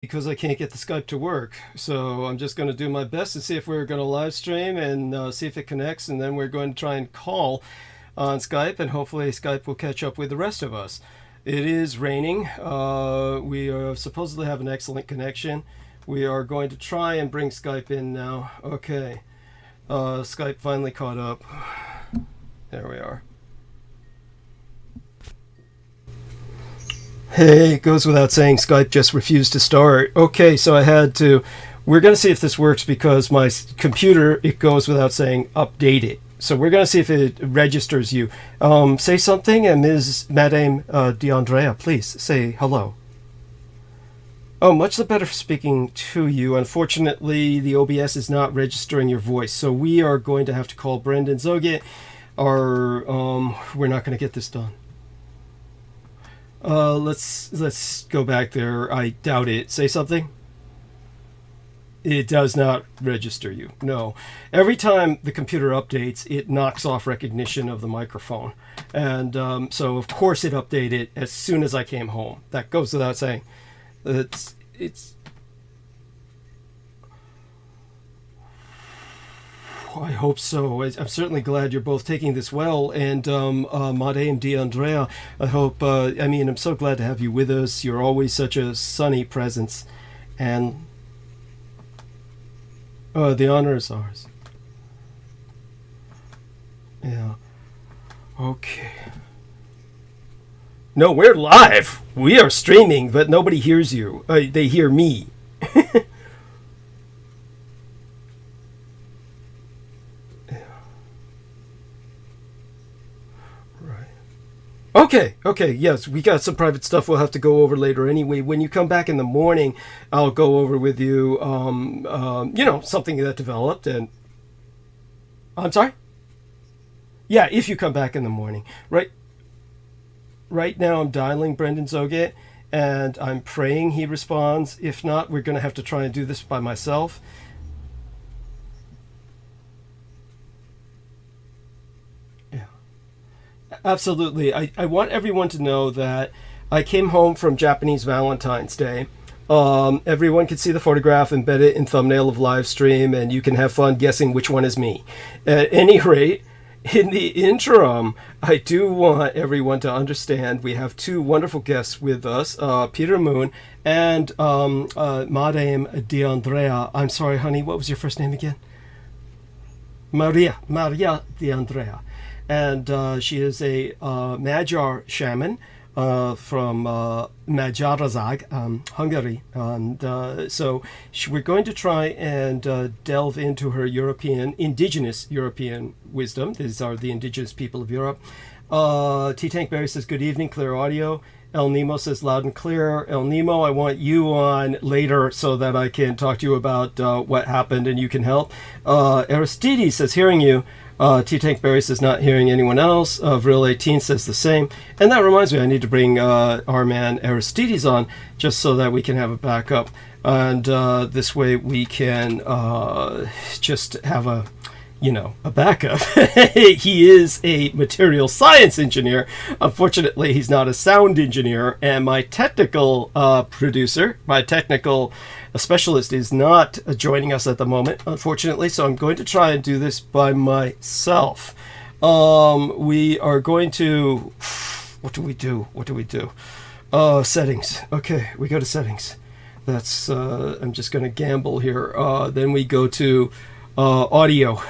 because I can't get the Skype to work. So I'm just going to do my best to see if we're going to live stream and see if it connects, and then we're going to try and call on Skype, and hopefully Skype will catch up with the rest of us. It is raining. We supposedly have an excellent connection. We are going to try and bring Skype in now. Okay. Skype finally caught up. There we are. Hey, it goes without saying, Skype just refused to start. Okay, so I had to... We're going to see if this works because my computer, it goes without saying, update it. So we're going to see if it registers you. Say something, and Madame D'Andrea, please say hello. Oh, much the better for speaking to you. Unfortunately, the OBS is not registering your voice, so we are going to have to call Brendan Zoget, or we're not going to get this done. Let's go back there. I doubt it. Say something. It does not register you. No. Every time the computer updates, it knocks off recognition of the microphone. And so, of course, it updated as soon as I came home. That goes without saying. It's... I hope so. I'm certainly glad you're both taking this well. And Madame D'Andrea, I hope, I'm so glad to have you with us. You're always such a sunny presence. And the honor is ours. Yeah. Okay. No, we're live. We are streaming, but nobody hears you. They hear me. Okay, yes, we got some private stuff we'll have to go over later anyway. When you come back in the morning, I'll go over with you, something that developed, and... I'm sorry? Yeah, if you come back in the morning. Right now I'm dialing Brendan Zoget, and I'm praying he responds. If not, we're going to have to try and do this by myself. Absolutely. I want everyone to know that I came home from Japanese Valentine's Day. Everyone can see the photograph embedded in thumbnail of live stream, and you can have fun guessing which one is me. At any rate, in the interim, I do want everyone to understand we have two wonderful guests with us, Peter Moon and Madame D'Andrea. I'm sorry, honey, what was your first name again? Maria D'Andrea. And she is a Magyar shaman from Magyarország, Hungary. And so we're going to try and delve into her indigenous European wisdom. These are the indigenous people of Europe. T-Tank Barry says, good evening, clear audio. El Nemo says, loud and clear. El Nemo, I want you on later so that I can talk to you about what happened and you can help. Aristides says, hearing you. T-Tank Barry says, not hearing anyone else. Vril 18 says the same. And that reminds me, I need to bring our man Aristides on just so that we can have a backup. And this way we can just have a backup. He is a material science engineer. Unfortunately, he's not a sound engineer. And my technical producer, my technical specialist, is not joining us at the moment, unfortunately. So I'm going to try and do this by myself. We are going to... What do we do? Settings. Okay, we go to settings. That's... I'm just going to gamble here. Then we go to audio.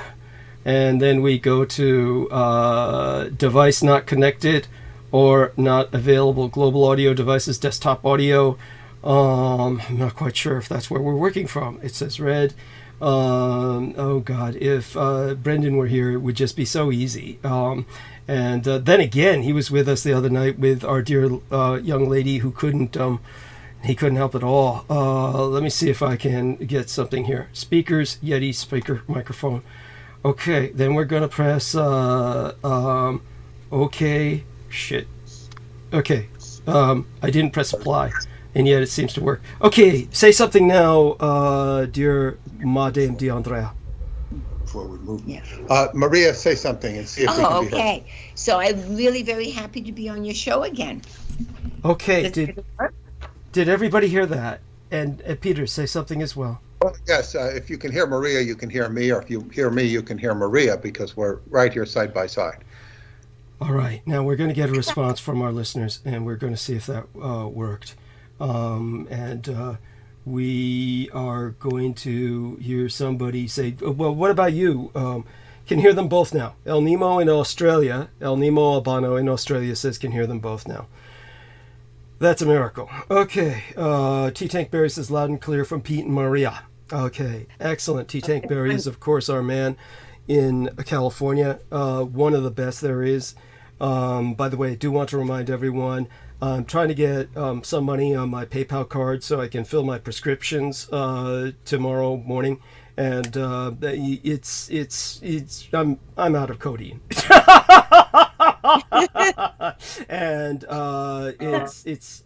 And then we go to device not connected or not available, global audio devices, desktop audio. I'm not quite sure if that's where we're working from. It says red. Oh God, if Brendan were here, it would just be so easy. And then again, he was with us the other night with our dear young lady who couldn't, he couldn't help at all. Let me see if I can get something here. Speakers, Yeti speaker, microphone. Okay, then we're going to press, okay, shit. Okay, I didn't press apply, and yet it seems to work. Okay, say something now, dear Madame D'Andrea. Before we move. Yeah. Maria, say something and see if we can be heard. Okay. So I'm really very happy to be on your show again. Okay, did everybody hear that? and Peter, say something as well. Well, yes, if you can hear Maria, you can hear me, or if you hear me, you can hear Maria, because we're right here side by side. All right, now we're going to get a response from our listeners, and we're going to see if that worked. We are going to hear somebody say, well, what about you? Can hear them both now. El Nemo in Australia, El Nemo Albano in Australia says can hear them both now. That's a miracle. Okay, T-Tank Berry says loud and clear from Pete and Maria. Okay, excellent. T-Tank Berry is, of course, our man in California, one of the best there is. By the way, I do want to remind everyone, I'm trying to get some money on my PayPal card so I can fill my prescriptions tomorrow morning, and I'm out of codeine. And it's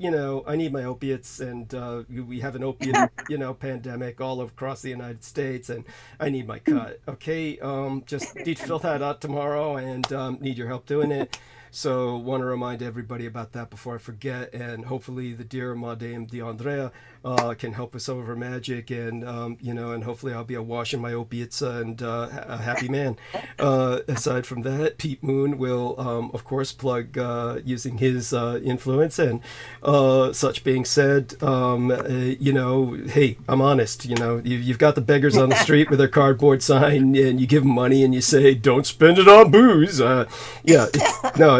I need my opiates, and we have an opiate pandemic all across the United States, and I need my cut. Okay, just need to fill that out tomorrow, and need your help doing it. So want to remind everybody about that before I forget, and hopefully the dear Madame DeAndrea can help with some of her magic, and and hopefully I'll be awash in my opiates and a happy man. Aside from that, Pete Moon will of course plug using his influence, and such being said, hey, I'm honest. You've got the beggars on the street with their cardboard sign, and you give them money and you say, don't spend it on booze.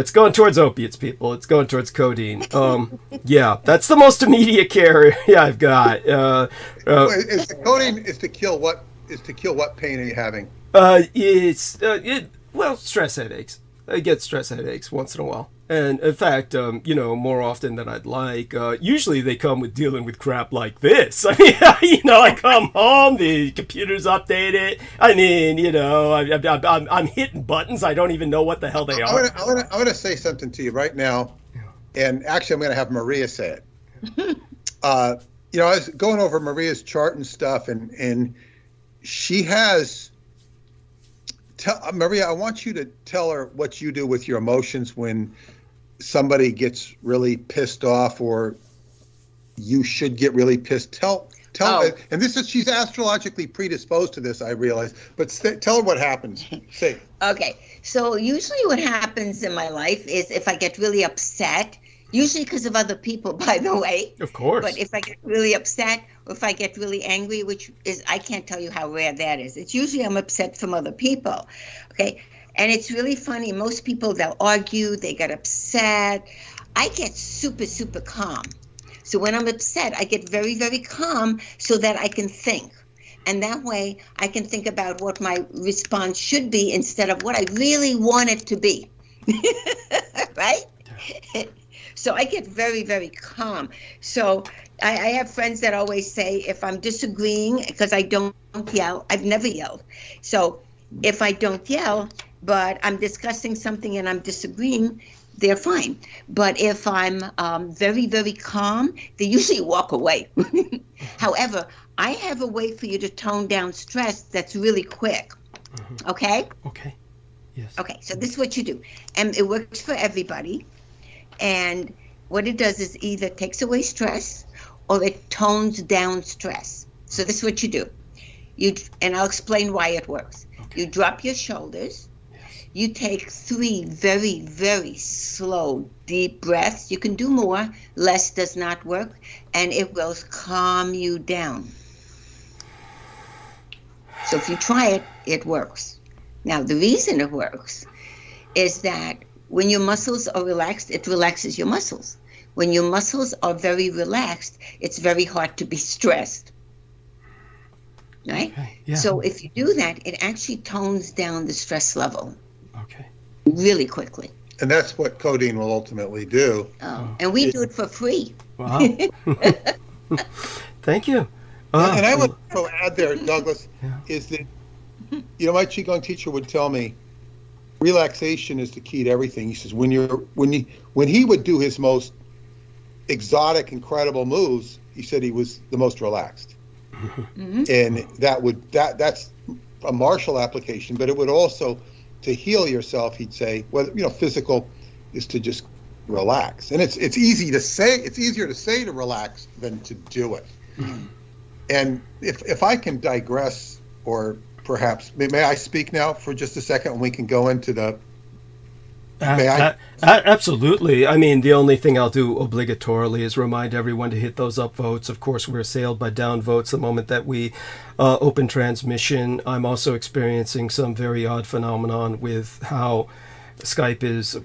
It's going towards opiates, people. It's going towards codeine. That's the most immediate care I've got. Is the codeine is to kill what pain are you having? Stress headaches. I get stress headaches once in a while. And in fact, more often than I'd like. Usually they come with dealing with crap like this. I mean, I come home, the computer's updated. I mean, I'm hitting buttons. I don't even know what the hell they are. I want to say something to you right now, and actually I'm going to have Maria say it. I was going over Maria's chart and stuff, and she has. Maria, I want you to tell her what you do with your emotions when somebody gets really pissed off, or you should get really pissed. Tell her, and she's astrologically predisposed to this, I realize, but tell her what happens. Say. Okay, so usually what happens in my life is if I get really upset, usually because of other people, by the way. Of course. But if I get really upset, or if I get really angry, which is, I can't tell you how rare that is. It's usually I'm upset from other people, okay? And it's really funny. Most people, they'll argue, they get upset. I get super, super calm. So when I'm upset, I get very, very calm so that I can think. And that way I can think about what my response should be instead of what I really want it to be, right? So I get very, very calm. So I have friends that always say if I'm disagreeing, because I don't yell, I've never yelled. So if I don't yell, but I'm discussing something and I'm disagreeing, they're fine. But if I'm very, very calm, they usually walk away. However, I have a way for you to tone down stress that's really quick. Mm-hmm. Okay? Okay. Yes. Okay, so this is what you do. And it works for everybody. And what it does is either takes away stress or it tones down stress. So this is what you do. And I'll explain why it works. Okay. You drop your shoulders. Yes. You take 3 very, very slow, deep breaths. You can do more. Less does not work. And it will calm you down. So if you try it, it works. Now, the reason it works is that when your muscles are relaxed, it relaxes your muscles. When your muscles are very relaxed, it's very hard to be stressed. Right? Okay. Yeah. So if you do that, it actually tones down the stress level. Okay. Really quickly. And that's what codeine will ultimately do. And we do it for free. Wow. Thank you. And I would also add there, Douglas, is that, my Qigong teacher would tell me, relaxation is the key to everything. He says when he would do his most exotic, incredible moves, he said he was the most relaxed. Mm-hmm. And that's a martial application, but it would also, to heal yourself, he'd say, physical is to just relax. And it's easy to say, it's easier to say to relax than to do it. And if I can digress, or perhaps may I speak now for just a second, and we can go into the. May I? Absolutely. I mean, the only thing I'll do obligatorily is remind everyone to hit those upvotes. Of course, we're assailed by downvotes the moment that we open transmission. I'm also experiencing some very odd phenomenon with how Skype is,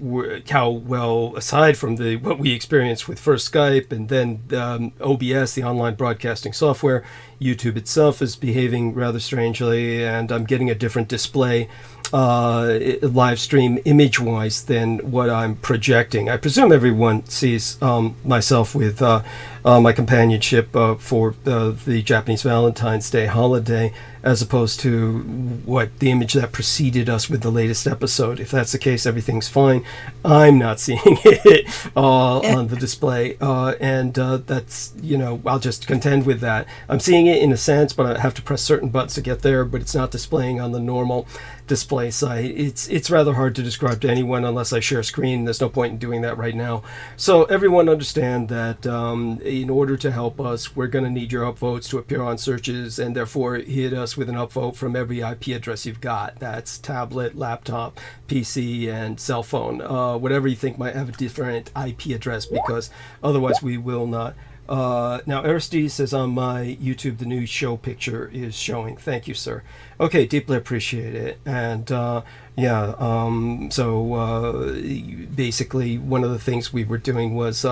how well, aside from what we experienced with first Skype and then OBS, the online broadcasting software, YouTube itself is behaving rather strangely, and I'm getting a different display live stream image-wise than what I'm projecting. I presume everyone sees myself with my companionship for the Japanese Valentine's Day holiday, as opposed to what the image that preceded us with the latest episode. If that's the case, everything's fine. I'm not seeing it on the display, and that's, I'll just contend with that. I'm seeing it in a sense, but I have to press certain buttons to get there, but it's not displaying on the normal display site. It's rather hard to describe to anyone unless I share screen. There's no point in doing that right now. So everyone understand that in order to help us, we're going to need your upvotes to appear on searches, and therefore hit us with an upvote from every IP address you've got. That's tablet, laptop, PC, and cell phone. Whatever you think might have a different IP address, because otherwise we will not. Now, Aristides says on my YouTube, the new show picture is showing. Thank you, sir. Okay, deeply appreciate it. And so basically one of the things we were doing was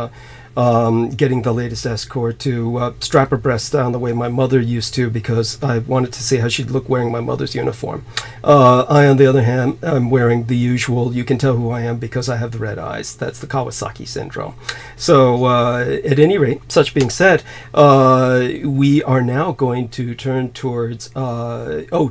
getting the latest escort to strap her breasts down the way my mother used to, because I wanted to see how she'd look wearing my mother's uniform. I, on the other hand, I'm wearing the usual, you can tell who I am because I have the red eyes. That's the Kawasaki syndrome. So at any rate, such being said, we are now going to turn towards,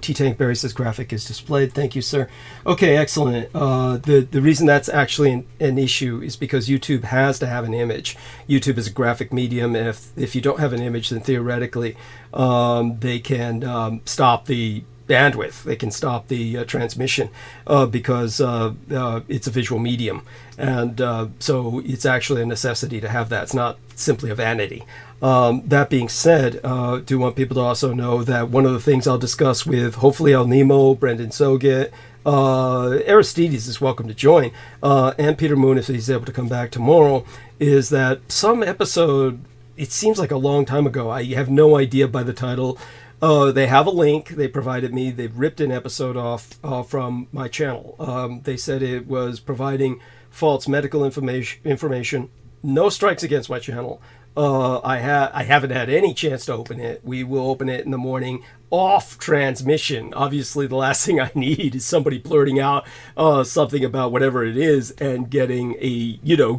T-Tank Berry says graphic is displayed. Thank you, sir. Okay, excellent. The reason that's actually an issue is because YouTube has to have an image. YouTube is a graphic medium, and if you don't have an image, then theoretically they can stop the bandwidth. They can stop the transmission because it's a visual medium, and so it's actually a necessity to have that. It's not simply a vanity. That being said, do want people to also know that one of the things I'll discuss with hopefully El Nemo, Brendan Soget, Aristides is welcome to join, and Peter Moon if he's able to come back tomorrow, is that some episode, it seems like a long time ago, I have no idea by the title, they have a link they provided me. They've ripped an episode off from my channel. They said it was providing false medical information. No strikes against my channel. I haven't had any chance to open it. We will open it in the morning off transmission. Obviously, the last thing I need is somebody blurting out something about whatever it is and getting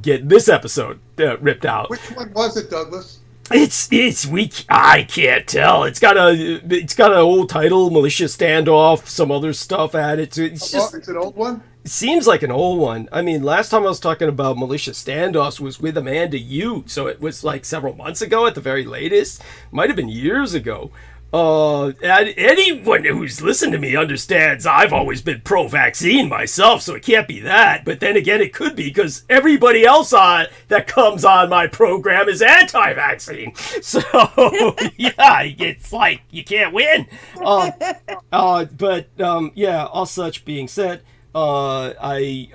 get this episode ripped out. Which one was it, Douglas? I can't tell. It's got an old title, Malicious Standoff, some other stuff added to it. It's an old one? It seems like an old one. I mean, last time I was talking about malicious standoffs was with Amanda Yu, so it was like several months ago at the very latest. Might have been years ago. And anyone who's listened to me understands I've always been pro-vaccine myself, so it can't be that. But then again, it could be because everybody else that comes on my program is anti-vaccine. So, yeah, it's like you can't win. All such being said, we've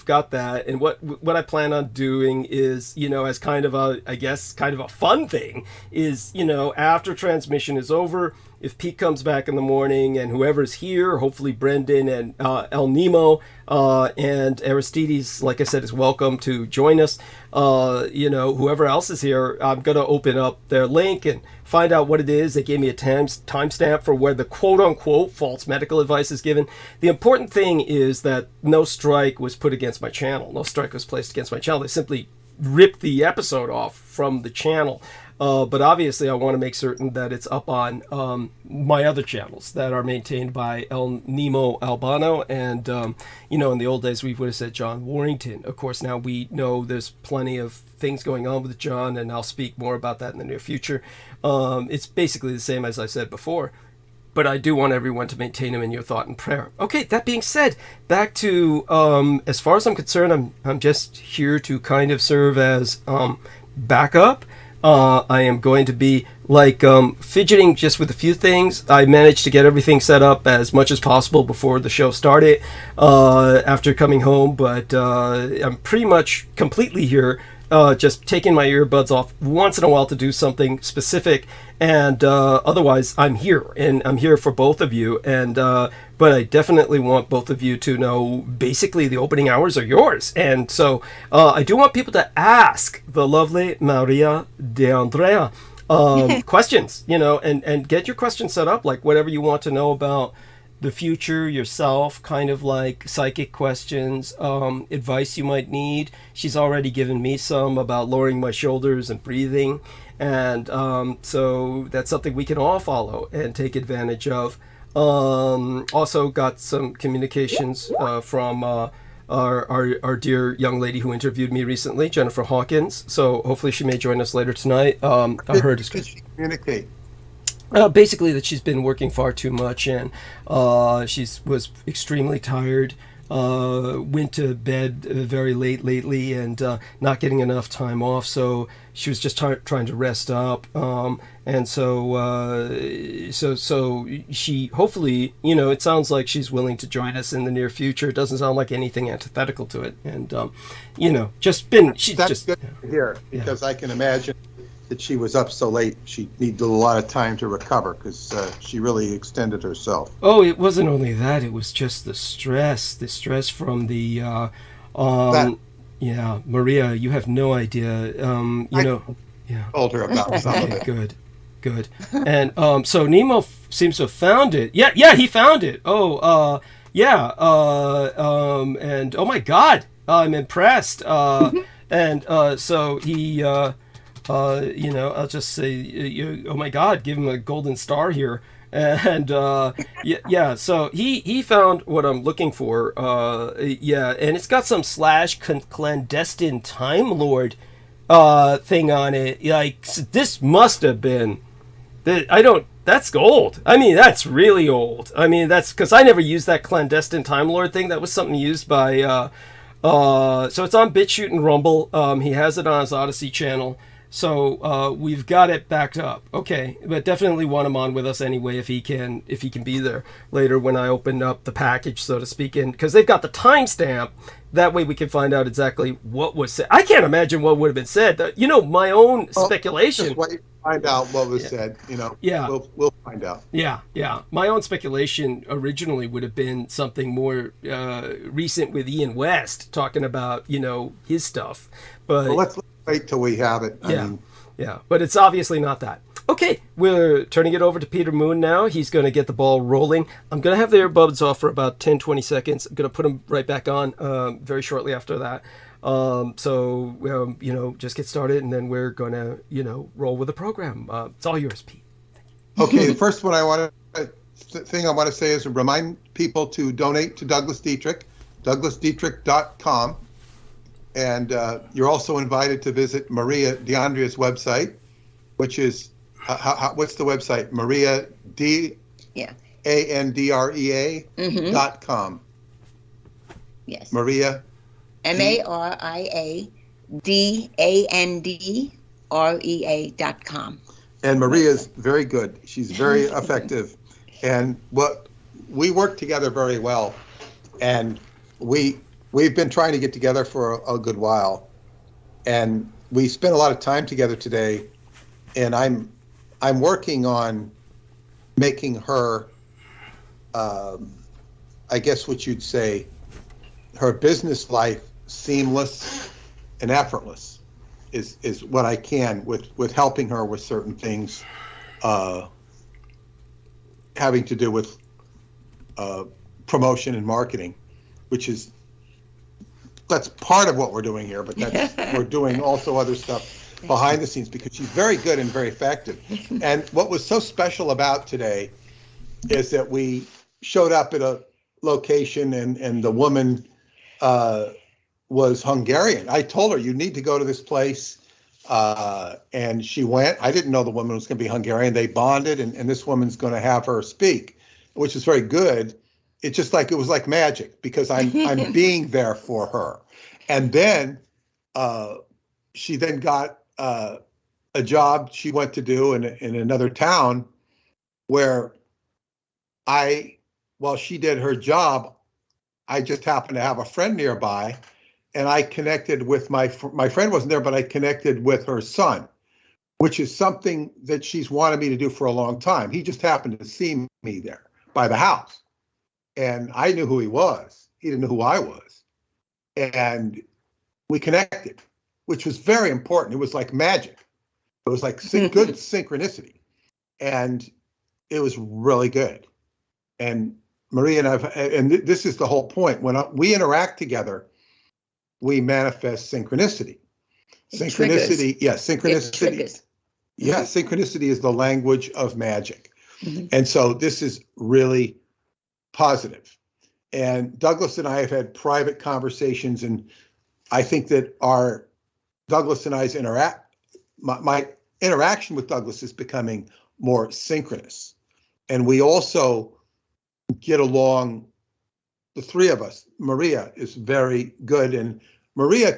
got that, and what I plan on doing is, as kind of a fun thing is, after transmission is over, if Pete comes back in the morning and whoever's here, hopefully Brendan and El Nemo and Aristides, like I said, is welcome to join us. Whoever else is here, I'm going to open up their link and find out what it is. They gave me a timestamp for where the quote-unquote false medical advice is given. The important thing is that no strike was put against my channel. No strike was placed against my channel. They simply ripped the episode off from the channel. But obviously, I want to make certain that it's up on my other channels that are maintained by El Nemo Albano. And, in the old days, we would have said John Warrington. Of course, now we know there's plenty of things going on with John, and I'll speak more about that in the near future. It's basically the same as I said before. But I do want everyone to maintain him in your thought and prayer. Okay, that being said, back to, as far as I'm concerned, I'm just here to kind of serve as backup. I am going to be like fidgeting just with a few things. I managed to get everything set up as much as possible before the show started after coming home, but I'm pretty much completely here. Just taking my earbuds off once in a while to do something specific, and otherwise I'm here, and I'm here for both of you. And but I definitely want both of you to know basically the opening hours are yours. And so I do want people to ask the lovely Maria de Andrea questions, and get your questions set up, like whatever you want to know about the future, yourself, kind of like psychic questions, advice you might need. She's already given me some about lowering my shoulders and breathing, and so that's something we can all follow and take advantage of. Also got some communications from our dear young lady who interviewed me recently, Jennifer Hawkins, so hopefully she may join us later tonight. Her Did she communicate? Basically that she's been working far too much, and she was extremely tired, went to bed very late lately, and not getting enough time off, so she was just trying to rest up, and so she hopefully, it sounds like she's willing to join us in the near future. It doesn't sound like anything antithetical to it, and That's good to hear, because I can imagine that she was up so late. She needed a lot of time to recover, because she really extended herself. Oh, it wasn't only that. It was just the stress from the, yeah, Maria, you have no idea. Yeah. Told her about some of it. Good. And so Nemo seems to have found it. Yeah, he found it. Oh, yeah. And oh my God, I'm impressed. And so he. I'll just say, oh my God, give him a golden star here. And yeah, so he found what I'm looking for. And it's got some / clandestine Time Lord thing on it. Like, this must have been that's old. I mean, that's really old. I mean, that's because I never used that clandestine Time Lord thing. That was something used by so it's on BitChute and Rumble. He has it on his Odyssey channel. So we've got it backed up. Okay, but definitely want him on with us anyway if he can be there later when I open up the package, so to speak, because they've got the timestamp. That way we can find out exactly what was said. I can't imagine what would have been said. My own speculation. Just wait to find out what was said. Yeah. We'll find out. Yeah. My own speculation originally would have been something more recent with Ian West talking about his stuff. But let's wait till we have it. Yeah, but it's obviously not that. Okay, we're turning it over to Peter Moon now. He's going to get the ball rolling. I'm going to have the earbuds off for about 10-20 seconds. I'm going to put them right back on very shortly after that. Just get started, and then we're going to, roll with the program. It's all yours, Pete. Okay, the first thing I want to say is to remind people to donate to Douglas Dietrich, douglasdietrich.com. And you're also invited to visit Maria DeAndrea's website, which is, what's the website? Maria ANDREA.com. Yes. Maria. MariaDandrea.com. And Maria's very good. She's very effective. And we work together very well. And we've been trying to get together for a good while, and we spent a lot of time together today. And I'm working on making her, I guess what you'd say, her business life seamless and effortless is what I can with helping her with certain things, having to do with promotion and marketing, that's part of what we're doing here, but we're doing also other stuff behind the scenes, because she's very good and very effective. And what was so special about today is that we showed up at a location, and the woman was Hungarian. I told her, you need to go to this place, and she went. I didn't know the woman was going to be Hungarian. They bonded, and this woman's going to have her speak, which is very good. It's just like, it was like magic, because I'm being there for her. And then she then got a job she went to do in another town where while she did her job, I just happened to have a friend nearby, and I connected with my friend wasn't there, but I connected with her son, which is something that she's wanted me to do for a long time. He just happened to see me there by the house, and I knew who he was. He didn't know who I was, and we connected, which was very important. It was like magic. It was like good synchronicity, and it was really good. And Maria and this is the whole point. When we interact together, we manifest synchronicity. Synchronicity, yes, synchronicity. Yeah, synchronicity is the language of magic. And so this is really positive. And Douglas and I have had private conversations, and I think that Douglas and I's my interaction with Douglas is becoming more synchronous. And we also get along, the three of us. Maria is very good, and Maria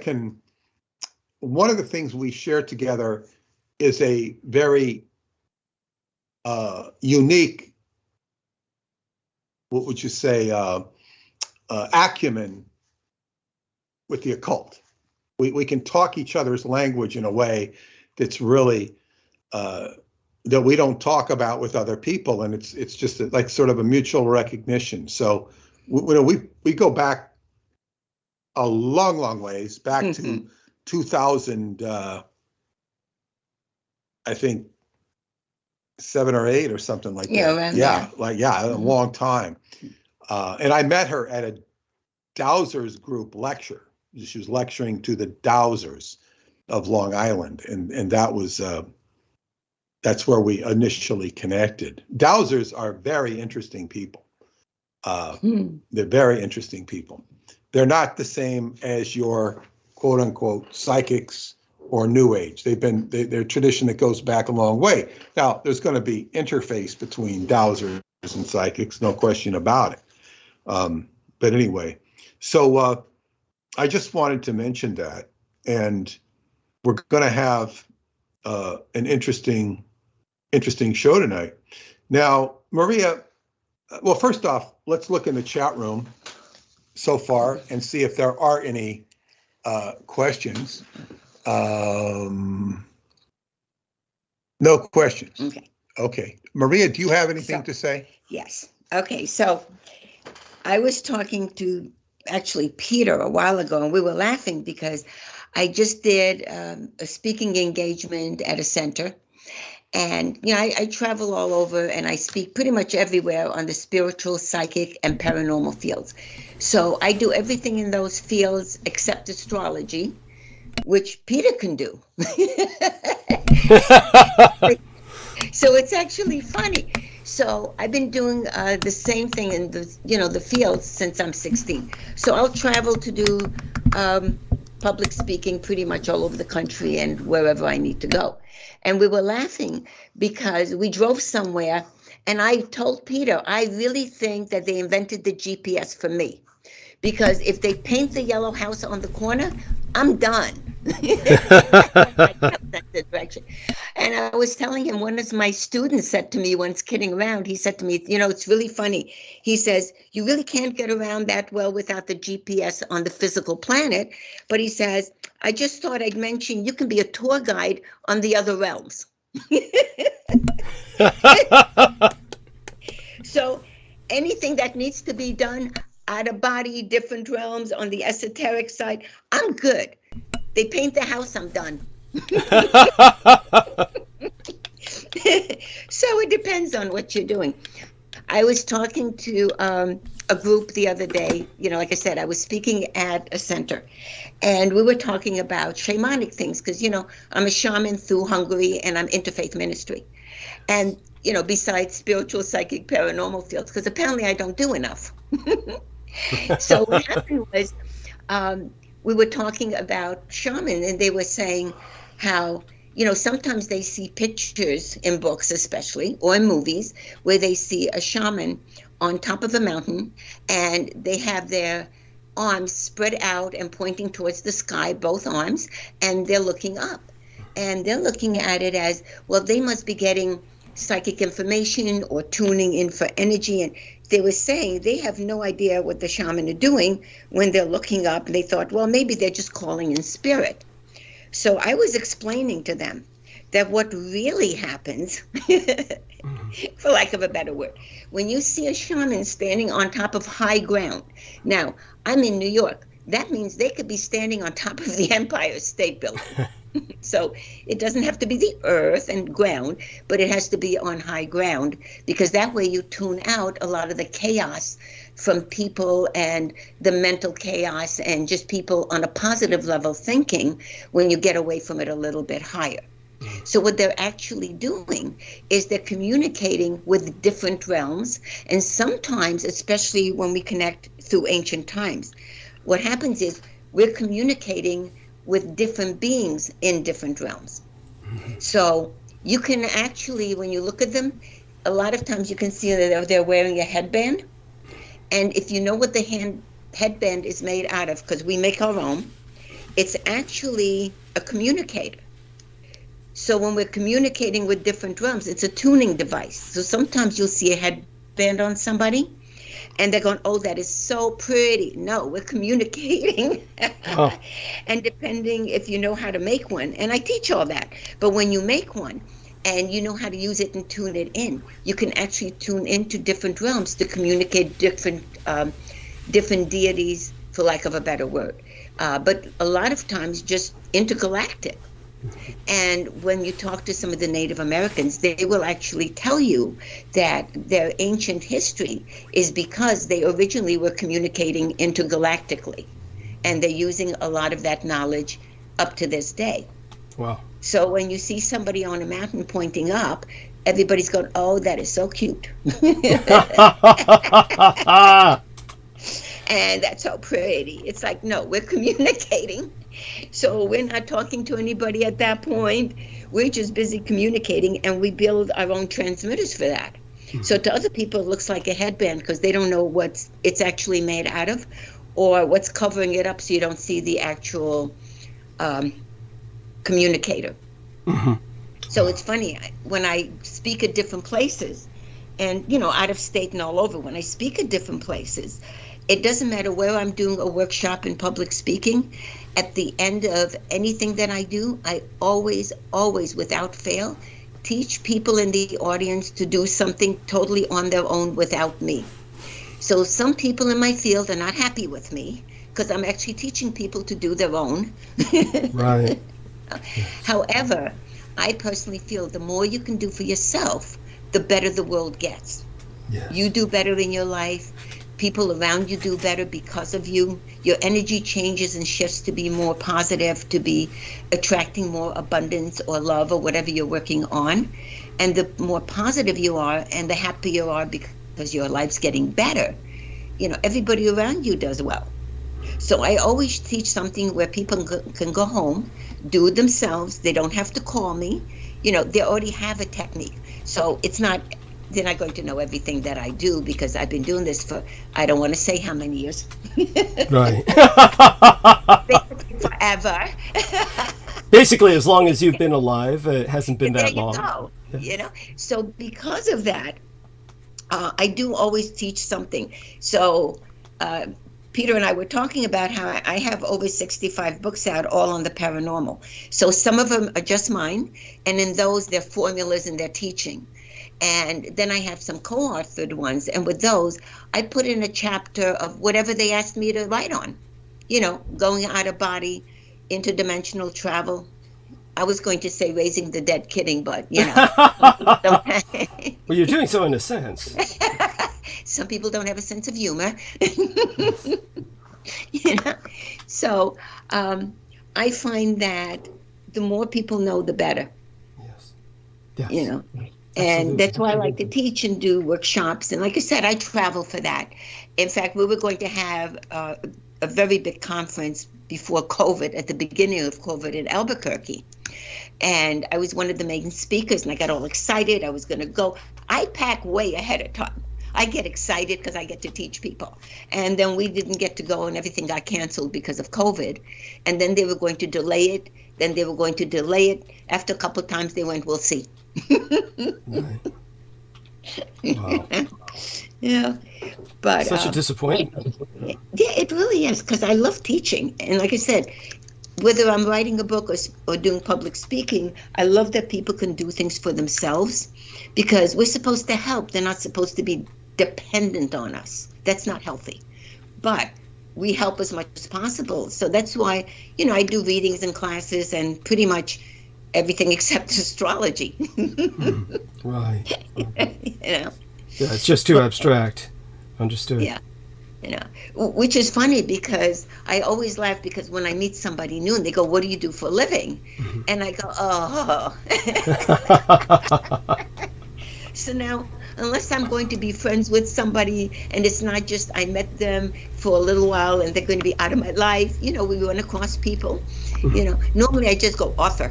one of the things we share together is a very unique, what would you say, acumen with the occult. We can talk each other's language in a way that's really that we don't talk about with other people, and it's just like sort of a mutual recognition. So we go back a long ways, back to 2000, I think 7 or 8 or something like that. A long time. And I met her at a Dowsers group lecture. She was lecturing to the Dowsers of Long Island, and that was that's where we initially connected. Dowsers are very interesting people. They're very interesting people. They're not the same as your quote unquote psychics or New Age. They're a tradition that goes back a long way. Now, there's going to be interface between Dowsers and psychics, no question about it. But anyway, so I just wanted to mention that, and we're going to have an interesting show tonight. Now, Maria, well, first off, let's look in the chat room so far and see if there are any questions. No questions. Okay. Maria, do you have anything to say? Yes. Okay. So I was talking to actually Peter a while ago, and we were laughing because I just did a speaking engagement at a center. And, I travel all over, and I speak pretty much everywhere on the spiritual, psychic, and paranormal fields. So I do everything in those fields except astrology, which Peter can do. So it's actually funny. So I've been doing the same thing in the fields since I'm 16. So I'll travel to do public speaking pretty much all over the country and wherever I need to go. And we were laughing because we drove somewhere, and I told Peter, I really think that they invented the GPS for me, because if they paint the yellow house on the corner, I'm done. And I was telling him, one of my students said to me once, kidding around, he said to me, it's really funny. He says, you really can't get around that well without the GPS on the physical planet. But he says, I just thought I'd mention you can be a tour guide on the other realms. So anything that needs to be done out of body, different realms, on the esoteric side, I'm good. They paint the house, I'm done. So it depends on what you're doing. I was talking to a group the other day, like I said, I was speaking at a center, and we were talking about shamanic things, because, I'm a shaman through Hungary, and I'm interfaith ministry. And, besides spiritual, psychic, paranormal fields, because apparently I don't do enough. So what happened was, we were talking about shaman, and they were saying how, sometimes they see pictures in books, especially, or in movies, where they see a shaman on top of a mountain, and they have their arms spread out and pointing towards the sky, both arms, and they're looking up. and they're looking at it as, well, they must be getting psychic information or tuning in for energy. And they were saying they have no idea what the shaman are doing when they're looking up, and they thought, well, maybe they're just calling in spirit. So I was explaining to them that what really happens, for lack of a better word, when you see a shaman standing on top of high ground. Now, I'm in New York. That means they could be standing on top of the Empire State Building. So it doesn't have to be the earth and ground, but it has to be on high ground, because that way you tune out a lot of the chaos from people and the mental chaos and just people on a positive level thinking when you get away from it a little bit higher. So what they're actually doing is they're communicating with different realms, and sometimes, especially when we connect through ancient times, what happens is we're communicating with different beings in different realms. So you can actually, when you look at them, a lot of times you can see that they're wearing a headband. And if you know what the headband is made out of, because we make our own, it's actually a communicator. So when we're communicating with different realms, it's a tuning device. So sometimes you'll see a headband on somebody, and they're going, oh, that is so pretty. No, we're communicating. Oh. And depending if you know how to make one, and I teach all that, but when you make one and you know how to use it and tune it in, you can actually tune into different realms to communicate different deities, for lack of a better word. But a lot of times just intergalactic. And when you talk to some of the Native Americans, they will actually tell you that their ancient history is because they originally were communicating intergalactically, and they're using a lot of that knowledge up to this day. Wow. So when you see somebody on a mountain pointing up, everybody's going, oh, that is so cute. And that's so pretty. It's like, no, we're communicating. So we're not talking to anybody at that point. We're just busy communicating, and we build our own transmitters for that. So to other people, it looks like a headband because they don't know what it's actually made out of or what's covering it up, so you don't see the actual communicator. Mm-hmm. So it's funny, when I speak at different places, and, you know, out of state and all over, when I speak at different places, it doesn't matter where I'm doing a workshop in public speaking. At the end of anything that I do, I always, without fail, teach people in the audience to do something totally on their own without me. So some people in my field are not happy with me because I'm actually teaching people to do their own. Right. However, I personally feel the more you can do for yourself, the better the world gets. Yes. You do better in your life. People around you do better because of you. Your energy changes and shifts to be more positive, to be attracting more abundance or love or whatever you're working on. And the more positive you are and the happier you are because your life's getting better, you know, everybody around you does well. So I always teach something where people can go home, do it themselves. They don't have to call me. You know, they already have a technique. So it's not... They're not going to know everything that I do because I've been doing this for, I don't want to say how many years. Right. Basically forever. Basically, as long as you've been alive, it hasn't been that long. Go, you know? So because of that, I do always teach something. So Peter and I were talking about how I have over 65 books out, all on the paranormal. So some of them are just mine, and in those, they're formulas and they're teaching. And then I have some co-authored ones, and with those, I put in a chapter of whatever they asked me to write on. You know, going out of body, interdimensional travel. I was going to say raising the dead, kidding, but, you know. Well, you're doing so in a sense. Some people don't have a sense of humor. You know? So I find that the more people know, the better. Yes. Yes. You know. And that's why I like to teach and do workshops. And like I said, I travel for that. In fact, we were going to have a very big conference before COVID, at the beginning of COVID in Albuquerque. And I was one of the main speakers, and I got all excited. I was going to go. I pack way ahead of time. I get excited because I get to teach people. And then we didn't get to go, and everything got canceled because of COVID. And then they were going to delay it then they were going to delay it. After a couple of times, they went, "We'll see." Right. Wow. Yeah, but Such a disappointment. yeah, it really is, because I love teaching, and like I said, whether I'm writing a book or doing public speaking, I love that people can do things for themselves, because we're supposed to help. They're not supposed to be dependent on us. That's not healthy. But we help as much as possible. So that's why, I do readings and classes and pretty much everything except astrology. Right. Yeah, it's just too abstract. Understood. Yeah. Which is funny, because I always laugh, because when I meet somebody new and they go, "What do you do for a living?" Mm-hmm. And I go, "Oh." So now, unless I'm going to be friends with somebody and it's not just I met them for a little while and they're going to be out of my life, we run across people, normally I just go author.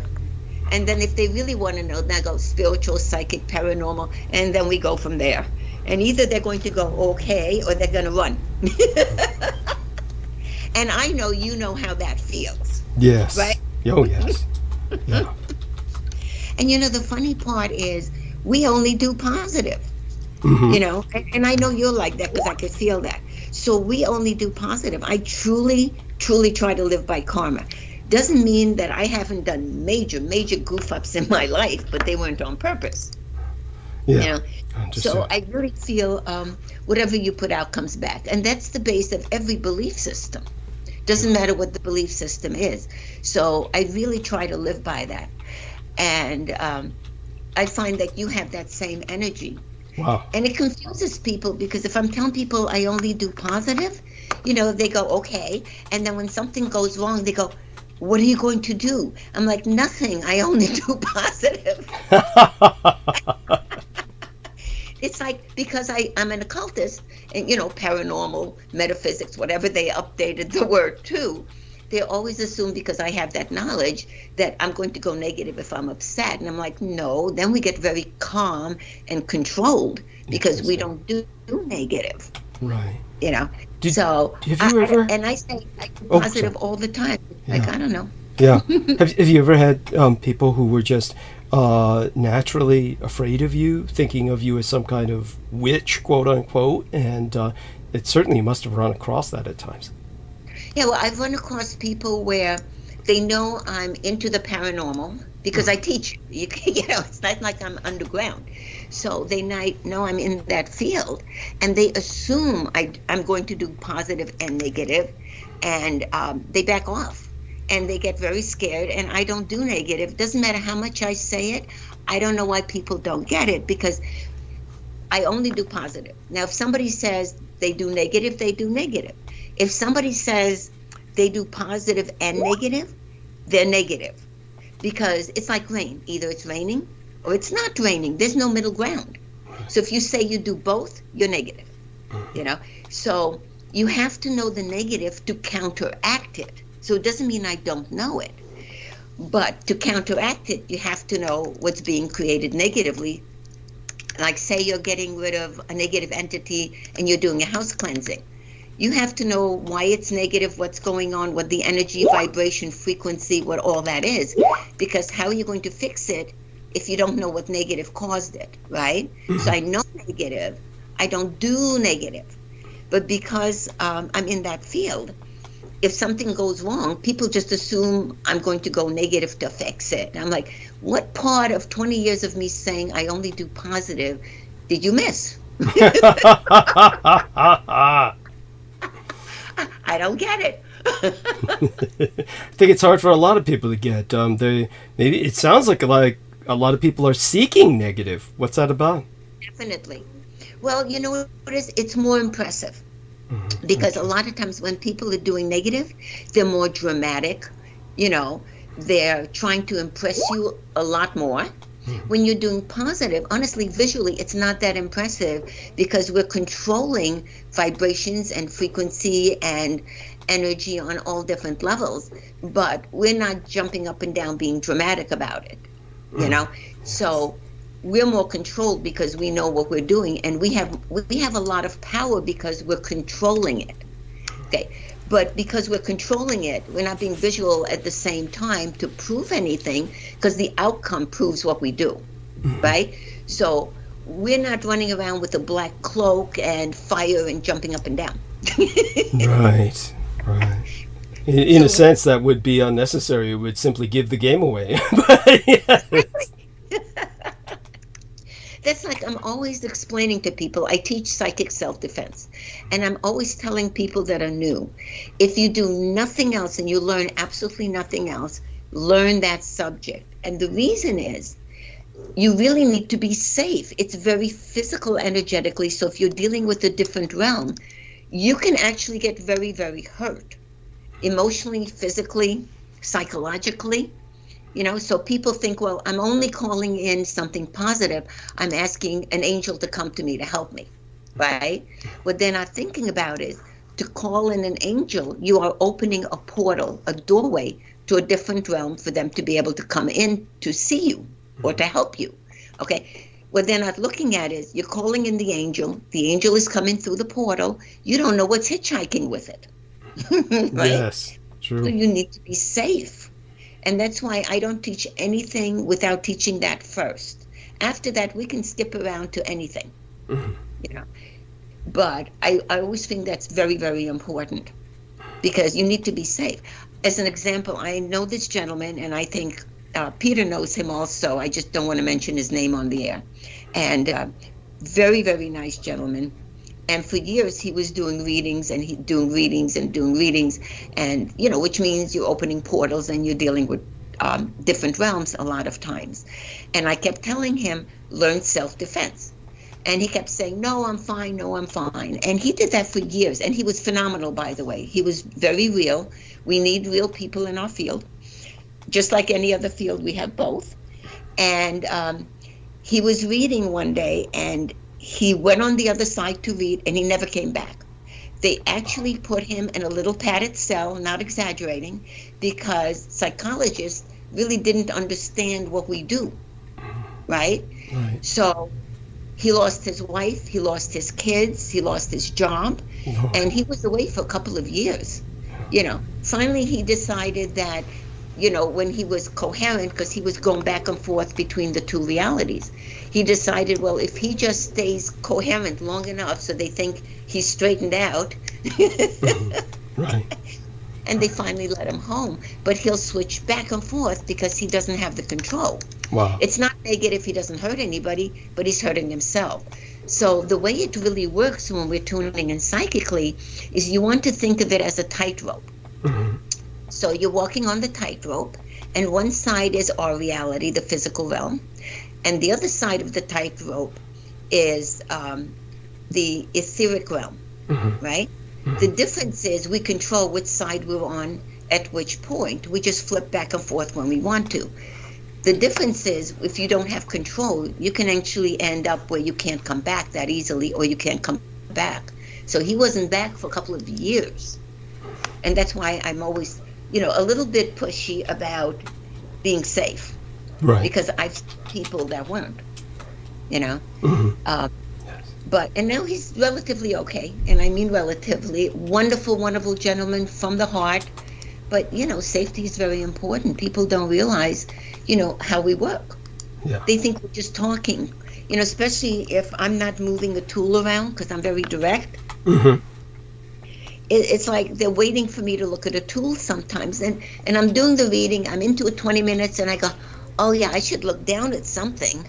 And then if they really want to know, then I go spiritual, psychic, paranormal, and then we go from there. And either they're going to go okay or they're going to run. And I know you know how that feels. Yes. Right? Oh, yes. Yeah. And the funny part is we only do positive, Mm-hmm. and I know you're like that, because I could feel that. So we only do positive. I truly, truly try to live by karma. Doesn't mean that I haven't done major, major goof ups in my life, but they weren't on purpose. Yeah. So I really feel whatever you put out comes back. And that's the base of every belief system. Doesn't matter what the belief system is. So I really try to live by that. And I find that you have that same energy. Wow. And it confuses people, because if I'm telling people I only do positive, they go, okay. And then when something goes wrong, they go, "What are you going to do?" I'm like, "Nothing. I only do positive." It's like, because I'm an occultist, and paranormal, metaphysics, whatever they updated the word to, they always assume, because I have that knowledge, that I'm going to go negative if I'm upset. And I'm like, no, then we get very calm and controlled, because we don't do negative. Right. Have you ever? And I say positive all the time. Yeah. Like, I don't know. Yeah. Have you ever had people who were just naturally afraid of you, thinking of you as some kind of witch, quote unquote, and it certainly must have run across that at times. Yeah, well, I've run across people where they know I'm into the paranormal, because I teach. It's not like I'm underground. So they know I'm in that field, and they assume I'm going to do positive and negative, and they back off, and they get very scared, and I don't do negative. Doesn't matter how much I say it. I don't know why people don't get it, because I only do positive. Now, if somebody says they do negative, they do negative. If somebody says they do positive and negative, they're negative, because it's like rain. Either it's raining or it's not raining. There's no middle ground. So if you say you do both, you're negative. So you have to know the negative to counteract it. So it doesn't mean I don't know it, but to counteract it, you have to know what's being created negatively. Like, say you're getting rid of a negative entity and you're doing a house cleansing. You have to know why it's negative, what's going on, what the energy, vibration, frequency, what all that is. Because how are you going to fix it if you don't know what negative caused it, right? Mm-hmm. So I know negative. I don't do negative. But because I'm in that field, if something goes wrong, people just assume I'm going to go negative to fix it. And I'm like, what part of 20 years of me saying I only do positive did you miss? I don't get it. I think it's hard for a lot of people to get. Maybe it sounds like a lot of people are seeking negative. What's that about? Definitely. Well, you know what it is? It's more impressive. Mm-hmm. Because a lot of times when people are doing negative, they're more dramatic. They're trying to impress you a lot more. Mm-hmm. When you're doing positive, honestly, visually, it's not that impressive, because we're controlling vibrations and frequency and energy on all different levels, but we're not jumping up and down being dramatic about it, So we're more controlled because we know what we're doing, and we have a lot of power because we're controlling it. Okay, But because we're controlling it, we're not being visual at the same time to prove anything, because the outcome proves what we do, right? So we're not running around with a black cloak and fire and jumping up and down. Right. In a sense, that would be unnecessary. It would simply give the game away. But, yes. That's like I'm always explaining to people. I teach psychic self-defense, and I'm always telling people that are new, if you do nothing else and you learn absolutely nothing else, learn that subject. And the reason is you really need to be safe. It's very physical energetically. So if you're dealing with a different realm, you can actually get very, very hurt emotionally, physically, psychologically. You know, so people think, well, I'm only calling in something positive. I'm asking an angel to come to me to help me, right? What they're not thinking about is to call in an angel, you are opening a portal, a doorway to a different realm for them to be able to come in to see you or to help you, okay? What they're not looking at is you're calling in the angel is coming through the portal, you don't know what's hitchhiking with it, right? Yes, true. So you need to be safe. And that's why I don't teach anything without teaching that first. After that, we can skip around to anything, you know. But I always think that's very, very important because you need to be safe. As an example, I know this gentleman, and I think Peter knows him also. I just don't want to mention his name on the air. And very, very nice gentleman. And for years, he was doing readings and doing readings, and, you know, which means you're opening portals and you're dealing with different realms a lot of times. And I kept telling him, learn self-defense. And he kept saying, no, I'm fine, no, I'm fine. And he did that for years. And he was phenomenal, by the way. He was very real. We need real people in our field. Just like any other field, we have both. And he was reading one day, and he went on the other side to read, and he never came back. They actually put him in a little padded cell, not exaggerating, because psychologists really didn't understand what we do, right? So he lost his wife, he lost his kids, he lost his job, and he was away for a couple of years. You know, finally he decided that, you know, when he was coherent, because he was going back and forth between the two realities, he decided, well, if he just stays coherent long enough so they think he's straightened out, Right. and they finally let him home. But he'll switch back and forth because he doesn't have the control. Wow. It's not negative, he doesn't hurt anybody, but he's hurting himself. So the way it really works when we're tuning in psychically is you want to think of it as a tightrope. So you're walking on the tightrope, and one side is our reality, the physical realm, and the other side of the tightrope is the etheric realm, right? The difference is we control which side we're on at which point. We just flip back and forth when we want to. The difference is if you don't have control, you can actually end up where you can't come back that easily, or you can't come back. So he wasn't back for a couple of years. And that's why I'm always, you know, a little bit pushy about being safe. Right. Because I've seen people that weren't, you know. And now he's relatively okay, and I mean relatively. Wonderful, wonderful gentleman from the heart. But, you know, safety is very important. People don't realize, you know, how we work. Yeah. They think we're just talking, you know, especially if I'm not moving a tool around because I'm very direct. It's like they're waiting for me to look at a tool sometimes. And I'm doing the reading, I'm into it 20 minutes, and I go, oh, yeah, I should look down at something.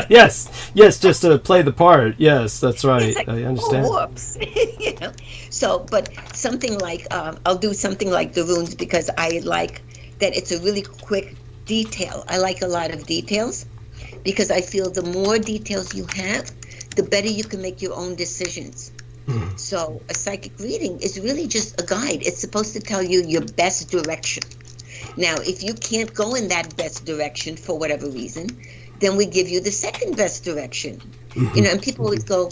Yes, just to play the part. Yes, that's right. Like, I understand. Oh, whoops. You know? So, but something like, I'll do something like the runes because I like that it's a really quick detail. I like a lot of details because I feel the more details you have, the better you can make your own decisions. So a psychic reading is really just a guide. It's supposed to tell you your best direction. Now, if you can't go in that best direction for whatever reason, then we give you the second best direction. You know, and people always go,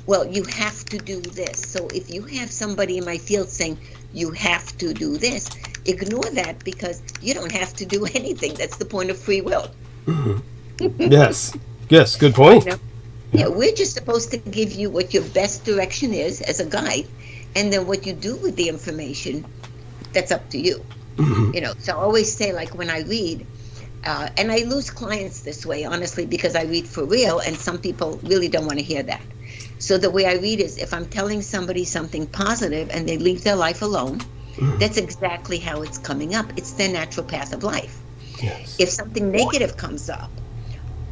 well, you have to do this. So if you have somebody in my field saying, you have to do this, ignore that because you don't have to do anything. That's the point of free will. Yes, good point. You know? Yeah, we're just supposed to give you what your best direction is as a guide, and then what you do with the information, that's up to you. So I always say, like when I read, and I lose clients this way, honestly, because I read for real, and some people really don't want to hear that. So the way I read is, if I'm telling somebody something positive and they leave their life alone, that's exactly how it's coming up. It's their natural path of life. Yes. If something negative comes up,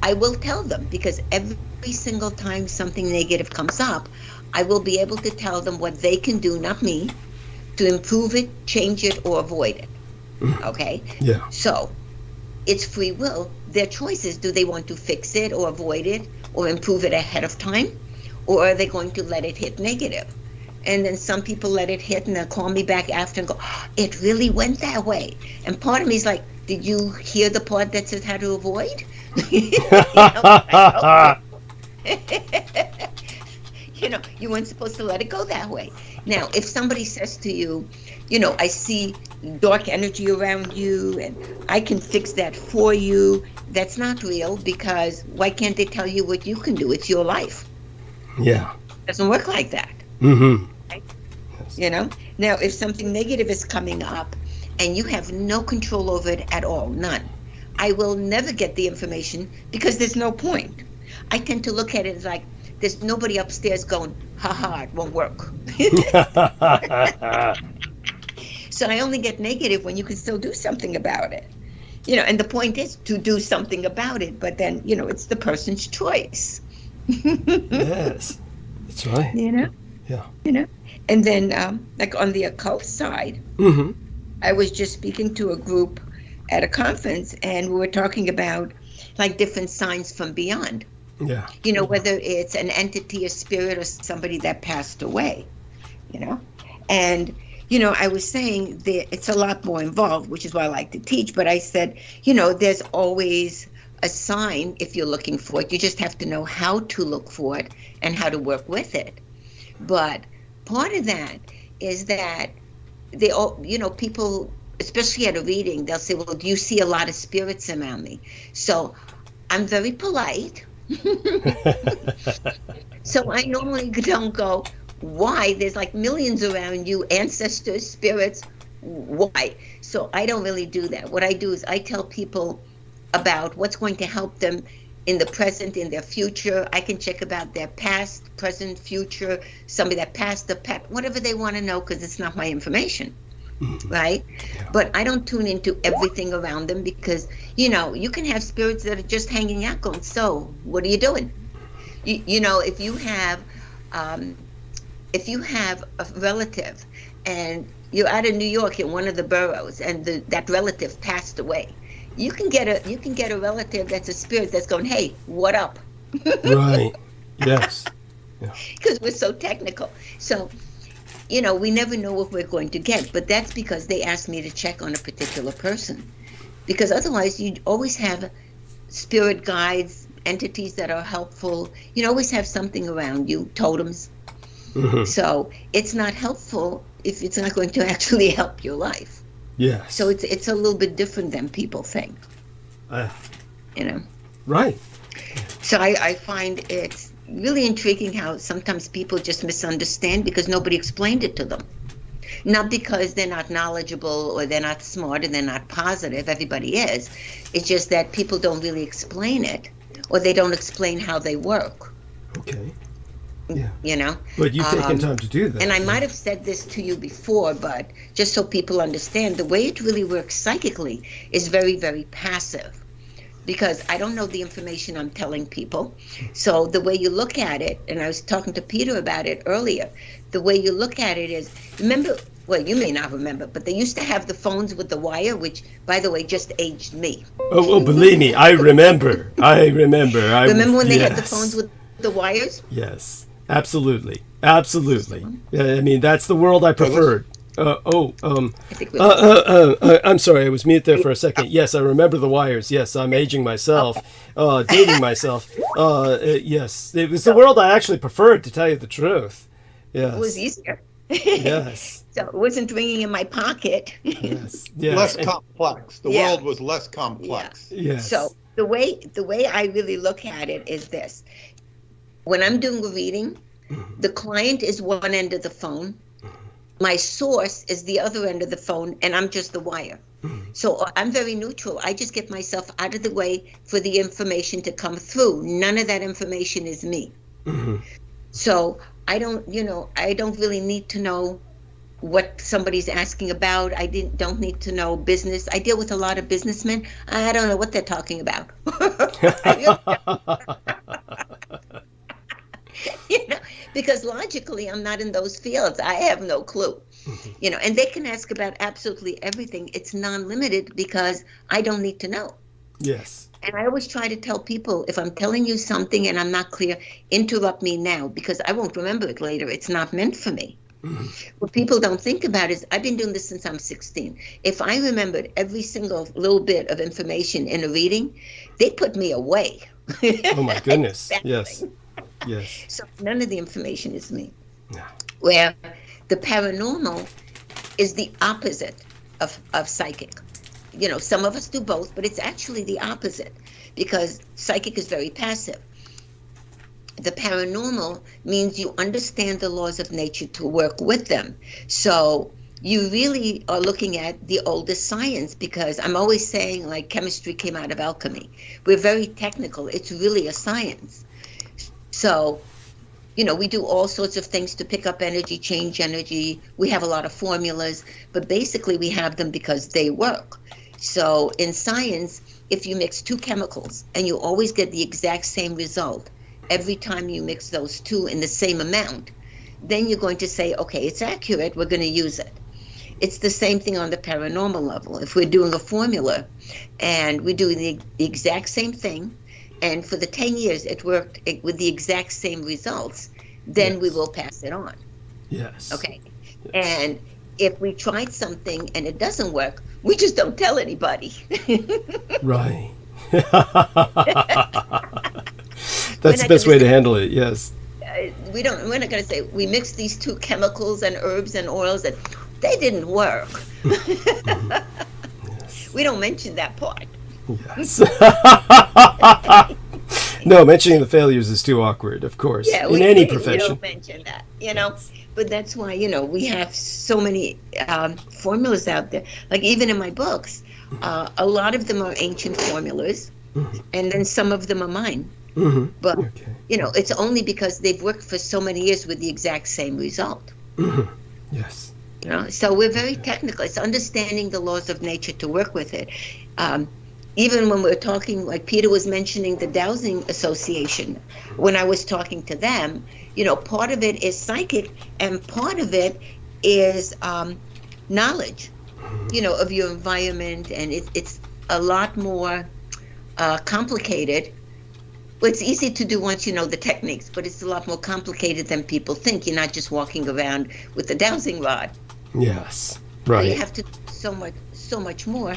I will tell them, because every single time something negative comes up, I will be able to tell them what they can do, not me, to improve it, change it, or avoid it. Okay? Yeah. So it's free will. Their choices. Do they want to fix it or avoid it or improve it ahead of time? Or are they going to let it hit negative? And then some people let it hit and they'll call me back after and go, it really went that way. And part of me is like, did you hear the part that says how to avoid? You weren't supposed to let it go that way. Now, if somebody says to you, I see dark energy around you and I can fix that for you, that's not real, because why can't they tell you what you can do? It's your life. Yeah. It doesn't work like that. Right? Yes. Now, if something negative is coming up and you have no control over it at all, none, I will never get the information, because there's no point. I tend to look at it as like, there's nobody upstairs going, haha, it won't work. So I only get negative when you can still do something about it. And the point is to do something about it, but then, it's the person's choice. Yes, that's right. Yeah. And then, like on the occult side, I was just speaking to a group at a conference, and we were talking about like different signs from beyond. Yeah. Whether it's an entity, a spirit, or somebody that passed away, And, I was saying that it's a lot more involved, which is why I like to teach. But I said, there's always a sign if you're looking for it. You just have to know how to look for it and how to work with it. But part of that is that they all, people, especially at a reading, they'll say, well, do you see a lot of spirits around me? So I'm very polite. So I normally don't go, why? There's like millions around you, ancestors, spirits, why? So I don't really do that. What I do is I tell people about what's going to help them in the present, in their future. I can check about their past, present, future, somebody that passed, the pet, whatever they want to know, because it's not my information. Right? Yeah. But I don't tune into everything around them, because, you can have spirits that are just hanging out going, so what are you doing? If you have a relative and you're out of New York in one of the boroughs and that relative passed away, you can get a relative that's a spirit that's going, hey, what up? Right. Yes. Yeah. Because we're so technical. So, we never know what we're going to get, but that's because they asked me to check on a particular person. Because otherwise, you'd always have spirit guides, entities that are helpful. You always have something around you, totems. So it's not helpful if it's not going to actually help your life. Yes. So it's a little bit different than people think. Right. So I find it's really intriguing how sometimes people just misunderstand because nobody explained it to them. Not because they're not knowledgeable or they're not smart and they're not positive. Everybody is. It's just that people don't really explain it, or they don't explain how they work. Okay. Yeah. But you've taken time to do that. And I might have said this to you before, but just so people understand, the way it really works psychically is very, very passive. Because I don't know the information I'm telling people. So the way you look at it, and I was talking to Peter about it earlier, the way you look at it is, remember, well, you may not remember, but they used to have the phones with the wire, which, by the way, just aged me. Oh, believe me, I remember. Remember when they had the phones with the wires? Yes, absolutely. Absolutely. I mean, that's the world I preferred. I'm sorry, I was mute there for a second. Yes, I remember the wires. Yes, I'm aging myself, dating myself. Yes, it was the world I actually preferred, to tell you the truth. Yes. It was easier. Yes. So it wasn't ringing in my pocket. Yes. Less complex. The world was less complex. Yes. So the way I really look at it is this. when I'm doing a reading, the client is one end of the phone. My source is the other end of the phone, and I'm just the wire. So I'm very neutral. I just get myself out of the way for the information to come through. None of that information is me. So I don't really need to know what somebody's asking about. Don't need to know business. I deal with a lot of businessmen. I don't know what they're talking about. Because logically I'm not in those fields. I have no clue. And they can ask about absolutely everything. It's non-limited because I don't need to know. Yes. And I always try to tell people, if I'm telling you something and I'm not clear, interrupt me now because I won't remember it later. It's not meant for me. What people don't think about is I've been doing this since I'm 16. If I remembered every single little bit of information in a reading, they put me away. Oh my goodness. Yes. Yes. So none of the information is me. No. Where the paranormal is the opposite of psychic. Some of us do both, but it's actually the opposite because psychic is very passive. The paranormal means you understand the laws of nature to work with them. So you really are looking at the oldest science because I'm always saying like chemistry came out of alchemy. We're very technical. It's really a science. So, we do all sorts of things to pick up energy, change energy. We have a lot of formulas, but basically we have them because they work. So in science, if you mix two chemicals and you always get the exact same result, every time you mix those two in the same amount, then you're going to say, okay, it's accurate, we're going to use it. It's the same thing on the paranormal level. If we're doing a formula and we're doing the exact same thing, and for the 10 years it worked with the exact same results, then we will pass it on. Yes. Okay. Yes. And if we tried something and it doesn't work, we just don't tell anybody. Right. That's the best way to handle it. Yes. We're not going to say we mixed these two chemicals and herbs and oils and they didn't work. Yes. We don't mention that part. Yes. No, mentioning the failures is too awkward, of course, in any profession. We don't mention that, But that's why, we have so many formulas out there. Like even in my books, a lot of them are ancient formulas, and then some of them are mine. But, it's only because they've worked for so many years with the exact same result. Yes. So we're very technical. It's understanding the laws of nature to work with it. Even when we're talking, like Peter was mentioning the Dowsing Association, when I was talking to them, part of it is psychic and part of it is knowledge, of your environment. And it's a lot more complicated. Well, it's easy to do once you know the techniques, but it's a lot more complicated than people think. You're not just walking around with the dowsing rod. Yes, right. You have to do so much more.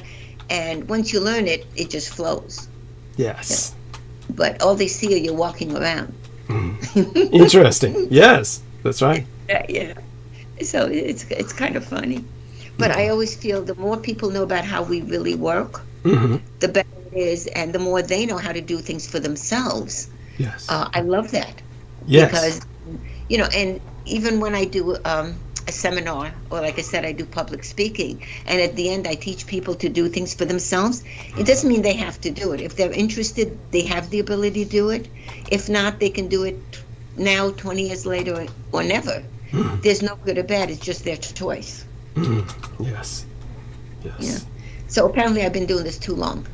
And once you learn it, it just flows. Yes. But all they see are you walking around. Interesting. Yes, that's right. Yeah. So it's kind of funny. But I always feel the more people know about how we really work, the better it is, and the more they know how to do things for themselves. Yes. I love that. Yes. Because, and even when I do a seminar, or like I said, I do public speaking, and at the end I teach people to do things for themselves. It doesn't mean they have to do it. If they're interested, they have the ability to do it. If not, they can do it now, 20 years later, or never. There's no good or bad, it's just their choice. Yes. Yes. Yeah. So apparently I've been doing this too long.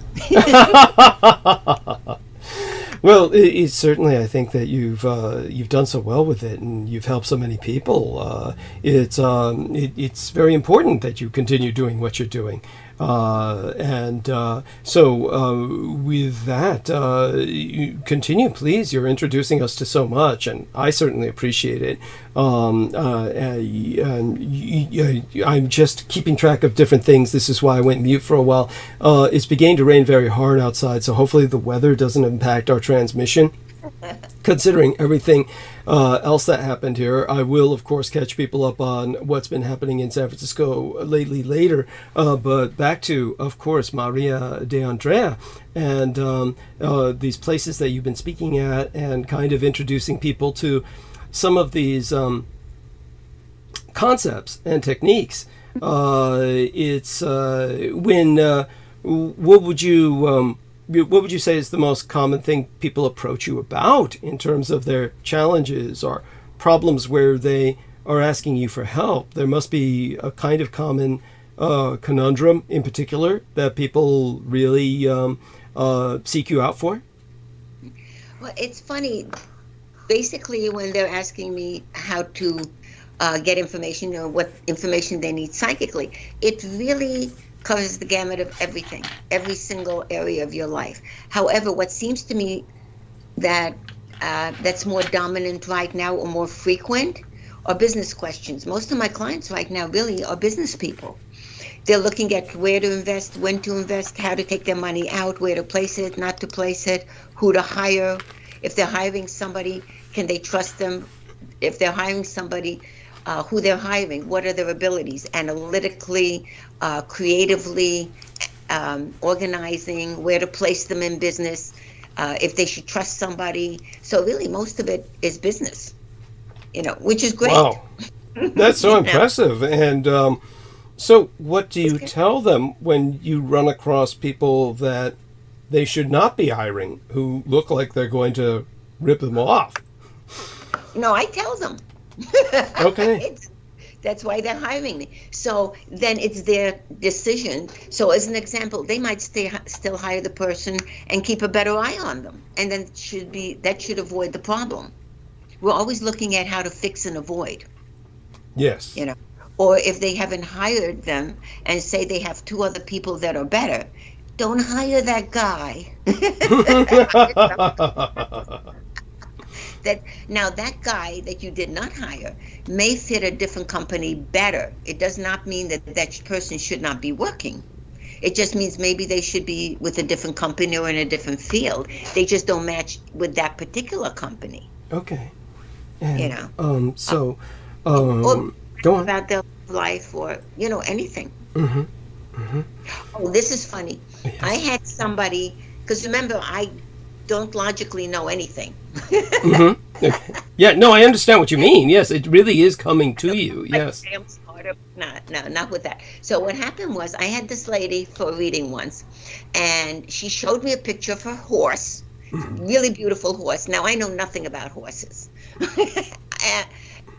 Well, it's certainly, I think that you've done so well with it, and you've helped so many people. It's very important that you continue doing what you're doing. So with that, you continue, please. You're introducing us to so much, and I certainly appreciate it. I'm just keeping track of different things. This is why I went mute for a while. It's beginning to rain very hard outside, so hopefully the weather doesn't impact our transmission. considering everything else that happened here. I will, of course, catch people up on what's been happening in San Francisco lately later. But back to, of course, Maria de Andrea and these places that you've been speaking at and kind of introducing people to some of these concepts and techniques. It's when what would you say is the most common thing people approach you about in terms of their challenges or problems where they are asking you for help? There must be a kind of common conundrum in particular that people really seek you out for? Well, it's funny. Basically, when they're asking me how to get information or what information they need psychically, it really covers the gamut of everything, every single area of your life. However, what seems to me that that's more dominant right now or more frequent are business questions. Most of my clients right now really are business people. They're looking at where to invest, when to invest, how to take their money out, where to place it, not to place it, who to hire. If they're hiring somebody, can they trust them? If they're hiring somebody, who they're hiring, what are their abilities, analytically, creatively, organizing, where to place them in business, if they should trust somebody. So really, most of it is business, which is great. Wow, that's so impressive. And so what do you tell them when you run across people that they should not be hiring, who look like they're going to rip them off? No, I tell them. Okay. That's why they're hiring me. So then it's their decision. So as an example, they might still hire the person and keep a better eye on them. And then that should avoid the problem. We're always looking at how to fix and avoid. Yes. Or if they haven't hired them and say they have two other people that are better, don't hire that guy. That guy that you did not hire may fit a different company better. It does not mean that person should not be working. It just means maybe they should be with a different company or in a different field. They just don't match with that particular company. Okay. And, or go on. About their life or, anything. Mm-hmm. Mm-hmm. Oh, this is funny. Yes. I had somebody, because remember, I don't logically know anything. Mm-hmm. Okay. Yeah, no, I understand what you mean. Yes, it really is coming to you. Yes. I'm smarter. Not with that. So what happened was I had this lady for a reading once, and she showed me a picture of her horse, really beautiful horse. Now, I know nothing about horses.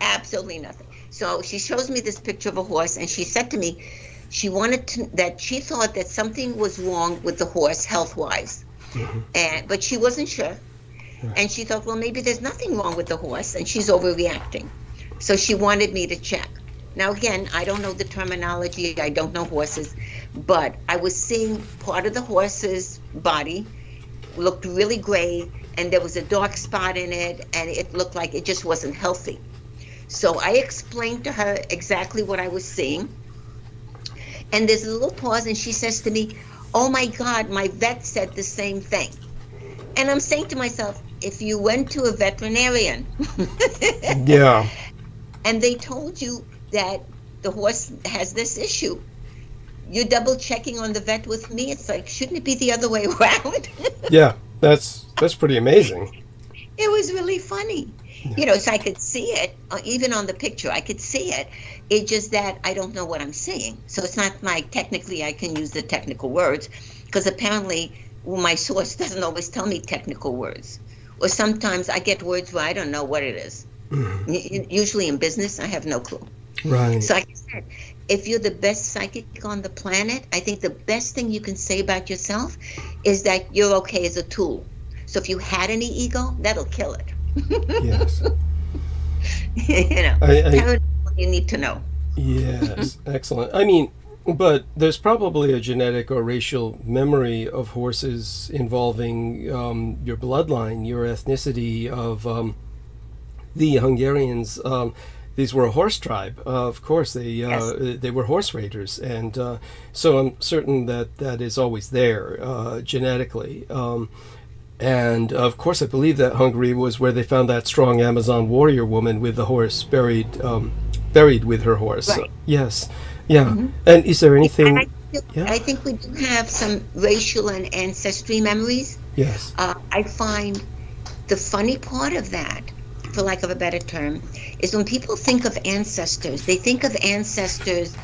Absolutely nothing. So she shows me this picture of a horse, and she said to me, she thought that something was wrong with the horse health-wise. Mm-hmm. But she wasn't sure. And she thought, well, maybe there's nothing wrong with the horse and she's overreacting. So she wanted me to check. Now, again, I don't know the terminology. I don't know horses. But I was seeing part of the horse's body looked really gray, and there was a dark spot in it, and it looked like it just wasn't healthy. So I explained to her exactly what I was seeing. And there's a little pause, and she says to me, oh my God, my vet said the same thing. And I'm saying to myself, if you went to a veterinarian yeah, and they told you that the horse has this issue, you're double checking on the vet with me. It's like, shouldn't it be the other way around? Yeah, that's pretty amazing. It was really funny. Yeah. So I could see it, even on the picture, I could see it. It's just that I don't know what I'm seeing. So it's not like technically I can use the technical words, because apparently my source doesn't always tell me technical words. Or sometimes I get words where I don't know what it is. Mm-hmm. Usually in business, I have no clue. Right. So like I said, if you're the best psychic on the planet, I think the best thing you can say about yourself is that you're okay as a tool. So if you had any ego, that'll kill it. Yes. You need to know. Yes, excellent. I mean, but there's probably a genetic or racial memory of horses involving your bloodline, your ethnicity of the Hungarians. These were a horse tribe. Of course, they were horse raiders, and so I'm certain that is always there genetically. And of course, I believe that Hungary was where they found that strong Amazon warrior woman with the horse buried with her horse. Right. Yes, yeah. And is there anything? I think we do have some racial and ancestry memories. Yes. I find the funny part of that, for lack of a better term, is when people think of ancestors, they think of ancestors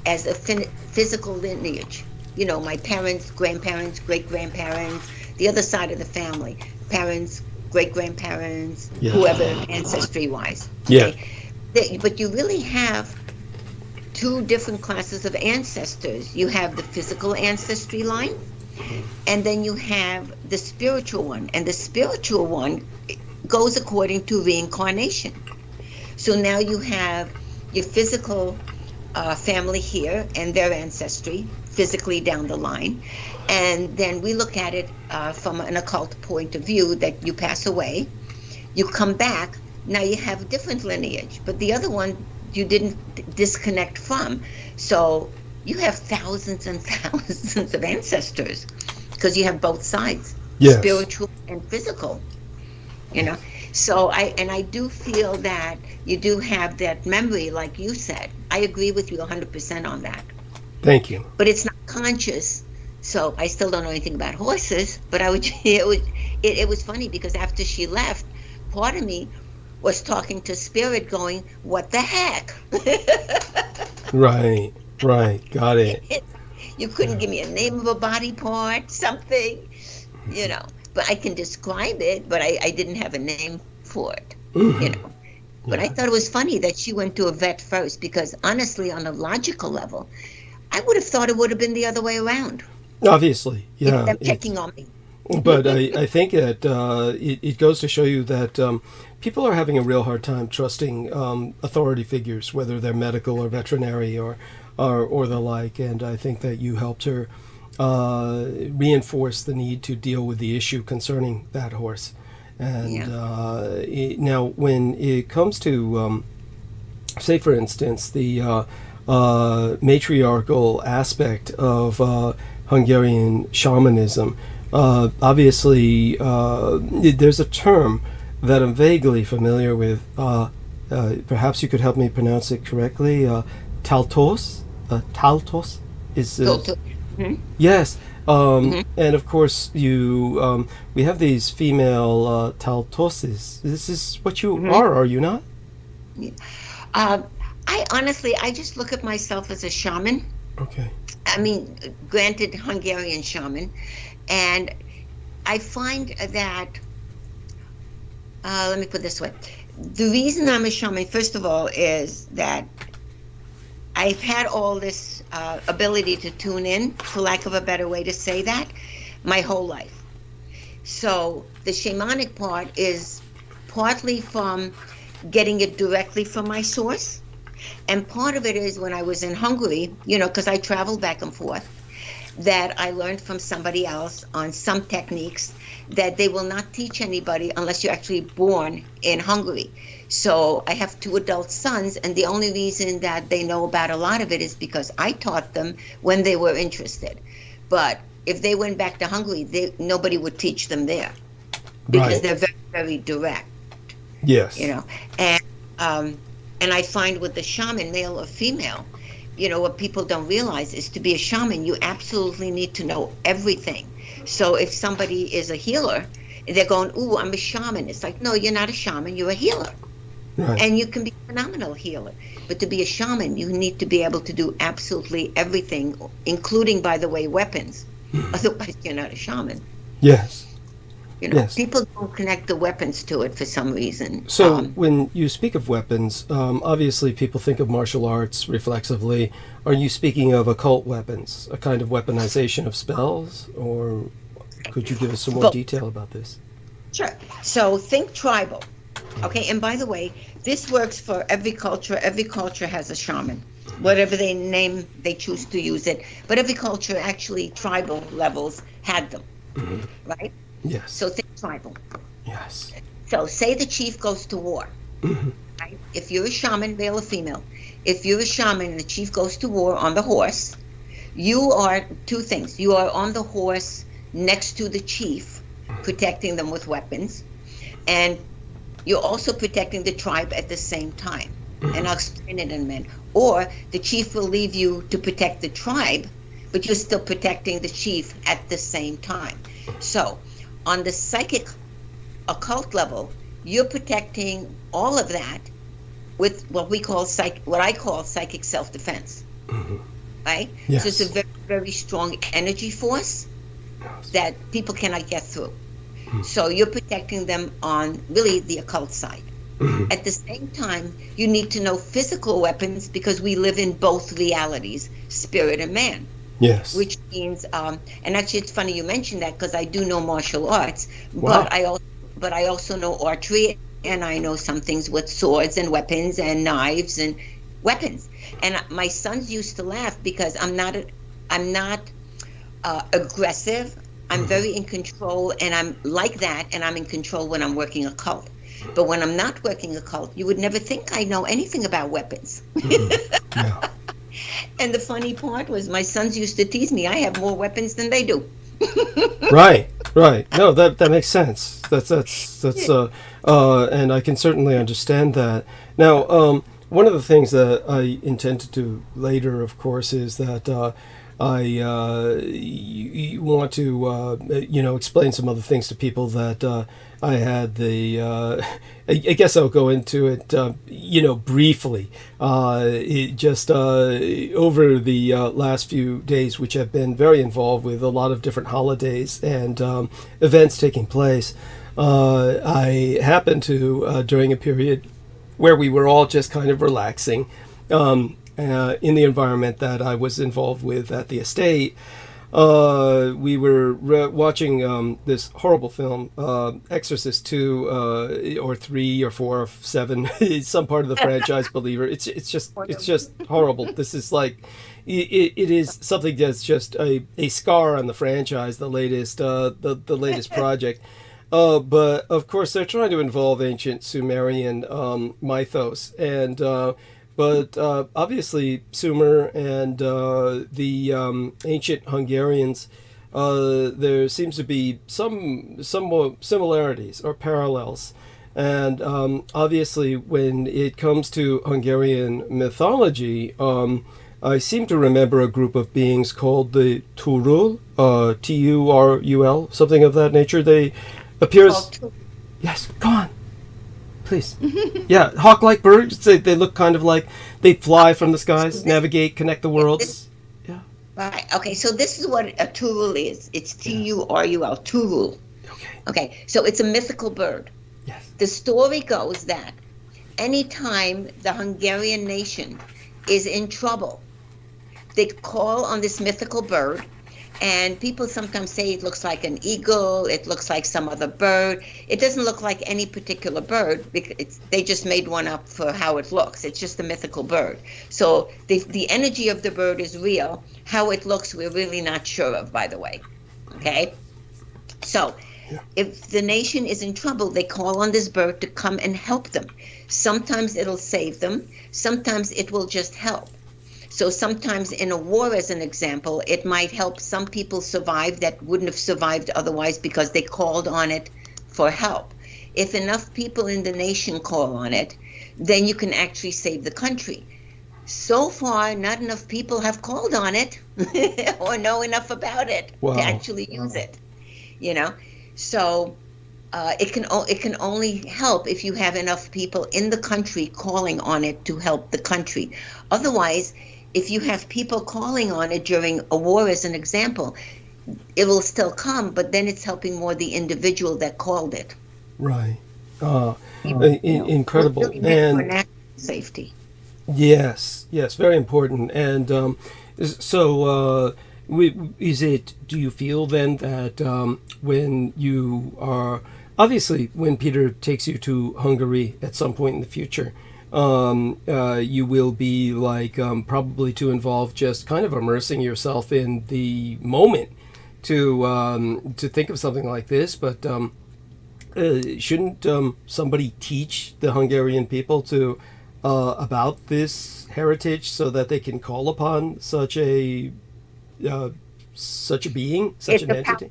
as a physical lineage. You know, my parents, grandparents, great-grandparents, the other side of the family, parents, great-grandparents, Yeah. whoever ancestry-wise. Yeah. But you really have two different classes of ancestors. You have the physical ancestry line, and then you have the spiritual one. And the spiritual one goes according to reincarnation. So now you have your physical family here and their ancestry, physically down the line. And then we look at it from an occult point of view, that you pass away, you come back, now you have a different lineage, but the other one you didn't disconnect from. So you have thousands and thousands of ancestors because you have both sides, Yes. spiritual and physical, you know. So I do feel that you do have that memory, like you said. I agree with you 100% on that. Thank you. But it's not conscious. So I still don't know anything about horses, but it was funny because after she left, part of me was talking to spirit going, what the heck? Right. Got it. You couldn't give me a name of a body part, something, you know. But I can describe it, but I didn't have a name for it, you know. But I thought it was funny that she went to a vet first, because honestly, on a logical level, I would have thought it would have been the other way around. Obviously, yeah. Them checking on me. But I think that it goes to show you that people are having a real hard time trusting authority figures, whether they're medical or veterinary or the like. And I think that you helped her reinforce the need to deal with the issue concerning that horse. And now, when it comes to, say, for instance, the matriarchal aspect of Hungarian shamanism, obviously, there's a term that I'm vaguely familiar with. Perhaps you could help me pronounce it correctly. Taltos? Taltos? Is yes. And of course, we have these female Taltoses. This is what you are you not? I just look at myself as a shaman. Okay. I mean, granted, Hungarian shaman. And I find that, let me put it this way. The reason I'm a shaman, first of all, is that I've had all this ability to tune in, for lack of a better way to say that, my whole life. So the shamanic part is partly from getting it directly from my source. And part of it is when I was in Hungary, you know, because I traveled back and forth, that I learned from somebody else on some techniques that they will not teach anybody unless you're actually born in Hungary. So I have 2 adult sons, and the only reason that they know about a lot of it is because I taught them when they were interested. But if they went back to Hungary, nobody would teach them there, because they're very, very direct. Yes. You know, and I find with the shaman, male or female, you know, what people don't realize is to be a shaman, you absolutely need to know everything. So if somebody is a healer, they're going, ooh, I'm a shaman. It's like, no, you're not a shaman, you're a healer. Right. And you can be a phenomenal healer. But to be a shaman, you need to be able to do absolutely everything, including, by the way, weapons. Otherwise, you're not a shaman. Yes. You know, people don't connect the weapons to it for some reason. So when you speak of weapons, obviously people think of martial arts reflexively. Are you speaking of occult weapons, a kind of weaponization of spells? Or could you give us some more detail about this? Sure. So think tribal. Okay, and by the way, this works for every culture. Every culture has a shaman, whatever they choose to use it. But every culture, actually, tribal levels had them, right? Yes. So think tribal. Yes. So say the chief goes to war, right? If you're a shaman, male or female, if you're a shaman and the chief goes to war on the horse, you are 2 things. You are on the horse next to the chief, protecting them with weapons, and you're also protecting the tribe at the same time. And I'll explain it in a minute. Or the chief will leave you to protect the tribe, but you're still protecting the chief at the same time. So on the psychic occult level, you're protecting all of that with what I call psychic self-defense. Right? Yes. So it's a very, very strong energy force that people cannot get through. So you're protecting them on really the occult side. At the same time, you need to know physical weapons, because we live in both realities, spirit and man. Yes. Which means, and actually it's funny you mentioned that, because I do know martial arts, Wow. but I also know archery, and I know some things with swords and weapons and knives and weapons. And my sons used to laugh because I'm not aggressive. I'm very in control, and I'm like that, and I'm in control when I'm working occult. But when I'm not working occult, you would never think I know anything about weapons. Yeah. And the funny part was my sons used to tease me, I have more weapons than they do. Right. No, that makes sense. That's and I can certainly understand that. Now, one of the things that I intend to do later, of course, is that you want to explain some other things to people that I had the I guess I'll go into it briefly over the last few days, which have been very involved with a lot of different holidays and events taking place. I happened to during a period where we were all just kind of relaxing in the environment that I was involved with at the estate. We were watching this horrible film, Exorcist 2 or 3 or 4 or 7, some part of the franchise Believer. It's just horrible. This is like it is something that's just a scar on the franchise, the latest project. But of course they're trying to involve ancient Sumerian mythos, and but obviously Sumer and the ancient Hungarians, there seems to be some similarities or parallels. And obviously when it comes to Hungarian mythology, I seem to remember a group of beings called the Turul, Turul, something of that nature. They appear as... Yes, go on. Please. Yeah, hawk-like birds. They look kind of like they fly from the skies, navigate, connect the worlds. Yeah. Right. Okay, so this is what a turul is. It's Turul, turul. Okay, so it's a mythical bird. Yes. The story goes that anytime the Hungarian nation is in trouble, they call on this mythical bird. And people sometimes say it looks like an eagle, it looks like some other bird. It doesn't look like any particular bird, because they just made one up for how it looks. It's just a mythical bird. So the energy of the bird is real. How it looks, we're really not sure of, by the way. Okay? So if the nation is in trouble, they call on this bird to come and help them. Sometimes it'll save them. Sometimes it will just help. So sometimes in a war, as an example, it might help some people survive that wouldn't have survived otherwise because they called on it for help. If enough people in the nation call on it, then you can actually save the country. So far, not enough people have called on it or know enough about it to actually use it. So it can only help if you have enough people in the country calling on it to help the country. Otherwise, if you have people calling on it during a war, as an example, it will still come, but then it's helping more the individual that called it. Right. Incredible. Really meant for national safety. Yes, very important. And do you feel then that when you are, obviously when Peter takes you to Hungary at some point in the future, you will be like probably too involved, just kind of immersing yourself in the moment to think of something like this. But shouldn't somebody teach the Hungarian people about this heritage so that they can call upon such a being, such an entity?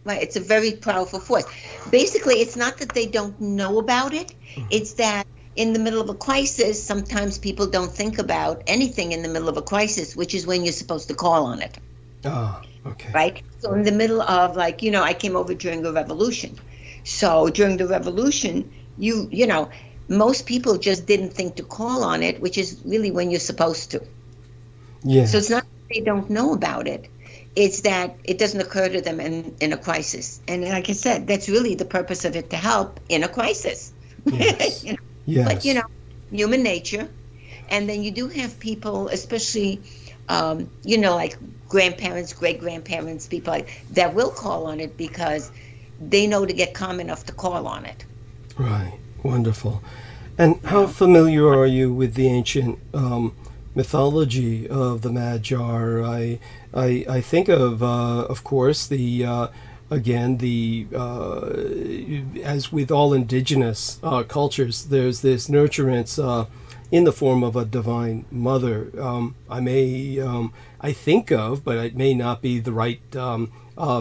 Right. It's a very powerful force. Basically, it's not that they don't know about it. It's that in the middle of a crisis, sometimes people don't think about anything in the middle of a crisis, which is when you're supposed to call on it. Ah, okay. Right. So in the middle of, like, I came over during the revolution. So during the revolution, you know, most people just didn't think to call on it, which is really when you're supposed to. Yes. So it's not that they don't know about it. It's that it doesn't occur to them in a crisis. And like I said, that's really the purpose of it, to help in a crisis. Yes. Yes. But, human nature. And then you do have people, especially, like grandparents, great-grandparents, people that will call on it because they know to get calm enough to call on it. Right. Wonderful. And how familiar are you with the ancient mythology of the Magyar? I think of course, the as with all indigenous cultures, there's this nurturance in the form of a divine mother. I think of, but it may not be the right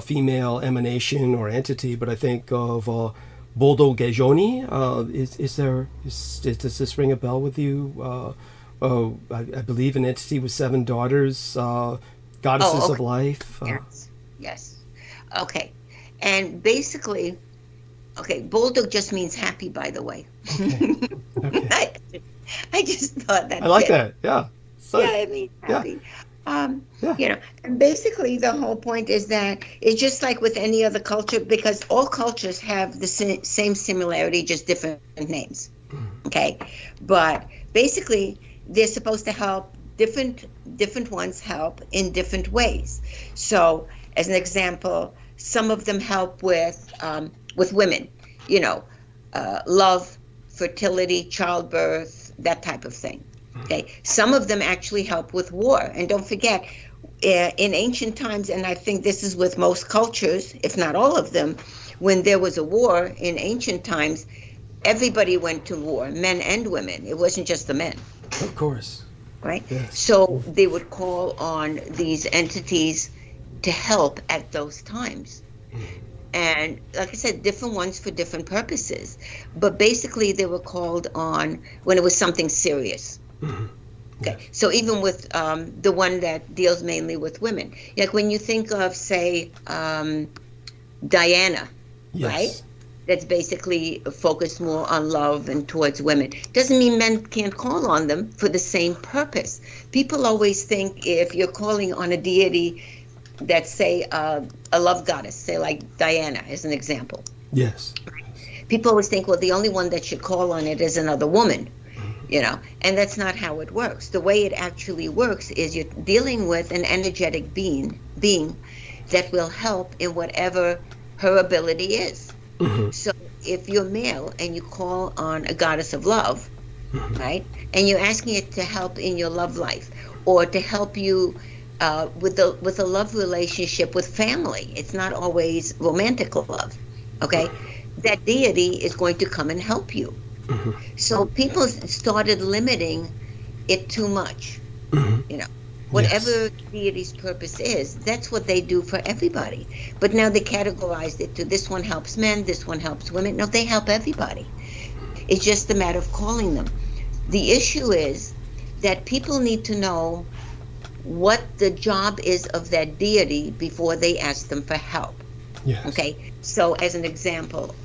female emanation or entity, but I think of Boldogejoni. Does this ring a bell with you? I believe an entity with 7 daughters, goddesses of life. Yes. Okay. And basically, Boldog just means happy, by the way. Okay. I just thought that. I like that. Yeah. So, yeah, it means happy. And basically the whole point is that it's just like with any other culture, because all cultures have the same similarity, just different names. Okay. But basically they're supposed to help, different ones help in different ways. So as an example, some of them help with women, love, fertility, childbirth, that type of thing. Okay. Some of them actually help with war. And don't forget, in ancient times, and I think this is with most cultures, if not all of them, when there was a war in ancient times, everybody went to war, men and women. It wasn't just the men. Of course. Right? Yes. So they would call on these entities to help at those times. And like I said, different ones for different purposes. But basically they were called on when it was something serious. Okay, so even with the one that deals mainly with women, like when you think of, say, Diana, right? That's basically focused more on love and towards women. Doesn't mean men can't call on them for the same purpose. People always think if you're calling on a deity that's, say, a love goddess, say like Diana as an example. Yes. People always think, well, the only one that should call on it is another woman. And that's not how it works. The way it actually works is you're dealing with an energetic being that will help in whatever her ability is. So if you're male and you call on a goddess of love, right, and you're asking it to help in your love life or to help you with a love relationship with family, it's not always romantic love, okay, that deity is going to come and help you. So people started limiting it too much. Whatever deity's purpose is, that's what they do for everybody. But now they categorized it to this one helps men, this one helps women. No, they help everybody. It's just a matter of calling them. The issue is that people need to know what the job is of that deity before they ask them for help. Yes. Okay, so as an example,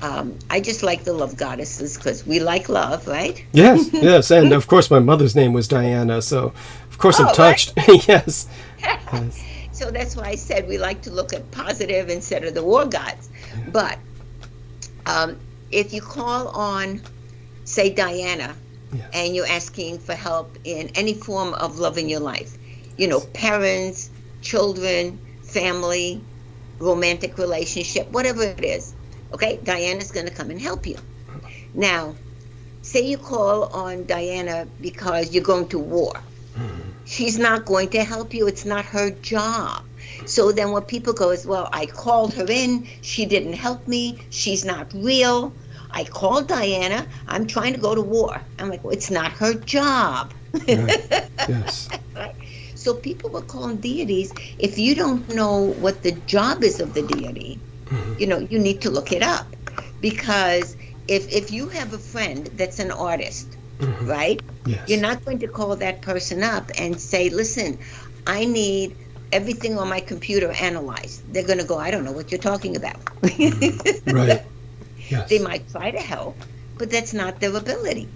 I just like the love goddesses because we like love, right? Yes, and of course my mother's name was Diana, so of course I'm touched. Right? Yes. So that's why I said we like to look at positive instead of the war gods. But if you call on, say, Diana, and you're asking for help in any form of love in your life, parents, children, family, romantic relationship, whatever it is, okay, Diana's going to come and help you. Now, say you call on Diana because you're going to war. She's not going to help you. It's not her job. So then what people go is, well, I called her in. She didn't help me. She's not real. I called Diana. I'm trying to go to war. I'm like, well, it's not her job. Right. Yes. Right? So people will call on deities. If you don't know what the job is of the deity, you know, you need to look it up. Because if you have a friend that's an artist, right? Yes. You're not going to call that person up and say, listen, I need everything on my computer analyzed. They're going to go, I don't know what you're talking about. Right. Yes. They might try to help, but that's not their ability.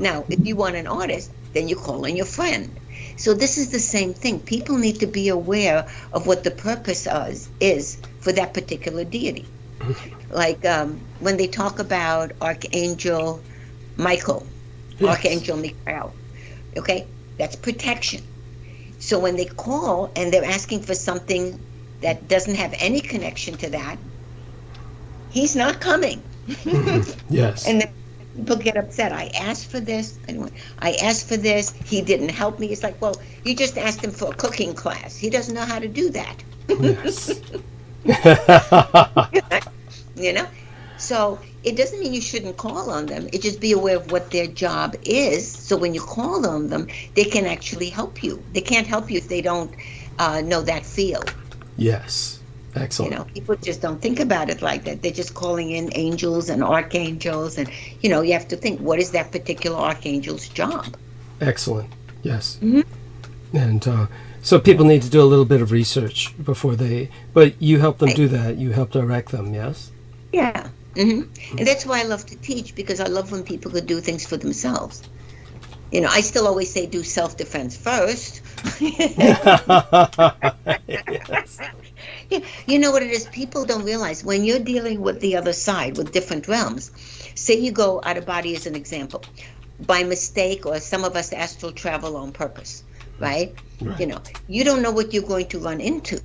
Now, if you want an artist, then you call in your friend. So this is the same thing. People need to be aware of what the purpose is for that particular deity. Like when they talk about Archangel Michael, Yes. Archangel Michael, okay, that's protection. So when they call and they're asking for something that doesn't have any connection to that, he's not coming. Yes. And then people get upset. I asked for this. I asked for this. He didn't help me. It's like, well, you just asked him for a cooking class. He doesn't know how to do that. Yes. You know? So it doesn't mean you shouldn't call on them. It just be aware of what their job is. So when you call on them, they can actually help you. They can't help you if they don't know that field. Yes. Excellent. You know, people just don't think about it like that. They're just calling in angels and archangels. And, you know, you have to think, what is that particular archangel's job? Excellent. Yes. And so people need to do a little bit of research before they, but you help them do that. You help direct them, yes? Yeah. And that's why I love to teach, because I love when people could do things for themselves. You know, I still always say do self-defense first. Yes. Yeah, you know what it is? People don't realize when you're dealing with the other side, with different realms. Say you go out of body as an example, by mistake, or some of us astral travel on purpose, right? Right. You know, you don't know what you're going to run into.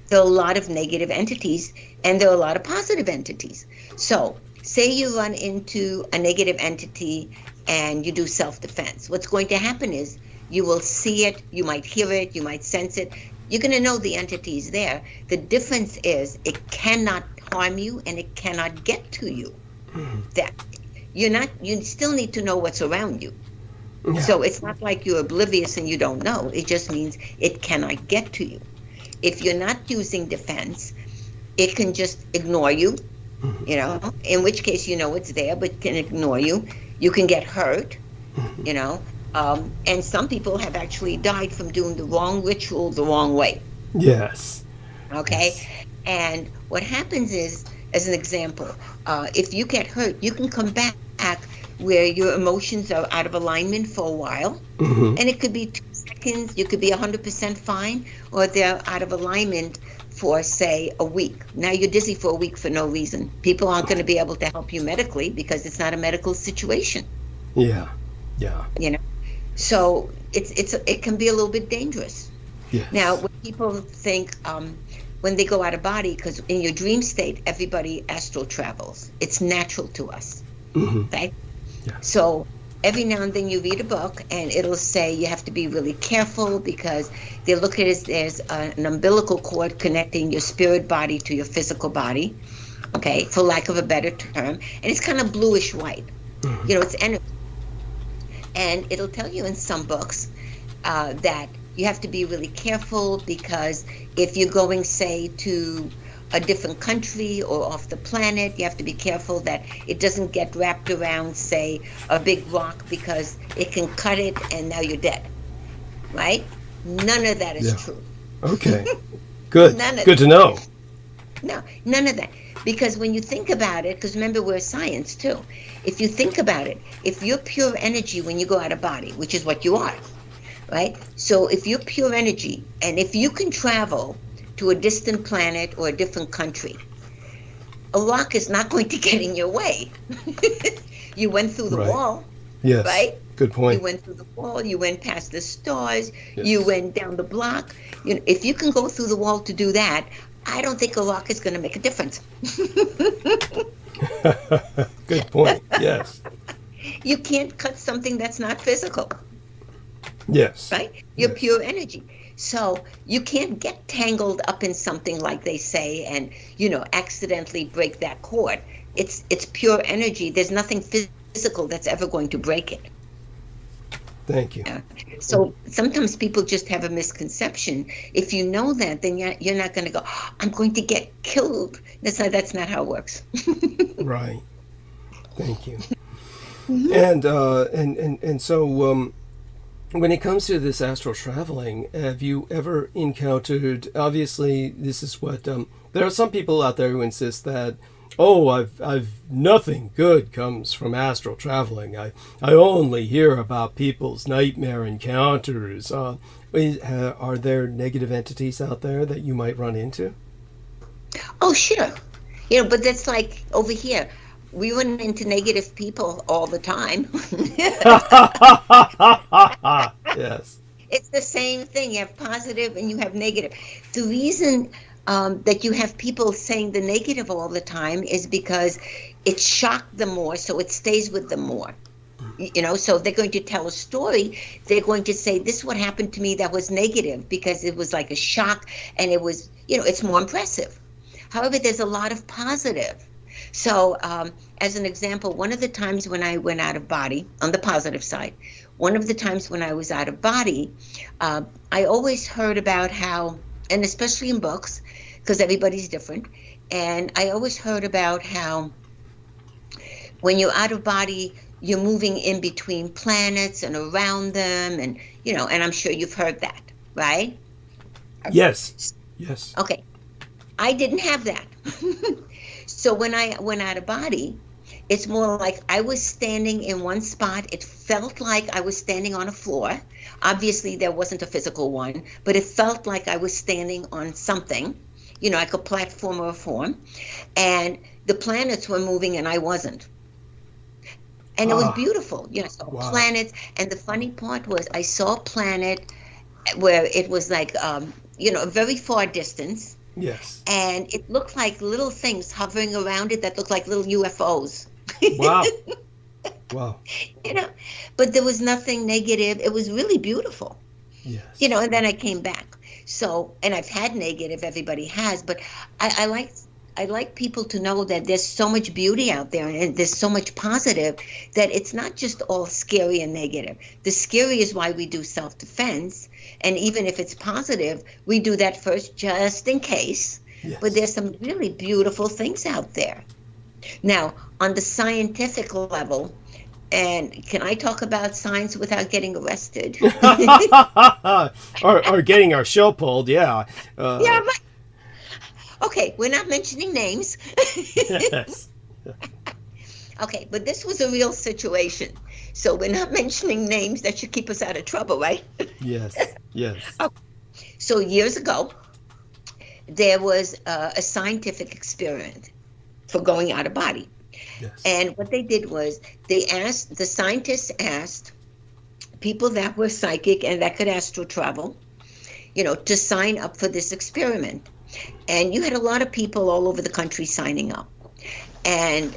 There are a lot of negative entities, and there are a lot of positive entities. So, say you run into a negative entity and you do self-defense. What's going to happen is you will see it, you might hear it, you might sense it. You're going to know the entity is there. The difference is it cannot harm you and it cannot get to you. That you still need to know what's around you. Yeah. So it's not like you're oblivious and you don't know. It just means it cannot get to you. If you're not using defense, it can just ignore you, you know, in which case you know it's there, but can ignore you. You can get hurt, you know. And some people have actually died from doing the wrong ritual the wrong way. Yes. Okay. Yes. And what happens is, as an example, if you get hurt, you can come back where your emotions are out of alignment for a while. And it could be 2 seconds, you could be 100% fine, or they're out of alignment for, say, a week. Now you're dizzy for a week for no reason. People aren't going to be able to help you medically because it's not a medical situation. Yeah. Yeah. You know, so it can be a little bit dangerous. Yes. Now, when people think when they go out of body, because in your dream state, everybody astral travels. It's natural to us. Okay? Yes. So every now and then you read a book and it'll say you have to be really careful because they look at it as there's an umbilical cord connecting your spirit body to your physical body, okay, for lack of a better term. And it's kind of bluish white. You know, it's energy. And it'll tell you in some books that you have to be really careful because if you're going, say, to a different country or off the planet, you have to be careful that it doesn't get wrapped around, say, a big rock because it can cut it and now you're dead, right? None of that is true. Okay. Good. None of Good to know. No, none of that. Because when you think about it, because remember we're science too, if you think about it, if you're pure energy when you go out of body, which is what you are, right? So if you're pure energy and if you can travel to a distant planet or a different country, a rock is not going to get in your way. You went through the wall, Yes. right? Good point. You went through the wall, you went past the stars, Yes. you went down the block. You know, if you can go through the wall to do that, I don't think a rock is going to make a difference. Good point. Yes. You can't cut something that's not physical, Yes. right? You're Yes. pure energy. So you can't get tangled up in something like they say and, you know, accidentally break that cord. It's pure energy. There's nothing physical that's ever going to break it. Thank you. So sometimes people just have a misconception. If you know that, then you're not going to go, "Oh, I'm going to get killed." That's not how it works. Right. Thank you. And so when it comes to this astral traveling, have you ever encountered, obviously this is what there are some people out there who insist that, oh, I've nothing good comes from astral traveling. I only hear about people's nightmare encounters. Are there negative entities out there that you might run into? Oh, sure. But that's like over here. We run into negative people all the time. Yes. It's the same thing. You have positive and you have negative. The reason that you have people saying the negative all the time is because it shocked them more, so it stays with them more. So they're going to tell a story. They're going to say, this is what happened to me that was negative, because it was like a shock, and it was, it's more impressive. However, there's a lot of positive. So as an example, one of the times when I went out of body, on the positive side, one of the times when I was out of body, I always heard about how, and especially in books, because everybody's different, and I always heard about how when you're out of body, you're moving in between planets and around them, and and I'm sure you've heard that, right? Yes. Okay. I didn't have that. So when I went out of body, it's more like I was standing in one spot. It felt like I was standing on a floor. Obviously, there wasn't a physical one, but it felt like I was standing on something, like a platform or a form. And the planets were moving and I wasn't. And it was beautiful. I saw planets. And the funny part was I saw a planet where it was like, a very far distance. Yes. And it looked like little things hovering around it that looked like little UFOs. Wow. Wow. But there was nothing negative. It was really beautiful. Yes. And then I came back. So, and I've had negative, everybody has, but I like people to know that there's so much beauty out there and there's so much positive that it's not just all scary and negative. The scary is why we do self-defense. And even if it's positive, we do that first just in case. Yes. But there's some really beautiful things out there. Now, on the scientific level, and can I talk about science without getting arrested? or getting our show pulled, yeah. Yeah, but okay, we're not mentioning names. Yes. Okay, but this was a real situation. So we're not mentioning names. That should keep us out of trouble, right? Yes, yes. Oh. So years ago, there was a scientific experiment for going out of body. Yes. And what they did was the scientists asked people that were psychic and that could astral travel, to sign up for this experiment. And you had a lot of people all over the country signing up. And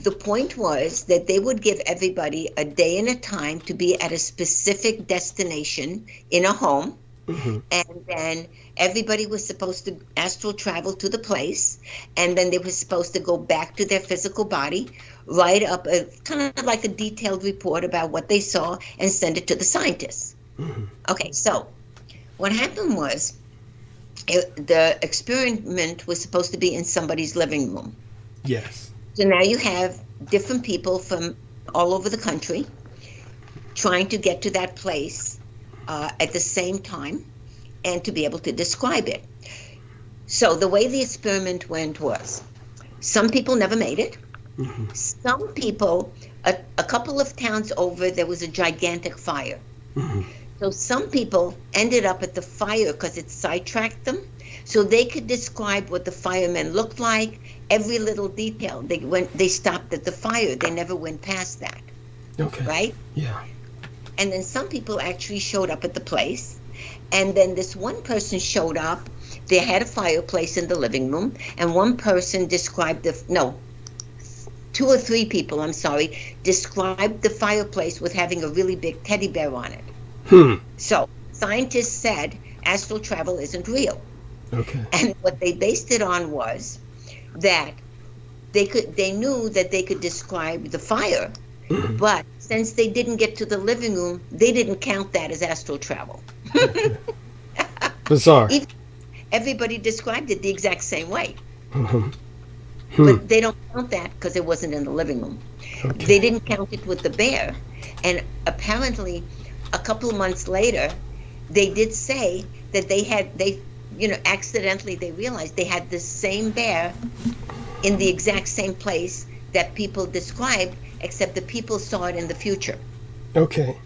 the point was that they would give everybody a day and a time to be at a specific destination in a home. Mm-hmm. And then everybody was supposed to astral travel to the place. And then they were supposed to go back to their physical body, write up a kind of like a detailed report about what they saw and send it to the scientists. Mm-hmm. Okay, so what happened was the experiment was supposed to be in somebody's living room. Yes. So now you have different people from all over the country trying to get to that place at the same time and to be able to describe it. So the way the experiment went was some people never made it. Mm-hmm. Some people, a couple of towns over, there was a gigantic fire. Mm-hmm. So some people ended up at the fire because it sidetracked them. So they could describe what the firemen looked like, every little detail. They stopped at the fire. They never went past that. Okay. Right? Yeah. And then some people actually showed up at the place. And then this one person showed up. They had a fireplace in the living room. And one person described two or three people, described the fireplace with having a really big teddy bear on it. So scientists said astral travel isn't real. Okay. And what they based it on was that they knew that they could describe the fire But since they didn't get to the living room, they didn't count that as astral travel. Bizarre. Everybody described it the exact same way. Hmm. But they don't count that because it wasn't in the living room. Okay. They didn't count it with the bear. And apparently, a couple of months later, they did say that accidentally they realized they had the same bear in the exact same place that people described, except the people saw it in the future. Okay.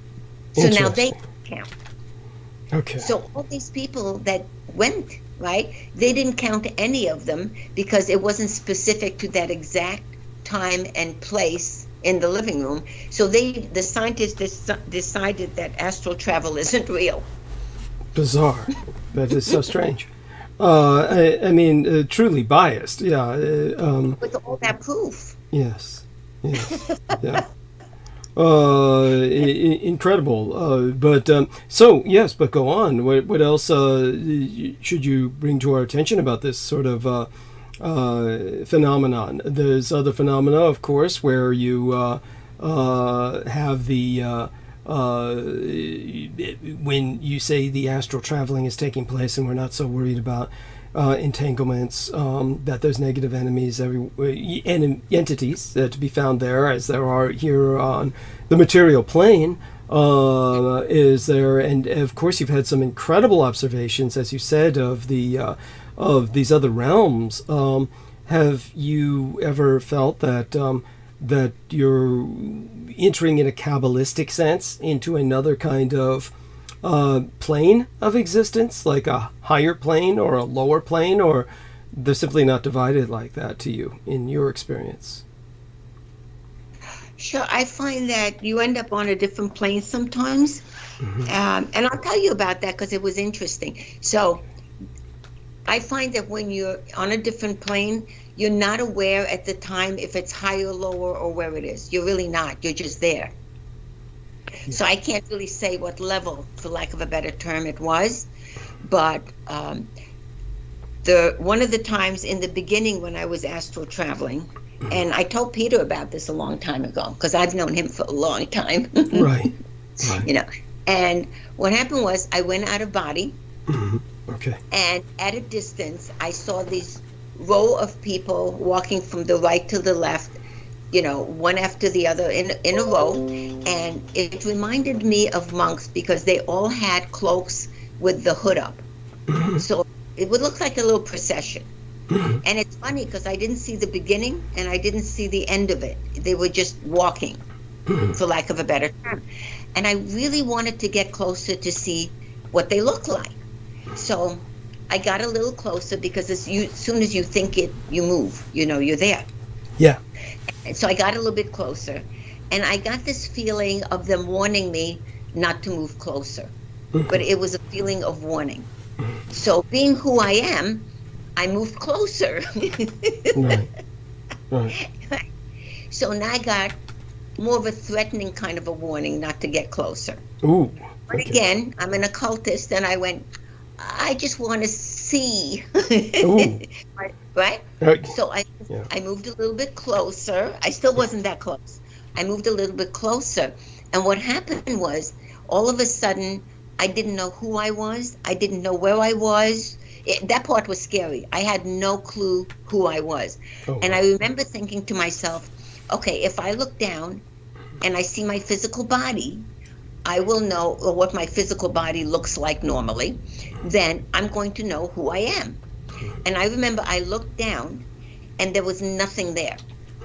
So now they count. Okay. So all these people that went, right, they didn't count any of them because it wasn't specific to that exact time and place in the living room. So the scientists decided that astral travel isn't real. Bizarre. That is so strange. I mean, truly biased. Yeah. With all that proof. Yes. Yes. Yeah. Incredible. But go on. What else should you bring to our attention about this sort of phenomenon? There's other phenomena, of course, where you have the when you say the astral traveling is taking place and we're not so worried about entanglements, that there's negative entities to be found there, as there are here on the material plane, is there. And of course you've had some incredible observations, as you said, of the of these other realms. Have you ever felt that that you're entering in a Kabbalistic sense into another kind of plane of existence, like a higher plane or a lower plane, or they're simply not divided like that to you in your experience? Sure, I find that you end up on a different plane sometimes. And I'll tell you about that because it was interesting. So I find that when you're on a different plane, you're not aware at the time if it's higher, lower, or where it is. You're really not. You're just there. Yeah. So I can't really say what level, for lack of a better term, it was. But one of the times in the beginning when I was astral traveling, and I told Peter about this a long time ago because I've known him for a long time. Right. You know, and what happened was I went out of body. Okay. And at a distance, I saw these row of people walking from the right to the left, you know, one after the other in a row. And it reminded me of monks because they all had cloaks with the hood up. So it would look like a little procession. And it's funny because I didn't see the beginning and I didn't see the end of it. They were just walking, for lack of a better term. And I really wanted to get closer to see what they look like. So I got a little closer because as soon as you think it, you move, you know, you're there. Yeah. And so I got a little bit closer and I got this feeling of them warning me not to move closer, but it was a feeling of warning. So being who I am, I moved closer. Right. So now I got more of a threatening kind of a warning not to get closer. Ooh. But again, I'm an occultist and I went, I just want to see. Right? So I moved a little bit closer. I still wasn't that close. I moved a little bit closer. And what happened was, all of a sudden, I didn't know who I was. I didn't know where I was. That part was scary. I had no clue who I was. And I remember thinking to myself, okay, if I look down and I see my physical body, I will know what my physical body looks like normally, then I'm going to know who I am. And I remember I looked down and there was nothing there.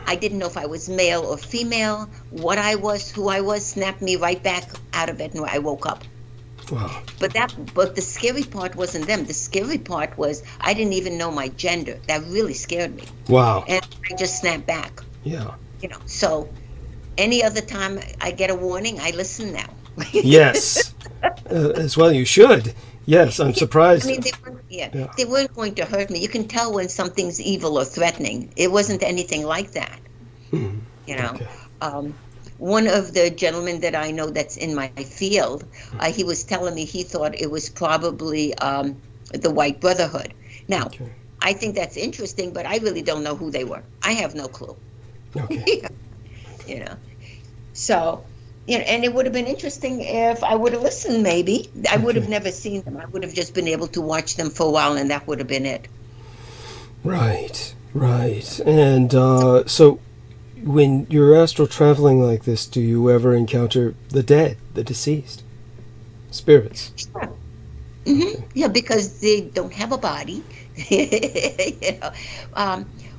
I didn't know if I was male or female, what I was, who I was, snapped me right back out of it and I woke up. Wow. But the scary part wasn't them. The scary part was I didn't even know my gender. That really scared me. Wow. And I just snapped back. Yeah. You know, so any other time I get a warning, I listen now. Yes. As well you should. Yes, I'm surprised. I mean, they weren't going to hurt me. You can tell when something's evil or threatening. It wasn't anything like that. You know. Okay. One of the gentlemen that I know that's in my field, he was telling me he thought it was probably the White Brotherhood. Now, I think that's interesting, but I really don't know who they were. I have no clue. Okay. You know. So, and it would have been interesting if I would have listened, maybe. I would have Okay. never seen them. I would have just been able to watch them for a while, and that would have been it. Right, right. And so when you're astral traveling like this, do you ever encounter the dead, the deceased, spirits? Sure. Yeah, because they don't have a body.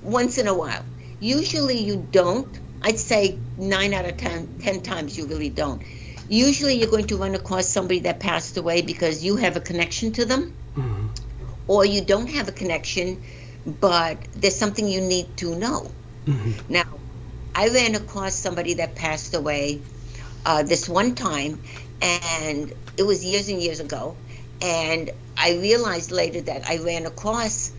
Once in a while. Usually you don't. I'd say 9 out of 10 times you really don't. Usually you're going to run across somebody that passed away because you have a connection to them, or you don't have a connection, but there's something you need to know. Now, I ran across somebody that passed away this one time, and it was years and years ago, and I realized later that I ran across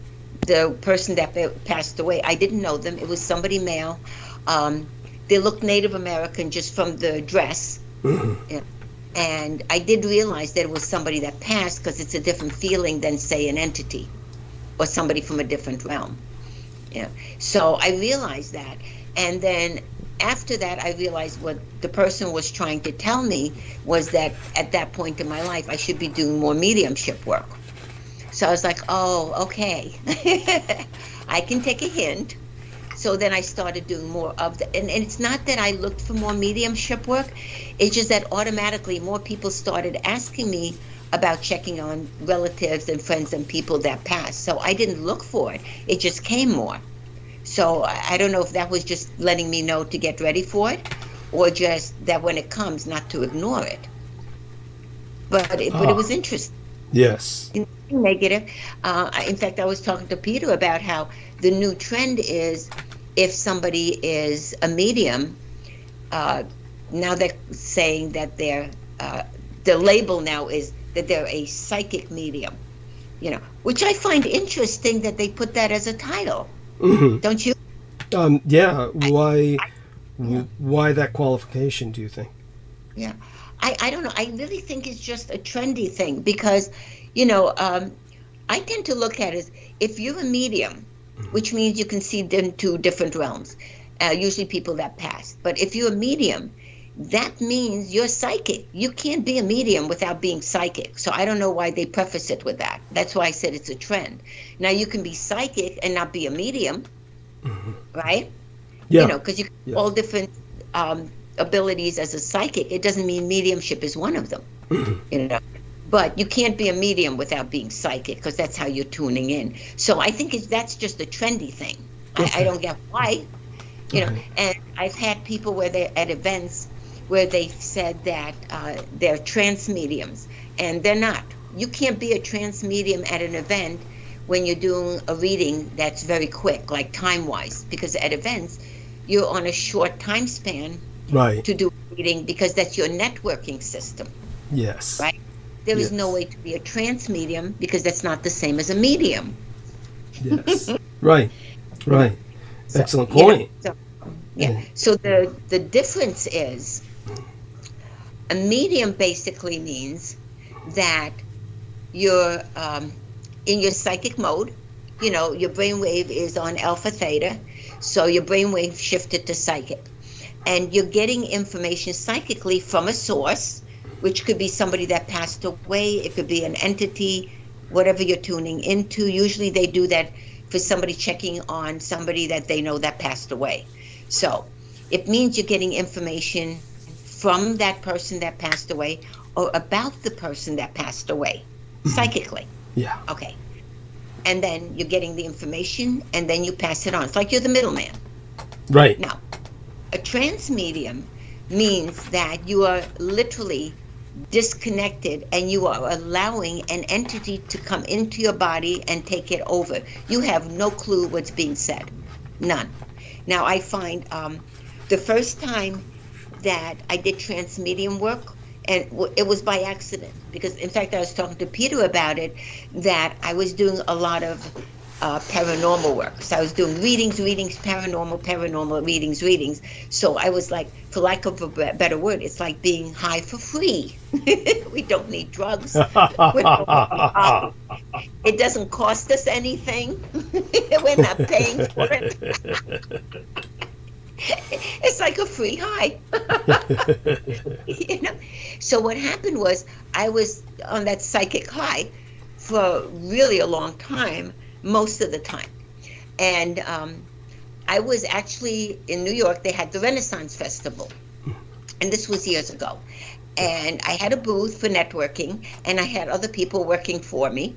the person that passed away. I didn't know them. It was somebody male. They looked Native American just from the dress. Yeah. And I did realize that it was somebody that passed, because it's a different feeling than, say, an entity or somebody from a different realm. Yeah. So I realized that. And then after that, I realized what the person was trying to tell me was that at that point in my life, I should be doing more mediumship work. So I was like, oh, okay. I can take a hint. So then I started doing more of the, and it's not that I looked for more mediumship work. It's just that automatically more people started asking me about checking on relatives and friends and people that passed. So I didn't look for it. It just came more. So I don't know if that was just letting me know to get ready for it, or just that when it comes, not to ignore it. But it was interesting. Yes. Negative. In fact, I was talking to Peter about how the new trend is, if somebody is a medium, now they're saying that they're, the label now is that they're a psychic medium, which I find interesting that they put that as a title. Don't you? Yeah. Why that qualification, do you think? Yeah. I don't know. I really think it's just a trendy thing because, I tend to look at it as, if you're a medium, which means you can see into different realms, usually people that pass. But if you're a medium, that means you're psychic. You can't be a medium without being psychic. So I don't know why they preface it with that. That's why I said it's a trend. Now, you can be psychic and not be a medium, right? Yeah. Because you have all different abilities as a psychic. It doesn't mean mediumship is one of them, But you can't be a medium without being psychic, because that's how you're tuning in. So I think that's just a trendy thing. I don't get why, And I've had people where they're at events where they've said that they're trance mediums, and they're not. You can't be a trance medium at an event when you're doing a reading that's very quick, like time-wise, because at events, you're on a short time span to do a reading, because that's your networking system. Yes. Right? There is no way to be a trance medium, because that's not the same as a medium. Yes. Right. So, excellent point. So the difference is, a medium basically means that you're in your psychic mode. Your brainwave is on alpha theta, so your brainwave shifted to psychic, and you're getting information psychically from a source, which could be somebody that passed away. It could be an entity, whatever you're tuning into. Usually they do that for somebody checking on somebody that they know that passed away. So it means you're getting information from that person that passed away, or about the person that passed away, psychically. Yeah. Okay. And then you're getting the information, and then you pass it on. It's like you're the middleman. Right. Now, a trance medium means that you are literally disconnected, and you are allowing an entity to come into your body and take it over. You have no clue what's being said. None. Now, I find the first time that I did trance medium work, and it was by accident, because in fact I was talking to Peter about it, that I was doing a lot of paranormal work. So I was doing readings, paranormal, readings. So I was like, for lack of a better word, it's like being high for free. We don't need drugs. It doesn't cost us anything. We're not paying for it. It's like a free high. You know? So what happened was I was on that psychic high for really a long time, most of the time. And I was actually in New York. They had the Renaissance Festival. And this was years ago. And I had a booth for networking, and I had other people working for me.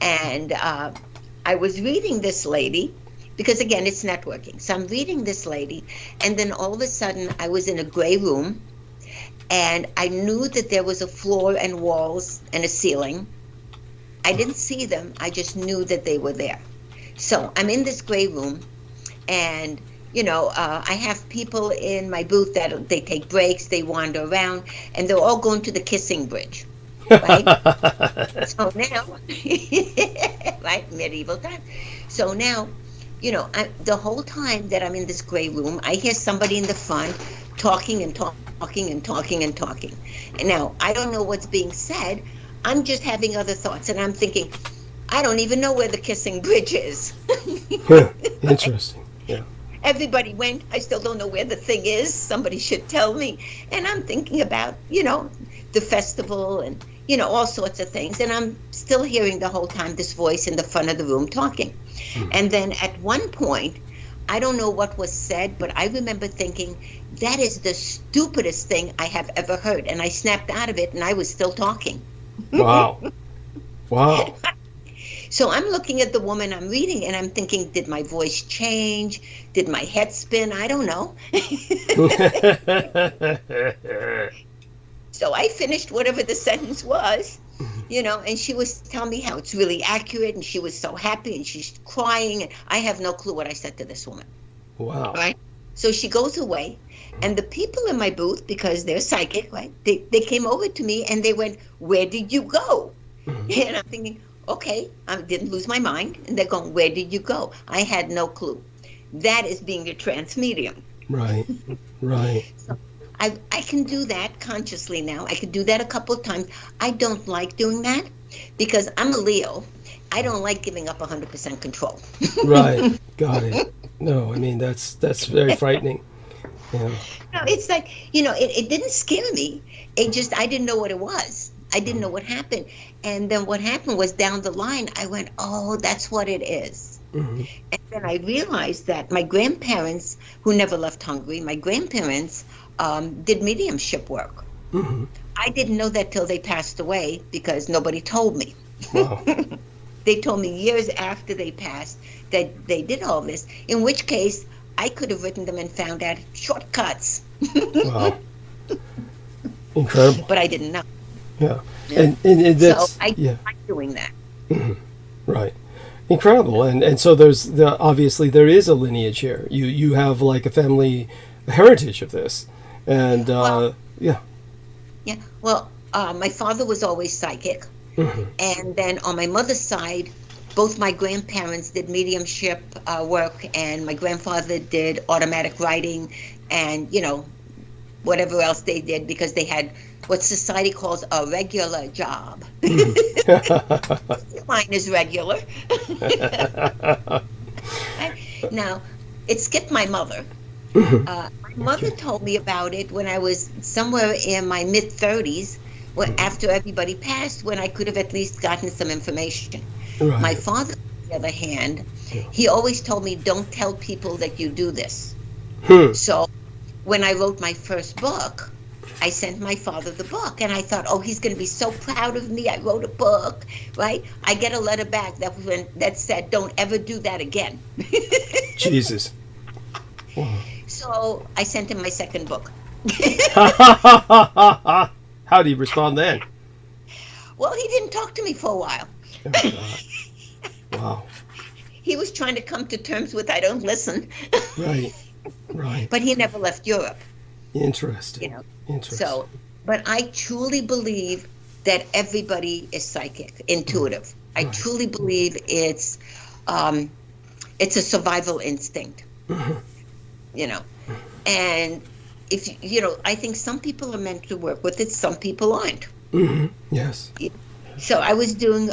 And I was reading this lady, because again, it's networking. So I'm reading this lady, and then all of a sudden I was in a gray room, and I knew that there was a floor and walls and a ceiling. I didn't see them, I just knew that they were there. So I'm in this gray room, and I have people in my booth that they take breaks, they wander around, and they're all going to the kissing bridge. Right? So now, right, medieval time. So now, the whole time that I'm in this gray room, I hear somebody in the front talking and talking and talking and talking. And now, I don't know what's being said. I'm just having other thoughts, and I'm thinking, I don't even know where the kissing bridge is. Interesting. Yeah. Everybody went. I still don't know where the thing is. Somebody should tell me. And I'm thinking about, the festival and, all sorts of things. And I'm still hearing the whole time this voice in the front of the room talking. And then at one point, I don't know what was said, but I remember thinking, that is the stupidest thing I have ever heard. And I snapped out of it, and I was still talking. Wow. Wow. So I'm looking at the woman I'm reading, and I'm thinking, did my voice change? Did my head spin? I don't know. So I finished whatever the sentence was, and she was telling me how it's really accurate, and she was so happy, and she's crying, and I have no clue what I said to this woman. Wow. Right? So she goes away, and the people in my booth, because they're psychic, right, they came over to me, and they went, where did you go? And I'm thinking, okay, I didn't lose my mind. And they're going, where did you go? I had no clue. That is being a trance medium. Right, right. So I can do that consciously now. I could do that a couple of times. I don't like doing that because I'm a Leo. I don't like giving up 100% control. Right, got it. No, I mean, that's very frightening. Yeah. No, it's like, it didn't scare me. It just, I didn't know what it was. I didn't know what happened. And then what happened was down the line, I went, oh, that's what it is. Mm-hmm. And then I realized that my grandparents, who never left Hungary, my grandparents did mediumship work. Mm-hmm. I didn't know that till they passed away because nobody told me. Wow. They told me years after they passed that they did all this, in which case I could have written them and found out shortcuts. Wow. Incredible. But I didn't know. Yeah. And that's, so I like doing that. Mm-hmm. Right. Incredible. And so obviously there is a lineage here. You have like a family heritage of this. And yeah. Yeah. Well, my father was always psychic. Mm-hmm. And then on my mother's side, both my grandparents did mediumship work, and my grandfather did automatic writing and, whatever else they did, because they had what society calls a regular job. Mm-hmm. Mine is regular. Now, it skipped my mother. Mm-hmm. My mother told me about it when I was somewhere in my mid-30s, after everybody passed, when I could have at least gotten some information. Right. My father, on the other hand, he always told me, don't tell people that you do this. So when I wrote my first book, I sent my father the book, and I thought, oh, he's going to be so proud of me. I wrote a book, right? I get a letter back that said, don't ever do that again. Jesus. So I sent him my second book. How do you respond then? Well, he didn't talk to me for a while. Oh, God. Wow. He was trying to come to terms with I don't listen. Right. Right. But he never left Europe. Interesting. Interesting. So, but I truly believe that everybody is psychic, intuitive. Right. I truly believe it's a survival instinct. Mm-hmm. And if I think some people are meant to work with it, some people aren't. Mm-hmm. Yes. So I was doing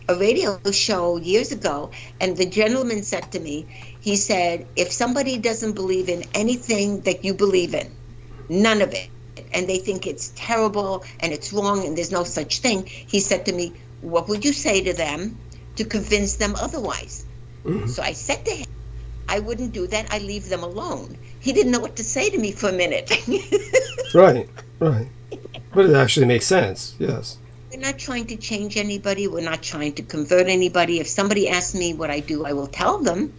a radio show years ago, and the gentleman said to me, he said, if somebody doesn't believe in anything that you believe in, none of it, and they think it's terrible and it's wrong and there's no such thing, he said to me, what would you say to them to convince them otherwise? So I said to him, I wouldn't do that. I leave them alone. He didn't know what to say to me for a minute. Right. But it actually makes sense. Yes. We're not trying to change anybody. We're not trying to convert anybody. If somebody asks me what I do, I will tell them.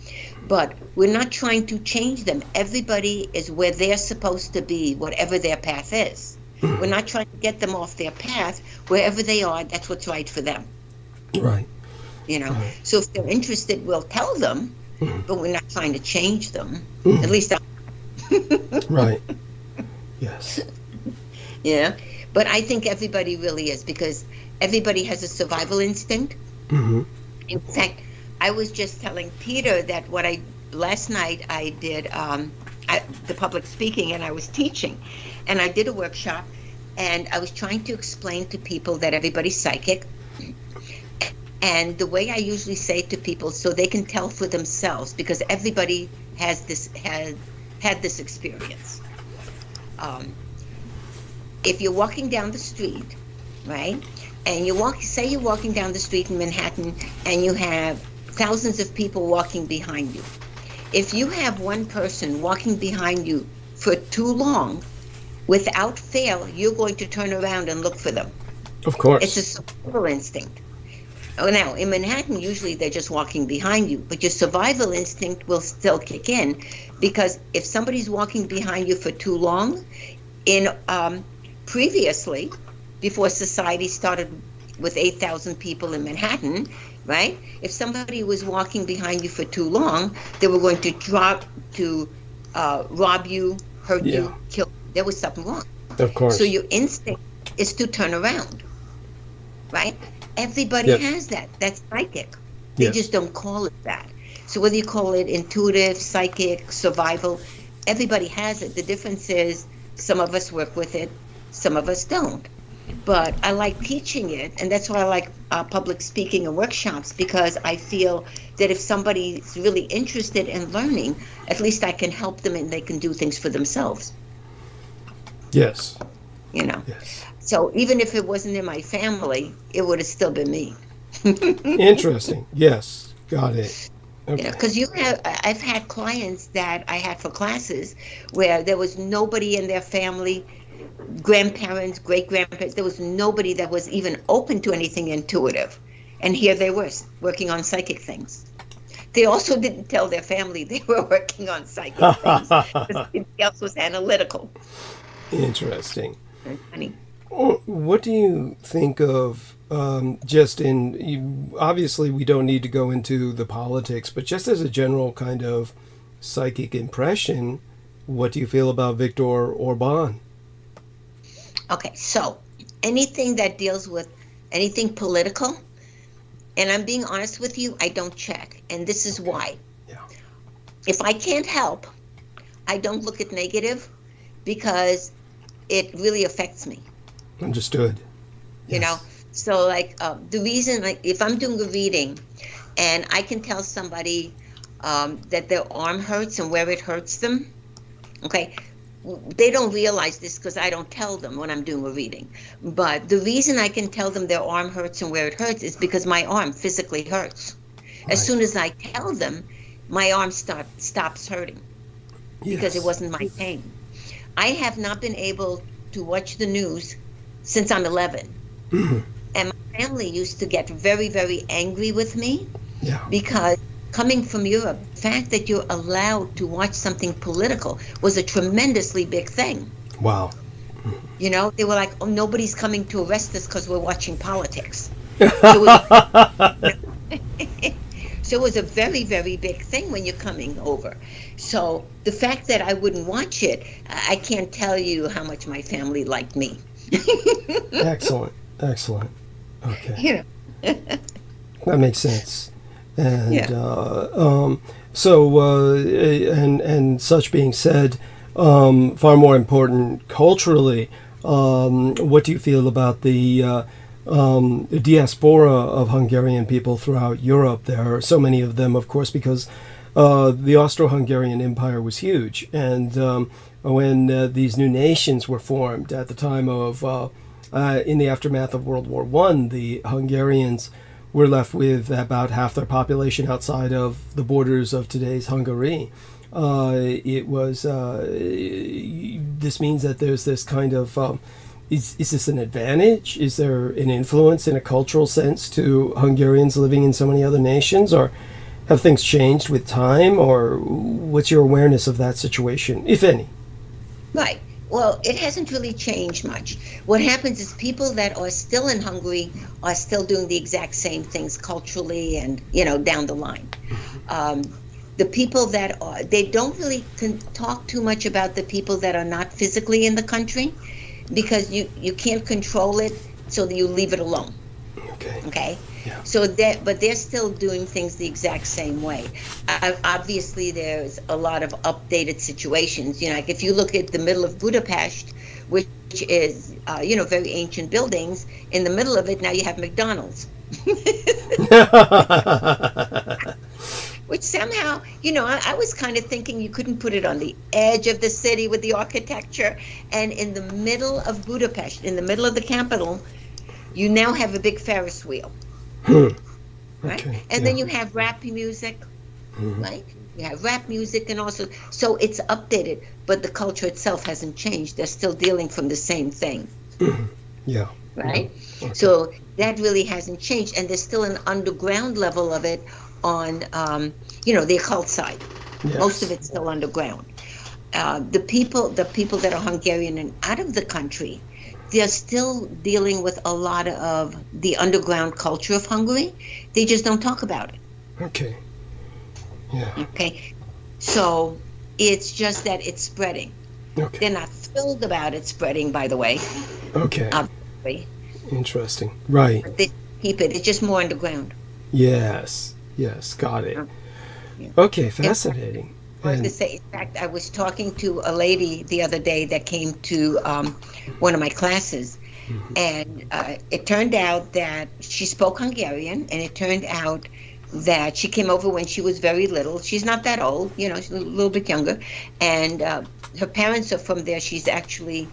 But we're not trying to change them. Everybody is where they're supposed to be, whatever their path is. We're not trying to get them off their path. Wherever they are, that's what's right for them. Right. You know. So if they're interested, we'll tell them. But we're not trying to change them. At least Right. Yes. Yeah. But I think everybody really is, because everybody has a survival instinct. In fact, I was just telling Peter that last night I did the public speaking, and I was teaching, and I did a workshop, and I was trying to explain to people that everybody's psychic. And the way I usually say to people, so they can tell for themselves, because everybody had this experience. If you're walking down the street, right, and say you're walking down the street in Manhattan, and you have thousands of people walking behind you. If you have one person walking behind you for too long, without fail, you're going to turn around and look for them. Of course. It's a survival instinct. Oh, now, in Manhattan, usually they're just walking behind you, but your survival instinct will still kick in, because if somebody's walking behind you for too long, previously, before society started with 8,000 people in Manhattan, right? If somebody was walking behind you for too long, they were going to rob you, hurt you, kill you. There was something wrong. Of course. So your instinct is to turn around, right? Everybody has that. That's psychic. They just don't call it that. So whether you call it intuitive, psychic, survival, everybody has it. The difference is some of us work with it, some of us don't. But I like teaching it, and that's why I like public speaking and workshops, because I feel that if somebody's really interested in learning, at least I can help them and they can do things for themselves. Yes. You know. Yes. So even if it wasn't in my family, it would have still been me. Interesting. Yes. Got it. Okay. You know, because I've had clients that I had for classes where there was nobody in their family, grandparents, great-grandparents, there was nobody that was even open to anything intuitive. And here they were, working on psychic things. They also didn't tell their family they were working on psychic things, because everybody else was analytical. Interesting. Very funny. What do you think of obviously we don't need to go into the politics, but just as a general kind of psychic impression, what do you feel about Viktor Orban? Okay, so anything that deals with anything political, and I'm being honest with you, I don't check. And this is why. Yeah. If I can't help, I don't look at negative, because it really affects me. Understood. You know, so like the reason, like if I'm doing a reading and I can tell somebody that their arm hurts and where it hurts them, okay, they don't realize this because I don't tell them when I'm doing a reading. But the reason I can tell them their arm hurts and where it hurts is because my arm physically hurts. Right. As soon as I tell them, my arm stops hurting because it wasn't my pain. I have not been able to watch the news since I'm 11. And my family used to get very, very angry with me because coming from Europe, the fact that you're allowed to watch something political was a tremendously big thing. Wow. You know, they were like, oh, nobody's coming to arrest us because we're watching politics. So it was a very, very big thing when you're coming over. So the fact that I wouldn't watch it, I can't tell you how much my family liked me. Excellent. Okay. You know. That makes sense. And and such being said, far more important culturally, what do you feel about the diaspora of Hungarian people throughout Europe. There are so many of them, of course, because the Austro-Hungarian Empire was huge. And when these new nations were formed at the time of, in the aftermath of World War I, the Hungarians were left with about half their population outside of the borders of today's Hungary. This means that there's this kind of, is this an advantage? Is there an influence in a cultural sense to Hungarians living in so many other nations? Or have things changed with time? Or what's your awareness of that situation, if any? Right. Well, it hasn't really changed much. What happens is people that are still in Hungary are still doing the exact same things culturally and, down the line. The people that are, they don't really talk too much about the people that are not physically in the country, because you can't control it, so that you leave it alone. Okay. Yeah. So but they're still doing things the exact same way. Obviously, there's a lot of updated situations. Like if you look at the middle of Budapest, which is very ancient buildings, in the middle of it now you have McDonald's. Which somehow, I was kind of thinking you couldn't put it on the edge of the city with the architecture. And in the middle of Budapest, in the middle of the capital, you now have a big Ferris wheel. Right? Okay, and then you have rap music, right? You have rap music and also, so it's updated, but the culture itself hasn't changed. They're still dealing from the same thing. Yeah. Right? Okay. So that really hasn't changed. And there's still an underground level of it on, the occult side. Yes. Most of it's still underground. The people that are Hungarian and out of the country, they're still dealing with a lot of the underground culture of Hungary. They just don't talk about it. Okay. Yeah. Okay. So it's just that it's spreading. Okay. They're not thrilled about it spreading, by the way. Okay. Obviously. Interesting. Right. But they keep it. It's just more underground. Yes. Got it. Yeah. Okay. Fascinating. In fact, I was talking to a lady the other day that came to one of my classes, and it turned out that she spoke Hungarian, and it turned out that she came over when she was very little. She's not that old, she's a little bit younger, and her parents are from there. She was actually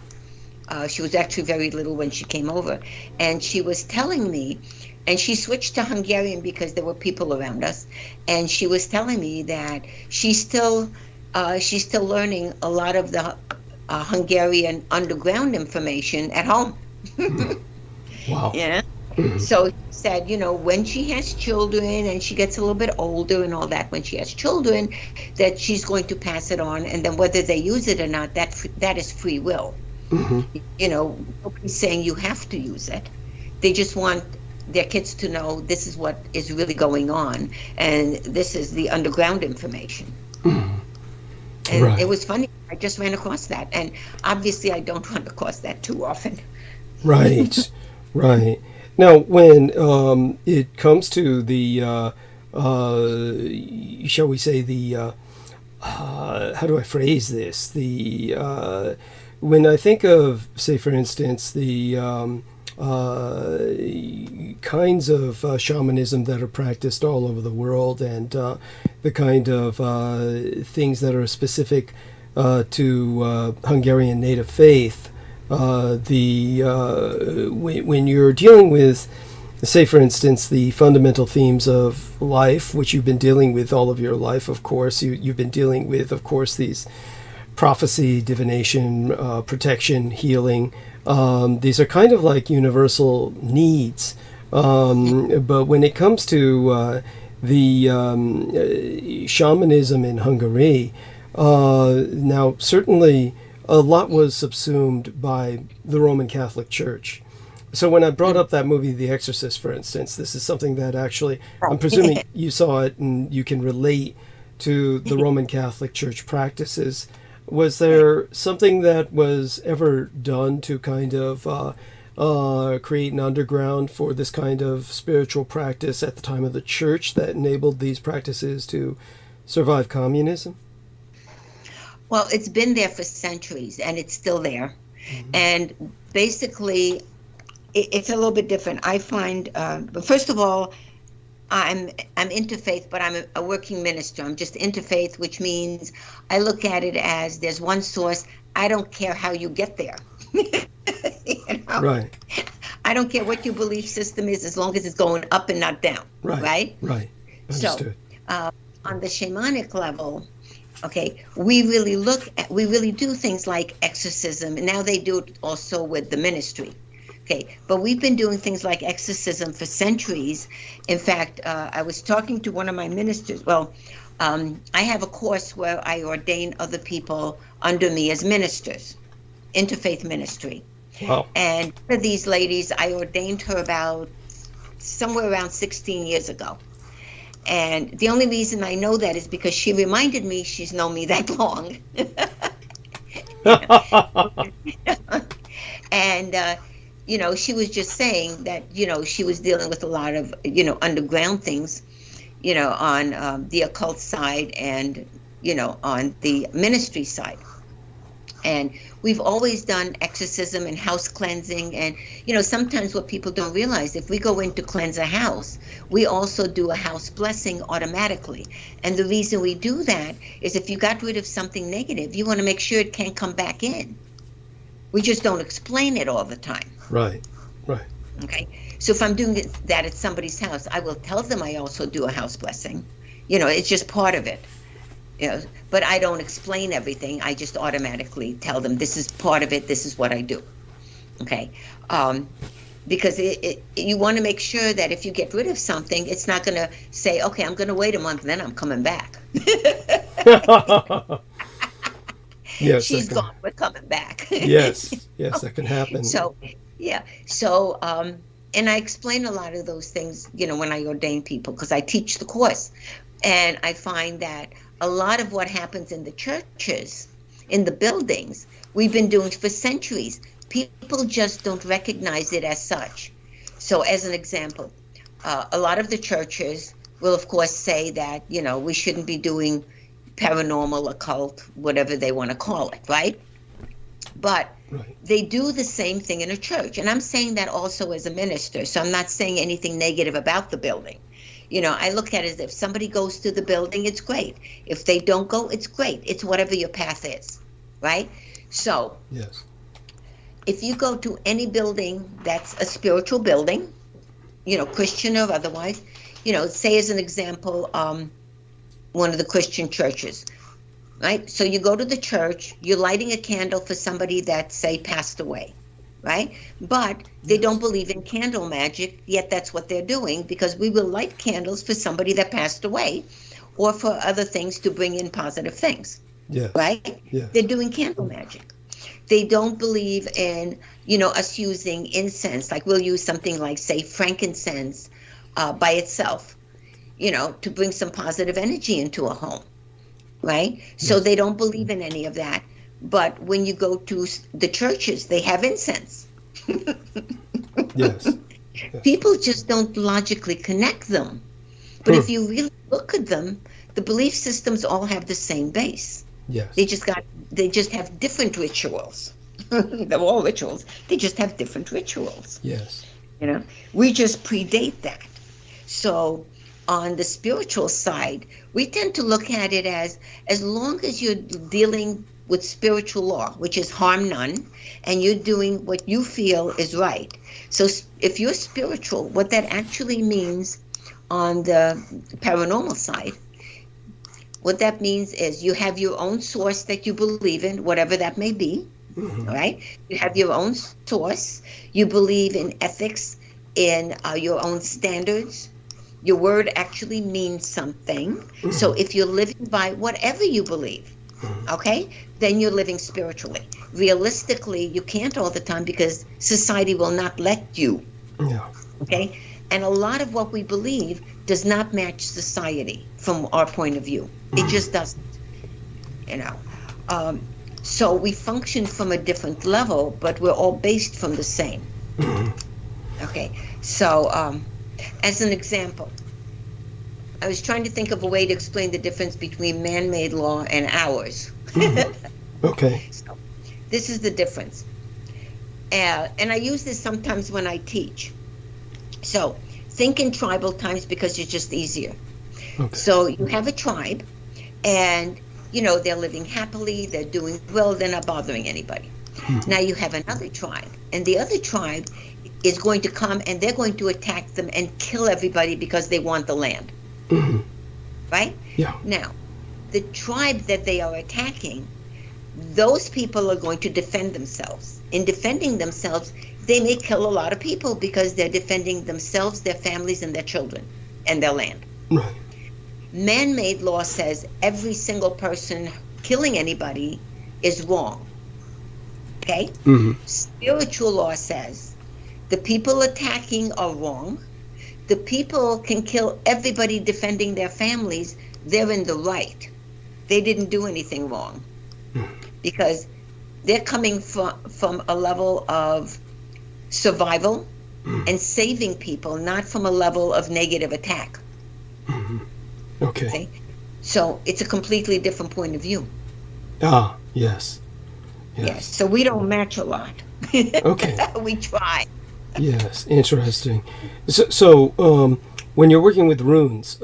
very little when she came over, and she was telling me. And she switched to Hungarian because there were people around us, and she was telling me that she's still learning a lot of the Hungarian underground information at home. Wow. Yeah. So she said, when she has children and she gets a little bit older and all that, when she has children, that she's going to pass it on, and then whether they use it or not, that is free will. Nobody's saying you have to use it. They just want their kids to know this is what is really going on, and this is the underground information. And right. It was funny. I just ran across that, and obviously I don't run across that too often. Right. Now, when it comes to the, shall we say, the, how do I phrase this? When I think of, say, for instance, the kinds of shamanism that are practiced all over the world, and the kind of things that are specific to Hungarian native faith, when you're dealing with, say for instance, the fundamental themes of life, which you've been dealing with all of your life, of course, you've been dealing with, of course, these prophecy, divination, protection, healing. These are kind of like universal needs. But when it comes to the shamanism in Hungary, now certainly a lot was subsumed by the Roman Catholic Church. So when I brought up that movie, The Exorcist, for instance, this is something that actually, I'm presuming you saw it and you can relate to the Roman Catholic Church practices. Was there something that was ever done to kind of create an underground for this kind of spiritual practice at the time of the church that enabled these practices to survive communism? Well, it's been there for centuries, and it's still there. And basically, it's a little bit different. I find, but first of all, I'm interfaith, but I'm a working minister. I'm just interfaith, which means I look at it as there's one source. I don't care how you get there. You know? Right. I don't care what your belief system is, as long as it's going up and not down. Right. Right. Understood. So, on the shamanic level, okay, we really do things like exorcism, and now they do it also with the ministry. Okay, but we've been doing things like exorcism for centuries. In fact, I was talking to one of my ministers. Well, I have a course where I ordain other people under me as ministers, interfaith ministry. Wow. And one of these ladies, I ordained her about somewhere around 16 years ago. And the only reason I know that is because she reminded me she's known me that long. And, you know, she was just saying that, you know, she was dealing with a lot of, you know, underground things, you know, on the occult side and, you know, on the ministry side. And we've always done exorcism and house cleansing. And, you know, sometimes what people don't realize, if we go in to cleanse a house, we also do a house blessing automatically. And the reason we do that is if you got rid of something negative, you want to make sure it can't come back in. We just don't explain it all the time. Right. Okay. So if I'm doing that at somebody's house, I will tell them I also do a house blessing. You know, it's just part of it. You know, but I don't explain everything. I just automatically tell them this is part of it. This is what I do. Okay. Because you want to make sure that if you get rid of something, it's not going to say, okay, I'm going to wait a month, then I'm coming back. Yes, she's gone, we're coming back. Yes, that can happen. So, yeah. So, and I explain a lot of those things, you know, when I ordain people, because I teach the course. And I find that a lot of what happens in the churches, in the buildings, we've been doing for centuries. People just don't recognize it as such. So as an example, a lot of the churches will, of course, say that, you know, we shouldn't be doing paranormal, occult, whatever they want to call it, right? But they do the same thing in a church. And I'm saying that also as a minister. So I'm not saying anything negative about the building. You know, I look at it as if somebody goes to the building, it's great. If they don't go, it's great. It's whatever your path is, right? So yes, if you go to any building that's a spiritual building, you know, Christian or otherwise, you know, say as an example, one of the Christian churches, right? So you go to the church, you're lighting a candle for somebody that, say, passed away, right? But they don't believe in candle magic, yet that's what they're doing, because we will light candles for somebody that passed away or for other things to bring in positive things, right? Yes. They're doing candle magic. They don't believe in, you know, us using incense, like we'll use something like, say, frankincense by itself, you know, to bring some positive energy into a home, right? So they don't believe in any of that. But when you go to the churches, they have incense. Yes. People just don't logically connect them. But if you really look at them, the belief systems all have the same base. Yes. They just have different rituals. They're all rituals. They just have different rituals. Yes. You know, we just predate that. So on the spiritual side, we tend to look at it as long as you're dealing with spiritual law, which is harm none, and you're doing what you feel is right. So if you're spiritual, what that actually means on the paranormal side, what that means is you have your own source that you believe in, whatever that may be, right? You have your own source. You believe in ethics, in your own standards. Your word actually means something. So if you're living by whatever you believe, okay, then you're living spiritually. Realistically, you can't all the time because society will not let you. Yeah. Okay? And a lot of what we believe does not match society from our point of view. It just doesn't, you know. So we function from a different level, but we're all based from the same. Okay, so as an example, I was trying to think of a way to explain the difference between man-made law and ours. Okay. So, this is the difference. And I use this sometimes when I teach. So think in tribal times because it's just easier. Okay. So you have a tribe, and they're living happily, they're doing well, they're not bothering anybody. Now you have another tribe, and the other tribe is going to come and they're going to attack them and kill everybody because they want the land. Right? Yeah. Now, the tribe that they are attacking, those people are going to defend themselves. In defending themselves, they may kill a lot of people because they're defending themselves, their families, and their children, and their land. Right. Man-made law says every single person killing anybody is wrong. Okay? Spiritual law says the people attacking are wrong. The people can kill everybody defending their families. They're in the right. They didn't do anything wrong. Because they're coming from a level of survival and saving people, not from a level of negative attack. Okay. So it's a completely different point of view. Ah, yes. Yes. So we don't match a lot. Okay. We try. Yes, interesting. So when you're working with runes,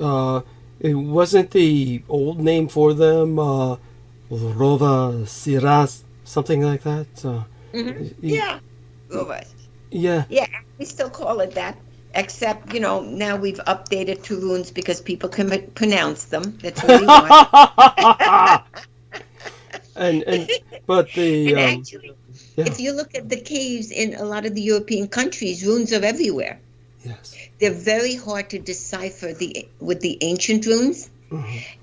it wasn't the old name for them Rova Siras, something like that? Yeah. Rova. Yeah. Yeah, we still call it that, except, now we've updated to runes because people can pronounce them. That's what we want. But the... And actually, if you look at the caves in a lot of the European countries, runes are everywhere. Yes. They're very hard to decipher with the ancient runes.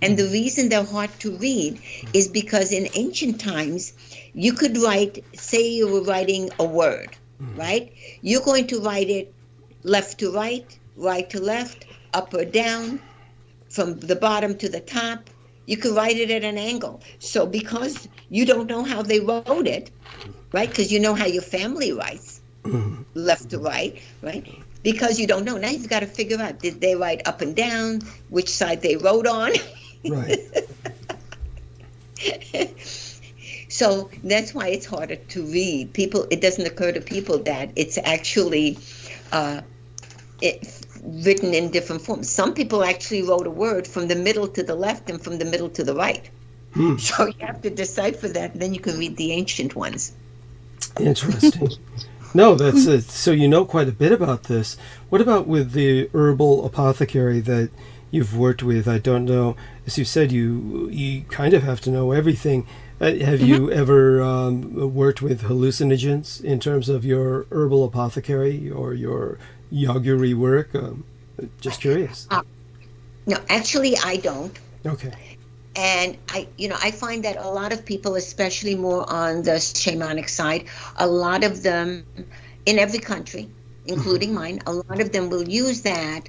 And the reason they're hard to read is because in ancient times, you could write, say you were writing a word, right? You're going to write it left to right to left, up or down, from the bottom to the top. You could write it at an angle. So because you don't know how they wrote it, right? Because you know how your family writes, left to right? Because you don't know. Now you've got to figure out, did they write up and down, which side they wrote on? Right. So that's why it's harder to read. It doesn't occur to people that it's actually written in different forms. Some people actually wrote a word from the middle to the left and from the middle to the right. So you have to decipher that, and then you can read the ancient ones. Interesting. No, that's it. So you know quite a bit about this. What about with the herbal apothecary that you've worked with? I don't know. As you said, you kind of have to know everything. Have you ever worked with hallucinogens in terms of your herbal apothecary or your yoguri work? Just curious. No, actually, I don't. Okay. And I find that a lot of people, especially more on the shamanic side, a lot of them in every country, including mine, a lot of them will use that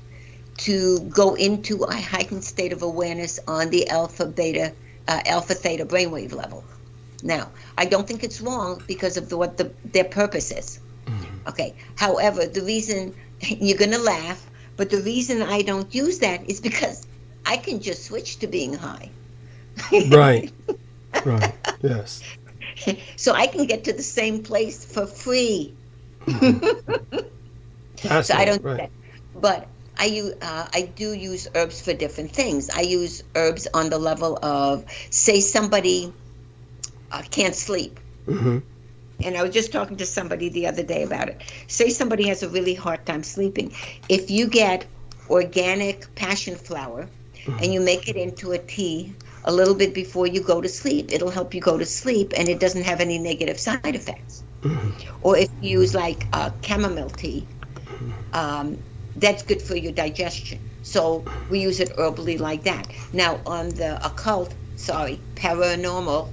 to go into a heightened state of awareness on the alpha theta brainwave level. Now, I don't think it's wrong because of what their purpose is. Okay. However, the reason you're going to laugh, but the reason I don't use that is because I can just switch to being high. Right. Yes. So I can get to the same place for free. So I don't do that. But I do use herbs for different things. I use herbs on the level of, say somebody can't sleep. And I was just talking to somebody the other day about it. Say somebody has a really hard time sleeping. If you get organic passion flower and you make it into a tea a little bit before you go to sleep, it'll help you go to sleep and it doesn't have any negative side effects. Or if you use like chamomile tea, that's good for your digestion. So we use it herbally like that. Now on the paranormal,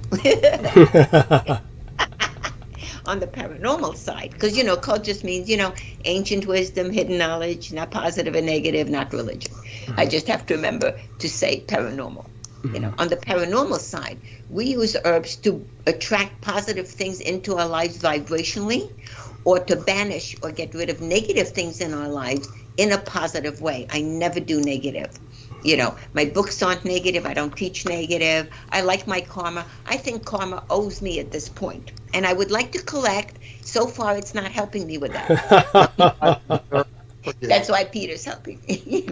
on the paranormal side, because occult just means ancient wisdom, hidden knowledge, not positive or negative, not religion. I just have to remember to say paranormal. On the paranormal side, we use herbs to attract positive things into our lives vibrationally, or to banish or get rid of negative things in our lives in a positive way. I never do negative. My books aren't negative. I don't teach negative. I like my karma. I think karma owes me at this point, and I would like to collect. So far, it's not helping me with that. That's why Peter's helping me.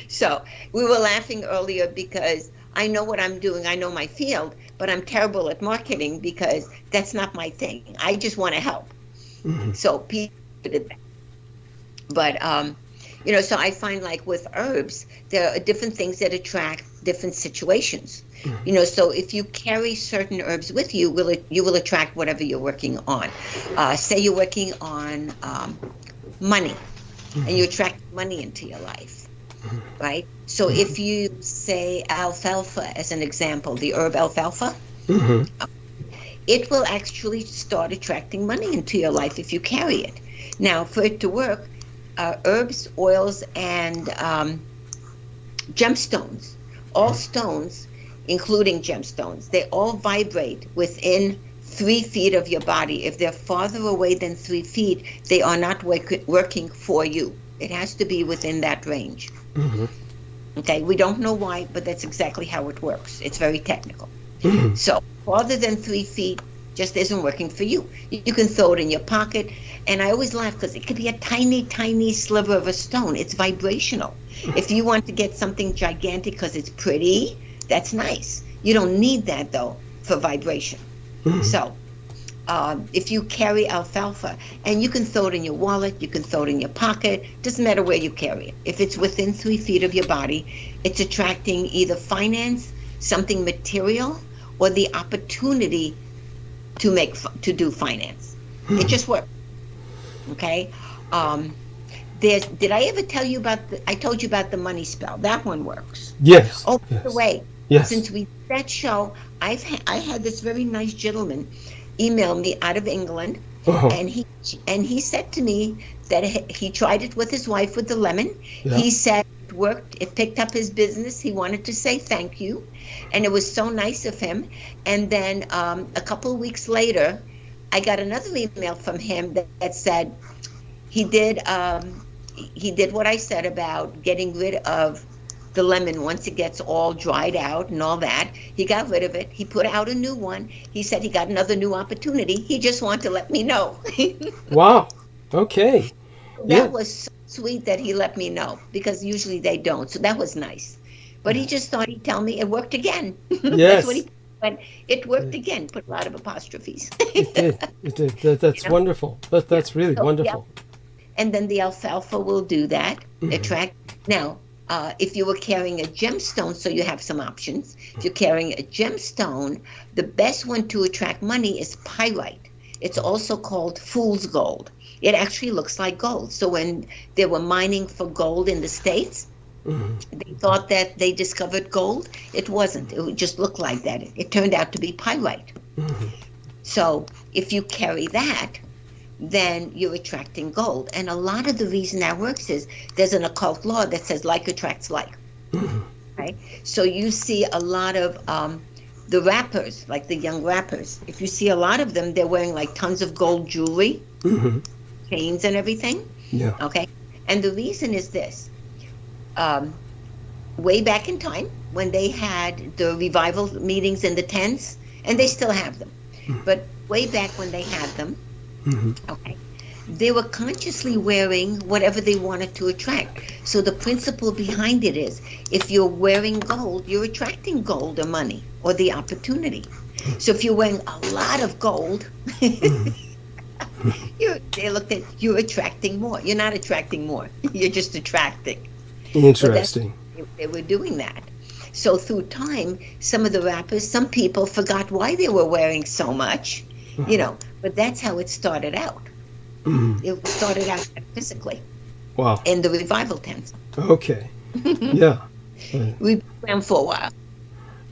So we were laughing earlier because I know what I'm doing. I know my field, but I'm terrible at marketing because that's not my thing. I just want to help. So Peter did that. But, so I find like with herbs, there are different things that attract different situations. So if you carry certain herbs with you, you will attract whatever you're working on. Say you're working on money, and you attract money into your life, right? So if you say alfalfa as an example, the herb alfalfa, it will actually start attracting money into your life if you carry it. Now, for it to work, herbs, oils, and gemstones, all stones, including gemstones, they all vibrate within 3 feet of your body. If they're farther away than 3 feet, they are not working for you. It has to be within that range. Okay, we don't know why, but that's exactly how it works. It's very technical. So farther than 3 feet just isn't working for you. You can throw it in your pocket. And I always laugh because it could be a tiny, tiny sliver of a stone. It's vibrational. If you want to get something gigantic because it's pretty, that's nice. You don't need that, though, for vibration. So if you carry alfalfa, and you can throw it in your wallet, you can throw it in your pocket, doesn't matter where you carry it. If it's within 3 feet of your body, it's attracting either finance, something material, or the opportunity to do finance. It just works. Okay. Did I ever tell you about I told you about the money spell? That one works. Yes. Oh, by the way, since we did that show, I had this very nice gentleman email me out of England, and he said to me that he tried it with his wife with the lemon. He said it worked. It picked up his business. He wanted to say thank you, and it was so nice of him. And then a couple of weeks later, I got another email from him that said he did what I said about getting rid of the lemon once it gets all dried out and all that. He got rid of it. He put out a new one. He said he got another new opportunity. He just wanted to let me know. Wow. Okay. That was so sweet that he let me know, because usually they don't. So that was nice. But he just thought he'd tell me it worked again. Yes. That's what he But it worked again, put a lot of apostrophes. It did. That's wonderful. That's really wonderful. And then the alfalfa will do that. Attract. Now, if you were carrying a gemstone, so you have some options. If you're carrying a gemstone, the best one to attract money is pyrite. It's also called fool's gold. It actually looks like gold. So when they were mining for gold in the States, they thought that they discovered gold. It wasn't. It just looked like that. It turned out to be pyrite. So if you carry that, then you're attracting gold. And a lot of the reason that works is there's an occult law that says like attracts like. Right? So you see a lot of the rappers, like the young rappers, if you see a lot of them, they're wearing like tons of gold jewelry, chains and everything. Yeah. Okay. And the reason is this. Way back in time when they had the revival meetings in the tents, and they still have them, but way back when they had them, okay, they were consciously wearing whatever they wanted to attract. So the principle behind it is, if you're wearing gold, you're attracting gold or money or the opportunity. So if you're wearing a lot of gold, they looked at you're attracting more. You're not attracting more. You're just attracting. Interesting. They were doing that. So through time, some of the rappers, some people forgot why they were wearing so much, but that's how it started out. It started out physically. Wow. In the revival tents. Okay. Yeah. We ran for a while.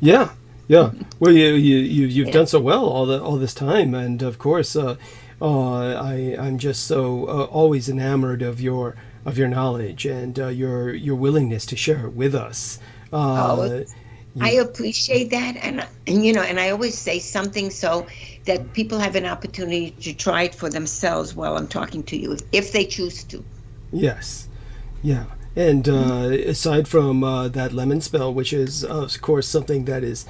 Yeah. Yeah. Well, you've done so well all this time, and of course, I'm just so always enamored of your knowledge and your willingness to share it with us. I appreciate that, and I always say something so that people have an opportunity to try it for themselves while I'm talking to you, if they choose to. Yes, yeah, And aside from that lemon spell, which is, of course, something that is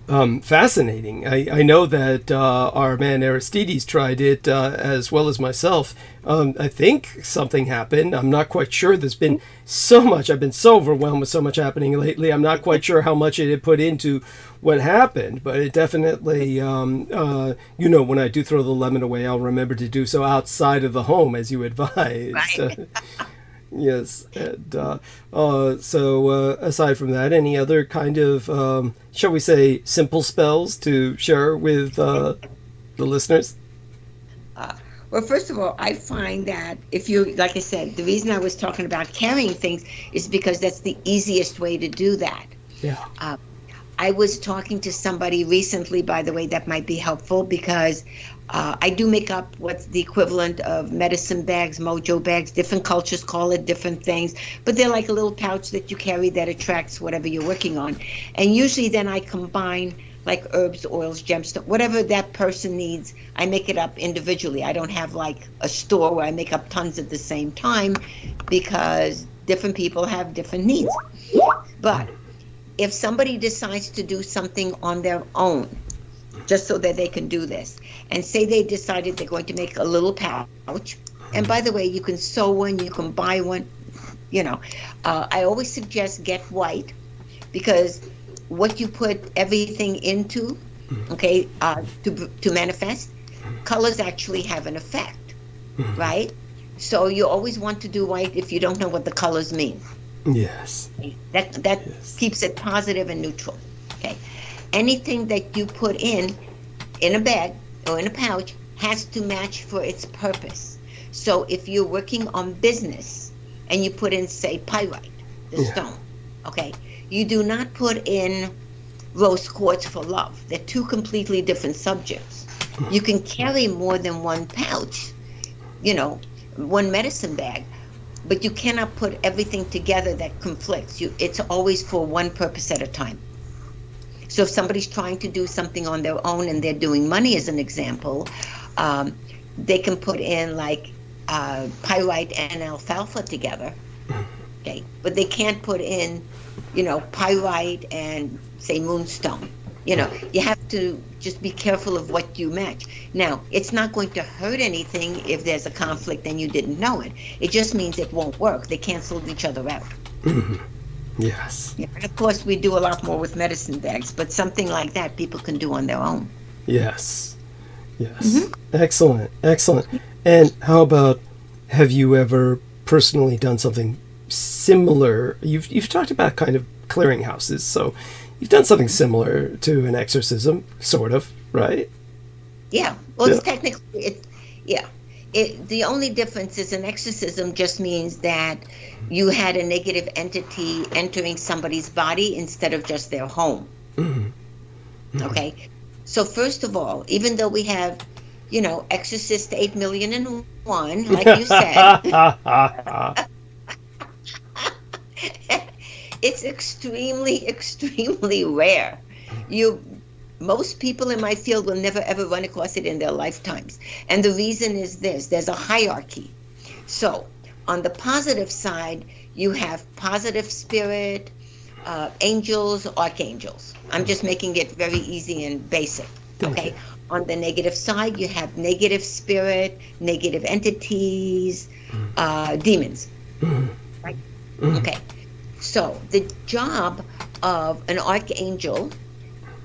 fascinating. I know that our man Aristides tried it as well as myself. I think something happened. I'm not quite sure. There's been so much. I've been so overwhelmed with so much happening lately. I'm not quite sure how much it had put into what happened, but it definitely, when I do throw the lemon away, I'll remember to do so outside of the home, as you advised. Right. Yes, and so aside from that, any other kind of, shall we say, simple spells to share with the listeners? Well, first of all, I find that if you, like I said, the reason I was talking about carrying things is because that's the easiest way to do that. Yeah. I was talking to somebody recently, by the way, that might be helpful because I do make up what's the equivalent of medicine bags, mojo bags. Different cultures call it different things, but they're like a little pouch that you carry that attracts whatever you're working on. And usually then I combine like herbs, oils, gemstones, whatever that person needs. I make it up individually. I don't have like a store where I make up tons at the same time because different people have different needs. But if somebody decides to do something on their own, just so that they can do this, and say they decided they're going to make a little pouch, and by the way, you can sew one, you can buy one, I always suggest get white, because what you put everything into, okay, to manifest, colors actually have an effect, right? So you always want to do white if you don't know what the colors mean. Yes. That yes. Keeps it positive and neutral. Okay. Anything that you put in a bag or in a pouch has to match for its purpose. So if you're working on business and you put in, say, pyrite, the stone, okay, you do not put in rose quartz for love. They're two completely different subjects. You can carry more than one pouch, one medicine bag, but you cannot put everything together that conflicts. It's always for one purpose at a time. So if somebody's trying to do something on their own and they're doing money, as an example, they can put in like pyrite and alfalfa together, okay? But they can't put in, pyrite and, say, moonstone. You have to just be careful of what you match. Now, it's not going to hurt anything if there's a conflict and you didn't know it. It just means it won't work. They cancel each other out. Yes. Yeah, and of course, we do a lot more with medicine bags, but something like that people can do on their own. Yes. Yes. Excellent. Excellent. And how about, have you ever personally done something similar? You've talked about kind of clearing houses, so you've done something similar to an exorcism, sort of, right? Yeah. Well, it's technically, the only difference is an exorcism just means that you had a negative entity entering somebody's body instead of just their home. Okay? So first of all, even though we have, Exorcist 8,000,001, like you said, it's extremely, extremely rare. Most people in my field will never ever run across it in their lifetimes. And the reason is this: there's a hierarchy. So on the positive side, you have positive spirit, angels, archangels. I'm just making it very easy and basic. Okay. On the negative side, you have negative spirit, negative entities, demons. Right? Okay. So the job of an archangel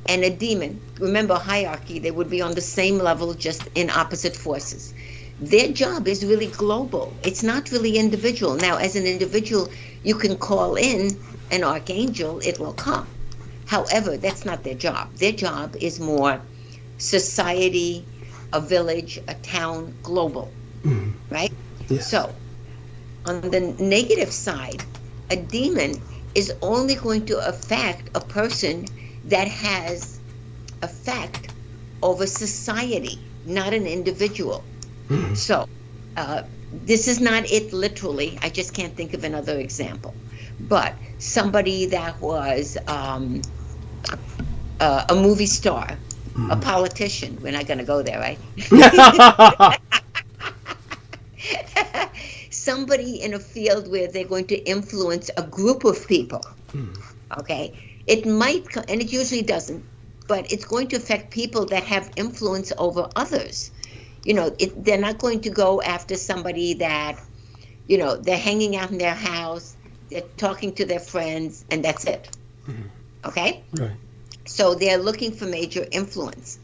and a demon, remember hierarchy, they would be on the same level, just in opposite forces. Their job is really global. It's not really individual. Now, as an individual, you can call in an archangel, it will come. However, that's not their job. Their job is more society, a village, a town, global, right? Yes. So on the negative side, a demon is only going to affect a person that has effect over society, not an individual. So this is not it literally. I just can't think of another example. But somebody that was a movie star, a politician, we're not going to go there, right? somebody in a field where they're going to influence a group of people. Okay, it might, and it usually doesn't, but it's going to affect people that have influence over others. You know, they're not going to go after somebody that, you know, they're hanging out in their house, they're talking to their friends, and that's it. Okay? Right. So they're looking for major influence.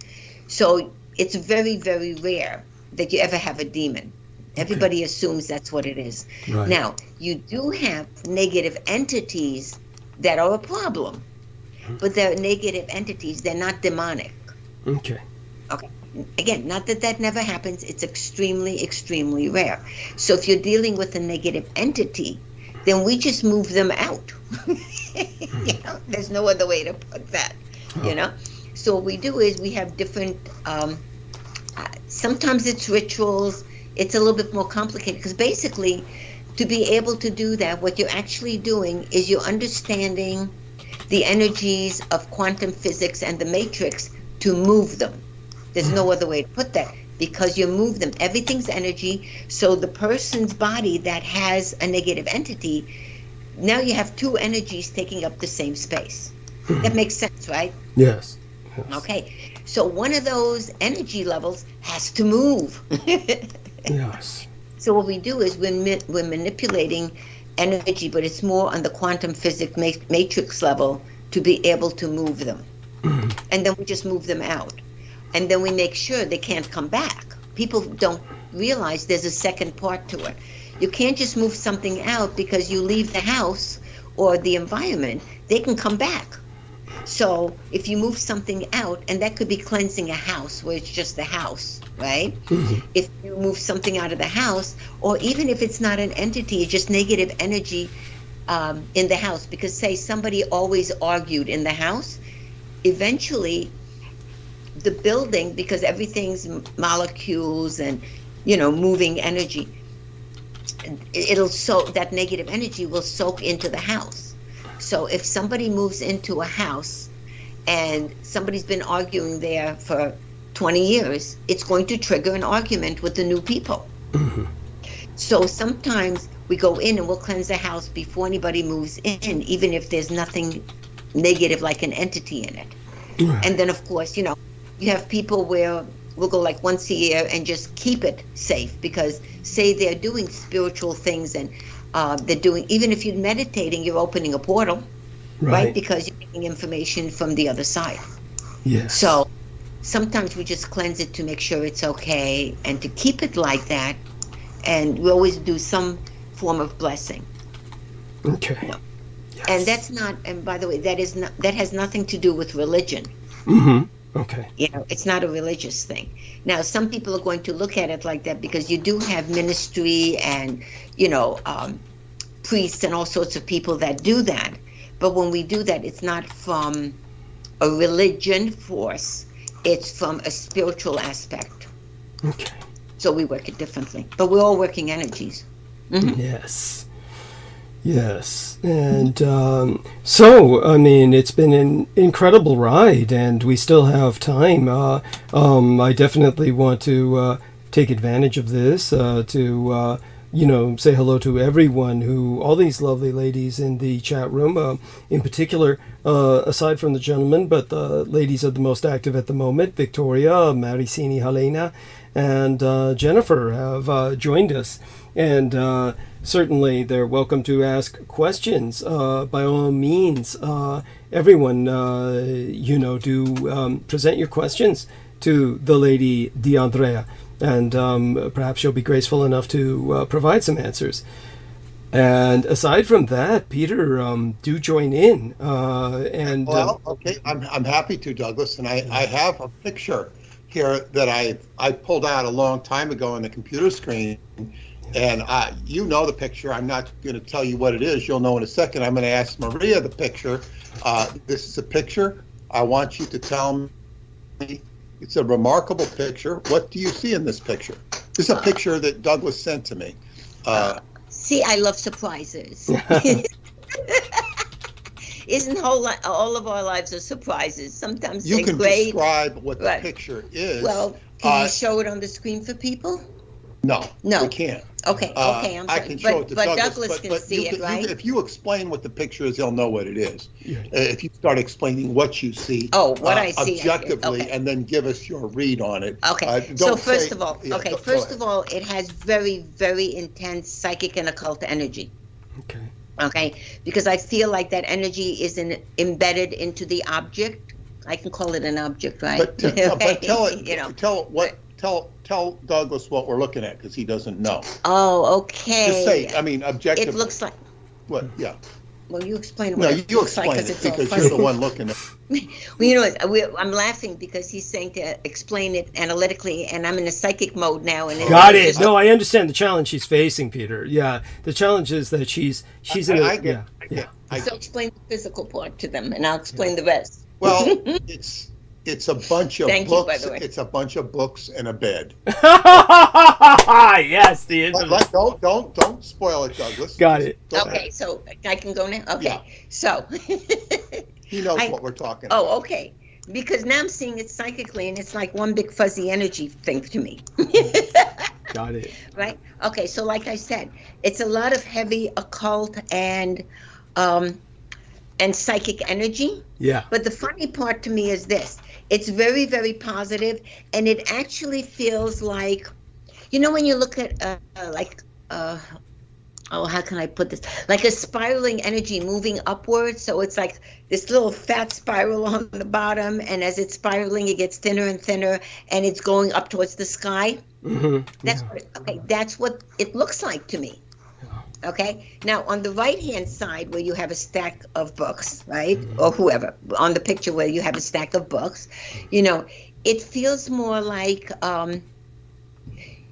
So it's very, very rare that you ever have a demon. Everybody assumes that's what it is. Right. Now, you do have negative entities that are a problem, but they're negative entities, they're not demonic. Okay. Okay. Again, not that that never happens, it's extremely, extremely rare. So if you're dealing with a negative entity, then we just move them out. You know, there's no other way to put that, you know? So what we do is we have different, sometimes it's rituals, it's a little bit more complicated, because basically, to be able to do that, what you're actually doing is you're understanding the energies of quantum physics and the matrix to move them. There's no other way to put that, because you move them. Everything's energy. So the person's body that has a negative entity, now you have two energies taking up the same space. That makes sense, right? Yes. Okay. So one of those energy levels has to move. Yes. So what we do is we're manipulating energy, but it's more on the quantum physics matrix level to be able to move them. And then we just move them out. And then we make sure they can't come back. People don't realize there's a second part to it. You can't just move something out because you leave the house or the environment. They can come back. So if you move something out, and that could be cleansing a house where it's just the house, right? If you move something out of the house, or even if it's not an entity, it's just negative energy in the house. Because say somebody always argued in the house, eventually the building, because everything's molecules and, you know, moving energy, it'll soak, that negative energy will soak into the house. So if somebody moves into a house and somebody's been arguing there for 20 years, it's going to trigger an argument with the new people. So sometimes we go in and we'll cleanse the house before anybody moves in, even if there's nothing negative like an entity in it. And then of course, you know, you have people where we'll go like once a year and just keep it safe, because say they're doing spiritual things and they're doing, even if you're meditating, you're opening a portal, right? Because you're getting information from the other side. Yes. So sometimes we just cleanse it to make sure it's okay and to keep it like that. And we always do some form of blessing. Okay. You know? Yes. And that's not, and by the way, that has nothing to do with religion. Okay. You know, it's not a religious thing. Now, some people are going to look at it like that because you do have ministry and, you know, priests and all sorts of people that do that. But when we do that, it's not from a religion force. It's from a spiritual aspect. Okay. So we work it differently. But we're all working energies. Yes. Yes. And so, I mean, it's been an incredible ride, and we still have time. I definitely want to take advantage of this to, you know, say hello to everyone all these lovely ladies in the chat room, in particular, aside from the gentlemen, but the ladies are the most active at the moment. Victoria, Maricini, Helena, and Jennifer have joined us. And certainly they're welcome to ask questions. By all means, everyone, you know, do present your questions to the lady DeAndrea, and perhaps she'll be graceful enough to provide some answers. And aside from that, Peter, do join in. And well, okay, I'm happy to, Douglas, and I have a picture here that I pulled out a long time ago on the computer screen. And you know the picture. I'm not going to tell you what it is. You'll know in a second. I'm going to ask Maria the picture. This is a picture. I want you to tell me. It's a remarkable picture. What do you see in this picture? This is a picture that Douglas sent to me. See, I love surprises. Isn't all of our lives are surprises? Sometimes you they're can great. Describe what the picture is. Well, can you show it on the screen for people? No, No. we can't. Okay, I'm I sorry. can show it to but Douglas. Douglas can see it, right? If you explain what the picture is, he'll know what it is. Yeah. If you start explaining what you see, What I see objectively, okay. and then give us your read on it. Okay. So first of all, it has very, very intense psychic and occult energy. Okay. Okay, because I feel like that energy is embedded into the object. I can call it an object, right? But tell it. You know. Tell Douglas what we're looking at, because he doesn't know. Oh, okay. Just say, I mean, objectively. It looks like. What? Yeah. Well, you explain. No, What you explain it, because you're the one looking at it. Well, you know what? I'm laughing because he's saying to explain it analytically, and I'm in a psychic mode now. And Got it. No, I understand the challenge she's facing, Peter. Yeah, the challenge is that she's in. I get. So explain the physical part to them, and I'll explain the rest. Well, it's a bunch of Thank you, books. by the way. It's a bunch of books and a bed. Yes, the infamous. Don't spoil it, Douglas. Got it. Okay, so I can go now. Okay, Yeah. So He knows what we're talking about. Oh, okay. Because now I'm seeing it psychically, and it's like one big fuzzy energy thing to me. Got it. Right? Okay, so like I said, it's a lot of heavy occult and psychic energy. Yeah. But the funny part to me is this. It's very, very positive, and it actually feels like, you know, when you look at how can I put this? Like a spiraling energy moving upwards. So it's like this little fat spiral on the bottom, and as it's spiraling, it gets thinner and thinner, and it's going up towards the sky. Mm-hmm. That's what it looks like to me. Okay. Now, on the right-hand side, where you have a stack of books, right, or whoever, on the picture where you have a stack of books, you know, it feels more like,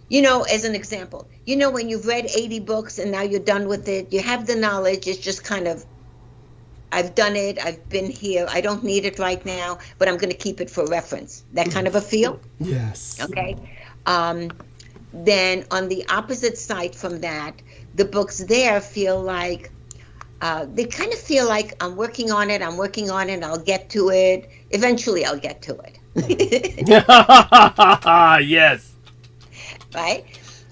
you know, as an example, you know, when you've read 80 books and now you're done with it, you have the knowledge, it's just kind of, I've done it, I've been here, I don't need it right now, but I'm going to keep it for reference. That kind of a feel? Yes. Okay. Then on the opposite side from that, the books there feel like, they kind of feel like I'm working on it, I'll get to it. Eventually I'll get to it. Yes. Right?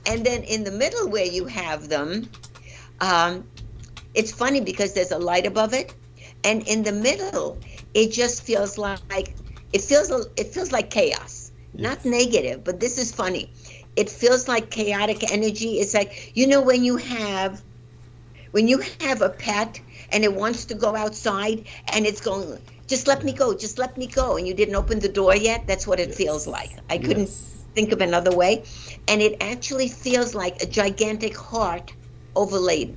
And then in the middle where you have them, it's funny because there's a light above it. And in the middle, it just feels like, it feels like chaos. Yes. Not negative, but this is funny. It feels like chaotic energy. It's like, you know, when you have a pet and it wants to go outside and it's going, just let me go, and you didn't open the door yet. That's what it feels like. I couldn't think of another way. And it actually feels like a gigantic heart overlaid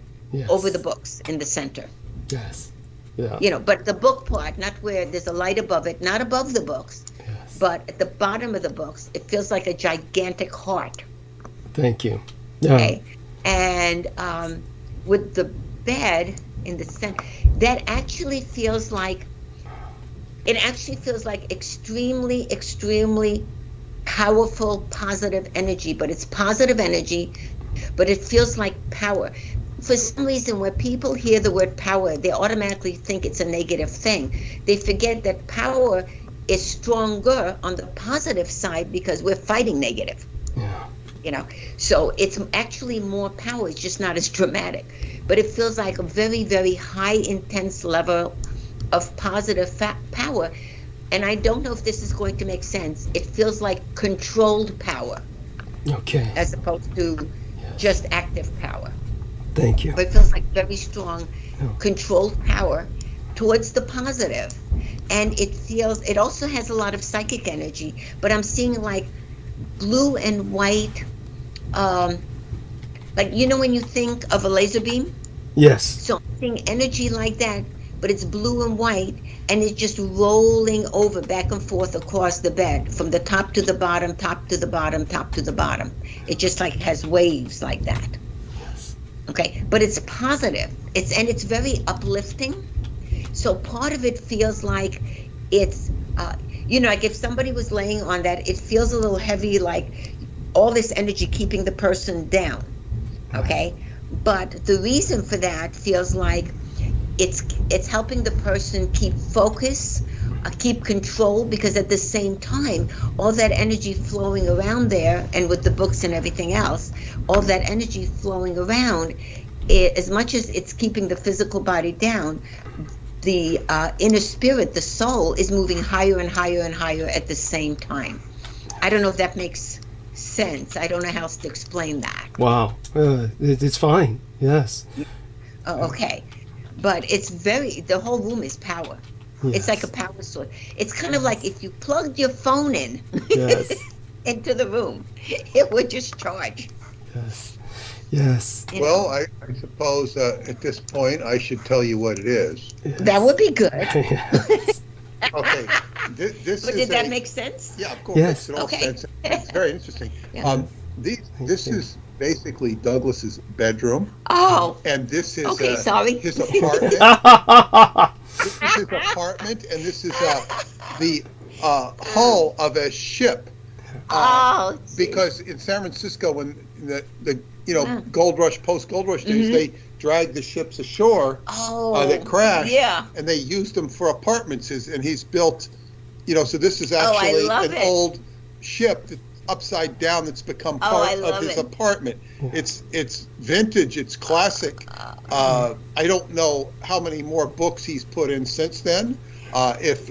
over the books in the center. Yes. Yeah. You know, but the book part, not where there's a light above it, not above the books, but at the bottom of the books, it feels like a gigantic heart. Thank you. Yeah. Okay. And with the bed in the center, that actually feels like, extremely, extremely powerful, positive energy. But it's positive energy, but it feels like power. For some reason, when people hear the word power, they automatically think it's a negative thing. They forget that power is stronger on the positive side because we're fighting negative. Yeah. You know, so it's actually more power. It's just not as dramatic, but it feels like a very, very high, intense level of positive power. And I don't know if this is going to make sense. It feels like controlled power. Okay. As opposed to just active power. Thank you. But it feels like very strong, controlled power towards the positive. And it also has a lot of psychic energy, but I'm seeing like blue and white, like, you know, when you think of a laser beam? Yes. So I'm seeing energy like that, but it's blue and white, and it's just rolling over back and forth across the bed from the top to the bottom, top to the bottom, top to the bottom. It just like has waves like that. Okay, but it's positive. It's very uplifting. So part of it feels like it's, you know, like if somebody was laying on that, it feels a little heavy, like all this energy keeping the person down. Okay, but the reason for that feels like it's helping the person keep focus keep control, because at the same time, all that energy flowing around there, and with the books and everything else, all that energy flowing around, as much as it's keeping the physical body down, the inner spirit, the soul, is moving higher and higher and higher at the same time. I don't know if that makes sense. I don't know how else to explain that. Wow. It's fine. Yes. Oh, okay. But it's the whole room is power. Yes. It's like a power source. It's kind of like if you plugged your phone in Yes. into the room, it would just charge. Yes. Yes. You know? Well, I suppose at this point I should tell you what it is. Yes. That would be good. Yes. Okay. This But is did that make sense? Yeah, of course. Yes. It all Okay. sense. It's very interesting. Yeah. This is basically Douglas's bedroom, Oh, and this is okay, sorry. his apartment. This is his apartment, and this is the hull of a ship. Oh, Because in San Francisco, when the Yeah. gold rush, post gold rush days, Mhm. they dragged the ships ashore that crashed, Yeah. and they used them for apartments. And he's built, so this is I actually love an it. old ship that's upside down that's become I part of love his it. apartment. It's vintage, it's classic. I don't know how many more books he's put in since then. If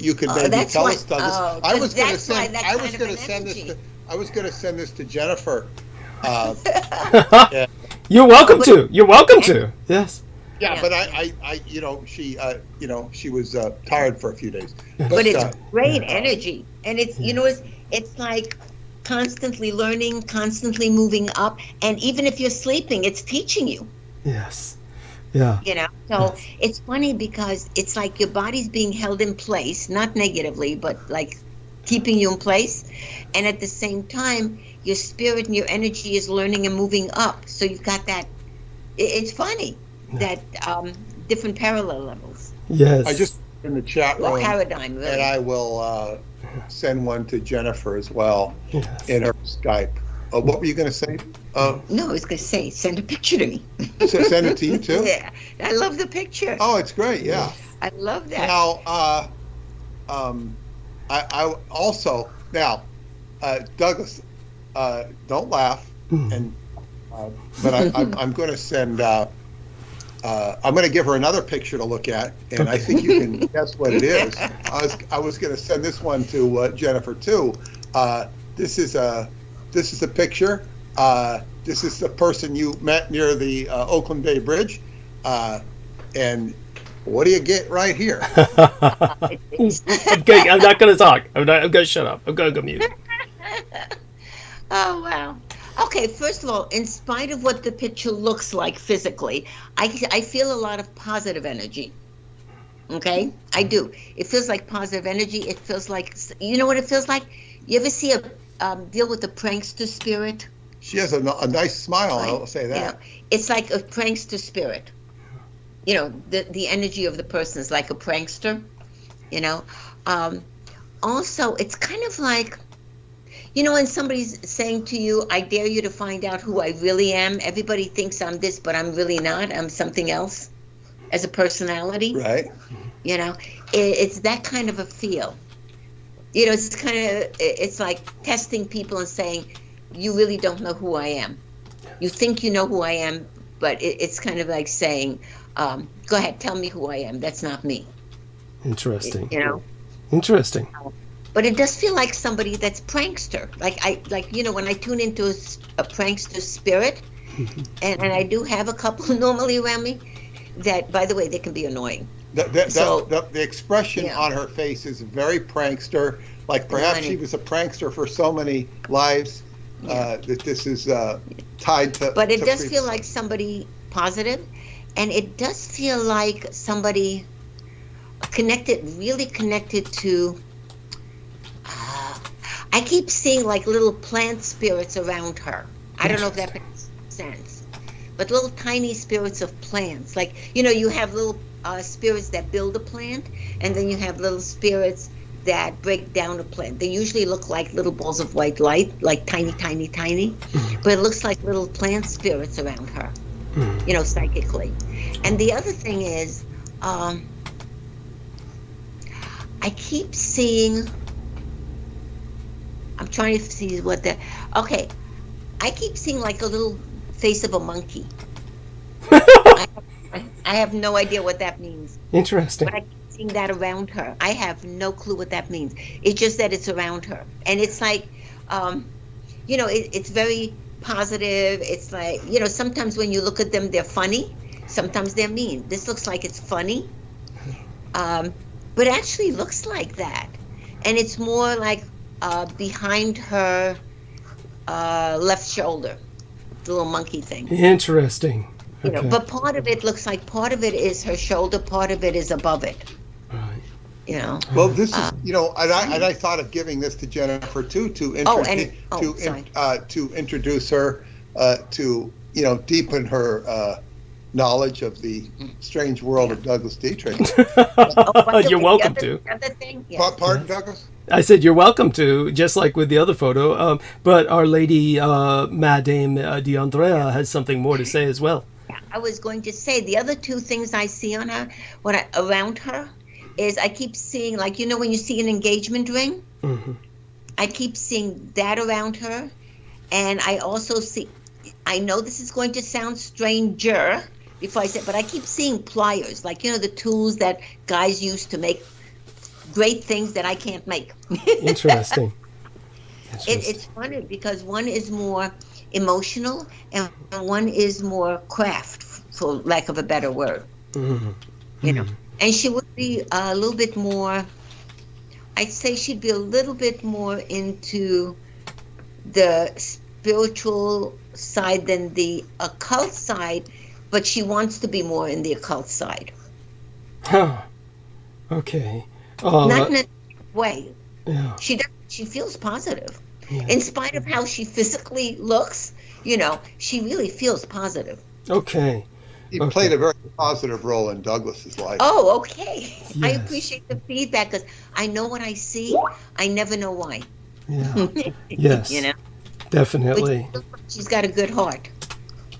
you could maybe that's tell why- us, Douglas. oh, I was going to that's why send. that I kind was of going an to send this. energy. I was going to send this to Jennifer. You're welcome to. You're welcome to. Yes. Yeah, Yeah. but she was tired for a few days. But it's great energy, and it's it's like constantly learning, constantly moving up, and even if you're sleeping, it's teaching you. Yes. Yeah. So it's funny because it's like your body's being held in place, not negatively, but like keeping you in place, and at the same time, your spirit and your energy is learning and moving up. So you've got that. It's funny that different parallel levels. Yes. I just in the chat Or room, paradigm, really. and I will send one to Jennifer as well Yes. in her Skype. What were you going to say? No, I was going to say, send a picture to me. Send it to you too. Yeah, I love the picture. Oh, it's great. Yeah. I love that. Now, I also Douglas, don't laugh, and but I'm going to send. I'm going to give her another picture to look at, and I think you can guess what it is. I was going to send this one to Jennifer too. This is a picture. This is the person you met near the Oakland Bay Bridge, and what do you get right here? Okay, I'm not going to talk. I'm going to shut up. I'm going to go mute. Oh, wow. Okay, first of all, in spite of what the picture looks like physically, I feel a lot of positive energy. Okay? I do. It feels like positive energy. It feels like, you know what it feels like? You ever see deal with the prankster spirit? She has a nice smile, I'll say that. It's like a prankster spirit. The energy of the person is like a prankster, Also, it's kind of like, when somebody's saying to you, I dare you to find out who I really am. Everybody thinks I'm this, but I'm really not. I'm something else as a personality. Right. It's that kind of a feel. It's like testing people and saying, you really don't know who I am. You think you know who I am, but it's kind of like saying, go ahead, tell me who I am. That's not me. Interesting. Interesting. But it does feel like somebody that's prankster. When I tune into a prankster spirit, and I do have a couple normally around me, that, by the way, they can be annoying. The expression on her face is very prankster. Like perhaps she was a prankster for so many lives that this is tied to. But it does feel like somebody positive, and it does feel like somebody really connected to. I keep seeing like little plant spirits around her. I don't know if that makes sense, but little tiny spirits of plants. Like, you have little spirits that build a plant, and then you have little spirits that break down a plant. They usually look like little balls of white light, like tiny, tiny, tiny, but it looks like little plant spirits around her, psychically. And the other thing is, I keep seeing. I'm trying to see what the. Okay, I keep seeing like a little face of a monkey. I have no idea what that means. Interesting. But I keep seeing that around her. I have no clue what that means. It's just that it's around her, and it's like, it's very positive. It's like, sometimes when you look at them, they're funny. Sometimes they're mean. This looks like it's funny, but actually looks like that, and it's more like behind her left shoulder, the little monkey thing. Interesting. Okay. But part of it looks like part of it is her shoulder, part of it is above it. Right. Well, this is, and I thought of giving this to Jennifer too to introduce her to deepen her knowledge of the strange world of Douglas Dietrich. You're welcome to. Pardon, Douglas? I said you're welcome to, just like with the other photo. But Our Lady Madame d'Andrea has something more to say as well. I was going to say the other two things I see on her, around her, is I keep seeing, like, when you see an engagement ring, mm-hmm. I keep seeing that around her, and I also see. I know this is going to sound stranger before I say, but I keep seeing pliers, like the tools that guys use to make great things that I can't make. Interesting. It's funny because one is more emotional and one is more craft, for lack of a better word. Mm-hmm. And she would be a little bit more, I'd say she'd be a little bit more into the spiritual side than the occult side, but she wants to be more in the occult side. Huh. Okay. Not in a way. Yeah. She feels positive. Yeah. In spite of how she physically looks, she really feels positive. Okay. He played a very positive role in Douglas's life. Oh, okay. Yes. I appreciate the feedback because I know what I see. I never know why. Yeah. Yes. Definitely. But she's got a good heart.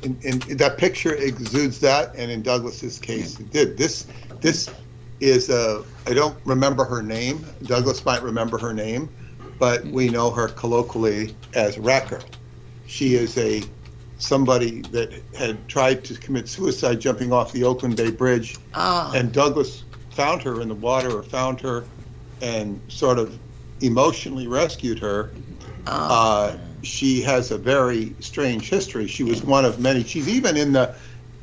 And that picture exudes that, and in Douglas's case, it did. This is I don't remember her name. Douglas might remember her name, but we know her colloquially as Wrecker. She is somebody that had tried to commit suicide jumping off the Oakland Bay Bridge, and Douglas found her in the water, or found her and sort of emotionally rescued her. She has a very strange history. She was one of many. She's even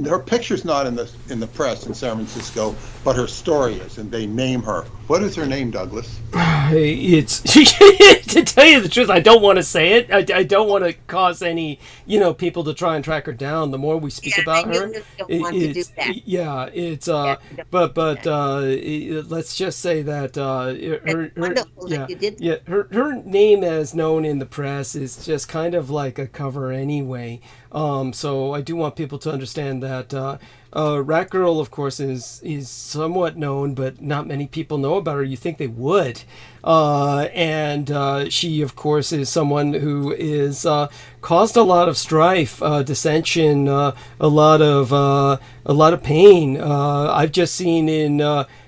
her picture's not in the press in San Francisco, but her story is, and they name her. What is her name, Douglas? It's to tell you the truth, I don't want to say it. I don't want to cause any people to try and track her down. The more we speak about her, let's just say that her name as known in the press is just kind of like a cover anyway. So I do want people to understand that Rat Girl, of course, is somewhat known, but not many people know about her. You think they would. And she, of course, is someone who is caused a lot of strife, dissension, a lot of pain. I've just seen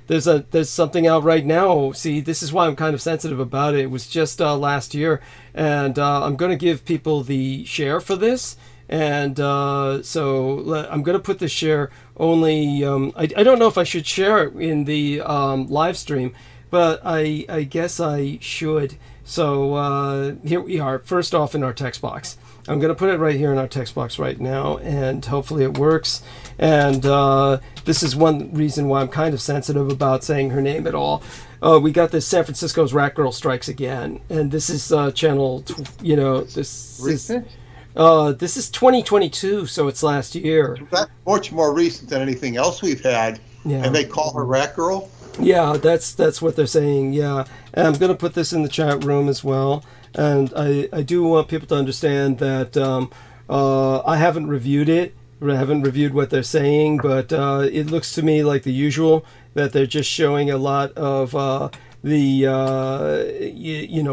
there's something out right now. See, this is why I'm kind of sensitive about it. It was just last year, and I'm going to give people the share for this. And so I'm going to put the share only. I don't know if I should share it in the live stream, but I guess I should. So here we are. First off, in our text box, I'm going to put it right here in our text box right now, and hopefully it works. And this is one reason why I'm kind of sensitive about saying her name at all. We got this San Francisco's Rat Girl Strikes Again, and this is channel. This recent. This is 2022, so it's last year. That's much more recent than anything else we've had. Yeah. And they call her Rat Girl? Yeah, that's what they're saying, yeah. And I'm going to put this in the chat room as well. And I do want people to understand that I haven't reviewed it. I haven't reviewed what they're saying, but it looks to me like the usual, that they're just showing a lot of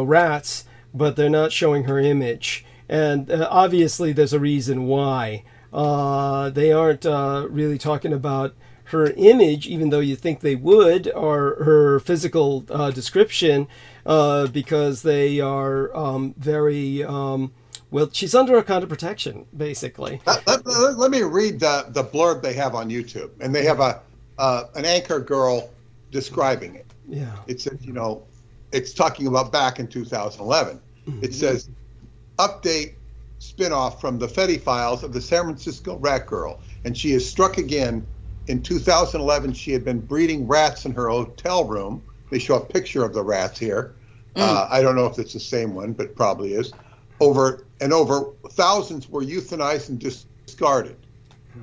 rats, but they're not showing her image. And obviously there's a reason why. They aren't really talking about her image, even though you think they would, or her physical description, because they are very well. She's under a kind of protection, basically. Let me read the blurb they have on YouTube, and they have an anchor girl describing it. Yeah. It says, it's talking about back in 2011. It says, update spinoff from the Fetty files of the San Francisco rat girl, and she is struck again. In 2011, she had been breeding rats in her hotel room. They show a picture of the rats here. I don't know if it's the same one, but probably is. Over thousands were euthanized and discarded.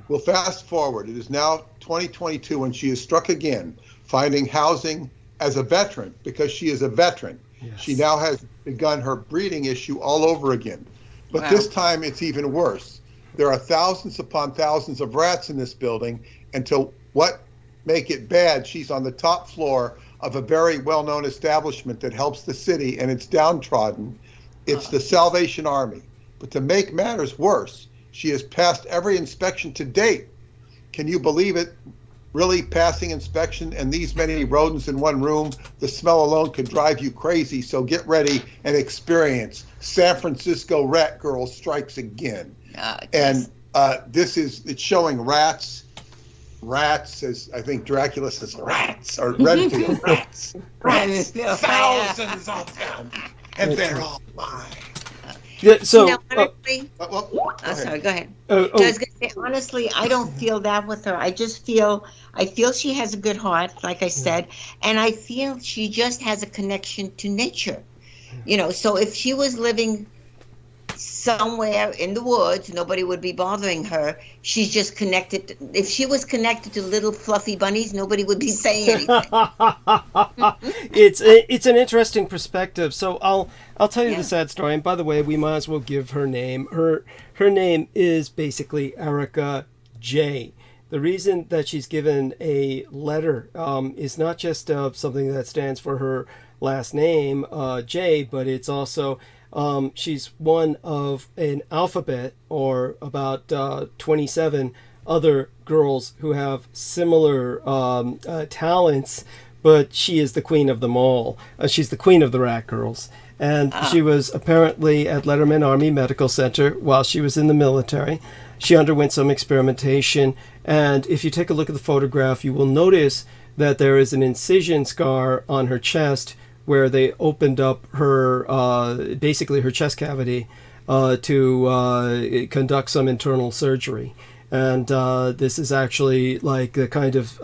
We'll fast forward. It is now 2022 when she is struck again, finding housing as a veteran because she is a veteran. Yes. She now has begun her breeding issue all over again. But Wow. this time it's even worse. There are thousands upon thousands of rats in this building, and to what make it bad, she's on the top floor of a very well-known establishment that helps the city, and it's downtrodden. It's the Salvation Army. But to make matters worse, she has passed every inspection to date. Can you believe it? Really passing inspection and these many rodents in one room, the smell alone could drive you crazy. So get ready and experience San Francisco Rat Girl Strikes Again. And it's showing rats, as I think Dracula says, rats, or Redfield, rats, thousands of them, and they're all mine. Yeah, so, honestly, sorry, go ahead. I was going to say, honestly, I don't feel that with her. I feel she has a good heart, like I said, and I feel she just has a connection to nature. So if she was living somewhere in the woods, nobody would be bothering her. She's just connected. If she was connected to little fluffy bunnies, nobody would be saying anything. It's an interesting perspective. So I'll tell you the sad story. And by the way, we might as well give her name. Her name is basically Erica J. The reason that she's given a letter is not just something that stands for her last name, J, but it's also she's one of an alphabet or about 27 other girls who have similar talents, but she is the queen of them all. She's the queen of the rat girls. And she was apparently at Letterman Army Medical Center while she was in the military. She underwent some experimentation. And if you take a look at the photograph, you will notice that there is an incision scar on her chest where they opened up her, basically her chest cavity to conduct some internal surgery. And this is actually like the kind of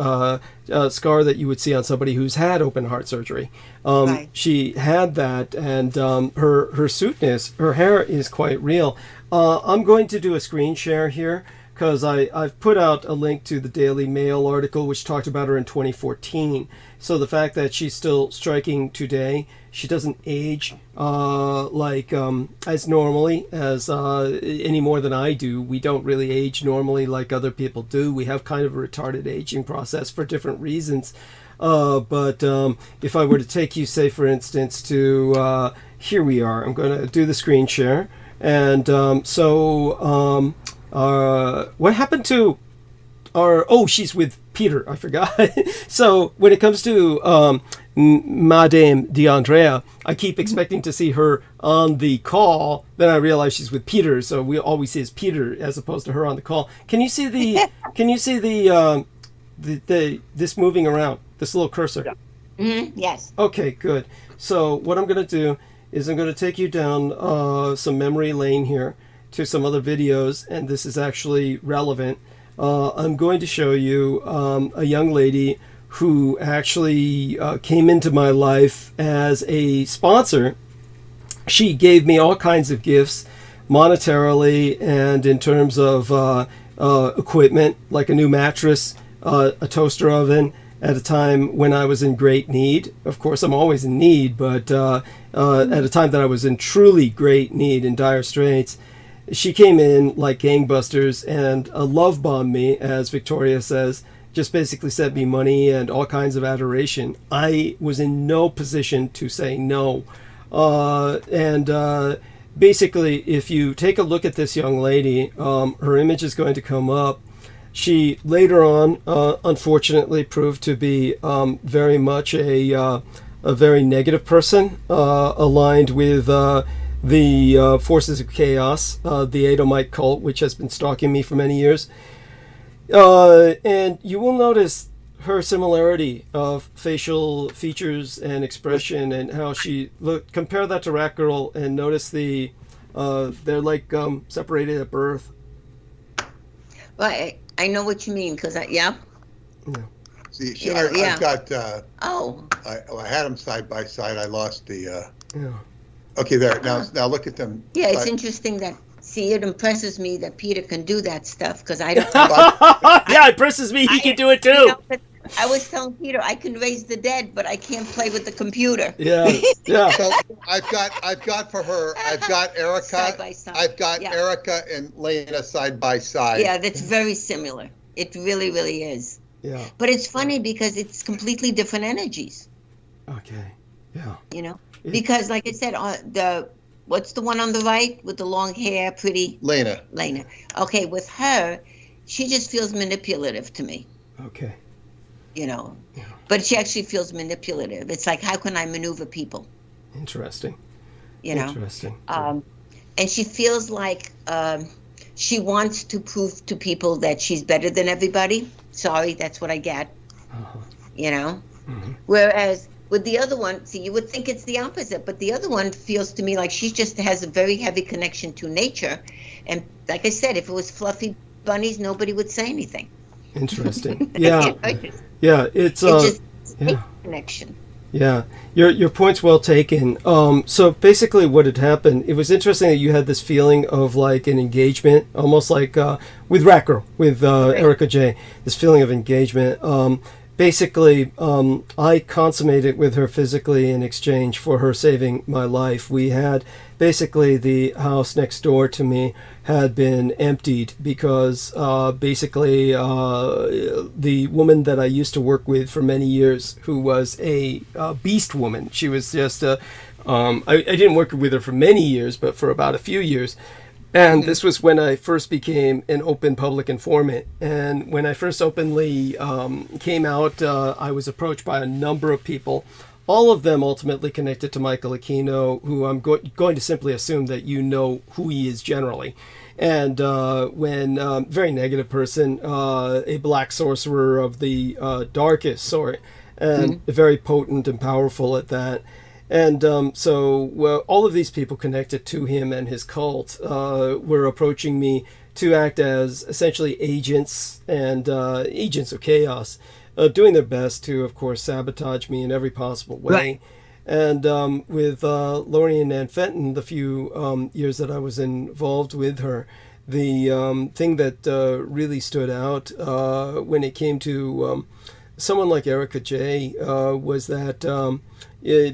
scar that you would see on somebody who's had open heart surgery. Right. She had that, and her suitness, her hair is quite real. I'm going to do a screen share here because I've put out a link to the Daily Mail article which talked about her in 2014. So the fact that she's still striking today, she doesn't age as normally as any more than I do. We don't really age normally like other people do. We have kind of a retarded aging process for different reasons. But if I were to take you, say, for instance, to here we are. I'm going to do the screen share. And what happened to she's with Peter. I forgot. So when it comes to Madame D'Andrea, I keep expecting to see her on the call. Then I realize she's with Peter. So we always see as Peter as opposed to her on the call. Can you see the? Can you see the this moving around? This little cursor. Yeah. Mm-hmm. Yes. Okay. Good. So what I'm going to do is I'm going to take you down some memory lane here to some other videos, and this is actually relevant. I'm going to show you a young lady who actually came into my life as a sponsor. She gave me all kinds of gifts, monetarily and in terms of equipment, like a new mattress, a toaster oven, at a time when I was in great need. Of course, I'm always in need, but at a time that I was in truly great need, in dire straits. She came in like gangbusters and love bombed me, as Victoria says, just basically sent me money and all kinds of adoration. I was in no position to say no. Basically, if you take a look at this young lady, her image is going to come up. she later on, unfortunately, proved to be very much a very negative person, aligned with the forces of chaos, the Edomite cult, which has been stalking me for many years. And you will notice her similarity of facial features and expression, and how she look. Compare that to Rat Girl, and notice they're like separated at birth. Well, I know what you mean, because Yeah. See, Yeah. I've got. oh, I had them side by side. I lost the. Yeah. Okay, there. Now look at them. yeah, it's interesting that, see, it impresses me that Peter can do that stuff, because I don't. Yeah, it impresses me. He can do it too. You know, but I was telling Peter I can raise the dead, but I can't play with the computer. Yeah. Yeah. So I've got for her. I've got Erica. Side by side. I've got Yeah. Erica and Lena side by side. Yeah, that's very similar. It really, really is. Yeah. But it's funny because it's completely different energies. Okay. Yeah. You know, because like I said, what's the one on the right with the long hair, pretty Lena. Okay, with her, she just feels manipulative to me. Okay. You know, Yeah. but she actually feels manipulative. It's like, how can I maneuver people? Interesting. You know, Interesting. and she feels like she wants to prove to people that she's better than everybody. Sorry, that's what I get. Uh-huh. You know, Mm-hmm. whereas with the other one, see, you would think it's the opposite, but the other one feels to me like she just has a very heavy connection to nature. And like I said, if it was fluffy bunnies, nobody would say anything. Interesting. Yeah. You know, Yeah. It's just yeah. a connection. Yeah, your point's well taken. So basically, what had happened? It was interesting that you had this feeling of like an engagement, almost like with Rat Girl, with Erica J. This feeling of engagement. Basically, I consummated with her physically in exchange for her saving my life. We had basically the house next door to me had been emptied because basically the woman that I used to work with for many years, who was a beast woman, she was just I didn't work with her for many years, but for about a few years. And this was when I first became an open public informant. And when I first openly came out, I was approached by a number of people, all of them ultimately connected to Michael Aquino, who I'm going to simply assume that you know who he is generally. And when very negative person, a black sorcerer of the darkest sort, and very potent and powerful at that. And so all of these people connected to him and his cult were approaching me to act as essentially agents and agents of chaos, doing their best to, of course, sabotage me in every possible way. Right. And with Lorien Ann Fenton, the few years that I was involved with her, the thing that really stood out when it came to someone like Erica J was that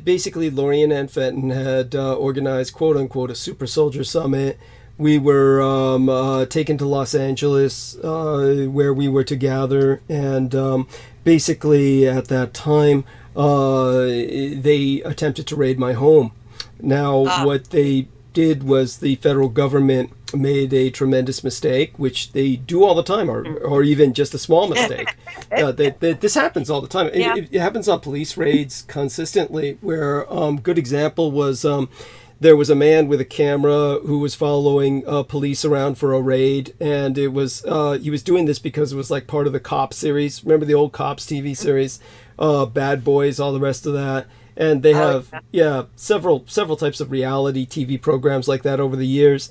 basically Lorien Ann Fenton had organized, quote unquote, a super soldier summit. We were taken to Los Angeles where we were to gather, and basically at that time they attempted to raid my home. Now what they did was the federal government made a tremendous mistake, which they do all the time, or even just a small mistake. This happens all the time. Yeah. It happens on police raids consistently, where good example was there was a man with a camera who was following police around for a raid, and it was he was doing this because it was like part of the Cops series. Remember the old Cops TV series, Bad Boys, all the rest of that. And they have several types of reality TV programs like that over the years.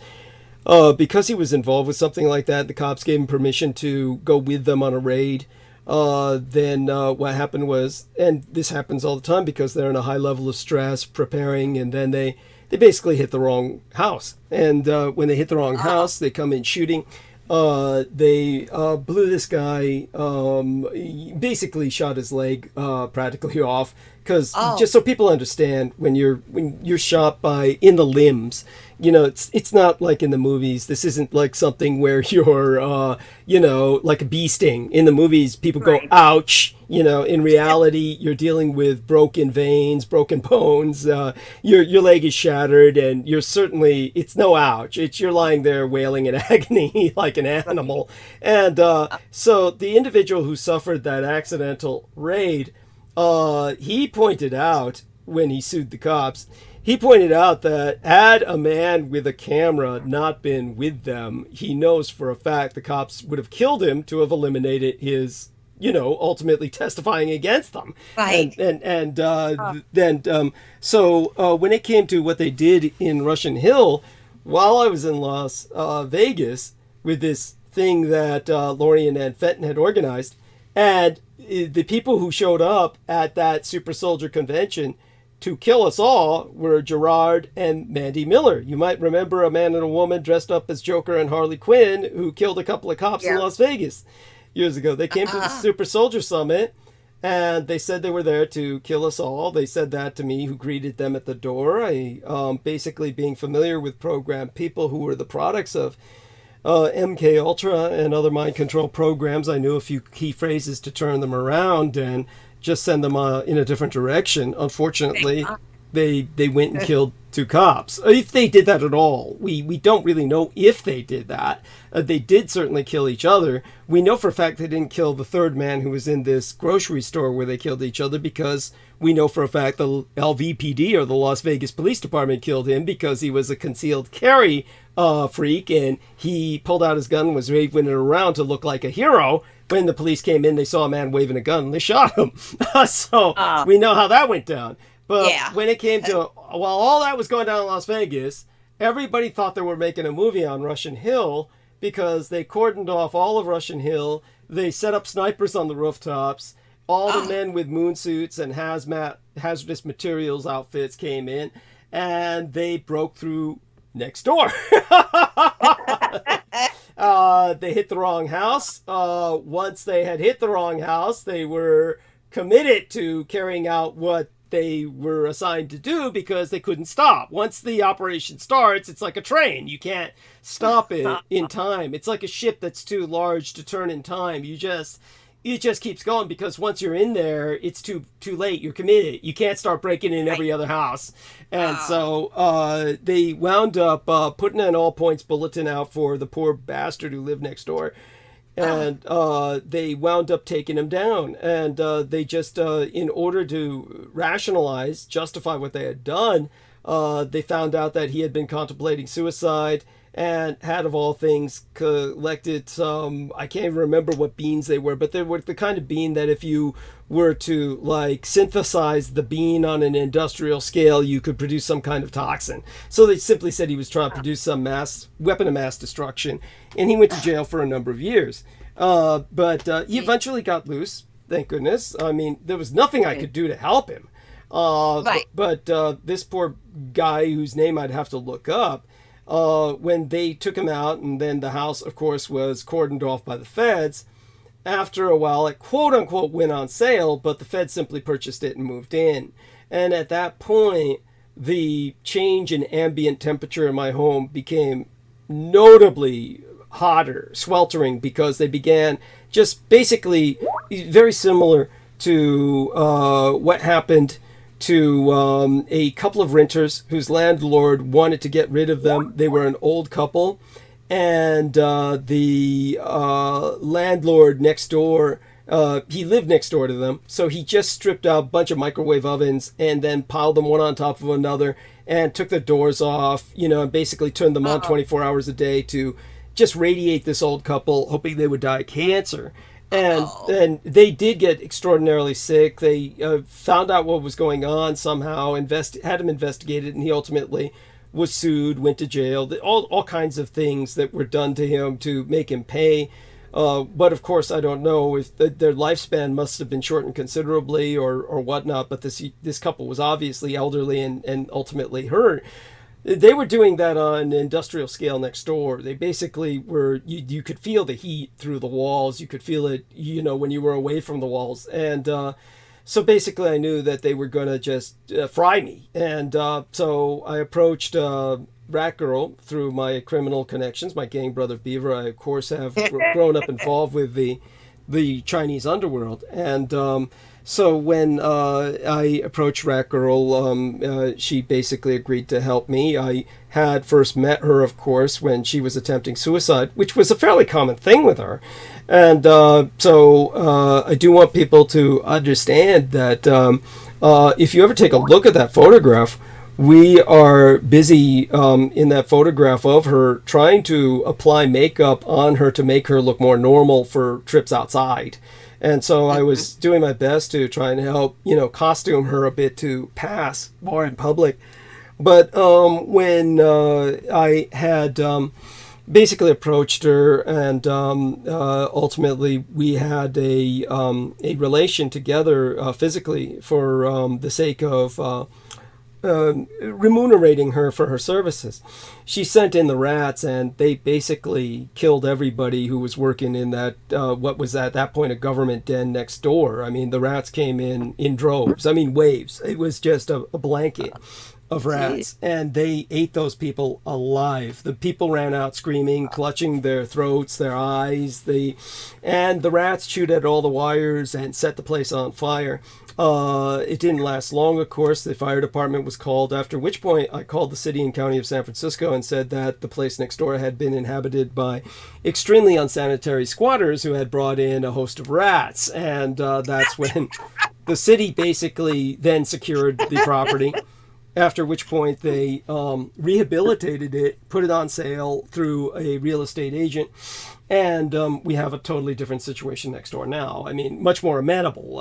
Because he was involved with something like that, the cops gave him permission to go with them on a raid. Then what happened was, and this happens all the time because they're in a high level of stress preparing, and then they basically hit the wrong house. And when they hit the wrong house, they come in shooting. They blew this guy, basically shot his leg practically off, because Oh. just so people understand, when you're shot by in the limbs, you know, it's not like in the movies. This isn't like something where you're you know, like a bee sting. In the movies, people go Right. ouch. You know, in reality, you're dealing with broken veins, broken bones. Your leg is shattered, and you're certainly, it's no ouch. It's you're lying there wailing in agony like an animal. And so the individual who suffered that accidental raid, he pointed out when he sued the cops, he pointed out that had a man with a camera not been with them, he knows for a fact the cops would have killed him to have eliminated his, you know, ultimately testifying against them. Right. So when it came to what they did in Russian Hill, while I was in Las Vegas with this thing that Lorien and Fenton had organized, and the people who showed up at that super soldier convention to kill us all were Gerard and Mandy Miller. You might remember a man and a woman dressed up as Joker and Harley Quinn who killed a couple of cops in Las Vegas years ago. They came to the Super Soldier Summit, and they said they were there to kill us all. They said that to me, who greeted them at the door. Basically being familiar with program people who were the products of MK Ultra and other mind control programs, I knew a few key phrases to turn them around and just send them in a different direction. Unfortunately, they went and killed two cops. If they did that at all, we don't really know if they did that. They did certainly kill each other. We know for a fact they didn't kill the third man who was in this grocery store where they killed each other, because we know for a fact the LVPD, or the Las Vegas Police Department, killed him because he was a concealed carry freak, and he pulled out his gun and was waving it around to look like a hero. When the police came in, they saw a man waving a gun and they shot him. So we know how that went down. But when it came to, while all that was going down in Las Vegas, everybody thought they were making a movie on Russian Hill, because they cordoned off all of Russian Hill. They set up snipers on the rooftops. All the men with moon suits and hazardous materials outfits came in, and they broke through next door. They hit the wrong house. Once they had hit the wrong house, they were committed to carrying out what they were assigned to do, because they couldn't stop. Once the operation starts, it's like a train. You can't stop it in time. It's like a ship that's too large to turn in time. It just keeps going, because once you're in there, it's too late. You're committed. You can't start breaking in every other house. And so they wound up putting an all points bulletin out for the poor bastard who lived next door. And they wound up taking him down. And they just, in order to justify what they had done, they found out that he had been contemplating suicide, and had, of all things, collected some, I can't even remember what beans they were, but they were the kind of bean that if you were to like synthesize the bean on an industrial scale, you could produce some kind of toxin. So they simply said he was trying to produce some weapon of mass destruction, and he went to jail for a number of years. But he eventually got loose, thank goodness. I mean, there was nothing I could do to help him. But this poor guy, whose name I'd have to look up, when they took him out, and then the house, of course, was cordoned off by the feds. After a while, it quote-unquote went on sale, but the feds simply purchased it and moved in. And at that point, the change in ambient temperature in my home became notably hotter, sweltering, because they began just basically very similar to what happened to a couple of renters whose landlord wanted to get rid of them. They were an old couple, and the landlord next door, he lived next door to them, so he just stripped out a bunch of microwave ovens and then piled them one on top of another and took the doors off, and basically turned them on 24 hours a day to just radiate this old couple, hoping they would die of cancer. And they did get extraordinarily sick. They found out what was going on somehow, had him investigated, and he ultimately was sued, went to jail. All kinds of things that were done to him to make him pay. But of course, I don't know if their lifespan must have been shortened considerably or whatnot. But this couple was obviously elderly and ultimately hurt. They were doing that on an industrial scale next door. They basically were, you could feel the heat through the walls. You could feel it, when you were away from the walls. And so basically, I knew that they were going to just fry me. And so I approached Rat Girl through my criminal connections, my gang brother Beaver. I, of course, have grown up involved with the Chinese underworld. And so when I approached Rat Girl, she basically agreed to help me. I had first met her, of course, when she was attempting suicide, which was a fairly common thing with her. And so I do want people to understand that if you ever take a look at that photograph, we are busy in that photograph of her trying to apply makeup on her to make her look more normal for trips outside. And so I was doing my best to try and help, costume her a bit to pass more in public. But when I had basically approached her, and ultimately we had a relation together physically for the sake of remunerating her for her services. She sent in the rats, and they basically killed everybody who was working in that what was at that point a government den next door. I mean, the rats came in droves. I mean, waves. It was just a blanket of rats, and they ate those people alive. The people ran out screaming, clutching their throats, their eyes. And the rats chewed at all the wires and set the place on fire. It didn't last long, of course. The fire department was called, after which point I called the city and county of San Francisco and said that the place next door had been inhabited by extremely unsanitary squatters who had brought in a host of rats. And that's when the city basically then secured the property, after which point they rehabilitated it, put it on sale through a real estate agent. And we have a totally different situation next door now. I mean, much more amenable.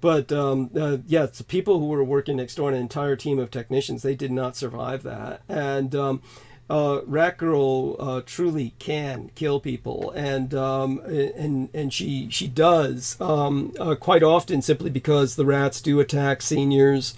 But the people who were working next door, an entire team of technicians, they did not survive that. And Rat Girl truly can kill people, and she does quite often, simply because the rats do attack seniors,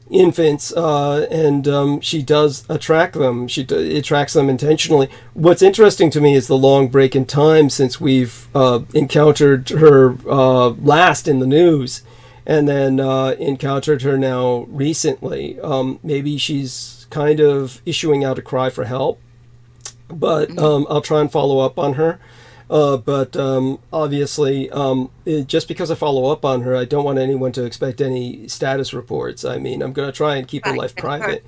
infants, and she does attract them. She attracts them intentionally. What's interesting to me is the long break in time since we've encountered her last in the news, and then encountered her now recently. Maybe she's kind of issuing out a cry for help, but I'll try and follow up on her. But obviously, just because I follow up on her, I don't want anyone to expect any status reports. I mean, I'm going to try and keep her life private.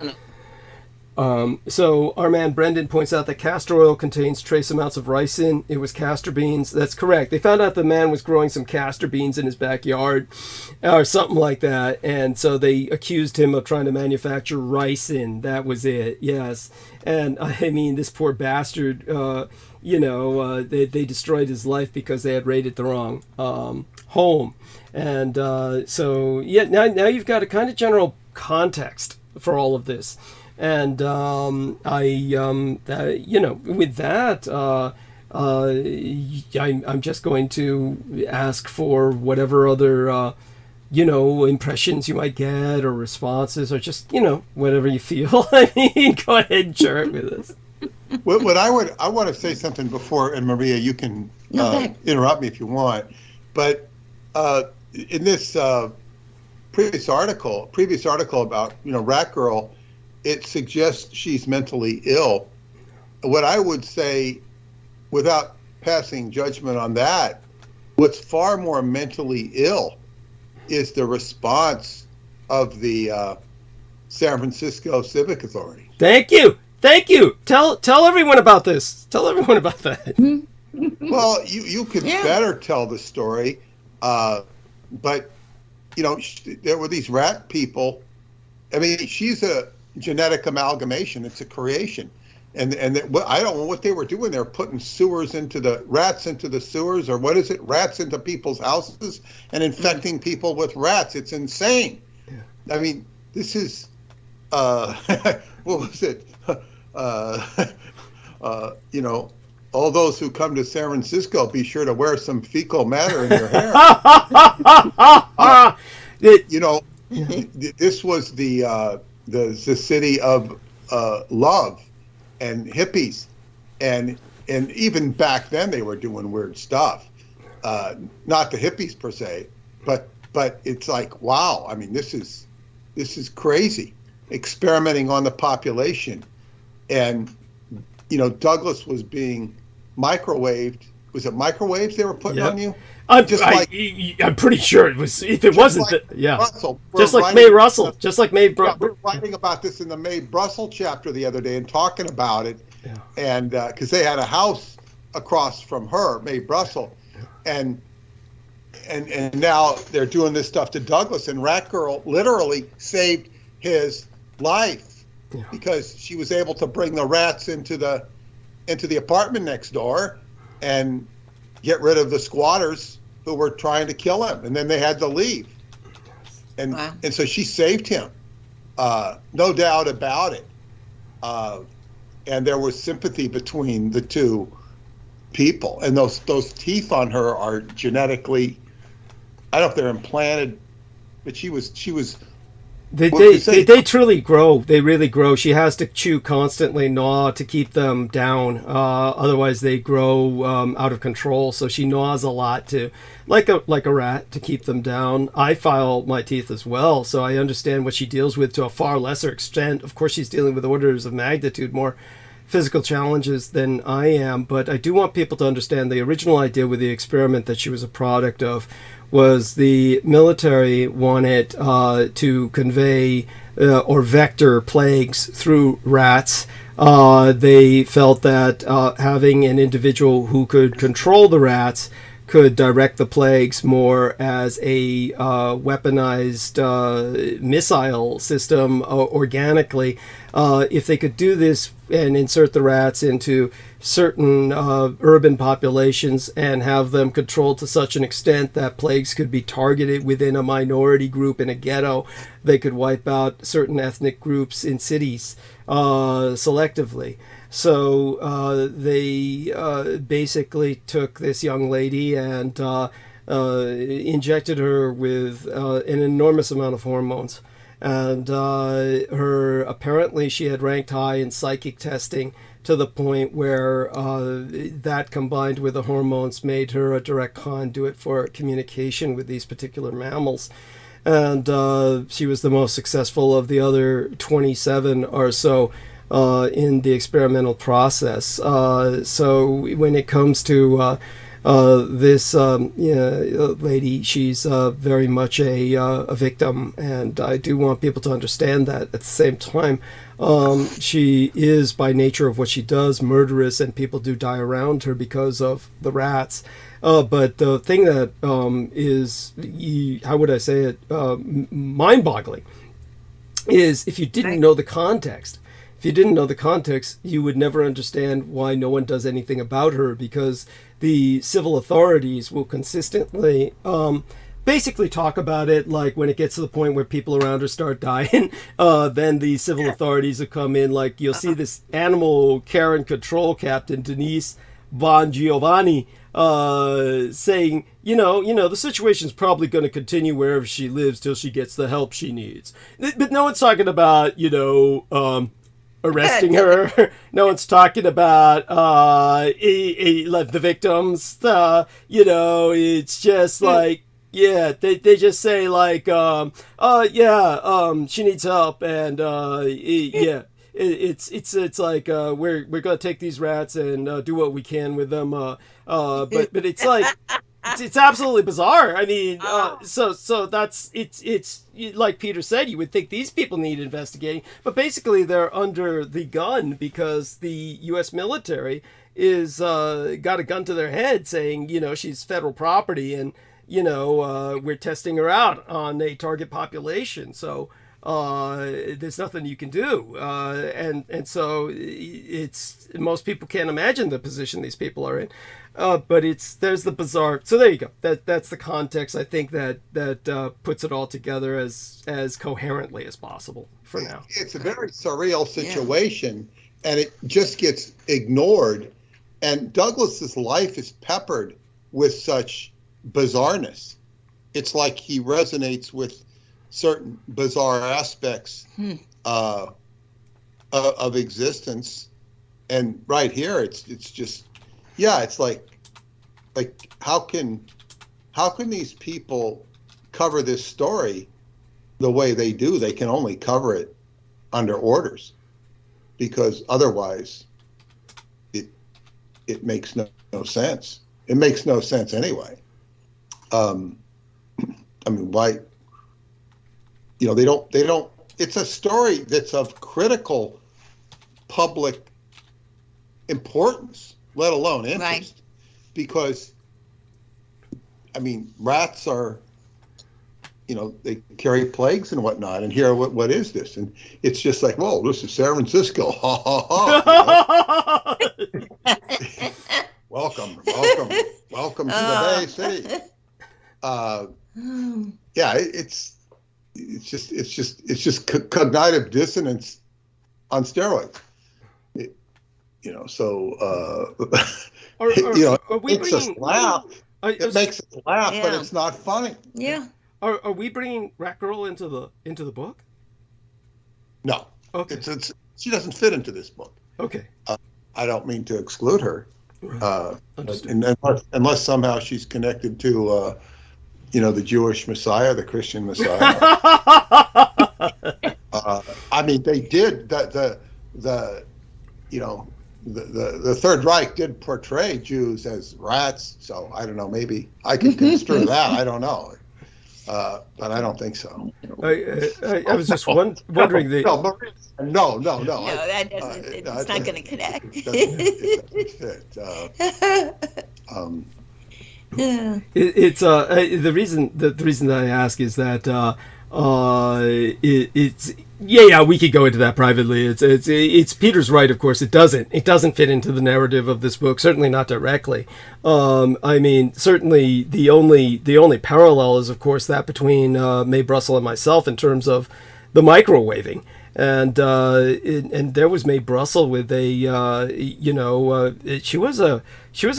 So our man Brendan points out that castor oil contains trace amounts of ricin. It was castor beans. That's correct. They found out the man was growing some castor beans in his backyard or something like that. And so they accused him of trying to manufacture ricin. That was it. Yes. And I mean, this poor bastard, they destroyed his life because they had raided the wrong home. And so, yeah, now you've got a kind of general context for all of this. And with that, I'm just going to ask for whatever other, impressions you might get, or responses, or just, whatever you feel. I mean, go ahead and share it with us. What I want to say something before, and Maria, you can interrupt me if you want. But in this previous article about Rat Girl, it suggests she's mentally ill. What I would say, without passing judgment on that, what's far more mentally ill is the response of the San Francisco Civic Authority. Thank you. Tell everyone about this. Tell everyone about that. Well, you could better tell the story, but there were these rat people. I mean, she's a genetic amalgamation. It's a creation, and I don't know what they were doing. They're putting rats into the sewers, or what is it? Rats into people's houses and infecting people with rats. It's insane. Yeah. I mean, this is what was it? All those who come to San Francisco, be sure to wear some fecal matter in your hair. This was the city of love and hippies, and even back then they were doing weird stuff. Not the hippies per se, but it's like, wow, I mean, this is crazy, experimenting on the population. And Douglas was being microwaved. Was it microwaves they were putting on you? I'm pretty sure it was. If it wasn't, like Russell, just like Mae Russell, just like Mae. We're writing about this in the Mae Russell chapter the other day and talking about it, and because they had a house across from her, Mae Russell, and now they're doing this stuff to Douglas, and Rat Girl literally saved his life because she was able to bring the rats into the apartment next door and get rid of the squatters who were trying to kill him, and then they had to leave. And and so she saved him, no doubt about it. And there was sympathy between the two people, and those teeth on her are genetically, I don't know if they're implanted, but she was. They truly grow. They really grow. She has to chew constantly, gnaw to keep them down. Otherwise, they grow out of control. So she gnaws a lot like a rat, to keep them down. I file my teeth as well, so I understand what she deals with to a far lesser extent. Of course, she's dealing with orders of magnitude more physical challenges than I am. But I do want people to understand the original idea with the experiment that she was a product of was the military wanted to convey or vector plagues through rats. They felt that having an individual who could control the rats could direct the plagues more as a weaponized missile system organically. If they could do this and insert the rats into certain urban populations and have them controlled to such an extent that plagues could be targeted within a minority group in a ghetto, they could wipe out certain ethnic groups in cities selectively. So they basically took this young lady and injected her with an enormous amount of hormones. And apparently she had ranked high in psychic testing to the point where that combined with the hormones made her a direct conduit for communication with these particular mammals. And she was the most successful of the other 27 or so in the experimental process. So when it comes to this lady, she's very much a victim, and I do want people to understand that. At the same time, she is, by nature of what she does, murderous, and people do die around her because of the rats. But the thing that is, how would I say it, mind-boggling, is if you didn't know the context. If you didn't know the context, you would never understand why no one does anything about her, because the civil authorities will consistently basically talk about it. Like when it gets to the point where people around her start dying, then the civil authorities will come in. Like you'll see this animal care and control captain, Denise Von Giovanni, saying, the situation's probably going to continue wherever she lives till she gets the help she needs. But no one's talking about, arresting her. No one's talking about the victims. It's just like, they just say like, she needs help, and it's like we're gonna take these rats and do what we can with them. But it's like. It's absolutely bizarre. I mean, so that's it's like Peter said. You would think these people need investigating, but basically they're under the gun because the U.S. military is got a gun to their head, saying she's federal property, and we're testing her out on a target population. So there's nothing you can do, and so it's most people can't imagine the position these people are in. But there's the bizarre. So there you go. That's the context. I think that puts it all together as coherently as possible for now. It's a very surreal situation, and it just gets ignored. And Douglas's life is peppered with such bizarreness. It's like he resonates with certain bizarre aspects of existence, and right here, it's just. Yeah, it's like how can these people cover this story the way they do, they can only cover it under orders, because otherwise it makes no sense. It makes no sense anyway. I mean, why? You know, they don't. It's a story that's of critical public importance, let alone interest, Right. because, I mean, rats are, you know, they carry plagues and whatnot, and here, what is this? And it's just like, whoa, this is San Francisco, ha ha ha. You know? welcome to the Bay City. Yeah, it's just cognitive dissonance on steroids. You know, so you know, it makes us laugh. It makes us laugh, but it's not funny. Yeah. Are we bringing Rat Girl into the book? No. Okay. She doesn't fit into this book. Okay. I don't mean to exclude her. Understood. Unless somehow she's connected to, you know, the Jewish Messiah, the Christian Messiah. I mean, they did the you know, the Third Reich did portray Jews as rats. So I don't know. Maybe I can construe that. I don't know. But I don't think so. I was just wondering the. No, that doesn't. It's not going to connect. It doesn't fit. Yeah. It's the reason that I ask is that it's we could go into that privately. It's Peter's right, of course. It doesn't fit into the narrative of this book, certainly not directly. I mean, certainly the only parallel is, of course, that between Mae Brussel and myself in terms of the microwaving. And there was Mae Brussel with she was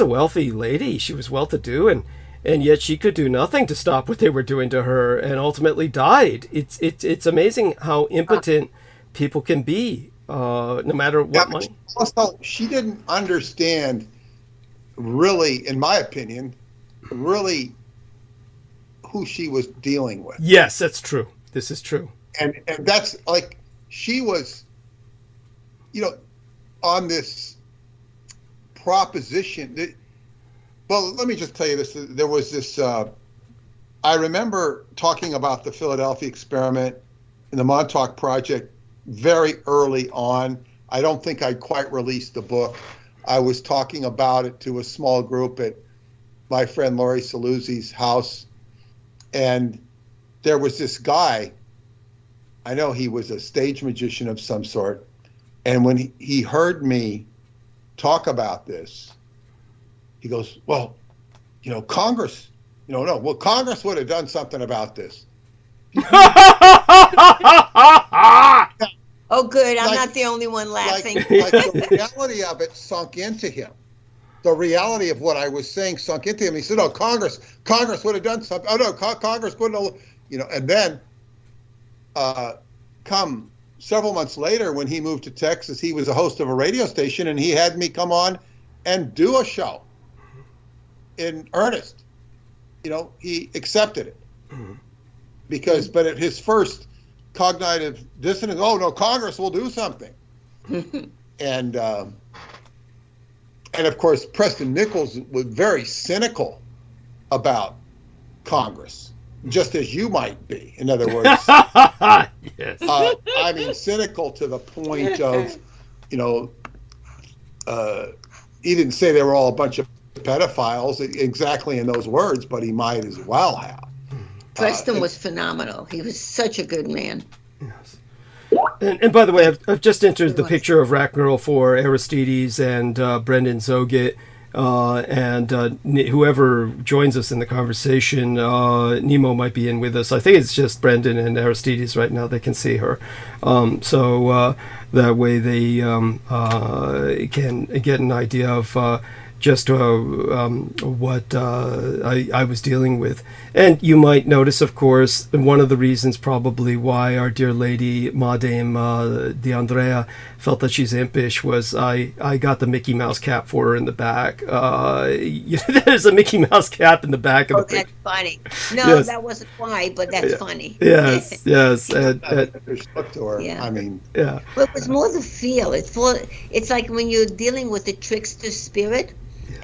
a wealthy lady. She was well-to-do, and yet she could do nothing to stop what they were doing to her, and ultimately died. It's amazing how impotent people can be, no matter what money. Also, she didn't understand, really, in my opinion, really who she was dealing with. Yes, that's true. This is true. And that's like, she was, you know, on this proposition that, well, let me just tell you this. There was this, I remember talking about the Philadelphia experiment and the Montauk Project very early on. I don't think I quite released the book. I was talking about it to a small group at my friend Laurie Saluzzi's house. And there was this guy, I know he was a stage magician of some sort. And when he heard me talk about this, he goes, well, you know, Congress, Congress would have done something about this. Oh, good. I'm not the only one laughing. Like the reality of it sunk into him. The reality of what I was saying sunk into him. He said, oh, Congress would have done something. Oh, no, Congress wouldn't have, you know, and then come several months later when he moved to Texas, he was a host of a radio station, and he had me come on and do a show in earnest. You know, he accepted it because, but at his first cognitive dissonance, oh no, Congress will do something. And of course, Preston Nichols was very cynical about Congress, just as you might be. In other words, yes. I mean, cynical to the point of, you know, he didn't say they were all a bunch of pedophiles exactly in those words, but he might as well have. Preston was phenomenal. He was such a good man. Yes. And by the way, I've just entered the picture of Rat Girl for Aristides and Brendan Zoget. And whoever joins us in the conversation, Nemo might be in with us. I think it's just Brendan and Aristides right now. They can see her. So that way they can get an idea of just what I was dealing with. And you might notice, of course, one of the reasons probably why our dear lady Madame Di Andrea felt that she's impish was I got the Mickey Mouse cap for her in the back. There's a Mickey Mouse cap in the back of the that's funny. No, Yes. that wasn't why, but that's funny. Yes, yes. Look to her. Yeah. I mean, Yeah. But it was more the feel. It's like when you're dealing with the trickster spirit,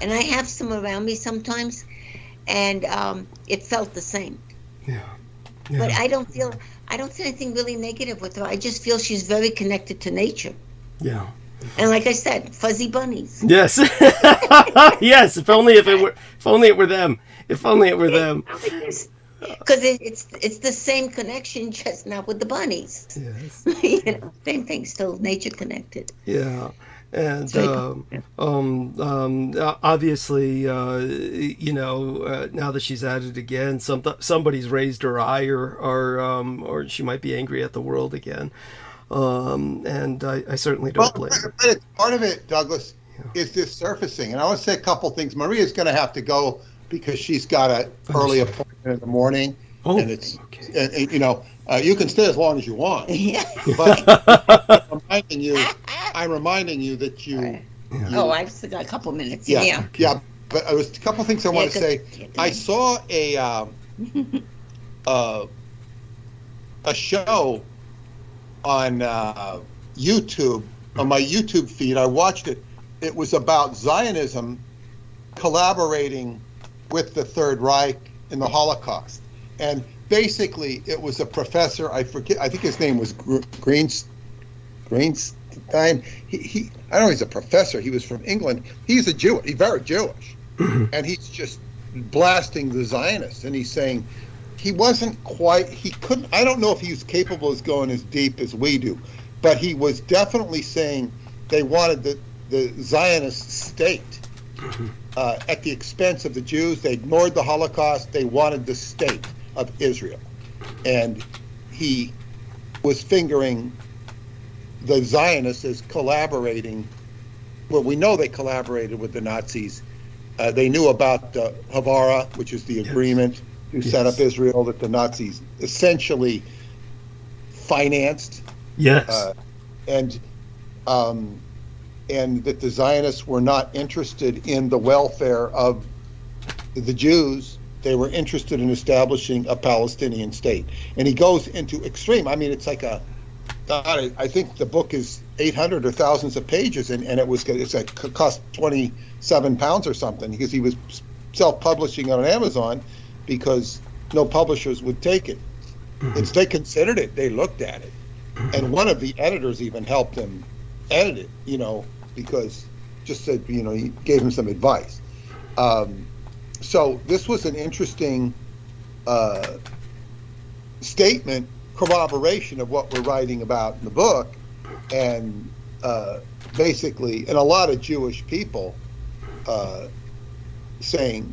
and I have some around me sometimes, and it felt the same. Yeah. But I don't feel anything really negative with her. I just feel she's very connected to nature. Yeah. And like I said, fuzzy bunnies. Yes. Yes. If only it were them. If only it were them. Because it's the same connection, just not with the bunnies. Yes. Same thing, still nature connected. Yeah. And It's very cool. obviously, now that she's at it again, somebody's raised her eye, or she might be angry at the world again. And I certainly don't blame her. But part of it, Douglas, is this surfacing. And I want to say a couple things. Maria's going to have to go because she's got an early appointment in the morning. Oh, and it's okay. and, you can stay as long as you want. Yeah. But I'm reminding you that you. Oh, I've still got a couple minutes. Yeah. Yeah. Yeah. But there was a couple things I want to say. I saw a show on YouTube, on my YouTube feed. I watched it. It was about Zionism collaborating with the Third Reich in the Holocaust. And basically, it was a professor, I forget, I think his name was Greenstein. He I don't know, he's a professor. He was from England. He's a Jew. He's very Jewish. And he's just blasting the Zionists. And he's saying he couldn't, I don't know if he was capable of going as deep as we do, but he was definitely saying they wanted the Zionist state at the expense of the Jews. They ignored the Holocaust. They wanted the state of Israel. And he was fingering the Zionists as collaborating. Well, we know they collaborated with the Nazis. They knew about the Havara, which is the agreement to set up Israel that the Nazis essentially financed. Yes. And that the Zionists were not interested in the welfare of the Jews. They were interested in establishing a Palestinian state. And he goes into extreme. I mean, it's like I think the book is 800 or thousands of pages, and it cost £27 or something, because he was self-publishing on Amazon because no publishers would take it. And they considered it. They looked at it. And one of the editors even helped him edit it, because just said, he gave him some advice. So this was an interesting statement, corroboration of what we're writing about in the book, and basically, and a lot of Jewish people saying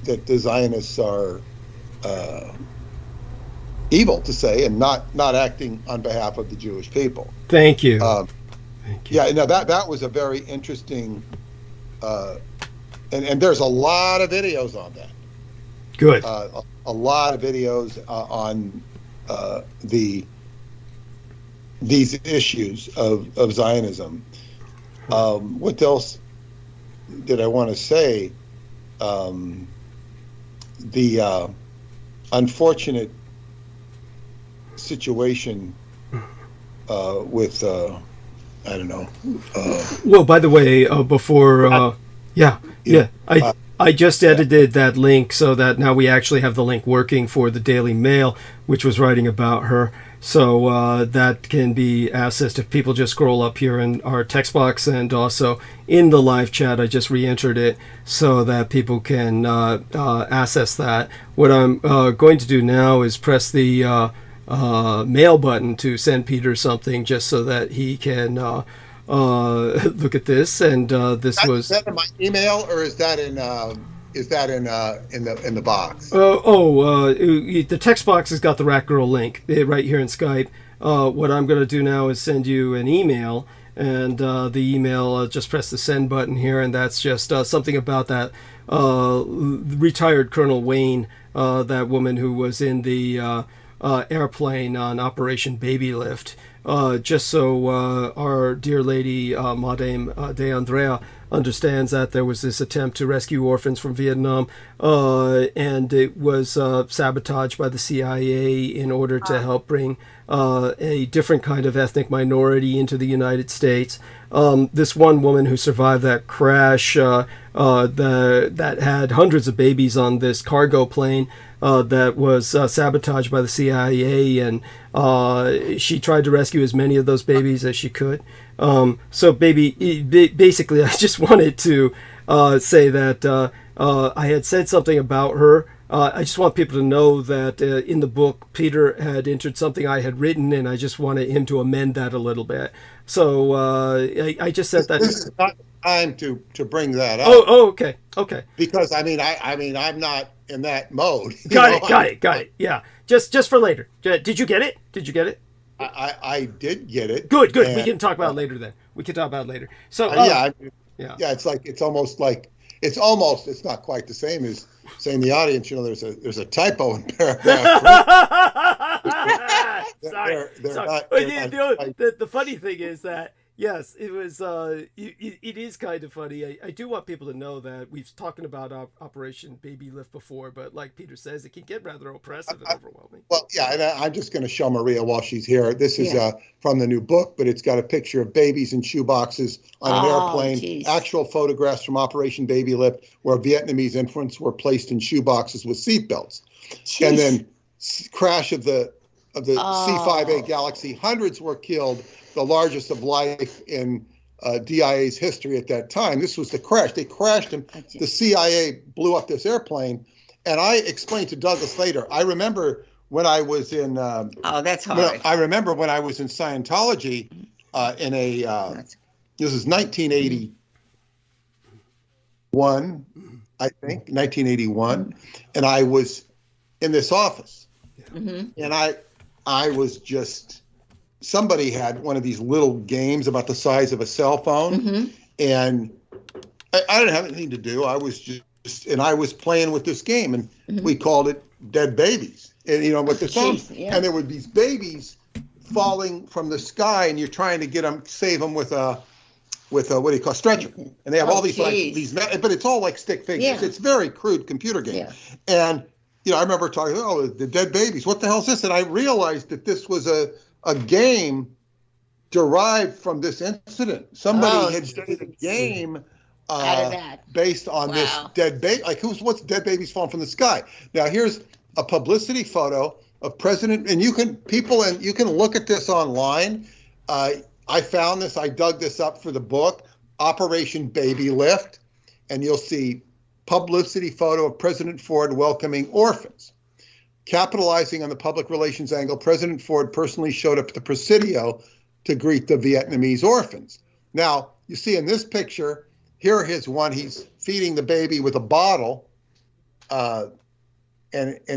that the Zionists are evil, to say, and not acting on behalf of the Jewish people. Thank you. Thank you. Yeah, no, that was a very interesting, and there's a lot of videos on that. Good. A lot of videos on these issues of Zionism. What else did I want to say? The unfortunate situation with I don't know. Well, by the way, before I just edited that link so that now we actually have the link working for the Daily Mail, which was writing about her. So that can be accessed if people just scroll up here in our text box, and also in the live chat. I just re-entered it so that people can access that. What I'm going to do now is press the mail button to send Peter something, just so that he can look at this. And this was. Is that in my email, or is that in the box? The text box has got the Rat Girl link right here in Skype. What I'm going to do now is send you an email, And the email, just press the send button here, and that's just something about that retired Colonel Wayne, that woman who was in the airplane on Operation Baby Lift. Just so our dear lady, Madame De Andrea, understands that there was this attempt to rescue orphans from Vietnam, and it was sabotaged by the CIA in order to help bring a different kind of ethnic minority into the United States. This one woman who survived that crash, that had hundreds of babies on this cargo plane, that was sabotaged by the CIA, and she tried to rescue as many of those babies as she could. So basically, I just wanted to say that I had said something about her. I just want people to know that in the book, Peter had entered something I had written, and I just wanted him to amend that a little bit. So I just said that. This is not time to bring that up. Oh, okay. Because I mean I'm not in that mode. Got it. Yeah, just for later. Did you get it? I did get it. Good. We can talk about it later then. So yeah. It's not quite the same as saying the audience, there's a typo in paragraph. Sorry. The funny thing is that, yes, it was. It is kind of funny. I do want people to know that we've talked about Operation Baby Lift before, but like Peter says, it can get rather oppressive and overwhelming. Well, yeah, and I'm just going to show Maria while she's here. This is from the new book, but it's got a picture of babies in shoeboxes on an airplane. Geez. Actual photographs from Operation Baby Lift, where Vietnamese infants were placed in shoeboxes with seatbelts, and then crash of the C-5A Galaxy. Hundreds were killed. The largest of life in DIA's history at that time. This was the crash. They crashed him. The CIA blew up this airplane. And I explained to Douglas later, I remember when I was in... that's hard. I remember when I was in Scientology in a... this is 1981, I think, 1981. And I was in this office. And I was just... Somebody had one of these little games about the size of a cell phone, and I didn't have anything to do. I was I was playing with this game, and we called it Dead Babies. And with the phone, and there were these babies falling from the sky, and you're trying to save them with a what do you call stretcher, and they have all these but it's all like stick figures. It's very crude computer game, and I remember talking, the dead babies. What the hell is this? And I realized that this was a game derived from this incident. Somebody had studied a game out of that, based on this dead baby. Like what's dead babies falling from the sky? Now here's a publicity photo of President, and you can look at this online. I found this. I dug this up for the book, Operation Baby Lift, and you'll see publicity photo of President Ford welcoming orphans. Capitalizing on the public relations angle, President Ford personally showed up at the Presidio to greet the Vietnamese orphans. Now, you see in this picture, here is one, he's feeding the baby with a bottle, and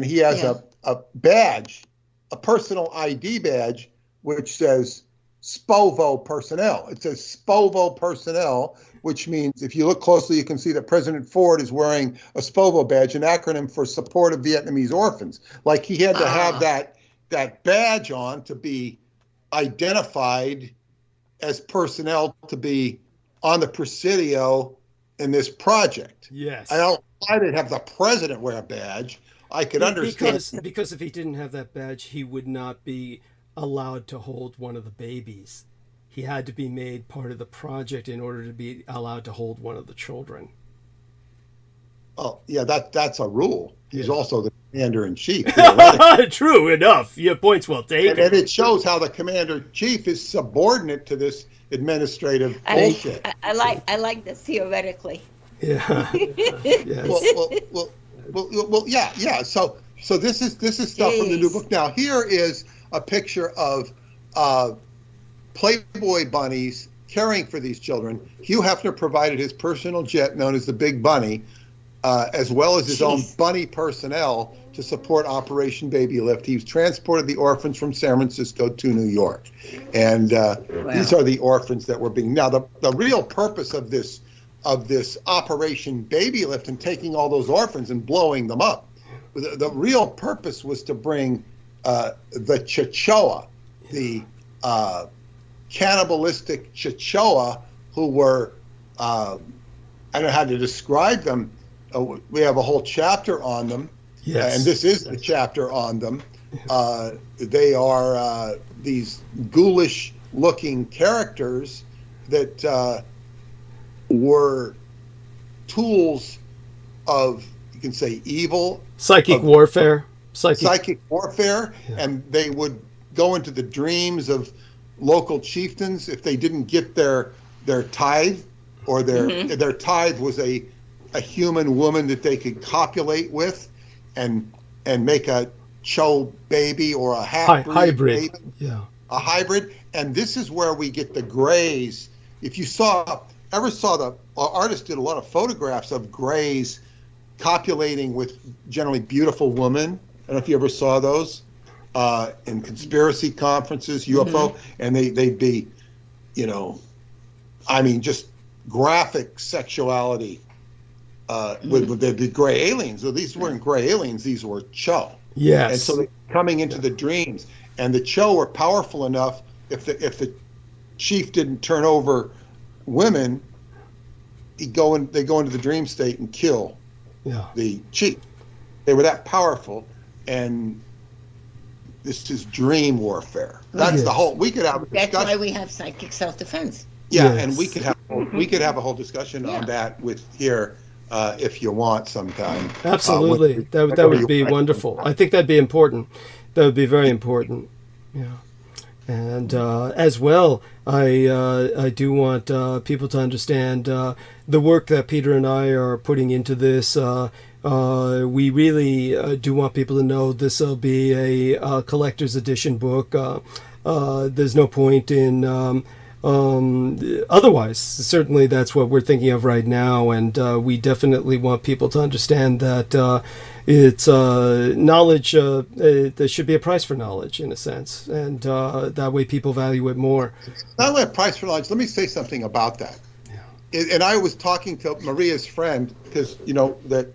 he has a badge, a personal ID badge, which says SPOVO personnel. It says SPOVO personnel, which means if you look closely, you can see that President Ford is wearing a SPOVO badge, an acronym for Support of Vietnamese Orphans. Like he had to have that badge on to be identified as personnel to be on the Presidio in this project. Yes. I don't know why they'd have the president wear a badge. I could understand. Because if he didn't have that badge, he would not be allowed to hold one of the babies. He had to be made part of the project in order to be allowed to hold one of the children. Oh, yeah, that's a rule. He's also the commander-in-chief. True enough. Your point's well taken. And it shows how the commander-in-chief is subordinate to this administrative bullshit. I like this theoretically. Yeah. Yes. Well, yeah. So this is stuff from the new book. Now here is a picture of Playboy bunnies caring for these children. Hugh Hefner provided his personal jet known as the Big Bunny as well as his own Jeez. bunny personnel to support Operation Baby Lift. He transported the orphans from San Francisco to New York. And these are the orphans that were being... Now, the real purpose of this Operation Baby Lift and taking all those orphans and blowing them up, the real purpose was to bring the Chichewa, the cannibalistic Chichewa, who were... I don't know how to describe them. We have a whole chapter on them. Yes. And this is the chapter on them. They are these ghoulish-looking characters that were tools of, you can say, evil. Psychic warfare. Psychic warfare. Yeah. And they would go into the dreams of local chieftains if they didn't get their tithe, or their tithe was a human woman that they could copulate with and make a Cho baby or a hybrid baby, a hybrid. And this is where we get the grays. If you ever saw the artist did a lot of photographs of grays copulating with generally beautiful women. I don't know if you ever saw those in conspiracy conferences, UFO, and they'd be, just graphic sexuality with the gray aliens. Well, these weren't gray aliens; these were Cho. Yes. And so they're coming into the dreams, and the Cho were powerful enough. If the chief didn't turn over women, they go into the dream state and kill the chief. They were that powerful, and this is dream warfare. That's the whole. We could have. That's why we have psychic self-defense. Yeah, and we could have a whole discussion on that with here. If you want sometime. Absolutely. That would be wonderful. I think that'd be important. That would be very important. Yeah. And as well, I do want people to understand the work that Peter and I are putting into this. We really do want people to know this will be a collector's edition book. There's no point in... otherwise, certainly that's what we're thinking of right now, and we definitely want people to understand that it's knowledge. There should be a price for knowledge, in a sense, and that way people value it more. Not only a price for knowledge. Let me say something about that. Yeah. And I was talking to Maria's friend, because that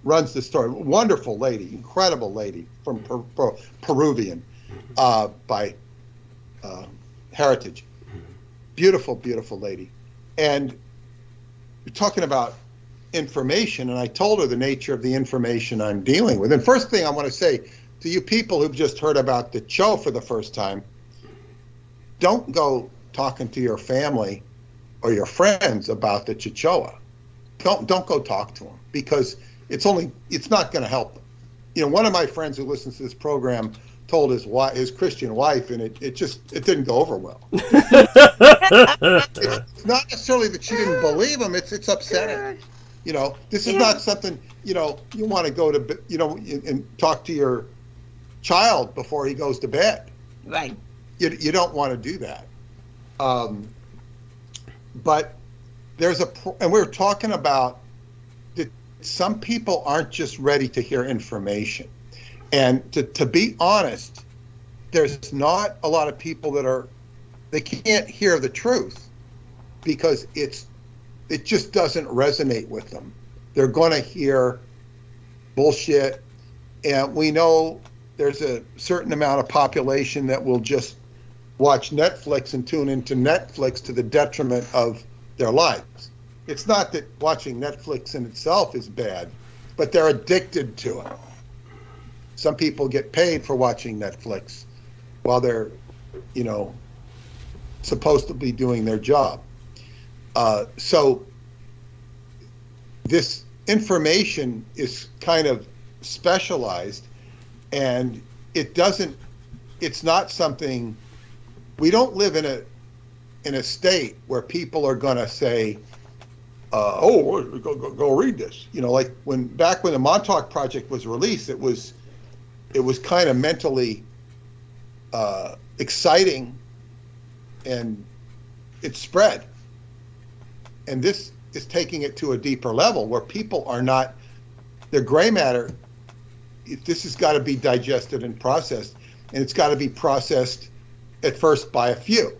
runs the store. Wonderful lady, incredible lady from Peruvian by heritage. Beautiful, beautiful lady. And we're talking about information, and I told her the nature of the information I'm dealing with. And first thing I want to say to you people who've just heard about the Cho for the first time, don't go talking to your family or your friends about the Chichewa. Don't go talk to them, because it's not going to help them. One of my friends who listens to this program told his Christian wife, and it didn't go over well. It's not necessarily that she didn't believe him. It's upsetting. This is not something you want to go to and talk to your child before he goes to bed. Right. You don't want to do that. But and we're talking about that some people aren't just ready to hear information. And to be honest, there's not a lot of people they can't hear the truth because it just doesn't resonate with them. They're going to hear bullshit. And we know there's a certain amount of population that will just watch Netflix and tune into Netflix to the detriment of their lives. It's not that watching Netflix in itself is bad, but they're addicted to it. Some people get paid for watching Netflix while they're, supposed to be doing their job. So this information is kind of specialized, and it's not something, we don't live in a state where people are going to say, go read this. Like back when the Montauk Project was released, it was kind of mentally exciting, and it spread. and this is taking it to a deeper level where people are not, their gray matter, this has got to be digested and processed, and it's got to be processed at first by a few.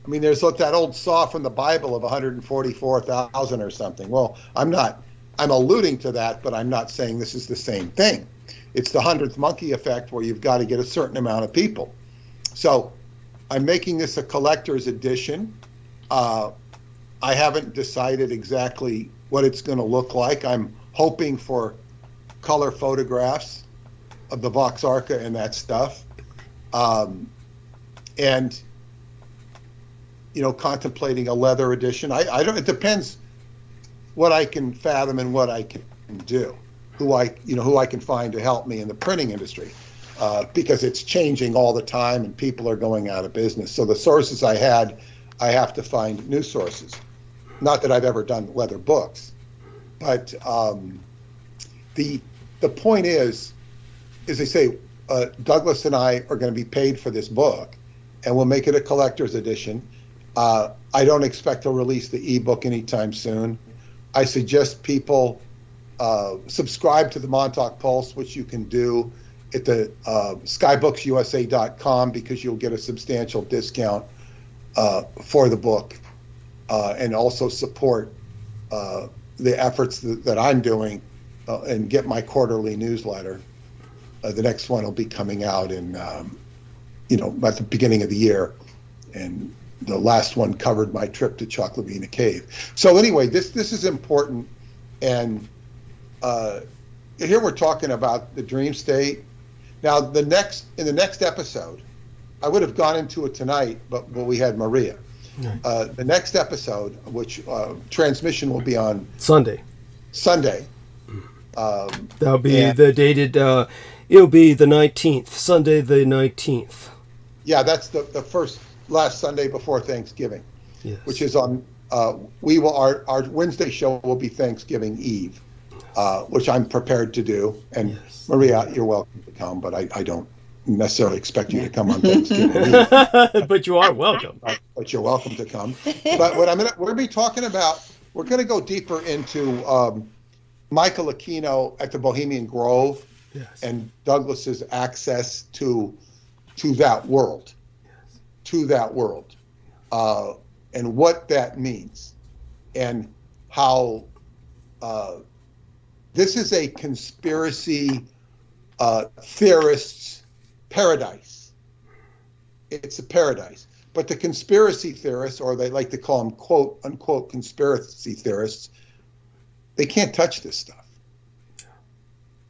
I mean, there's that old saw from the Bible of 144,000 or something. Well, I'm alluding to that, but I'm not saying this is the same thing. It's the 100th monkey effect where you've got to get a certain amount of people. So I'm making this a collector's edition. I haven't decided exactly what it's going to look like. I'm hoping for color photographs of the Vox Arca and that stuff. And, you know, contemplating a leather edition. I don't, it depends what I can fathom and what I can do, who I can find to help me in the printing industry, because it's changing all the time and people are going out of business. So the sources I have to find new sources. Not that I've ever done leather books, but the point is they say, Douglas and I are going to be paid for this book, and we'll make it a collector's edition. I don't expect to release the ebook anytime soon. I suggest people subscribe to the Montauk Pulse, which you can do at the skybooksusa.com, because you'll get a substantial discount for the book, and also support the efforts that I'm doing and get my quarterly newsletter. The next one will be coming out in, at the beginning of the year, and the last one covered my trip to Choclavina Cave. So anyway, this is important, and here we're talking about the dream state. Now, in the next episode, I would have gone into it tonight, but we had Maria. Right. The next episode, which transmission will be on Sunday. That'll be the dated. It'll be the 19th, Sunday the 19th. Yeah, that's the last Sunday before Thanksgiving. Yes. Which is on. Our Wednesday show will be Thanksgiving Eve, which I'm prepared to do. And yes. Maria, you're welcome to come, but I don't necessarily expect you to come on Thanksgiving Eve. But you are welcome. But you're welcome to come. But we're going to be talking about. We're going to go deeper into Michael Aquino at the Bohemian Grove, yes, and Douglas's access to that world, yes, to that world, and what that means, and how this is a conspiracy theorist's paradise. It's a paradise. But the conspiracy theorists, or they like to call them quote unquote conspiracy theorists, they can't touch this stuff.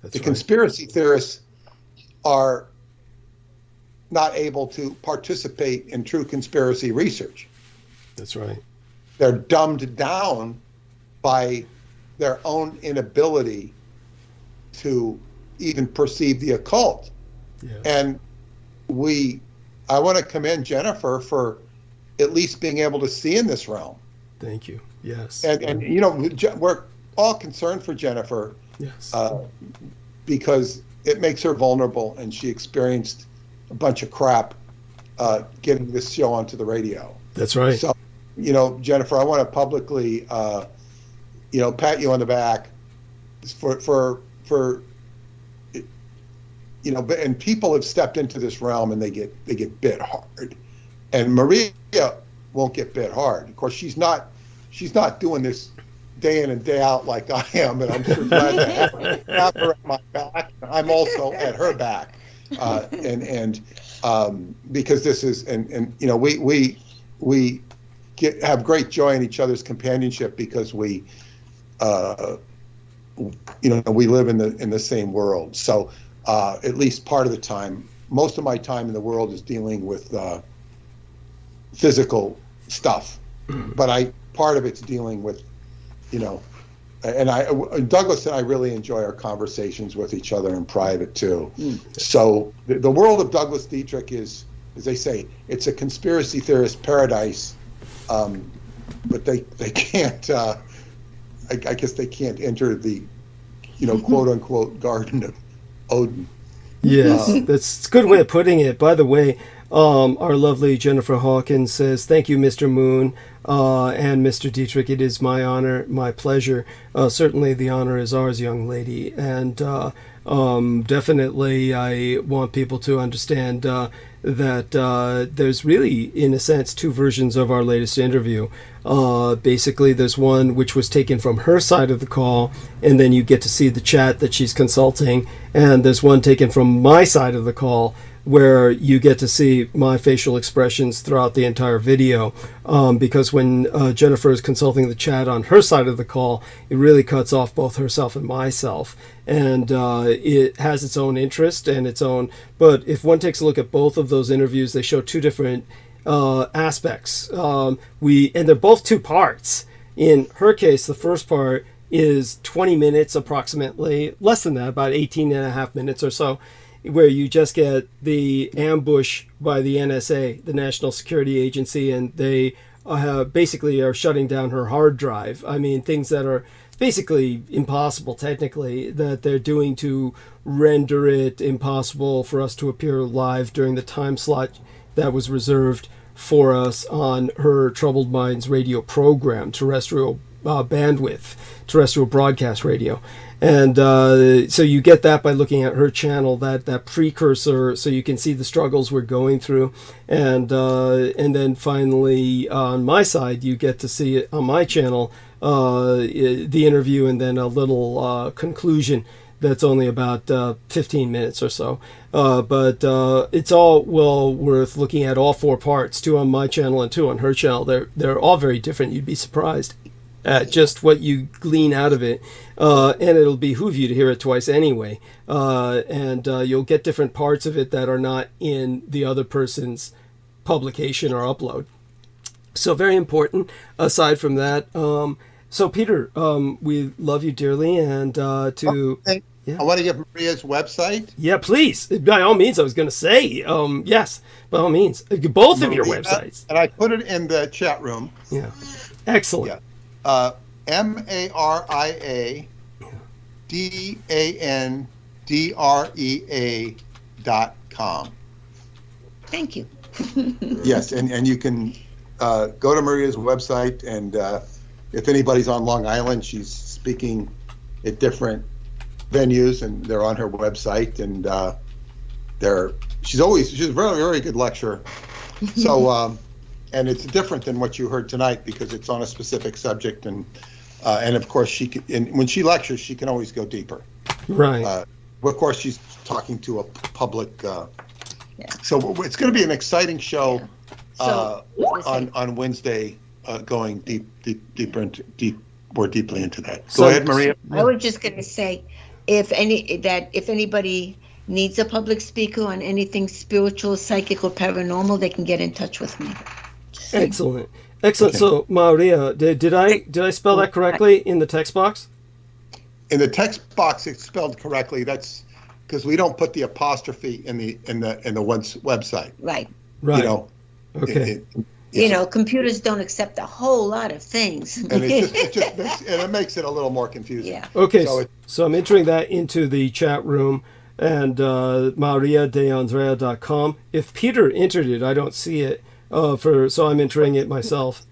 The conspiracy theorists are not able to participate in true conspiracy research. That's right. They're dumbed down by their own inability to even perceive the occult. Yes. And I want to commend Jennifer for at least being able to see in this realm. Thank you. Yes. And we're all concerned for Jennifer. Yes. Because it makes her vulnerable, and she experienced a bunch of crap getting this show onto the radio. That's right. So, Jennifer, I want to publicly, pat you on the back for and people have stepped into this realm and they get bit hard, and Maria won't get bit hard. Of course, she's not doing this day in and day out like I am, and I'm sure glad to have her at my back. I'm also at her back, and because this is we have great joy in each other's companionship, because we live in the same world. So at least part of the time, most of my time in the world is dealing with physical stuff, but part of it's dealing with, and Douglas and I really enjoy our conversations with each other in private too. So the world of Douglas Dietrich is, as they say, it's a conspiracy theorist paradise, but they can't. I guess they can't enter the, quote unquote garden of Odin. Yes, that's a good way of putting it. By the way, our lovely Jennifer Hawkins says, "Thank you, Mr. Moon. And Mr. Dietrich, it is my honor, my pleasure. Certainly the honor is ours, young lady. And definitely I want people to understand that there's really, in a sense, two versions of our latest interview. Basically, there's one which was taken from her side of the call, and then you get to see the chat that she's consulting. And there's one taken from my side of the call, where you get to see my facial expressions throughout the entire video. Because when Jennifer is consulting the chat on her side of the call, it really cuts off both herself and myself. And it has its own interest and its own... But if one takes a look at both of those interviews, they show two different aspects. And they're both two parts. In her case, the first part is 20 minutes approximately, less than that, about 18 and a half minutes or so, where you just get the ambush by the NSA, the National Security Agency, and they basically are shutting down her hard drive. I mean, things that are basically impossible technically, that they're doing to render it impossible for us to appear live during the time slot that was reserved for us on her Troubled Minds radio program, terrestrial bandwidth, terrestrial broadcast radio. And so you get that by looking at her channel, that precursor, so you can see the struggles we're going through. And then finally, on my side, you get to see it on my channel, the interview, and then a little conclusion that's only about 15 minutes or so. But it's all well worth looking at, all four parts, two on my channel and two on her channel. They're all very different. You'd be surprised at just what you glean out of it, and it'll behoove you to hear it twice anyway, and you'll get different parts of it that are not in the other person's publication or upload. So very important. Aside from that, so Peter, we love you dearly, and I want to give Maria's website. Yeah, please. By all means, I was going to say, yes, by all means, both of your websites. And I put it in the chat room. Yeah, excellent. Yeah. MariaDandrea.com. Thank you. Yes, and you can go to Maria's website, and if anybody's on Long Island, she's speaking at different venues, and they're on her website, and she's a very, very good lecturer. So and it's different than what you heard tonight because it's on a specific subject, and of course she can, and when she lectures, she can always go deeper. Right. Of course, she's talking to a public. So it's going to be an exciting show on Wednesday, going more deeply into that. Go ahead, Maria. I was just going to say, if anybody needs a public speaker on anything spiritual, psychic, or paranormal, they can get in touch with me. Excellent. Okay. So Maria, did I spell that correctly in the text box? In the text box, it's spelled correctly. That's because we don't put the apostrophe in the website. Right. Right. You know. Okay. Computers don't accept a whole lot of things. And it makes it a little more confusing. Yeah. Okay. So I'm entering that into the chat room, and MariaDeandrea.com. If Peter entered it, I don't see it. So I'm entering it myself.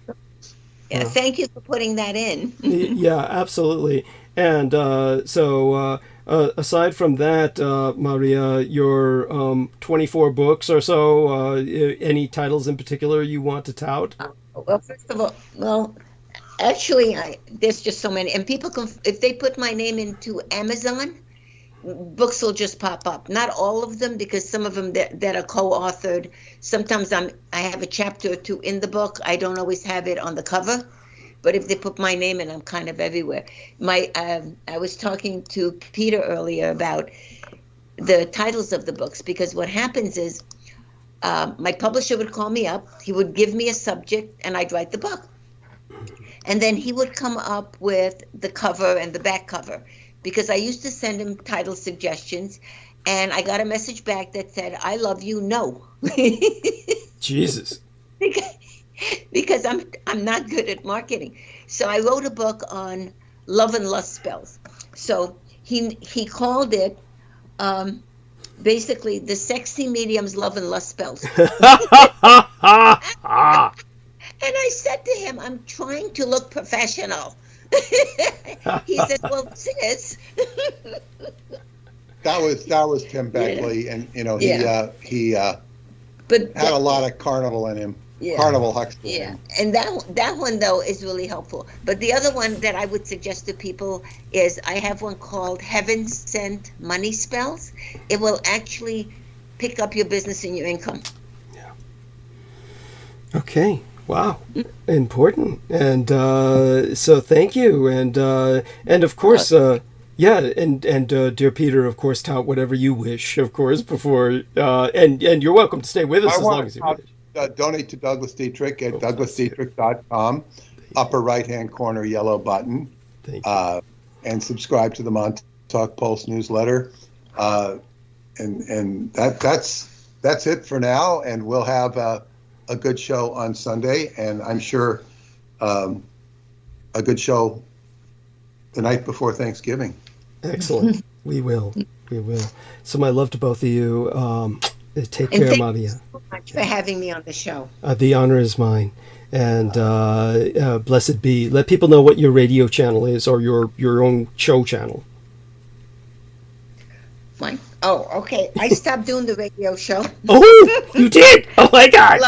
Yeah, thank you for putting that in. Yeah, absolutely. And aside from that, Maria, your 24 books or so, any titles in particular you want to tout? Well, first of all, actually, there's just so many. And people can, if they put my name into Amazon, books will just pop up. Not all of them, because some of them that are co-authored. Sometimes I have a chapter or two in the book. I don't always have it on the cover, but if they put my name in, I'm kind of everywhere. I was talking to Peter earlier about the titles of the books, because what happens is my publisher would call me up. He would give me a subject, and I'd write the book, and then he would come up with the cover and the back cover. Because I used to send him title suggestions, and I got a message back that said, "I love you, no." Jesus. Because I'm not good at marketing. So I wrote a book on love and lust spells. So he called it basically the Sexy Medium's Love and Lust Spells. And I said to him, I'm trying to look professional. He said, well, sis. That was Tim Beckley, and he But had a lot of carnival in him. Yeah. Carnival Huxley. Yeah, and that one though is really helpful. But the other one that I would suggest to people is I have one called Heaven Sent Money Spells. It will actually pick up your business and your income. Yeah. Okay. Wow. Important. And so thank you. And of course, yeah, and dear Peter, of course, tout whatever you wish, of course, before and you're welcome to stay with us as long as you wish. Donate to Douglas Dietrich at douglasdietrich.com, upper right-hand corner yellow button. Thank you. And subscribe to the Montauk Pulse newsletter. And that's it for now, and we'll have a good show on Sunday, and I'm sure a good show the night before Thanksgiving. Excellent. We will. So my love to both of you. Take care, Maria. Thank you so much for having me on the show. The honor is mine. And blessed be. Let people know what your radio channel is, or your own show channel. Fine. Oh, okay. I stopped doing the radio show. Oh, you did? Oh my God.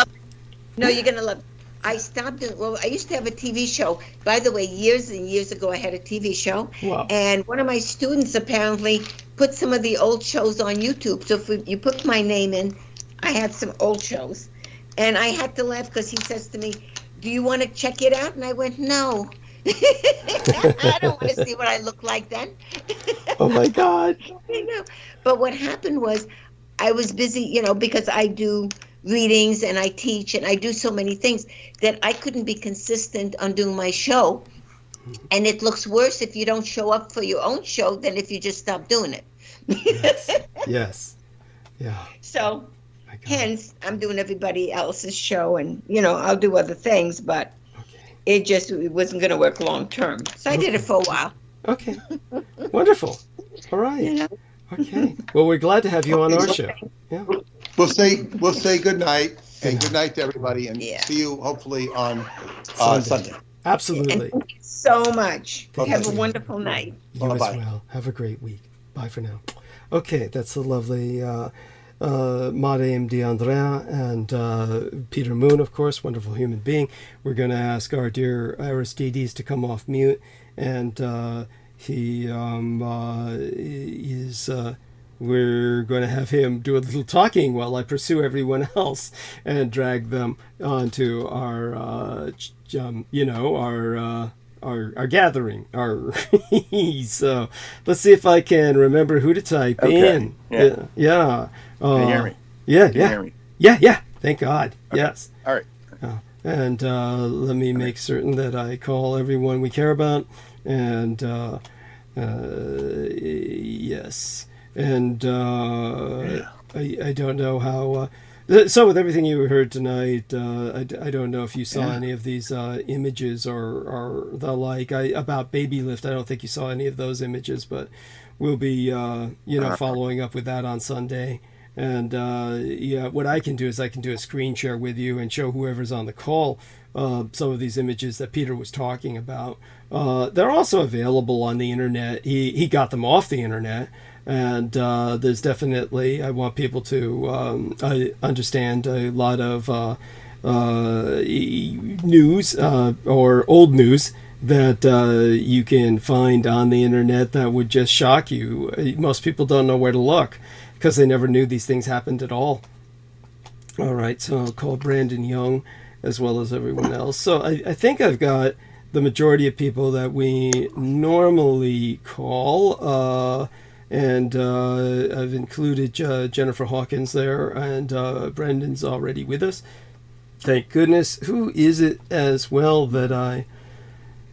No, you're going to love it. I stopped doing, well, I used to have a TV show. By the way, years and years ago, I had a TV show. Wow. And one of my students apparently put some of the old shows on YouTube. So if you put my name in, I had some old shows. And I had to laugh because he says to me, do you want to check it out? And I went, no. I don't want to see what I look like then. Oh my God. I know. But what happened was I was busy, because I do readings and I teach and I do so many things that I couldn't be consistent on doing my show. And it looks worse if you don't show up for your own show than if you just stop doing it. Yes. Yeah. So hence I'm doing everybody else's show, and I'll do other things, but it wasn't going to work long term. So I did it for a while. Okay. Wonderful. All right. Okay. Well, we're glad to have you on our show. Yeah. We'll say good night, and good night to everybody, and see you hopefully on Sunday. Absolutely. And thank you so much. Have a wonderful night. You as well. Have a great week. Bye for now. Okay, that's the lovely Madame D'Andrea and Peter Moon, of course, wonderful human being. We're going to ask our dear Aristides to come off mute, and he is... we're going to have him do a little talking while I pursue everyone else and drag them onto our, our gathering. So let's see if I can remember who to type in. Yeah. Can you hear me? Yeah. Can you hear me? Yeah. Thank God. Okay. Yes. All right. And let me make certain that I call everyone we care about. And yes. And I don't know how... so with everything you heard tonight, I don't know if you saw any of these images or the like. About Baby Lift, I don't think you saw any of those images, but we'll be, following up with that on Sunday. And what I can do is I can do a screen share with you and show whoever's on the call some of these images that Peter was talking about. They're also available on the internet. He got them off the internet. And there's definitely, I want people to understand a lot of news or old news that you can find on the internet that would just shock you. Most people don't know where to look because they never knew these things happened at all. All right, so I'll call Brandon Young as well as everyone else. So I think I've got the majority of people that we normally call. And I've included Jennifer Hawkins there, and Brendan's already with us. Thank goodness. Who is it as well that I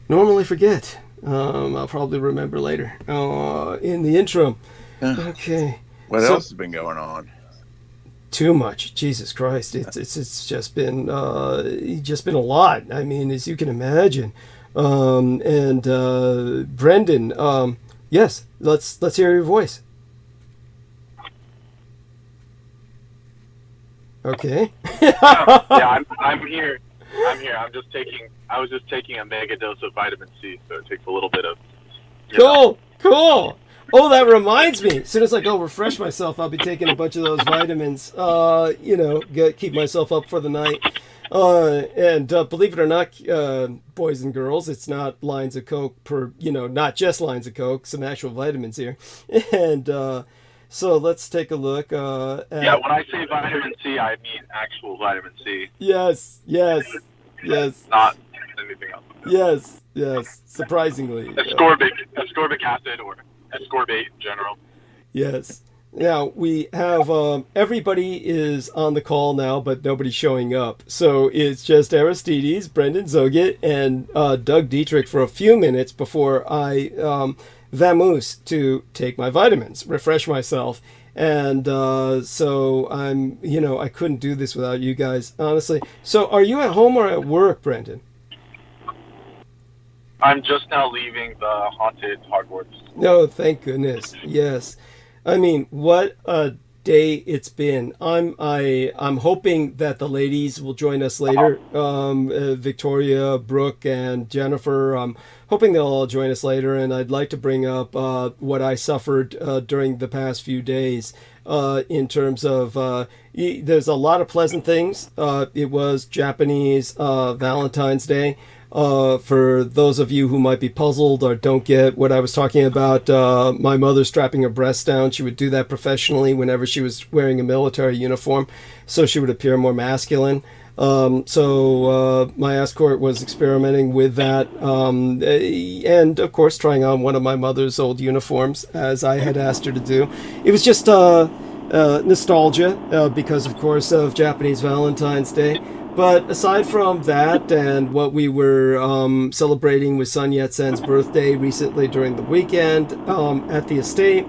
normally forget? I'll probably remember later in the intro. Okay. What else has been going on? Too much. Jesus Christ. It's just been a lot. I mean, as you can imagine. And Brendan, yes, let's hear your voice. Okay. Yeah, I'm here. I'm here. I was just taking a mega dose of vitamin C, so it takes a little bit of. Cool. Oh, that reminds me. As soon as I go refresh myself, I'll be taking a bunch of those vitamins. Keep myself up for the night. And believe it or not, boys and girls, it's not lines of Coke not just lines of Coke, some actual vitamins here. And so let's take a look. When I say vitamin C, I mean actual vitamin C. Yes. Not anything else. Yes. Surprisingly. Ascorbic acid or ascorbate in general. Yes. Now, we have everybody is on the call now, but nobody's showing up. So it's just Aristides, Brendan Zoget, and Doug Dietrich for a few minutes before I vamoose to take my vitamins, refresh myself. And so I'm, I couldn't do this without you guys, honestly. So are you at home or at work, Brendan? I'm just now leaving the haunted Hogwarts. No, thank goodness. Yes. I mean, what a day it's been. I'm hoping that the ladies will join us later. Victoria, Brooke, and Jennifer. I'm hoping they'll all join us later. And I'd like to bring up what I suffered during the past few days in terms of there's a lot of pleasant things. It was Japanese Valentine's Day. For those of you who might be puzzled or don't get what I was talking about, my mother strapping her breasts down, she would do that professionally whenever she was wearing a military uniform, so she would appear more masculine. So my escort was experimenting with that, and of course trying on one of my mother's old uniforms, as I had asked her to do. It was just nostalgia, because of course of Japanese Valentine's Day. But aside from that, and what we were celebrating with Sun Yat-sen's birthday recently during the weekend at the estate,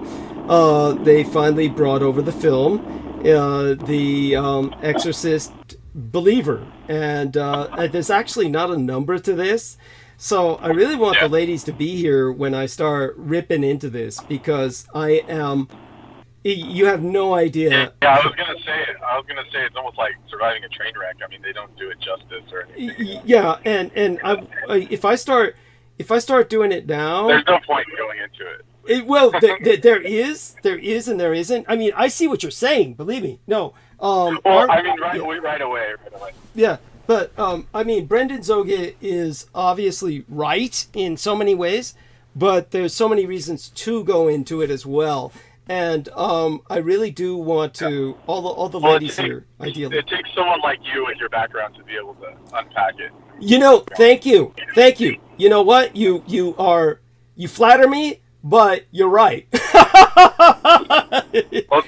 they finally brought over the film, the Exorcist Believer. And there's actually not a number to this. So I really want the ladies to be here when I start ripping into this, because I am... You have no idea. Yeah, I was gonna say it's almost like surviving a train wreck. I mean, they don't do it justice or anything. Yeah, and if I start doing it now, there's no point going into it. There is and there isn't. I mean, I see what you're saying. Believe me. No. Right away. Yeah, but I mean, Brendan Zoget is obviously right in so many ways, but there's so many reasons to go into it as well. And I really do want to all the ladies here. Ideally, it takes someone like you with your background to be able to unpack it. Thank you. You know what? You flatter me, but you're right. That's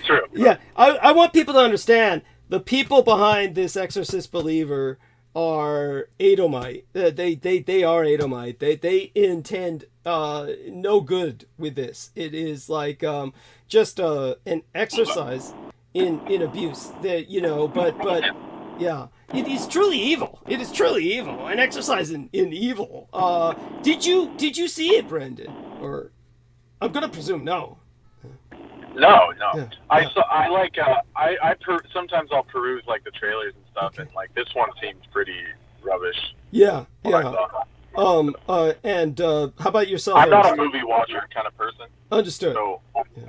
true. Yeah, I want people to understand the people behind this Exorcist Believer are Edomite. They are Edomite. They intend no good with this. It is like just an exercise in abuse. That but yeah, it is truly evil. It is truly evil. An exercise in evil. Did you see it, Brendan? Or I'm gonna presume no. No. Yeah. Sometimes I'll peruse like the trailers and stuff, Okay. and like this one seems pretty rubbish. Yeah. How about yourself? I'm not a movie watcher kind of person. Understood. So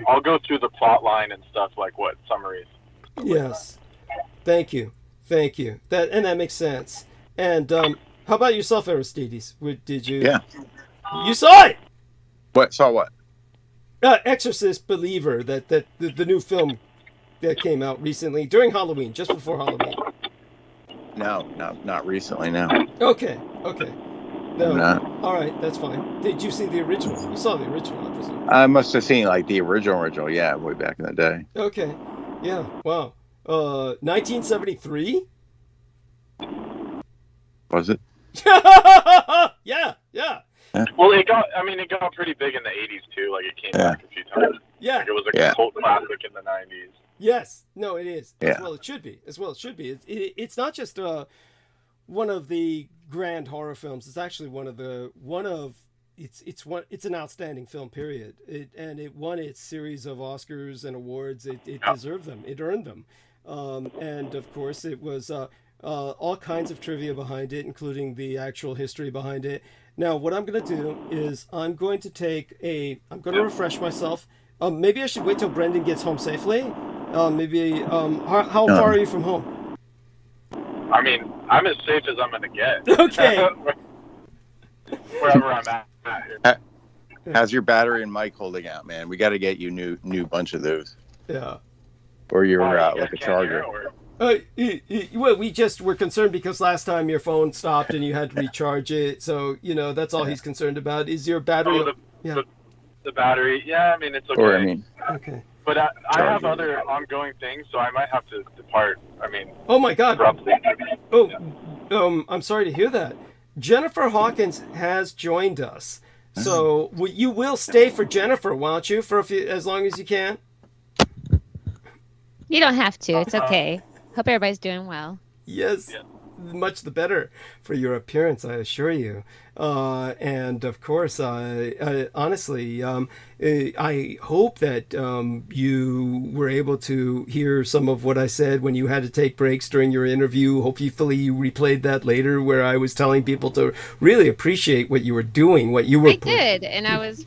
I'll go through the plot line and stuff, like what summaries. Yes. Thank you. That makes sense. And how about yourself, Aristides? Did you? Yeah. You saw it. What? Saw what? Exorcist Believer. The new film that came out recently during Halloween, just before Halloween. No, not recently. No. Okay. No. I'm not. All right, that's fine. Did you see the original? You saw the original, I presume. I must have seen like the original. Yeah, way back in the day. Okay. Yeah. Wow. 1973. Was it? Yeah. Well, it got pretty big in the 80s too. Like it came back a few times. Yeah. Like it was a cult classic in the 90s. Yes. No, it is. Yeah. As well it should be. It's not just one of the grand horror films. It's actually it's an outstanding film, period. It won its series of Oscars and awards. It deserved them. It earned them. And of course it was all kinds of trivia behind it, including the actual history behind it. Now, what I'm going to do is I'm going to refresh myself. Maybe I should wait till Brendan gets home safely. How far are you from home? I mean, I'm as safe as I'm going to get. Okay. Wherever I'm at. How's your battery and mic holding out, man? We got to get you new bunch of those. Yeah. Or you're You like guys a can't charger. hear, or- Well, we just were concerned because last time your phone stopped and you had to recharge it. So, that's all he's concerned about. Is your battery... The battery. Yeah, I mean, it's okay. Or, I mean... Okay. But I have other ongoing things, so I might have to depart. I mean... Oh, my God. Abruptly. Oh, I'm sorry to hear that. Jennifer Hawkins has joined us. So you will stay for Jennifer, won't you, as long as you can? You don't have to. It's okay. Hope everybody's doing well. Yes. Yeah. Much the better for your appearance, I assure you. And of course, honestly, I hope that you were able to hear some of what I said when you had to take breaks during your interview. Hopefully you replayed that later, where I was telling people to really appreciate what you were doing, what you were... I did, and I was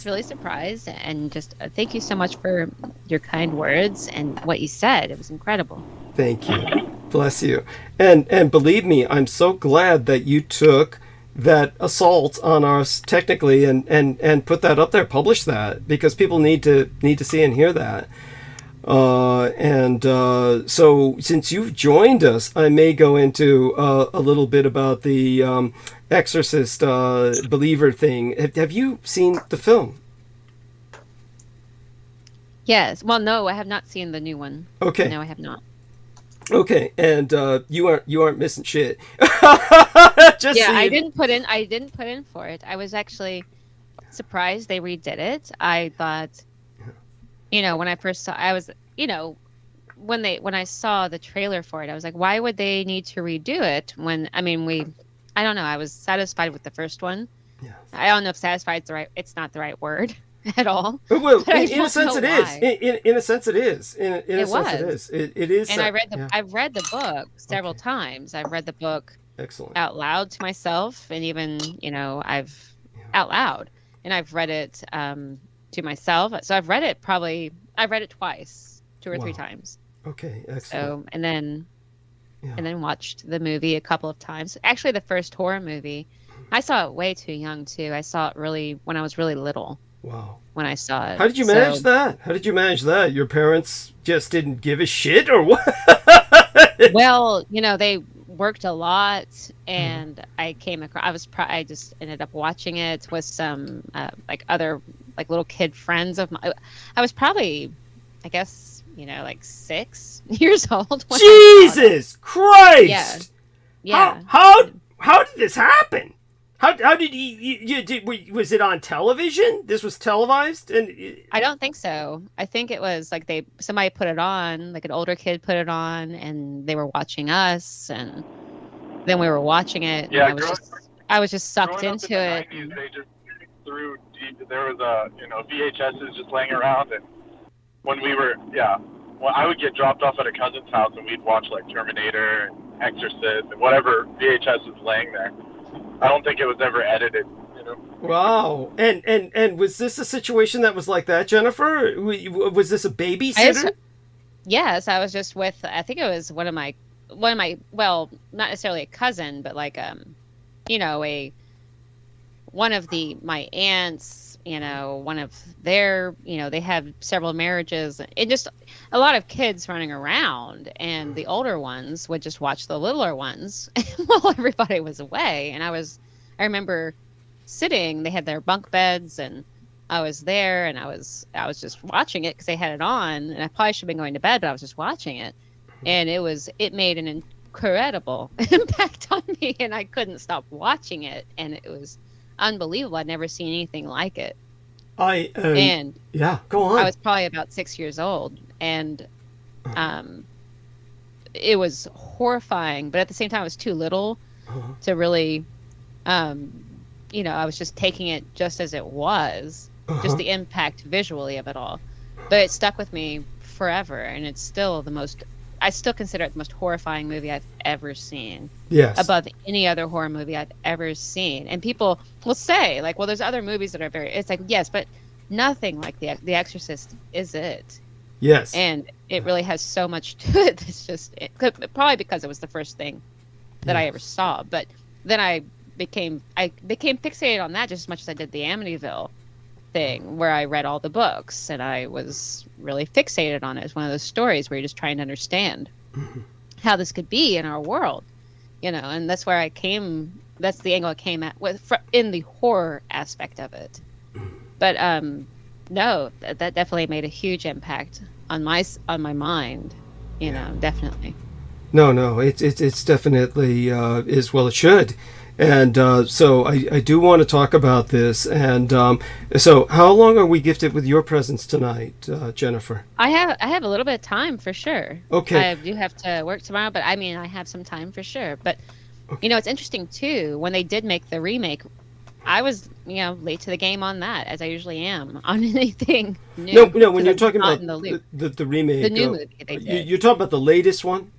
really surprised, and just thank you so much for your kind words and what you said. It was incredible. Thank you. Bless you. And believe me, I'm so glad that you took that assault on us technically and put that up there, publish that, because people need to see and hear that. So since you've joined us, I may go into a little bit about the Exorcist Believer thing. Have you seen the film? Yes. Well, no, I have not seen the new one. Okay. No, I have not. Okay, and you aren't missing shit. I didn't put in for it. I was actually surprised they redid it. I thought, when I first saw, when I saw the trailer for it, I was like, why would they need to redo it? I don't know. I was satisfied with the first one. Yeah. I don't know if satisfied it's not the right word at all. Well, in a sense it is. In a sense it is. In a sense it is. It is. And I've read the book several times. I've read the book out loud to myself, and even I've out loud, and I've read it to myself. So I've read it twice, 2 or 3 times. Okay, excellent. So and then watched the movie a couple of times. Actually, the first horror movie, I saw it way too young too. I saw it when I was really little. Wow. When I saw it. How did you manage that? How did you manage that? Your parents just didn't give a shit, or what? Well, they worked a lot, and I came across. I just ended up watching it with some other little kid friends of mine. I was probably, I guess, 6 years old. Jesus Christ! Yeah. How did this happen? How did was it on television? This was televised? And I don't think so. I think it was somebody put it on, an older kid put it on, and they were watching us, and then we were watching it. Yeah, and I was just sucked into it. In the 90s, they just threw deep. There was VHSs just laying around, and when I would get dropped off at a cousin's house, and we'd watch Terminator and Exorcist and whatever VHS was laying there. I don't think it was ever edited, Wow. And was this a situation that was like that, Jennifer? Was this a babysitter? Yes, I was just with, I think it was one of my, well, not necessarily a cousin, but one of my aunts, one of their, they have several marriages, and just a lot of kids running around, and the older ones would just watch the littler ones while everybody was away. And I remember sitting, they had their bunk beds, and I was there, and I was just watching it because they had it on, and I probably should have been going to bed, but I was just watching it, and it made an incredible impact on me, and I couldn't stop watching it, and it was unbelievable. I'd never seen anything like it. Go on. I was probably about 6 years old, and it was horrifying, but at the same time I was too little to really I was just taking it just as it was, just the impact visually of it all. But it stuck with me forever, and it's still the most I still consider it the most horrifying movie I've ever seen. Yes. Above any other horror movie I've ever seen. And people will say, like, well, there's other movies that are very, it's like, yes, but nothing like The Exorcist is it. Yes. And it really has so much to it. It's just, probably because it was the first thing that I ever saw. But then I became fixated on that just as much as I did the Amityville thing, where I read all the books and I was really fixated on it. It's one of those stories where you're just trying to understand how this could be in our world, and that's where that's the angle I came at with in the horror aspect of it. But no, that definitely made a huge impact on my mind, definitely. No, it's definitely is, well, it should. And so I do want to talk about this. And so how long are we gifted with your presence tonight, Jennifer? I have a little bit of time for sure. Okay. I do have to work tomorrow, but I mean, I have some time for sure. But, it's interesting too, when they did make the remake, I was, late to the game on that, as I usually am on anything new. No, when you're talking about the remake. The new movie they did. You're talking about the latest one?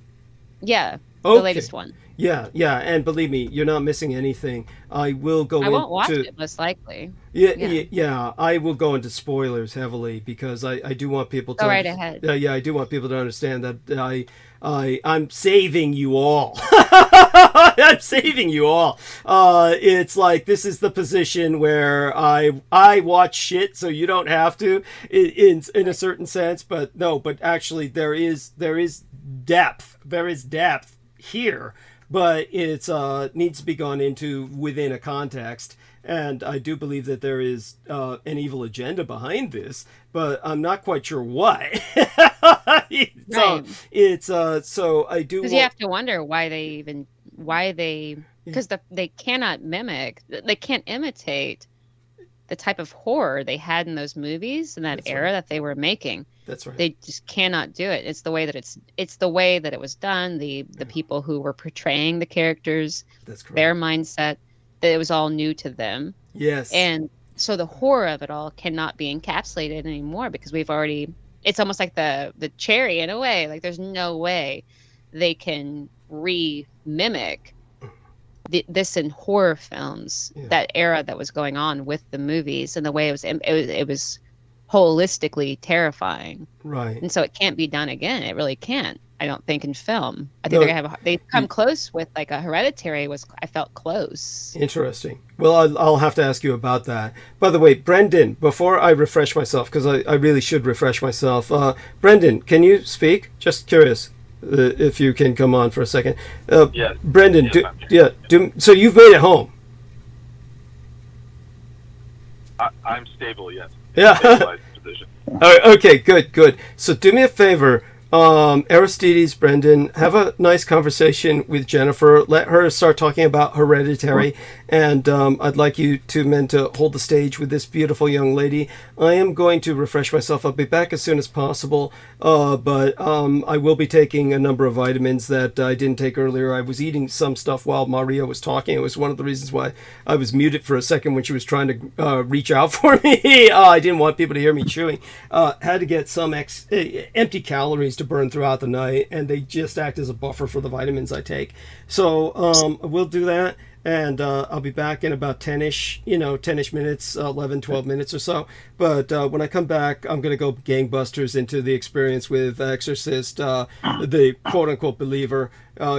Yeah, okay. The latest one. Yeah, and believe me, you're not missing anything. I will go. I won't watch it, most likely. Yeah. I will go into spoilers heavily because I do want people to. Go right ahead. I do want people to understand that I'm saving you all. I'm saving you all. It's like this is the position where I watch shit, so you don't have to in a certain sense. But no, but actually there is depth. There is depth here. But it's needs to be gone into within a context, and I do believe that there is an evil agenda behind this, but I'm not quite sure what. It's so I do. Because you have to wonder why they because they cannot imitate the type of horror they had in those movies in that era that they were making. That's right. They just cannot do it. It's the way that it's the way that it was done. The people who were portraying the characters, that's correct. Their mindset, that it was all new to them. Yes. And so the horror of it all cannot be encapsulated anymore because it's almost like the cherry in a way. Like there's no way they can mimic this in horror films, that era that was going on with the movies and the way it was holistically terrifying. Right. And so it can't be done again. It really can't. I don't think in film. I think they come close with like a Hereditary I felt close. Interesting. Well, I'll have to ask you about that. By the way, Brendan, before I refresh myself, because I really should refresh myself. Brendan, can you speak? Just curious. If you can come on for a second. Yes. Brendan, yes, so you've made it home. I'm stable, yes. Yeah. Stabilized position. Okay, good. So do me a favor, Aristides, Brendan, have a nice conversation with Jennifer. Let her start talking about Hereditary, and I'd like you two men to hold the stage with this beautiful young lady. I am going to refresh myself. I'll be back as soon as possible, but I will be taking a number of vitamins that I didn't take earlier. I was eating some stuff while Maria was talking. It was one of the reasons why I was muted for a second when she was trying to reach out for me. I didn't want people to hear me chewing. Had to get some empty calories to burn throughout the night, and they just act as a buffer for the vitamins I take. So we'll do that, and I'll be back in about 10-ish minutes, 11, 12 minutes or so. But when I come back, I'm going to go gangbusters into the experience with Exorcist, the quote-unquote believer,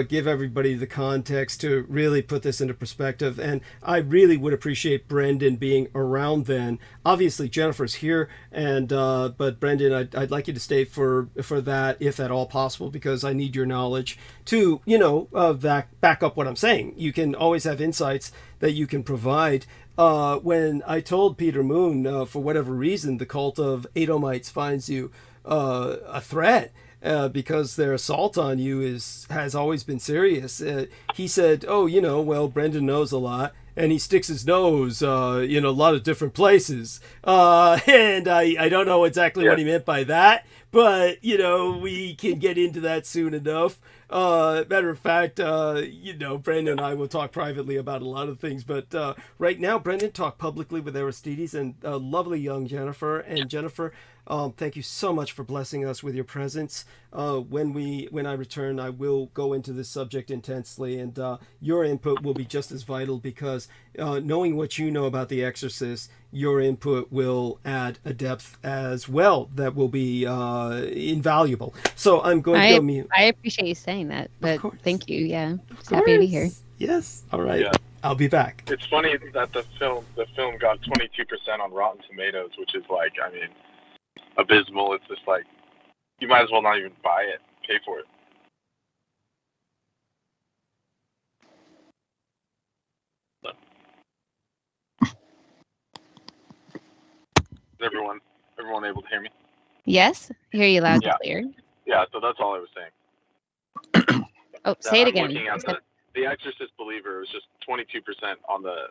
give everybody the context to really put this into perspective. And I really would appreciate Brendan being around then. Obviously, Jennifer's here, and but Brendan, I'd like you to stay for that, if at all possible, because I need your knowledge to, back up what I'm saying. You can always have insights that you can provide. When I told Peter Moon, for whatever reason, the cult of Edomites finds you a threat, because their assault on you has always been serious. He said, well, Brendan knows a lot, and he sticks his nose, a lot of different places. And I don't know exactly what he meant by that, but we can get into that soon enough. Matter of fact, Brandon and I will talk privately about a lot of things, but right now, Brendan talked publicly with Aristides and lovely young Jennifer. And Jennifer, thank you so much for blessing us with your presence. When I return, I will go into this subject intensely, and your input will be just as vital, because knowing what you know about the Exorcist, your input will add a depth as well that will be invaluable. So I'm going to go mute. I appreciate you saying that, but thank you. Yeah, just happy to be here. Yes. All right. Yeah. I'll be back. It's funny that the film got 22% on Rotten Tomatoes, which is like, I mean, abysmal. It's just like, you might as well not even buy it, pay for it. So. Is everyone able to hear me? Yes, hear you loud and clear. Yeah, so that's all I was saying. Oh, say it again. Looking at the Exorcist Believer was just 22% on the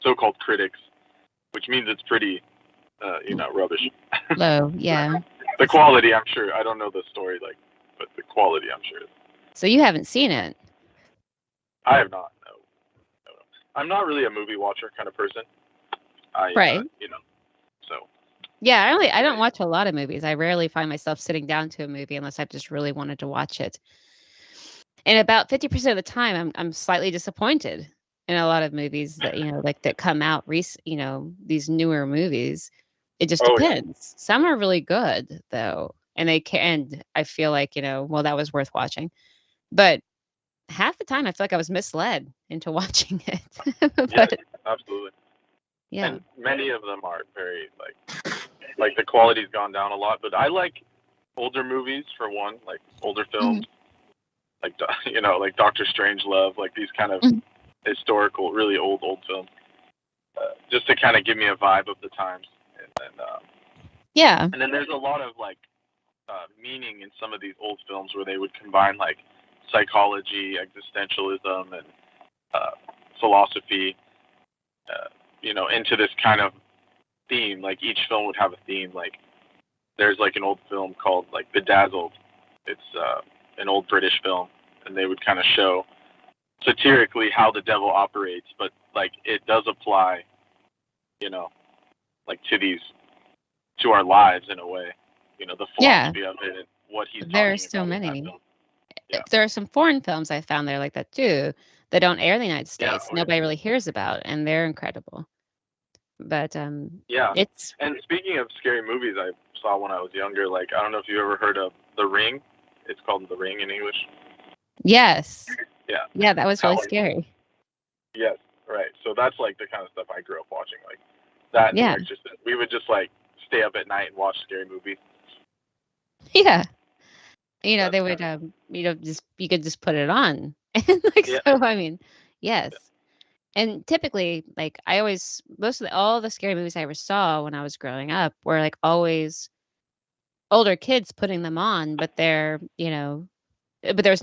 so-called critics, which means it's pretty, rubbish. Low, yeah. The quality, I'm sure. I don't know the story, but the quality, I'm sure. So you haven't seen it? I have not. No. I'm not really a movie watcher kind of person. Right. So. Yeah, I don't watch a lot of movies. I rarely find myself sitting down to a movie unless I've just really wanted to watch it. And about 50% of the time, I'm slightly disappointed in a lot of movies that that come out these newer movies. It just depends. Yeah. Some are really good though, and I feel like that was worth watching. But half the time, I feel like I was misled into watching it. Yeah, absolutely. Yeah. And many of them are very like the quality's gone down a lot. But I like older movies for one, like older films. Mm-hmm. Like Dr. Strangelove, like these kind of historical, really old films, just to kind of give me a vibe of the times. And then there's a lot of meaning in some of these old films where they would combine psychology, existentialism, and philosophy, into this kind of theme. Like each film would have a theme. Like there's an old film called Bedazzled. It's an old British film, and they would kind of show satirically how the devil operates, but it does apply, to our lives in a way, the philosophy of it and what he's there are so many. Yeah. There are some foreign films I found there like that too, that don't air in the United States. Yeah, nobody really hears about, and they're incredible. But it's. And speaking of scary movies, I saw when I was younger. I don't know if you ever heard of The Ring. It's called The Ring in English. Yes. Yeah. Yeah, that was really scary. Yes, right. So that's the kind of stuff I grew up watching, that. Yeah. We would just stay up at night and watch scary movies. Yeah. They would you could just put it on. And so I mean, yes. Yeah. And typically, all the scary movies I ever saw when I was growing up were always older kids putting them on, but they're but there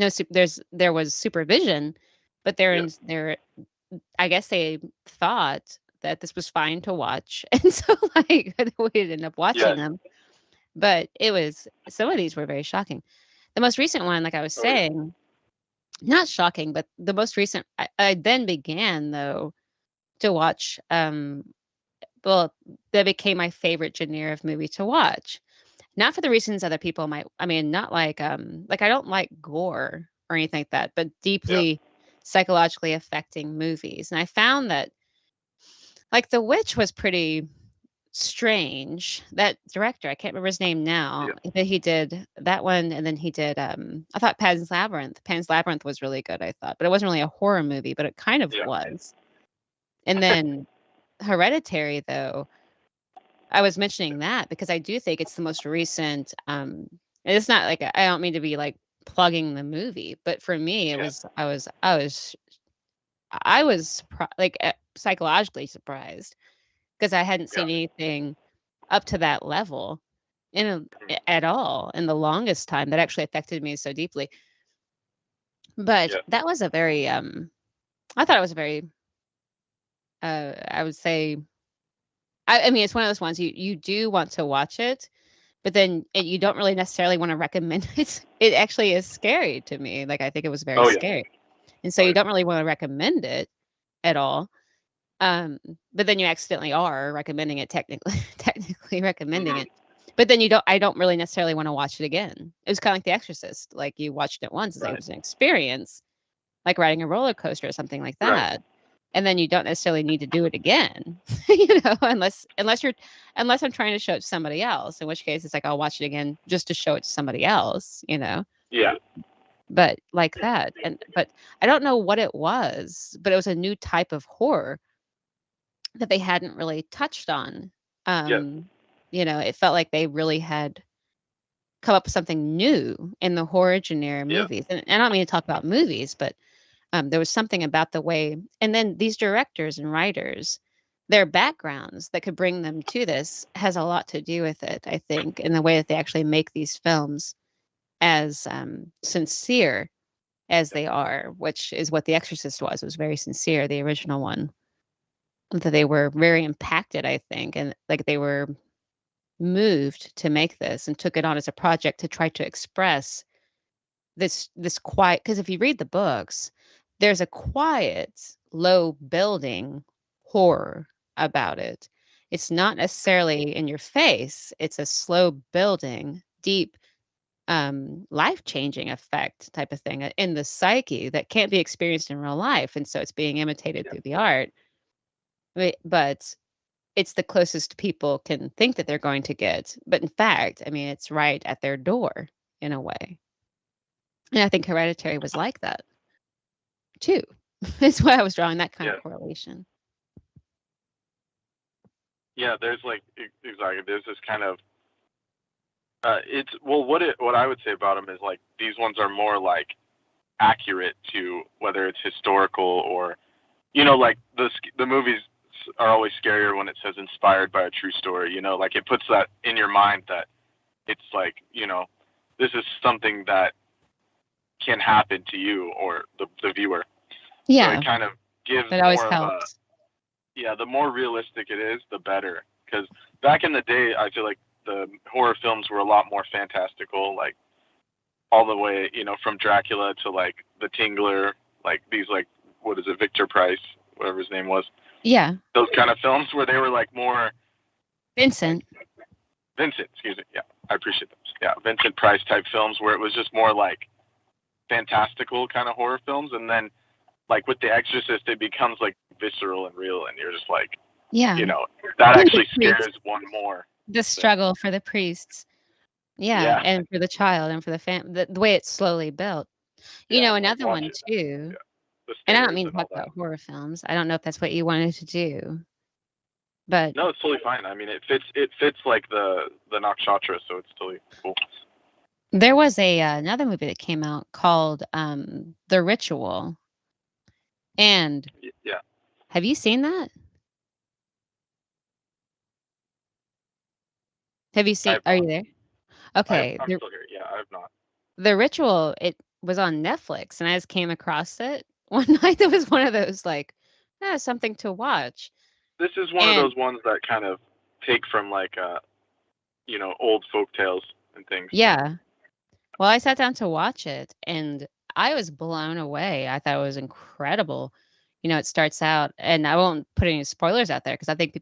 was supervision, but I guess they thought that this was fine to watch, and so we ended up watching them. But some of these were very shocking. The most recent one, like I was saying, not shocking, but the most recent, I then began though to watch. That became my favorite genre of movie to watch. Not for the reasons other people might. I mean, not I don't like gore or anything like that, but deeply psychologically affecting movies. And I found that The Witch was pretty strange. That director, I can't remember his name now, but he did that one, and then he did. I thought Pan's Labyrinth. Pan's Labyrinth was really good, I thought, but it wasn't really a horror movie, but it kind of was. And then Hereditary, though. I was mentioning that because I do think it's the most recent. And it's not I don't mean to be plugging the movie, but for me, it was. I was psychologically surprised because I hadn't seen anything up to that level at all in the longest time that actually affected me so deeply. But that was a very. I thought it was a very. I would say. I mean, it's one of those ones you do want to watch it, but then you don't really necessarily want to recommend it. It actually is scary to me. Like, I think it was very scary. And so you don't really want to recommend it at all. But then you accidentally are recommending it, technically recommending it. But then I don't really necessarily want to watch it again. It was kind of like The Exorcist. Like, you watched it once, it was an experience, like riding a roller coaster or something like that. And then you don't necessarily need to do it again, unless I'm trying to show it to somebody else, in which case it's like, I'll watch it again just to show it to somebody else, Yeah. But like that. But I don't know what it was, but it was a new type of horror that they hadn't really touched on. It felt like they really had come up with something new in the horror genre movies. And I don't mean to talk about movies, but there was something about the way, and then these directors and writers, their backgrounds that could bring them to this has a lot to do with it, I think, in the way that they actually make these films as sincere as they are, which is what The Exorcist was. It was very sincere, the original one. That they were very impacted, I think, and like they were moved to make this and took it on as a project to try to express this quiet, because if you read the books, there's a quiet, low building horror about it. It's not necessarily in your face. It's a slow building, deep, life-changing effect type of thing in the psyche that can't be experienced in real life. And so it's being imitated through the art. But it's the closest people can think that they're going to get. But in fact, I mean, it's right at their door in a way. And I think Hereditary was like that too. That's why I was drawing that kind of correlation. Yeah, there's like exactly. There's this kind of what I would say about them is like these ones are more like accurate to whether it's historical or like the movies are always scarier when it says inspired by a true story. Like it puts that in your mind that it's like this is something that can happen to you or the viewer. Yeah. So it kind of gives it always more helps. The more realistic it is, the better. Because back in the day, I feel like the horror films were a lot more fantastical, like all the way, from Dracula to like The Tingler, like these like, what is it, Victor Price, whatever his name was. Yeah. Those kind of films where they were like more... Vincent, excuse me. Yeah, I appreciate those. Yeah, Vincent Price type films where it was just more like fantastical kind of horror films. And then like with The Exorcist, it becomes like visceral and real. And you're just like, that actually scares one more. The struggle for the priests. Yeah. And for the child and for the family, the way it's slowly built. Another one too. And I don't mean to talk about horror films. I don't know if that's what you wanted to do. But no, it's totally fine. I mean, it fits like the nakshatra, so it's totally cool. There was another movie that came out called The Ritual. And have you seen that? Have you seen? Are you there? Okay. I'm still here. Yeah, I have not. The Ritual, it was on Netflix, and I just came across it one night. It was one of those like, something to watch. This is one of those ones that kind of take from like, old folk tales and things. Yeah. Well, I sat down to watch it, and I was blown away. I thought it was incredible. It starts out, and I won't put any spoilers out there because I think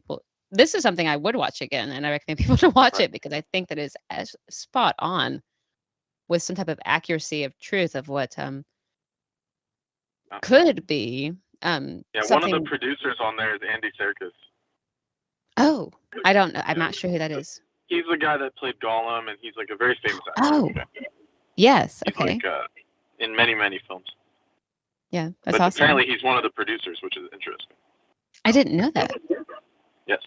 this is something I would watch again, and I recommend people to watch it because I think that it's as spot on with some type of accuracy of truth of what could be. One of the producers on there is Andy Serkis. Oh, I don't know. I'm not sure who that is. He's the guy that played Gollum, and he's like a very famous actor. Oh, yes. He's okay. Like, in many, many films. Yeah, that's but awesome. Apparently, he's one of the producers, which is interesting. I didn't know that. Yes.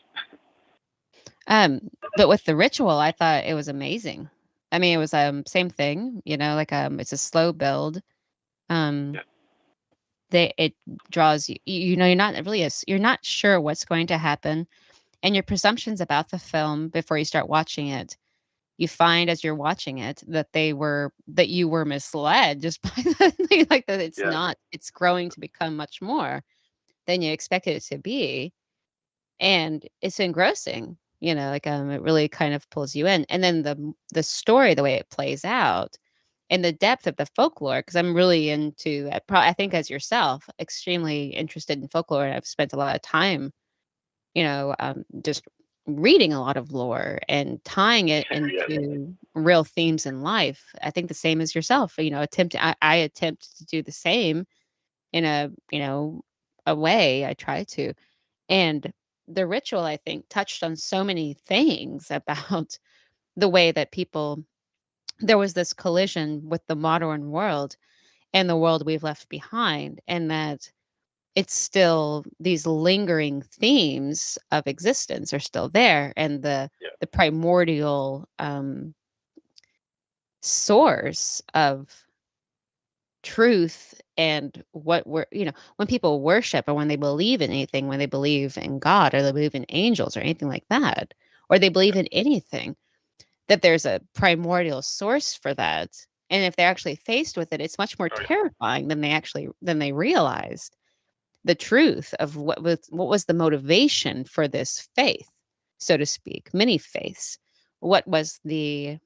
But with The Ritual, I thought it was amazing. I mean, it was same thing. Like it's a slow build. It draws you. You're not sure what's going to happen, and your presumptions about the film before you start watching it, you find as you're watching it that you were misled just by that it's growing to become much more than you expected it to be, and it's engrossing. it really kind of pulls you in. And then the story, the way it plays out, and the depth of the folklore, because I'm really into, I think as yourself, extremely interested in folklore, and I've spent a lot of time, just reading a lot of lore and tying it into real themes in life. I think the same as yourself, I attempt to do the same in a way. I try to. And the ritual, I think, touched on so many things about the way that there was this collision with the modern world and the world we've left behind, and that it's still, these lingering themes of existence are still there, and the primordial source of truth, and what when people worship, or when they believe in anything, when they believe in God, or they believe in angels, or anything like that, or they believe in anything, that there's a primordial source for that. And if they're actually faced with it, it's much more terrifying than they realized. The truth of what was the motivation for this faith, so to speak, many faiths. What was the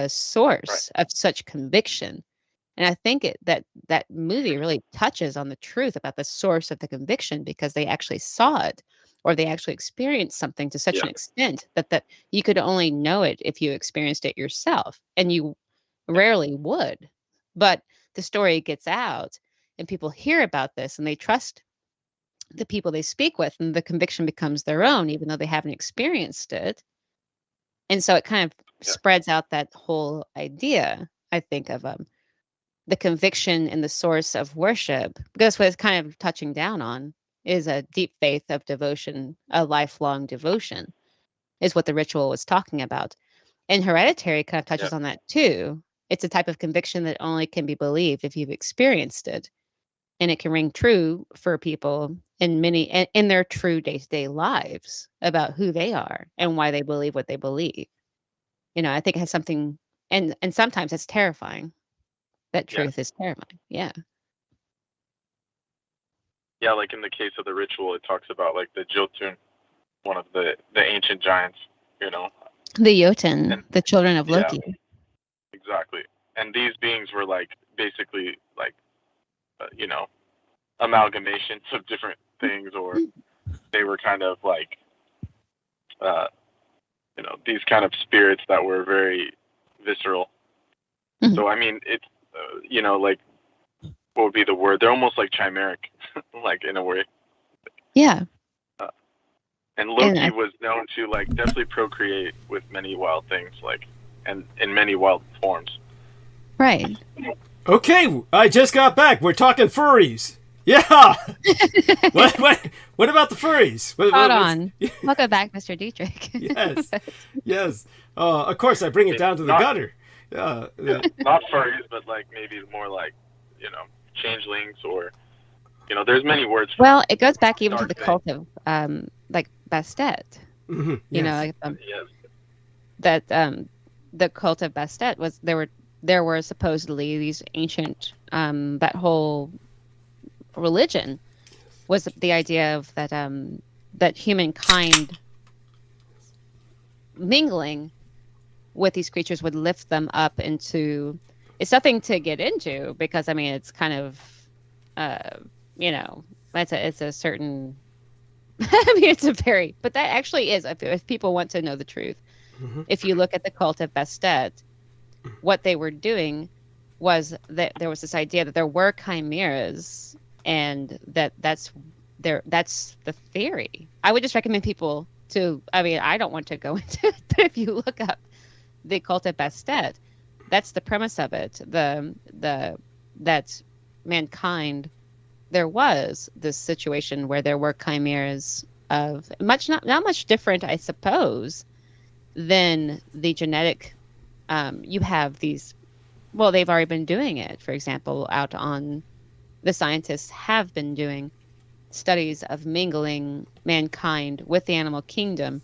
source of such conviction? And I think that movie really touches on the truth about the source of the conviction, because they actually saw it, or they actually experienced something to such an extent that you could only know it if you experienced it yourself, and you rarely would. But the story gets out, and people hear about this, and they trust the people they speak with, and the conviction becomes their own, even though they haven't experienced it. And so it kind of spreads out that whole idea, I think, of the conviction and the source of worship, because what it's kind of touching down on is a deep faith of devotion, a lifelong devotion, is what the ritual was talking about. And Hereditary kind of touches on that too. It's a type of conviction that only can be believed if you've experienced it. And it can ring true for people in their true day-to-day lives about who they are and why they believe what they believe. I think it has something, and sometimes it's terrifying. That truth is terrifying. Yeah. Yeah, like in the case of the ritual, it talks about like the Jotun, one of the ancient giants, The Jotun, the children of Loki. Exactly. And these beings were like basically like, amalgamations of different things, or they were kind of like, these kind of spirits that were very visceral. Mm-hmm. So, I mean, it's, like, what would be the word? They're almost like chimeric, like in a way. Yeah. And Loki was known to like definitely procreate with many wild things, like, and in many wild forms. Right. Okay, I just got back. We're talking furries. Yeah. What about the furries? Hold on. Welcome back, Mr. Dietrich. Yes. Of course, I bring it down to the gutter. Not furries, but like maybe more like, changelings, or, there's many words for Well, it goes back even to the cult of like Bastet. Mm-hmm. That the cult of Bastet was, there were supposedly these ancient that whole religion was the idea of that humankind mingling with these creatures would lift them up into. It's something to get into, because I mean it's kind of it's a certain I mean it's a very, but that actually is, if people want to know the truth. Mm-hmm. If you look at the cult of Bastet, what they were doing was that there was this idea that there were chimeras, and that's the theory. I would just recommend people to, I mean, I don't want to go into it, but if you look up the cult of Bastet, that's the premise of it. That mankind, there was this situation where there were chimeras of not much different, I suppose, than the genetic. You have these. Well, they've already been doing it. For example, the scientists have been doing studies of mingling mankind with the animal kingdom.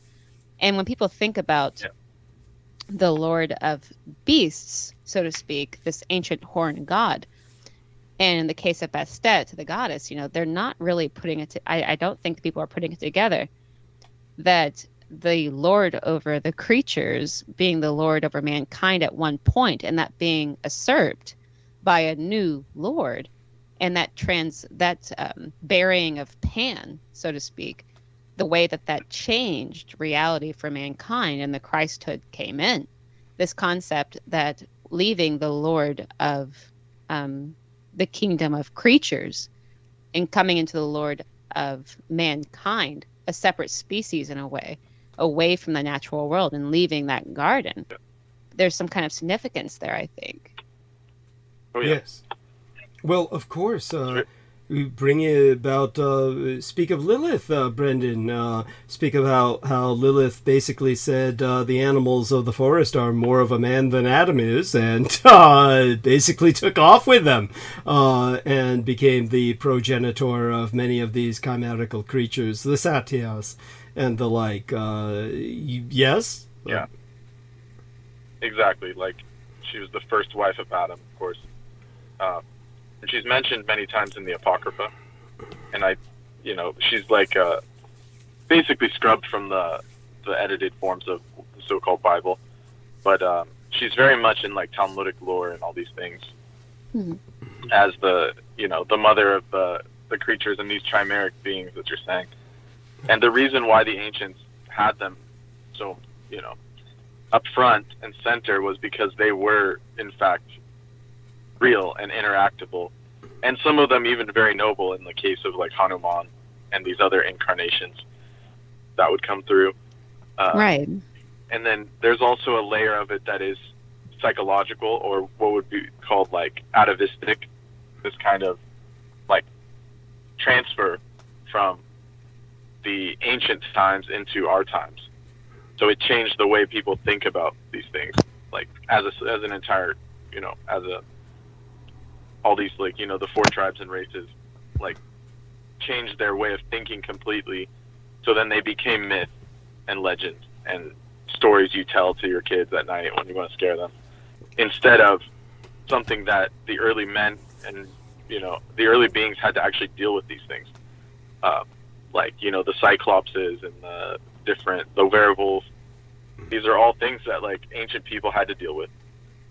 And when people think about the Lord of Beasts, so to speak, this ancient horned god, and in the case of Bastet, the goddess, they're not really putting it. I don't think people are putting it together that the lord over the creatures, being the lord over mankind at one point, and that being usurped by a new lord, and that burying of Pan, so to speak, the way that changed reality for mankind, and the Christhood came in. This concept that leaving the lord of the kingdom of creatures and coming into the lord of mankind, a separate species in a way, away from the natural world and leaving that garden. There's some kind of significance there, I think. Oh, yeah. Yes. Well, of course. We bring it about, speak of Lilith, Brendan. Speak of how Lilith basically said the animals of the forest are more of a man than Adam is, and basically took off with them and became the progenitor of many of these chimerical creatures, the satyrs and the like. Yes? Yeah. Exactly. Like, she was the first wife of Adam, of course. And she's mentioned many times in the Apocrypha, and she's like basically scrubbed from the edited forms of the so-called Bible, but she's very much in like Talmudic lore and all these things as the mother of the creatures and these chimeric beings that you're saying. And the reason why the ancients had them so up front and center was because they were in fact real and interactable, and some of them even very noble in the case of like Hanuman and these other incarnations that would come through. Right. And then there's also a layer of it that is psychological, or what would be called like atavistic, this kind of like transfer from the ancient times into our times. So it changed the way people think about these things, like as an entire, all these like the 4 tribes and races like changed their way of thinking completely. So then they became myth and legend and stories you tell to your kids at night when you want to scare them, instead of something that the early men and the early beings had to actually deal with these things, like the cyclopses and the werewolves. These are all things that like ancient people had to deal with.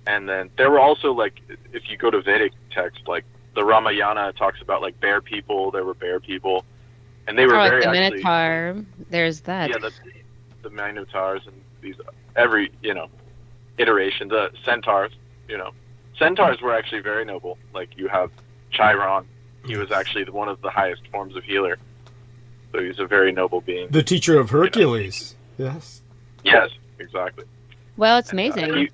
And then there were also, like, if you go to Vedic text, like the Ramayana talks about like bear people. There were bear people, and they were very the actually, Minotaur. There's that. Yeah, the Minotaurs and these every iteration. The centaurs. Centaurs were actually very noble. Like you have Chiron. He was actually one of the highest forms of healer. So he's a very noble being. The teacher of Hercules. Yes. Yes, exactly. Well, it's amazing.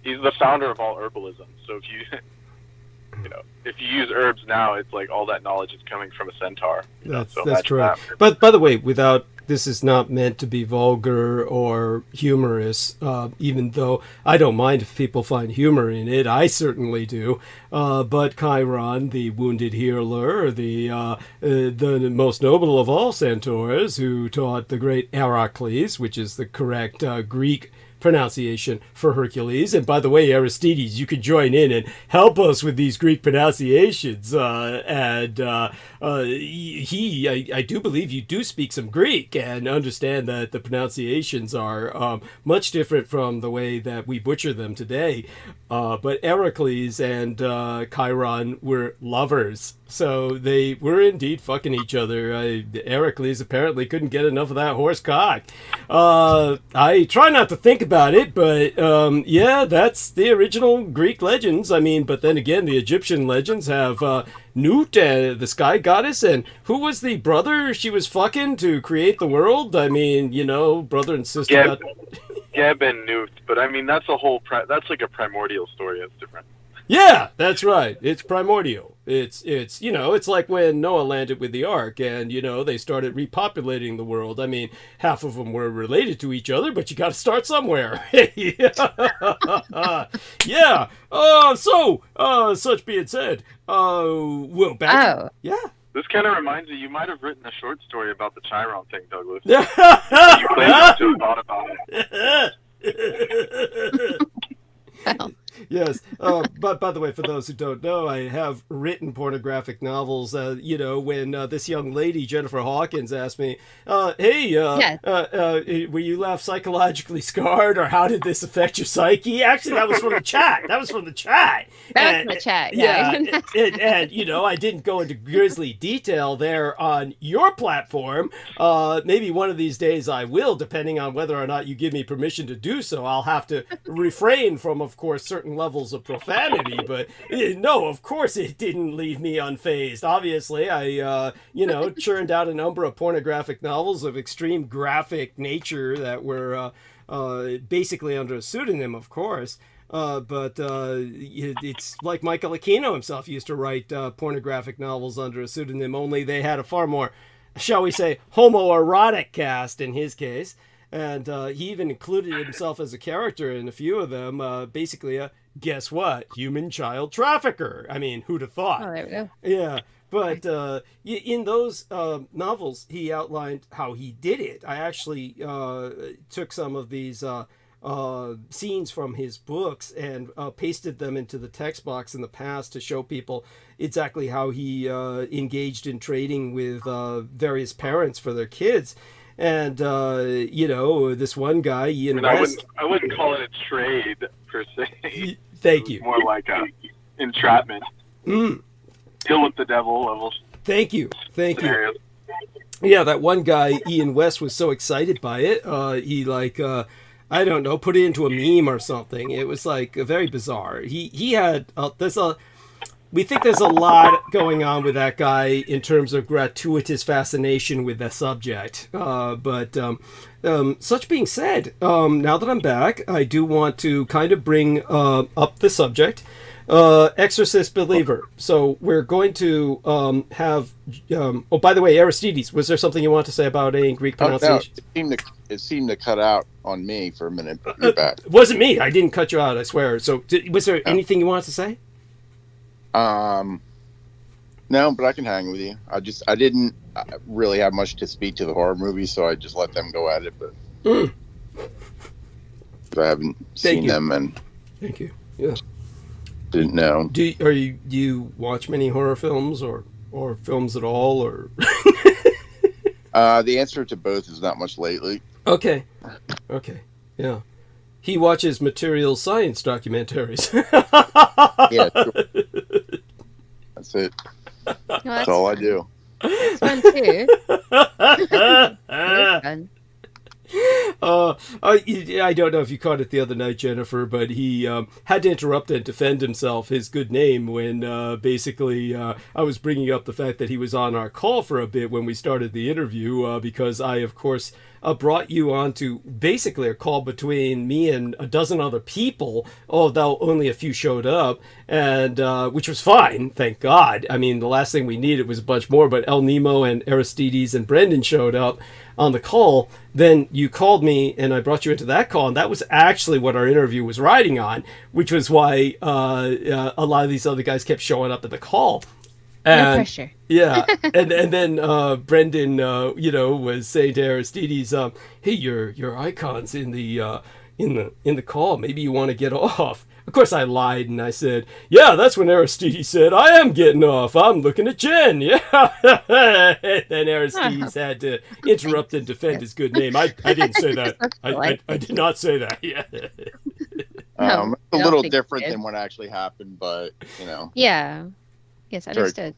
He's the founder of all herbalism. So if you use herbs now, it's like all that knowledge is coming from a centaur. That's correct. But by the way, this is not meant to be vulgar or humorous, even though I don't mind if people find humor in it. I certainly do. But Chiron, the wounded healer, the most noble of all centaurs, who taught the great Heracles, which is the correct Greek pronunciation for Hercules. And by the way, Aristides, you could join in and help us with these Greek pronunciations. I do believe you do speak some Greek and understand that the pronunciations are much different from the way that we butcher them today. But Heracles and Chiron were lovers. So they were indeed fucking each other. Heracles apparently couldn't get enough of that horse cock. I try not to think about it, but yeah, that's the original Greek legends. I mean, but then again, the Egyptian legends have Nut, the sky goddess, and who was the brother she was fucking to create the world? I mean, brother and sister. Geb and Nut, but I mean, that's that's like a primordial story. That's different. Yeah, that's right. It's primordial. It's it's like when Noah landed with the ark and, they started repopulating the world. I mean, half of them were related to each other, but you got to start somewhere. Yeah. Such being said, well, back. Oh. Yeah. This kind of reminds me, you might have written a short story about the Chiron thing, Douglas. Yeah. You claim not to have thought about it. Well. Yes. But by the way, for those who don't know, I have written pornographic novels. When this young lady, Jennifer Hawkins, asked me, hey, were you left psychologically scarred, or how did this affect your psyche? Actually, that was from the chat. That was from the chat. Yeah. And I didn't go into grisly detail there on your platform. Maybe one of these days I will, depending on whether or not you give me permission to do so. I'll have to refrain from, of course, certain levels of profanity, but no, of course it didn't leave me unfazed. Obviously, I, churned out a number of pornographic novels of extreme graphic nature that were basically under a pseudonym, of course. But it's like Michael Aquino himself used to write pornographic novels under a pseudonym, only they had a far more, shall we say, homoerotic cast in his case. And he even included himself as a character in a few of them, basically guess what? Human child trafficker. I mean, who'd have thought? Oh, there we go. Yeah. But in those novels, he outlined how he did it. I actually took some of these scenes from his books and pasted them into the text box in the past to show people exactly how he engaged in trading with various parents for their kids. And, this one guy, Ian West... I wouldn't call it a trade, per se. Thank you. More like a entrapment. Deal with the devil level. Thank you. Scenarios. Yeah, that one guy, Ian West, was so excited by it. He, I don't know, put it into a meme or something. It was, very bizarre. He had... We think there's a lot going on with that guy in terms of gratuitous fascination with the subject. But such being said, now that I'm back, I do want to kind of bring up the subject. Exorcist Believer. So we're going to have... by the way, Aristides, was there something you want to say about a Greek pronunciation? No, it seemed to cut out on me for a minute, but you're back. It wasn't me. I didn't cut you out, I swear. So was there anything you wanted to say? No, but I can hang with you. I didn't really have much to speak to the horror movies, so I just let them go at it. But I haven't seen them, and thank you. Yeah, didn't know. Do you watch many horror films or films at all, or? The answer to both is not much lately. Okay, yeah. He watches material science documentaries. Yeah, sure. That's it. That's all I do. It's fun too. It's fun. I don't know if you caught it the other night, Jennifer, but he had to interrupt and defend himself, his good name, when basically I was bringing up the fact that he was on our call for a bit when we started the interview, because I, of course, brought you on to basically a call between me and a dozen other people, although only a few showed up, and which was fine, thank God. I mean, the last thing we needed was a bunch more, but El Nemo and Aristides and Brendan showed up on the call. Then you called me and I brought you into that call, and that was actually what our interview was riding on, which was why a lot of these other guys kept showing up at the call. And, no pressure. Yeah, and then Brendan, was saying to Aristides, "Hey, your icon's in the call. Maybe you want to get off." Of course, I lied and I said, "Yeah, that's when Aristides said I am getting off. I'm looking at Jen." Yeah, and then Aristides had to interrupt and defend his good name. I didn't say that. I did not say that. Yeah. It's a little different than what actually happened, but Yeah. Yes, understood.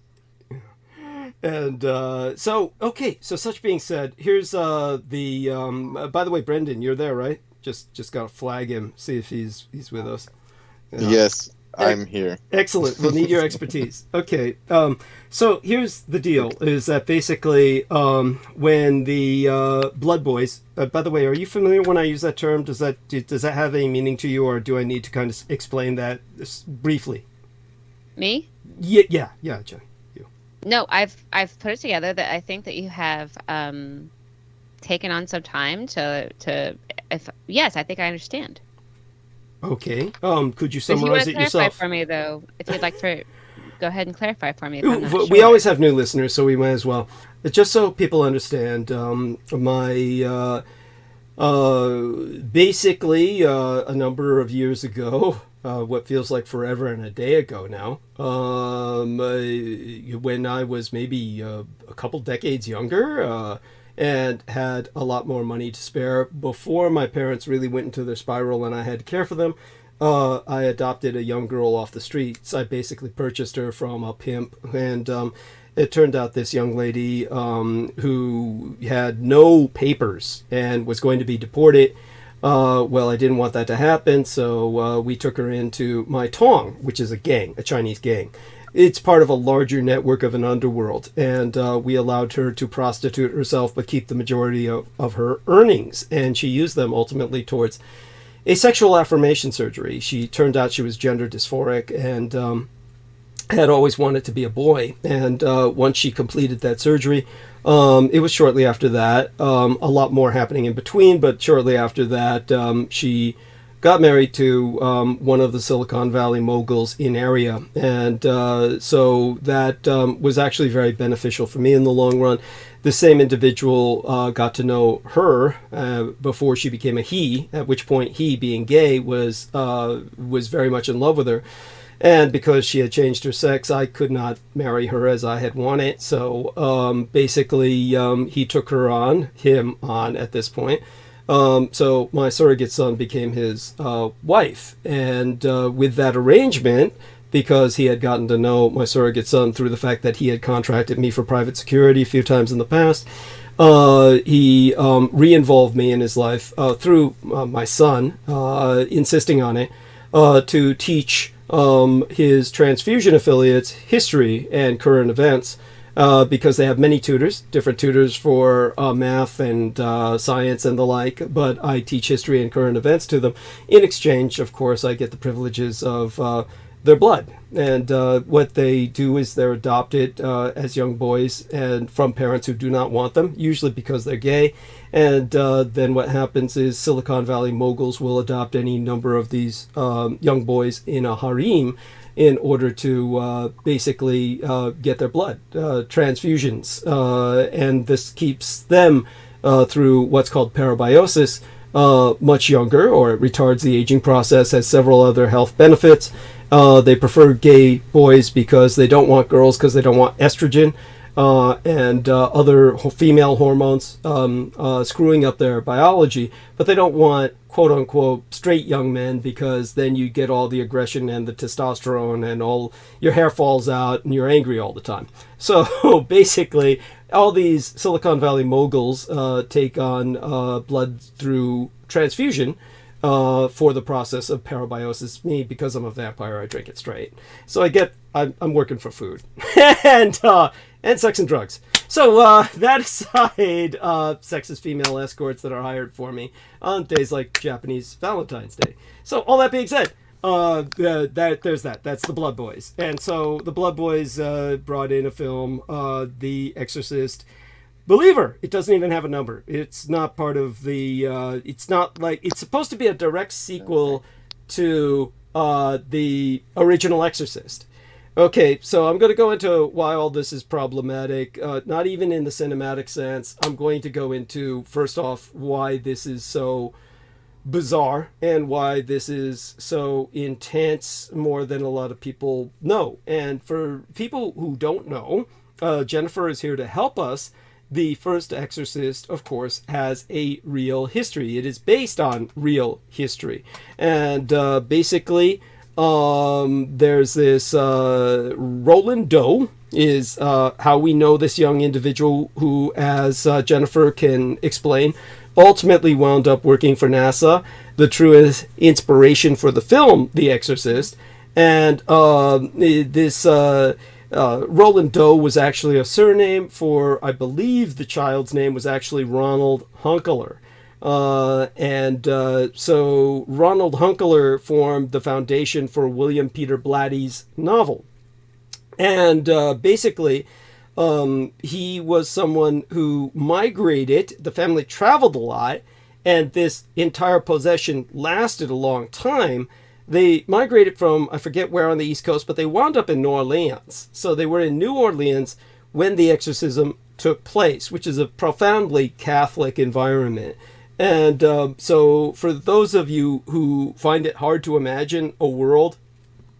And so such being said, here's the by the way, Brendan, you're there, right? Just gotta flag him, see if he's with us. Yes, I'm here. Excellent. We'll need your expertise. Okay. So here's the deal: is that basically when the Blood Boys. By the way, are you familiar when I use that term? Does that have any meaning to you, or do I need to kind of explain that briefly? Me? Yeah, Jen. You. No, I've put it together that I think that you have taken on some time to yes, I think I understand. Okay. Could you summarize it yourself? If you want to clarify for me, though, if you'd like to go ahead and clarify for me. We always have new listeners, so we might as well. Just so people understand, my Basically, a number of years ago, what feels like forever and a day ago now, when I was maybe a couple decades younger, and had a lot more money to spare before my parents really went into their spiral and I had to care for them, I adopted a young girl off the streets. I basically purchased her from a pimp, and it turned out this young lady who had no papers and was going to be deported. Well, I didn't want that to happen, so we took her into my Tong, which is a gang, a Chinese gang. It's part of a larger network of an underworld, and we allowed her to prostitute herself but keep the majority of her earnings, and she used them ultimately towards a sexual affirmation surgery. She turned out she was gender dysphoric and had always wanted to be a boy, and once she completed that surgery, it was shortly after that, a lot more happening in between, but shortly after that, she got married to one of the Silicon Valley moguls in area, and so that was actually very beneficial for me in the long run. The same individual got to know her before she became a he, at which point he, being gay, was very much in love with her. And because she had changed her sex, I could not marry her as I had wanted. So basically, he took him on at this point. So my surrogate son became his wife. And with that arrangement, because he had gotten to know my surrogate son through the fact that he had contracted me for private security a few times in the past, he re-involved me in his life through my son, insisting on it, to teach his transfusion affiliates history and current events, because they have many tutors, different tutors for math and science and the like, but I teach history and current events to them. In exchange, of course, I get the privileges of their blood. And what they do is they're adopted as young boys and from parents who do not want them, usually because they're gay. And then what happens is Silicon Valley moguls will adopt any number of these young boys in a harem in order to basically get their blood, transfusions. And this keeps them through what's called parabiosis much younger, or it retards the aging process, has several other health benefits. They prefer gay boys because they don't want girls, because they don't want estrogen and other female hormones screwing up their biology, but they don't want quote-unquote straight young men, because then you get all the aggression and the testosterone and all your hair falls out and you're angry all the time. So basically all these Silicon Valley moguls take on blood through transfusion for the process of parabiosis. Me, because I'm a vampire, I drink it straight. So I'm working for food and sex and drugs. So that aside, sexist female escorts that are hired for me on days like Japanese Valentine's Day. So all that being said, there's that. That's the Blood Boys. And so the Blood Boys brought in a film, The Exorcist Believer. It doesn't even have a number. It's not part of the it's not like, it's supposed to be a direct sequel to the original Exorcist. Okay, so I'm going to go into why all this is problematic, not even in the cinematic sense. I'm going to go into, first off, why this is so bizarre and why this is so intense, more than a lot of people know. And for people who don't know, Jennifer is here to help us. The first Exorcist, of course, has a real history. It is based on real history. And basically, there's this Roland Doe is how we know this young individual who, as Jennifer can explain, ultimately wound up working for NASA, the true inspiration for the film The Exorcist. And this Roland Doe was actually a surname for, I believe the child's name was actually Ronald Hunkeler. So Ronald Hunkeler formed the foundation for William Peter Blatty's novel. And basically, he was someone who migrated. The family traveled a lot, and this entire possession lasted a long time. They migrated from, I forget where on the East Coast, but they wound up in New Orleans. So they were in New Orleans when the exorcism took place, which is a profoundly Catholic environment. And so for those of you who find it hard to imagine a world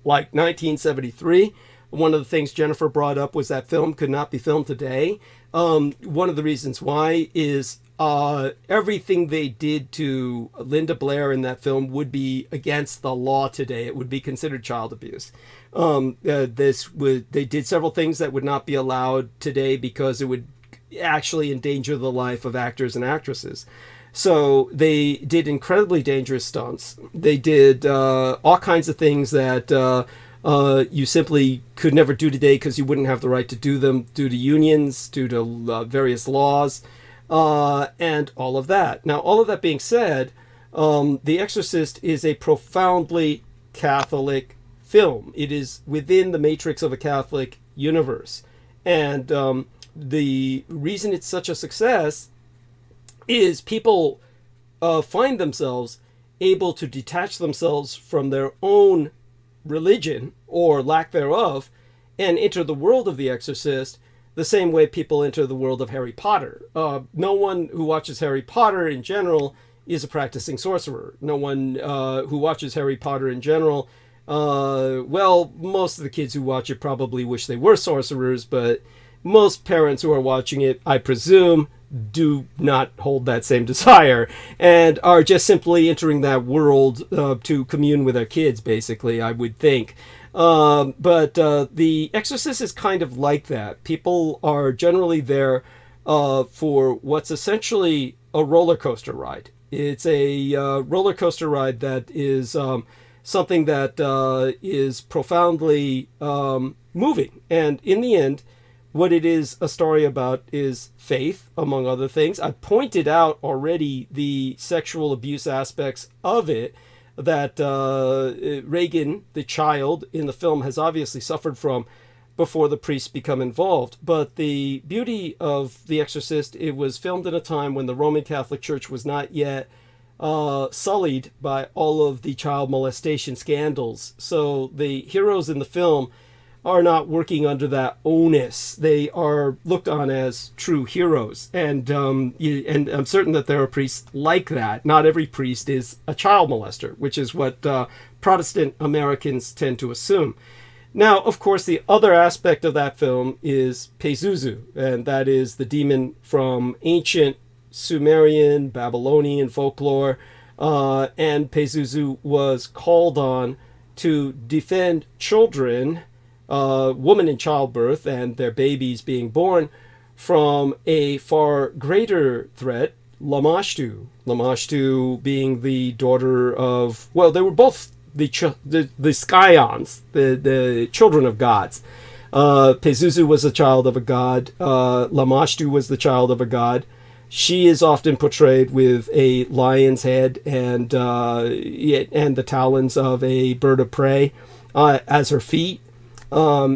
like 1973, one of the things Jennifer brought up was that film could not be filmed today. One of the reasons why is everything they did to Linda Blair in that film would be against the law today. It would be considered child abuse. They did several things that would not be allowed today because it would actually endanger the life of actors and actresses. So they did incredibly dangerous stunts. They did all kinds of things that you simply could never do today because you wouldn't have the right to do them due to unions, due to various laws, and all of that. Now, all of that being said, The Exorcist is a profoundly Catholic film. It is within the matrix of a Catholic universe. And the reason it's such a success is people find themselves able to detach themselves from their own religion or lack thereof and enter the world of The Exorcist the same way people enter the world of Harry Potter. No one who watches Harry Potter in general is a practicing sorcerer. No one who watches Harry Potter in general, well, most of the kids who watch it probably wish they were sorcerers, but most parents who are watching it, I presume, do not hold that same desire and are just simply entering that world to commune with their kids, basically, I would think. But The Exorcist is kind of like that. People are generally there for what's essentially a roller coaster ride. It's a roller coaster ride that is something that is profoundly moving. And in the end, what it is a story about is faith, among other things. I pointed out already the sexual abuse aspects of it that Reagan, the child in the film, has obviously suffered from before the priests become involved. But the beauty of The Exorcist, it was filmed in a time when the Roman Catholic Church was not yet sullied by all of the child molestation scandals. So the heroes in the film are not working under that onus. They are looked on as true heroes. And I'm certain that there are priests like that. Not every priest is a child molester, which is what Protestant Americans tend to assume. Now, of course, the other aspect of that film is Pazuzu, and that is the demon from ancient Sumerian, Babylonian folklore. And Pazuzu was called on to defend children, women in childbirth and their babies being born, from a far greater threat, Lamashtu. Lamashtu being the daughter of, well, they were both the Scions, the children of gods. Pazuzu was a child of a god. Lamashtu was the child of a god. She is often portrayed with a lion's head and the talons of a bird of prey as her feet.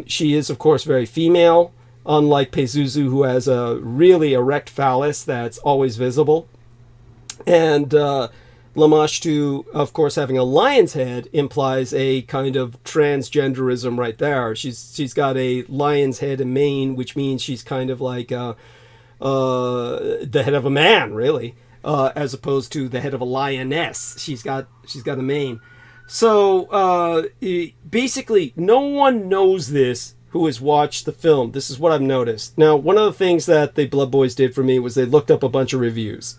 She is, of course, very female, unlike Pazuzu, who has a really erect phallus that's always visible. And Lamashtu, of course, having a lion's head implies a kind of transgenderism right there. She's got a lion's head and mane, which means she's kind of like the head of a man, really, as opposed to the head of a lioness. She's got a mane. So basically, no one knows this who has watched the film. This is what I've noticed. Now, one of the things that the Blood Boys did for me was they looked up a bunch of reviews.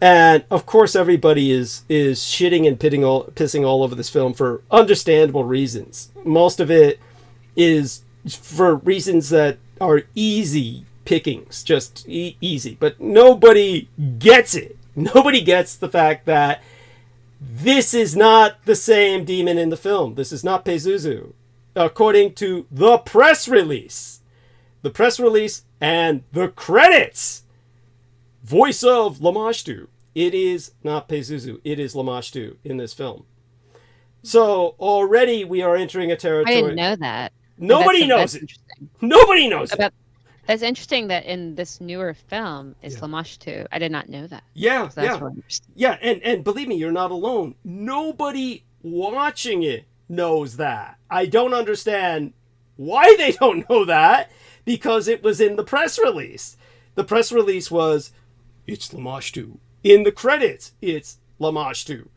And, of course, everybody is shitting and pissing all over this film for understandable reasons. Most of it is for reasons that are easy pickings, just easy. But nobody gets it. Nobody gets the fact that this is not the same demon in the film. This is not Pazuzu, according to the press release. The press release and the credits. Voice of Lamashtu. It is not Pazuzu. It is Lamashtu in this film. So already we are entering a territory. I didn't know that. Nobody knows it. Nobody knows it. That's interesting that in this newer film is Lamashtu. I did not know that. Yeah, so that's really interesting. Yeah, and believe me, you're not alone. Nobody watching it knows that. I don't understand why they don't know that, because it was in the press release. The press release was, it's Lamashtu. in the credits, it's Lamashtu.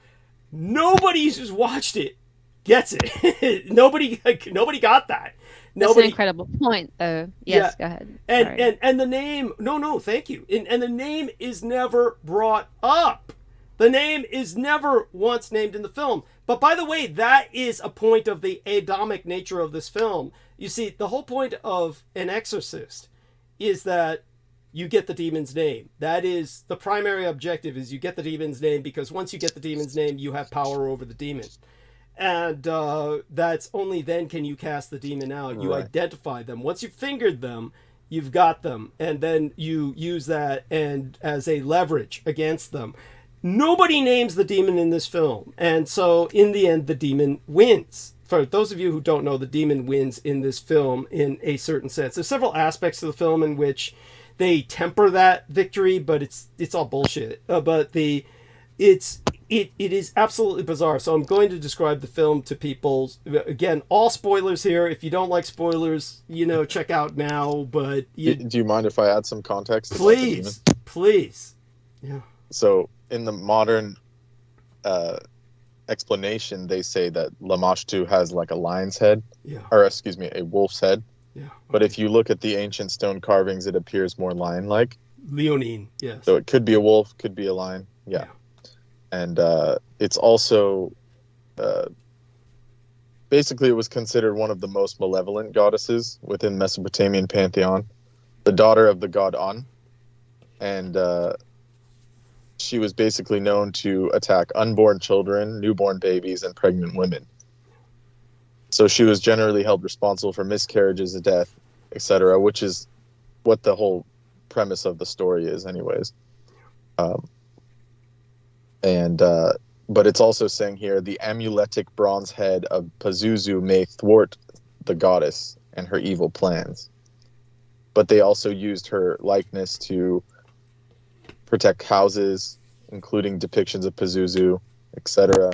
Nobody who's watched it gets it. nobody got that. That's an incredible point, though. Yes, Yeah. go ahead. And, Sorry. and the name, no, thank you. And the name is never brought up. The name is never once named in the film. But by the way, that is a point of the Adamic nature of this film. You see, the whole point of An Exorcist is that you get the demon's name. That is the primary objective, is you get the demon's name, because once you get the demon's name, you have power over the demon. And that's only then can you cast the demon out. You identify them. Once you've fingered them, you've got them. And then you use that and as a leverage against them. Nobody names the demon in this film. And so in the end, the demon wins. For those of you who don't know, the demon wins in this film in a certain sense. There's several aspects of the film in which they temper that victory, but it's all bullshit. It is absolutely bizarre. So I'm going to describe the film to people. Again, all spoilers here. If you don't like spoilers, check out now. But do you mind if I add some context? Please. Yeah. So in the modern explanation, they say that Lamashtu has like a lion's head, a wolf's head. Yeah. But if you look at the ancient stone carvings, it appears more lion-like. Leonine, yes. So it could be a wolf, could be a lion. Yeah. And it's also basically it was considered one of the most malevolent goddesses within Mesopotamian pantheon, the daughter of the god An, and she was basically known to attack unborn children, newborn babies, and pregnant women. So she was generally held responsible for miscarriages, death, etc., which is what the whole premise of the story is anyways. But it's also saying here, the amuletic bronze head of Pazuzu may thwart the goddess and her evil plans. But they also used her likeness to protect houses, including depictions of Pazuzu, etc.,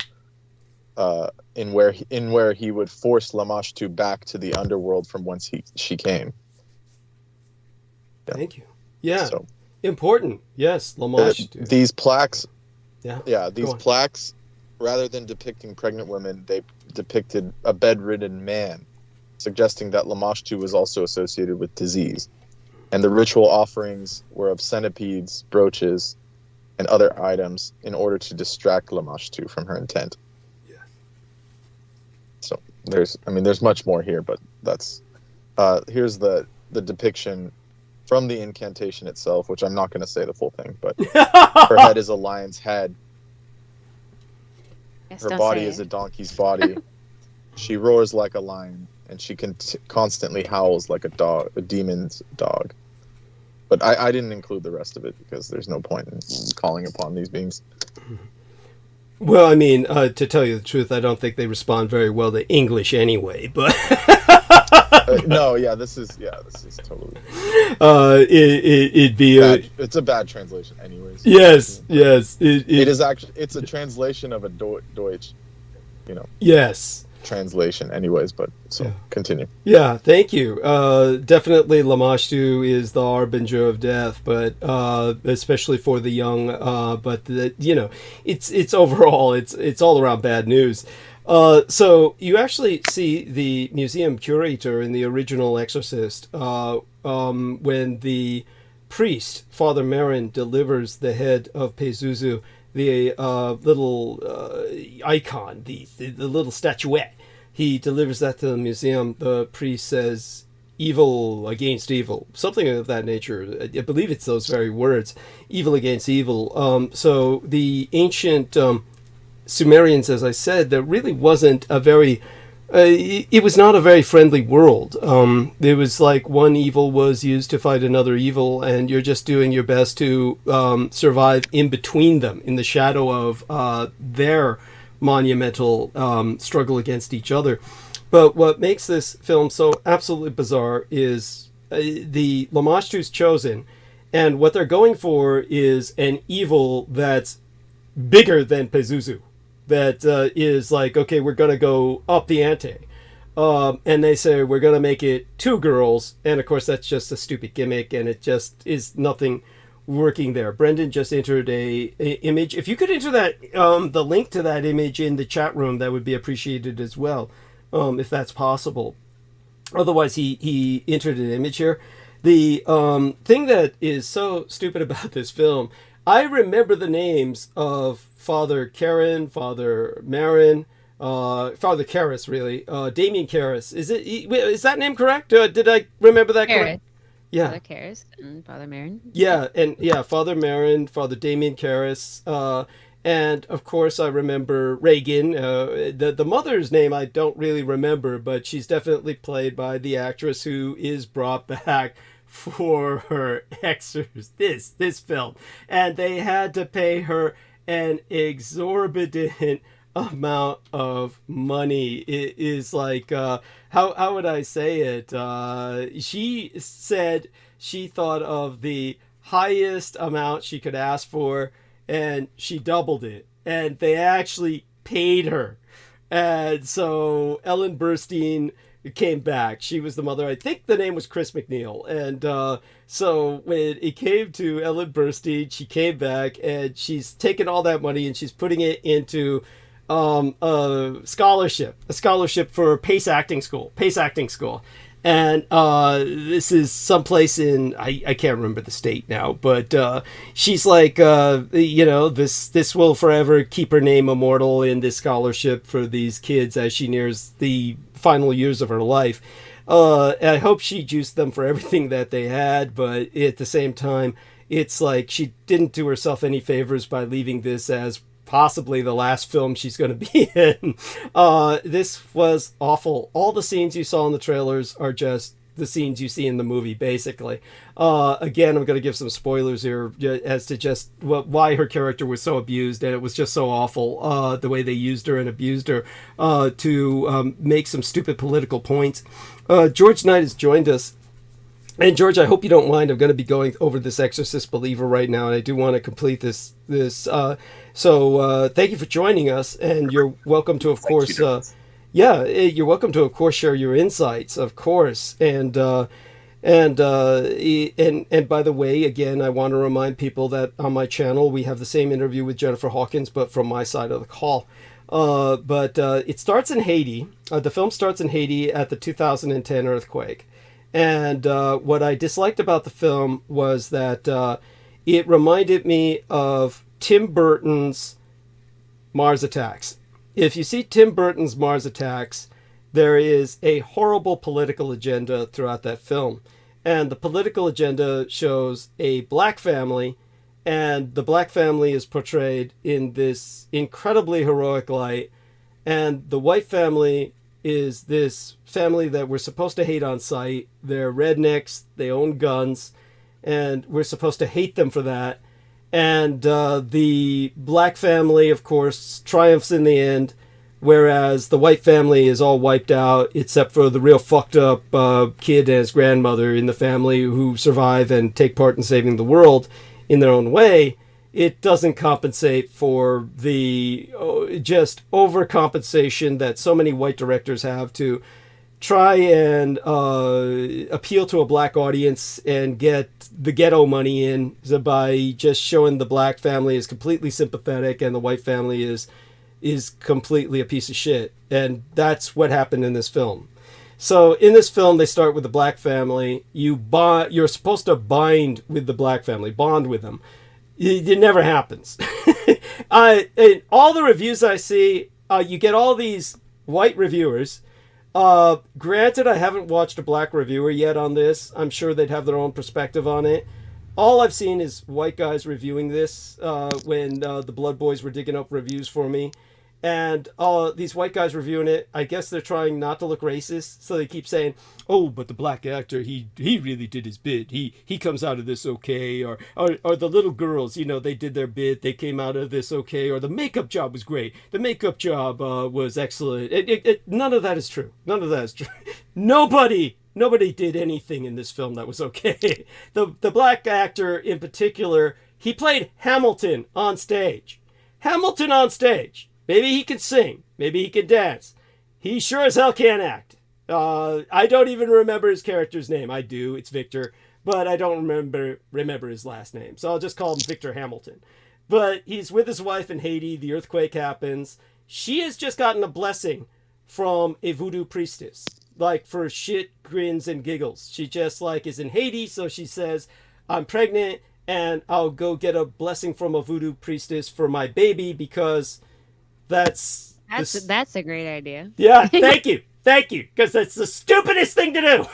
in where he would force Lamashtu back to the underworld from whence she came. Yeah. Thank you. Yeah. So, important. Yes, Lamashtu. These plaques. These plaques, rather than depicting pregnant women, they depicted a bedridden man, suggesting that Lamashtu was also associated with disease. And the ritual offerings were of centipedes, brooches, and other items in order to distract Lamashtu from her intent. Yeah. So there's much more here, but that's here's the depiction from the incantation itself, which I'm not going to say the full thing, but her head is a lion's head. Her body is a donkey's body. She roars like a lion, and she constantly howls like a demon's dog. But I didn't include the rest of it because there's no point in calling upon these beings. Well, I mean, to tell you the truth, I don't think they respond very well to English anyway, but... This is totally. It'd be it's a bad translation, anyways. Yes. It is actually. It's a translation of a Deutsch, Yes. Translation, anyways. But continue. Yeah, thank you. Definitely, Lamashtu is the harbinger of death, but especially for the young. But it's overall, it's all around bad news. So you actually see the museum curator in the original Exorcist when the priest, Father Marin, delivers the head of Pazuzu, the little icon, the little statuette. He delivers that to the museum. The priest says, "Evil against evil," something of that nature. I believe it's those very words, "Evil against evil." So the ancient Sumerians, as I said, there really wasn't a very it was not a very friendly world. It was like one evil was used to fight another evil, and you're just doing your best to survive in between them, in the shadow of their monumental struggle against each other. But what makes this film so absolutely bizarre is the Lamashtu's chosen, and what they're going for is an evil that's bigger than Pazuzu. That is like, okay, we're going to go up the ante. And they say, we're going to make it two girls. And of course, that's just a stupid gimmick. And it just is nothing working there. Brendan just entered a image. If you could enter that the link to that image in the chat room, that would be appreciated as well, if that's possible. Otherwise, he entered an image here. The thing that is so stupid about this film, I remember the names of Father Karen, Father Marin, Father Karras, really, Damien Karras. Is that name correct? Did I remember that correct? Yeah. Father Karras and Father Marin. Yeah, and Father Marin, Father Damien Karras, and of course I remember Reagan. The mother's name I don't really remember, but she's definitely played by the actress who is brought back for her Exorcist, this film, and they had to pay her an exorbitant amount of money. It is like how would I say it? She said she thought of the highest amount she could ask for, and she doubled it, and they actually paid her. And so Ellen Burstyn came back. She was the mother. I think the name was Chris McNeil. And so when it came to Ellen Burstyn, she came back, and she's taken all that money and she's putting it into a scholarship for Pace Acting School. And this is someplace in, I can't remember the state now, but she's like, this will forever keep her name immortal in this scholarship for these kids as she nears the final years of her life. I hope she juiced them for everything that they had, but at the same time, it's like she didn't do herself any favors by leaving this as possibly the last film she's going to be in. This was awful. All the scenes you saw in the trailers are just the scenes you see in the movie, basically. Again, I'm going to give some spoilers here as to just why her character was so abused, and it was just so awful, the way they used her and abused her to make some stupid political points. George Knight has joined us. And George, I hope you don't mind. I'm going to be going over this Exorcist Believer right now, and I do want to complete this. So thank you for joining us, and you're welcome to, of course, you're welcome to, of course, share your insights, of course. And by the way, again, I want to remind people that on my channel we have the same interview with Jennifer Hawkins, but from my side of the call. But it starts in Haiti. The film starts in Haiti at the 2010 earthquake. And what I disliked about the film was that it reminded me of Tim Burton's Mars Attacks. If you see Tim Burton's Mars Attacks, there is a horrible political agenda throughout that film. And the political agenda shows a black family, and the black family is portrayed in this incredibly heroic light, and the white family is this family that we're supposed to hate on sight. They're rednecks, they own guns, and we're supposed to hate them for that. And the black family, of course, triumphs in the end, whereas the white family is all wiped out, except for the real fucked up kid and his grandmother in the family who survive and take part in saving the world in their own way. It doesn't compensate for the just overcompensation that so many white directors have to try and appeal to a black audience and get the ghetto money in by just showing the black family is completely sympathetic and the white family is completely a piece of shit. And that's what happened in this film. So in this film, they start with the black family. You're supposed to bind with the black family, bond with them. It never happens. In all the reviews I see, you get all these white reviewers. Granted, I haven't watched a black reviewer yet on this. I'm sure they'd have their own perspective on it. All I've seen is white guys reviewing this when the Blood Boys were digging up reviews for me. And these white guys reviewing it, I guess they're trying not to look racist, so they keep saying, "Oh, but the black actor, he really did his bit. He comes out of this okay." Or the little girls, they did their bit. They came out of this okay. Or the makeup job was great. The makeup job was excellent. None of that is true. None of that is true. Nobody did anything in this film that was okay. The black actor in particular, he played Hamilton on stage. Hamilton on stage. Maybe he can sing. Maybe he can dance. He sure as hell can't act. I don't even remember his character's name. I do. It's Victor. but I don't remember his last name, so I'll just call him Victor Hamilton. But he's with his wife in Haiti. The earthquake happens. She has just gotten a blessing from a voodoo priestess, like for shit, grins, and giggles. She just like is in Haiti, so she says, I'm pregnant, and I'll go get a blessing from a voodoo priestess for my baby because that's a great idea. Yeah, thank you, because that's the stupidest thing to do.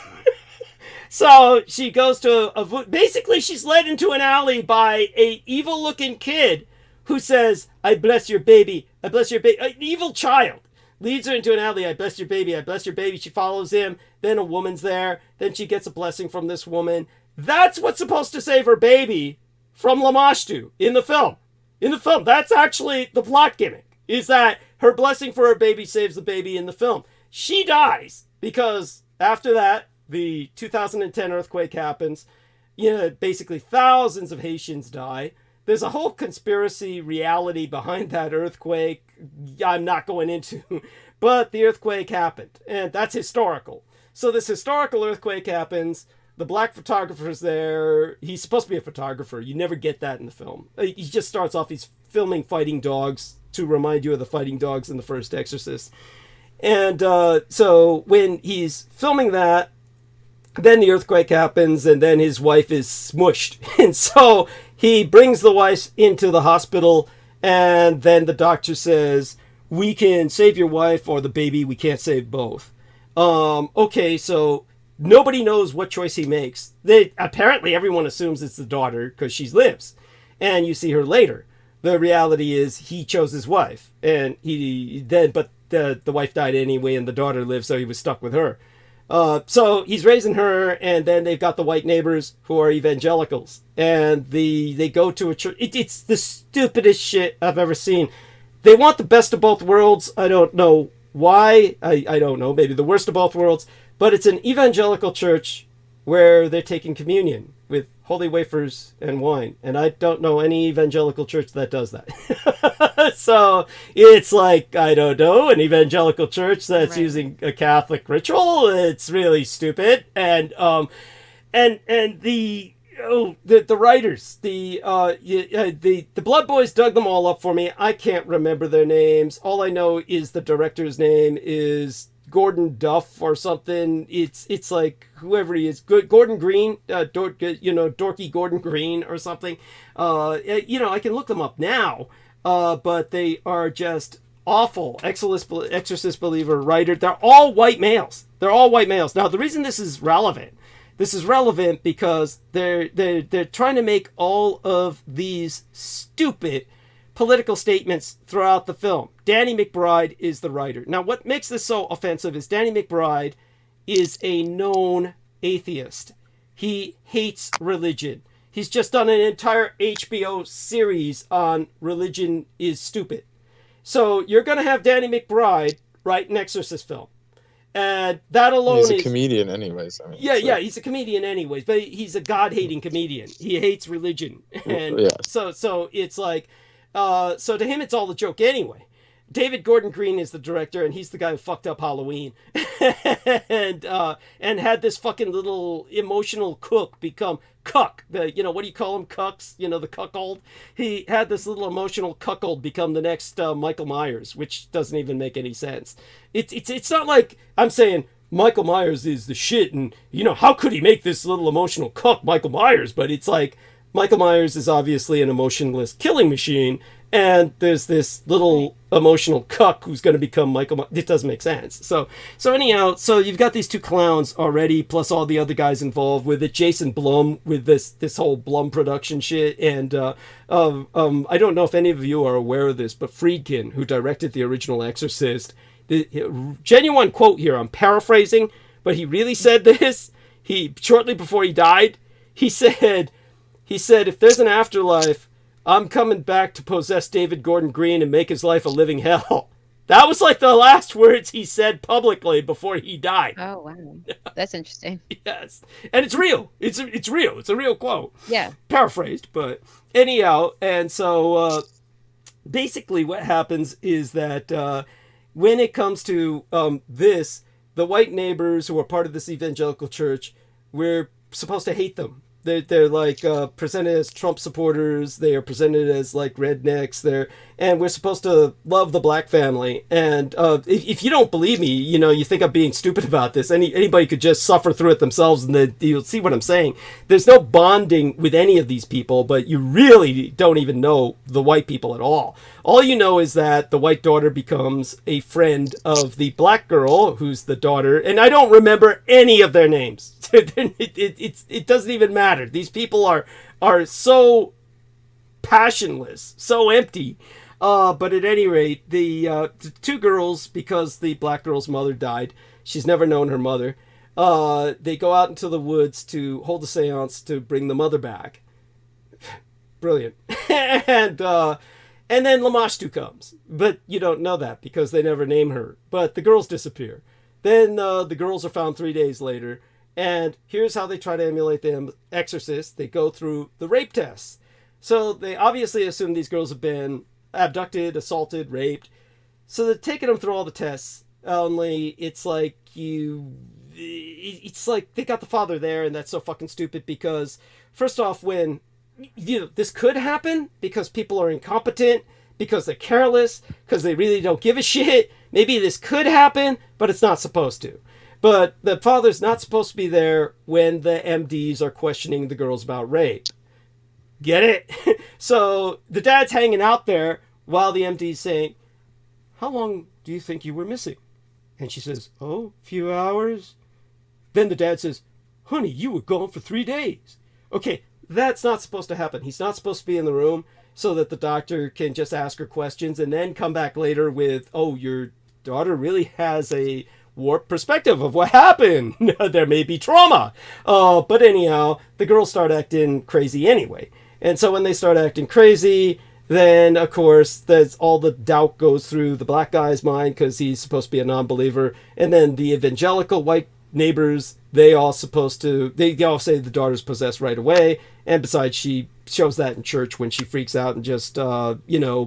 So she goes to basically she's led into an alley by a evil looking kid who says, I bless your baby, I bless your baby. An evil child leads her into an alley. I bless your baby, I bless your baby. She follows him. Then a woman's there. Then she gets a blessing from this woman. That's what's supposed to save her baby from Lamashtu in the film. In the film, that's actually the plot gimmick, is that her blessing for her baby saves the baby in the film. She dies because after that, the 2010 earthquake happens. Basically thousands of Haitians die. There's a whole conspiracy reality behind that earthquake I'm not going into, but the earthquake happened, and that's historical. So this historical earthquake happens. The black photographer's there. He's supposed to be a photographer. You never get that in the film. He just starts off, he's filming fighting dogs to remind you of the fighting dogs in the first Exorcist. And so when he's filming that, then the earthquake happens, and then his wife is smushed. And so he brings the wife into the hospital, and then the doctor says, we can save your wife or the baby, we can't save both. Okay, so nobody knows what choice he makes. Apparently everyone assumes it's the daughter because she lives, and you see her later. The reality is he chose his wife, and but the wife died anyway, and the daughter lived, so he was stuck with her. So he's raising her, and then they've got the white neighbors who are evangelicals, and they go to a church. It's the stupidest shit I've ever seen. They want the best of both worlds. I don't know why. I don't know. Maybe the worst of both worlds. But it's an evangelical church where they're taking communion with holy wafers and wine. And I don't know any evangelical church that does that. So it's like, I don't know, an evangelical church that's using a Catholic ritual. It's really stupid. And the writers, the Blood Boys dug them all up for me. I can't remember their names. All I know is the director's name is Gordon Duff or something. It's like whoever he is, Gordon Green, dorky Gordon Green or something. I can look them up now, but they are just awful. Exorcist Believer writer. They're all white males. Now the reason this is relevant because they're trying to make all of these stupid political statements throughout the film. Danny McBride is the writer. Now, what makes this so offensive is Danny McBride is a known atheist. He hates religion. He's just done an entire HBO series on religion is stupid. So you're going to have Danny McBride write an Exorcist film. And that alone he's a comedian anyways. He's a comedian anyways, but he's a God-hating comedian. He hates religion. And so it's like, so to him, it's all a joke anyway. David Gordon Green is the director, and he's the guy who fucked up Halloween, and had this fucking little emotional cook become cuck. What do you call him? Cucks. The cuckold. He had this little emotional cuckold become the next Michael Myers, which doesn't even make any sense. It's not like I'm saying Michael Myers is the shit, and how could he make this little emotional cuck Michael Myers? But it's like, Michael Myers is obviously an emotionless killing machine, and there's this little emotional cuck who's going to become Michael Myers. It doesn't make sense. So anyhow, so you've got these two clowns already, plus all the other guys involved with it. Jason Blum with this whole Blum production shit, and I don't know if any of you are aware of this, but Friedkin, who directed the original Exorcist, the genuine quote here, I'm paraphrasing, but he really said this. Shortly before he died, he said, if there's an afterlife, I'm coming back to possess David Gordon Green and make his life a living hell. That was like the last words he said publicly before he died. Oh, wow. That's interesting. Yes. And it's real. It's real. It's a real quote. Yeah. Paraphrased, but anyhow. And so basically what happens is that when it comes to the white neighbors who are part of this evangelical church, we're supposed to hate them. They're like presented as Trump supporters. They are presented as like rednecks. And we're supposed to love the black family. And if you don't believe me, you think I'm being stupid about this. Anybody could just suffer through it themselves, and then you'll see what I'm saying. There's no bonding with any of these people, but you really don't even know the white people at all. All you know is that the white daughter becomes a friend of the black girl, who's the daughter, and I don't remember any of their names. It doesn't even matter. These people are so passionless, so empty. But at any rate, the two girls, because the black girl's mother died, she's never known her mother. They go out into the woods to hold a seance to bring the mother back. Brilliant. And then Lamashtu comes, but you don't know that because they never name her. But the girls disappear. Then the girls are found 3 days later. And here's how they try to emulate the Exorcist. They go through the rape tests. So they obviously assume these girls have been abducted, assaulted, raped. So they're taking them through all the tests. Only it's like it's like they got the father there, and that's so fucking stupid because first off, when this could happen because people are incompetent, because they're careless, because they really don't give a shit. Maybe this could happen, but it's not supposed to. But the father's not supposed to be there when the MDs are questioning the girls about rape. Get it? So the dad's hanging out there while the MD's saying, "How long do you think you were missing?" And she says, "Oh, a few hours." Then the dad says, "Honey, you were gone for 3 days." Okay, that's not supposed to happen. He's not supposed to be in the room so that the doctor can just ask her questions and then come back later with, "Oh, your daughter really has a warped perspective of what happened. There may be trauma." But anyhow, the girls start acting crazy anyway. And so when they start acting crazy, then of course there's all the doubt goes through the black guy's mind because he's supposed to be a non-believer. And then the evangelical white neighbors, they all say the daughter's possessed right away. And besides, she shows that in church when she freaks out and just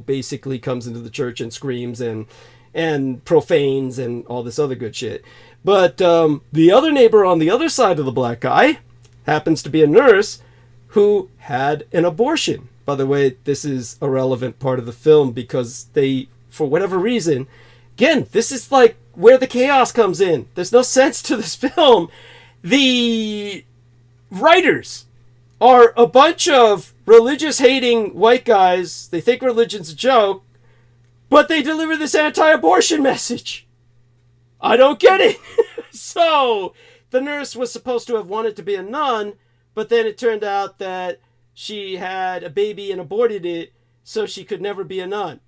basically comes into the church and screams and profanes and all this other good shit. But the other neighbor on the other side of the black guy happens to be a nurse who had an abortion. By the way, this is a relevant part of the film because they, for whatever reason, again, this is like where the chaos comes in. There's no sense to this film. The writers are a bunch of religious-hating white guys. They think religion's a joke, but they deliver this anti-abortion message. I don't get it. So the nurse was supposed to have wanted to be a nun, but then it turned out that she had a baby and aborted it, so she could never be a nun.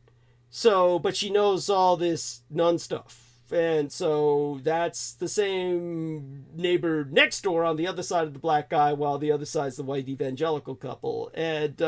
So, but she knows all this nun stuff. And so that's the same neighbor next door on the other side of the black guy, while the other side's the white evangelical couple. And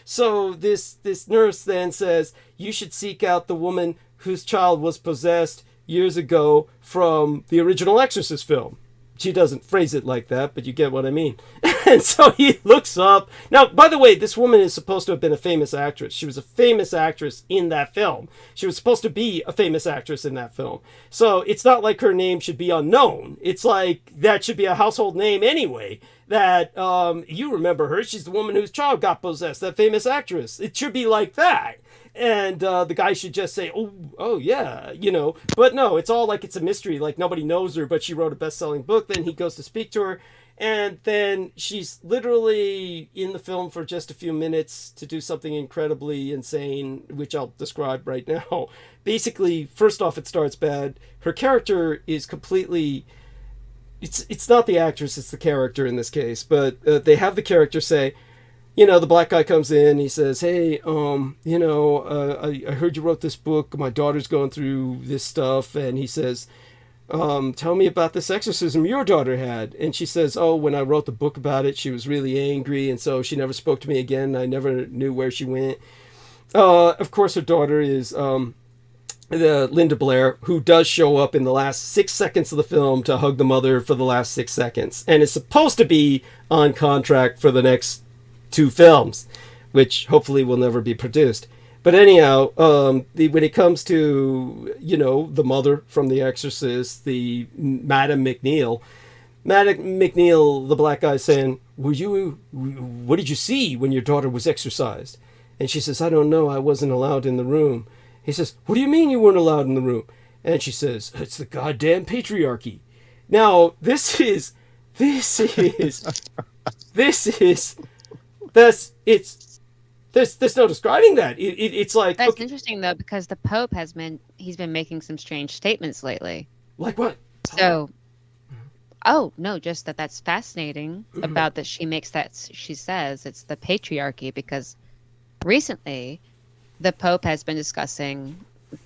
so this nurse then says, "You should seek out the woman whose child was possessed years ago from the original Exorcist film." She doesn't phrase it like that, but you get what I mean. And so he looks up. Now, by the way, this woman is supposed to have been a famous actress. She was a famous actress in that film. She was supposed to be a famous actress in that film. So it's not like her name should be unknown. It's like that should be a household name anyway. That you remember her. She's the woman whose child got possessed, that famous actress. It should be like that. And the guy should just say, oh yeah, But no, it's all like it's a mystery. Like nobody knows her, but she wrote a best-selling book. Then he goes to speak to her. And then she's literally in the film for just a few minutes to do something incredibly insane, which I'll describe right now. Basically, first off, it starts bad. Her character is completely... It's not the actress, it's the character in this case. But they have the character say... the black guy comes in, he says, "Hey, I heard you wrote this book. My daughter's going through this stuff." And he says, "Tell me about this exorcism your daughter had." And she says, "Oh, when I wrote the book about it, she was really angry. And so she never spoke to me again. I never knew where she went." Of course, her daughter is the Linda Blair, who does show up in the last 6 seconds of the film to hug the mother for the last 6 seconds. And is supposed to be on contract for the next 2 films, which hopefully will never be produced. But anyhow, when it comes to, the mother from The Exorcist, the Madame McNeil, Maddox McNeil, the black guy, saying, what did you see when your daughter was exorcised? And she says, I don't know, I wasn't allowed in the room. He says, what do you mean you weren't allowed in the room? And she says, it's the goddamn patriarchy. Now, there's no describing that. It's like, that's okay. Interesting though, because the Pope he's been making some strange statements lately. Like what? So, oh no, just that's fascinating about that she says it's the patriarchy, because recently the Pope has been discussing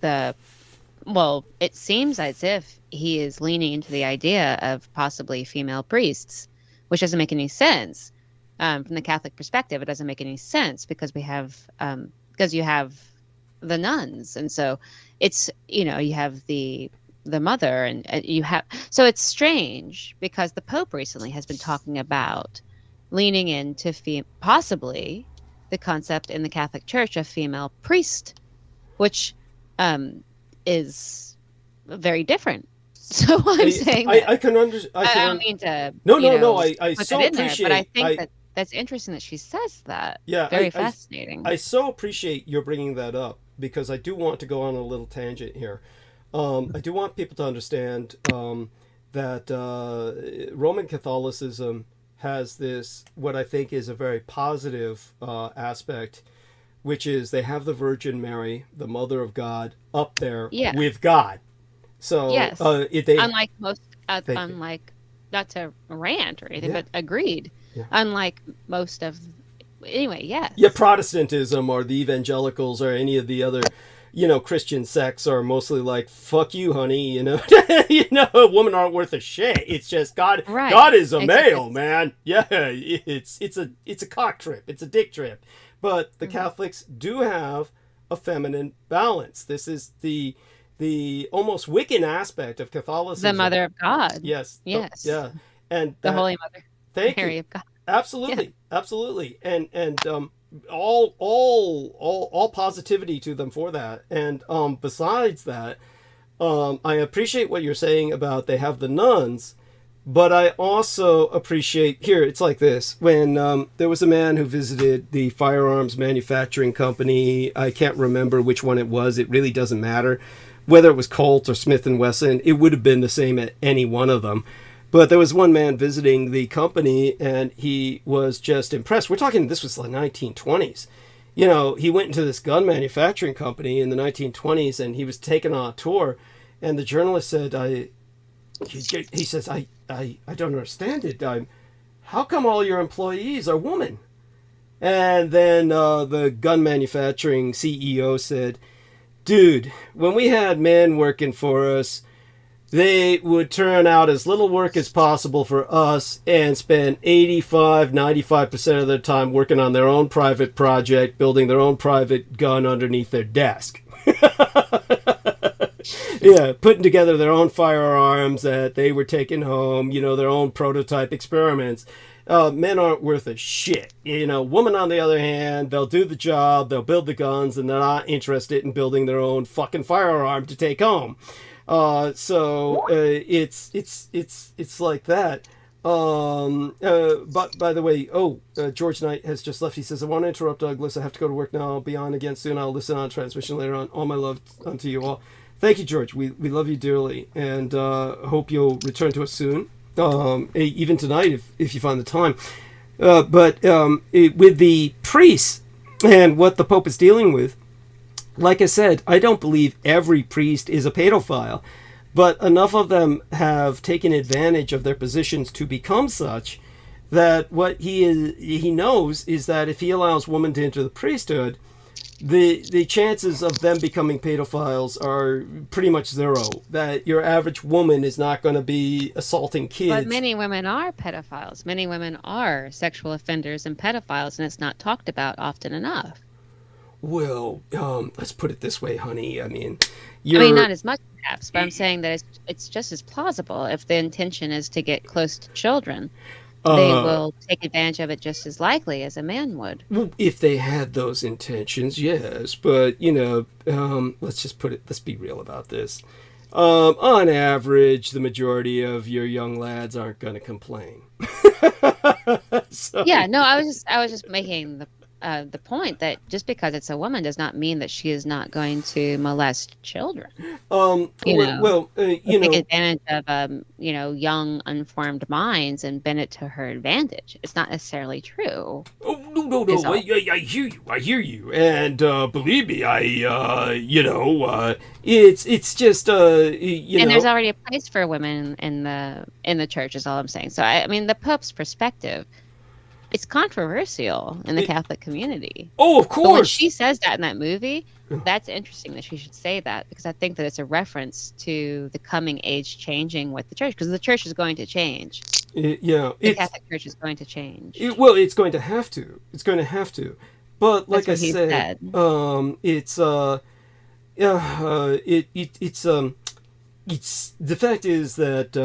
it seems as if he is leaning into the idea of possibly female priests, which doesn't make any sense. From the Catholic perspective, it doesn't make any sense because you have the nuns, and so it's, you have the mother, and you have, so it's strange because the Pope recently has been talking about leaning into possibly the concept in the Catholic Church of female priest, which is very different. So I'm saying I can understand. I don't mean to. No. I put so that in there, appreciate. but I think that's interesting that she says that. Yeah, very fascinating. I so appreciate your bringing that up, because I do want to go on a little tangent here. I do want people to understand that Roman Catholicism has this, what I think is a very positive aspect, which is they have the Virgin Mary, the Mother of God, up there with God. So yes, unlike most, not to rant or anything, but agreed. Yeah. Unlike most of, anyway, yes. Yeah, Protestantism or the evangelicals or any of the other, Christian sects are mostly like, fuck you, honey, women aren't worth a shit. It's just God. Right. God is a male, man. Yeah, it's a cock trip. It's a dick trip. But the Catholics do have a feminine balance. This is the almost Wiccan aspect of Catholicism. The Mother of God. Yes. Yes. And the Holy Mother. Thank Mary you. Of God. Absolutely. And all positivity to them for that. And besides that, I appreciate what you're saying about they have the nuns, but I also appreciate, here, it's like this. When there was a man who visited the firearms manufacturing company, I can't remember which one it was. It really doesn't matter. Whether it was Colt or Smith & Wesson, it would have been the same at any one of them. But there was one man visiting the company, and he was just impressed. We're talking, this was the 1920s. He went into this gun manufacturing company in the 1920s, and he was taken on a tour. And the journalist said, he says, I don't understand it. How come all your employees are women? And then the gun manufacturing CEO said, dude, when we had men working for us, they would turn out as little work as possible for us and spend 95% of their time working on their own private project, building their own private gun underneath their desk. Yeah, putting together their own firearms that they were taking home, their own prototype experiments. Men aren't worth a shit. Women, on the other hand, they'll do the job, they'll build the guns, and they're not interested in building their own fucking firearm to take home. So it's like that. But by the way, George Knight has just left. He says, I want to interrupt Douglas. I have to go to work now. I'll be on again soon. I'll listen on transmission later on. All my love unto you all. Thank you, George. We love you dearly, and hope you'll return to us soon. Even tonight if you find the time. But with the priests and what the Pope is dealing with, like I said, I don't believe every priest is a pedophile, but enough of them have taken advantage of their positions to become such that what he knows is that if he allows women to enter the priesthood, the chances of them becoming pedophiles are pretty much zero. That your average woman is not going to be assaulting kids. But many women are pedophiles. Many women are sexual offenders and pedophiles, and it's not talked about often enough. Well, let's put it this way, honey. I mean, not as much perhaps, but I'm saying that it's just as plausible. If the intention is to get close to children, they will take advantage of it just as likely as a man would. Well, if they had those intentions, yes. But, let's just let's be real about this. On average, the majority of your young lads aren't going to complain. So, Yeah, no, I was just making the point that just because it's a woman does not mean that she is not going to molest children. Take advantage of young unformed minds and bend it to her advantage. It's not necessarily true. Oh no! I hear you, and believe me, it's just And there's already a place for women in the church. Is all I'm saying. So I mean, the Pope's perspective. It's controversial in the Catholic community. Oh, of course. But when she says that in that movie, that's interesting that she should say that, because I think that it's a reference to the coming age changing with the church, because the church is going to change. The Catholic Church is going to change. It's going to have to. It's going to have to. But like I said, it's the fact is that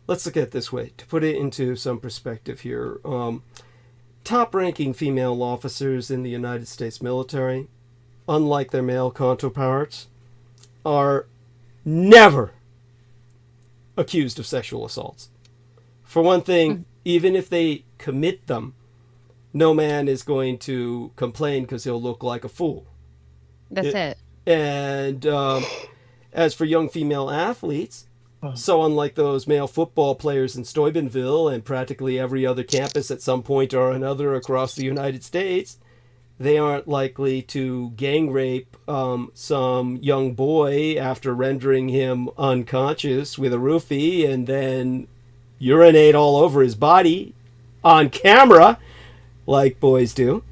let's look at it this way to put it into some perspective here. Top-ranking female officers in the United States military, unlike their male counterparts, are never accused of sexual assaults. For one thing, even if they commit them, no man is going to complain because he'll look like a fool. That's it. And as for young female athletes, so unlike those male football players in Steubenville and practically every other campus at some point or another across the United States, they aren't likely to gang rape some young boy after rendering him unconscious with a roofie and then urinate all over his body on camera, like boys do,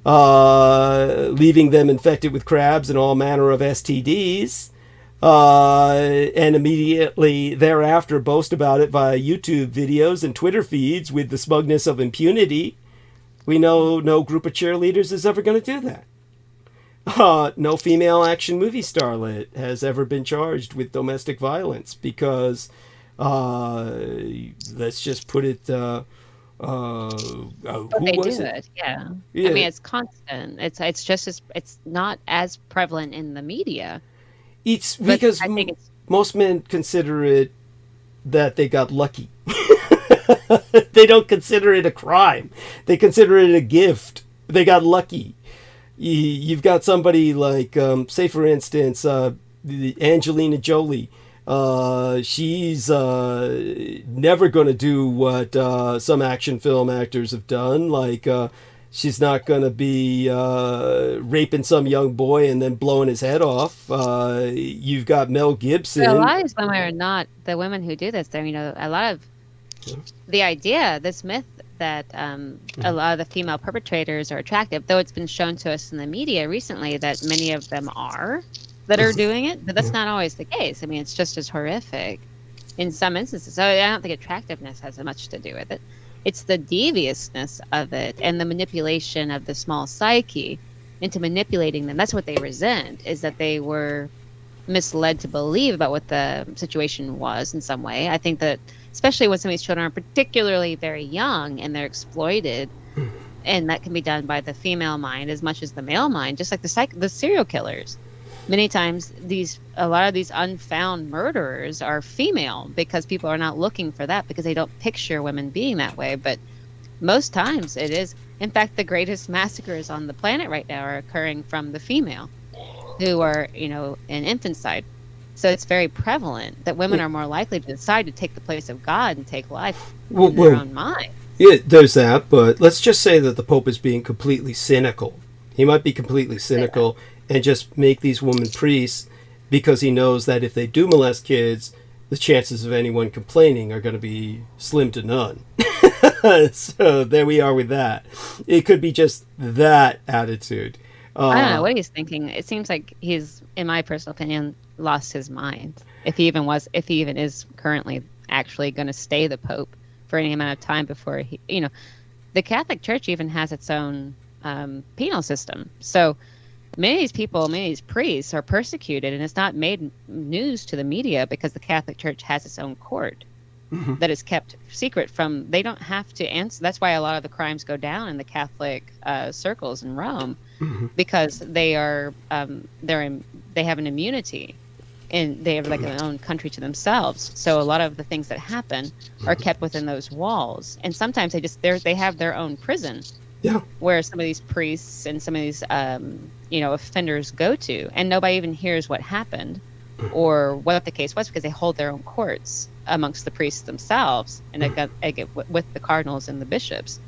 leaving them infected with crabs and all manner of STDs. And immediately thereafter boast about it via YouTube videos and Twitter feeds with the smugness of impunity. We know no group of cheerleaders is ever going to do that. No female action movie starlet has ever been charged with domestic violence because, let's just put it, They do it, yeah. I mean, it's constant. It's not as prevalent in the media. It's because most men consider it that they got lucky. They don't consider it a crime. They consider it a gift. They got lucky. You've got somebody like, say for instance, Angelina Jolie. She's never going to do what some action film actors have done, like she's not going to be raping some young boy and then blowing his head off. You've got Mel Gibson. A lot of these women are not the women who do this. They're, a lot of the idea, this myth that a lot of the female perpetrators are attractive, though it's been shown to us in the media recently that many of them are doing it, but that's not always the case. I mean, it's just as horrific in some instances. So I don't think attractiveness has much to do with it. It's the deviousness of it and the manipulation of the small psyche into manipulating them. That's what they resent, is that they were misled to believe about what the situation was in some way. I think that especially when some of these children are particularly very young and they're exploited, and that can be done by the female mind as much as the male mind, just like the serial killers. Many times a lot of these unfound murderers are female because people are not looking for that because they don't picture women being that way. But most times it is. In fact, the greatest massacres on the planet right now are occurring from the female who are, in infanticide. So it's very prevalent that women are more likely to decide to take the place of God and take life in their own mind. Yeah, there's that, but let's just say that the Pope is being completely cynical. He might be completely cynical and just make these women priests because he knows that if they do molest kids, the chances of anyone complaining are going to be slim to none. So there we are with that. It could be just that attitude. I don't know what he's thinking. It seems like he's, in my personal opinion, lost his mind. If he even is currently actually going to stay the Pope for any amount of time before he, the Catholic Church even has its own penal system. So many of these people, many of these priests are persecuted, and it's not made news to the media because the Catholic Church has its own court that is kept secret from. They don't have to answer. That's why a lot of the crimes go down in the Catholic circles in Rome, because they are they have an immunity, and they have like their own country to themselves. So a lot of the things that happen are kept within those walls, and sometimes they have their own prison. Yeah. Where some of these priests and some of these offenders go to, and nobody even hears what happened or what the case was, because they hold their own courts amongst the priests themselves, and they get with the cardinals and the bishops.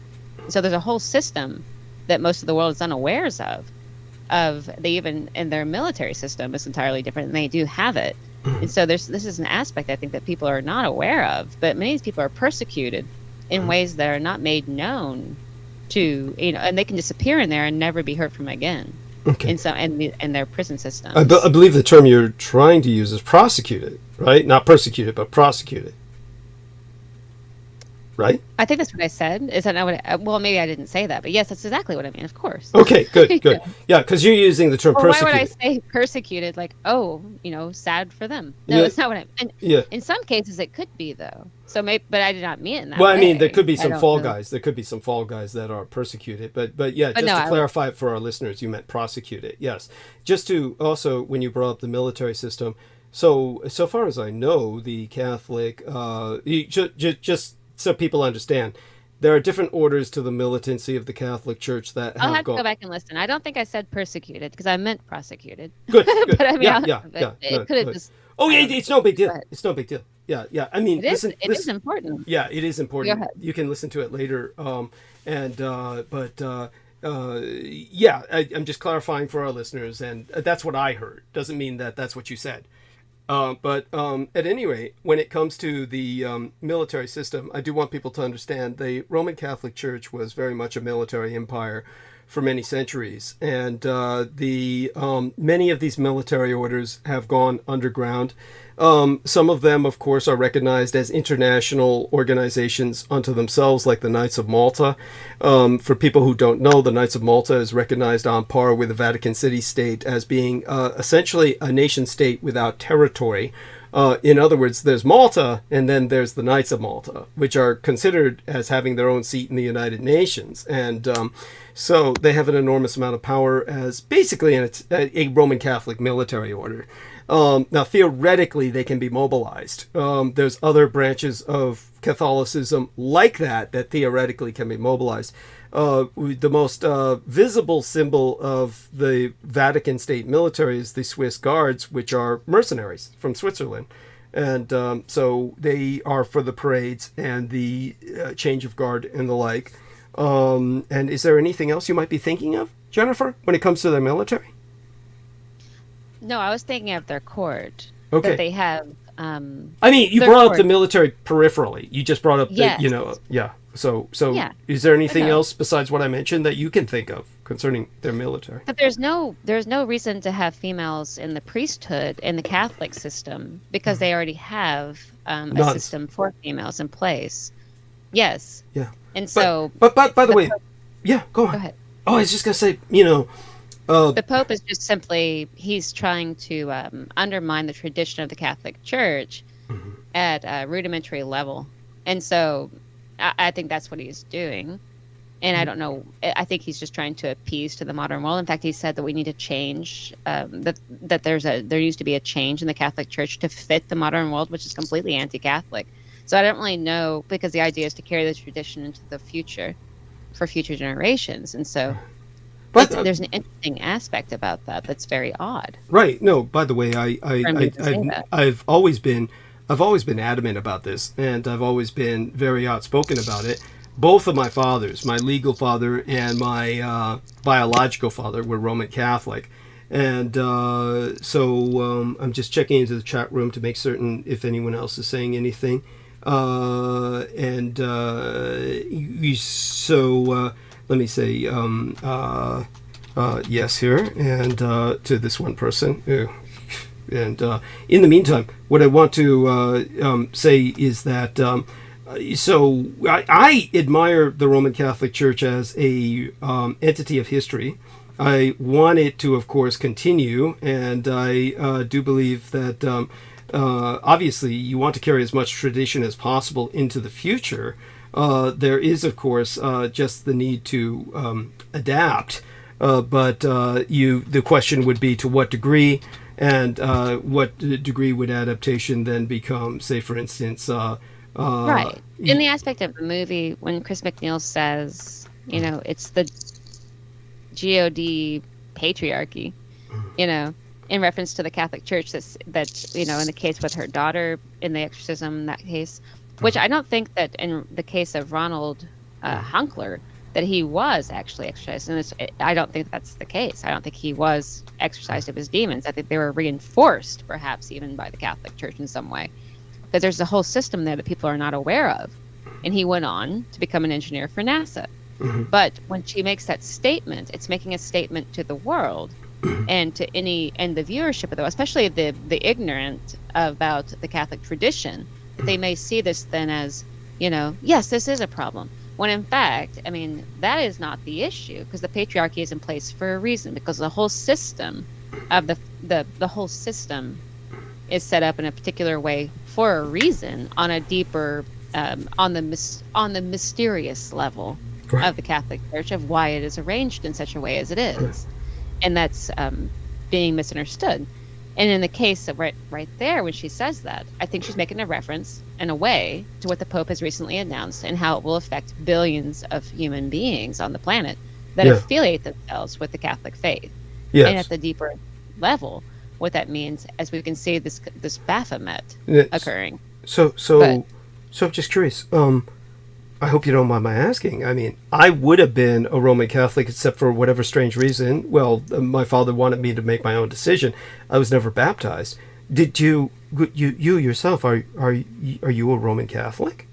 So there's a whole system that most of the world is unawares of. They even in their military system is entirely different, and they do have it. And so this is an aspect I think that people are not aware of. But many of these people are persecuted in ways that are not made known to, and they can disappear in there and never be heard from again. Okay. In their prison system. I believe the term you're trying to use is prosecuted, right? Not persecuted, but prosecuted. Right? I think that's what I said. Is that not what? Well, maybe I didn't say that, but yes, that's exactly what I mean. Of course. Okay, good. Yeah, because you're using the term persecuted. Why would I say persecuted? Like, sad for them. No, it's not what I mean. In some cases, it could be though. So maybe, but I did not mean it in that way. I mean, there could be some fall guys. There could be some fall guys that are persecuted. But yeah, just to clarify it for our listeners, you meant prosecuted. Yes. Just to also, when you brought up the military system, so far as I know, the Catholic, just so people understand, there are different orders to the militancy of the Catholic Church that I'll have to go back and listen. I don't think I said persecuted because I meant prosecuted. Good. But I mean, it could have just. Oh yeah, it's no big deal. It's no big deal. Yeah. I mean, it is important. Yeah, it is important. Go ahead. You can listen to it later. I'm just clarifying for our listeners, and that's what I heard. Doesn't mean that that's what you said. But at any rate, when it comes to the military system, I do want people to understand the Roman Catholic Church was very much a military empire for many centuries, and many of these military orders have gone underground. Some of them, of course, are recognized as international organizations unto themselves, like the Knights of Malta. For people who don't know, the Knights of Malta is recognized on par with the Vatican City state as being essentially a nation state without territory. In other words, there's Malta, and then there's the Knights of Malta, which are considered as having their own seat in the United Nations. And so they have an enormous amount of power as basically a Roman Catholic military order. Now, theoretically, they can be mobilized. There's other branches of Catholicism like that theoretically can be mobilized. The most visible symbol of the Vatican state military is the Swiss Guards, which are mercenaries from Switzerland. And so they are for the parades and the change of guard and the like. And is there anything else you might be thinking of, Jennifer, when it comes to their military? No, I was thinking of their court. Okay. That they have. I mean, you brought up the military peripherally. You just brought up yes. So yeah. Is there anything else besides what I mentioned that you can think of concerning their military? But there's no reason to have females in the priesthood in the Catholic system because they already have a system for females in place. Yes. Yeah. And so. But by the way, yeah, go on. Go ahead. Oh, I was just gonna say, the Pope is just simply, he's trying to undermine the tradition of the Catholic Church at a rudimentary level. And so I think that's what he's doing. And I don't know, I think he's just trying to appease to the modern world. In fact, he said that we need to change, that there needs to be a change in the Catholic Church to fit the modern world, which is completely anti-Catholic. So I don't really know, because the idea is to carry the tradition into the future for future generations. And so... But there's an interesting aspect about that that's very odd. Right. No. By the way, I've always been adamant about this, and I've always been very outspoken about it. Both of my fathers, my legal father and my biological father, were Roman Catholic, and so I'm just checking into the chat room to make certain if anyone else is saying anything. Let me say yes here, and to this one person. And in the meantime, what I want to say is that so I admire the Roman Catholic Church as a entity of history. I want it to, of course, continue, and I do believe that obviously you want to carry as much tradition as possible into the future. There is, of course, just the need to adapt, but the question would be to what degree. And what degree would adaptation then become? Say, for instance, right. In the aspect of the movie, when Chris McNeil says, it's the God patriarchy, in reference to the Catholic Church, that in the case with her daughter in the exorcism, that case, which I don't think that in the case of Ronald Hunkler, that he was actually exorcised. And I don't think that's the case. I don't think he was exorcised of his demons. I think they were reinforced, perhaps even by the Catholic Church in some way. Because there's a whole system there that people are not aware of. And he went on to become an engineer for NASA. Mm-hmm. But when she makes that statement, it's making a statement to the world and to the viewership of especially the ignorant about the Catholic tradition. They may see this then as, yes, this is a problem. When in fact, that is not the issue, because the patriarchy is in place for a reason, because the whole system of the whole system is set up in a particular way for a reason, on a deeper, on the mysterious level of the Catholic Church, of why it is arranged in such a way as it is. And that's being misunderstood. And in the case of right there, when she says that, I think she's making a reference, in a way, to what the Pope has recently announced and how it will affect billions of human beings on the planet that affiliate themselves with the Catholic faith. Yes. And at the deeper level, what that means, as we can see this Baphomet occurring. So I'm just curious. I hope you don't mind my asking. I would have been a Roman Catholic, except for whatever strange reason. Well, my father wanted me to make my own decision. I was never baptized. Did you yourself, are you a Roman Catholic?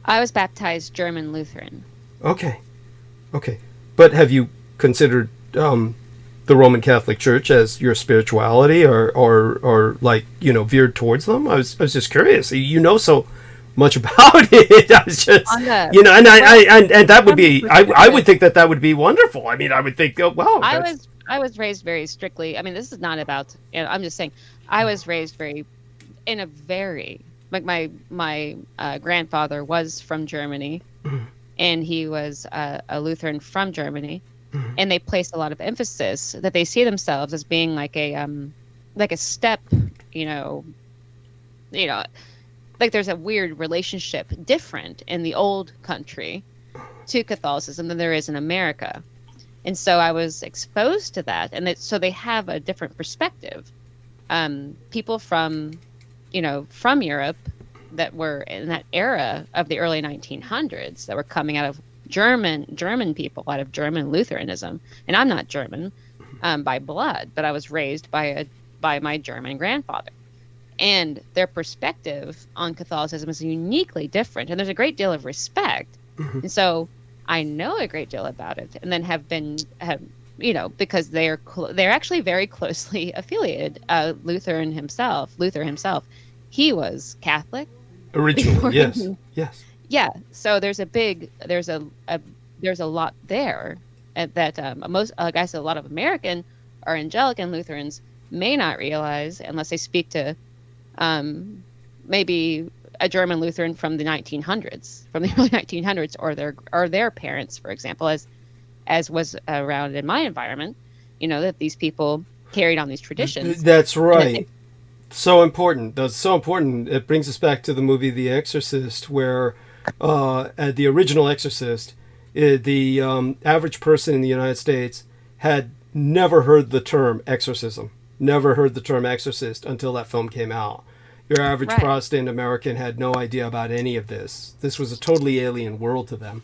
I was baptized German Lutheran. Okay. But have you considered the Roman Catholic Church as your spirituality, or veered towards them? I was just curious. So much about it. I was just, and that would be, I would think that would be wonderful. I would think, oh, wow. I was raised very strictly. This is not about, I'm just saying, I was raised my grandfather was from Germany, and he was a Lutheran from Germany, and they place a lot of emphasis that they see themselves as being like a step, like there's a weird relationship different in the old country to Catholicism than there is in America. And so I was exposed to that. And so they have a different perspective. People from Europe that were in that era of the early 1900s that were coming out of German people, out of German Lutheranism. And I'm not German by blood, but I was raised by my German grandfather. And their perspective on Catholicism is uniquely different, and there's a great deal of respect. And so I know a great deal about it, and then have because they're actually very closely affiliated. Luther himself, he was Catholic originally. Yes. Yeah. So there's a lot there that most, like I said, a lot of American or Anglican Lutherans may not realize unless they speak to maybe a German Lutheran from the 1900s, from the early 1900s, or their parents, for example, as was around in my environment, that these people carried on these traditions. That's right. So important. That's so important. It brings us back to the movie The Exorcist, where at the original Exorcist, the average person in the United States had never heard the term exorcism. Never heard the term exorcist until that film came out. Your average Protestant American had no idea about any of this. This was a totally alien world to them.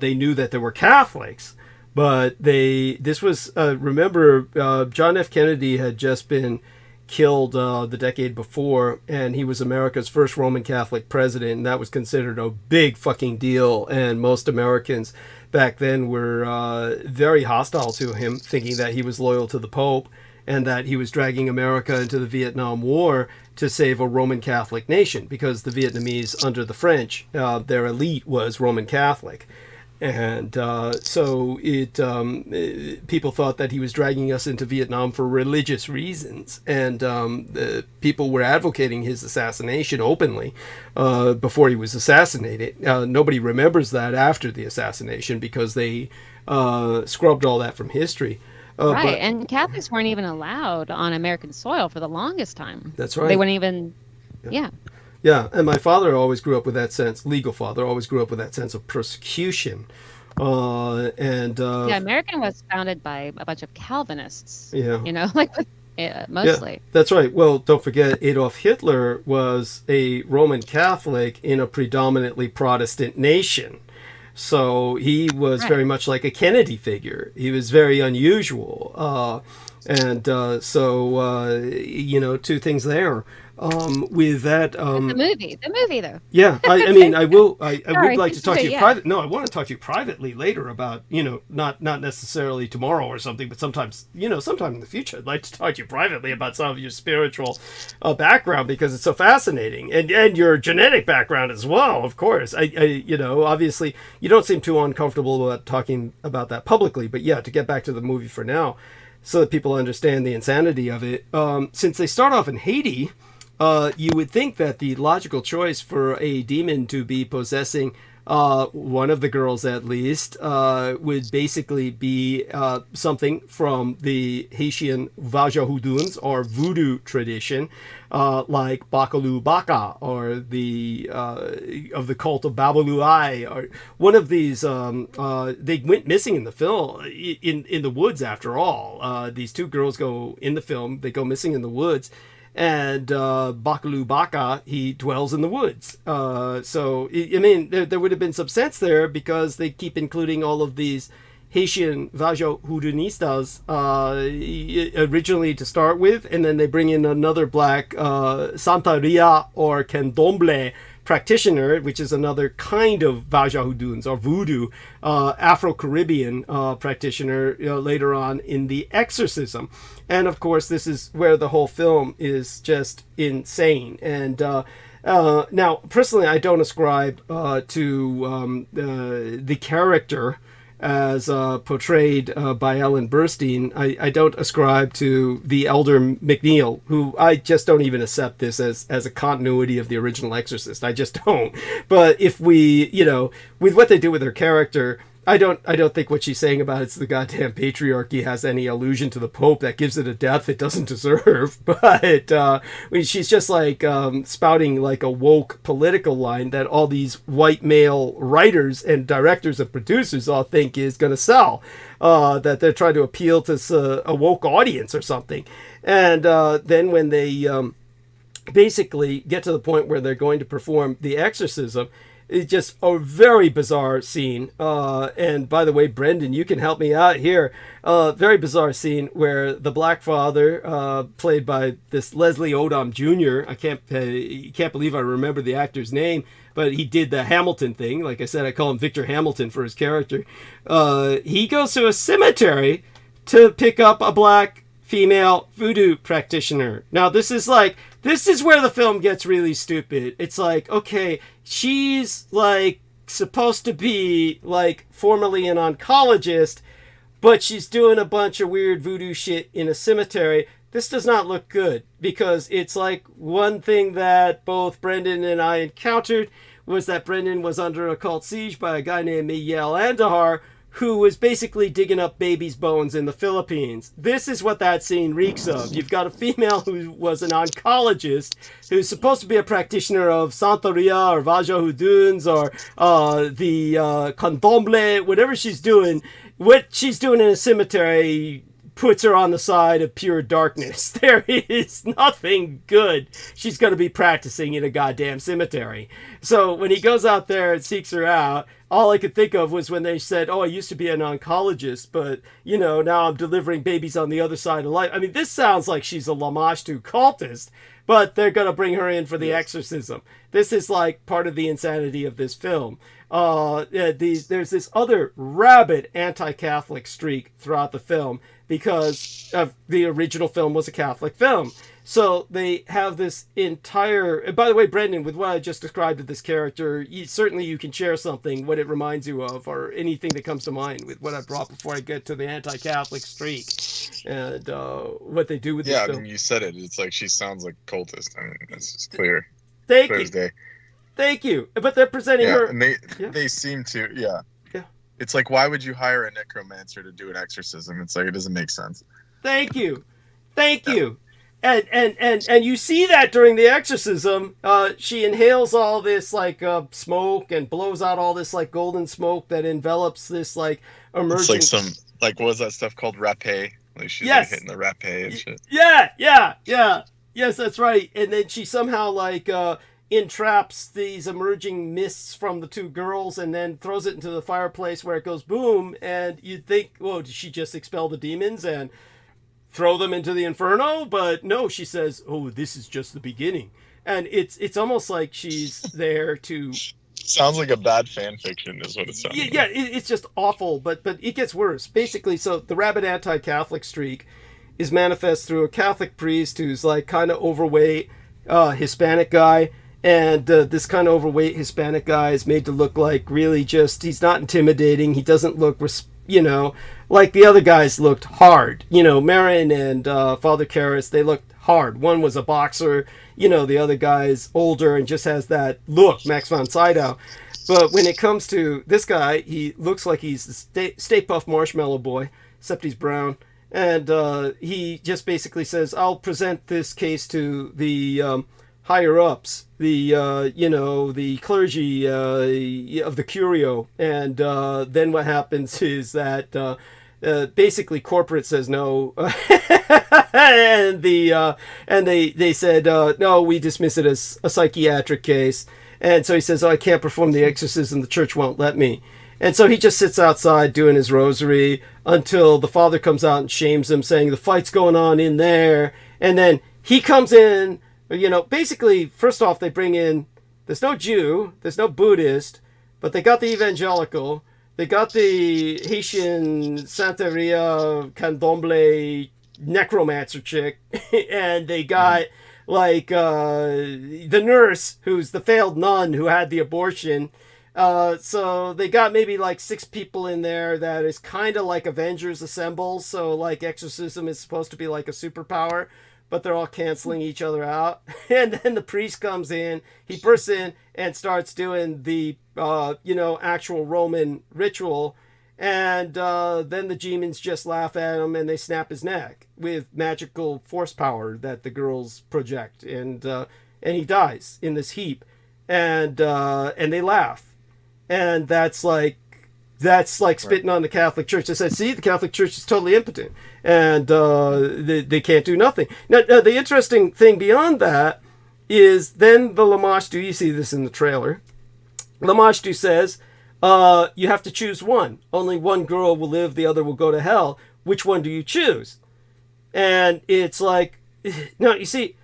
They knew that there were Catholics, but remember, John F. Kennedy had just been killed the decade before, and he was America's first Roman Catholic president, and that was considered a big fucking deal. And most Americans back then were very hostile to him, thinking that he was loyal to the Pope, and that he was dragging America into the Vietnam War to save a Roman Catholic nation, because the Vietnamese under the French, their elite was Roman Catholic. And so people thought that he was dragging us into Vietnam for religious reasons. And people were advocating his assassination openly before he was assassinated. Nobody remembers that after the assassination, because they scrubbed all that from history. Right, and Catholics weren't even allowed on American soil for the longest time. That's right. They wouldn't even, yeah. Yeah, and my father always grew up with that sense, legal father always grew up with that sense of persecution. Yeah, American was founded by a bunch of Calvinists. Yeah. You know, like mostly. Yeah, that's right. Well, don't forget, Adolf Hitler was a Roman Catholic in a predominantly Protestant nation. So he was very much like a Kennedy figure. He was very unusual. You know, two things there. With that, the movie though. Yeah, I mean, I would like to talk to you yeah. private. No, I want to talk to you privately later about, you know, not necessarily tomorrow or something, but sometimes, you know, sometime in the future, I'd like to talk to you privately about some of your spiritual background, because it's so fascinating, and your genetic background as well. Of course, I you know, obviously you don't seem too uncomfortable about talking about that publicly, but yeah, to get back to the movie for now, so that people understand the insanity of it. Since they start off in Haiti. You would think that the logical choice for a demon to be possessing one of the girls, at least, would basically be something from the Haitian Vajahuduns or voodoo tradition, like Bakalou Baka, or the of the cult of Babalui, or one of these. They went missing in the film, in the woods. After all, these two girls go in the film. They go missing in the woods. And Bakalou Baka, he dwells in the woods. So, I mean, there would have been some sense there, because they keep including all of these Haitian Vajahudunistas originally to start with, and then they bring in another black Santeria or Candomblé practitioner, which is another kind of Vajahuduns or voodoo, Afro-Caribbean practitioner later on in the Exorcism. And of course, this is where the whole film is just insane. And now, personally, I don't ascribe to the character as portrayed by Ellen Burstyn. I don't ascribe to the Elder McNeil, who I just don't even accept this as a continuity of the original Exorcist. I just don't. But if we, you know, with what they do with her character, I don't think what she's saying about it's the goddamn patriarchy has any allusion to the Pope that gives it a depth it doesn't deserve. But she's just like spouting like a woke political line that all these white male writers and directors and producers all think is going to sell. That they're trying to appeal to a woke audience or something. And then when they basically get to the point where they're going to perform the exorcism, it's just a very bizarre scene. And by the way, Brendan, you can help me out here. Very bizarre scene where the Black Father, played by this Leslie Odom Jr. I can't believe I remember the actor's name, but he did the Hamilton thing. Like I said, I call him Victor Hamilton for his character. He goes to a cemetery to pick up a black female voodoo practitioner. Now, this is where the film gets really stupid. It's like, okay, she's like supposed to be like formerly an oncologist, but she's doing a bunch of weird voodoo shit in a cemetery. This does not look good, because it's like one thing that both Brendan and I encountered was that Brendan was under occult siege by a guy named Miguel Andahar, who was basically digging up babies' bones in the Philippines. This is what that scene reeks of. You've got a female who was an oncologist, who's supposed to be a practitioner of Santeria or Vajahuduns or the Candomblé, whatever she's doing. What she's doing in a cemetery puts her on the side of pure darkness. There is nothing good she's going to be practicing in a goddamn cemetery. So when he goes out there and seeks her out, all I could think of was when they said, oh, I used to be an oncologist, but, you know, now I'm delivering babies on the other side of life. I mean, this sounds like she's a Lamashtu cultist, but they're going to bring her in for the exorcism. This is like part of the insanity of this film. There's this other rabid anti-Catholic streak throughout the film, because the original film was a Catholic film. So they have this entire... And by the way, Brendan, with what I just described of this character, certainly you can share something, what it reminds you of, or anything that comes to mind with what I brought before I get to the anti-Catholic streak and what they do with this film. Yeah, I mean, you said it. It's like she sounds like a cultist. I mean, that's just clear. Thank you. Thank you. But they're presenting her... And they seem to, It's like, why would you hire a necromancer to do an exorcism? It's like, it doesn't make sense. Thank you. And you see that during the exorcism, she inhales all this like smoke and blows out all this like golden smoke that envelops this like emerging. It's like some like, what was that stuff called? Rapé. Like she's like hitting the rapé and shit. Yeah. Yes, that's right. And then she somehow like entraps these emerging mists from the two girls and then throws it into the fireplace where it goes boom. And you'd think, whoa, did she just expel the demons and throw them into the inferno? But no, she says, oh, this is just the beginning. And it's almost like she's there to... Sounds like a bad fan fiction is what it sounds like. Yeah, it's just awful, but it gets worse. Basically, so the rabid anti-Catholic streak is manifest through a Catholic priest who's like kind of overweight Hispanic guy. And this kind of overweight Hispanic guy is made to look like really just, he's not intimidating. He doesn't look, like the other guys looked hard. Marin and Father Karras, they looked hard. One was a boxer, the other guy's older and just has that look, Max von Sydow. But when it comes to this guy, he looks like he's the Stay Puft Marshmallow Boy, except he's brown. And he just basically says, I'll present this case to the higher ups, the clergy of the Curio. And then what happens is that basically corporate says no. and they said, no, we dismiss it as a psychiatric case. And so he says, I can't perform the exorcism. The church won't let me. And so he just sits outside doing his rosary until the father comes out and shames him, saying the fight's going on in there. And then he comes in, basically, first off, they bring in, there's no Jew, there's no Buddhist, but they got the evangelical, they got the Haitian Santeria Candomblé necromancer chick, and they got the nurse who's the failed nun who had the abortion. So they got maybe like 6 people in there that is kind of like Avengers Assemble. So like exorcism is supposed to be like a superpower, but they're all canceling each other out. And then the priest comes in, he bursts in and starts doing the, actual Roman ritual. And then the demons just laugh at him and they snap his neck with magical force power that the girls project. And he dies in this heap. And they laugh. And that's like spitting on the Catholic Church. They said, see, the Catholic Church is totally impotent. And they can't do nothing. Now, the interesting thing beyond that is then the Lamashtu, you see this in the trailer, Lamashtu says, you have to choose one. Only one girl will live, the other will go to hell. Which one do you choose? And it's like, no, you see,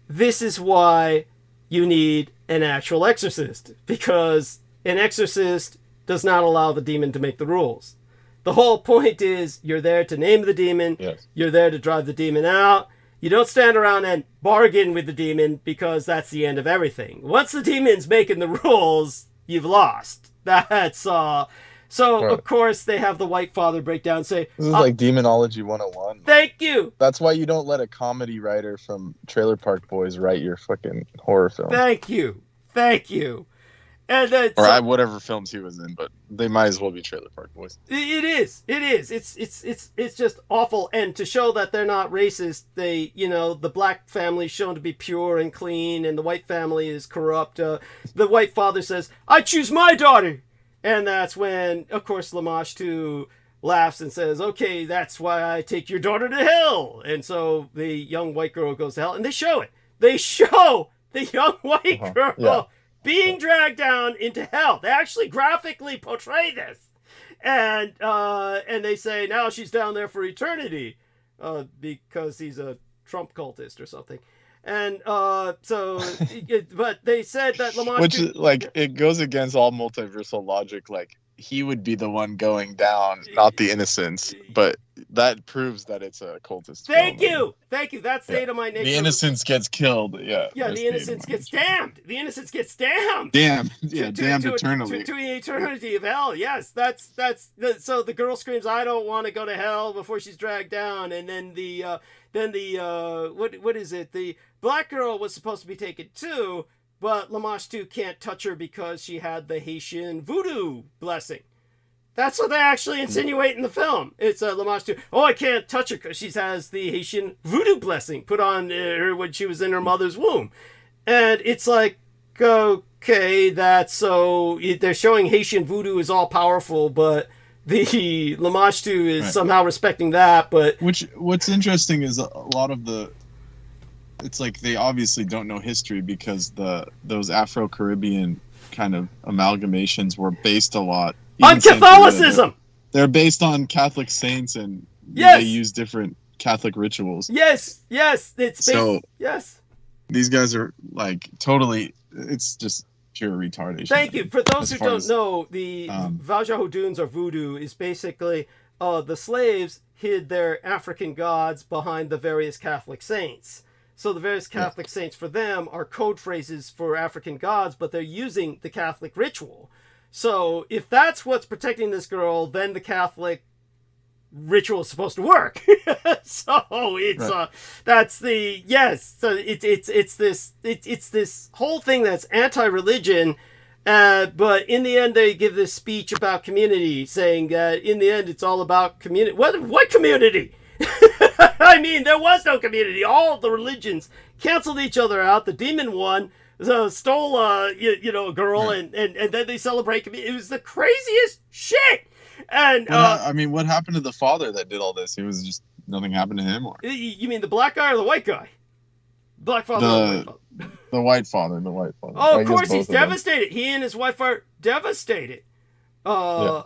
this is why you need an actual exorcist. Because an exorcist does not allow the demon to make the rules. The whole point is you're there to name the demon. Yes. You're there to drive the demon out. You don't stand around and bargain with the demon because that's the end of everything. Once the demon's making the rules, you've lost. That's So, right. Of course, they have the White Father break down and say... This is like Demonology 101. Thank you! That's why you don't let a comedy writer from Trailer Park Boys write your fucking horror film. Thank you. And whatever films he was in, but they might as well be Trailer Park Boys. It is. It's just awful. And to show that they're not racist, the black family is shown to be pure and clean, and the white family is corrupt. The White Father says, I choose my daughter! And that's when, of course, Lamashtu laughs and says, okay, that's why I take your daughter to hell. And so the young white girl goes to hell, and they show it. They show the young white girl being dragged down into hell. They actually graphically portray this. And they say now she's down there for eternity because he's a Trump cultist or something. And but they said that Lamont... Which, it goes against all multiversal logic. Like, he would be the one going down, not the innocents. But that proves that it's a cultist. Thank you. That's the of my nature. The innocence gets killed. Yeah, the innocence gets damned. The innocence gets damned. Damned. Yeah, damned eternally. To the eternity of hell. Yes, that's so the girl screams, I don't want to go to hell, before she's dragged down. And then what is it? The black girl was supposed to be taken too, but Lamashtu can't touch her because she had the Haitian voodoo blessing. That's what they actually insinuate in the film. It's Lamashtu. Oh, I can't touch her because she has the Haitian voodoo blessing put on her when she was in her mother's womb. And it's like, okay, that's so... They're showing Haitian voodoo is all powerful, but the Lamashtu is somehow respecting that, but... What's interesting is a lot of the... It's like they obviously don't know history because those Afro-Caribbean kind of amalgamations were based a lot... on Catholicism! They're based on Catholic saints and yes! They use different Catholic rituals. Yes, it's based... So, yes. These guys are like totally... It's just pure retardation. Thank you. For those who don't know, the Vajahoduns or voodoo is basically the slaves hid their African gods behind the various Catholic saints. So the various Catholic saints for them are code phrases for African gods, but they're using the Catholic ritual. So if that's what's protecting this girl, then the Catholic ritual is supposed to work. So it's that's the So it's this whole thing that's anti-religion, but in the end they give this speech about community, saying that in the end it's all about community. What community? I mean, there was no community. All the religions canceled each other out. The demon one stole a girl, and then they celebrate community. It was the craziest shit. And I mean, what happened to the father that did all this? He was just nothing happened to him, or you mean the black guy or the white guy? Black father or the white father? The white father. The white father. Oh, of course, he's devastated. He and his wife are devastated. They're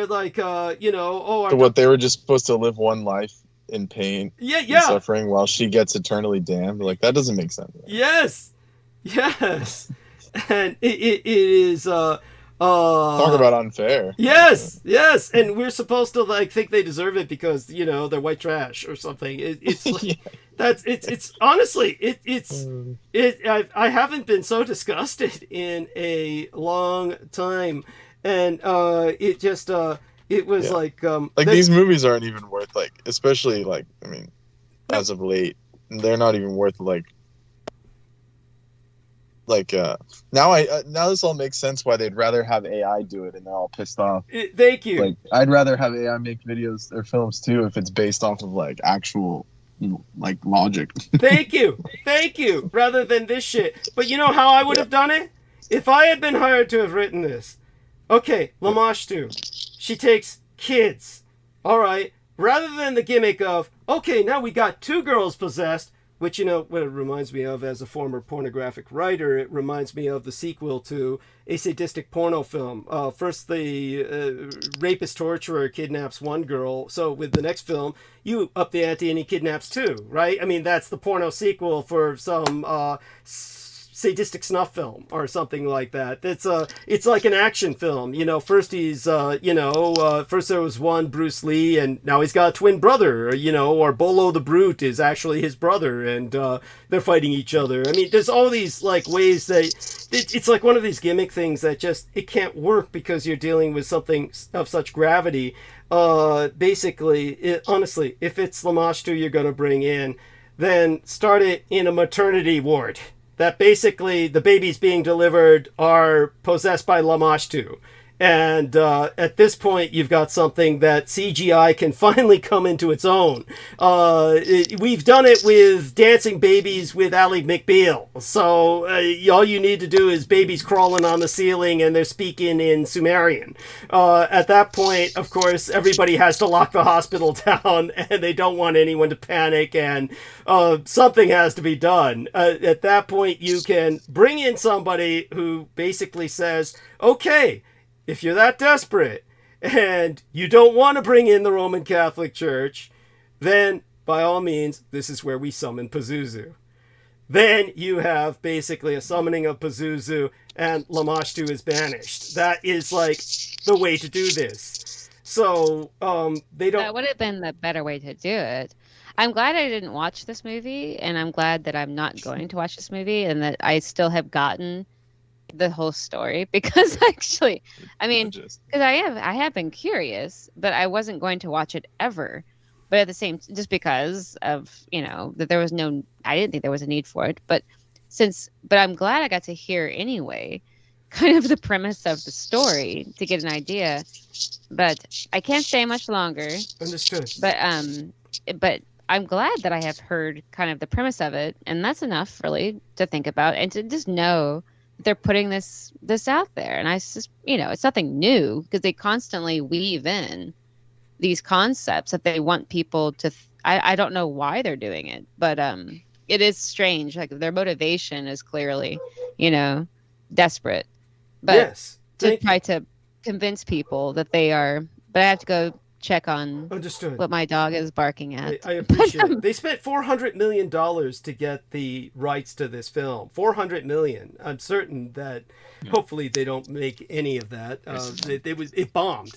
like, So what, they were just supposed to live one life in pain and suffering while she gets eternally damned? Like, that doesn't make sense. Yes. And it is talk about unfair. Yes, and we're supposed to like think they deserve it because they're white trash or something. It's it's honestly I haven't been so disgusted in a long time, and it just it was like these movies aren't even worth, like, especially like, I mean, as of late, they're not even worth now this all makes sense why they'd rather have AI do it, and they're all pissed off. Thank you. Like, I'd rather have AI make videos or films too if it's based off of like actual like logic. Thank you. Rather than this shit. But you know how I would have done it? If I had been hired to have written this. Okay, Lamashtu. She takes kids. All right. Rather than the gimmick of, okay, now we got 2 girls possessed, which, what it reminds me of as a former pornographic writer, it reminds me of the sequel to a sadistic porno film. First, the rapist torturer kidnaps 1 girl. So with the next film, you up the ante and he kidnaps 2, right? I mean, that's the porno sequel for some sadistic snuff film or something like that. It's like an action film. First he's, first there was one Bruce Lee, and now he's got a twin brother, or Bolo the Brute is actually his brother, and they're fighting each other. I mean, there's all these like ways that it's like one of these gimmick things that just, it can't work because you're dealing with something of such gravity. Basically, honestly, if it's Lamashtu you're going to bring in, then start it in a maternity ward. That basically the babies being delivered are possessed by Lamashtu. And at this point, you've got something that CGI can finally come into its own. We've done it with dancing babies with Ally McBeal. So all you need to do is babies crawling on the ceiling and they're speaking in Sumerian. At that point, of course, everybody has to lock the hospital down and they don't want anyone to panic, and something has to be done. At that point, you can bring in somebody who basically says, okay, if you're that desperate and you don't want to bring in the Roman Catholic Church, then by all means, this is where we summon Pazuzu. Then you have basically a summoning of Pazuzu and Lamashtu is banished. That is like the way to do this. So they don't... That would have been the better way to do it. I'm glad I didn't watch this movie, and I'm glad that I'm not going to watch this movie, and that I still have gotten the whole story, because actually, I mean, because I have been curious, but I wasn't going to watch it ever. But at the same, just because of, that there was I didn't think there was a need for it. But I'm glad I got to hear anyway. kind of the premise of the story to get an idea. But I can't stay much longer. Understood. But I'm glad that I have heard kind of the premise of it, and that's enough really to think about and to just know that they're putting this out there. And I just, it's nothing new because they constantly weave in these concepts that they want people to. I don't know why they're doing it, but it is strange. Like their motivation is clearly, desperate, but yes, to try to convince people that they are. But I have to go check on Understood. What my dog is barking at. I appreciate it. They spent $400 million to get the rights to this film. $400 million. I'm certain that hopefully they don't make any of that. It bombed.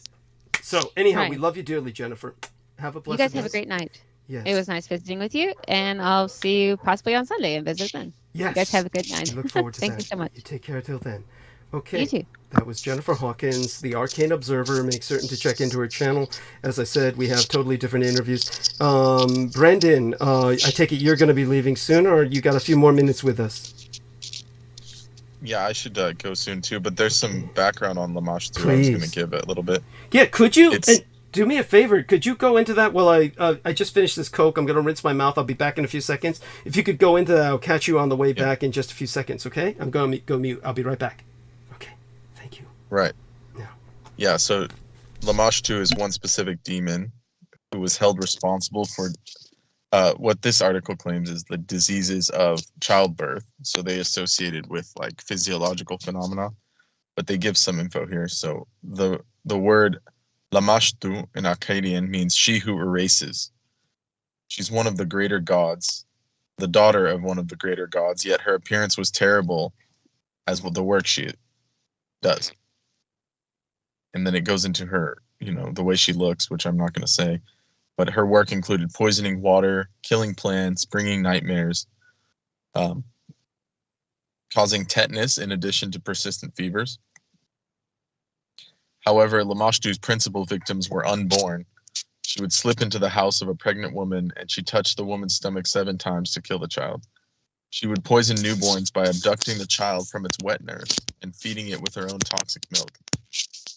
So anyhow, we love you dearly, Jennifer. Have a blessed You guys have a great night. Yes. It was nice visiting with you, and I'll see you possibly on Sunday and visit then. Yes. You guys have a good night. I look forward to Thank that. you so much. You take care till then. Okay. You too. That was Jennifer Hawkins, the Arcane Observer. Make certain to check into her channel. As I said, we have totally different interviews. Brendan, I take it you're going to be leaving soon, or you got a few more minutes with us? Yeah, I should go soon too, but there's some background on Lamash too. Please. I was going to give a little bit. Yeah, could you... do me a favor. Could you go into that while I just finished this Coke? I'm going to rinse my mouth. I'll be back in a few seconds. If you could go into that, I'll catch you on the way back in just a few seconds, okay? I'm going to go mute. I'll be right back. Okay. Thank you. Right. Yeah. Yeah, so Lamashtu is one specific demon who was held responsible for what this article claims is the diseases of childbirth. So they associated with like physiological phenomena, but they give some info here. So the word Lamashtu in Akkadian means she who erases. She's one of the greater gods, the daughter of one of the greater gods, yet her appearance was terrible as the work she does. And then it goes into her, the way she looks, which I'm not going to say. But her work included poisoning water, killing plants, bringing nightmares, causing tetanus in addition to persistent fevers. However, Lamashtu's principal victims were unborn. She would slip into the house of a pregnant woman, and she touched the woman's stomach 7 times to kill the child. She would poison newborns by abducting the child from its wet nurse and feeding it with her own toxic milk.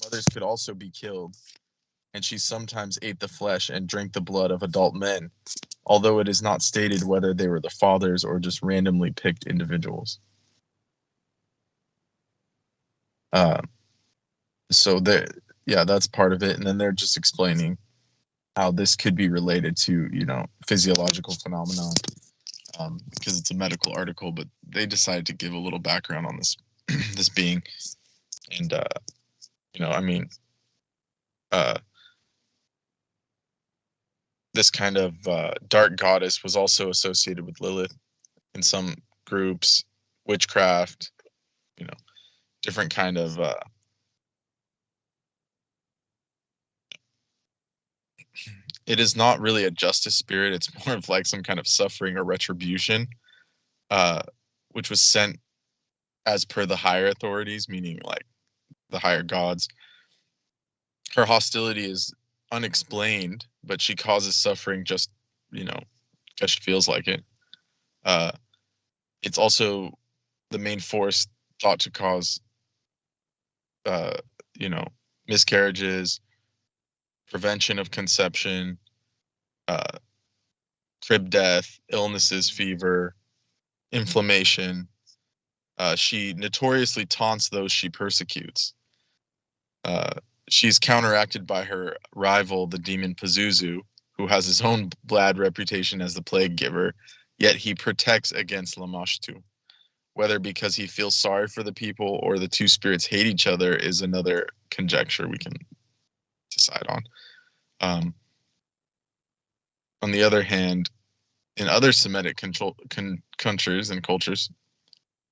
Mothers could also be killed, and she sometimes ate the flesh and drank the blood of adult men, although it is not stated whether they were the fathers or just randomly picked individuals. So that's part of it. And then they're just explaining how this could be related to, physiological phenomenon, because it's a medical article, but they decided to give a little background on this, this being. And, this kind of dark goddess was also associated with Lilith in some groups, witchcraft, different kind of it is not really a justice spirit. It's more of like some kind of suffering or retribution, which was sent as per the higher authorities, meaning like the higher gods. Her hostility is unexplained, but she causes suffering just, because she feels like it. It's also the main force thought to cause, miscarriages, prevention of conception, crib death, illnesses, fever, inflammation. She notoriously taunts those she persecutes. She's counteracted by her rival, the demon Pazuzu, who has his own bad reputation as the plague giver, yet he protects against Lamashtu. Whether because he feels sorry for the people or the two spirits hate each other is another conjecture we can decide on. On the other hand, in other Semitic countries and cultures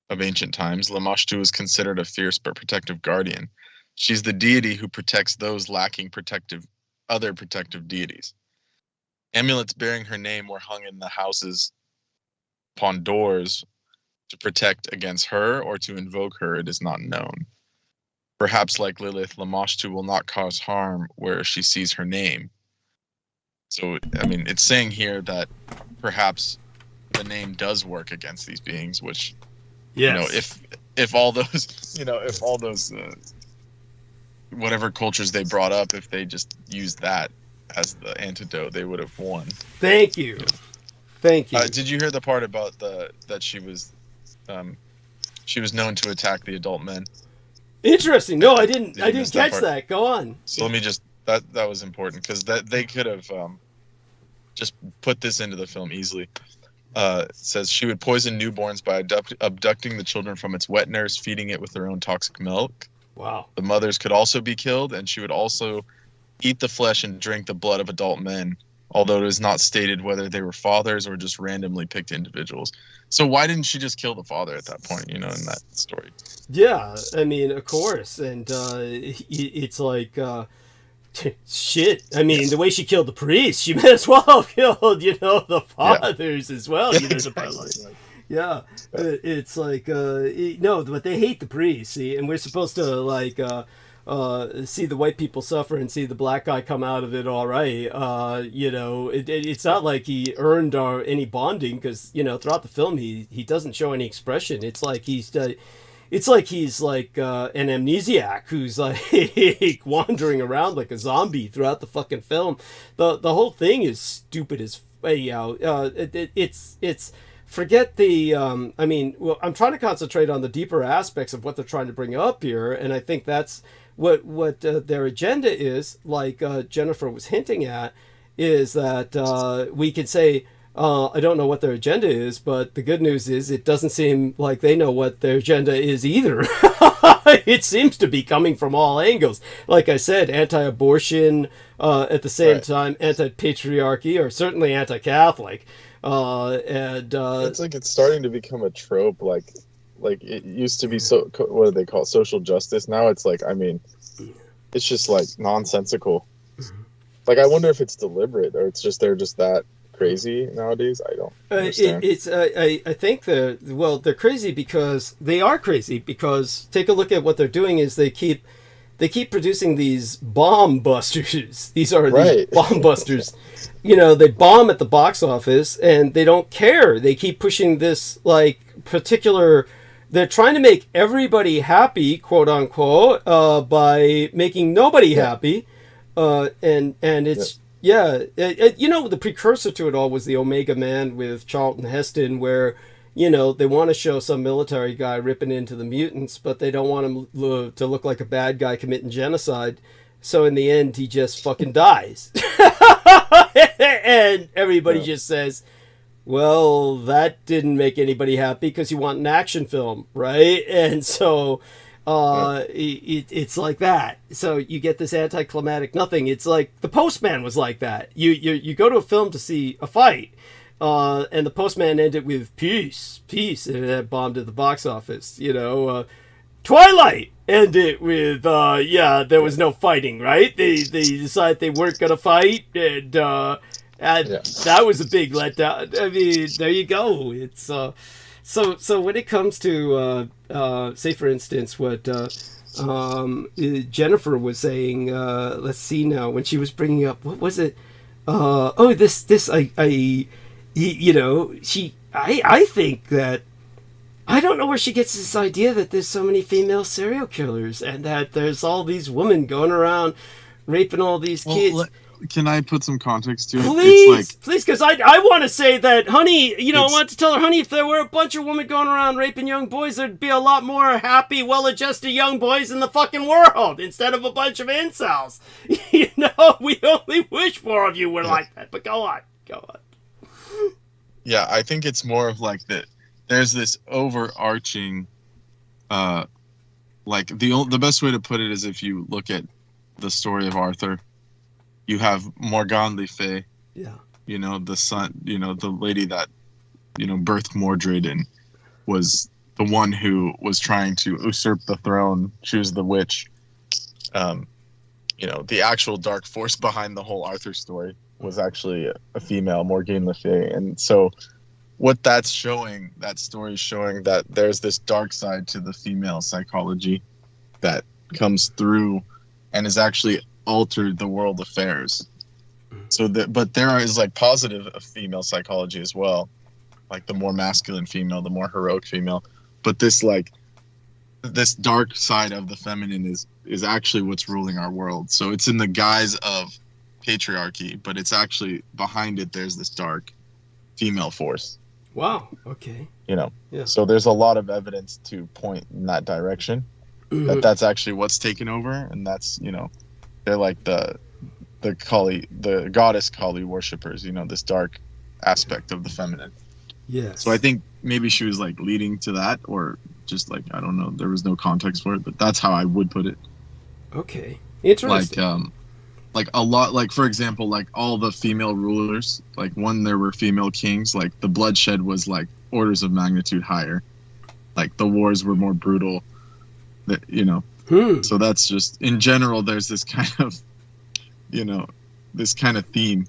of ancient times, Lamashtu is considered a fierce but protective guardian. She's the deity who protects those lacking other protective deities. Amulets bearing her name were hung in the houses upon doors to protect against her or to invoke her. It is not known. Perhaps like Lilith, Lamashtu will not cause harm where she sees her name. So, it's saying here that perhaps the name does work against these beings, which, yes. if all those, whatever cultures they brought up, if they just used that as the antidote, they would have won. Thank you. Thank you. Did you hear the part about that she was known to attack the adult men? Interesting. No, I didn't catch that. Go on. So let me just that was important because that they could have just put this into the film easily. It says she would poison newborns by abducting the children from its wet nurse, feeding it with their own toxic milk. Wow. The mothers could also be killed, and she would also eat the flesh and drink the blood of adult men, although it is not stated whether they were fathers or just randomly picked individuals. So why didn't she just kill the father at that point, in that story? Yeah, I mean, of course. And it's like, shit. I mean, the way she killed the priest, she may as well have killed, the fathers as well. Yeah, it's like, no, but they hate the priest, see, and we're supposed to, see the white people suffer and see the black guy come out of it all right. It's not like he earned any bonding because, throughout the film, he doesn't show any expression. It's like he's an amnesiac who's like wandering around like a zombie throughout the fucking film. The whole thing is stupid as it's forget the I'm trying to concentrate on the deeper aspects of what they're trying to bring up here, and I think that's what their agenda is, like Jennifer was hinting at, is that we could say, I don't know what their agenda is, but the good news is it doesn't seem like they know what their agenda is either. It seems to be coming from all angles. Like I said, anti-abortion, at the same time, anti-patriarchy, or certainly anti-Catholic. It's like it's starting to become a trope, like it used to be, so what do they call it, social justice. Now it's like, it's just like nonsensical. Like, I wonder if it's deliberate or it's just they're just that crazy nowadays. I don't understand. I think they're crazy because they are crazy, because take a look at what they're doing is they keep producing these bomb busters. These bomb busters. They bomb at the box office and they don't care. They keep pushing this particular. They're trying to make everybody happy, quote unquote, by making nobody happy. And it's the precursor to it all was the Omega Man with Charlton Heston, where they want to show some military guy ripping into the mutants, but they don't want him to look like a bad guy committing genocide. So in the end, he just fucking dies. And everybody just says, well, that didn't make anybody happy because you want an action film, right? And so it's like that. So you get this anticlimactic nothing. It's like The Postman was like that. You go to a film to see a fight, and The Postman ended with peace, and that bombed at the box office. Twilight ended with there was no fighting, right? They decided they weren't gonna fight, and that was a big letdown. I mean, there you go. It's so when it comes to say for instance what Jennifer was saying, let's see now, when she was bringing up, what was it? I think that I don't know where she gets this idea that there's so many female serial killers and that there's all these women going around raping all these kids. Can I put some context to it? Please, because I want to say that, honey, I want to tell her, honey, if there were a bunch of women going around raping young boys, there'd be a lot more happy, well-adjusted young boys in the fucking world instead of a bunch of incels. We only wish more of you were like that, but go on. Yeah, I think it's more of like that. There's this overarching, the best way to put it is if you look at the story of Arthur, you have Morgan Le Fay, the son, the lady that, birthed Mordred and was the one who was trying to usurp the throne. She was the witch. The actual dark force behind the whole Arthur story was actually a female, Morgan Le Fay. And so what that's showing, that story is showing that there's this dark side to the female psychology that comes through and has actually altered the world affairs. So but there is positive female psychology as well, like the more masculine female, the more heroic female. But this this dark side of the feminine is actually what's ruling our world. So it's in the guise of patriarchy, but it's actually behind it. There's this dark female force. Wow. Okay. You know. Yeah. So there's a lot of evidence to point in that direction. That's actually what's taken over, and that's, you know, they're like the Kali, the goddess Kali worshippers. You know, this dark aspect of the feminine. Yes. So I think maybe she was like leading to that, or just like, I don't know, there was no context for it, but that's how I would put it. Okay. Interesting. Like a lot, like for example, like all the female rulers, like when there were female kings, like the bloodshed was like orders of magnitude higher. Like the wars were more brutal. You know, so that's just in general. There's this kind of, you know, this kind of theme,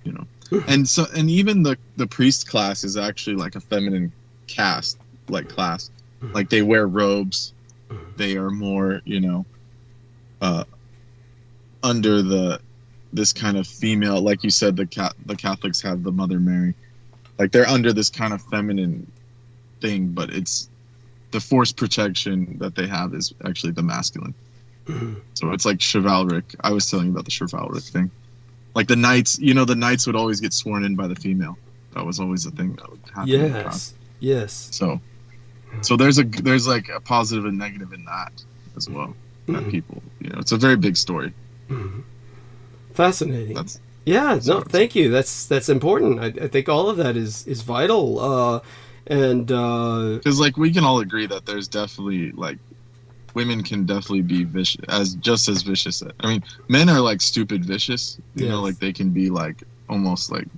you know, and so and even the priest class is actually like a feminine caste, like class, like they wear robes, they are more, you know, under this kind of female, like you said, the Catholics have the Mother Mary, like they're under this kind of feminine thing, but it's the force protection that they have is actually the masculine. So it's like chivalric. I was telling you about the chivalric thing. Like the knights, you know, the knights would always get sworn in by the female. That was always a thing that would happen. Yes. Yes. So there's like a positive and negative in that as well. That people, you know, it's a very big story. Fascinating. Thank you. That's important. I think all of that is vital. And because like we can all agree that there's definitely like women can definitely be vicious, just as vicious. I mean, men are like stupid vicious, you know, like they can be like almost like,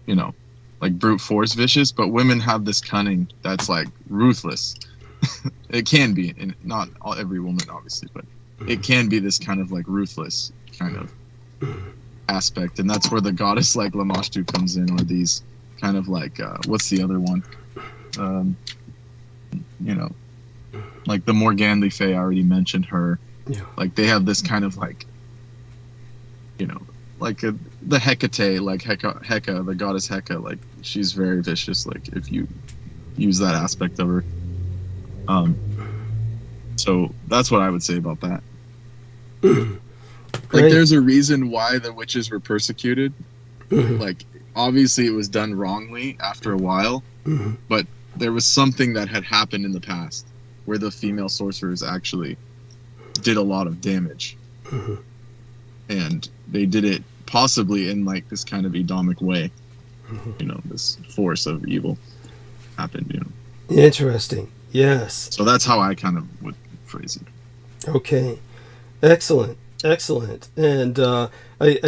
you know, like brute force vicious, but women have this cunning that's like ruthless. It can be, and not every woman obviously, but it can be this kind of like ruthless kind of aspect, and that's where the goddess like Lamashtu comes in, or these kind of like what's the other one? You know, like the Morganly Fae, I already mentioned her. Yeah. Like they have this kind of like, you know, like the Hecate, like Heka, the goddess Heka, like she's very vicious. Like if you use that aspect of her, so that's what I would say about that. Like there's a reason why the witches were persecuted. Like obviously it was done wrongly after a while, but there was something that had happened in the past where the female sorcerers actually did a lot of damage. And they did it possibly in like this kind of Edomic way. You know, this force of evil happened, you know. Interesting. Yes. So that's how I kind of would phrase it. Okay. Excellent. And I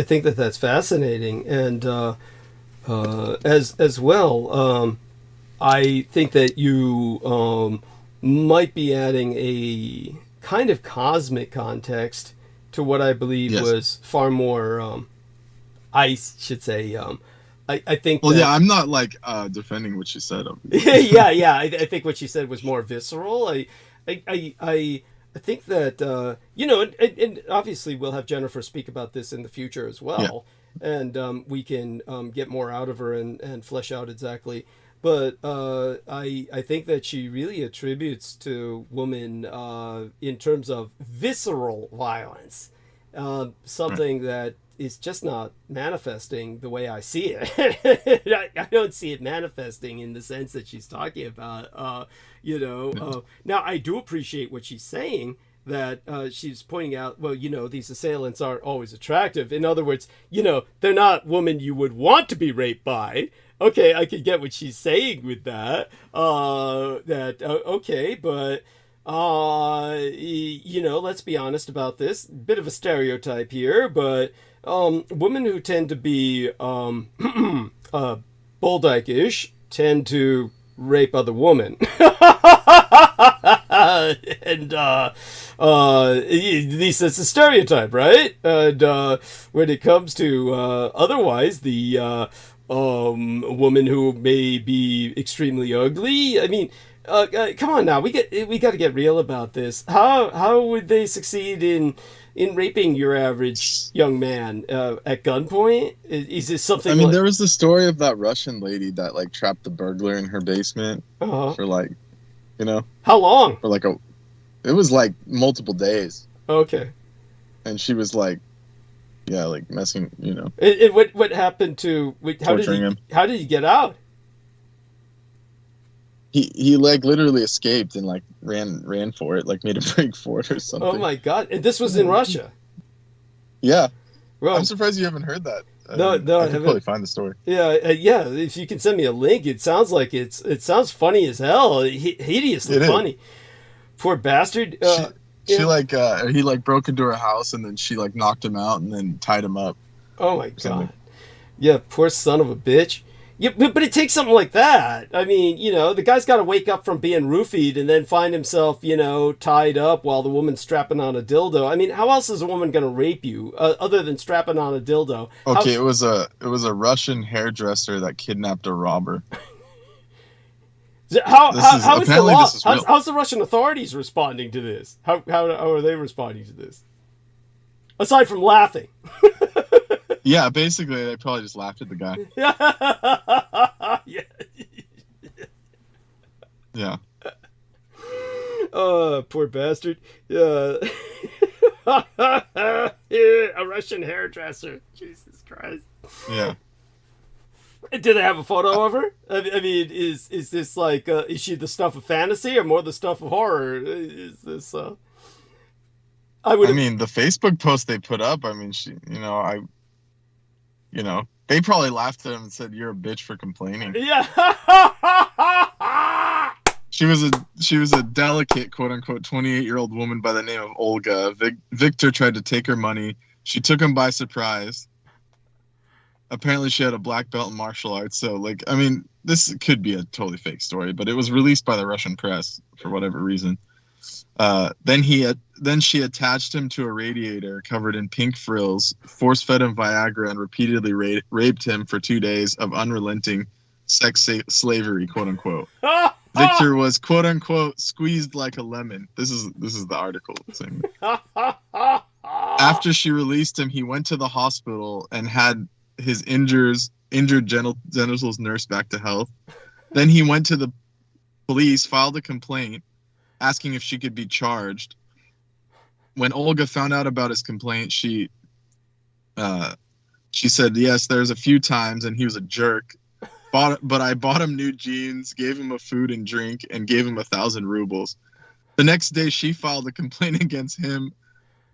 think that's fascinating. And as well, I think that you might be adding a kind of cosmic context to what I believe was far more, I should say, I think. Well, yeah, I'm not like defending what she said. yeah. I think what she said was more visceral. I think that you know, and obviously we'll have Jennifer speak about this in the future as well, and we can get more out of her and flesh out exactly. But I think that she really attributes to women in terms of visceral violence, something that is just not manifesting the way I see it. I don't see it manifesting in the sense that she's talking about. You know, now I do appreciate what she's saying, that she's pointing out, well, you know, these assailants aren't always attractive. In other words, you know, they're not women you would want to be raped by. Okay, I could get what she's saying with that. Okay, but you know, let's be honest about this. Bit of a stereotype here, but women who tend to be bull-dyke-ish tend to rape other women. And at least that's a stereotype, right? And when it comes to otherwise, the woman who may be extremely ugly, I mean, come on now, we got to get real about this. How would they succeed in raping your average young man at gunpoint? Is this something? I mean, there was the story of that Russian lady that like trapped the burglar in her basement for like, you know, how long? For like It was like multiple days. Okay. And she was like, yeah, like messing, you know. What happened to? Torturing him. How did he get out? He like literally escaped and like ran for it, like made a break for it or something. Oh my God! And this was in Russia. Yeah. Well, I'm surprised you haven't heard that. No, I could haven't. Probably find the story. Yeah, yeah. If you can send me a link, it sounds like it sounds funny as hell, hideously funny. Poor bastard. She like he like broke into her house and then she like knocked him out and then tied him up. Oh my God. Yeah, poor son of a bitch. Yeah, but it takes something like that. I mean, you know, the guy's got to wake up from being roofied and then find himself, you know, tied up while the woman's strapping on a dildo. I mean, how else is a woman going to rape you other than strapping on a dildo? Okay, it was a Russian hairdresser that kidnapped a robber. How is the law? How's the Russian authorities responding to this? How are they responding to this? Aside from laughing. Yeah, basically, they probably just laughed at the guy. Yeah. Yeah. Oh, poor bastard. Yeah. A Russian hairdresser. Jesus Christ. Yeah. Do they have a photo of her? I mean, is this like, is she the stuff of fantasy or more the stuff of horror? Is this, I mean, the Facebook post they put up, I mean, they probably laughed at him and said, "You're a bitch for complaining." Yeah. She was a delicate, quote unquote, 28-year-old woman by the name of Olga. Victor tried to take her money. She took him by surprise. Apparently, she had a black belt in martial arts. So, like, I mean, this could be a totally fake story, but it was released by the Russian press for whatever reason. Then she attached him to a radiator covered in pink frills, force-fed him Viagra, and repeatedly raped him for 2 days of unrelenting sex slavery, quote unquote. Victor was, quote unquote, squeezed like a lemon. This is the article saying. After she released him, he went to the hospital and had his injured genitals nursed back to health. Then he went to the police, filed a complaint, asking if she could be charged. When Olga found out about his complaint, she said, yes, there's a few times, and he was a jerk. But I bought him new jeans, gave him a food and drink, and gave him 1,000 rubles. The next day, she filed a complaint against him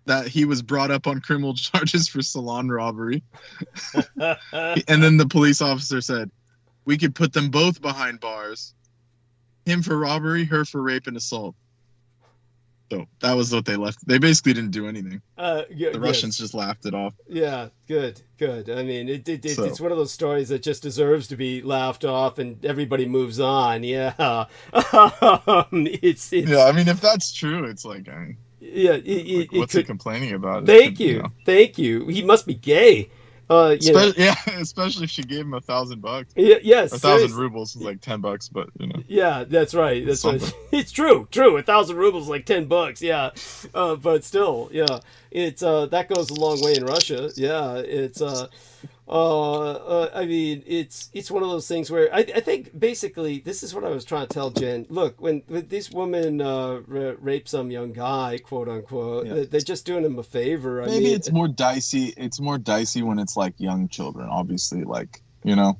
that he was brought up on criminal charges for salon robbery. And then the police officer said, we could put them both behind bars. Him for robbery, her for rape and assault. So that was what they left. They basically didn't do anything. The Russians just laughed it off. Yeah, good. I mean, it's one of those stories that just deserves to be laughed off, and everybody moves on. Yeah, it's. Yeah, I mean, if that's true, it's like, I mean, yeah, what's he complaining about? Thank you. He must be gay. Yeah, especially if she gave him $1,000. Yeah, yes, 1,000 rubles is like $10, but you know. Yeah, that's right. That's right. It's true. 1,000 rubles is like $10. Yeah, but still, yeah, it's that goes a long way in Russia. Yeah, it's I mean, it's one of those things where I think basically this is what I was trying to tell Jen. Look, when this woman rapes some young guy, quote unquote, yeah, they're just doing him a favor. Maybe it's more dicey. It's more dicey when it's like young children, obviously, like, you know.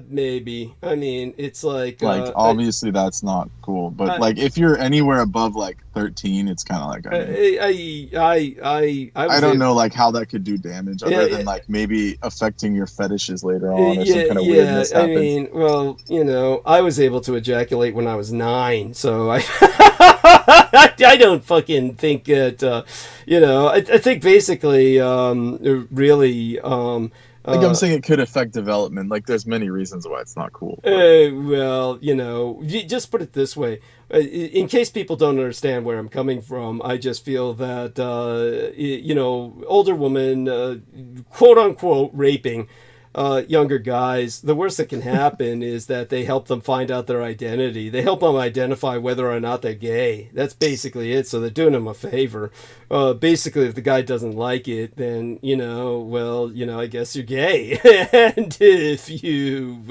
Maybe. I mean, it's like obviously that's not cool, but like if you're anywhere above like 13, it's kind of like I don't know like how that could do damage other than like maybe affecting your fetishes later on or some kind of weirdness happens. I mean, well, you know, I was able to ejaculate when I was 9, so I I don't fucking think that you know, I think basically really like I'm saying it could affect development. Like there's many reasons why it's not cool. Well, you know, just put it this way. In case people don't understand where I'm coming from, I just feel that, you know, older woman, quote unquote, raping younger guys, the worst that can happen is that they help them find out their identity. They help them identify whether or not they're gay. That's basically it. So they're doing them a favor. Basically, if the guy doesn't like it, then, well, I guess you're gay. And if you,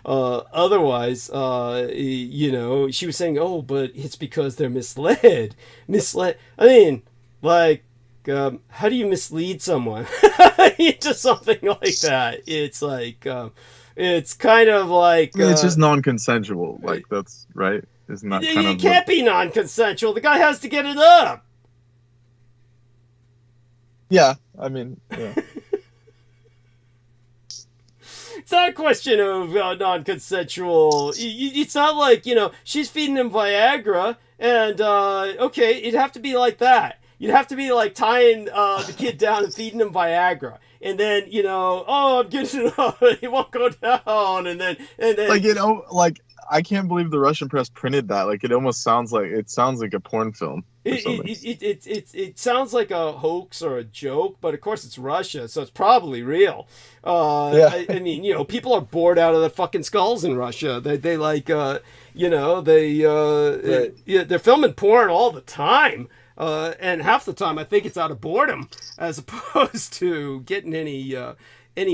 otherwise, she was saying, oh, but it's because they're misled. I mean, like, how do you mislead someone into something like that? It's like, it's kind of like... it's just non-consensual. Like, that's right. Isn't that kind of... It can't be non-consensual. The guy has to get it up. Yeah, I mean, yeah. It's not a question of non-consensual. It's not like, she's feeding him Viagra, and, okay, it'd have to be like that. You'd have to be like tying the kid down and feeding him Viagra, and then I'm getting it up, he won't go down, and then like I can't believe the Russian press printed that. Like, it almost sounds like a porn film. It sounds like a hoax or a joke, but of course it's Russia, so it's probably real. Yeah. I mean, people are bored out of their fucking skulls in Russia. They like, they're filming porn all the time. And half the time I think it's out of boredom as opposed to getting any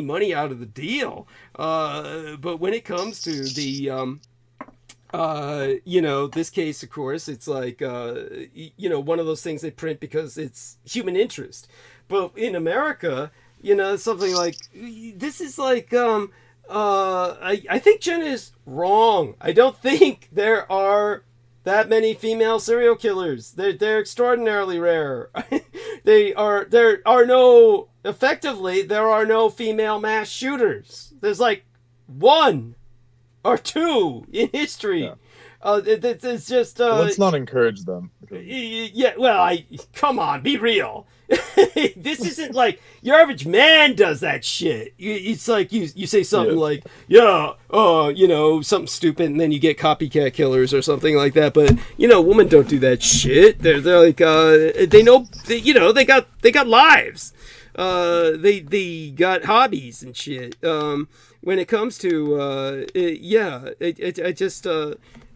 money out of the deal. But when it comes to the, this case, of course, it's like, one of those things they print because it's human interest. But in America, something like, this is like, I think Jen is wrong. I don't think there are that many female serial killers. They're extraordinarily rare. There are no female mass shooters. There's like one or two in history. Yeah. It's just let's not encourage them. Yeah, well, come on, be real. This isn't like your average man does that shit. It's like you say something like, something stupid, and then you get copycat killers or something like that. But women don't do that shit. They're like they know they got lives. They got hobbies and shit. When it comes to I just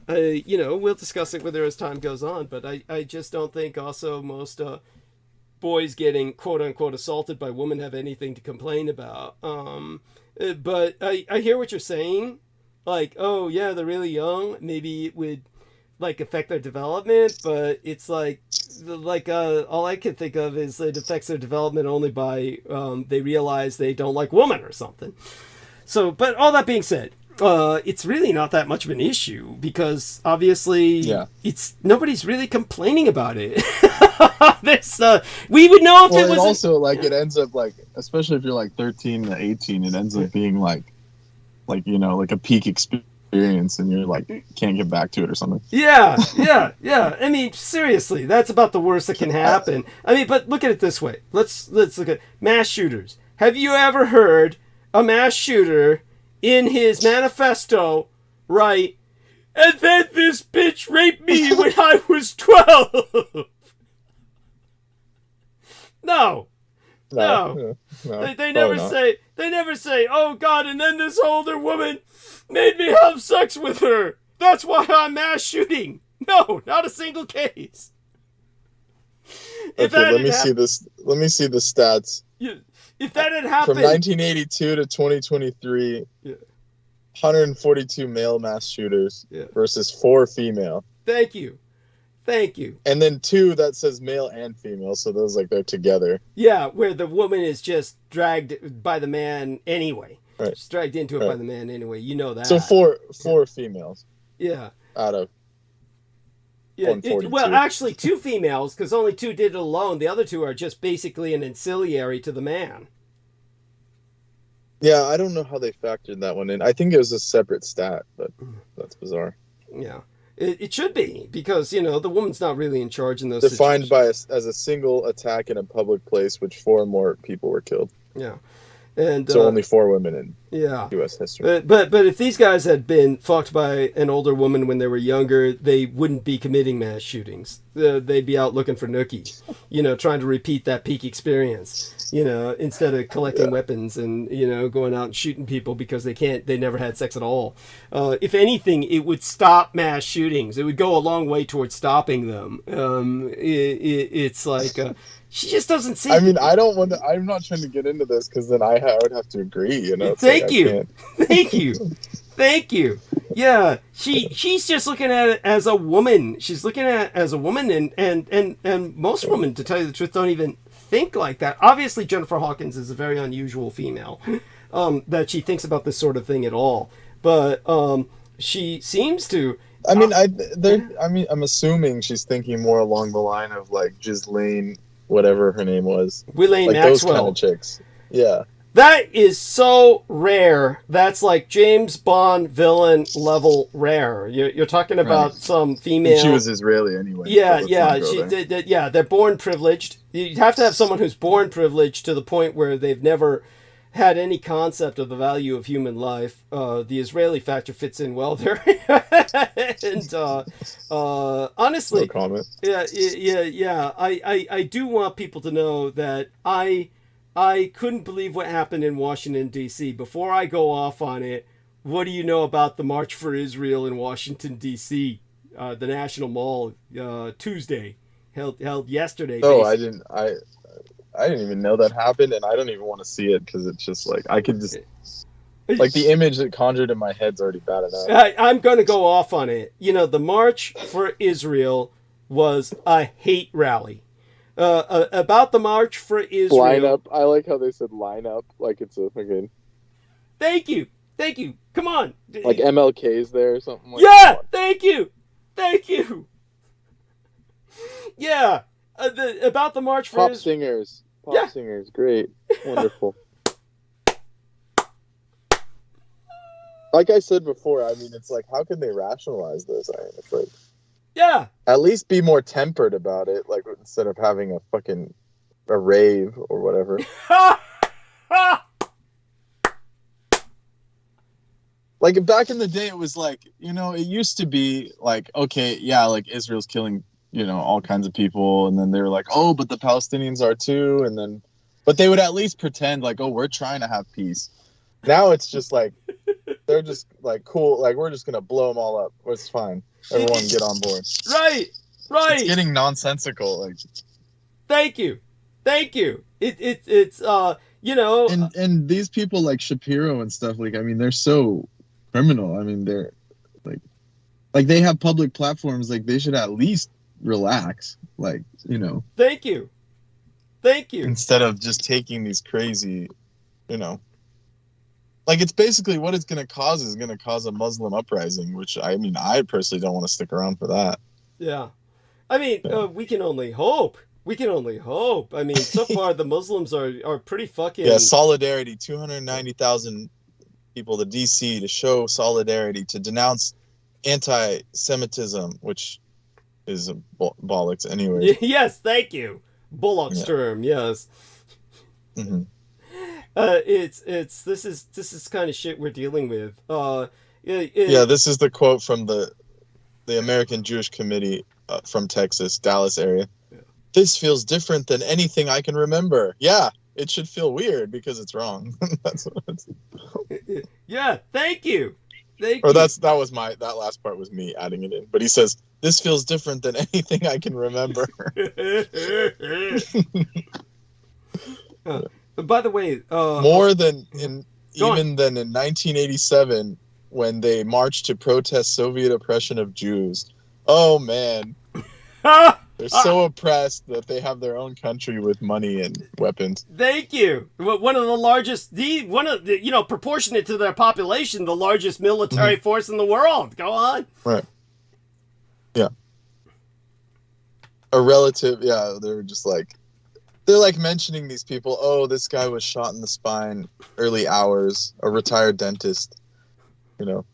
we'll discuss it with her as time goes on. But I just don't think also most boys getting quote unquote assaulted by women have anything to complain about. But I hear what you're saying. Like, oh yeah, they're really young. Maybe it would like affect their development, but it's like all I can think of is it affects their development only by they realize they don't like women or something. So, but all that being said, it's really not that much of an issue because obviously nobody's really complaining about it. We would know if it was also like it ends up like, especially if you're like 13 to 18, it ends up being like a peak experience and you're like can't get back to it or something. Yeah. I mean, seriously, that's about the worst that can happen. I mean, but look at it this way. Let's look at mass shooters. Have you ever heard a mass shooter in his manifesto write, and then this bitch raped me when I was 12? No. They never say, oh God, and then this older woman made me have sex with her. That's why I'm mass shooting. No, not a single case. Let me see the stats. If that had happened... From 1982 to 2023, 142 male mass shooters versus 4 female. Thank you. And then 2 that says male and female, so those like they're together. Yeah, where the woman is just dragged by the man anyway. Right. Just dragged into it by the man anyway. You know that. So 4 females. Yeah. Out of 142. Well, actually 2 females, because only 2 did it alone. The other 2 are just basically an ancillary to the man. Yeah, I don't know how they factored that one in. I think it was a separate stat, but that's bizarre. Yeah. It should be, because, the woman's not really in charge in those Defined situations. as a single attack in a public place, which 4 more people were killed. Yeah. And so only 4 women Yeah. U.S. history. But if these guys had been fucked by an older woman when they were younger, they wouldn't be committing mass shootings. They'd be out looking for nookie, trying to repeat that peak experience, instead of collecting weapons and, going out and shooting people because they never had sex at all. If anything, it would stop mass shootings. It would go a long way towards stopping them. It's like... she just doesn't see. I mean, I'm not trying to get into this because then I would have to agree. Thank you. Thank you. Yeah, she's just looking at it as a woman. She's looking at it as a woman, and most women, to tell you the truth, don't even think like that. Obviously, Jennifer Hawkins is a very unusual female, that she thinks about this sort of thing at all. But she seems to. I mean, I'm assuming she's thinking more along the line of like Ghislaine, whatever her name was, Ghislaine like Maxwell. those kind of chicks. Yeah. That is so rare. That's like James Bond villain level rare. You're talking about some female. And she was Israeli anyway. Yeah, so yeah. They're born privileged. You have to have someone who's born privileged to the point where they've never had any concept of the value of human life. The Israeli factor fits in well there. And honestly, no comment. Yeah. I do want people to know that I couldn't believe what happened in Washington, D.C. Before I go off on it, what do you know about the March for Israel in Washington, D.C.? The National Mall, Tuesday, held yesterday. Oh, basically. I didn't even know that happened, and I don't even want to see it because it's just like I could just like the image that conjured in my head's already bad enough. I'm going to go off on it. The March for Israel was a hate rally. About the March for Israel. Line up. I like how they said line up, like it's a fucking. Thank you. Come on. Like MLK's there or something. Like yeah. Thank you. Yeah. About the March for Israel. Pop singers, great, wonderful. Like I said before, I mean, it's like, how can they rationalize this? It's like, yeah, at least be more tempered about it, like instead of having a rave or whatever. Like back in the day, it was like, it used to be like, okay, yeah, like Israel's killing, all kinds of people, and then they were like, oh, but the Palestinians are too, and then, but they would at least pretend like, oh, we're trying to have peace. Now it's just like, they're just like, cool, like we're just gonna blow them all up. It's fine. Everyone get on board. Right. It's getting nonsensical. Like, thank you. It's and these people like Shapiro and stuff, like, I mean, they're so criminal. I mean, they're like they have public platforms, like they should at least relax, like, Thank you. Instead of just taking these crazy, like it's basically what it's going to cause is going to cause a Muslim uprising, which I mean, I personally don't want to stick around for that. Yeah. I mean, we can only hope. I mean, so far the Muslims are pretty fucking... Yeah, solidarity, 290,000 people to DC to show solidarity, to denounce anti-Semitism, which is a bollocks anyway. Yes, thank you. Bullock's term, yes. Mm-hmm. This is kind of shit we're dealing with. This is the quote from the American Jewish Committee from Texas, Dallas area. Yeah. This feels different than anything I can remember. Yeah, it should feel weird because it's wrong. That's what it's... Yeah, thank you. That last part was me adding it in. But he says, this feels different than anything I can remember. By the way, more than in 1987 when they marched to protest Soviet oppression of Jews. Oh man, they're so oppressed that they have their own country with money and weapons. Thank you. One of the largest, proportionate to their population, the largest military force in the world. Go on. Right. Yeah. A relative. Yeah, they were just like. They're like mentioning these people. Oh, this guy was shot in the spine, early hours, a retired dentist, I'm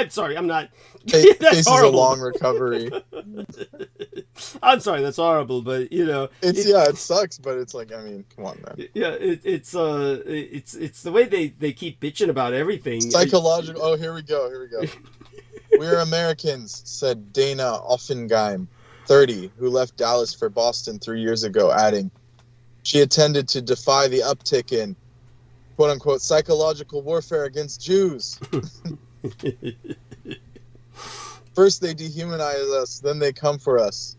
sorry, I'm not. Faces a long recovery. I'm sorry, that's horrible, but it sucks, but it's like, I mean, come on, man. Yeah, it's the way they keep bitching about everything. Psychological. Oh, here we go. We're Americans, said Dana Offenheim, 30, who left Dallas for Boston 3 years ago, adding, she attended to defy the uptick in, quote unquote, psychological warfare against Jews. First they dehumanize us, then they come for us.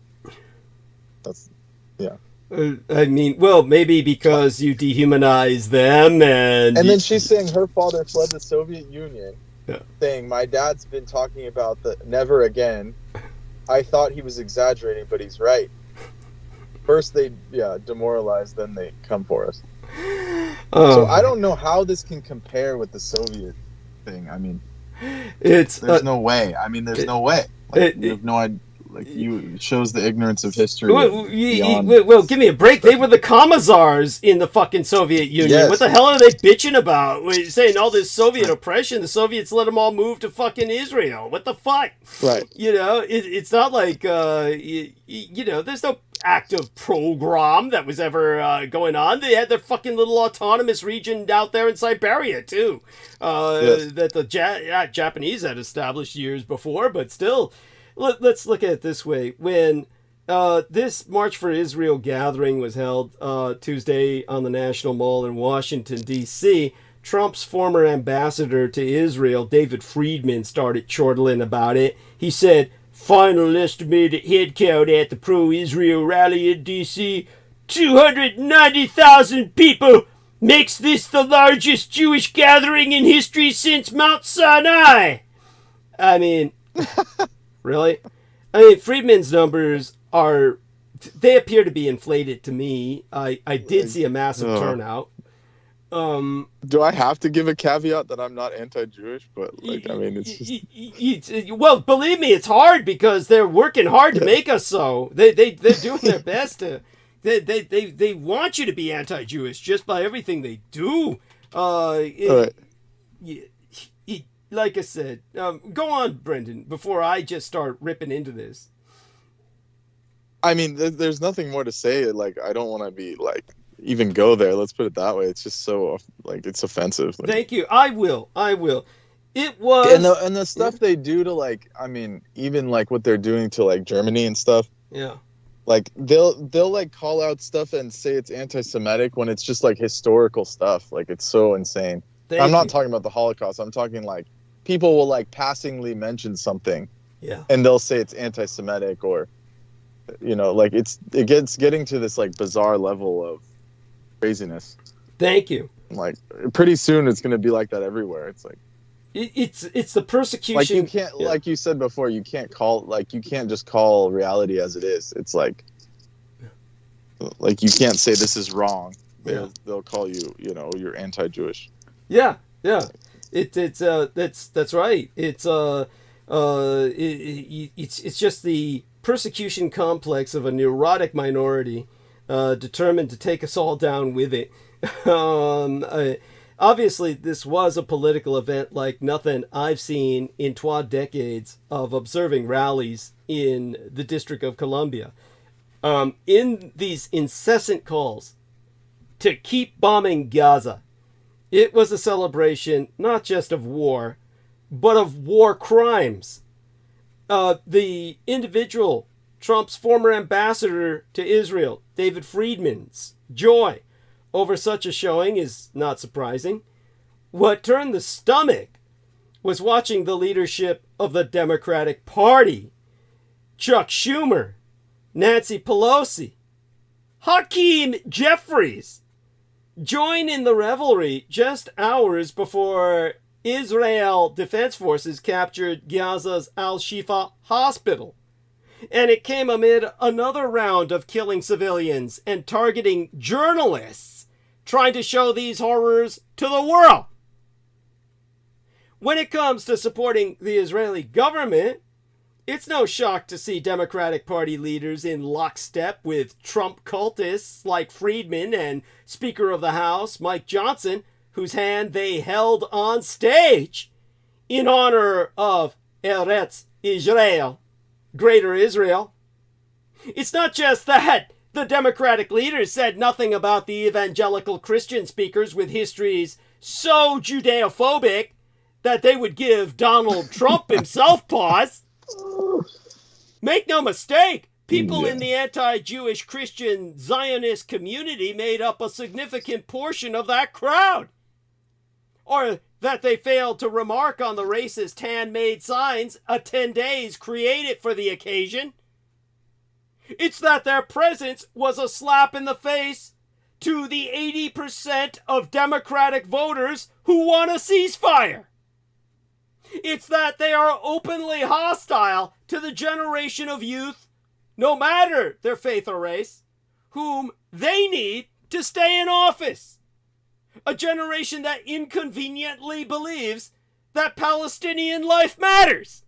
That's, yeah. I mean, well, maybe because you dehumanize them, and then she's saying her father fled the Soviet Union, yeah. saying, my dad's been talking about the never again. I thought he was exaggerating, but he's right. First they demoralize, then they come for us. So I don't know how this can compare with the Soviet thing. I mean, there's no way. I mean, there's no way. Like, you have no idea. Like, it shows the ignorance of history. Well, give me a break. They were the commissars in the fucking Soviet Union. Yes. What the hell are they bitching about? We're saying all this Soviet oppression. The Soviets let them all move to fucking Israel. What the fuck? Right. It's not like, there's no active program that was ever going on. They had their fucking little autonomous region out there in Siberia, too, that the Japanese had established years before, but still... Let's look at it this way. When this March for Israel gathering was held Tuesday on the National Mall in Washington, D.C., Trump's former ambassador to Israel, David Friedman, started chortling about it. He said, final estimated head count at the pro-Israel rally in D.C., 290,000 people, makes this the largest Jewish gathering in history since Mount Sinai. I mean... Really? I mean, Friedman's numbers they appear to be inflated to me. I did see a massive turnout. Do I have to give a caveat that I'm not anti-Jewish? But, like, I mean, it's just... Well, believe me, it's hard because they're working hard to make us so. They're doing their best to... They want you to be anti-Jewish just by everything they do. Right. Like I said, go on, Brendan, before I just start ripping into this. I mean, there's nothing more to say. Like, I don't want to be, like, even go there. Let's put it that way. It's just so, like, it's offensive. Like, thank you. I will. It was... And the stuff they do to, like, I mean, even, like, what they're doing to, like, Germany and stuff. Yeah. Like, they'll like, call out stuff and say it's anti-Semitic when it's just, like, historical stuff. Like, it's so insane. I'm not talking about the Holocaust. I'm talking, like, people will, like, passingly mention something, and they'll say it's anti-Semitic, or, like, it gets getting to this, like, bizarre level of craziness. Thank you. Like, pretty soon it's going to be like that everywhere. It's like it's the persecution. Like, you can't, like you said before, you can't just call reality as it is. It's like you can't say this is wrong. They'll call you, you're anti-Jewish. Yeah. That's right. It's just the persecution complex of a neurotic minority, determined to take us all down with it. Obviously, this was a political event like nothing I've seen in 12 decades of observing rallies in the District of Columbia. In these incessant calls to keep bombing Gaza, it was a celebration not just of war, but of war crimes. The individual, Trump's former ambassador to Israel, David Friedman's joy over such a showing is not surprising. What turned the stomach was watching the leadership of the Democratic Party, Chuck Schumer, Nancy Pelosi, Hakeem Jeffries, join in the revelry just hours before Israel Defense Forces captured Gaza's Al-Shifa hospital. And it came amid another round of killing civilians and targeting journalists, trying to show these horrors to the world. When it comes to supporting the Israeli government, it's no shock to see Democratic Party leaders in lockstep with Trump cultists like Friedman and Speaker of the House Mike Johnson, whose hand they held on stage in honor of Eretz Israel, Greater Israel. It's not just that. The Democratic leaders said nothing about the evangelical Christian speakers with histories so Judeophobic that they would give Donald Trump himself pause. Make no mistake, people in the anti-Jewish Christian Zionist community made up a significant portion of that crowd. Or that they failed to remark on the racist handmade signs attendees created for the occasion. It's that their presence was a slap in the face to the 80% of Democratic voters who want a ceasefire. It's that they are openly hostile to the generation of youth, no matter their faith or race, whom they need to stay in office. A generation that inconveniently believes that Palestinian life matters.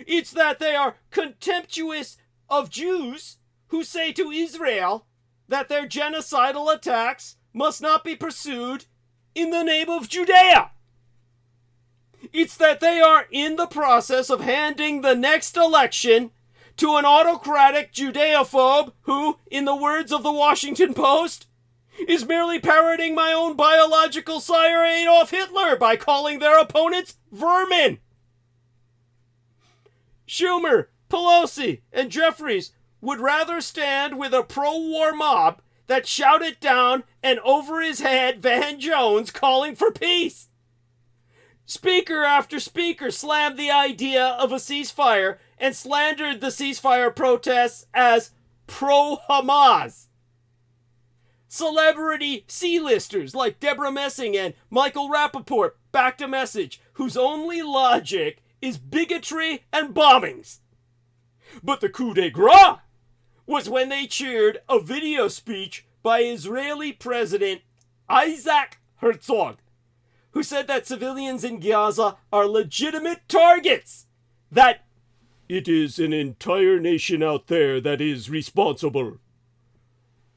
It's that they are contemptuous of Jews who say to Israel that their genocidal attacks must not be pursued in the name of Judea. It's that they are in the process of handing the next election to an autocratic Judeophobe who, in the words of the Washington Post, is merely parroting my own biological sire Adolf Hitler by calling their opponents vermin. Schumer, Pelosi, and Jeffries would rather stand with a pro-war mob that shouted down and over his head Van Jones calling for peace. Speaker after speaker slammed the idea of a ceasefire and slandered the ceasefire protests as pro-Hamas. Celebrity C-listers like Deborah Messing and Michael Rappaport backed a message whose only logic is bigotry and bombings. But the coup de grace was when they cheered a video speech by Israeli President Isaac Herzog, who said that civilians in Gaza are legitimate targets, that it is an entire nation out there that is responsible.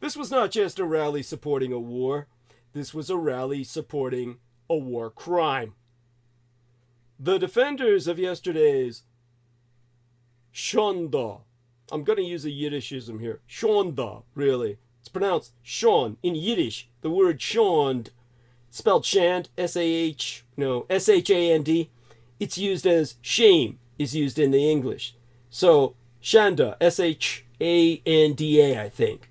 This was not just a rally supporting a war, this was a rally supporting a war crime. The defenders of yesterday's Shonda, I'm going to use a Yiddishism here, Shonda, really. It's pronounced Shon in Yiddish. The word Shond, spelled Shand, S-H-A-N-D. It's used as shame, is used in the English. So, Shanda, S-H-A-N-D-A, I think.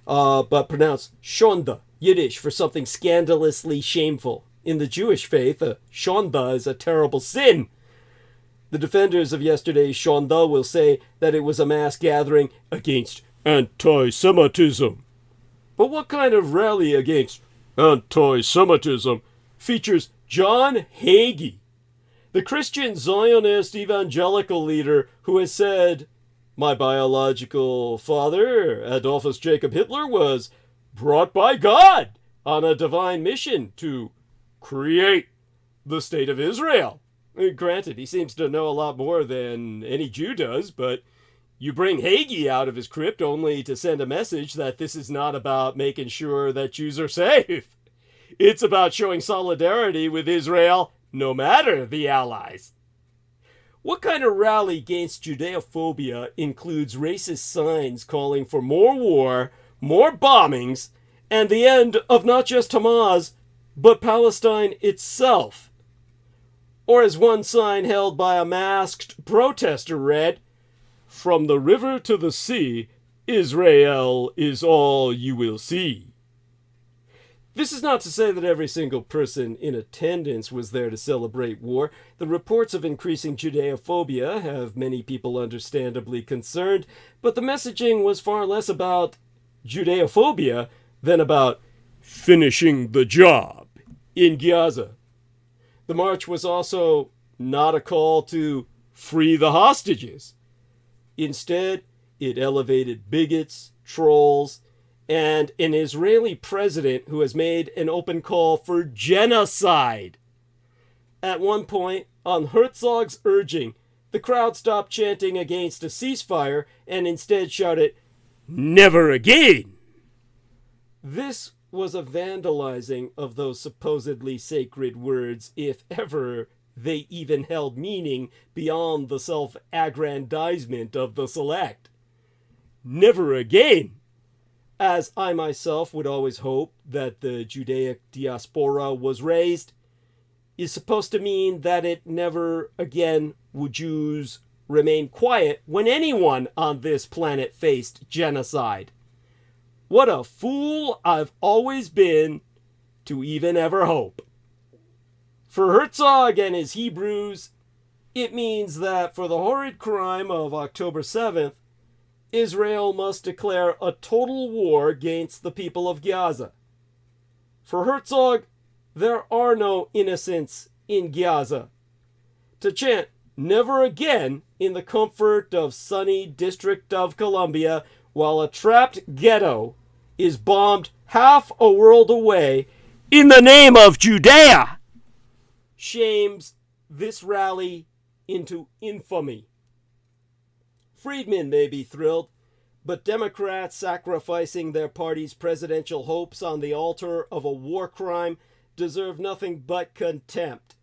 But pronounced Shonda, Yiddish, for something scandalously shameful. In the Jewish faith, a Shonda is a terrible sin. The defenders of yesterday's Shonda will say that it was a mass gathering against anti-Semitism. But what kind of rally against anti-Semitism features John Hagee, the Christian Zionist evangelical leader who has said, "My biological father, Adolphus Jacob Hitler, was brought by God on a divine mission to create the state of Israel." Granted, he seems to know a lot more than any Jew does, but you bring Hagee out of his crypt only to send a message that this is not about making sure that Jews are safe. It's about showing solidarity with Israel, no matter the allies. What kind of rally against Judeophobia includes racist signs calling for more war, more bombings, and the end of not just Hamas, but Palestine itself? Or as one sign held by a masked protester read, "From the river to the sea, Israel is all you will see." This is not to say that every single person in attendance was there to celebrate war. The reports of increasing Judeophobia have many people understandably concerned, but the messaging was far less about Judeophobia than about finishing the job in Gaza. The march was also not a call to free the hostages. Instead, it elevated bigots, trolls, and an Israeli president who has made an open call for genocide. At one point, on Herzog's urging, the crowd stopped chanting against a ceasefire and instead shouted, "Never again!" This was a vandalizing of those supposedly sacred words, if ever they even held meaning beyond the self-aggrandizement of the select. Never again! As I myself would always hope that the Judaic diaspora was raised, is supposed to mean that it never again would Jews remain quiet when anyone on this planet faced genocide. What a fool I've always been to even ever hope. For Herzog and his Hebrews, it means that for the horrid crime of October 7th, Israel must declare a total war against the people of Gaza. For Herzog, there are no innocents in Gaza. To chant "never again" in the comfort of sunny District of Columbia while a trapped ghetto is bombed half a world away in the name of Judea shames this rally into infamy. Friedman may be thrilled, but Democrats sacrificing their party's presidential hopes on the altar of a war crime deserve nothing but contempt.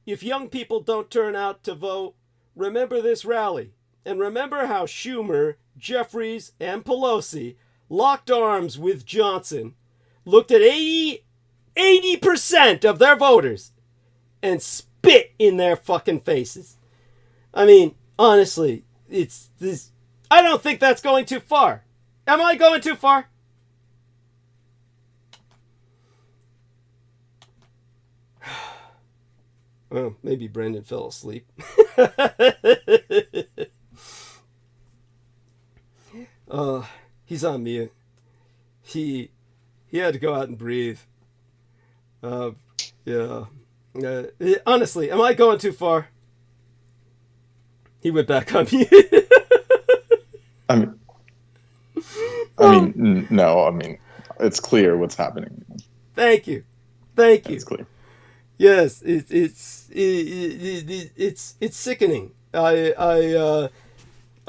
If young people don't turn out to vote, remember this rally, and remember how Schumer, Jeffries, and Pelosi locked arms with Johnson, looked at 80% of their voters, and spit in their fucking faces. I mean, honestly, it's this. I don't think that's going too far. Am I going too far? Well, maybe Brendan fell asleep. He's on mute. He had to go out and breathe. Yeah. Honestly, am I going too far? He went back on mute. I mean, no. I mean, it's clear what's happening. Thank you. It's clear. Yes, it's sickening. I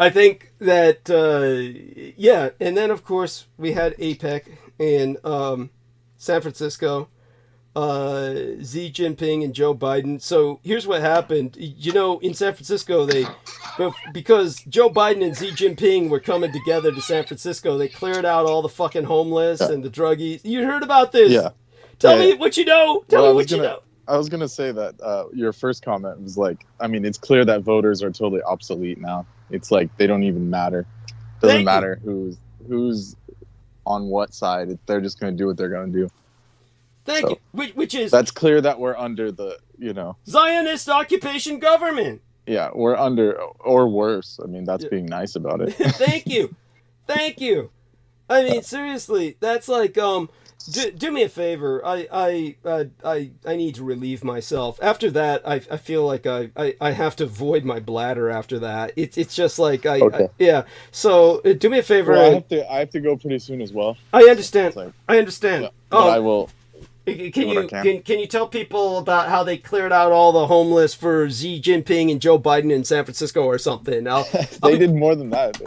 think that yeah, and then of course we had APEC in San Francisco. Xi Jinping and Joe Biden. So here's what happened. You know, in San Francisco, because Joe Biden and Xi Jinping were coming together to San Francisco, they cleared out all the fucking homeless and the druggies. You heard about this? Yeah. Tell me what you know. Tell me what you know. I was gonna say that your first comment was like, I mean, it's clear that voters are totally obsolete now. It's like they don't even matter. Doesn't matter who's on what side. They're just gonna do what they're gonna do. Thank you. Which is... That's clear that we're under the, Zionist occupation government. Yeah, we're under, or worse. I mean, that's being nice about it. Thank you. I mean, seriously, that's like, do me a favor. I need to relieve myself. After that, I feel like I have to void my bladder after that. It's just like, okay. Yeah. So, do me a favor. Well, I have to go pretty soon as well. I understand. So I understand. Yeah, but I will... Can you tell people about how they cleared out all the homeless for Xi Jinping and Joe Biden in San Francisco or something? They did more than that.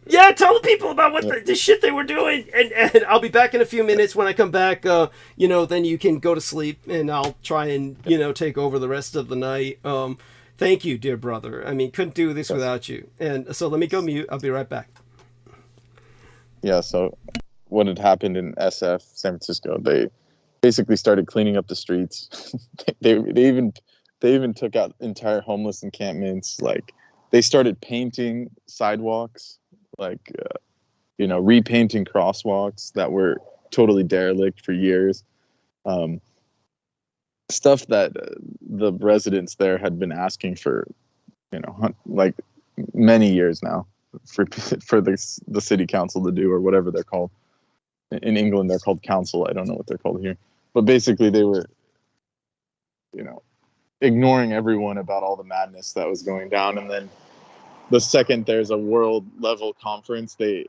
Yeah, tell the people about what the shit they were doing, and I'll be back in a few minutes. When I come back, then you can go to sleep, and I'll try and take over the rest of the night. Thank you, dear brother. I mean, couldn't do this without you. And so let me go mute. I'll be right back. Yeah. So what had happened in SF, San Francisco, they basically started cleaning up the streets. they even took out entire homeless encampments. Like, they started painting sidewalks, like repainting crosswalks that were totally derelict for years. Stuff that the residents there had been asking for, like many years now, for the city council to do, or whatever they're called. In England, they're called council. I don't know what they're called here. But basically, they were, ignoring everyone about all the madness that was going down. And then the second there's a world-level conference, they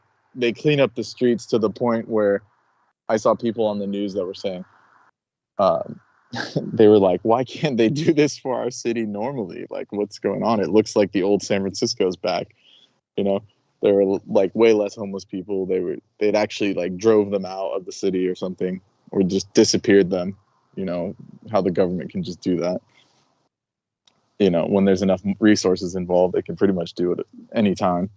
clean up the streets to the point where I saw people on the news that were saying, they were like, why can't they do this for our city normally? Like, what's going on? It looks like the old San Francisco's back, There were like way less homeless people. They'd actually like drove them out of the city or something, or just disappeared them. How the government can just do that. you know, when there's enough resources involved, they can pretty much do it at any time.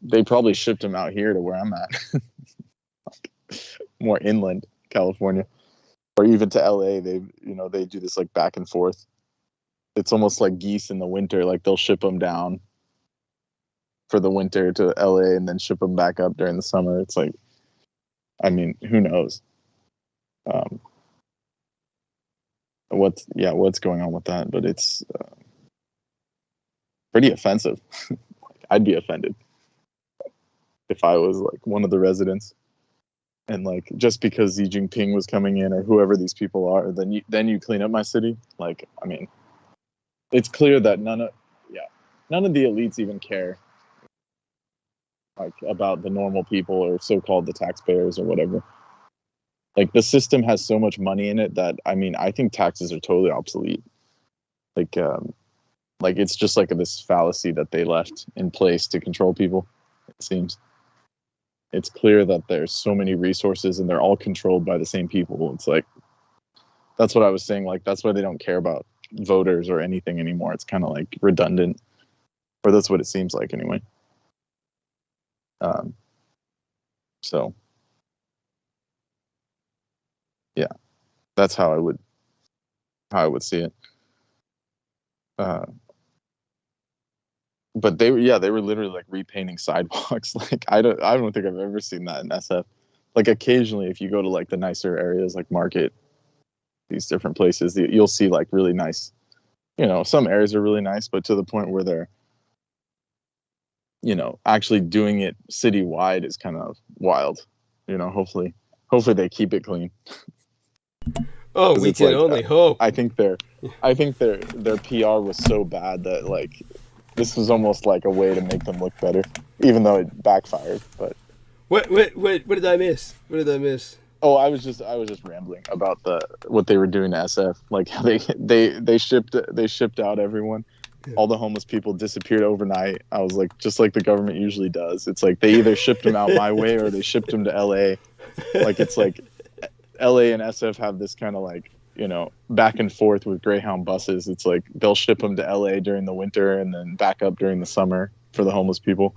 They probably shipped them out here to where I'm at, more inland California, or even to LA. They do this like back and forth. It's almost like geese in the winter. Like they'll ship them down for the winter to LA and then ship them back up during the summer. It's like, I mean, who knows? What's going on with that? But it's pretty offensive. I'd be offended if I was like one of the residents, and like just because Xi Jinping was coming in or whoever these people are, then you clean up my city. Like, I mean, it's clear that none of the elites even care, like, about the normal people or so-called the taxpayers or whatever. Like, the system has so much money in it that, I mean, I think taxes are totally obsolete. Like it's just like this fallacy that they left in place to control people, it seems. It's clear that there's so many resources and they're all controlled by the same people. It's like, that's what I was saying. Like, that's why they don't care about voters or anything anymore. It's kind of like redundant, or that's what it seems like anyway. So yeah, that's how I would see it. But they were literally like repainting sidewalks. Like I don't think I've ever seen that in SF. Like occasionally, if you go to like the nicer areas, like Market, these different places, you'll see like really nice. You know, some areas are really nice, but to the point where they're, you know, actually doing it citywide is kind of wild. You know, hopefully they keep it clean. Oh, we can only hope. I think their PR was so bad that like this was almost like a way to make them look better, even though it backfired. But what did I miss? What did I miss? Oh, I was just rambling about what they were doing to SF. Like how they shipped out everyone. Yeah. All the homeless people disappeared overnight. I was like, just like the government usually does. It's like they either shipped them out my way or they shipped them to LA. Like it's like LA and SF have this kind of like, you know, back and forth with Greyhound buses. It's like they'll ship them to LA during the winter and then back up during the summer for the homeless people.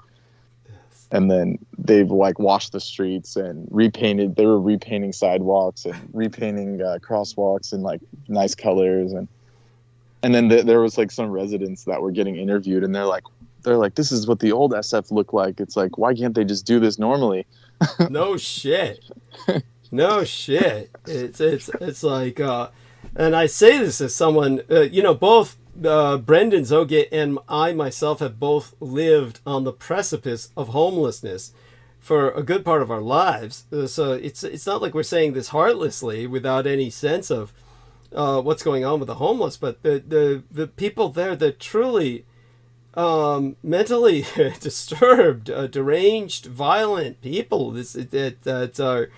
Yes. And then they've like washed the streets and repainted. They were repainting sidewalks and repainting crosswalks in like nice colors. And then there was like some residents that were getting interviewed and they're like, this is what the old SF looked like. It's like, why can't they just do this normally? No shit. No shit. It's like, and I say this as someone, you know, both Brendan Zoget and I myself have both lived on the precipice of homelessness for a good part of our lives. So it's not like we're saying this heartlessly without any sense of what's going on with the homeless, but the people there, they're truly mentally disturbed, deranged, violent people that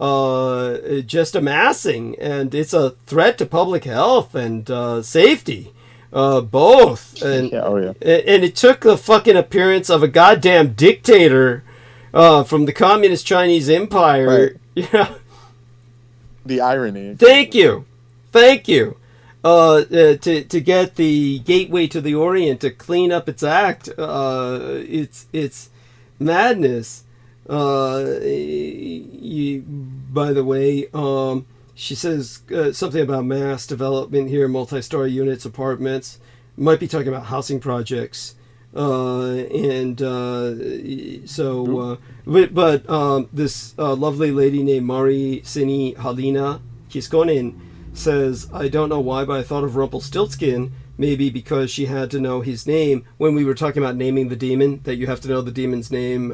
are just amassing, and it's a threat to public health and safety, both. And, yeah, oh yeah. And it took the fucking appearance of a goddamn dictator from the Communist Chinese Empire. Right. Yeah. The irony. Thank you. To get the Gateway to the Orient to clean up its act. It's madness. By the way, she says something about mass development here, multi-story units, apartments. Might be talking about housing projects. But this lovely lady named Mari Sini Halina Kiskonin says, I don't know why, but I thought of Rumpelstiltskin, maybe because she had to know his name when we were talking about naming the demon, that you have to know the demon's name,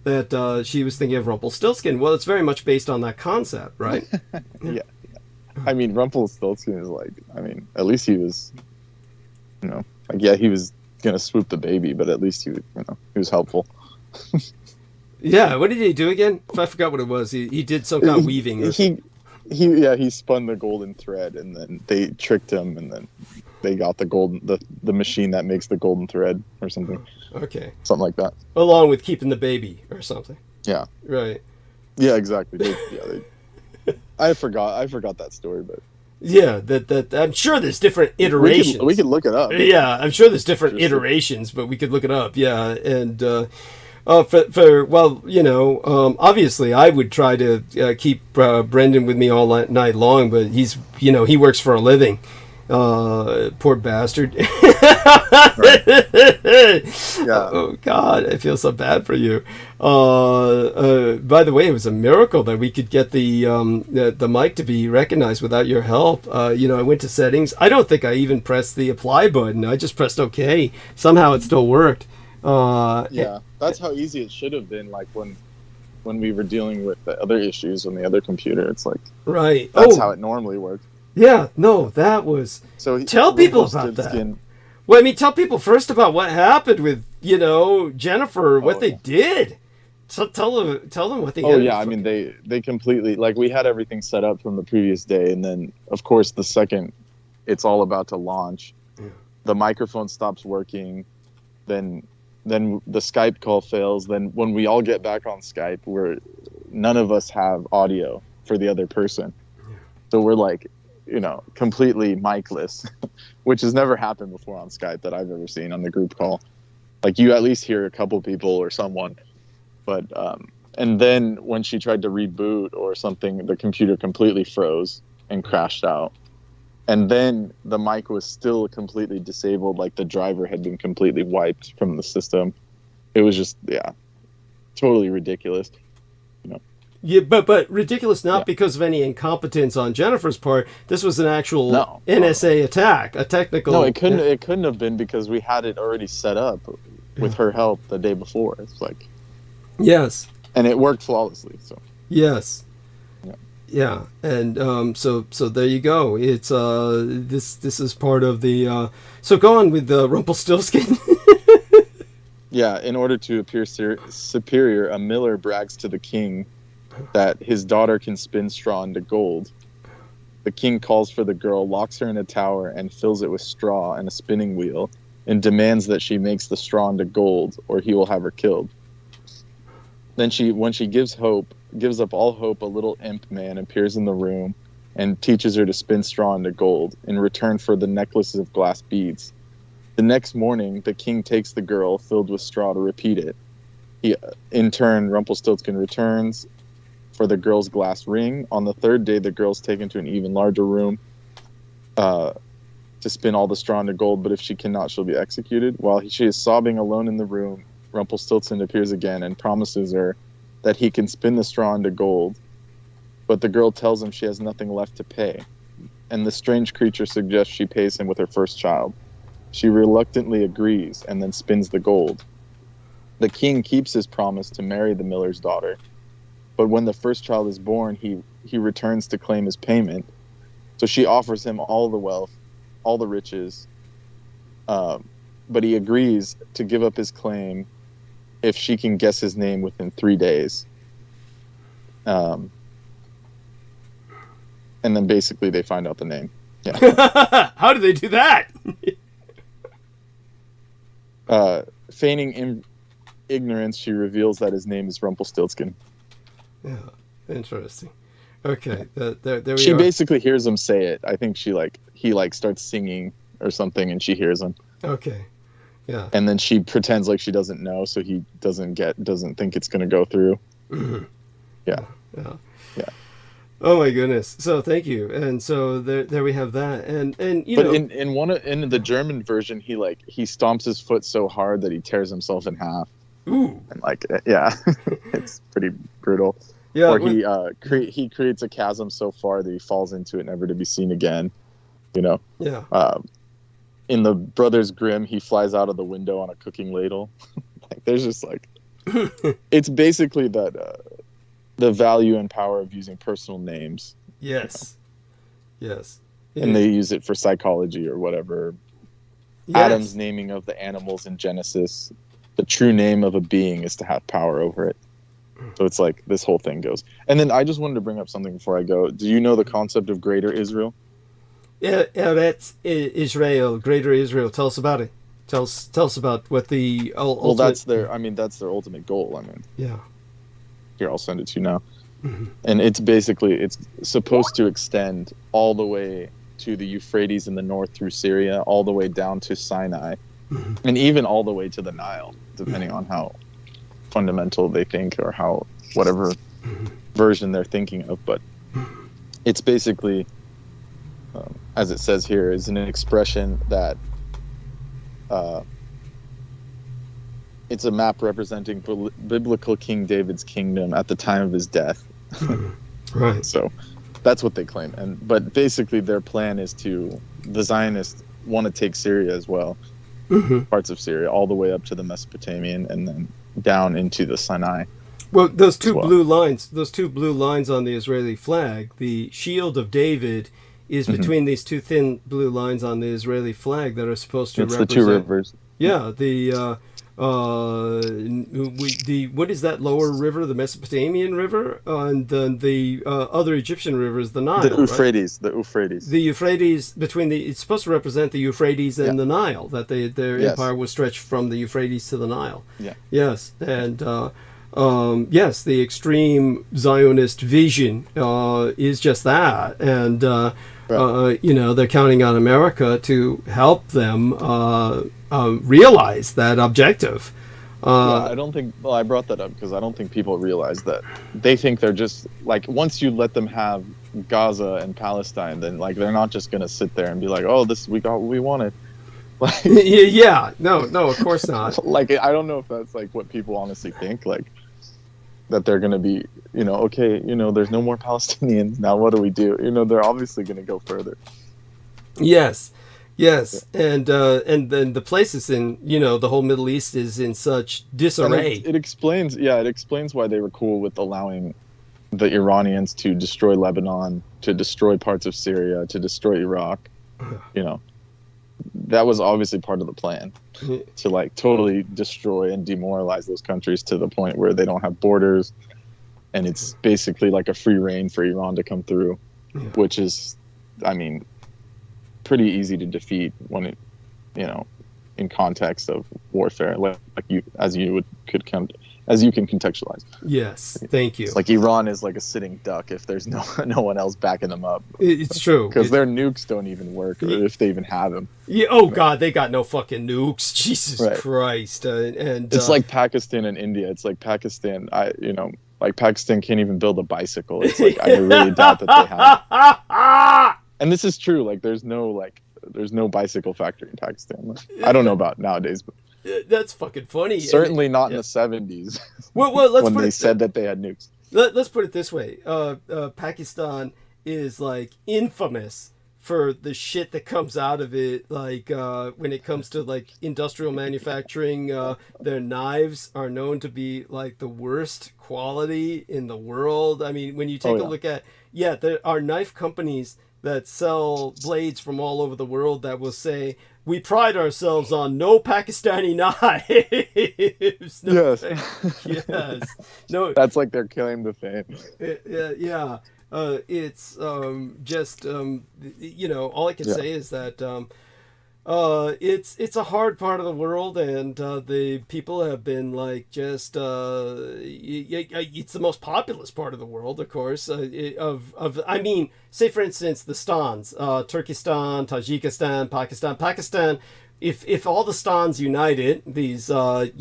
that she was thinking of Rumpelstiltskin. Well, it's very much based on that concept, right? Yeah. I mean, Rumpelstiltskin is like, I mean, at least he was, you know, like, yeah, he was going to swoop the baby, but at least he was helpful. Yeah, what did he do again? I forgot what it was. He did some kind of weaving. He spun the golden thread, and then they tricked him, and then they got the machine that makes the golden thread or something. Okay. Something like that. Along with keeping the baby or something. Yeah. Right. Yeah, exactly. I forgot that story, but Yeah, that I'm sure there's different iterations. We could look it up. Yeah, I'm sure there's different iterations, but we could look it up. Yeah, and well, you know, obviously I would try to keep Brendan with me all night long, but he's, you know, he works for a living. Poor bastard. Yeah. Oh God, I feel so bad for you. By the way, it was a miracle that we could get the mic to be recognized without your help. You know, I went to settings. I don't think I even pressed the apply button. I just pressed OK. Somehow it still worked. Yeah, that's how easy it should have been. Like when we were dealing with the other issues on the other computer, it's like right. That's how it normally worked. Yeah, no, that was. So tell people about that. Well, I mean, tell people first about what happened with, you know, Jennifer, what they did. So tell them what they did. Oh yeah, I mean they completely, like, we had everything set up from the previous day, and then of course the second it's all about to launch, the microphone stops working, then the Skype call fails. Then when we all get back on Skype, none of us have audio for the other person, so we're like, you know, completely micless, which has never happened before on Skype that I've ever seen on the group call. Like, you at least hear a couple people or someone, but and then when she tried to reboot or something, the computer completely froze and crashed out. And then the mic was still completely disabled, like the driver had been completely wiped from the system. It was just, yeah, totally ridiculous. You know. Yeah, but ridiculous not because of any incompetence on Jennifer's part. This was an actual NSA attack, a technical. No, it couldn't have been, because we had it already set up with her help the day before. It's like, yes, and it worked flawlessly. So yes, yeah, and so there you go. It's this is part of the. So go on with the Rumpelstiltskin. Yeah, in order to appear superior, a miller brags to the king that his daughter can spin straw into gold. The king calls for the girl, locks her in a tower, and fills it with straw and a spinning wheel, and demands that she makes the straw into gold, or he will have her killed. Then when she gives up all hope, a little imp man appears in the room and teaches her to spin straw into gold in return for the necklaces of glass beads. The next morning, the king takes the girl filled with straw to repeat it. In turn, Rumpelstiltskin returns for the girl's glass ring. On the third day, the girl's taken to an even larger room to spin all the straw into gold, but if she cannot, she'll be executed. While she is sobbing alone in the room, Rumpelstiltskin appears again and promises her that he can spin the straw into gold, but the girl tells him she has nothing left to pay, and the strange creature suggests she pays him with her first child. She reluctantly agrees and then spins the gold. The king keeps his promise to marry the miller's daughter, but when the first child is born, he returns to claim his payment. So she offers him all the wealth, all the riches, but he agrees to give up his claim if she can guess his name within 3 days. And then basically they find out the name. Yeah. How do they do that? Feigning ignorance, she reveals that his name is Rumpelstiltskin. Yeah, interesting. Okay, there we she are. Basically hears him say it. I think he starts singing or something, and she hears him. Okay, yeah. And then she pretends like she doesn't know, so he doesn't think it's going to go through. Mm-hmm. Yeah. Oh my goodness! So thank you, and so there we have that, and you know. But in the German version, he stomps his foot so hard that he tears himself in half. Ooh. And it's pretty brutal. Yeah. Or he creates a chasm so far that he falls into it, never to be seen again. You know. Yeah. In the Brothers Grimm, he flies out of the window on a cooking ladle. There's just it's basically that. The value and power of using personal names. Yes. You know? Yes. And they use it for psychology or whatever. Yes. Adam's naming of the animals in Genesis. The true name of a being is to have power over it. So it's like this whole thing goes. And then I just wanted to bring up something before I go. Do you know the concept of Greater Israel? Yeah, that's Israel, Greater Israel. Tell us about it. Tell us about what the ultimate... Well, that's their ultimate goal. I mean, yeah. Here, I'll send it to you now. And it's supposed to extend all the way to the Euphrates in the north through Syria, all the way down to Sinai, and even all the way to the Nile, depending on how fundamental they think or how whatever version they're thinking of. But it's basically, as it says here, is an expression that it's a map representing biblical King David's kingdom at the time of his death. Right. So that's what they claim. But basically their plan is the Zionists want to take Syria as well, parts of Syria, all the way up to the Mesopotamian and then down into the Sinai. Well, those two blue lines on the Israeli flag, the shield of David is between these two thin blue lines on the Israeli flag that are supposed to represent the two rivers. Yeah, what is that lower river? The Mesopotamian river, and then the other Egyptian river is the Nile. The Euphrates. Right? The Euphrates. The Euphrates it's supposed to represent the Euphrates and the Nile. That their empire was stretched from the Euphrates to the Nile. Yeah. Yes, and yes, the extreme Zionist vision is just that, and they're counting on America to help them realize that objective. I don't think. Well, I brought that up because I don't think people realize that. They think they're just like, once you let them have Gaza and Palestine, then like they're not just gonna sit there and be like, oh, we got what we wanted. Like, no, of course not. Like, I don't know if that's like what people honestly think, like that they're gonna be, okay, there's no more Palestinians now. What do we do? They're obviously gonna go further. Yes, and then the places in the whole Middle East is in such disarray. It explains why they were cool with allowing the Iranians to destroy Lebanon, to destroy parts of Syria, to destroy Iraq. That was obviously part of the plan, to like totally destroy and demoralize those countries to the point where they don't have borders, and it's basically like a free reign for Iran to come through, which is, I mean, pretty easy to defeat when it, in context of warfare, like you can contextualize. Yes, thank you. It's like Iran is like a sitting duck if there's no one else backing them up. It's true, because their nukes don't even work, or if they even have them. Yeah. Oh God, they got no fucking nukes. Jesus Christ. And it's like Pakistan and India. It's like Pakistan. Like Pakistan can't even build a bicycle. It's like I really doubt that they have. And this is true. Like there's no bicycle factory in Pakistan. Like, I don't know about nowadays, but that's fucking funny. Certainly not in the 70s. Well, when they said that they had nukes. Let's put it this way: Pakistan is like infamous for the shit that comes out of it. Like when it comes to like industrial manufacturing, their knives are known to be like the worst quality in the world. I mean, when you take a look at there are knife companies that sell blades from all over the world that will say, we pride ourselves on no Pakistani knives. Yes. No. That's like their claim to fame. Yeah. It's just, all I can say is that it's a hard part of the world, and the people have been like just it's the most populous part of the world, of course. Say for instance the stans, Turkestan, Tajikistan, Pakistan. If all the stans united, these Soviet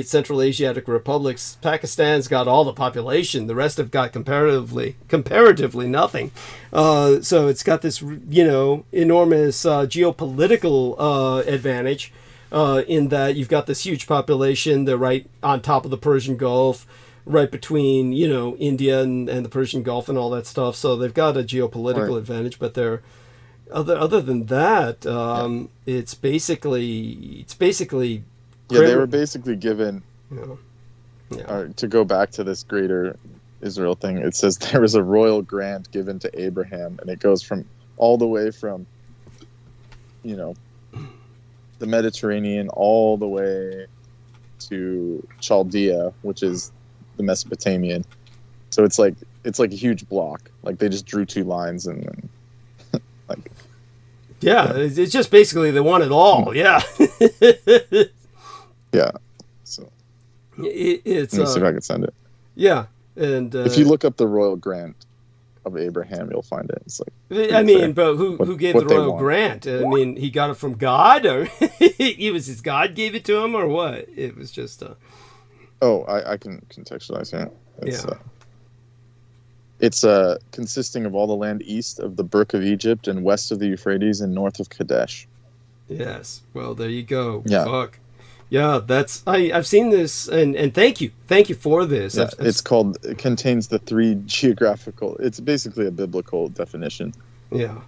Central Asiatic republics, Pakistan's got all the population. The rest have got comparatively nothing. So it's got this enormous geopolitical advantage in that you've got this huge population. They're right on top of the Persian Gulf, right between India and the Persian Gulf and all that stuff. So they've got a geopolitical advantage, but they're other than that, it's basically they were basically given to go back to this greater Israel thing. It says there was a royal grant given to Abraham, and it goes from all the way from the Mediterranean all the way to Chaldea, which is the Mesopotamian. So it's like a huge block. Like they just drew two lines and then it's just basically they want it all. Yeah. Yeah. So it's. let me see if I can send it. Yeah. And if you look up the royal grant of Abraham, you'll find it. It's like, I mean, but who gave the royal grant? I mean, he got it from God, or it was his God gave it to him, or what? It was just. I can contextualize here. It's consisting of all the land east of the Brook of Egypt and west of the Euphrates and north of Kadesh. Yes. Well, there you go. Yeah. Fuck. Yeah, that's I've seen this, and thank you for this. Yeah, it contains the 3 geographical. It's basically a biblical definition. Yeah.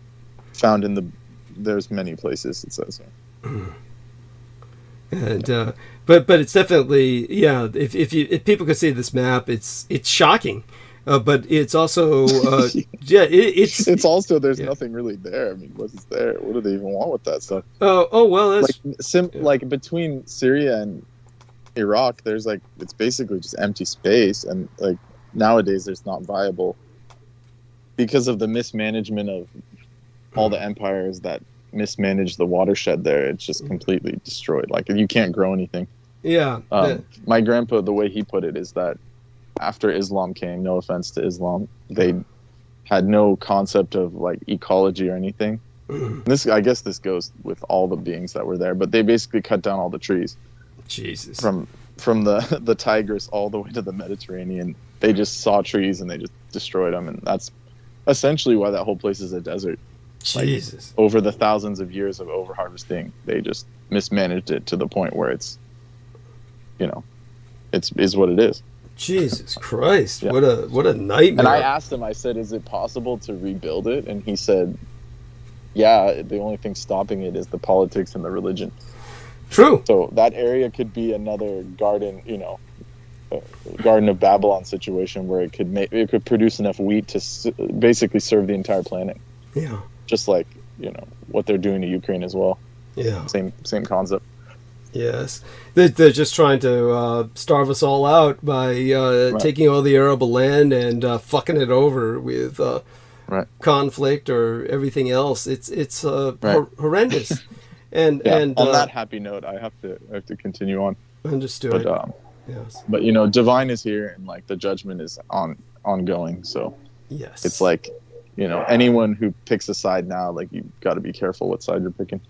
Found in there's many places it says. And but it's definitely if people could see this map, it's shocking. But it's also it's also there's nothing really there. I mean, what's there? What do they even want with that stuff? Oh well, that's like between Syria and Iraq, there's like it's basically just empty space, and like nowadays there's not viable because of the mismanagement of all the empires that mismanage the watershed there. It's just completely destroyed. Like you can't grow anything. Yeah. My grandpa, the way he put it is that after Islam came, no offense to Islam, they had no concept of like ecology or anything. I guess this goes with all the beings that were there, but they basically cut down all the trees. Jesus. From the Tigris all the way to the Mediterranean, they just saw trees and they just destroyed them, and that's essentially why that whole place is a desert. Jesus. Like, over the thousands of years of overharvesting, they just mismanaged it to the point where it's, is what it is. Jesus Christ! Yeah. What a nightmare! And I asked him. I said, "Is it possible to rebuild it?" And he said, "Yeah. The only thing stopping it is the politics and the religion." True. So that area could be another garden, Garden of Babylon situation where it could produce enough wheat to basically serve the entire planet. Yeah. Just like what they're doing to Ukraine as well. Yeah. Same concept. Yes, they're just trying to starve us all out by taking all the arable land and fucking it over with conflict or everything else. It's horrendous. And on that happy note, I have to continue on. Understood. But yes. But divine is here, and like the judgment is ongoing. So yes, it's like anyone who picks a side now, like you got to be careful what side you're picking.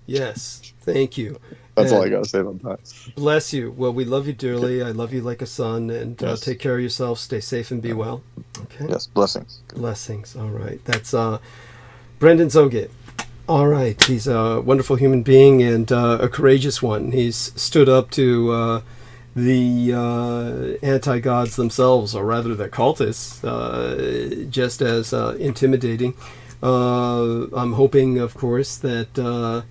Yes, thank you. That's all I got to say about that. Bless you. Well, we love you dearly. I love you like a son. And Yes. take care of yourself. Stay safe and be well. Okay. Yes, blessings. Blessings. All right. That's Brendan Zogit. All right. He's a wonderful human being and a courageous one. He's stood up to the anti-gods themselves, or rather the cultists, just as intimidating. I'm hoping, of course, that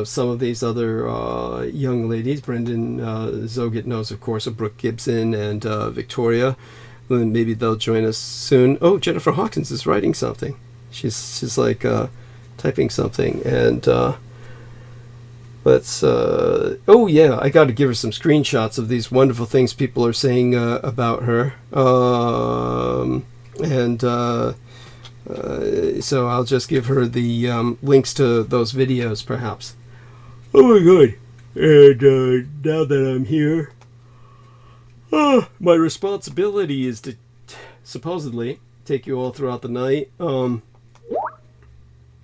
some of these other young ladies, Brendan Zogit knows, of course, of Brooke Gibson and Victoria, and maybe they'll join us soon. Oh, Jennifer Hawkins is writing something. She's like typing something, and let's. Oh yeah, I got to give her some screenshots of these wonderful things people are saying about her, so I'll just give her the links to those videos, perhaps. Oh my god! And now that I'm here, my responsibility is to supposedly take you all throughout the night.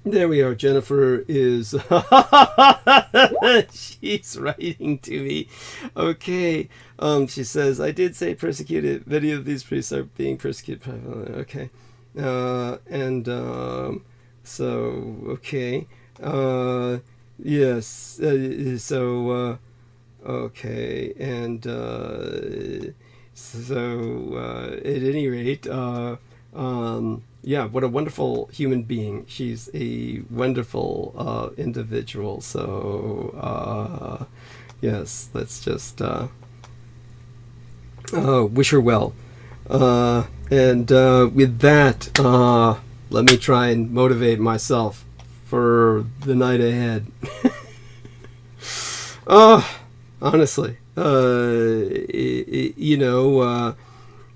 There we are. Jennifer is she's writing to me. Okay. She says, I did say persecuted. Many of these priests are being persecuted. Okay. So okay. Yes. So okay. And at any rate, yeah, what a wonderful human being. She's a wonderful individual. So yes, let's just wish her well. And with that, let me try and motivate myself for the night ahead. Honestly,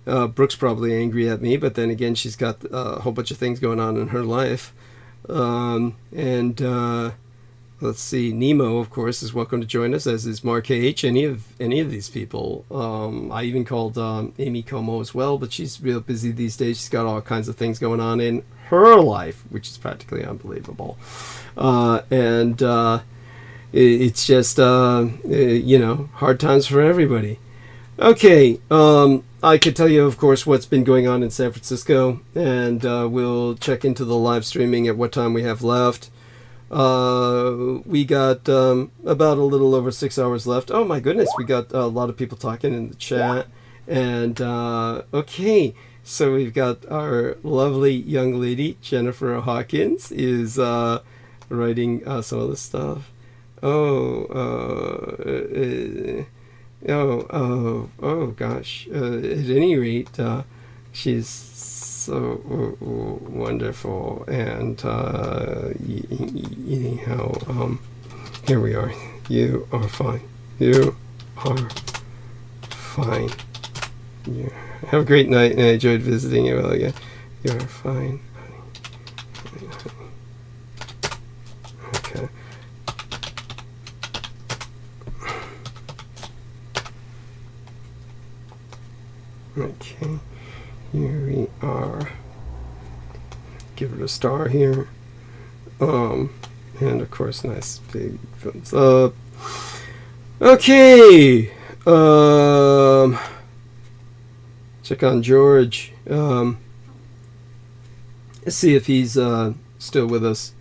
Brooke's probably angry at me, but then again, she's got a whole bunch of things going on in her life. let's see. Nemo, of course, is welcome to join us, as is Mark H. Any of these people. I even called Amy Como as well, but she's real busy these days. She's got all kinds of things going on in her life, which is practically unbelievable. And it's just hard times for everybody. Okay, I could tell you, of course, what's been going on in San Francisco, and we'll check into the live streaming at what time we have left. We got about a little over 6 hours left. Oh my goodness, we got a lot of people talking in the chat. And okay, so we've got our lovely young lady, Jennifer Hawkins, is writing some of the stuff. Oh gosh. At any rate, she's so wonderful. And anyhow, here we are. You are fine. You are fine. You have a great night, and I enjoyed visiting you again. You are fine. Okay. Okay, here we are. Give it a star here. And of course, nice big thumbs up. Okay. Check on George. Let's see if he's still with us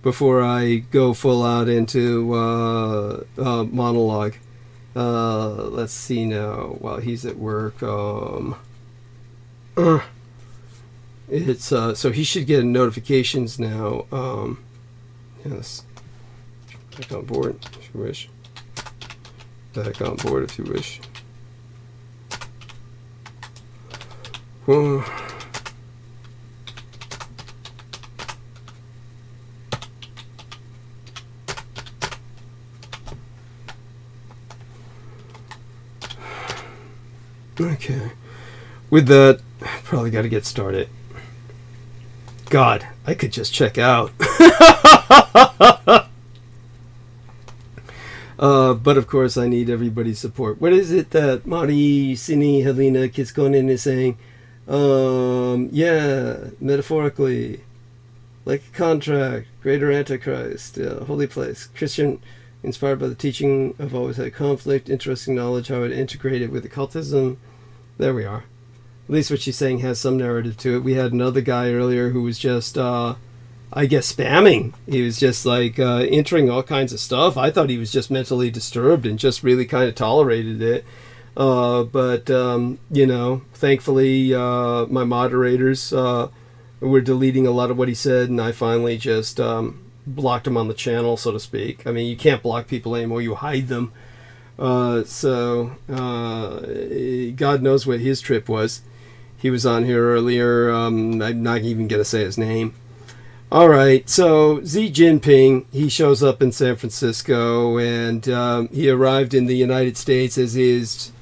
before I go full out into monologue. Let's see now. While he's at work, it's so he should get notifications now. Yes, back on board if you wish. Back on board if you wish. Okay. With that, probably got to get started. God, I could just check out. But of course, I need everybody's support. What is it that Mari, Sini, Helena, Kiskonen is saying? Yeah, metaphorically, like a contract, greater antichrist, holy place, Christian, inspired by the teaching, I've always had conflict, interesting knowledge, how it integrated with occultism. There we are. At least what she's saying has some narrative to it. We had another guy earlier who was just, I guess, spamming. He was just like entering all kinds of stuff. I thought he was just mentally disturbed and just really kind of tolerated it. But thankfully, my moderators were deleting a lot of what he said, and I finally just blocked him on the channel, so to speak. I mean, you can't block people anymore, you hide them. So God knows what his trip was. He was on here earlier. I'm not even going to say his name. All right, so Xi Jinping, he shows up in San Francisco, and he arrived in the United States as his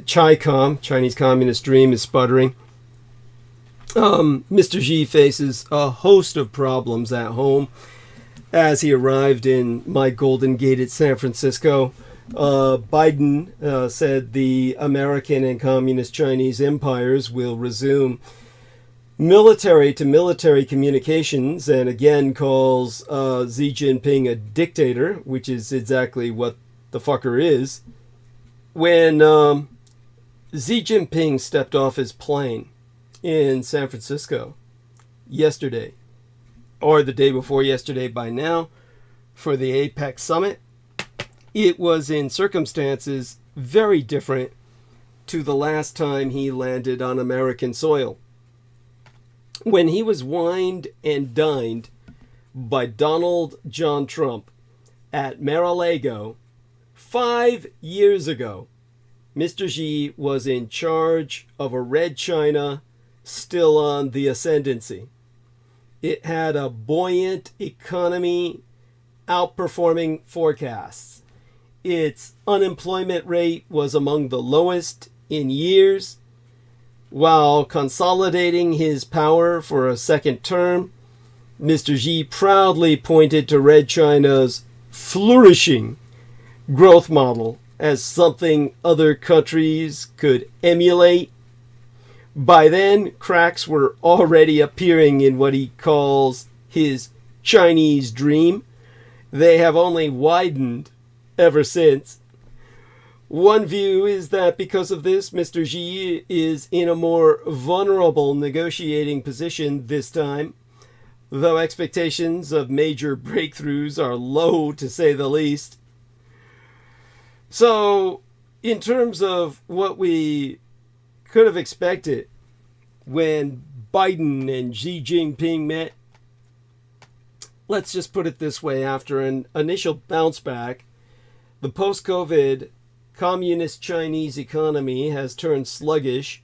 Chinese Communist dream, is sputtering. Mr. Xi faces a host of problems at home as he arrived in my Golden Gate at San Francisco. Biden said the American and Communist Chinese empires will resume military-to-military communications, and again calls Xi Jinping a dictator, which is exactly what the fucker is. When Xi Jinping stepped off his plane in San Francisco yesterday, or the day before yesterday by now, for the APEC summit, it was in circumstances very different to the last time he landed on American soil. When he was wined and dined by Donald John Trump at Mar-a-Lago 5 years ago, Mr. Xi was in charge of a red China still on the ascendancy. It had a buoyant economy outperforming forecasts. Its unemployment rate was among the lowest in years. While consolidating his power for a second term, Mr. Xi proudly pointed to Red China's flourishing growth model as something other countries could emulate. By then, cracks were already appearing in what he calls his Chinese dream. They have only widened ever since. One view is that because of this, Mr. Xi is in a more vulnerable negotiating position this time, though expectations of major breakthroughs are low, to say the least. So, in terms of what we could have expected when Biden and Xi Jinping met, let's just put it this way: after an initial bounce back, the post-COVID communist Chinese economy has turned sluggish.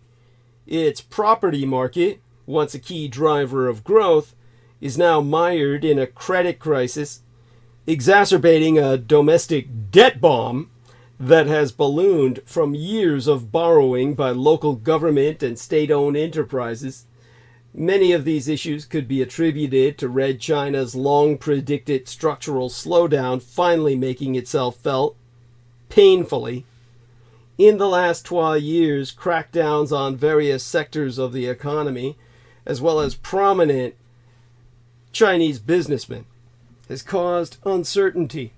Its property market, once a key driver of growth, is now mired in a credit crisis, exacerbating a domestic debt bomb that has ballooned from years of borrowing by local government and state-owned enterprises. Many of these issues could be attributed to Red China's long-predicted structural slowdown finally making itself felt, painfully. In the last 12 years, crackdowns on various sectors of the economy, as well as prominent Chinese businessmen, has caused uncertainty.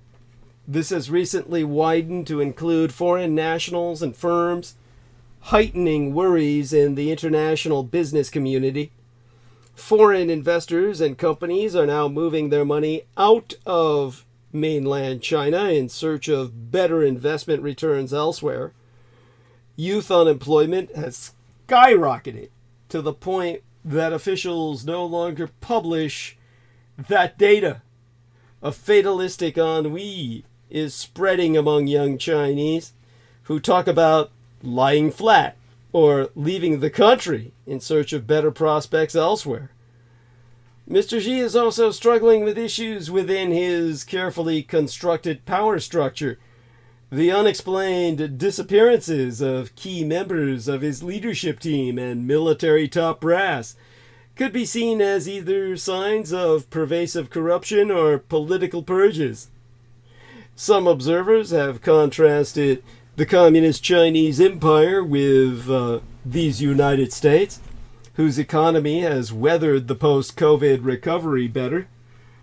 This has recently widened to include foreign nationals and firms, heightening worries in the international business community. Foreign investors and companies are now moving their money out of mainland China in search of better investment returns elsewhere. Youth unemployment has skyrocketed to the point that officials no longer publish that data. A fatalistic ennui is spreading among young Chinese who talk about lying flat or leaving the country in search of better prospects elsewhere. Mr. Xi is also struggling with issues within his carefully constructed power structure. The unexplained disappearances of key members of his leadership team and military top brass could be seen as either signs of pervasive corruption or political purges. Some observers have contrasted the communist Chinese empire with these United States, whose economy has weathered the post-COVID recovery better.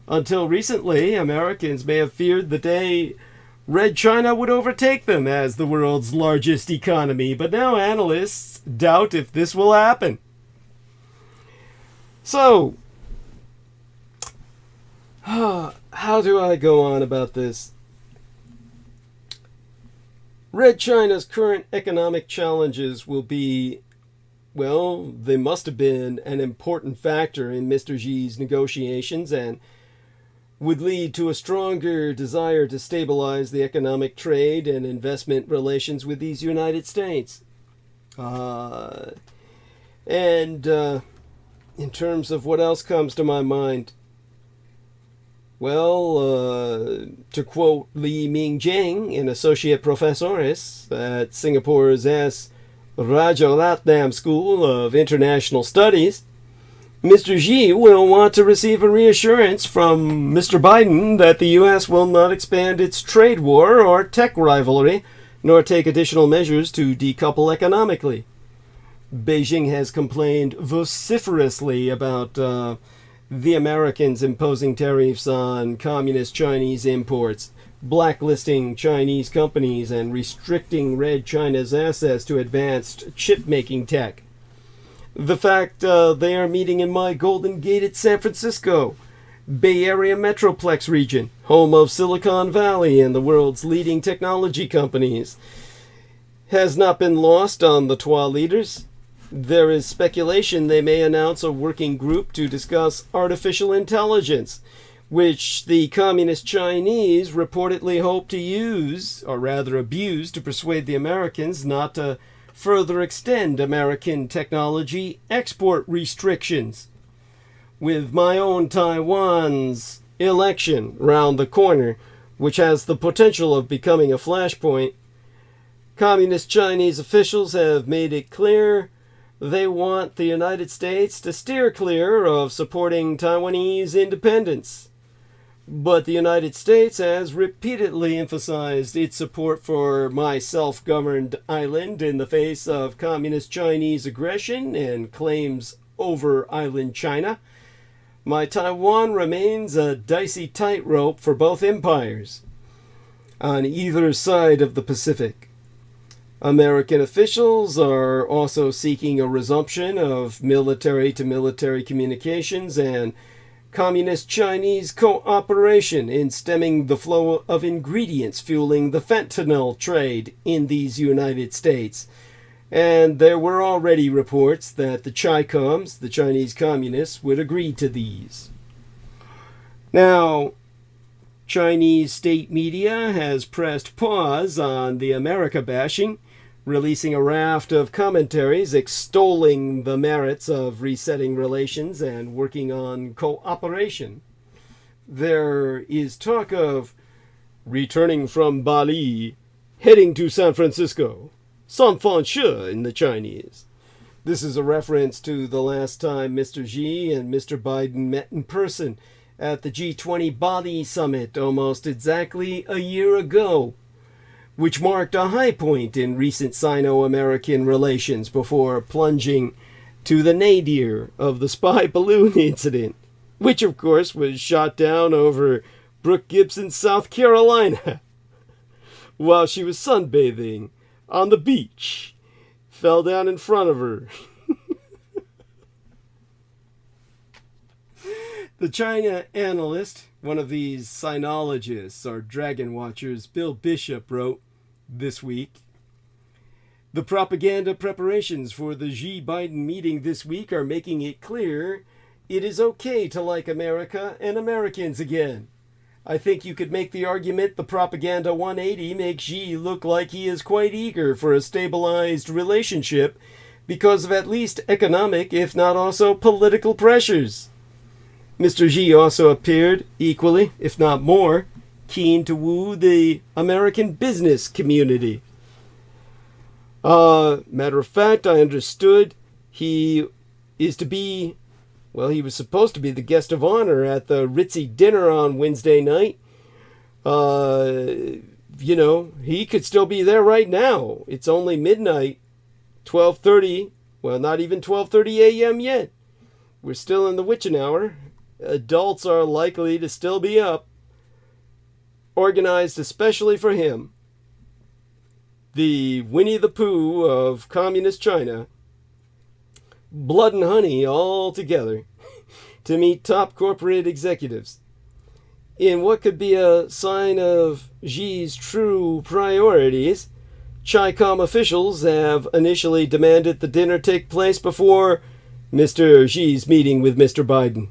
Until recently, Americans may have feared the day Red China would overtake them as the world's largest economy, but now analysts doubt if this will happen. So, how do I go on about this? Red China's current economic challenges will be, well, they must have been an important factor in Mr. Xi's negotiations and would lead to a stronger desire to stabilize the economic trade and investment relations with these United States. In terms of what else comes to my mind, well, to quote Li Mingjing, an associate professores at Singapore's S. Rajaratnam School of International Studies, Mr. Xi will want to receive a reassurance from Mr. Biden that the U.S. will not expand its trade war or tech rivalry, nor take additional measures to decouple economically. Beijing has complained vociferously about the Americans imposing tariffs on communist Chinese imports, blacklisting Chinese companies, and restricting Red China's access to advanced chip-making tech. The fact they are meeting in my Golden Gated San Francisco, Bay Area Metroplex region, home of Silicon Valley and the world's leading technology companies, has not been lost on the TWA leaders. There is speculation they may announce a working group to discuss artificial intelligence, which the communist Chinese reportedly hope to use, or rather abuse, to persuade the Americans not to further extend American technology export restrictions. With my own Taiwan's election round the corner, which has the potential of becoming a flashpoint, communist Chinese officials have made it clear they want the United States to steer clear of supporting Taiwanese independence. But the United States has repeatedly emphasized its support for my self-governed island in the face of communist Chinese aggression and claims over island China. My Taiwan remains a dicey tightrope for both empires on either side of the Pacific. American officials are also seeking a resumption of military-to-military communications and Communist Chinese cooperation in stemming the flow of ingredients fueling the fentanyl trade in these United States. And there were already reports that the Chi-Coms, the Chinese Communists, would agree to these. Now, Chinese state media has pressed pause on the America bashing, releasing a raft of commentaries extolling the merits of resetting relations and working on cooperation. There is talk of returning from Bali, heading to San Francisco, San Francisco in the Chinese. This is a reference to the last time Mr. Xi and Mr. Biden met in person at the G20 Bali summit almost exactly a year ago, which marked a high point in recent Sino-American relations before plunging to the nadir of the spy balloon incident, which of course was shot down over Brooke Gibson's South Carolina while she was sunbathing on the beach. Fell down in front of her. The China analyst, one of these sinologists or dragon watchers, Bill Bishop, wrote this week, the propaganda preparations for the Xi-Biden meeting this week are making it clear it is okay to like America and Americans again. I think you could make the argument the propaganda 180 makes Xi look like he is quite eager for a stabilized relationship because of at least economic, if not also political pressures. Mr. Xi also appeared equally, if not more, keen to woo the American business community. Matter of fact, I understood he is to be, well, he was supposed to be the guest of honor at the ritzy dinner on Wednesday night. You know, he could still be there right now. It's only midnight, 12:30, well, not even 12:30 a.m. yet. We're still in the witching hour. Adults are likely to still be up. Organized especially for him. The Winnie the Pooh of communist China. Blood and honey all together to meet top corporate executives. In what could be a sign of Xi's true priorities, Chi-Com officials have initially demanded the dinner take place before Mr. Xi's meeting with Mr. Biden.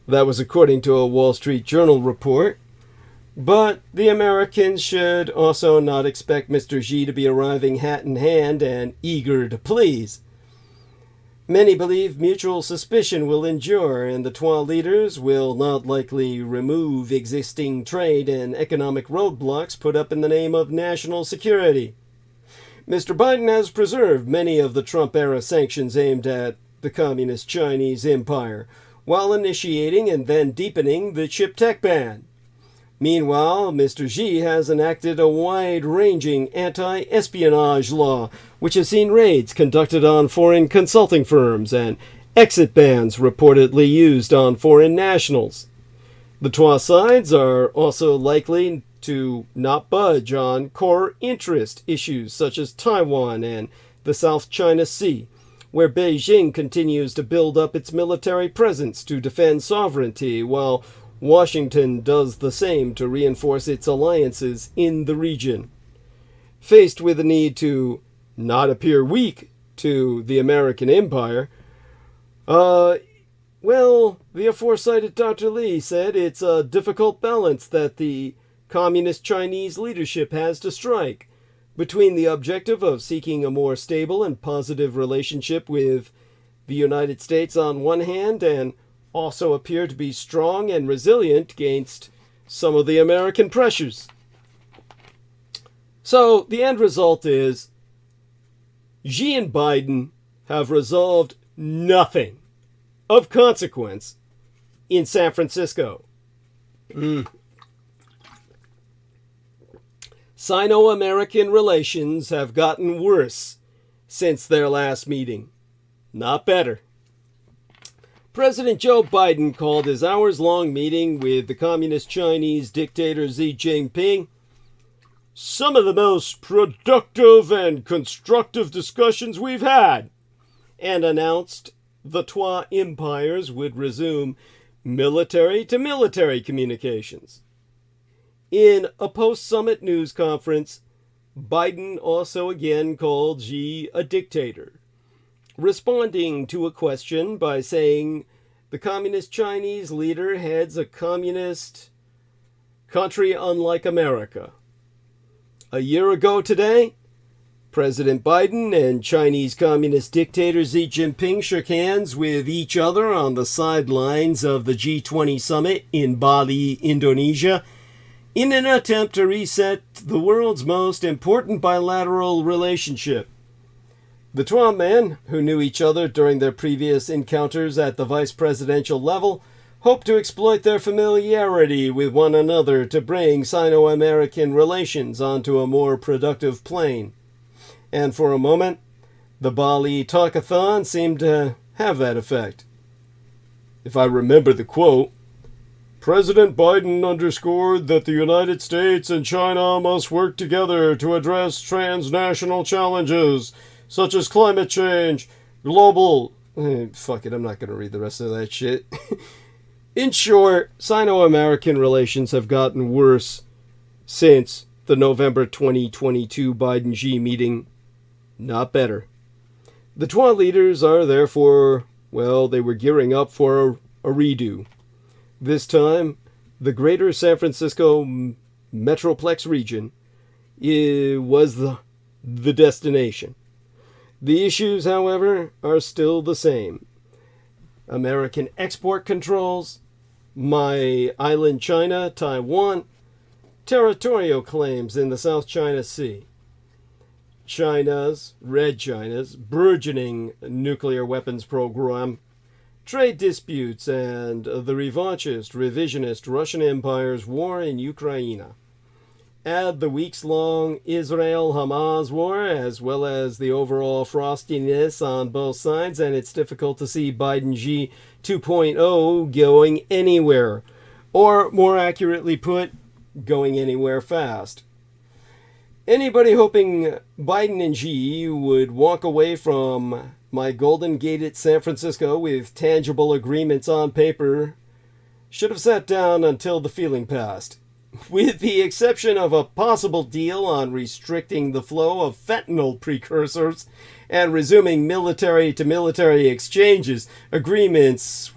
That was according to a Wall Street Journal report. But the Americans should also not expect Mr. Xi to be arriving hat in hand and eager to please. Many believe mutual suspicion will endure, and the Twa leaders will not likely remove existing trade and economic roadblocks put up in the name of national security. Mr. Biden has preserved many of the Trump-era sanctions aimed at the Communist Chinese Empire, while initiating and then deepening the chip tech ban. Meanwhile, Mr. Xi has enacted a wide-ranging anti-espionage law, which has seen raids conducted on foreign consulting firms and exit bans reportedly used on foreign nationals. The Twa sides are also likely to not budge on core interest issues such as Taiwan and the South China Sea, where Beijing continues to build up its military presence to defend sovereignty, while Washington does the same to reinforce its alliances in the region. Faced with the need to not appear weak to the American empire, well, the aforecited Dr. Lee said it's a difficult balance that the Communist Chinese leadership has to strike between the objective of seeking a more stable and positive relationship with the United States on one hand and also appear to be strong and resilient against some of the American pressures. So the end result is Xi and Biden have resolved nothing of consequence in San Francisco. Sino-American relations have gotten worse since their last meeting, not better. President Joe Biden called his hours-long meeting with the communist Chinese dictator Xi Jinping some of the most productive and constructive discussions we've had, and announced the Twa empires would resume military-to-military communications. In a post-summit news conference, Biden also again called Xi a dictator, responding to a question by saying the communist Chinese leader heads a communist country unlike America. A year ago today, President Biden and Chinese Communist dictator Xi Jinping shook hands with each other on the sidelines of the G20 summit in Bali, Indonesia, in an attempt to reset the world's most important bilateral relationship. The Twa men, who knew each other during their previous encounters at the vice presidential level, hoped to exploit their familiarity with one another to bring Sino-American relations onto a more productive plane. And for a moment, the Bali talkathon seemed to have that effect. If I remember the quote, President Biden underscored that the United States and China must work together to address transnational challenges such as climate change, global... fuck it, I'm not going to read the rest of that shit. In short, Sino-American relations have gotten worse since the November 2022 Biden-Xi meeting, not better. The Twa leaders are therefore, well, they were gearing up for a redo. This time, the greater San Francisco Metroplex region was the destination. The issues, however, are still the same. American export controls, my island China, Taiwan, territorial claims in the South China Sea, Red China's burgeoning nuclear weapons program, trade disputes, and the revanchist, Russian Empire's war in Ukraine. Add the weeks-long Israel-Hamas war, as well as the overall frostiness on both sides, and it's difficult to see Biden-Xi 2.0 going anywhere, or more accurately put, going anywhere fast. Anybody hoping Biden and Xi would walk away from my Golden Gate at San Francisco with tangible agreements on paper should have sat down until the feeling passed. With the exception of a possible deal on restricting the flow of fentanyl precursors and resuming military-to-military exchanges, agreements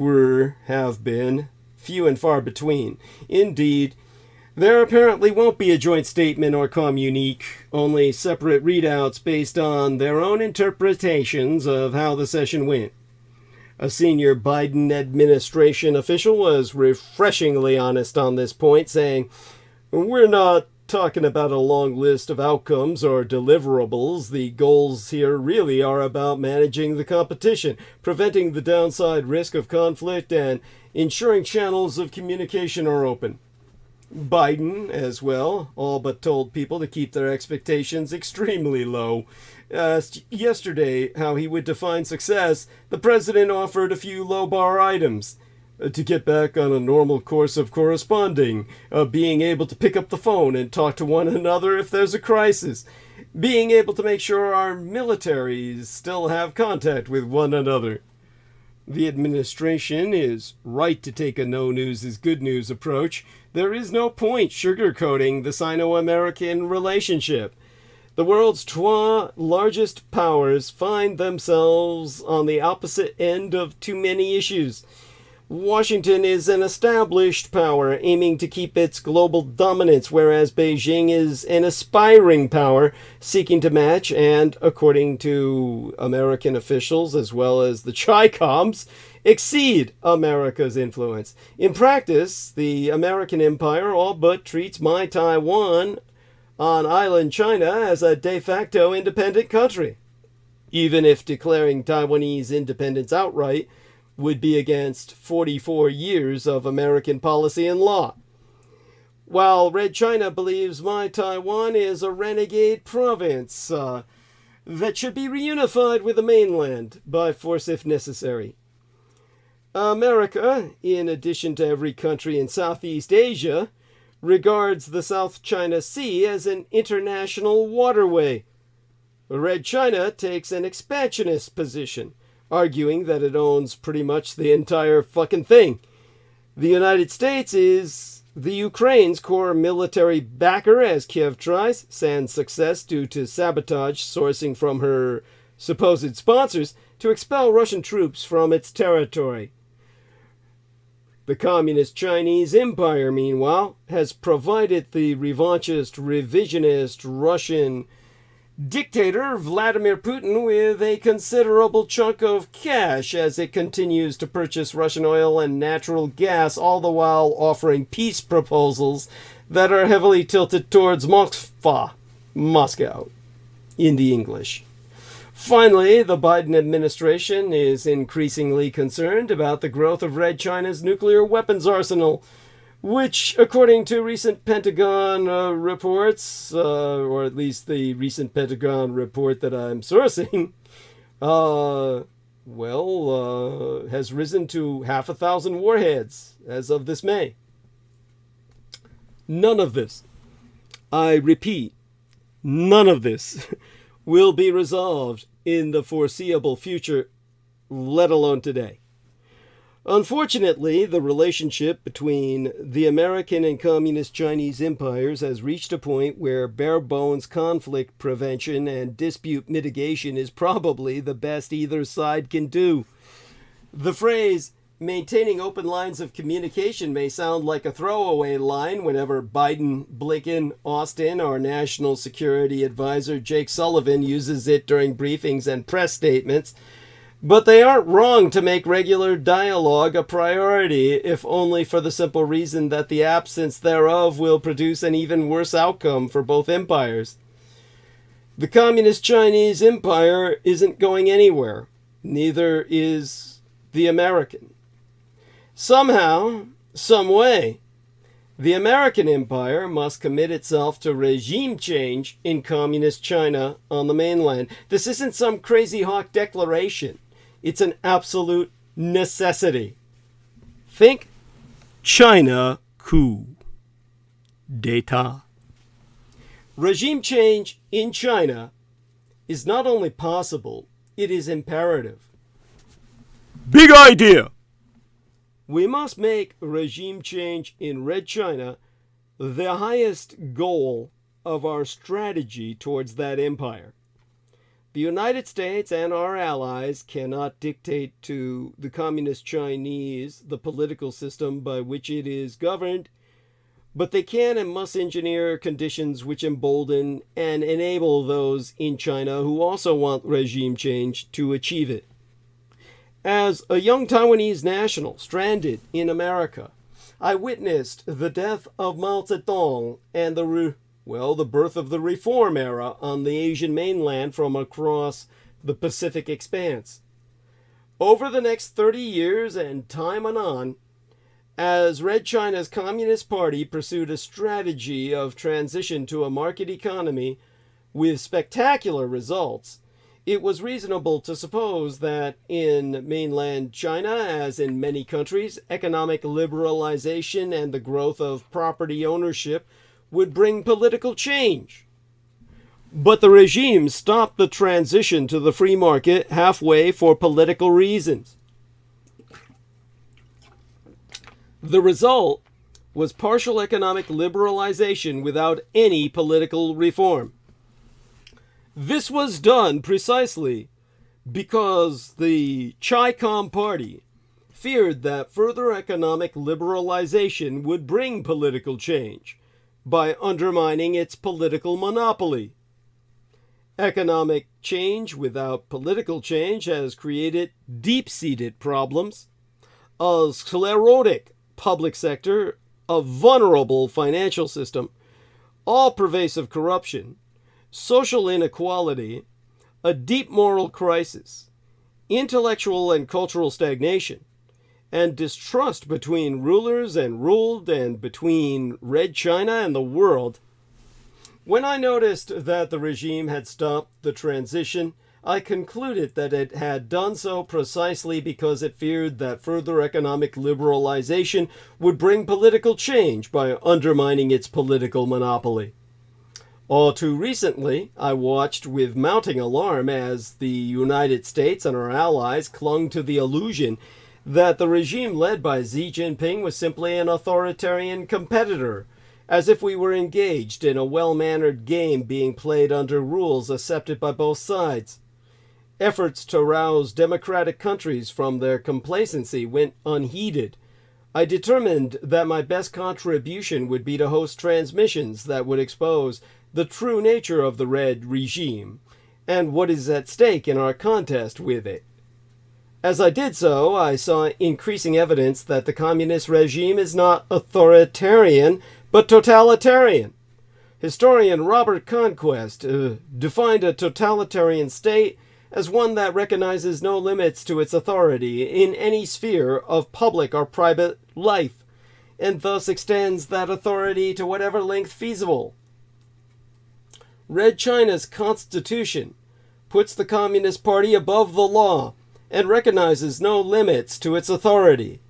have been few and far between. Indeed, there apparently won't be a joint statement or communique, only separate readouts based on their own interpretations of how the session went. A senior Biden administration official was refreshingly honest on this point, saying, "We're not talking about a long list of outcomes or deliverables. The goals here really are about managing the competition, preventing the downside risk of conflict, and ensuring channels of communication are open." Biden, as well, all but told people to keep their expectations extremely low. Asked yesterday how he would define success, the president offered a few low-bar items. To get back on a normal course of corresponding, being able to pick up the phone and talk to one another if there's a crisis, being able to make sure our militaries still have contact with one another. The administration is right to take a no news is good news approach. There is no point sugarcoating the Sino-American relationship. The world's largest powers find themselves on the opposite end of too many issues. Washington is an established power aiming to keep its global dominance, whereas Beijing is an aspiring power seeking to match and, according to American officials as well as the Chi-Coms, exceed America's influence. In practice, the American empire all but treats my Taiwan on island China as a de facto independent country. even if declaring Taiwanese independence outright would be against 44 years of American policy and law. While Red China believes my Taiwan is a renegade province that should be reunified with the mainland by force if necessary. America, in addition to every country in Southeast Asia, regards the South China Sea as an international waterway. Red China takes an expansionist position, arguing that it owns pretty much the entire fucking thing. The United States is the Ukraine's core military backer as Kiev tries, sans success due to sabotage sourcing from her supposed sponsors, to expel Russian troops from its territory. The Communist Chinese Empire, meanwhile, has provided the revanchist, revisionist Russian dictator Vladimir Putin with a considerable chunk of cash as it continues to purchase Russian oil and natural gas, all the while offering peace proposals that are heavily tilted towards Moscow, in the English. Finally, the Biden administration is increasingly concerned about the growth of Red China's nuclear weapons arsenal, which, according to recent Pentagon reports, or at least the recent Pentagon report that I'm sourcing, has risen to 500,000 warheads as of this May. None of this, I repeat, none of this will be resolved in the foreseeable future, let alone today. Unfortunately, the relationship between the American and Communist Chinese empires has reached a point where bare-bones conflict prevention and dispute mitigation is probably the best either side can do. The phrase, maintaining open lines of communication, may sound like a throwaway line whenever Biden, Blinken, Austin, or National Security Advisor Jake Sullivan uses it during briefings and press statements, but they aren't wrong to make regular dialogue a priority, if only for the simple reason that the absence thereof will produce an even worse outcome for both empires. The Communist Chinese Empire isn't going anywhere. Neither is the American. Somehow, some way, the American empire must commit itself to regime change in Communist China on the mainland. This isn't some crazy hawk declaration. It's an absolute necessity. Think China coup d'etat. Regime change in China is not only possible, it is imperative. Big idea! We must make regime change in Red China the highest goal of our strategy towards that empire. The United States and our allies cannot dictate to the Communist Chinese the political system by which it is governed, but they can and must engineer conditions which embolden and enable those in China who also want regime change to achieve it. As a young Taiwanese national stranded in America, I witnessed the death of Mao Zedong and the birth of the Reform era on the Asian mainland from across the Pacific expanse. Over the next 30 years and time on, as Red China's Communist Party pursued a strategy of transition to a market economy with spectacular results, it was reasonable to suppose that in mainland China, as in many countries, economic liberalization and the growth of property ownership would bring political change. But the regime stopped the transition to the free market halfway for political reasons. The result was partial economic liberalization without any political reform. This was done precisely because the Chi-Com party feared that further economic liberalization would bring political change by undermining its political monopoly. Economic change without political change has created deep-seated problems, a sclerotic public sector, a vulnerable financial system, all-pervasive corruption, social inequality, a deep moral crisis, intellectual and cultural stagnation, and distrust between rulers and ruled and between Red China and the world. When I noticed that the regime had stopped the transition, I concluded that it had done so precisely because it feared that further economic liberalization would bring political change by undermining its political monopoly. All too recently, I watched with mounting alarm as the United States and our allies clung to the illusion that the regime led by Xi Jinping was simply an authoritarian competitor, as if we were engaged in a well-mannered game being played under rules accepted by both sides. Efforts to rouse democratic countries from their complacency went unheeded. I determined that my best contribution would be to host transmissions that would expose the true nature of the Red regime and what is at stake in our contest with it. As I did so, I saw increasing evidence that the communist regime is not authoritarian, but totalitarian. Historian Robert Conquest defined a totalitarian state as one that recognizes no limits to its authority in any sphere of public or private life, and thus extends that authority to whatever length feasible. Red China's constitution puts the Communist Party above the law and recognizes no limits to its authority.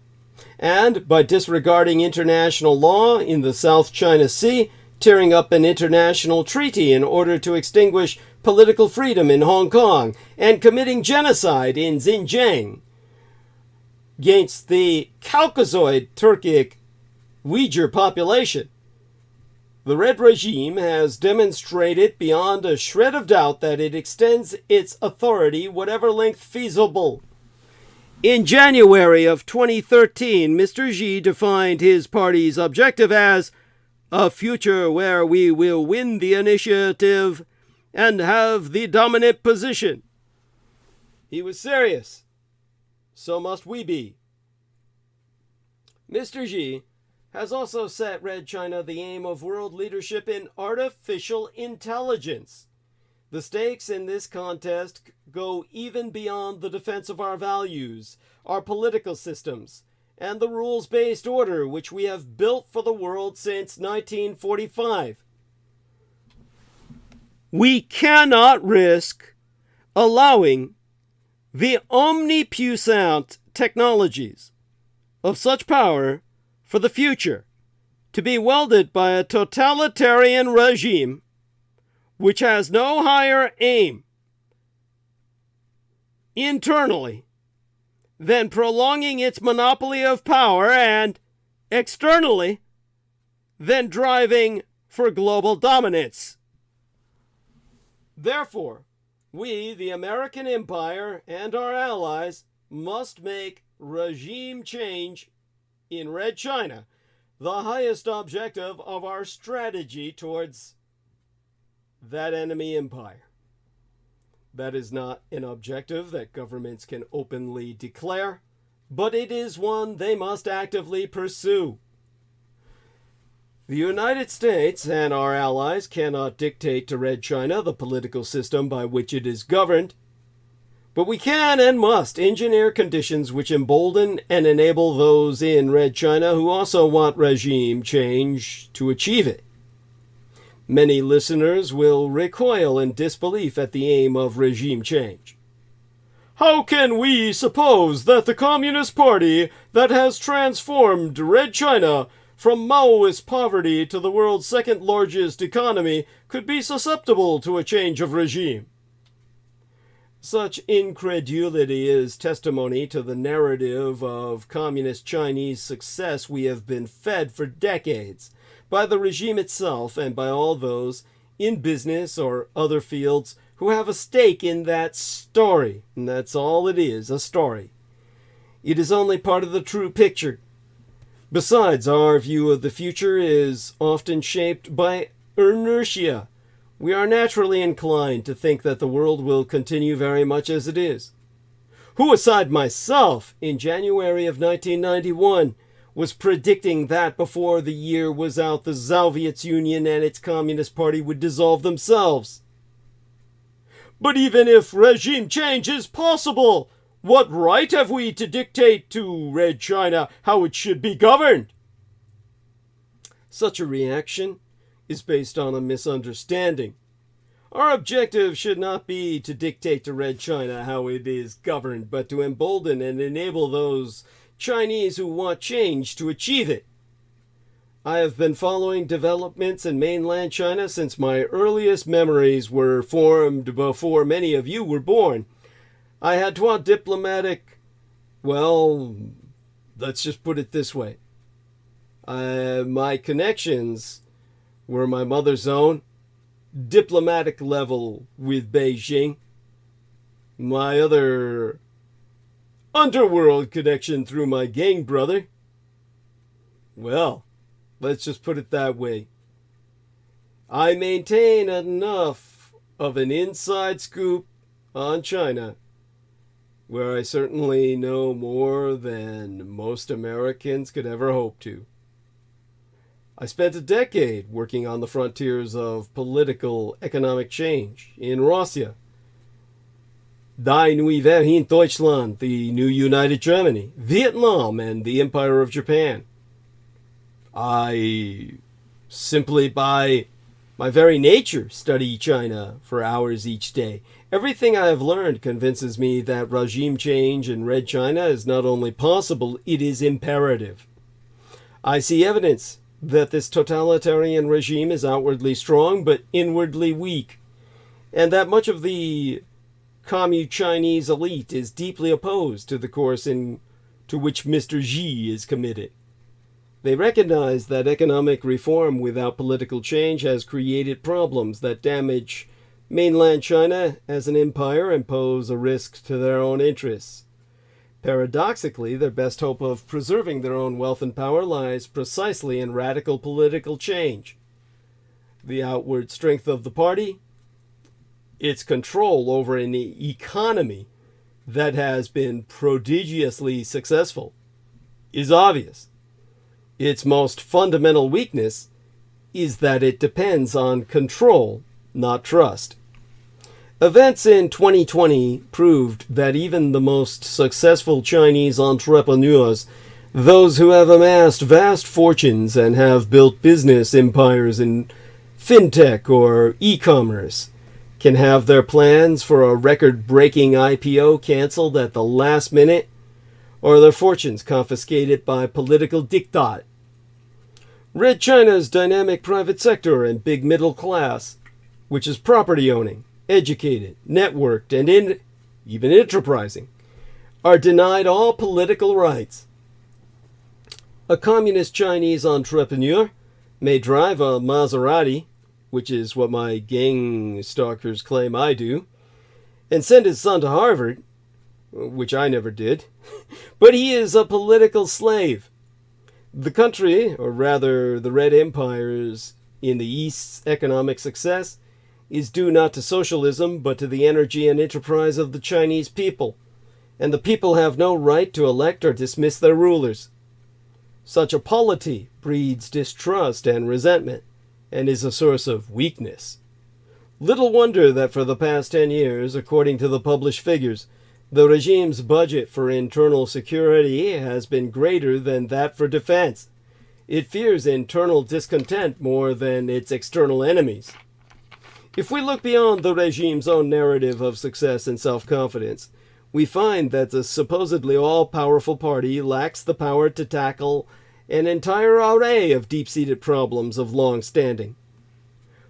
And, by disregarding international law in the South China Sea, tearing up an international treaty in order to extinguish political freedom in Hong Kong, and committing genocide in Xinjiang against the Caucasoid Turkic Uyghur population, the Red regime has demonstrated beyond a shred of doubt that it extends its authority whatever length feasible. In January of 2013, Mr. Xi defined his party's objective as a future where we will win the initiative and have the dominant position. He was serious. So must we be. Mr. Xi has also set Red China the aim of world leadership in artificial intelligence. The stakes in this contest go even beyond the defense of our values, our political systems, and the rules-based order which we have built for the world since 1945. We cannot risk allowing the omnipuissant technologies of such power for the future to be welded by a totalitarian regime which has no higher aim internally than prolonging its monopoly of power and externally than driving for global dominance. Therefore, we, the American Empire, and our allies must make regime change in Red China the highest objective of our strategy towards that enemy empire. That is not an objective that governments can openly declare, but it is one they must actively pursue. The United States and our allies cannot dictate to Red China the political system by which it is governed, but we can and must engineer conditions which embolden and enable those in Red China who also want regime change to achieve it. Many listeners will recoil in disbelief at the aim of regime change. How can we suppose that the Communist Party that has transformed Red China from Maoist poverty to the world's second largest economy could be susceptible to a change of regime? Such incredulity is testimony to the narrative of communist Chinese success we have been fed for decades by the regime itself and by all those in business or other fields who have a stake in that story. And that's all it is, a story. It is only part of the true picture. Besides, our view of the future is often shaped by inertia. We are naturally inclined to think that the world will continue very much as it is. Who, aside myself, in January of 1991, was predicting that before the year was out the Soviet Union and its Communist Party would dissolve themselves? But even if regime change is possible, what right have we to dictate to Red China how it should be governed? Such a reaction is based on a misunderstanding. Our objective should not be to dictate to Red China how it is governed, but to embolden and enable those Chinese who want change to achieve it. I have been following developments in mainland China since my earliest memories were formed before many of you were born. I had taught diplomatic, well, let's just put it this way. My connections were my mother's own, diplomatic level with Beijing. My other underworld connection through my gang brother. Well, let's just put it that way. I maintain enough of an inside scoop on China where I certainly know more than most Americans could ever hope to. I spent a decade working on the frontiers of political economic change in Russia, Die Neue Welt in Deutschland, the New United Germany, Vietnam, and the Empire of Japan. I simply, by my very nature, study China for hours each day. Everything I have learned convinces me that regime change in Red China is not only possible, it is imperative. I see evidence that this totalitarian regime is outwardly strong but inwardly weak, and that much of the Communist Chinese elite is deeply opposed to the course to which Mr. Xi is committed. They recognize that economic reform without political change has created problems that damage mainland China as an empire and pose a risk to their own interests. Paradoxically, their best hope of preserving their own wealth and power lies precisely in radical political change. The outward strength of the party, its control over an economy that has been prodigiously successful, is obvious. Its most fundamental weakness is that it depends on control, not trust. Events in 2020 proved that even the most successful Chinese entrepreneurs, those who have amassed vast fortunes and have built business empires in fintech or e-commerce, can have their plans for a record-breaking IPO canceled at the last minute, or their fortunes confiscated by political diktat. Red China's dynamic private sector and big middle class, which is property-owning, educated, networked, and even enterprising, are denied all political rights. A communist Chinese entrepreneur may drive a Maserati, which is what my gang stalkers claim I do, and send his son to Harvard, which I never did, but he is a political slave. The country, or rather the Red Empires in the East's economic success, is due not to socialism, but to the energy and enterprise of the Chinese people, and the people have no right to elect or dismiss their rulers. Such a polity breeds distrust and resentment, and is a source of weakness. Little wonder that for the past 10 years, according to the published figures, the regime's budget for internal security has been greater than that for defense. It fears internal discontent more than its external enemies. If we look beyond the regime's own narrative of success and self-confidence, we find that the supposedly all-powerful party lacks the power to tackle an entire array of deep-seated problems of long standing.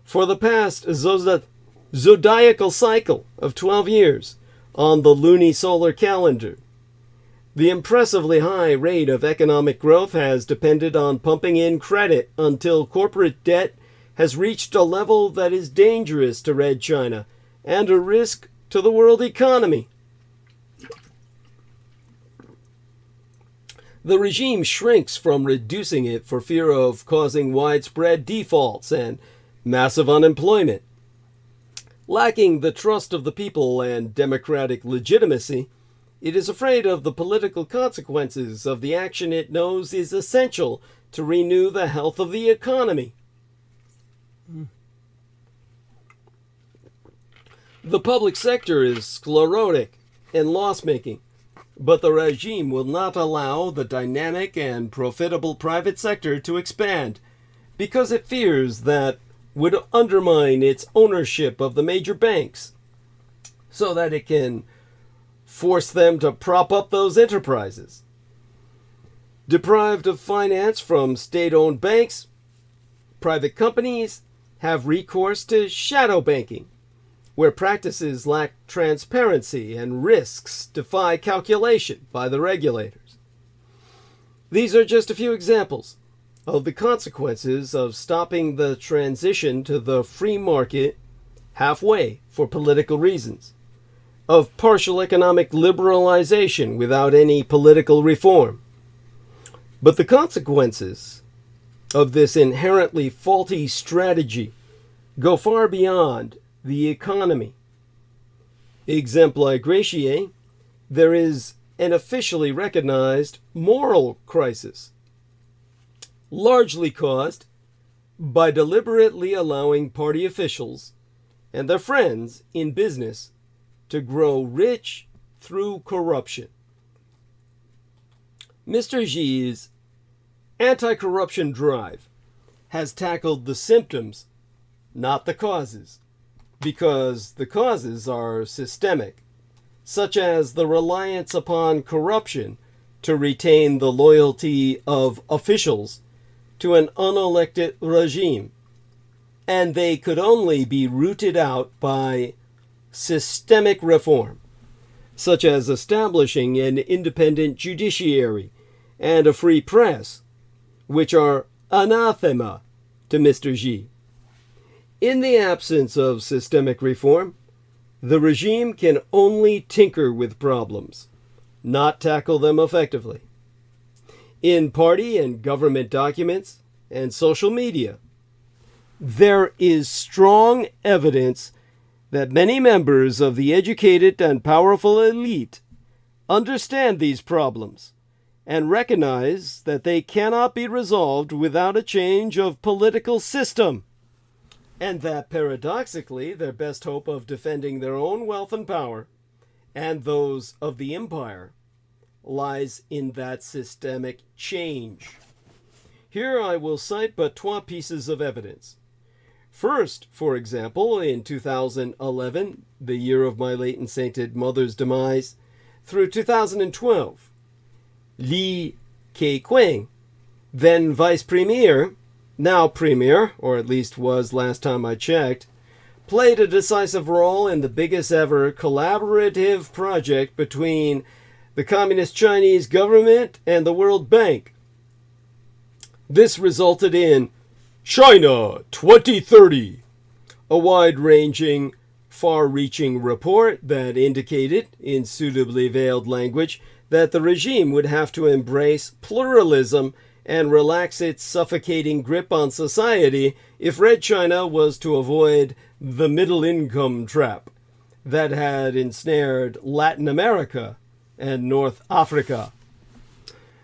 For the past zodiacal cycle of 12 years on the lunisolar calendar, the impressively high rate of economic growth has depended on pumping in credit until corporate debt has reached a level that is dangerous to Red China and a risk to the world economy. The regime shrinks from reducing it for fear of causing widespread defaults and massive unemployment. Lacking the trust of the people and democratic legitimacy, it is afraid of the political consequences of the action it knows is essential to renew the health of the economy. The public sector is sclerotic and loss-making, but the regime will not allow the dynamic and profitable private sector to expand because it fears that would undermine its ownership of the major banks so that it can force them to prop up those enterprises. Deprived of finance from state-owned banks, private companies have recourse to shadow banking, where practices lack transparency and risks defy calculation by the regulators. These are just a few examples of the consequences of stopping the transition to the free market halfway for political reasons, of partial economic liberalization without any political reform. But the consequences of this inherently faulty strategy go far beyond the economy. Exempli gratiae, there is an officially recognized moral crisis, largely caused by deliberately allowing party officials and their friends in business to grow rich through corruption. Mr. Xi's anti-corruption drive has tackled the symptoms, not the causes, because the causes are systemic, such as the reliance upon corruption to retain the loyalty of officials to an unelected regime, and they could only be rooted out by systemic reform, such as establishing an independent judiciary and a free press, which are anathema to Mr. Xi. In the absence of systemic reform, the regime can only tinker with problems, not tackle them effectively. In party and government documents and social media, there is strong evidence that many members of the educated and powerful elite understand these problems and recognize that they cannot be resolved without a change of political system, and that paradoxically their best hope of defending their own wealth and power and those of the empire lies in that systemic change. Here I will cite but two pieces of evidence. First, for example, in 2011, the year of my late and sainted mother's demise, through 2012, Li Keqiang, then vice premier, now premier, or at least was last time I checked, played a decisive role in the biggest ever collaborative project between the Communist Chinese government and the World Bank. This resulted in China 2030, a wide-ranging, far-reaching report that indicated, in suitably veiled language, that the regime would have to embrace pluralism and relax its suffocating grip on society if Red China was to avoid the middle-income trap that had ensnared Latin America and North Africa.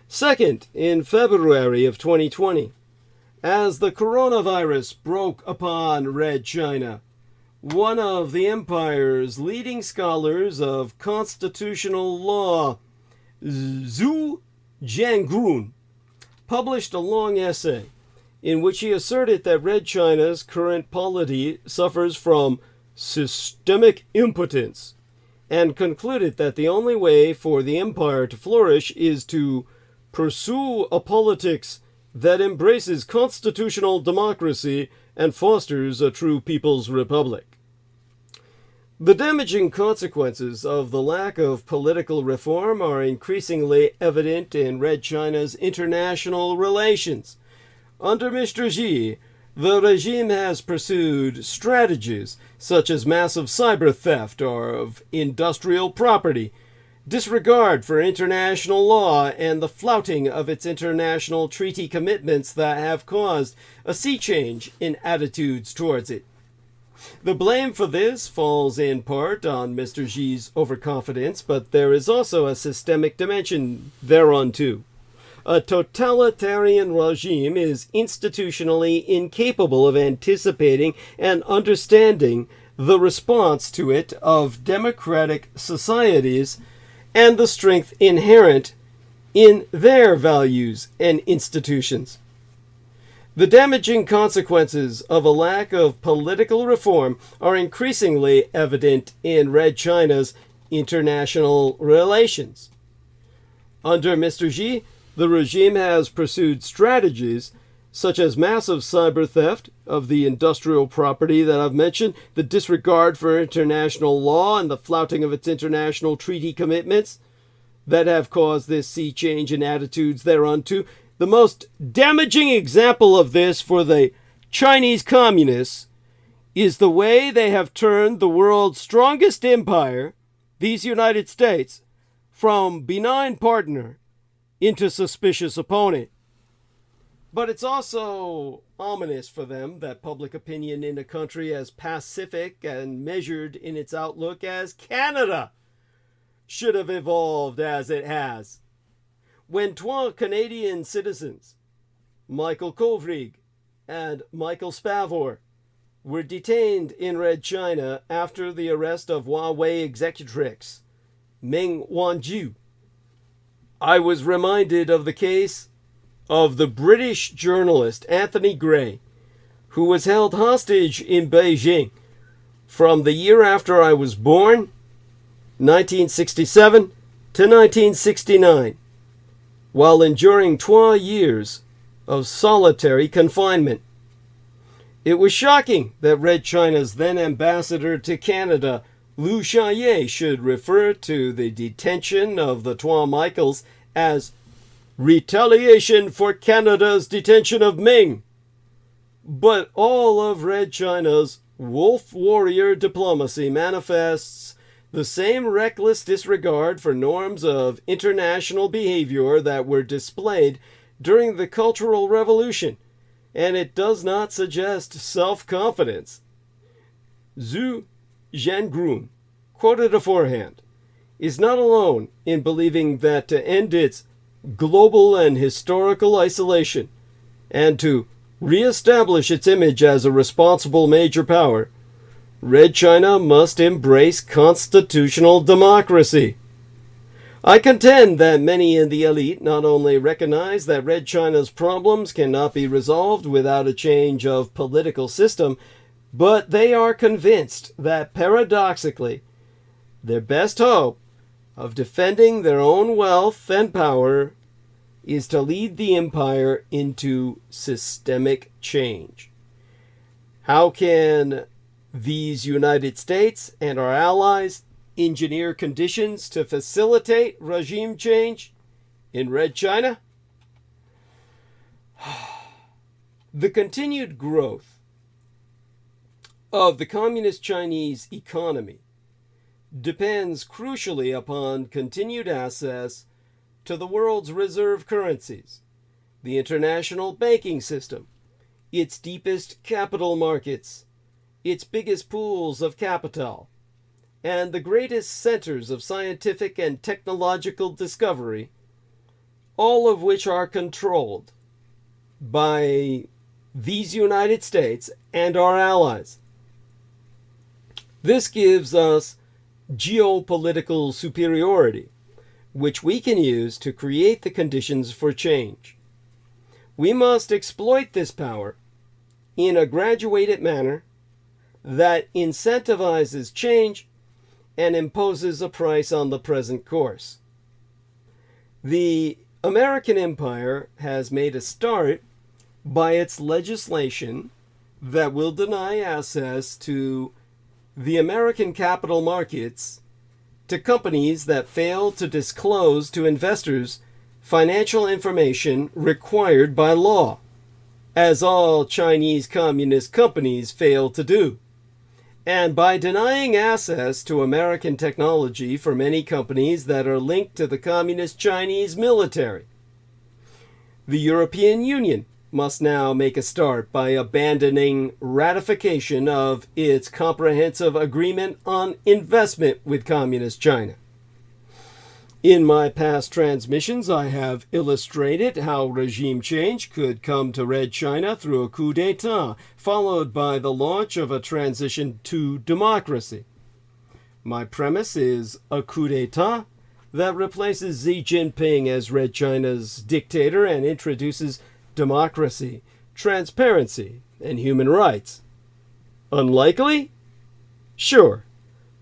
Second, in February of 2020, as the coronavirus broke upon Red China, one of the empire's leading scholars of constitutional law, Zhu Jiangrun, published a long essay in which he asserted that Red China's current polity suffers from systemic impotence, and concluded that the only way for the empire to flourish is to pursue a politics that embraces constitutional democracy and fosters a true people's republic. The damaging consequences of the lack of political reform are increasingly evident in Red China's international relations. Under Mr. Xi, the regime has pursued strategies such as massive cyber theft of industrial property, disregard for international law, and the flouting of its international treaty commitments that have caused a sea change in attitudes towards it. The blame for this falls in part on Mr. Xi's overconfidence, but there is also a systemic dimension thereunto. A totalitarian regime is institutionally incapable of anticipating and understanding the response to it of democratic societies and the strength inherent in their values and institutions. The damaging consequences of a lack of political reform are increasingly evident in Red China's international relations. Under Mr. Xi, the regime has pursued strategies such as massive cyber theft of the industrial property that I've mentioned, the disregard for international law, and the flouting of its international treaty commitments that have caused this sea change in attitudes thereunto. The most damaging example of this for the Chinese communists is the way they have turned the world's strongest empire, these United States, from benign partner into suspicious opponent. But it's also ominous for them that public opinion in a country as pacific and measured in its outlook as Canada should have evolved as it has. When 2 Canadian citizens, Michael Kovrig and Michael Spavor, were detained in Red China after the arrest of Huawei executrix Meng Wanzhou, I was reminded of the case of the British journalist Anthony Gray, who was held hostage in Beijing from the year after I was born, 1967, to 1969, while enduring 12 years of solitary confinement. It was shocking that Red China's then ambassador to Canada, Liu Xiaoye, should refer to the detention of the Twa Michaels as retaliation for Canada's detention of Ming. But all of Red China's wolf warrior diplomacy manifests the same reckless disregard for norms of international behavior that were displayed during the Cultural Revolution, and it does not suggest self-confidence. Zhu Zhangrun, quoted aforehand, is not alone in believing that to end its global and historical isolation, and to re-establish its image as a responsible major power, Red China must embrace constitutional democracy. I contend that many in the elite not only recognize that Red China's problems cannot be resolved without a change of political system, but they are convinced that paradoxically, their best hope of defending their own wealth and power is to lead the empire into systemic change. How can these United States and our allies engineer conditions to facilitate regime change in Red China? The continued growth of the Communist Chinese economy depends crucially upon continued access to the world's reserve currencies, the international banking system, its deepest capital markets, its biggest pools of capital, and the greatest centers of scientific and technological discovery, all of which are controlled by these United States and our allies. This gives us geopolitical superiority, which we can use to create the conditions for change. We must exploit this power in a graduated manner that incentivizes change and imposes a price on the present course. The American empire has made a start by its legislation that will deny access to the American capital markets to companies that fail to disclose to investors financial information required by law, as all Chinese communist companies fail to do. And by denying access to American technology for many companies that are linked to the Communist Chinese military. The European Union must now make a start by abandoning ratification of its comprehensive agreement on investment with Communist China. In my past transmissions, I have illustrated how regime change could come to Red China through a coup d'etat, followed by the launch of a transition to democracy. My premise is a coup d'etat that replaces Xi Jinping as Red China's dictator and introduces democracy, transparency, and human rights. Unlikely? Sure.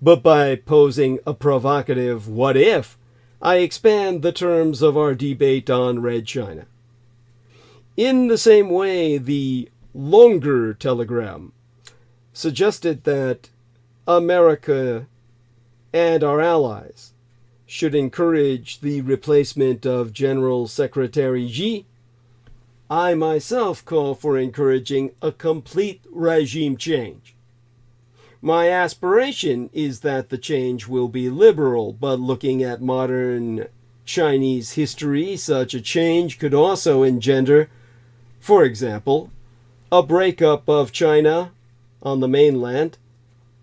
But by posing a provocative what if, I expand the terms of our debate on Red China. In the same way, the longer telegram suggested that America and our allies should encourage the replacement of General Secretary Xi, I myself call for encouraging a complete regime change. My aspiration is that the change will be liberal, but looking at modern Chinese history, such a change could also engender, for example, a breakup of China on the mainland,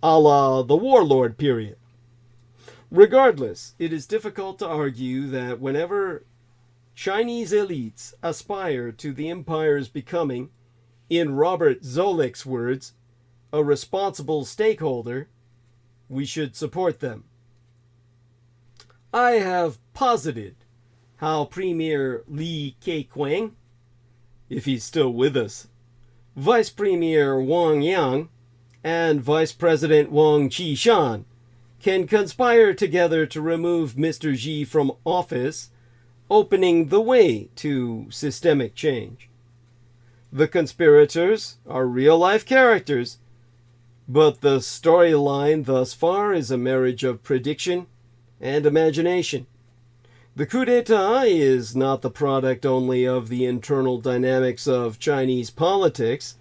a la the warlord period. Regardless, it is difficult to argue that whenever Chinese elites aspire to the empire's becoming, in Robert Zoellick's words, a responsible stakeholder, we should support them. I have posited how Premier Li Keqiang, if he's still with us, Vice Premier Wang Yang, and Vice President Wang Qishan can conspire together to remove Mr. Xi from office, opening the way to systemic change. The conspirators are real-life characters, but the storyline thus far is a marriage of prediction and imagination. The coup d'etat is not the product only of the internal dynamics of Chinese politics.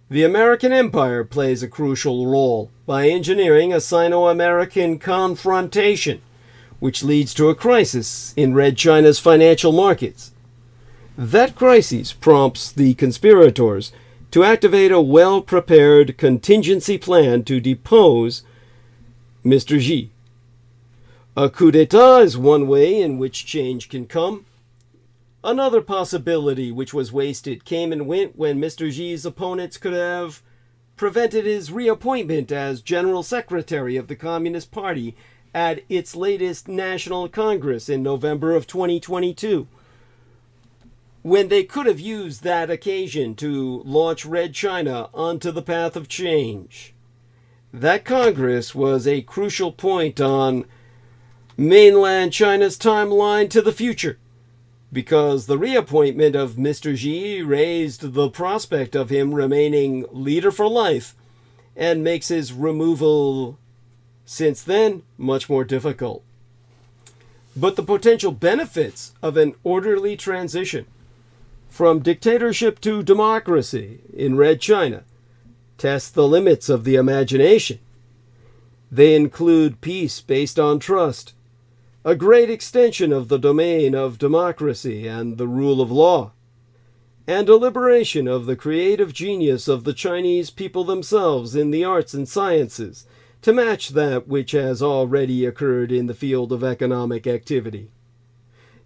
The American empire plays a crucial role by engineering a Sino-American confrontation, which leads to a crisis in Red China's financial markets. That crisis prompts the conspirators to activate a well-prepared contingency plan to depose Mr. Xi. A coup d'etat is one way in which change can come. Another possibility which was wasted came and went when Mr. Xi's opponents could have prevented his reappointment as General Secretary of the Communist Party at its latest National Congress in November of 2022. When they could have used that occasion to launch Red China onto the path of change. That Congress was a crucial point on mainland China's timeline to the future, because the reappointment of Mr. Xi raised the prospect of him remaining leader for life and makes his removal since then much more difficult. But the potential benefits of an orderly transition from dictatorship to democracy in Red China test the limits of the imagination. They include peace based on trust, a great extension of the domain of democracy and the rule of law, and a liberation of the creative genius of the Chinese people themselves in the arts and sciences to match that which has already occurred in the field of economic activity.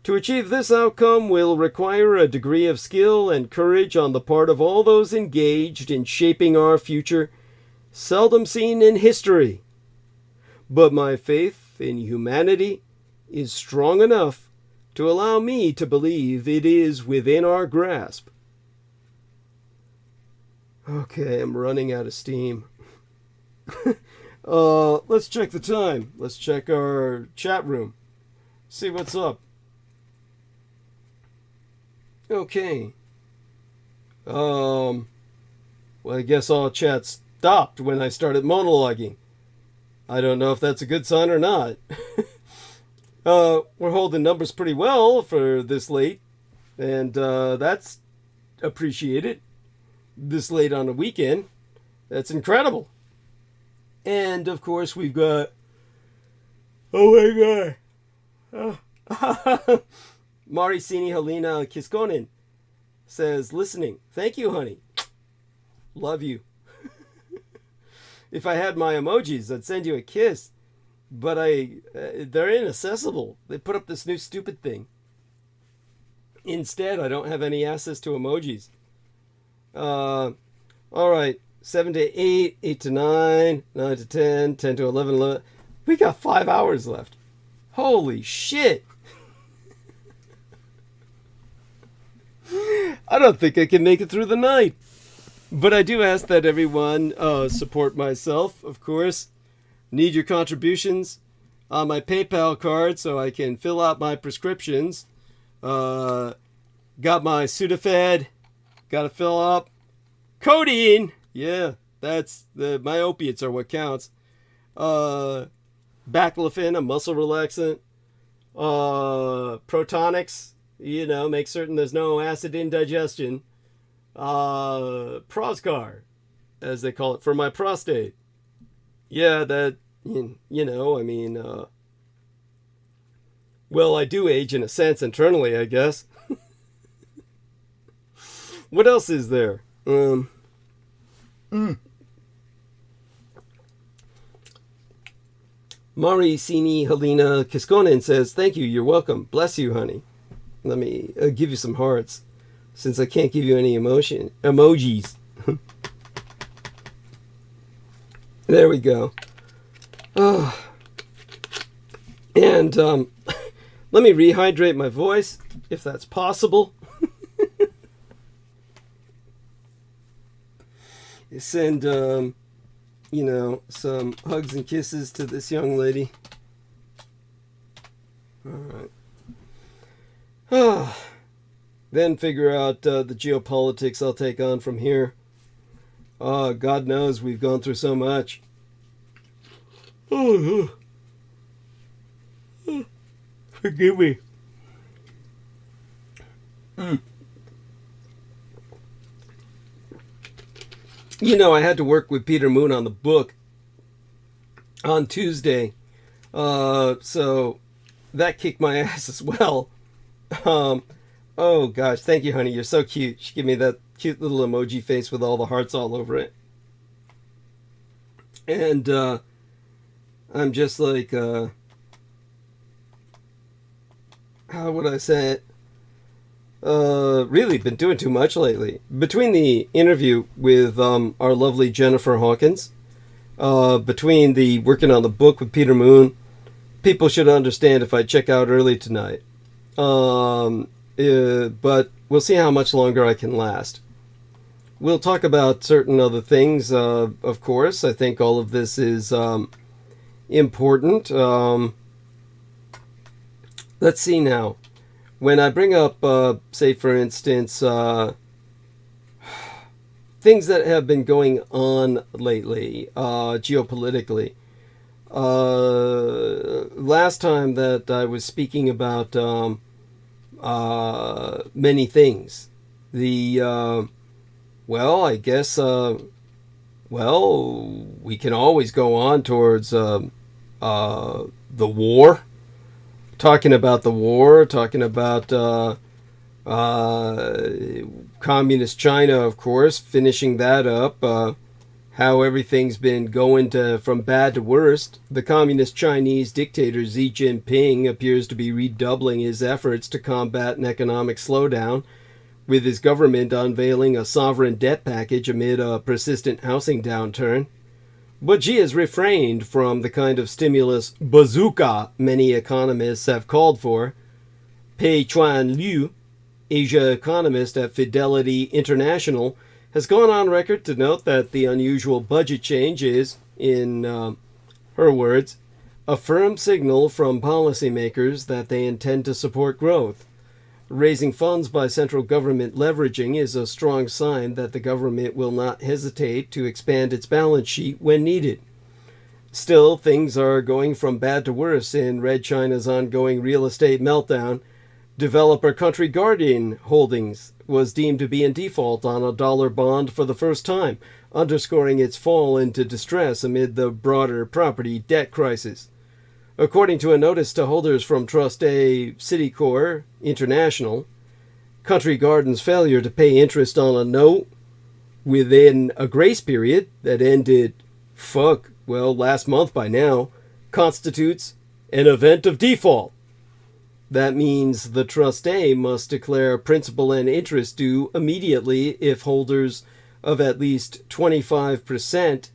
To achieve this outcome will require a degree of skill and courage on the part of all those engaged in shaping our future, seldom seen in history. But my faith in humanity is strong enough to allow me to believe it is within our grasp. Okay, I'm running out of steam. Let's check the time. Let's check our chat room. See what's up. Okay. Well, I guess all chat stopped when I started monologuing. I don't know if that's a good sign or not. We're holding numbers pretty well for this late, and that's appreciated. This late on a weekend. That's incredible. And, of course, we've got... Oh, my God. Maricini Helena Kiskonen says, listening. Thank you, honey. Love you. If I had my emojis, I'd send you a kiss. but they're inaccessible. They put up this new stupid thing. Instead, I don't have any access to emojis. All right, 7 to 8, 8 to 9, 9 to 10, 10 to 11, 11. We got 5 hours left. Holy shit. I don't think I can make it through the night. But I do ask that everyone support myself, of course. Need your contributions on my PayPal card so I can fill out my prescriptions. Got my Sudafed. Got to fill up. Codeine. Yeah, that's my opiates are what counts. Baclofen, a muscle relaxant. Protonics. Make certain there's no acid indigestion. Proscar, as they call it, for my prostate. Yeah, that, well, I do age in a sense internally, I guess. What else is there? Mari Sini Helena Kiskonen says, thank you, you're welcome. Bless you, honey. Let me give you some hearts, since I can't give you any emojis. There we go. And let me rehydrate my voice, if that's possible. Send, some hugs and kisses to this young lady. All right. Then figure out the geopolitics I'll take on from here. God knows we've gone through so much. Forgive me. I had to work with Peter Moon on the book on Tuesday. So that kicked my ass as well. Oh gosh, thank you, honey. You're so cute. She gave me that cute little emoji face with all the hearts all over it. And I'm just like, how would I say it? Really been doing too much lately. Between the interview with our lovely Jennifer Hawkins, between the working on the book with Peter Moon, people should understand if I check out early tonight. But we'll see how much longer I can last. We'll talk about certain other things, of course. I think all of this is important. Let's see now. When I bring up, say, for instance, things that have been going on lately, geopolitically. Last time that I was speaking about many things. I guess, we can always go on towards the war. Talking about the war, talking about communist China, of course, finishing that up, how everything's been going from bad to worst. The communist Chinese dictator Xi Jinping appears to be redoubling his efforts to combat an economic slowdown, with his government unveiling a sovereign debt package amid a persistent housing downturn. But Xi has refrained from the kind of stimulus bazooka many economists have called for. Pei Chuan Liu, Asia economist at Fidelity International, has gone on record to note that the unusual budget change is, in her words, a firm signal from policymakers that they intend to support growth. Raising funds by central government leveraging is a strong sign that the government will not hesitate to expand its balance sheet when needed. Still, things are going from bad to worse in Red China's ongoing real estate meltdown. Developer Country Garden Holdings was deemed to be in default on a dollar bond for the first time, underscoring its fall into distress amid the broader property debt crisis. According to a notice to holders from Trust A Citicorp International, Country Garden's failure to pay interest on a note within a grace period that ended, last month by now, constitutes an event of default. That means the trustee must declare principal and interest due immediately if holders of at least 25%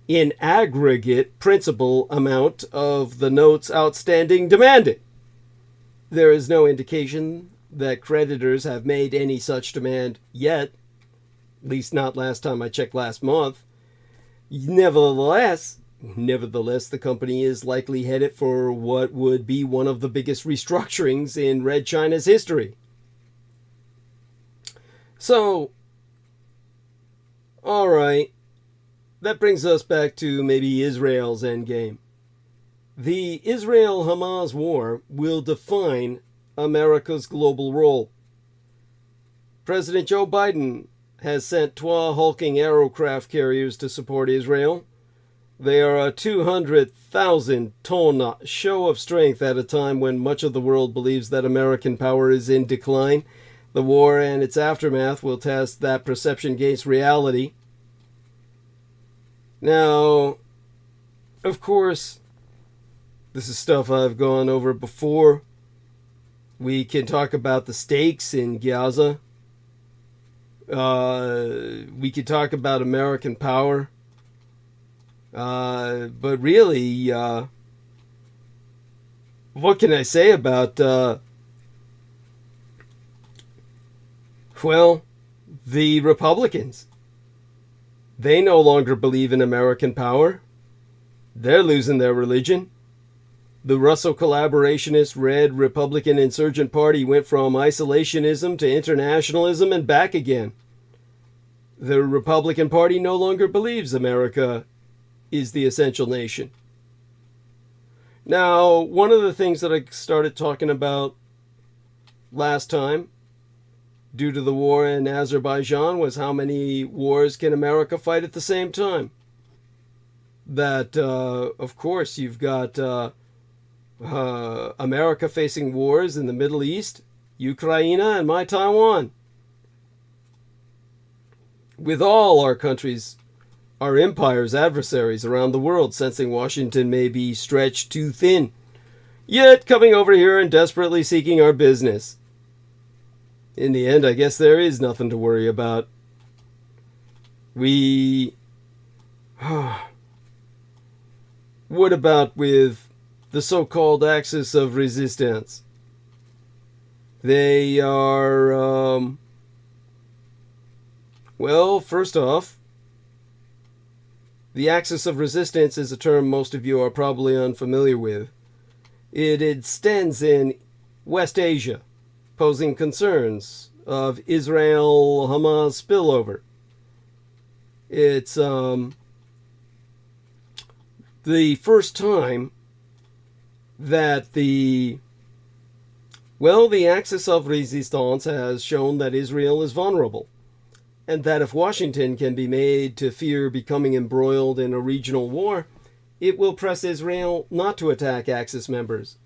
in aggregate principal amount of the notes outstanding demand it. There is no indication that creditors have made any such demand yet, at least not last time I checked last month. Nevertheless, the company is likely headed for what would be one of the biggest restructurings in Red China's history. So, all right, that brings us back to maybe Israel's endgame. The Israel-Hamas war will define America's global role. President Joe Biden has sent 12 hulking aerocraft carriers to support Israel. They are a 200,000-ton show of strength at a time when much of the world believes that American power is in decline. The war and its aftermath will test that perception against reality. Now, of course, this is stuff I've gone over before. We can talk about the stakes in Gaza. We could talk about American power. But really, what can I say about, the Republicans? They no longer believe in American power. They're losing their religion. The Russo collaborationist Red Republican Insurgent Party went from isolationism to internationalism and back again. The Republican Party no longer believes America is the essential nation. Now, one of the things that I started talking about last time, due to the war in Azerbaijan, was how many wars can America fight at the same time? That, of course, you've got America facing wars in the Middle East, Ukraine, and my Taiwan. With all our countries, our empires, adversaries around the world, sensing Washington may be stretched too thin, yet coming over here and desperately seeking our business. In the end, I guess there is nothing to worry about. What about with the so-called axis of resistance? They are, first off, the axis of resistance is a term most of you are probably unfamiliar with. It extends in West Asia, posing concerns of Israel-Hamas spillover. It's the first time that the axis of resistance has shown that Israel is vulnerable, and that if Washington can be made to fear becoming embroiled in a regional war, it will press Israel not to attack Axis members.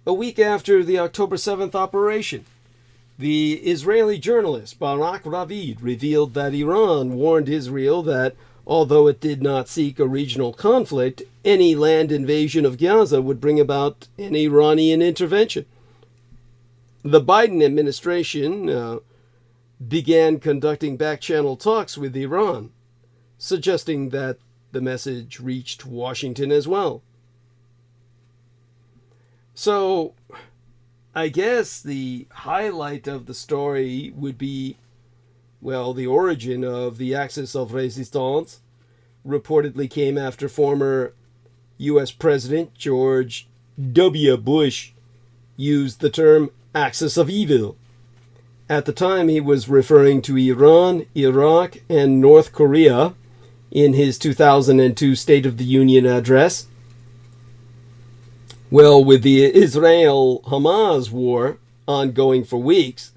A week after the October 7th operation, the Israeli journalist Barak Ravid revealed that Iran warned Israel that although it did not seek a regional conflict, any land invasion of Gaza would bring about an Iranian intervention. The Biden administration began conducting back-channel talks with Iran, suggesting that the message reached Washington as well. So, I guess the highlight of the story would be, the origin of the axis of resistance reportedly came after former U.S. President George W. Bush used the term axis of evil. At the time, he was referring to Iran, Iraq, and North Korea in his 2002 State of the Union address. Well, with the Israel-Hamas war ongoing for weeks,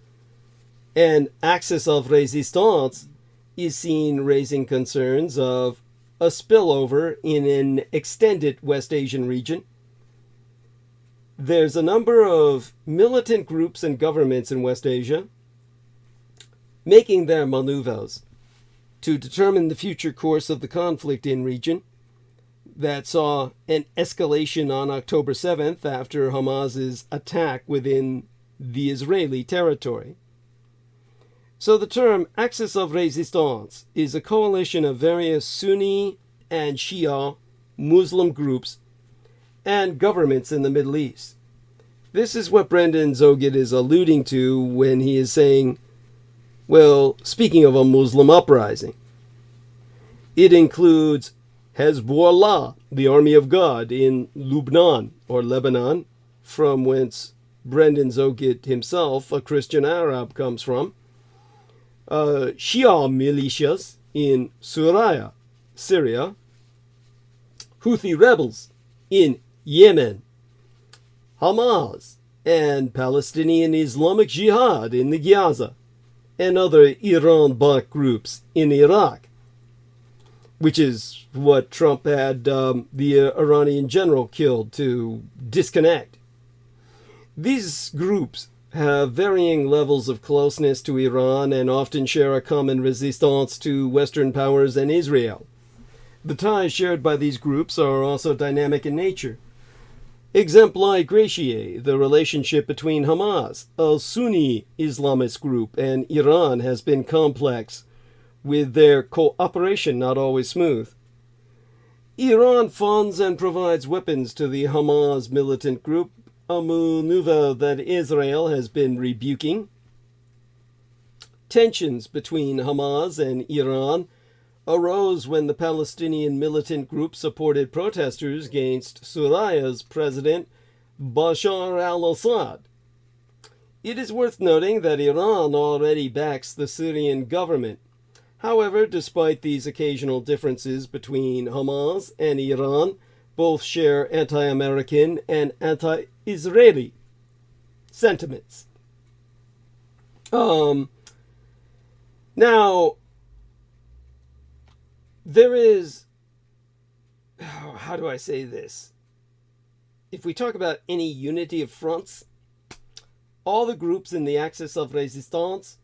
an axis of resistance is seen raising concerns of a spillover in an extended West Asian region. There's a number of militant groups and governments in West Asia making their maneuvers to determine the future course of the conflict in region. that saw an escalation on October 7th after Hamas's attack within the Israeli territory. So the term Axis of Resistance is a coalition of various Sunni and Shia Muslim groups and governments in the Middle East. This is what Brendan Zogid is alluding to when he is saying, well, speaking of a Muslim uprising, it includes Hezbollah, the army of God in Lebanon, or Lebanon, from whence Brendan Zogid himself, a Christian Arab, comes from. Shia militias in Suraya, Syria. Houthi rebels in Yemen. Hamas and Palestinian Islamic Jihad in the Gaza, and other Iran-backed groups in Iraq, which is what Trump had the Iranian general killed to disconnect. These groups have varying levels of closeness to Iran and often share a common resistance to Western powers and Israel. The ties shared by these groups are also dynamic in nature. Exempli gratiae, the relationship between Hamas, a Sunni Islamist group, and Iran has been complex, with their cooperation not always smooth. Iran funds and provides weapons to the Hamas militant group, a maneuver that Israel has been rebuking. Tensions between Hamas and Iran arose when the Palestinian militant group supported protesters against Syria's president Bashar al-Assad. It is worth noting that Iran already backs the Syrian government. However, despite these occasional differences between Hamas and Iran, both share anti-American and anti-Israeli sentiments. Now, there is, how do I say this? If we talk about any unity of fronts, all the groups in the Axis of Resistance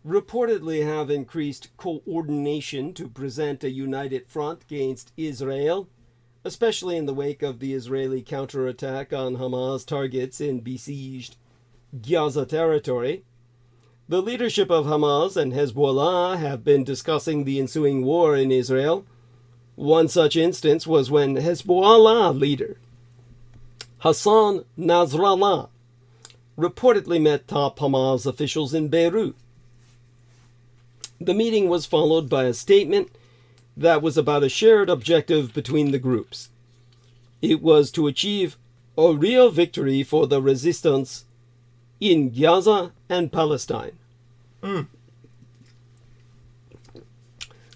reportedly have increased coordination to present a united front against Israel, especially in the wake of the Israeli counterattack on Hamas targets in besieged Gaza territory. The leadership of Hamas and Hezbollah have been discussing the ensuing war in Israel. One such instance was when Hezbollah leader Hassan Nasrallah reportedly met top Hamas officials in Beirut. The meeting was followed by a statement that was about a shared objective between the groups. It was to achieve a real victory for the resistance in Gaza and Palestine.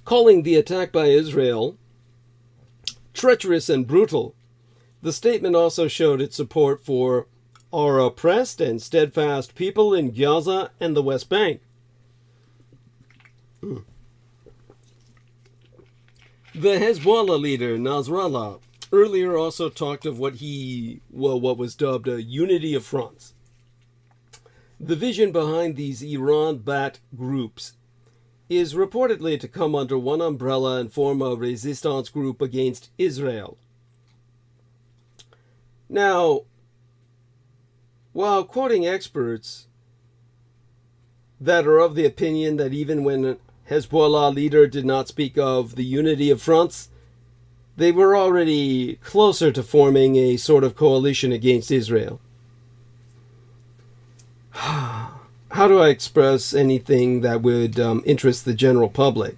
Calling the attack by Israel treacherous and brutal, the statement also showed its support for our oppressed and steadfast people in Gaza and the West Bank. The Hezbollah leader, Nasrallah, earlier also talked of what was dubbed a unity of fronts. The vision behind these Iran-backed groups is reportedly to come under one umbrella and form a resistance group against Israel. Now, while quoting experts that are of the opinion that even when Hezbollah leader did not speak of the unity of fronts, they were already closer to forming a sort of coalition against Israel. How do I express anything that would interest the general public?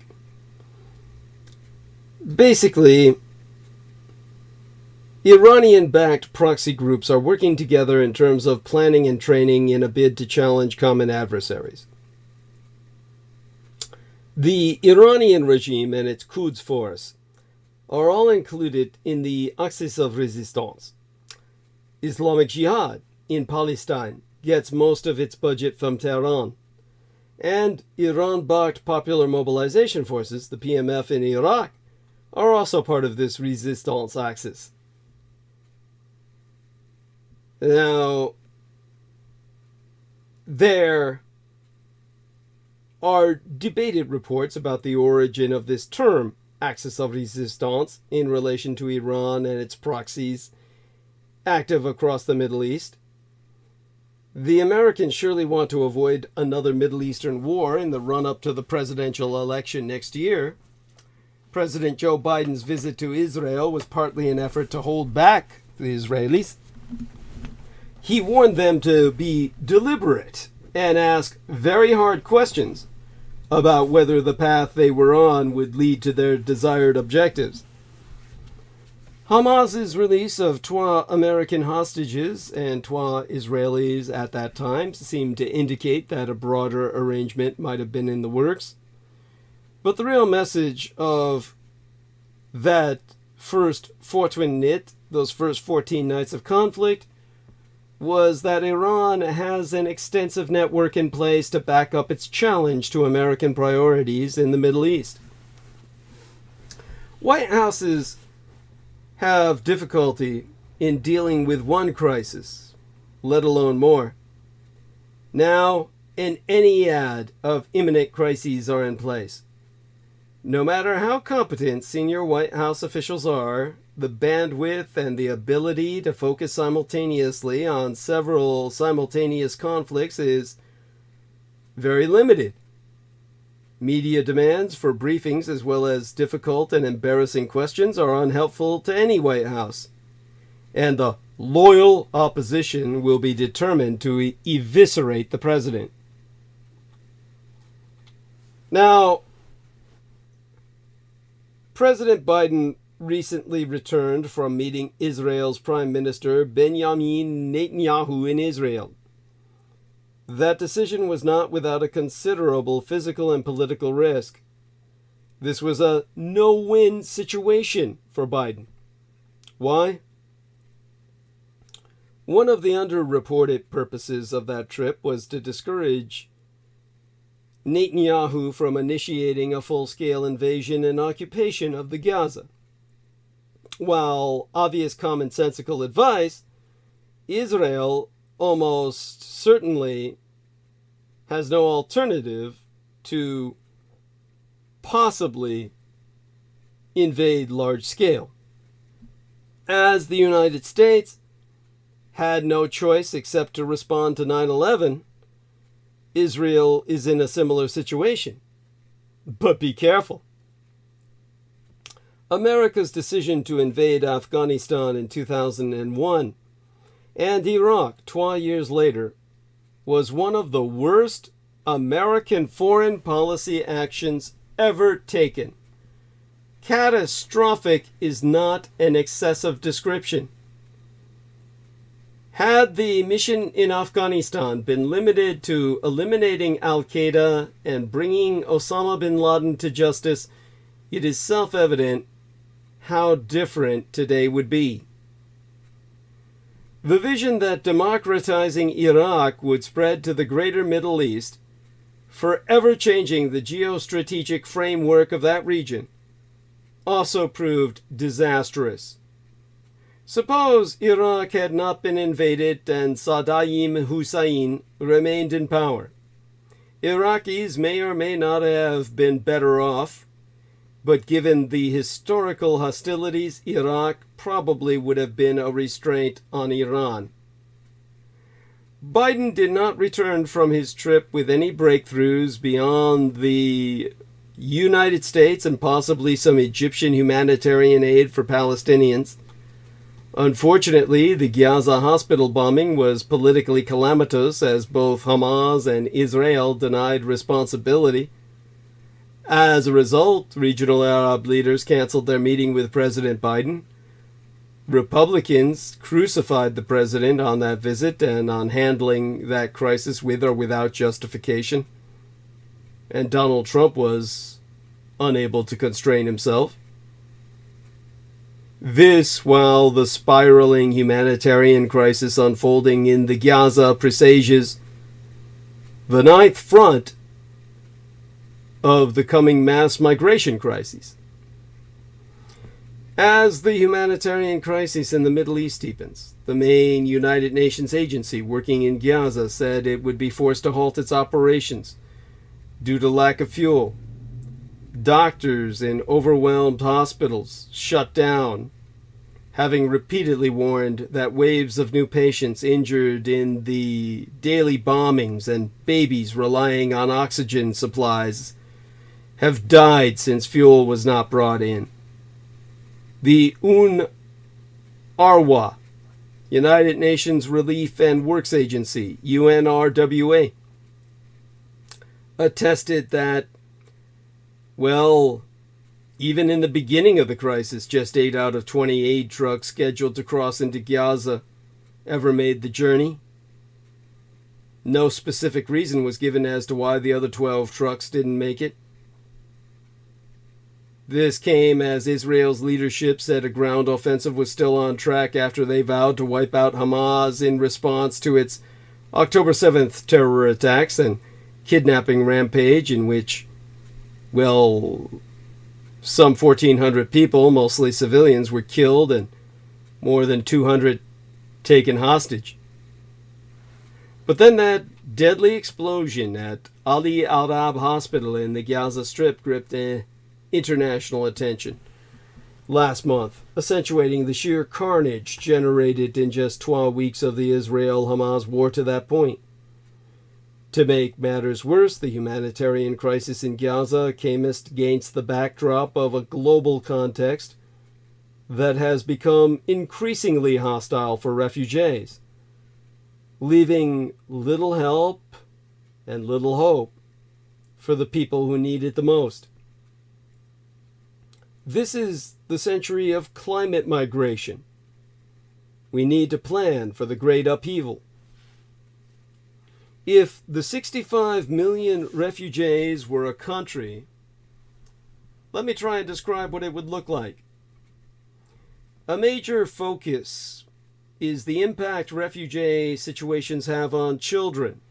Basically, Iranian-backed proxy groups are working together in terms of planning and training in a bid to challenge common adversaries. The Iranian regime and its Quds force are all included in the Axis of Resistance. Islamic Jihad in Palestine gets most of its budget from Tehran, and Iran-backed Popular Mobilization Forces, the PMF in Iraq, are also part of this resistance axis. Now, there are debated reports about the origin of this term axis of resistance in relation to Iran and its proxies active across the Middle East. The Americans surely want to avoid another Middle Eastern war in the run-up to the presidential election next year. President Joe Biden's visit to Israel was partly an effort to hold back the Israelis. He warned them to be deliberate and ask very hard questions about whether the path they were on would lead to their desired objectives. Hamas's release of 2 American hostages and 2 Israelis at that time seemed to indicate that a broader arrangement might have been in the works. But the real message of that first fortnight, those first 14 nights of conflict, was that Iran has an extensive network in place to back up its challenge to American priorities in the Middle East. White Houses have difficulty in dealing with one crisis, let alone more. Now, an ennead of imminent crises are in place. No matter how competent senior White House officials are, the bandwidth and the ability to focus simultaneously on several simultaneous conflicts is very limited. Media demands for briefings as well as difficult and embarrassing questions are unhelpful to any White House. And the loyal opposition will be determined to eviscerate the president. Now, President Biden recently returned from meeting Israel's Prime Minister Benjamin Netanyahu in Israel. That decision was not without a considerable physical and political risk. This was a no-win situation for Biden. Why? One of the underreported purposes of that trip was to discourage Netanyahu from initiating a full-scale invasion and occupation of the Gaza. While obvious commonsensical advice, Israel almost certainly has no alternative to possibly invade large scale. As the United States had no choice except to respond to 9/11, Israel is in a similar situation. But be careful. America's decision to invade Afghanistan in 2001 and Iraq 12 years later was one of the worst American foreign policy actions ever taken. Catastrophic is not an excessive description. Had the mission in Afghanistan been limited to eliminating Al-Qaeda and bringing Osama bin Laden to justice, it is self-evident how different today would be. The vision that democratizing Iraq would spread to the greater Middle East, forever changing the geostrategic framework of that region, also proved disastrous. Suppose Iraq had not been invaded and Saddam Hussein remained in power. Iraqis may or may not have been better off, but given the historical hostilities, Iraq probably would have been a restraint on Iran. Biden did not return from his trip with any breakthroughs beyond the United States and possibly some Egyptian humanitarian aid for Palestinians. Unfortunately, the Gaza hospital bombing was politically calamitous as both Hamas and Israel denied responsibility. As a result, regional Arab leaders canceled their meeting with President Biden. Republicans crucified the president on that visit and on handling that crisis with or without justification. And Donald Trump was unable to constrain himself. This while the spiraling humanitarian crisis unfolding in the Gaza presages the ninth front of the coming mass migration crises. As the humanitarian crisis in the Middle East deepens, the main United Nations agency working in Gaza said it would be forced to halt its operations due to lack of fuel, Doctors in overwhelmed hospitals shut down, having repeatedly warned that waves of new patients injured in the daily bombings and babies relying on oxygen supplies have died since fuel was not brought in. The UNRWA, United Nations Relief and Works Agency, UNRWA, attested that, well, even in the beginning of the crisis, just 8 out of 20 aid trucks scheduled to cross into Gaza ever made the journey. No specific reason was given as to why the other 12 trucks didn't make it. This came as Israel's leadership said a ground offensive was still on track after they vowed to wipe out Hamas in response to its October 7th terror attacks and kidnapping rampage in which, well, some 1,400 people, mostly civilians, were killed and more than 200 taken hostage. But then that deadly explosion at Ali Al-Rab Hospital in the Gaza Strip gripped international attention last month, accentuating the sheer carnage generated in just 12 weeks of the Israel-Hamas war to that point. To make matters worse, the humanitarian crisis in Gaza came against the backdrop of a global context that has become increasingly hostile for refugees, leaving little help and little hope for the people who need it the most. This is the century of climate migration. We need to plan for the great upheaval. If the 65 million refugees were a country, let me try and describe what it would look like. A major focus is the impact refugee situations have on children.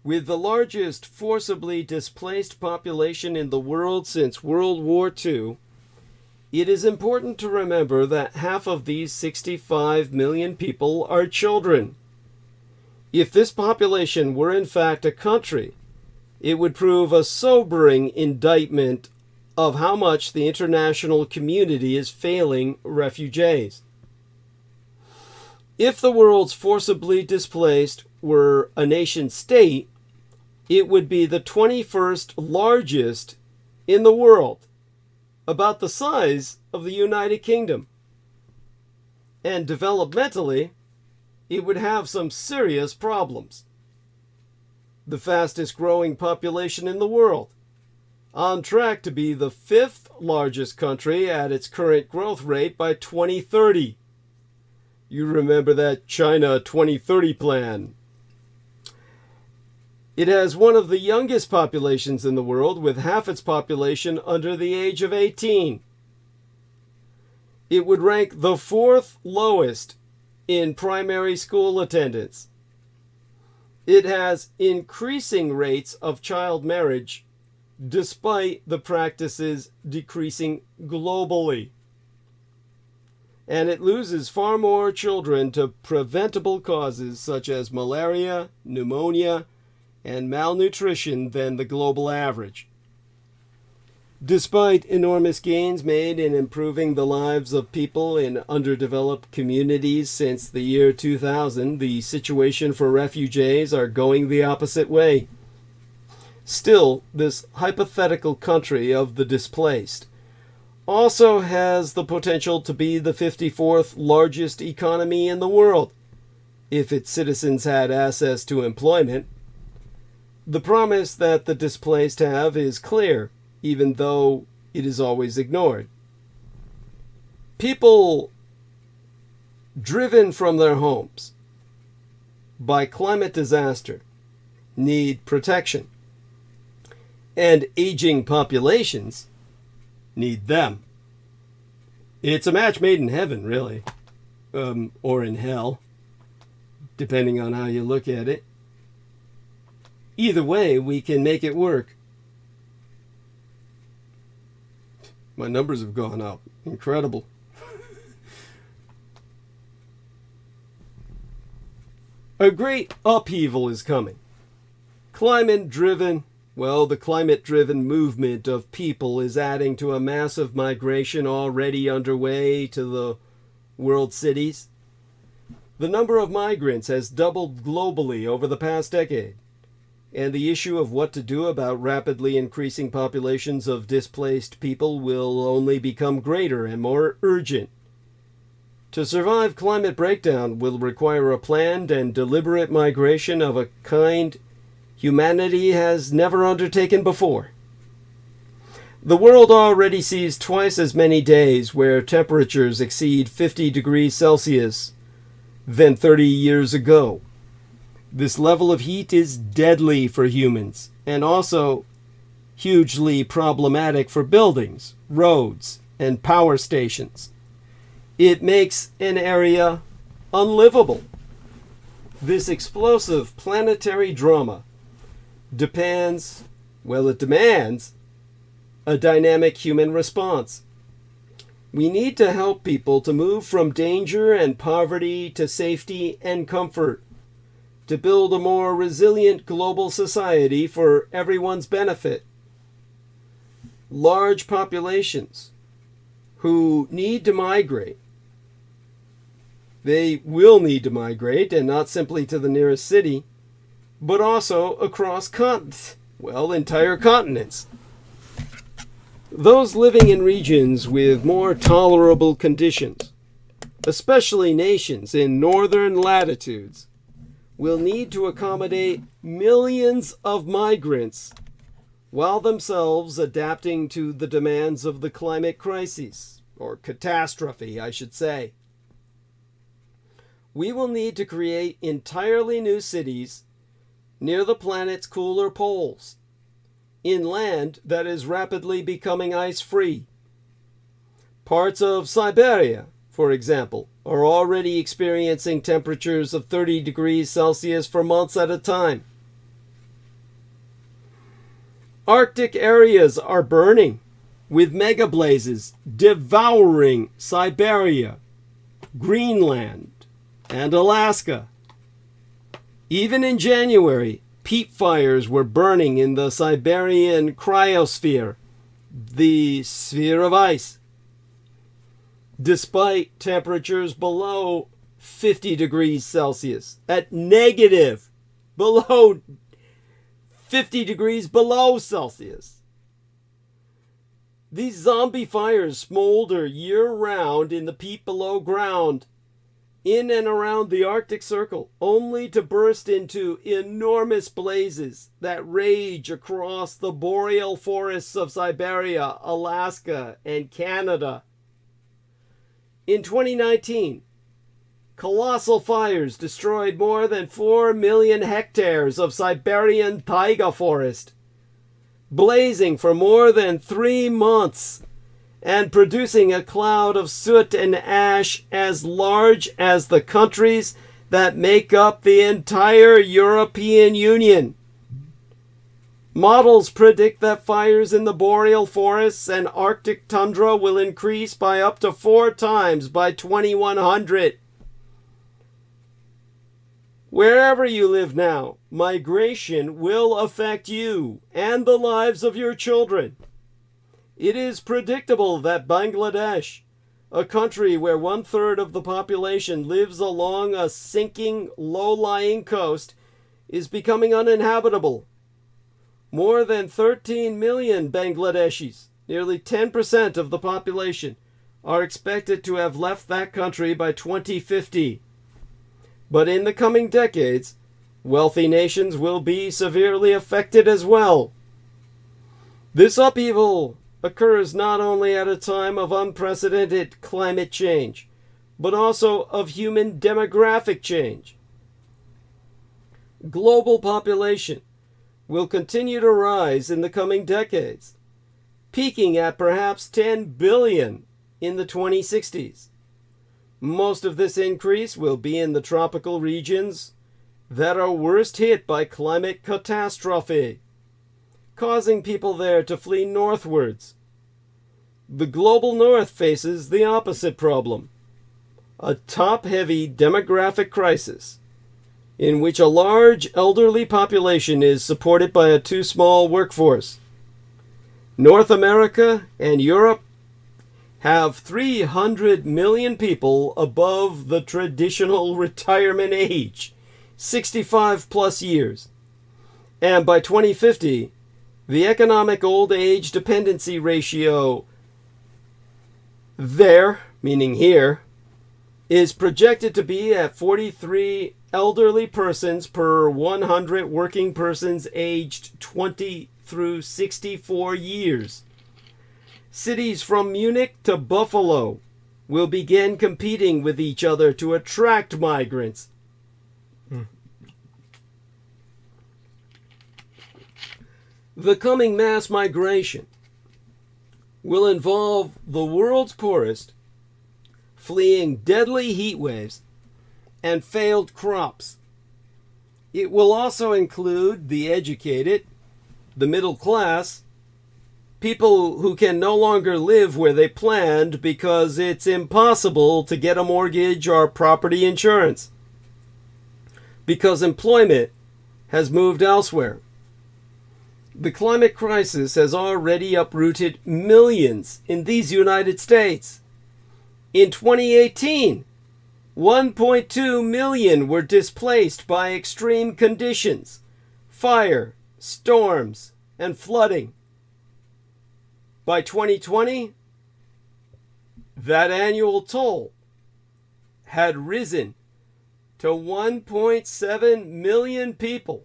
With the largest forcibly displaced population in the world since World War II, it is important to remember that half of these 65 million people are children. If this population were in fact a country, it would prove a sobering indictment of how much the international community is failing refugees. If the world's forcibly displaced were a nation state, it would be the 21st largest in the world, about the size of the United Kingdom. And developmentally, it would have some serious problems. The fastest growing population in the world, on track to be the 5th largest country at its current growth rate by 2030. You remember that China 2030 plan. It has one of the youngest populations in the world, with half its population under the age of 18. It would rank the 4th lowest in primary school attendance. It has increasing rates of child marriage, despite the practices decreasing globally. And it loses far more children to preventable causes such as malaria, pneumonia, and malnutrition than the global average. Despite enormous gains made in improving the lives of people in underdeveloped communities since the year 2000, the situation for refugees are going the opposite way. Still, this hypothetical country of the displaced also has the potential to be the 54th largest economy in the world, if its citizens had access to employment. The promise that the displaced have is clear, even though it is always ignored. People driven from their homes by climate disaster need protection, and aging populations need them. It's a match made in heaven, really, or in hell, depending on how you look at it. Either way, we can make it work. My numbers have gone up. Incredible. A great upheaval is coming. Climate-driven, Well, the climate-driven movement of people is adding to a massive migration already underway to the world cities. The number of migrants has doubled globally over the past decade, and the issue of what to do about rapidly increasing populations of displaced people will only become greater and more urgent. To survive climate breakdown will require a planned and deliberate migration of a kind humanity has never undertaken before. The world already sees twice as many days where temperatures exceed 50 degrees Celsius than 30 years ago. This level of heat is deadly for humans and also hugely problematic for buildings, roads, and power stations. It makes an area unlivable. This explosive planetary drama demands a dynamic human response. We need to help people to move from danger and poverty to safety and comfort, to build a more resilient global society for everyone's benefit. Large populations who need to migrate, they will need to migrate, and not simply to the nearest city, but also across entire continents. Those living in regions with more tolerable conditions, especially nations in northern latitudes, will need to accommodate millions of migrants while themselves adapting to the demands of the climate crisis, or catastrophe, I should say. We will need to create entirely new cities near the planet's cooler poles, in land that is rapidly becoming ice-free. Parts of Siberia, for example, are already experiencing temperatures of 30 degrees Celsius for months at a time. Arctic areas are burning, with mega blazes devouring Siberia, Greenland, and Alaska. Even in January, peat fires were burning in the Siberian cryosphere, the sphere of ice. Despite temperatures below 50 degrees Celsius, at negative, below 50 degrees below Celsius. These zombie fires smolder year-round in the peat below ground, in and around the Arctic Circle, only to burst into enormous blazes that rage across the boreal forests of Siberia, Alaska, and Canada. In 2019, colossal fires destroyed more than 4 million hectares of Siberian taiga forest, blazing for more than 3 months and producing a cloud of soot and ash as large as the countries that make up the entire European Union. Models predict that fires in the boreal forests and Arctic tundra will increase by up to 4 times by 2100. Wherever you live now, migration will affect you and the lives of your children. It is predictable that Bangladesh, a country where 1/3 of the population lives along a sinking, low-lying coast, is becoming uninhabitable. More than 13 million Bangladeshis, nearly 10% of the population, are expected to have left that country by 2050. But in the coming decades, wealthy nations will be severely affected as well. This upheaval occurs not only at a time of unprecedented climate change, but also of human demographic change. Global population will continue to rise in the coming decades, peaking at perhaps 10 billion in the 2060s. Most of this increase will be in the tropical regions that are worst hit by climate catastrophe, causing people there to flee northwards. The global north faces the opposite problem, a top-heavy demographic crisis, in which a large elderly population is supported by a too small workforce. North America and Europe have 300 million people above the traditional retirement age, 65 plus years. And by 2050, the economic old age dependency ratio there, meaning here, is projected to be at 43 elderly persons per 100 working persons aged 20 through 64 years. Cities from Munich to Buffalo will begin competing with each other to attract migrants. The coming mass migration will involve the world's poorest fleeing deadly heat waves and failed crops. It will also include the educated, the middle class, people who can no longer live where they planned because it's impossible to get a mortgage or property insurance, because employment has moved elsewhere. The climate crisis has already uprooted millions in these United States. In 2018, 1.2 million were displaced by extreme conditions, fire, storms, and flooding. By 2020, that annual toll had risen to 1.7 million people.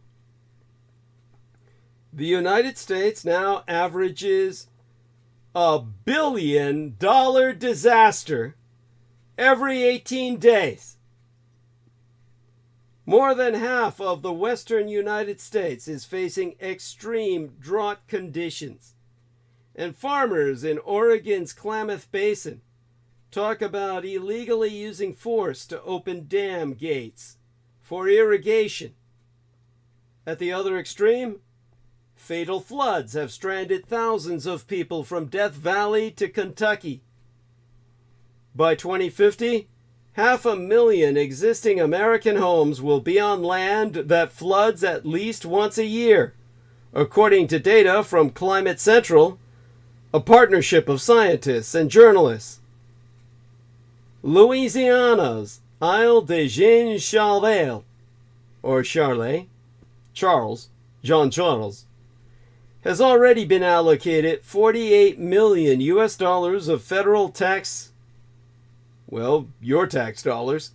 The United States now averages $1 billion disaster every 18 days. More than half of the western United States is facing extreme drought conditions. And farmers in Oregon's Klamath Basin talk about illegally using force to open dam gates for irrigation. At the other extreme, fatal floods have stranded thousands of people from Death Valley to Kentucky. By 2050, 500,000 existing American homes will be on land that floods at least once a year, according to data from Climate Central, a partnership of scientists and journalists. Louisiana's Isle de Jean-Charles, or John Charles, has already been allocated $48 million of federal tax, your tax dollars,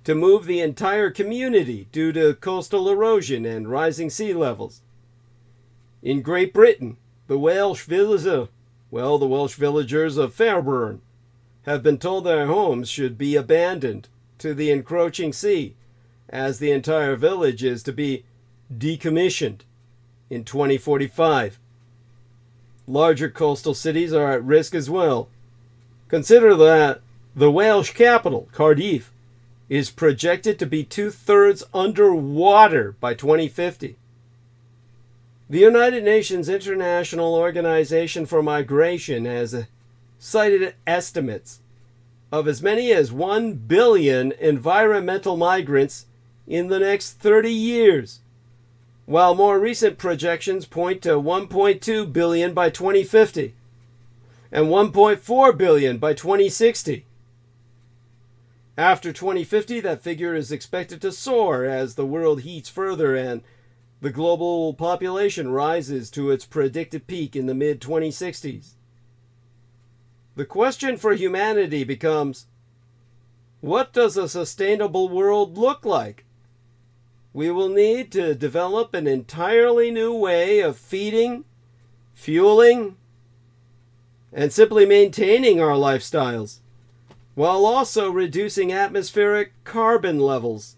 to move the entire community due to coastal erosion and rising sea levels. In Great Britain, the Welsh villagers of Fairburn have been told their homes should be abandoned to the encroaching sea, as the entire village is to be decommissioned in 2045. Larger coastal cities are at risk as well. Consider that the Welsh capital, Cardiff, is projected to be 2/3 underwater by 2050. The United Nations International Organization for Migration has cited estimates of as many as 1 billion environmental migrants in the next 30 years, while more recent projections point to 1.2 billion by 2050 and 1.4 billion by 2060. After 2050, that figure is expected to soar as the world heats further and the global population rises to its predicted peak in the mid-2060s. The question for humanity becomes, what does a sustainable world look like? We will need to develop an entirely new way of feeding, fueling, and simply maintaining our lifestyles, while also reducing atmospheric carbon levels.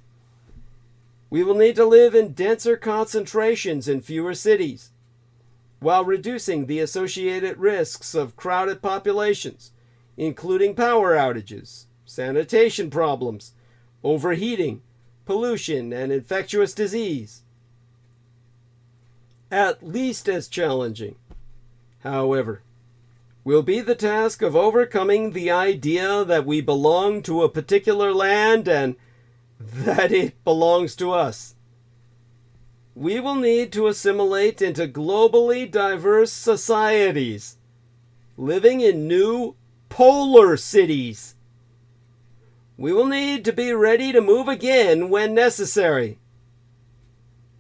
We will need to live in denser concentrations in fewer cities, while reducing the associated risks of crowded populations, including power outages, sanitation problems, overheating, pollution, and infectious disease. At least as challenging, however, will be the task of overcoming the idea that we belong to a particular land and that it belongs to us. We will need to assimilate into globally diverse societies, living in new polar cities. We will need to be ready to move again when necessary.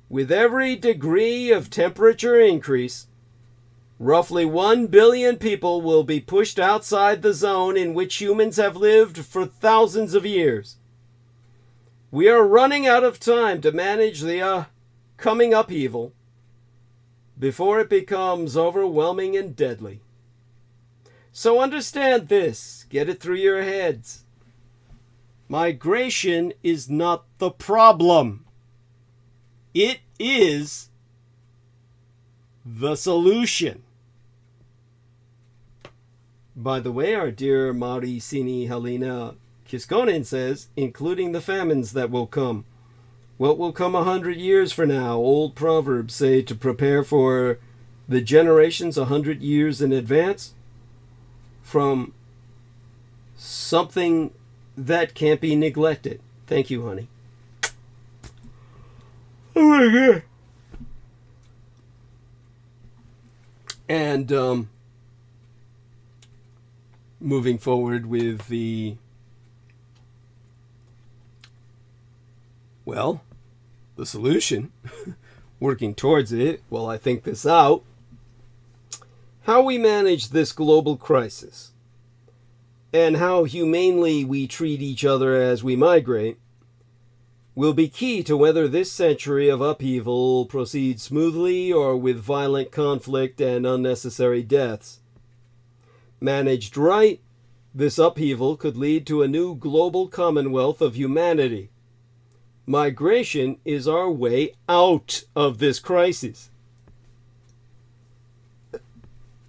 With every degree of temperature increase, roughly 1 billion people will be pushed outside the zone in which humans have lived for thousands of years. We are running out of time to manage the coming upheaval before it becomes overwhelming and deadly. So understand this, get it through your heads. Migration is not the problem. It is the solution. By the way, our dear Mari Sini Helena Kiskonen says, including the famines that will come. What will come 100 years from now? Old proverbs say to prepare for the generations 100 years in advance from something that can't be neglected. Thank you, honey. Oh my God. And moving forward with the solution, working towards it while I think this out. How we manage this global crisis and how humanely we treat each other as we migrate will be key to whether this century of upheaval proceeds smoothly or with violent conflict and unnecessary deaths. Managed right, this upheaval could lead to a new global commonwealth of humanity. Migration is our way out of this crisis.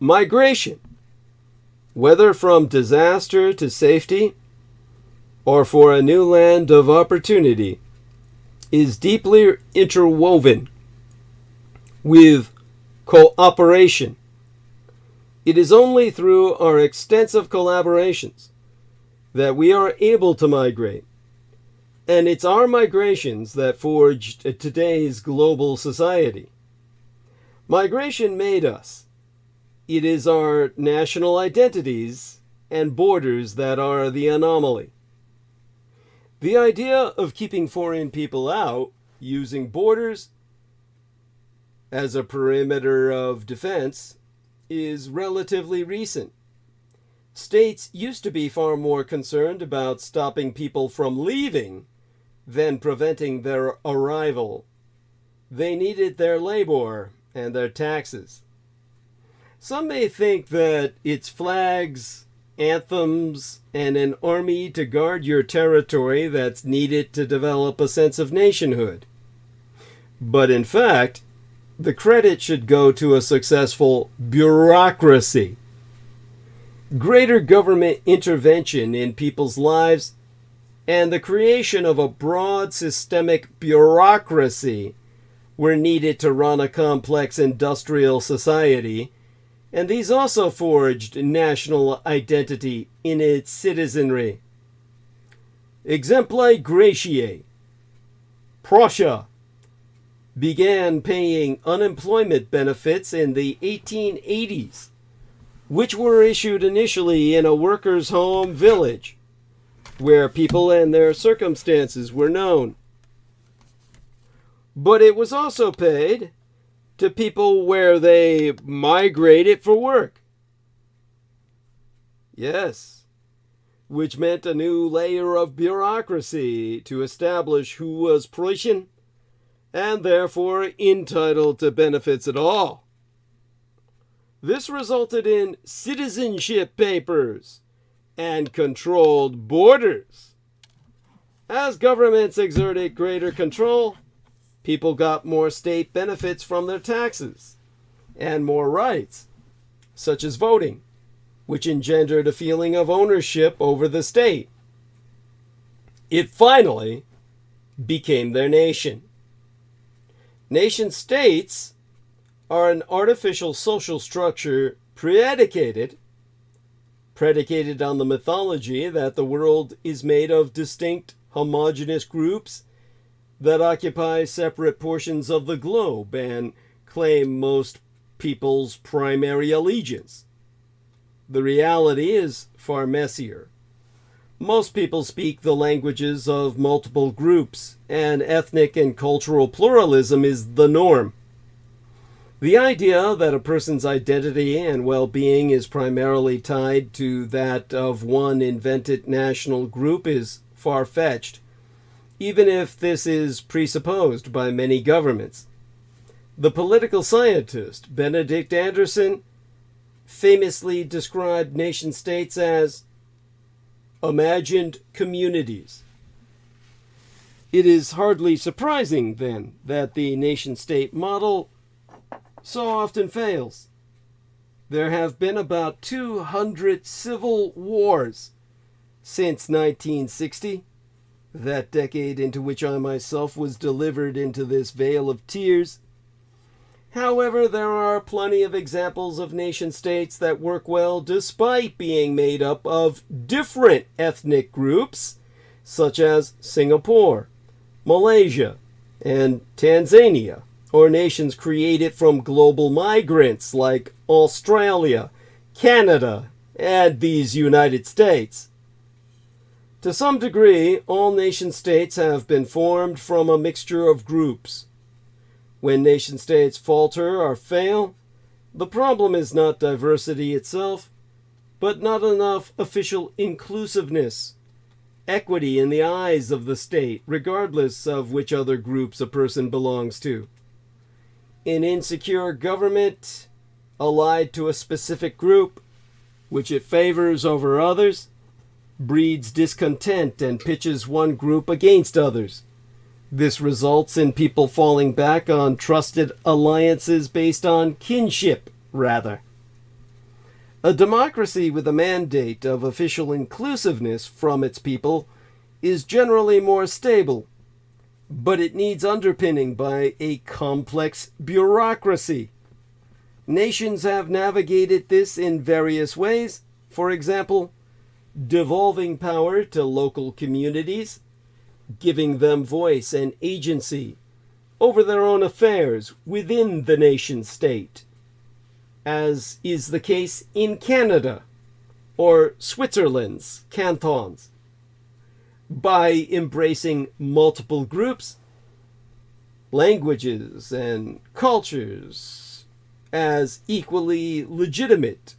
Migration, whether from disaster to safety or for a new land of opportunity, is deeply interwoven with cooperation. It is only through our extensive collaborations that we are able to migrate. And it's our migrations that forged today's global society. Migration made us. It is our national identities and borders that are the anomaly. The idea of keeping foreign people out, using borders as a perimeter of defense, is relatively recent. States used to be far more concerned about stopping people from leaving than preventing their arrival. They needed their labor and their taxes. Some may think that it's flags, anthems, and an army to guard your territory that's needed to develop a sense of nationhood. But in fact, the credit should go to a successful bureaucracy. Greater government intervention in people's lives and the creation of a broad systemic bureaucracy were needed to run a complex industrial society, and these also forged national identity in its citizenry. Exempli gratiae. Prussia began paying unemployment benefits in the 1880s, which were issued initially in a workers' home village, where people and their circumstances were known. But it was also paid to people where they migrated for work. Yes, which meant a new layer of bureaucracy to establish who was Prussian and therefore entitled to benefits at all. This resulted in citizenship papers and controlled borders. As governments exerted greater control, people got more state benefits from their taxes and more rights, such as voting, which engendered a feeling of ownership over the state. It finally became their nation. Nation states are an artificial social structure predicated on the mythology that the world is made of distinct homogeneous groups that occupy separate portions of the globe and claim most people's primary allegiance. The reality is far messier. Most people speak the languages of multiple groups, and ethnic and cultural pluralism is the norm. The idea that a person's identity and well-being is primarily tied to that of one invented national group is far-fetched, even if this is presupposed by many governments. The political scientist Benedict Anderson famously described nation-states as imagined communities. It is hardly surprising, then, that the nation-state model so often fails. There have been about 200 civil wars since 1960, that decade into which I myself was delivered into this vale of tears. However, there are plenty of examples of nation-states that work well despite being made up of different ethnic groups, such as Singapore, Malaysia, and Tanzania, or nations created from global migrants like Australia, Canada, and these United States. To some degree, all nation-states have been formed from a mixture of groups. When nation-states falter or fail, the problem is not diversity itself, but not enough official inclusiveness, equity in the eyes of the state, regardless of which other groups a person belongs to. An insecure government, allied to a specific group, which it favors over others, breeds discontent and pitches one group against others. This results in people falling back on trusted alliances based on kinship, rather. A democracy with a mandate of official inclusiveness from its people is generally more stable, but it needs underpinning by a complex bureaucracy. Nations have navigated this in various ways, for example, devolving power to local communities, giving them voice and agency over their own affairs within the nation-state, as is the case in Canada or Switzerland's cantons. By embracing multiple groups, languages, and cultures as equally legitimate,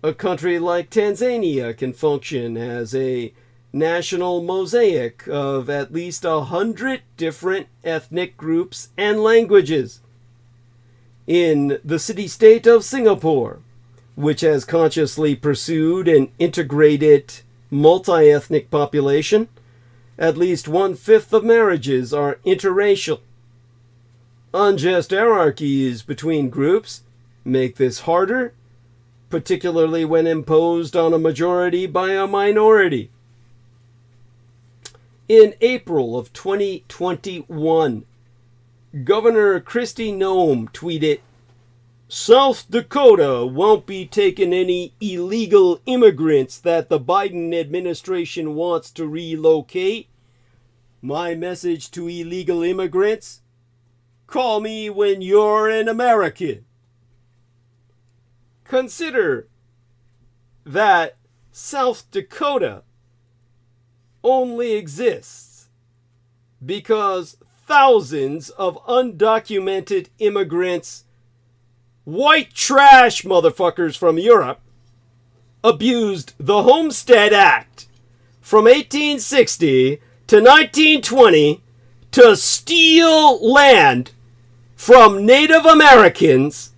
a country like Tanzania can function as a national mosaic of at least 100 different ethnic groups and languages. In the city-state of Singapore, which has consciously pursued an integrated multi-ethnic population, at least 1/5 of marriages are interracial. Unjust hierarchies between groups make this harder, particularly when imposed on a majority by a minority. In April of 2021, Governor Kristi Noem tweeted, "South Dakota won't be taking any illegal immigrants that the Biden administration wants to relocate. My message to illegal immigrants: call me when you're an American." Consider that South Dakota only exists because thousands of undocumented immigrants, white trash motherfuckers from Europe, abused the Homestead Act from 1860 to 1920 to steal land from Native Americans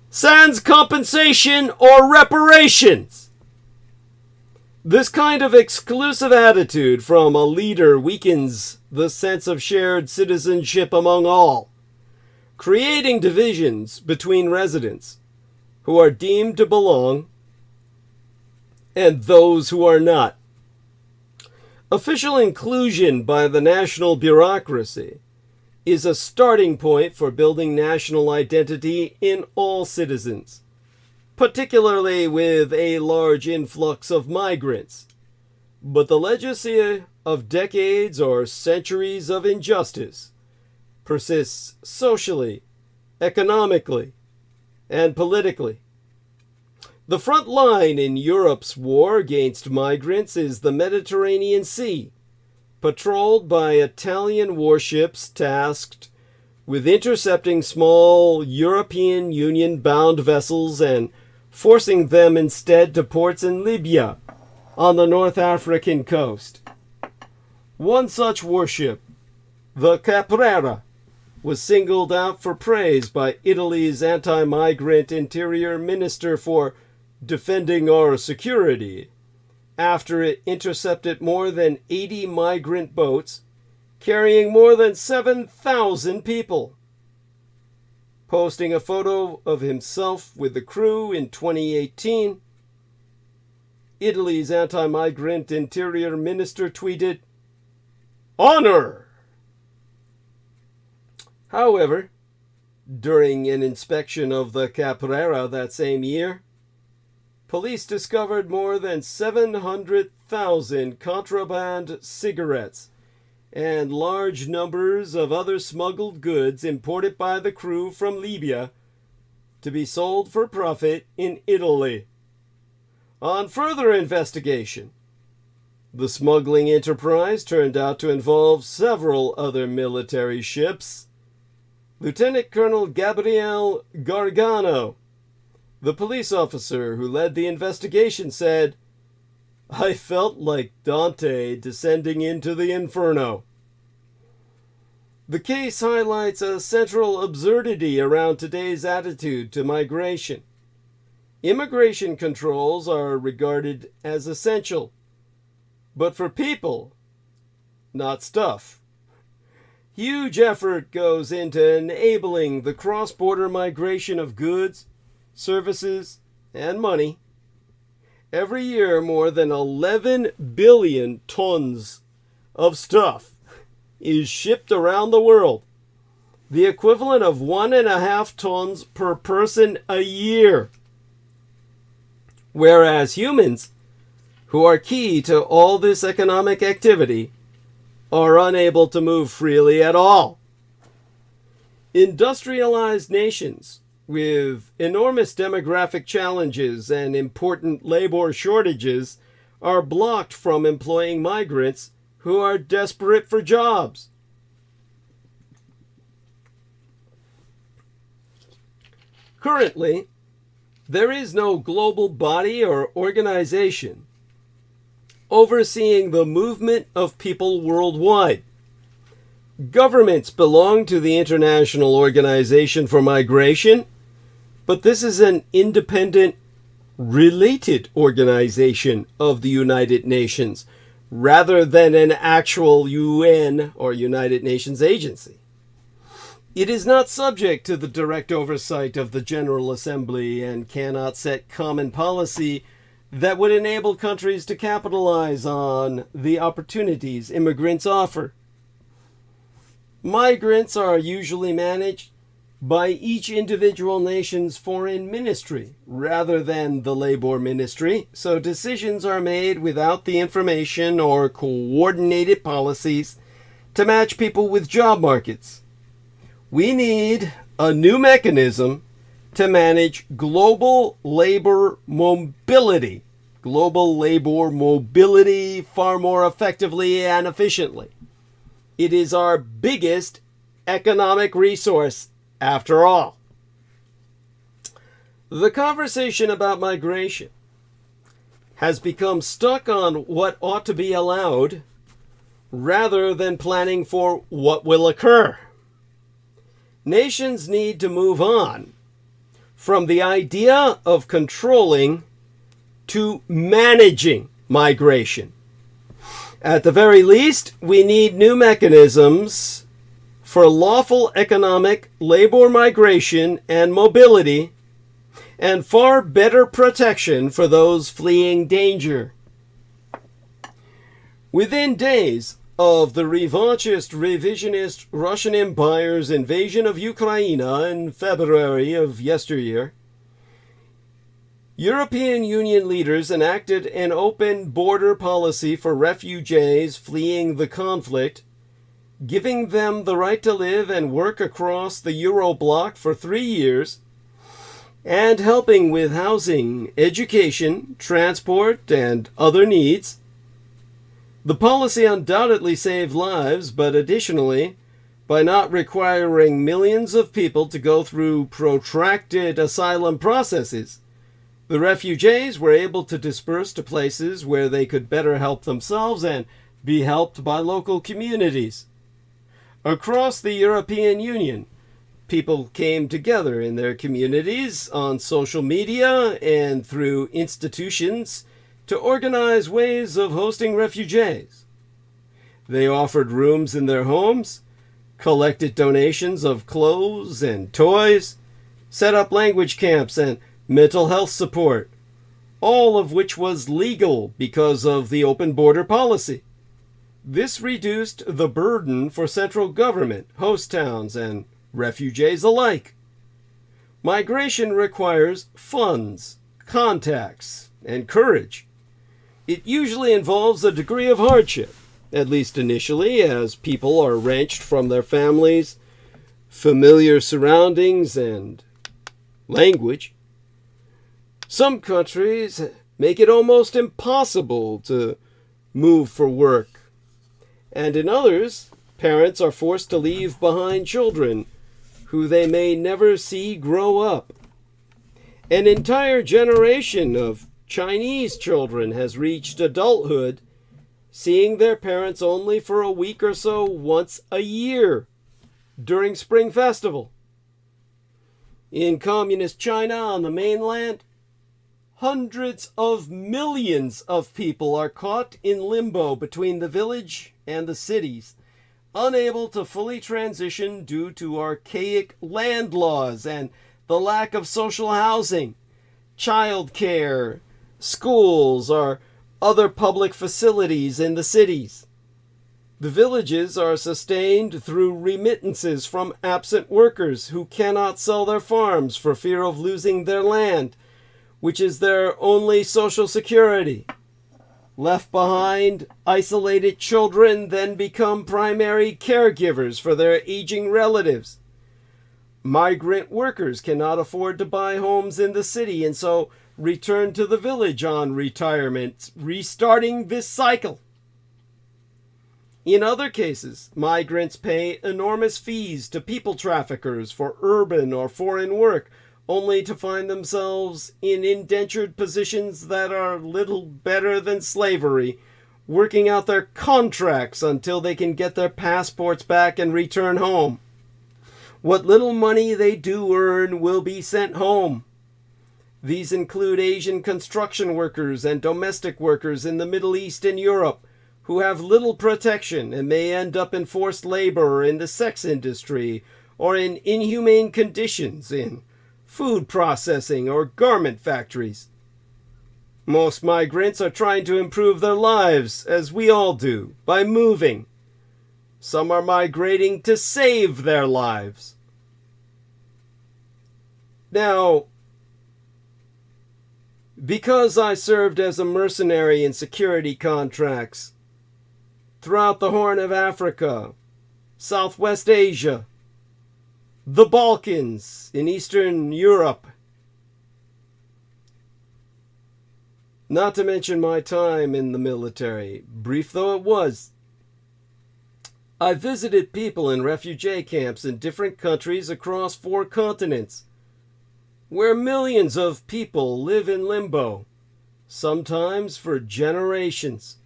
sans compensation or reparations. This kind of exclusive attitude from a leader weakens the sense of shared citizenship among all, creating divisions between residents who are deemed to belong and those who are not. Official inclusion by the national bureaucracy is a starting point for building national identity in all citizens, particularly with a large influx of migrants. But the legacy of decades or centuries of injustice persists socially, economically, and politically. The front line in Europe's war against migrants is the Mediterranean Sea, patrolled by Italian warships tasked with intercepting small European Union-bound vessels and forcing them instead to ports in Libya on the North African coast. One such warship, the Caprera, was singled out for praise by Italy's anti-migrant interior minister for defending our security after it intercepted more than 80 migrant boats carrying more than 7,000 people. Posting a photo of himself with the crew in 2018, Italy's anti-migrant interior minister tweeted, "Honor!" However, during an inspection of the Caprera that same year, police discovered more than 700,000 contraband cigarettes and large numbers of other smuggled goods imported by the crew from Libya to be sold for profit in Italy. On further investigation, the smuggling enterprise turned out to involve several other military ships. Lieutenant Colonel Gabriele Gargano, the police officer who led the investigation, said, "I felt like Dante descending into the inferno." The case highlights a central absurdity around today's attitude to migration. Immigration controls are regarded as essential, but for people, not stuff. Huge effort goes into enabling the cross-border migration of goods, services, and money. Every year, more than 11 billion tons of stuff is shipped around the world, the equivalent of 1.5 tons per person a year. Whereas humans, who are key to all this economic activity, are unable to move freely at all. Industrialized nations with enormous demographic challenges and important labor shortages are blocked from employing migrants who are desperate for jobs. Currently, there is no global body or organization overseeing the movement of people worldwide. Governments belong to the International Organization for Migration, but this is an independent, related organization of the United Nations, rather than an actual UN or United Nations agency. It is not subject to the direct oversight of the General Assembly and cannot set common policy that would enable countries to capitalize on the opportunities immigrants offer. Migrants are usually managed by each individual nation's foreign ministry rather than the labor ministry, so decisions are made without the information or coordinated policies to match people with job markets. We need a new mechanism to manage global labor mobility far more effectively and efficiently. It is our biggest economic resource, after all. The conversation about migration has become stuck on what ought to be allowed rather than planning for what will occur. Nations need to move on from the idea of controlling to managing migration. At the very least, we need new mechanisms for lawful economic labor migration and mobility, and far better protection for those fleeing danger. Within days of the revanchist, revisionist Russian Empire's invasion of Ukraine in February of yesteryear, European Union leaders enacted an open border policy for refugees fleeing the conflict, giving them the right to live and work across the Euro bloc for 3 years, and helping with housing, education, transport, and other needs. The policy undoubtedly saved lives, but additionally, by not requiring millions of people to go through protracted asylum processes, the refugees were able to disperse to places where they could better help themselves and be helped by local communities. Across the European Union, people came together in their communities on social media and through institutions to organize ways of hosting refugees. They offered rooms in their homes, collected donations of clothes and toys, set up language camps and mental health support, all of which was legal because of the open border policy. This reduced the burden for central government, host towns, and refugees alike. Migration requires funds, contacts, and courage. It usually involves a degree of hardship, at least initially, as people are wrenched from their families, familiar surroundings, and language. Some countries make it almost impossible to move for work, and in others, parents are forced to leave behind children who they may never see grow up. An entire generation of Chinese children has reached adulthood, seeing their parents only for a week or so once a year during Spring Festival. In communist China on the mainland, hundreds of millions of people are caught in limbo between the village and the cities, unable to fully transition due to archaic land laws and the lack of social housing, child care, schools, or other public facilities in the cities. The villages are sustained through remittances from absent workers who cannot sell their farms for fear of losing their land, which is their only social security. Left behind, isolated children then become primary caregivers for their aging relatives. Migrant workers cannot afford to buy homes in the city and so return to the village on retirement, restarting this cycle. In other cases, migrants pay enormous fees to people traffickers for urban or foreign work, only to find themselves in indentured positions that are little better than slavery, working out their contracts until they can get their passports back and return home. What little money they do earn will be sent home. These include Asian construction workers and domestic workers in the Middle East and Europe, who have little protection and may end up in forced labor in the sex industry or in inhumane conditions in food processing or garment factories. Most migrants are trying to improve their lives, as we all do, by moving. Some are migrating to save their lives. Now, because I served as a mercenary in security contracts throughout the Horn of Africa, Southwest Asia, the Balkans, in Eastern Europe, not to mention my time in the military, brief though it was, I visited people in refugee camps in different countries across 4 continents, where millions of people live in limbo, sometimes for generations.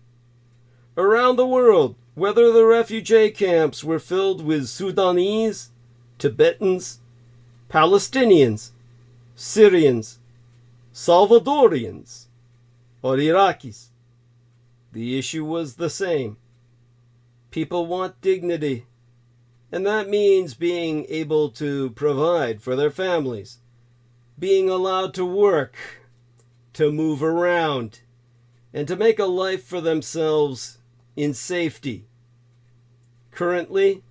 Around the world, whether the refugee camps were filled with Sudanese, Tibetans, Palestinians, Syrians, Salvadorians, or Iraqis, the issue was the same. People want dignity, and that means being able to provide for their families, being allowed to work, to move around, and to make a life for themselves in safety. Currently,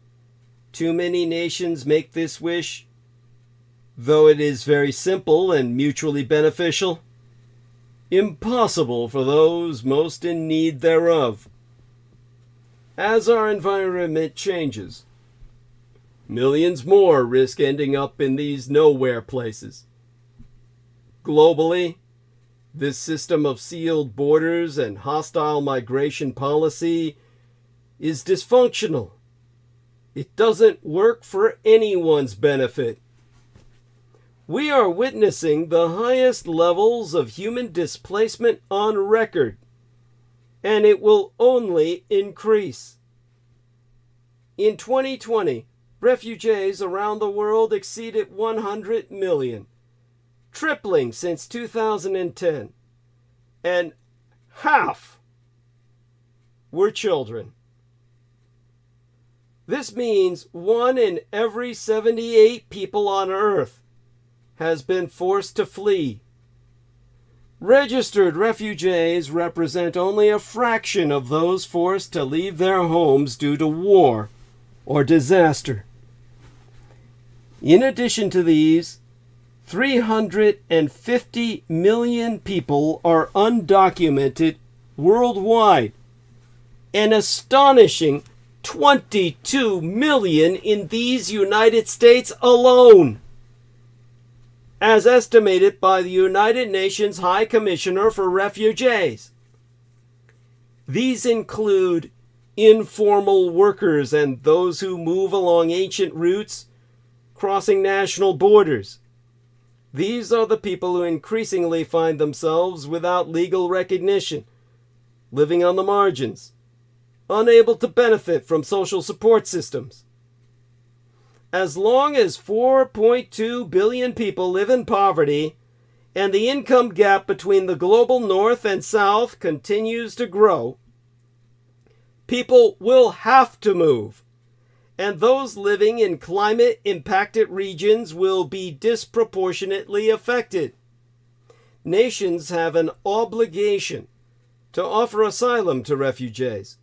too many nations make this wish, though it is very simple and mutually beneficial. impossible for those most in need thereof. As our environment changes, millions more risk ending up in these nowhere places. Globally, this system of sealed borders and hostile migration policy is dysfunctional. It doesn't work for anyone's benefit. We are witnessing the highest levels of human displacement on record, and it will only increase. In 2020, refugees around the world exceeded 100 million, tripling since 2010, and half were children. This means 1 in every 78 people on Earth has been forced to flee. Registered refugees represent only a fraction of those forced to leave their homes due to war or disaster. In addition to these, 350 million people are undocumented worldwide, an astonishing 22 million in these United States alone, as estimated by the United Nations High Commissioner for Refugees. These include informal workers and those who move along ancient routes, crossing national borders. These are the people who increasingly find themselves without legal recognition, living on the margins, unable to benefit from social support systems. As long as 4.2 billion people live in poverty, and the income gap between the global north and south continues to grow, people will have to move, and those living in climate-impacted regions will be disproportionately affected. Nations have an obligation to offer asylum to refugees,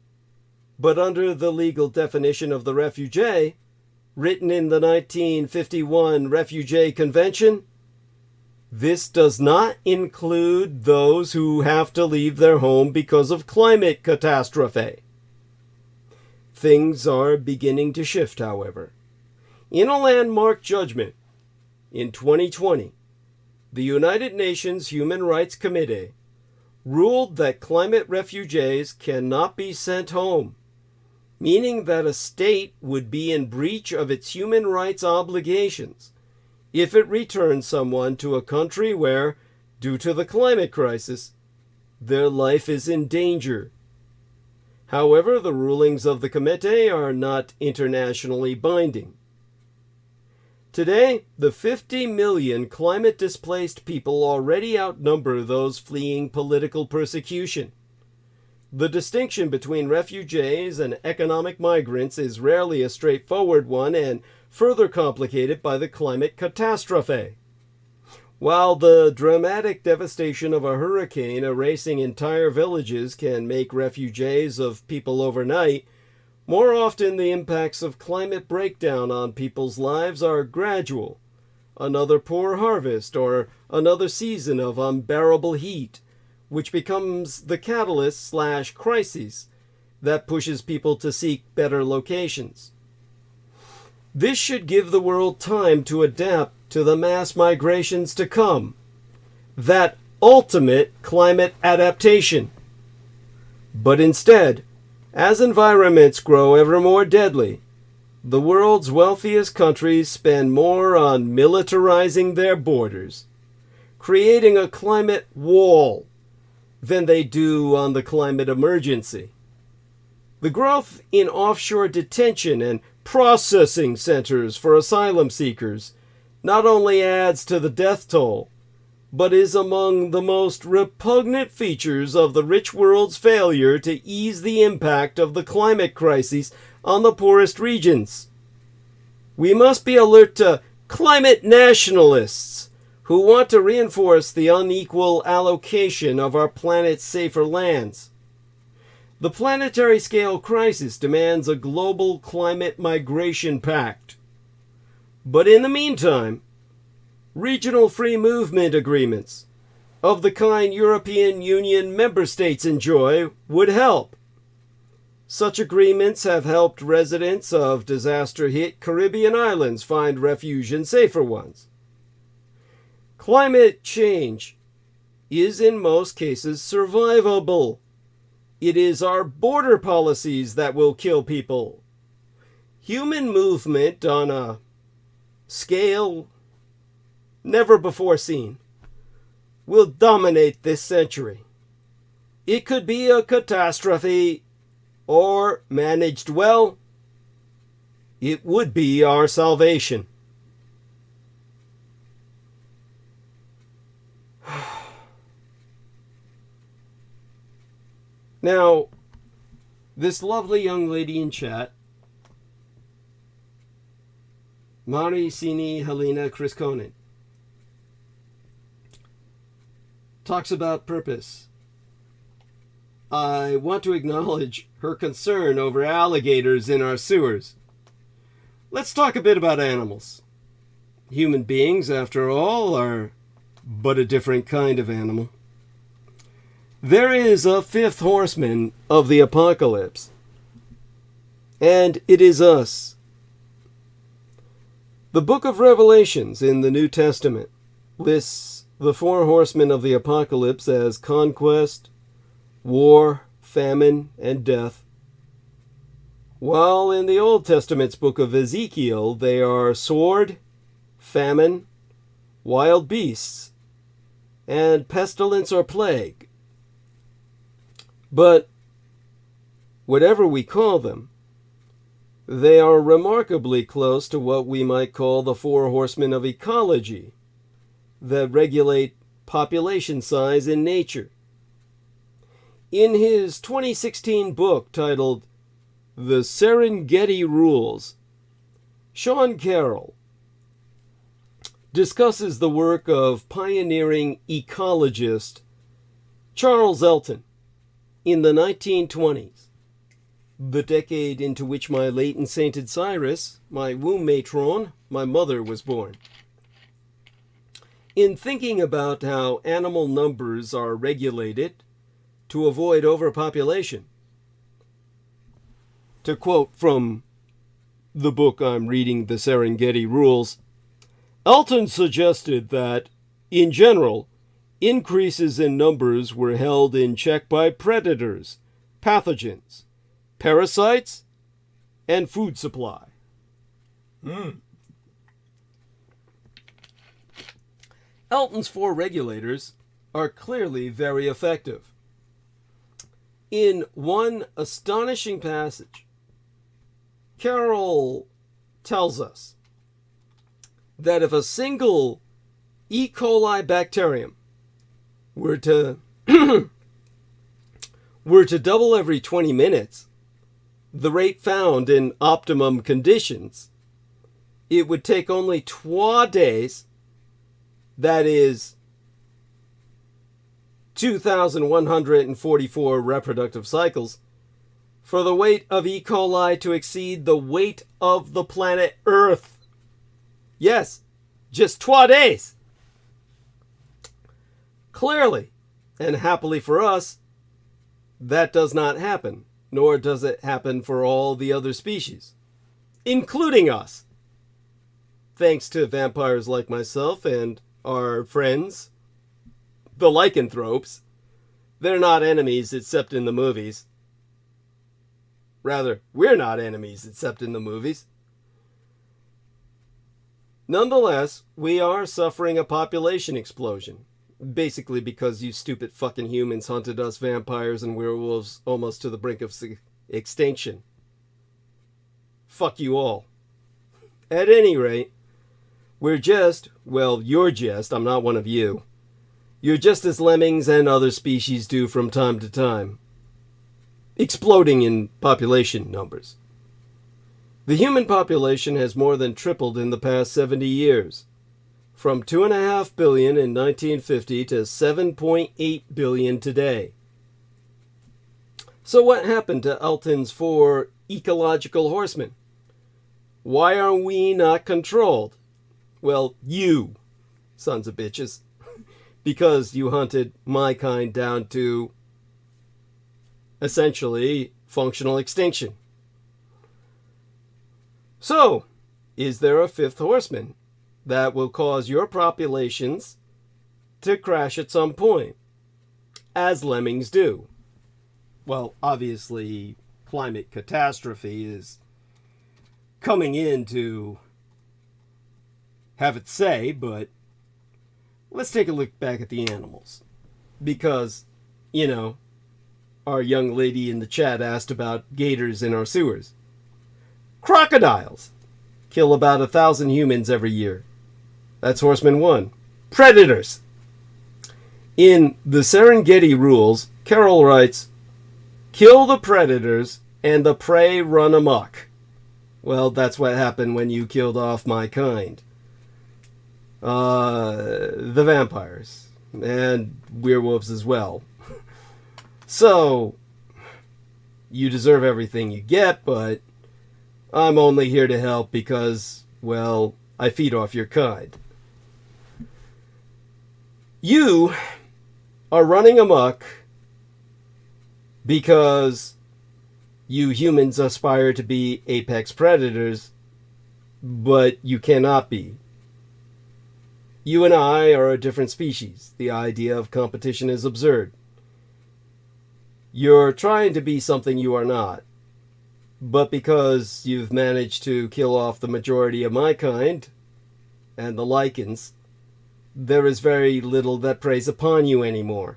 but under the legal definition of the refugee, written in the 1951 Refugee Convention, this does not include those who have to leave their home because of climate catastrophe. Things are beginning to shift, however. In a landmark judgment in 2020, the United Nations Human Rights Committee ruled that climate refugees cannot be sent home, meaning that a state would be in breach of its human rights obligations if it returns someone to a country where, due to the climate crisis, their life is in danger. However, the rulings of the committee are not internationally binding. Today, the 50 million climate-displaced people already outnumber those fleeing political persecution. The distinction between refugees and economic migrants is rarely a straightforward one and further complicated by the climate catastrophe. While the dramatic devastation of a hurricane erasing entire villages can make refugees of people overnight, more often the impacts of climate breakdown on people's lives are gradual. Another poor harvest or another season of unbearable heat, which becomes the catalyst/crises that pushes people to seek better locations. This should give the world time to adapt to the mass migrations to come, that ultimate climate adaptation. But instead, as environments grow ever more deadly, the world's wealthiest countries spend more on militarizing their borders, creating a climate wall, than they do on the climate emergency. The growth in offshore detention and processing centers for asylum seekers not only adds to the death toll, but is among the most repugnant features of the rich world's failure to ease the impact of the climate crises on the poorest regions. We must be alert to climate nationalists who want to reinforce the unequal allocation of our planet's safer lands. The planetary scale crisis demands a global climate migration pact. But in the meantime, regional free movement agreements, of the kind European Union member states enjoy would help. Such agreements have helped residents of disaster-hit Caribbean islands find refuge in safer ones. Climate change is in most cases survivable. It is our border policies that will kill people. Human movement on a scale never before seen will dominate this century. It could be a catastrophe, or managed well, it would be our salvation. Now, this lovely young lady in chat, Mari Sini Helena Kriskonen, talks about purpose. I want to acknowledge her concern over alligators in our sewers. Let's talk a bit about animals. Human beings, after all, are but a different kind of animal. There is a fifth horseman of the apocalypse, and it is us. The book of Revelations in the New Testament lists the four horsemen of the apocalypse as conquest, war, famine, and death, while in the Old Testament's book of Ezekiel they are sword, famine, wild beasts, and pestilence or plague. But whatever we call them, they are remarkably close to what we might call the four horsemen of ecology that regulate population size in nature. In his 2016 book titled The Serengeti Rules, Sean Carroll discusses the work of pioneering ecologist Charles Elton in the 1920s, the decade into which my late and sainted Cyrus, my womb matron, my mother, was born. In thinking about how animal numbers are regulated to avoid overpopulation, to quote from the book I'm reading, The Serengeti Rules, Elton suggested that, in general, increases in numbers were held in check by predators, pathogens, parasites, and food supply. Elton's four regulators are clearly very effective. In one astonishing passage, Carroll tells us that if a single E. coli bacterium were to double every 20 minutes, the rate found in optimum conditions, it would take only 2 days, that is 2,144 reproductive cycles, for the weight of E. coli to exceed the weight of the planet Earth. Yes, just 2 days. Clearly, and happily for us, that does not happen, nor does it happen for all the other species, including us. Thanks to vampires like myself and our friends, the lycanthropes. They're not enemies except in the movies. Rather, we're not enemies except in the movies. Nonetheless, we are suffering a population explosion. Basically because you stupid fucking humans hunted us vampires and werewolves almost to the brink of extinction. Fuck you all. At any rate, we're just, well, you're just, I'm not one of you. You're just as lemmings and other species do from time to time. Exploding in population numbers. The human population has more than tripled in the past 70 years. From 2.5 billion in 1950 to 7.8 billion today. So what happened to Elton's four ecological horsemen? Why are we not controlled? Well, you, sons of bitches. because you hunted my kind down to essentially functional extinction. So, is there a fifth horseman that will cause your populations to crash at some point, as lemmings do? Well, obviously, climate catastrophe is coming in to have its say, but let's take a look back at the animals. Because, you know, our young lady in the chat asked about gators in our sewers. Crocodiles kill about 1,000 humans every year. That's Horseman 1. Predators. In the Serengeti Rules, Carol writes, kill the predators and the prey run amok. Well, that's what happened when you killed off my kind. The vampires. And werewolves as well. So, you deserve everything you get, but I'm only here to help because, well, I feed off your kind. You are running amok because you humans aspire to be apex predators, but you cannot be. You and I are a different species. The idea of competition is absurd. You're trying to be something you are not. But because you've managed to kill off the majority of my kind, and the lichens, there is very little that preys upon you anymore.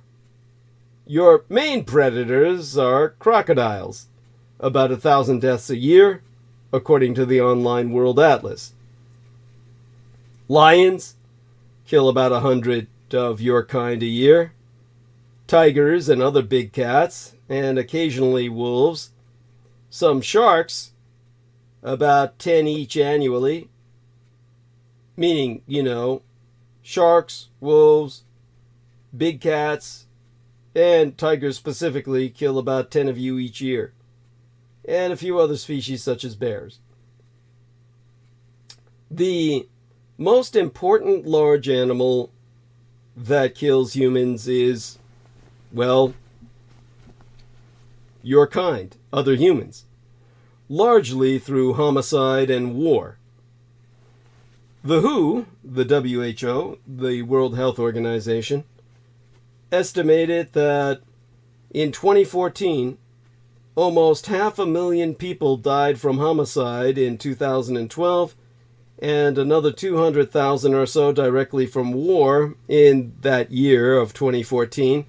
Your main predators are crocodiles, about 1,000 deaths a year, according to the online World Atlas. Lions kill about 100 of your kind a year. Tigers and other big cats, and occasionally wolves. Some sharks, about 10 each annually. Meaning, you know, sharks, wolves, big cats, and tigers specifically kill about 10 of you each year. And a few other species such as bears. The most important large animal that kills humans is, well, your kind, other humans, largely through homicide and war. The WHO, the WHO, the World Health Organization, estimated that in 2014, almost 500,000 people died from homicide in 2012, and another 200,000 or so directly from war in that year of 2014,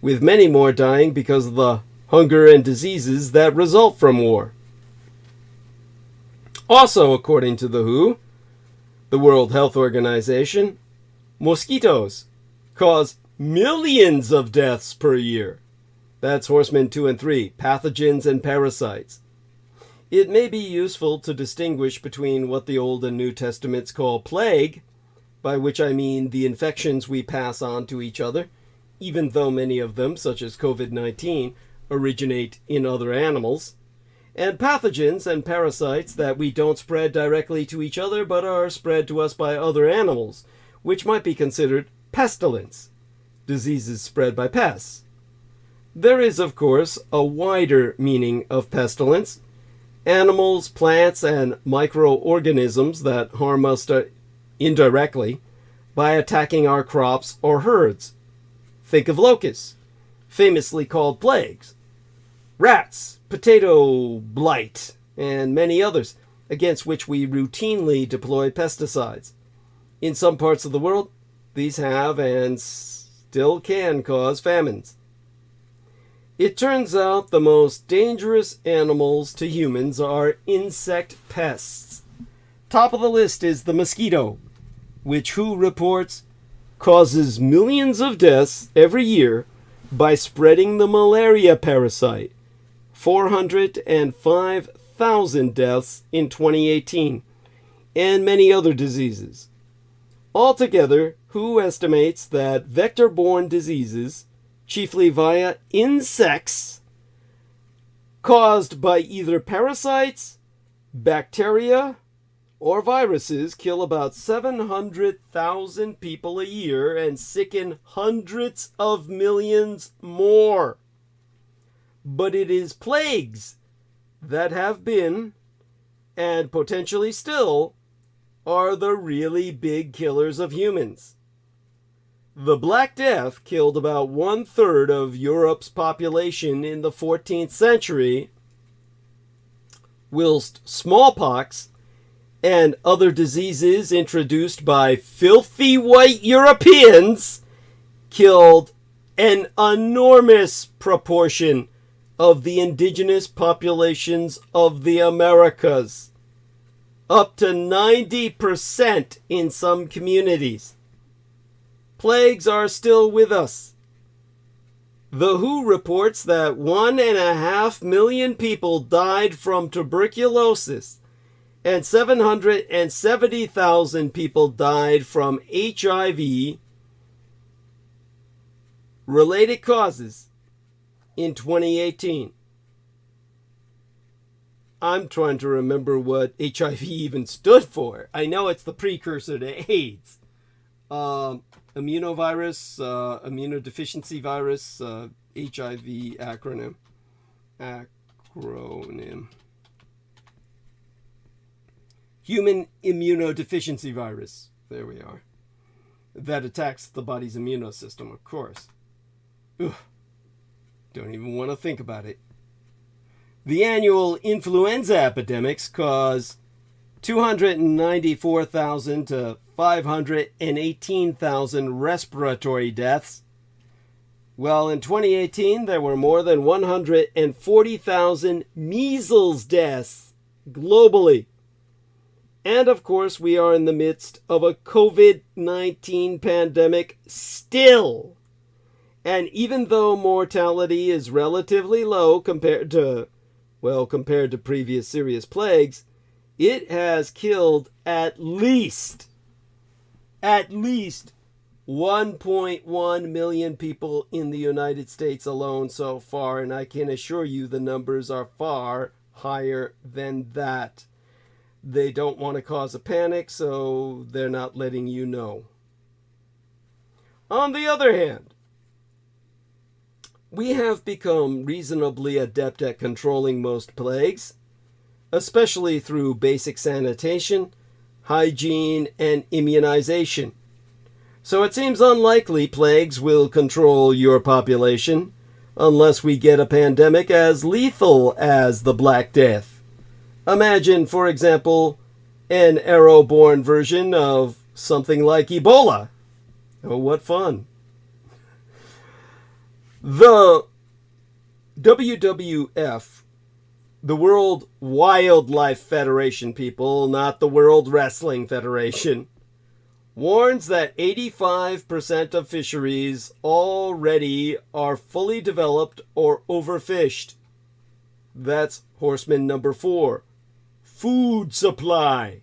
with many more dying because of the hunger and diseases that result from war. Also, according to the WHO, the World Health Organization, mosquitoes cause millions of deaths per year. That's Horsemen 2 and 3, pathogens and parasites. It may be useful to distinguish between what the Old and New Testaments call plague, by which I mean the infections we pass on to each other, even though many of them, such as COVID-19, originate in other animals, and pathogens and parasites that we don't spread directly to each other but are spread to us by other animals, which might be considered pestilence, diseases spread by pests. There is, of course, a wider meaning of pestilence, animals, plants, and microorganisms that harm us indirectly by attacking our crops or herds. Think of locusts, famously called plagues, rats, potato blight, and many others, against which we routinely deploy pesticides. In some parts of the world, these have and still can cause famines. It turns out the most dangerous animals to humans are insect pests. Top of the list is the mosquito, which WHO reports causes millions of deaths every year by spreading the malaria parasite. 405,000 deaths in 2018, and many other diseases. Altogether, WHO estimates that vector-borne diseases, chiefly via insects, caused by either parasites, bacteria, or viruses kill about 700,000 people a year and sicken hundreds of millions more. But it is plagues that have been, and potentially still, are the really big killers of humans. The Black Death killed about 1/3 of Europe's population in the 14th century, whilst smallpox and other diseases introduced by filthy white Europeans killed an enormous proportion of the indigenous populations of the Americas, up to 90% in some communities. Plagues are still with us. The WHO reports that 1.5 million people died from tuberculosis and 770,000 people died from HIV-related causes in 2018. I'm trying to remember what HIV even stood for. I know it's the precursor to AIDS. Immunovirus, immunodeficiency virus, HIV acronym. Human immunodeficiency virus. There we are. That attacks the body's immune system, of course. Ugh. Don't even want to think about it. The annual influenza epidemics cause 294,000 to 518,000 respiratory deaths. Well, in 2018, there were more than 140,000 measles deaths globally. And of course, we are in the midst of a COVID-19 pandemic still. And even though mortality is relatively low compared to previous serious plagues, it has killed at least 1.1 million people in the United States alone so far, and I can assure you the numbers are far higher than that. They don't want to cause a panic, so they're not letting you know. On the other hand, we have become reasonably adept at controlling most plagues, especially through basic sanitation, hygiene, and immunization. So it seems unlikely plagues will control your population unless we get a pandemic as lethal as the Black Death. Imagine, for example, an arrow-borne version of something like Ebola. Oh, what fun. The WWF, the World Wildlife Federation, people, not the World Wrestling Federation, warns that 85% of fisheries already are fully developed or overfished. That's horseman number 4. Food supply.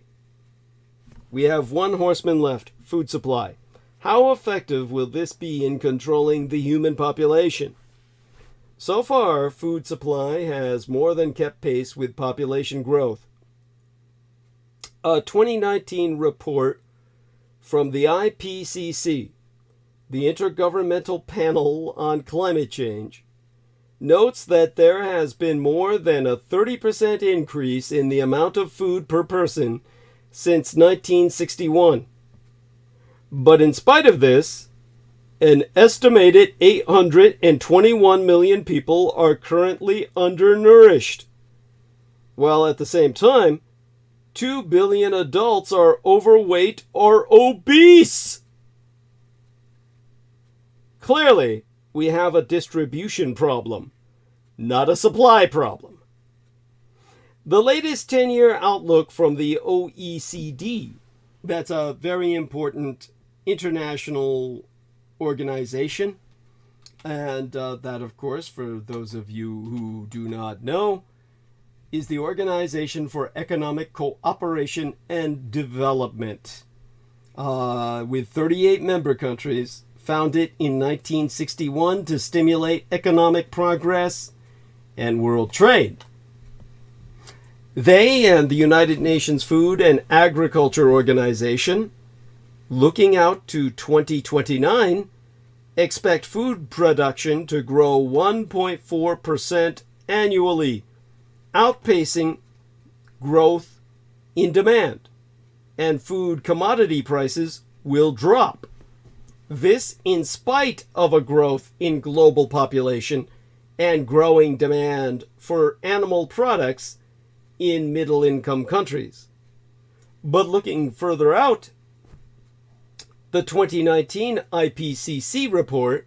We have one horseman left, food supply. How effective will this be in controlling the human population? So far, food supply has more than kept pace with population growth. A 2019 report from the IPCC, the Intergovernmental Panel on Climate Change, notes that there has been more than a 30% increase in the amount of food per person since 1961. But in spite of this, an estimated 821 million people are currently undernourished, while at the same time, 2 billion adults are overweight or obese. Clearly, we have a distribution problem, not a supply problem. The latest 10-year outlook from the OECD, that's a very important international organization, and that, of course, for those of you who do not know, is the Organization for Economic Cooperation and Development, with 38 member countries, founded in 1961 to stimulate economic progress and world trade. They and the United Nations Food and Agriculture Organization, looking out to 2029, expect food production to grow 1.4% annually, outpacing growth in demand, and food commodity prices will drop. This in spite of a growth in global population and growing demand for animal products in middle-income countries. But looking further out, the 2019 IPCC report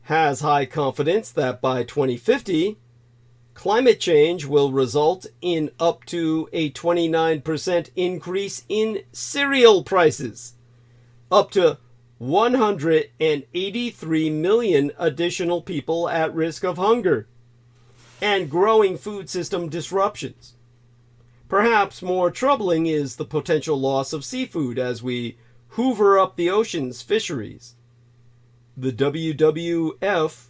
has high confidence that by 2050, climate change will result in up to a 29% increase in cereal prices, up to 183 million additional people at risk of hunger, and growing food system disruptions. Perhaps more troubling is the potential loss of seafood as we hoover up the ocean's fisheries. The WWF,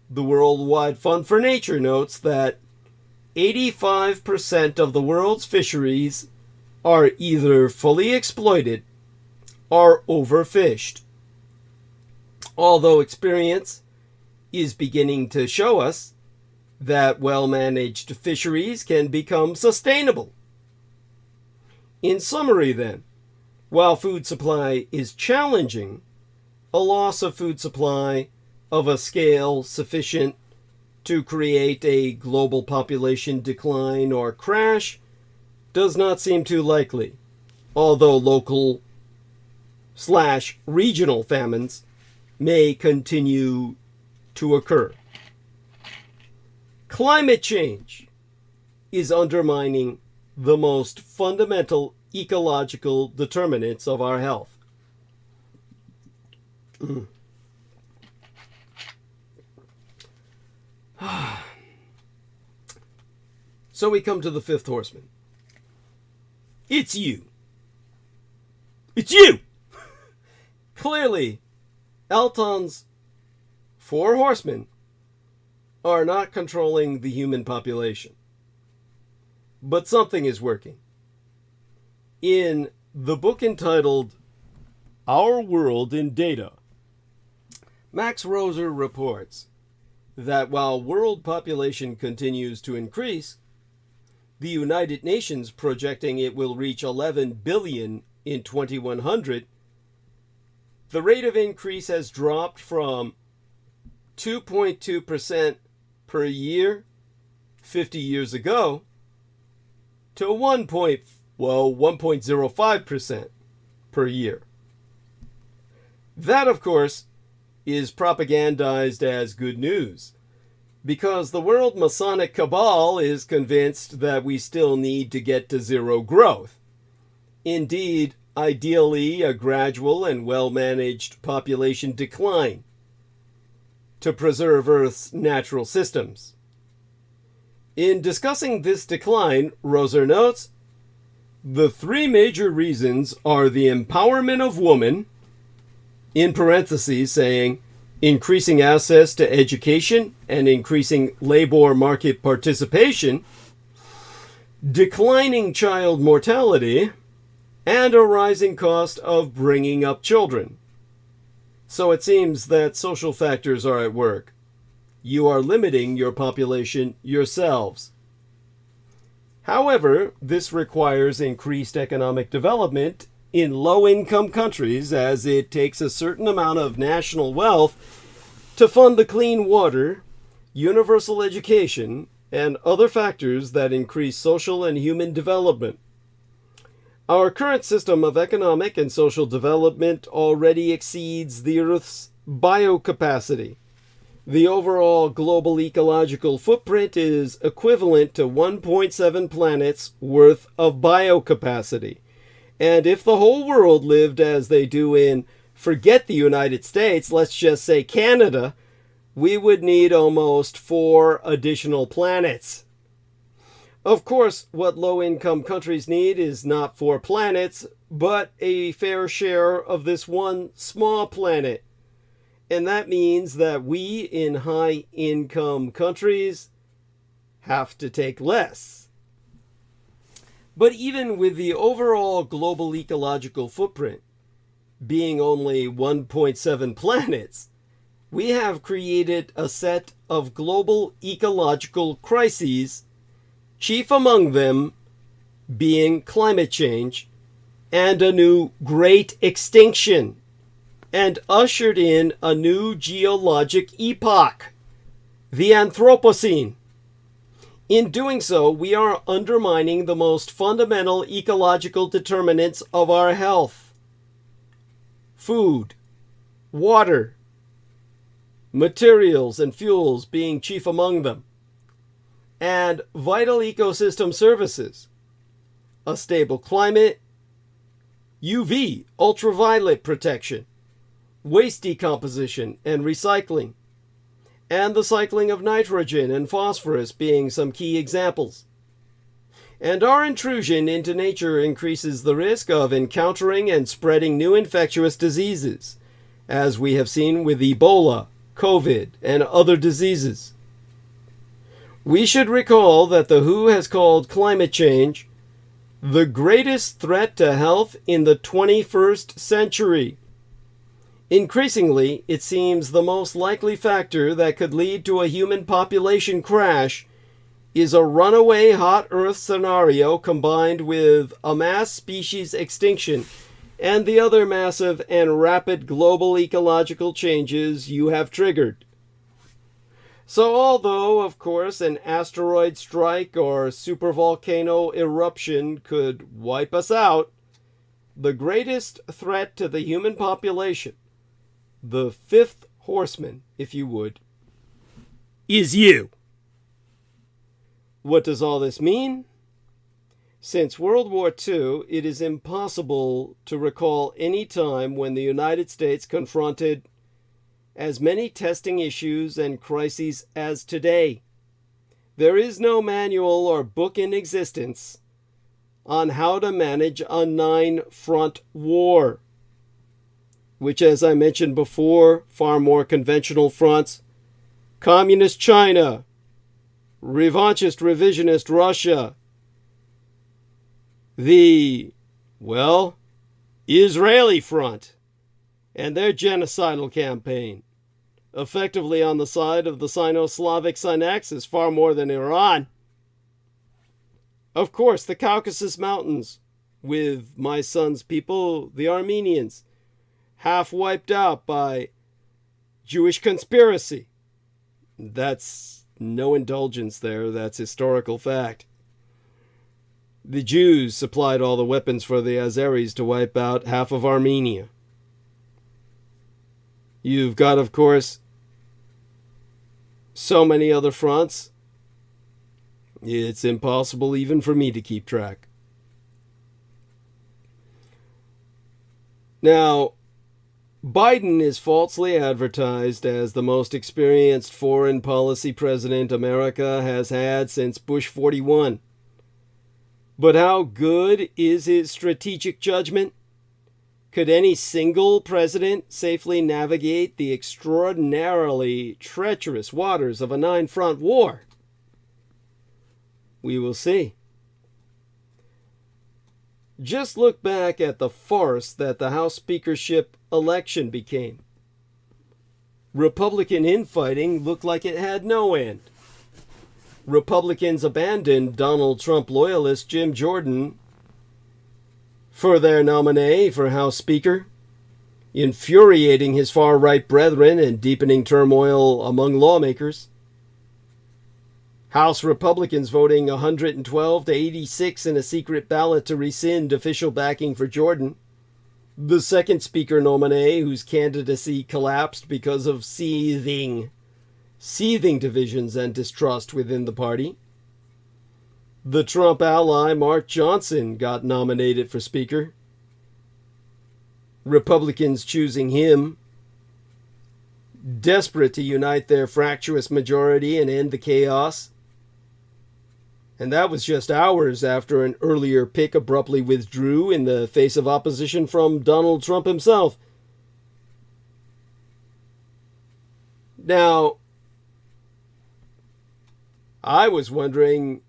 the Worldwide Fund for Nature, notes that 85% of the world's fisheries are either fully exploited or overfished. Although experience is beginning to show us that well-managed fisheries can become sustainable. In summary, then, while food supply is challenging, a loss of food supply of a scale sufficient to create a global population decline or crash does not seem too likely, although local/regional famines may continue to occur. Climate change is undermining the most fundamental ecological determinants of our health. So we come to the fifth horseman. It's you. It's you! Clearly, Elton's four horsemen are not controlling the human population. But something is working. In the book entitled Our World in Data, Max Roser reports that while world population continues to increase, the United Nations projecting it will reach 11 billion in 2100, the rate of increase has dropped from 2.2% per year 50 years ago to 1.05% per year. That, of course, is propagandized as good news, because the world Masonic cabal is convinced that we still need to get to zero growth. Indeed, ideally, a gradual and well-managed population decline to preserve Earth's natural systems. In discussing this decline, Roser notes, the three major reasons are the empowerment of woman, in parentheses saying, increasing access to education and increasing labor market participation, declining child mortality, and a rising cost of bringing up children. So it seems that social factors are at work. You are limiting your population yourselves. However, this requires increased economic development in low-income countries, as it takes a certain amount of national wealth to fund the clean water, universal education, and other factors that increase social and human development. Our current system of economic and social development already exceeds the Earth's biocapacity. The overall global ecological footprint is equivalent to 1.7 planets worth of biocapacity. And if the whole world lived as they do in, forget the United States, let's just say Canada, we would need almost 4 additional planets. Of course, what low-income countries need is not 4 planets, but a fair share of this one small planet. And that means that we in high-income countries have to take less. But even with the overall global ecological footprint being only 1.7 planets, we have created a set of global ecological crises, chief among them being climate change and a new great extinction, and ushered in a new geologic epoch, the Anthropocene. In doing so, we are undermining the most fundamental ecological determinants of our health: food, water, materials and fuels being chief among them, and vital ecosystem services, a stable climate, UV, ultraviolet protection, waste decomposition and recycling, and the cycling of nitrogen and phosphorus being some key examples. And our intrusion into nature increases the risk of encountering and spreading new infectious diseases, as we have seen with Ebola, COVID, and other diseases. We should recall that the WHO has called climate change the greatest threat to health in the 21st century. Increasingly, it seems the most likely factor that could lead to a human population crash is a runaway hot Earth scenario combined with a mass species extinction and the other massive and rapid global ecological changes you have triggered. So although, of course, an asteroid strike or supervolcano eruption could wipe us out, the greatest threat to the human population, the fifth horseman, if you would, is you. What does all this mean? Since World War II, it is impossible to recall any time when the United States confronted as many testing issues and crises as today. There is no manual or book in existence on how to manage a 9-front war, which, as I mentioned before, far more conventional fronts: Communist China, revanchist revisionist Russia, the, Israeli front, and their genocidal campaign, effectively on the side of the Sino-Slavic Synaxis far more than Iran. Of course, the Caucasus Mountains, with my son's people, the Armenians, half wiped out by Jewish conspiracy. That's no indulgence there, that's historical fact. The Jews supplied all the weapons for the Azeris to wipe out half of Armenia. You've got, of course, so many other fronts, it's impossible even for me to keep track. Now, Biden is falsely advertised as the most experienced foreign policy president America has had since Bush 41. But how good is his strategic judgment? Could any single president safely navigate the extraordinarily treacherous waters of a 9-front war? We will see. Just look back at the farce that the House speakership election became. Republican infighting looked like it had no end. Republicans abandoned Donald Trump loyalist Jim Jordan for their nominee for House Speaker, infuriating his far-right brethren and deepening turmoil among lawmakers. House Republicans voting 112 to 86 in a secret ballot to rescind official backing for Jordan, the second Speaker nominee whose candidacy collapsed because of seething divisions and distrust within the party. The Trump ally Mark Johnson got nominated for Speaker. Republicans choosing him, desperate to unite their fractious majority and end the chaos. And that was just hours after an earlier pick abruptly withdrew in the face of opposition from Donald Trump himself. Now, I was wondering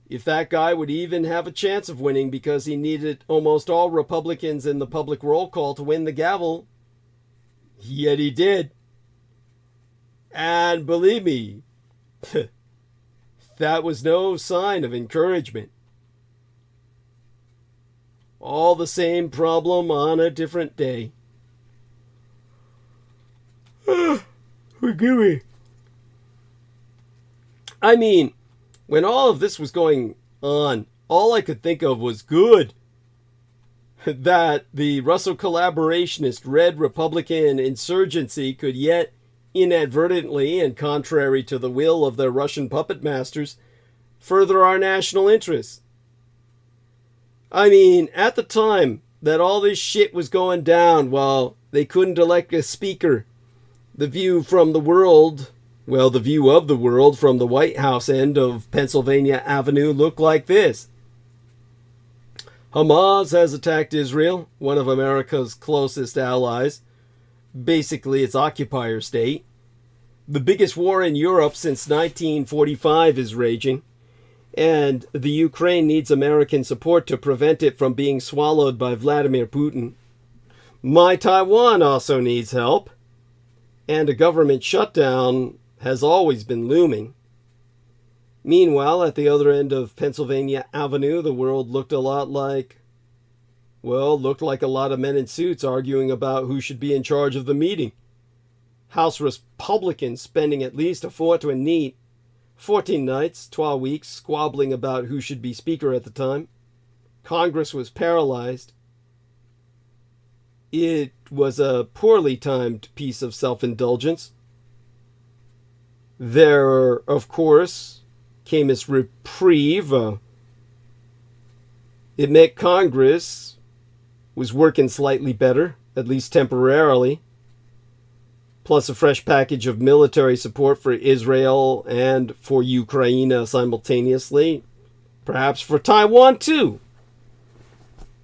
if that guy would even have a chance of winning, because he needed almost all Republicans in the public roll call to win the gavel. Yet he did. And believe me, that was no sign of encouragement. All the same problem on a different day. Forgive me. I mean, when all of this was going on, all I could think of was good. That the Russo collaborationist Red Republican insurgency could yet inadvertently, and contrary to the will of their Russian puppet masters, further our national interests. I mean, at the time that all this shit was going down, while they couldn't elect a speaker, the view from the world, well, the view of the world from the White House end of Pennsylvania Avenue looked like this. Hamas has attacked Israel, one of America's closest allies, basically its occupier state. The biggest war in Europe since 1945 is raging, and the Ukraine needs American support to prevent it from being swallowed by Vladimir Putin. My Taiwan also needs help, and a government shutdown has always been looming. Meanwhile, at the other end of Pennsylvania Avenue, the world looked a like a lot of men in suits arguing about who should be in charge of the meeting. House Republicans spending at least a fortune neat, 14 nights, 12 weeks, squabbling about who should be speaker at the time. Congress was paralyzed. It was a poorly timed piece of self-indulgence. There, of course, came its reprieve. It meant Congress was working slightly better, at least temporarily, plus a fresh package of military support for Israel and for Ukraine simultaneously, perhaps for Taiwan too.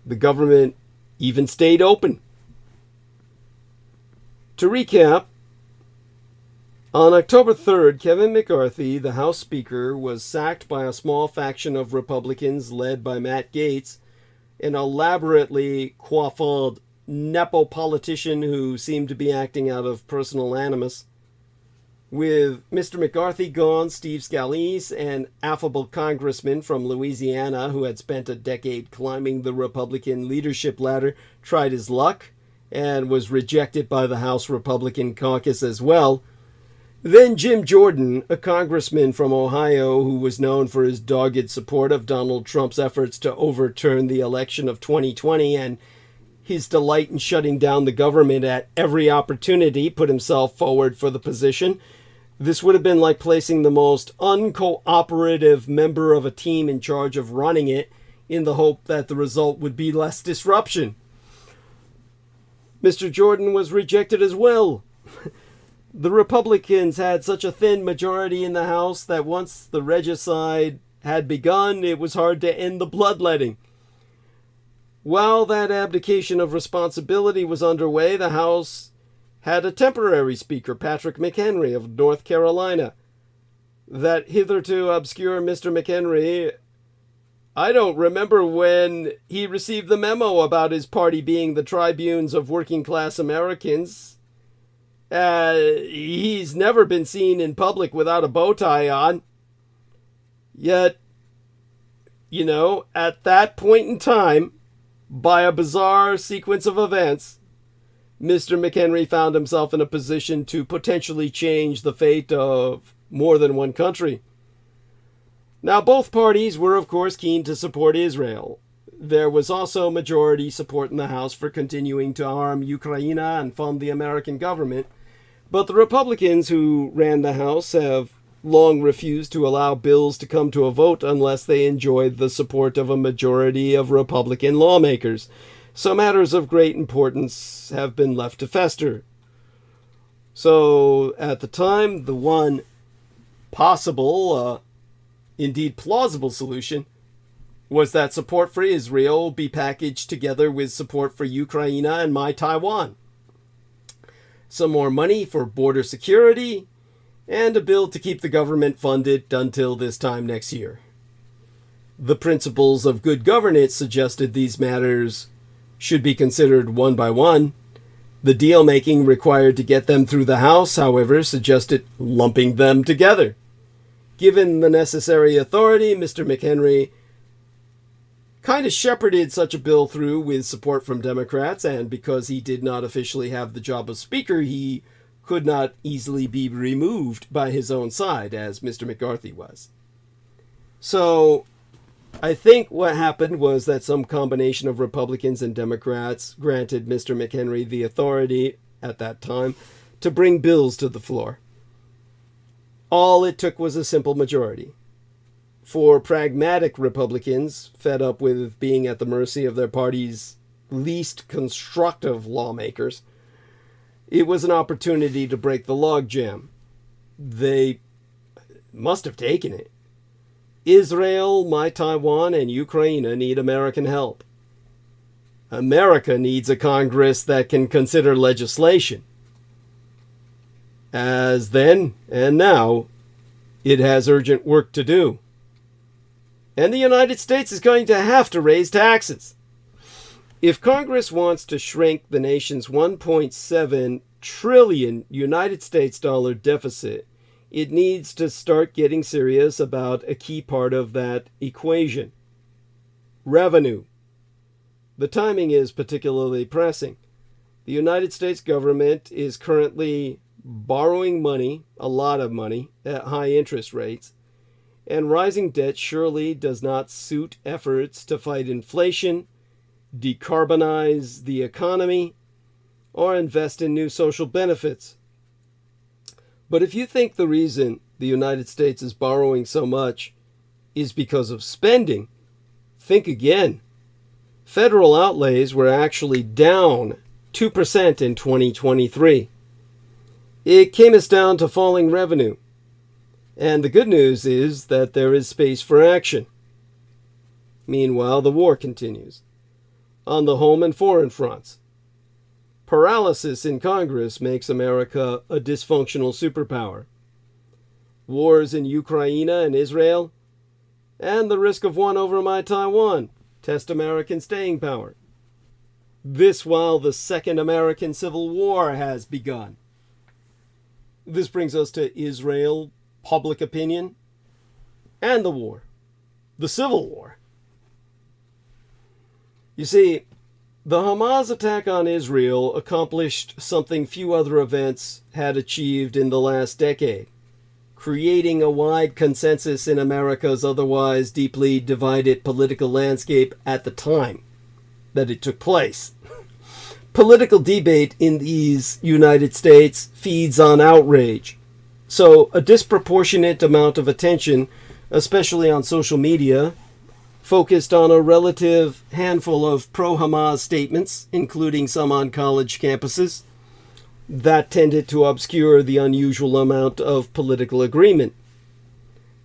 The government even stayed open. To recap, on October 3rd, Kevin McCarthy, the House Speaker, was sacked by a small faction of Republicans led by Matt Gaetz, an elaborately coiffed Nepo politician who seemed to be acting out of personal animus. With Mr. McCarthy gone, Steve Scalise, an affable congressman from Louisiana who had spent a decade climbing the Republican leadership ladder, tried his luck and was rejected by the House Republican caucus as well. Then Jim Jordan, a congressman from Ohio who was known for his dogged support of Donald Trump's efforts to overturn the election of 2020 and his delight in shutting down the government at every opportunity, put himself forward for the position. This would have been like placing the most uncooperative member of a team in charge of running it in the hope that the result would be less disruption. Mr. Jordan was rejected as well. The Republicans had such a thin majority in the House that once the regicide had begun, it was hard to end the bloodletting. While that abdication of responsibility was underway, the House had a temporary speaker, Patrick McHenry of North Carolina. That hitherto obscure Mr. McHenry, I don't remember when he received the memo about his party being the tribunes of working-class Americans. He's never been seen in public without a bow tie on. Yet, at that point in time, by a bizarre sequence of events, Mr. McHenry found himself in a position to potentially change the fate of more than one country. Now, both parties were, of course, keen to support Israel. There was also majority support in the House for continuing to arm Ukraine and fund the American government. But the Republicans who ran the House have long refused to allow bills to come to a vote unless they enjoyed the support of a majority of Republican lawmakers. So matters of great importance have been left to fester. So at the time, the one possible, indeed plausible solution was that support for Israel be packaged together with support for Ukraine and my Taiwan. Some more money for border security, and a bill to keep the government funded until this time next year. the principles of good governance suggested these matters should be considered one by one. The deal-making required to get them through the House, however, suggested lumping them together. Given the necessary authority, Mr. McHenry kind of shepherded such a bill through with support from Democrats, and because he did not officially have the job of Speaker, he could not easily be removed by his own side, as Mr. McCarthy was. So, I think what happened was that some combination of Republicans and Democrats granted Mr. McHenry the authority, at that time, to bring bills to the floor. All it took was a simple majority. For pragmatic Republicans, fed up with being at the mercy of their party's least constructive lawmakers, it was an opportunity to break the logjam. They must have taken it. Israel, my Taiwan, and Ukraine need American help. America needs a Congress that can consider legislation. As then and now, it has urgent work to do. And the United States is going to have to raise taxes. If Congress wants to shrink the nation's 1.7 trillion United States dollar deficit, it needs to start getting serious about a key part of that equation: revenue. The timing is particularly pressing. The United States government is currently borrowing money, a lot of money, at high interest rates, and rising debt surely does not suit efforts to fight inflation, decarbonize the economy, or invest in new social benefits. But if you think the reason the United States is borrowing so much is because of spending, think again. Federal outlays were actually down 2% in 2023. It came as down to falling revenue. And the good news is that there is space for action. Meanwhile, the war continues on the home and foreign fronts. Paralysis in Congress makes America a dysfunctional superpower. Wars in Ukraine and Israel, and the risk of one over my Taiwan, test American staying power. This while the Second American Civil War has begun. This brings us to Israel, public opinion, and the war, the Civil War. You see, the Hamas attack on Israel accomplished something few other events had achieved in the last decade, creating a wide consensus in America's otherwise deeply divided political landscape at the time that it took place. Political debate in these United States feeds on outrage. So a disproportionate amount of attention, especially on social media, focused on a relative handful of pro-Hamas statements, including some on college campuses, that tended to obscure the unusual amount of political agreement.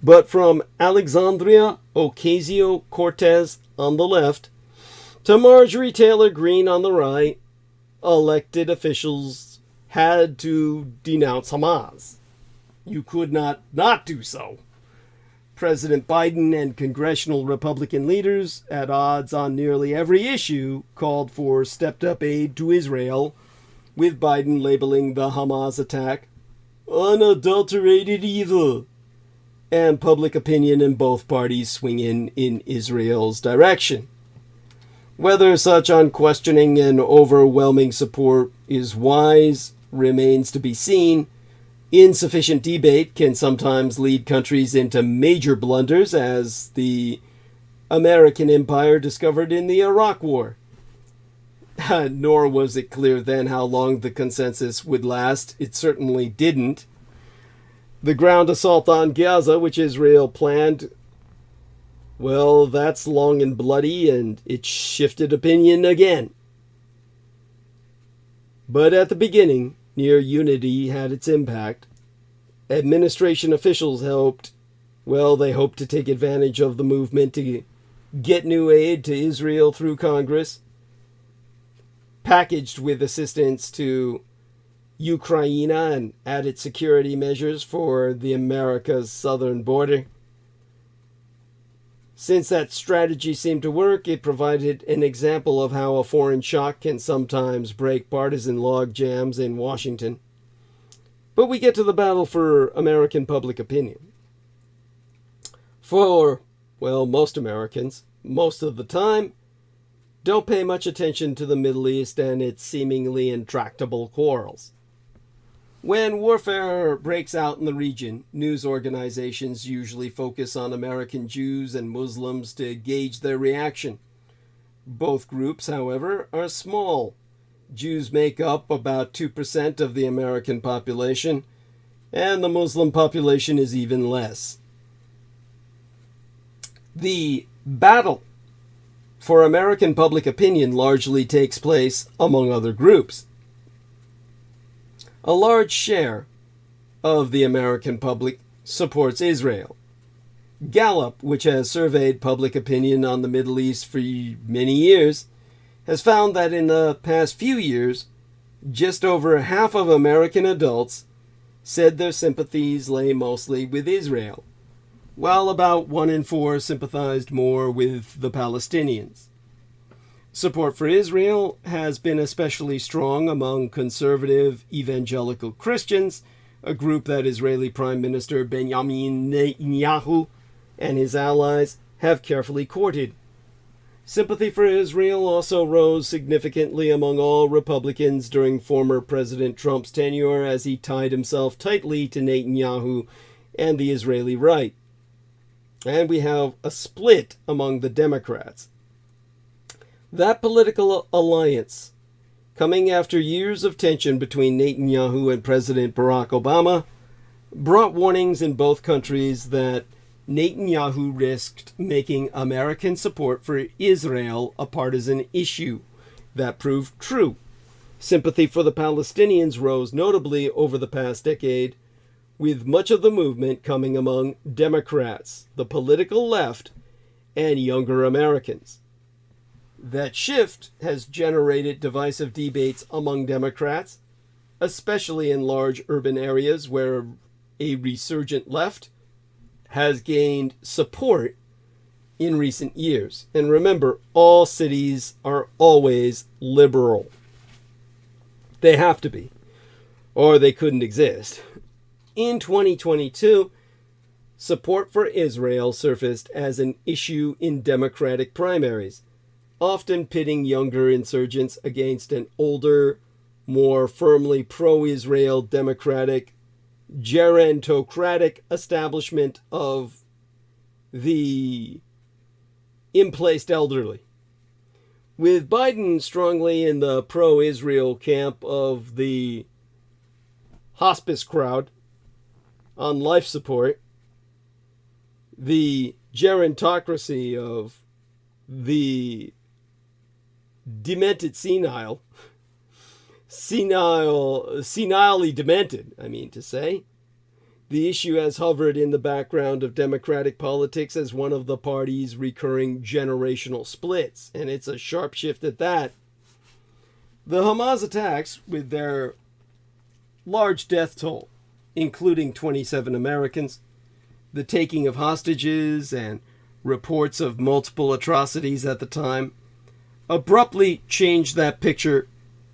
But from Alexandria Ocasio-Cortez on the left to Marjorie Taylor Greene on the right, elected officials had to denounce Hamas. You could not do so. President Biden and congressional Republican leaders, at odds on nearly every issue, called for stepped-up aid to Israel, with Biden labeling the Hamas attack unadulterated evil, and public opinion in both parties swinging in Israel's direction. Whether such unquestioning and overwhelming support is wise remains to be seen. Insufficient debate can sometimes lead countries into major blunders, as the American empire discovered in the Iraq War. Nor was it clear then how long the consensus would last. It certainly didn't. The ground assault on Gaza, which Israel planned, well, that's long and bloody, and it shifted opinion again. But at the beginning, near unity had its impact. Administration officials hoped to take advantage of the movement to get new aid to Israel through Congress, packaged with assistance to Ukraine and added security measures for the America's southern border. Since that strategy seemed to work, it provided an example of how a foreign shock can sometimes break partisan log jams in Washington. But we get to the battle for American public opinion. For, well, most Americans, most of the time, don't pay much attention to the Middle East and its seemingly intractable quarrels. When warfare breaks out in the region, news organizations usually focus on American Jews and Muslims to gauge their reaction. Both groups, however, are small. Jews make up about 2% of the American population, and the Muslim population is even less. The battle for American public opinion largely takes place among other groups. A large share of the American public supports Israel. Gallup, which has surveyed public opinion on the Middle East for many years, has found that in the past few years, just over half of American adults said their sympathies lay mostly with Israel, while about 1 in 4 sympathized more with the Palestinians. Support for Israel has been especially strong among conservative evangelical Christians, a group that Israeli Prime Minister Benjamin Netanyahu and his allies have carefully courted. Sympathy for Israel also rose significantly among all Republicans during former President Trump's tenure as he tied himself tightly to Netanyahu and the Israeli right. And we have a split among the Democrats. That political alliance, coming after years of tension between Netanyahu and President Barack Obama, brought warnings in both countries that Netanyahu risked making American support for Israel a partisan issue. That proved true. Sympathy for the Palestinians rose notably over the past decade, with much of the movement coming among Democrats, the political left, and younger Americans. That shift has generated divisive debates among Democrats, especially in large urban areas where a resurgent left has gained support in recent years. And remember, all cities are always liberal. They have to be, or they couldn't exist. In 2022, support for Israel surfaced as an issue in Democratic primaries, often pitting younger insurgents against an older, more firmly pro-Israel Democratic, gerontocratic establishment of the emplaced elderly. With Biden strongly in the pro-Israel camp of the hospice crowd on life support, the gerontocracy of the demented senilely demented, I mean to say. The issue has hovered in the background of Democratic politics as one of the party's recurring generational splits, and it's a sharp shift at that. The Hamas attacks, with their large death toll, including 27 Americans, the taking of hostages, and reports of multiple atrocities at the time, abruptly changed that picture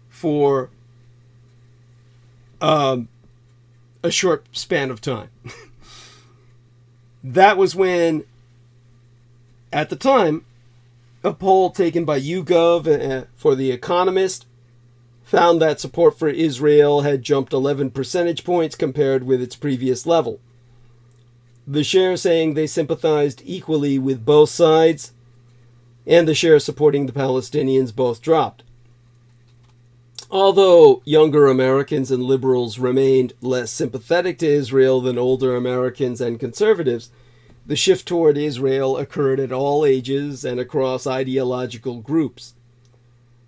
for a short span of time. That was when, at the time, a poll taken by YouGov for The Economist found that support for Israel had jumped 11 percentage points compared with its previous level. The share saying they sympathized equally with both sides and the share supporting the Palestinians both dropped. Although younger Americans and liberals remained less sympathetic to Israel than older Americans and conservatives, the shift toward Israel occurred at all ages and across ideological groups.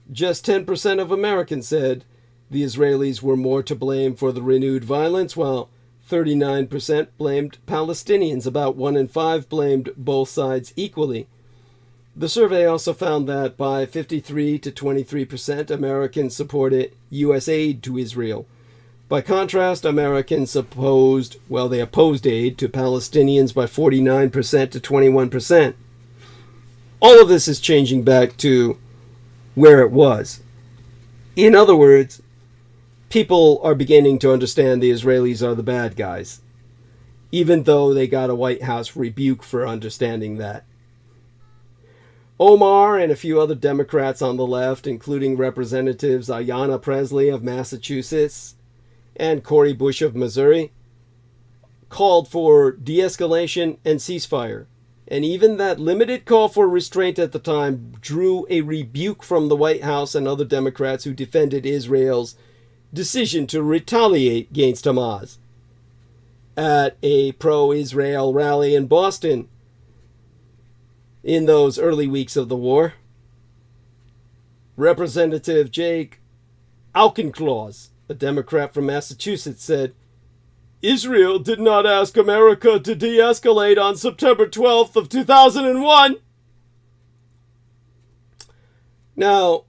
Just 10% of Americans said the Israelis were more to blame for the renewed violence, while 39% blamed Palestinians. About 1 in 5 blamed both sides equally. The survey also found that by 53 to 23%, Americans supported U.S. aid to Israel. By contrast, Americans opposed aid to Palestinians by 49% to 21%. all of this is changing back to where it was. In other words, people are beginning to understand the Israelis are the bad guys, even though they got a White House rebuke for understanding that. Omar and a few other Democrats on the left, including Representatives Ayanna Pressley of Massachusetts and Cori Bush of Missouri, called for de-escalation and ceasefire. And even that limited call for restraint at the time drew a rebuke from the White House and other Democrats who defended Israel's decision to retaliate against Hamas. At a pro-Israel rally in Boston in those early weeks of the war, Representative Jake Auchincloss, a Democrat from Massachusetts, said, Israel did not ask America to de-escalate on September 12th of 2001. Now,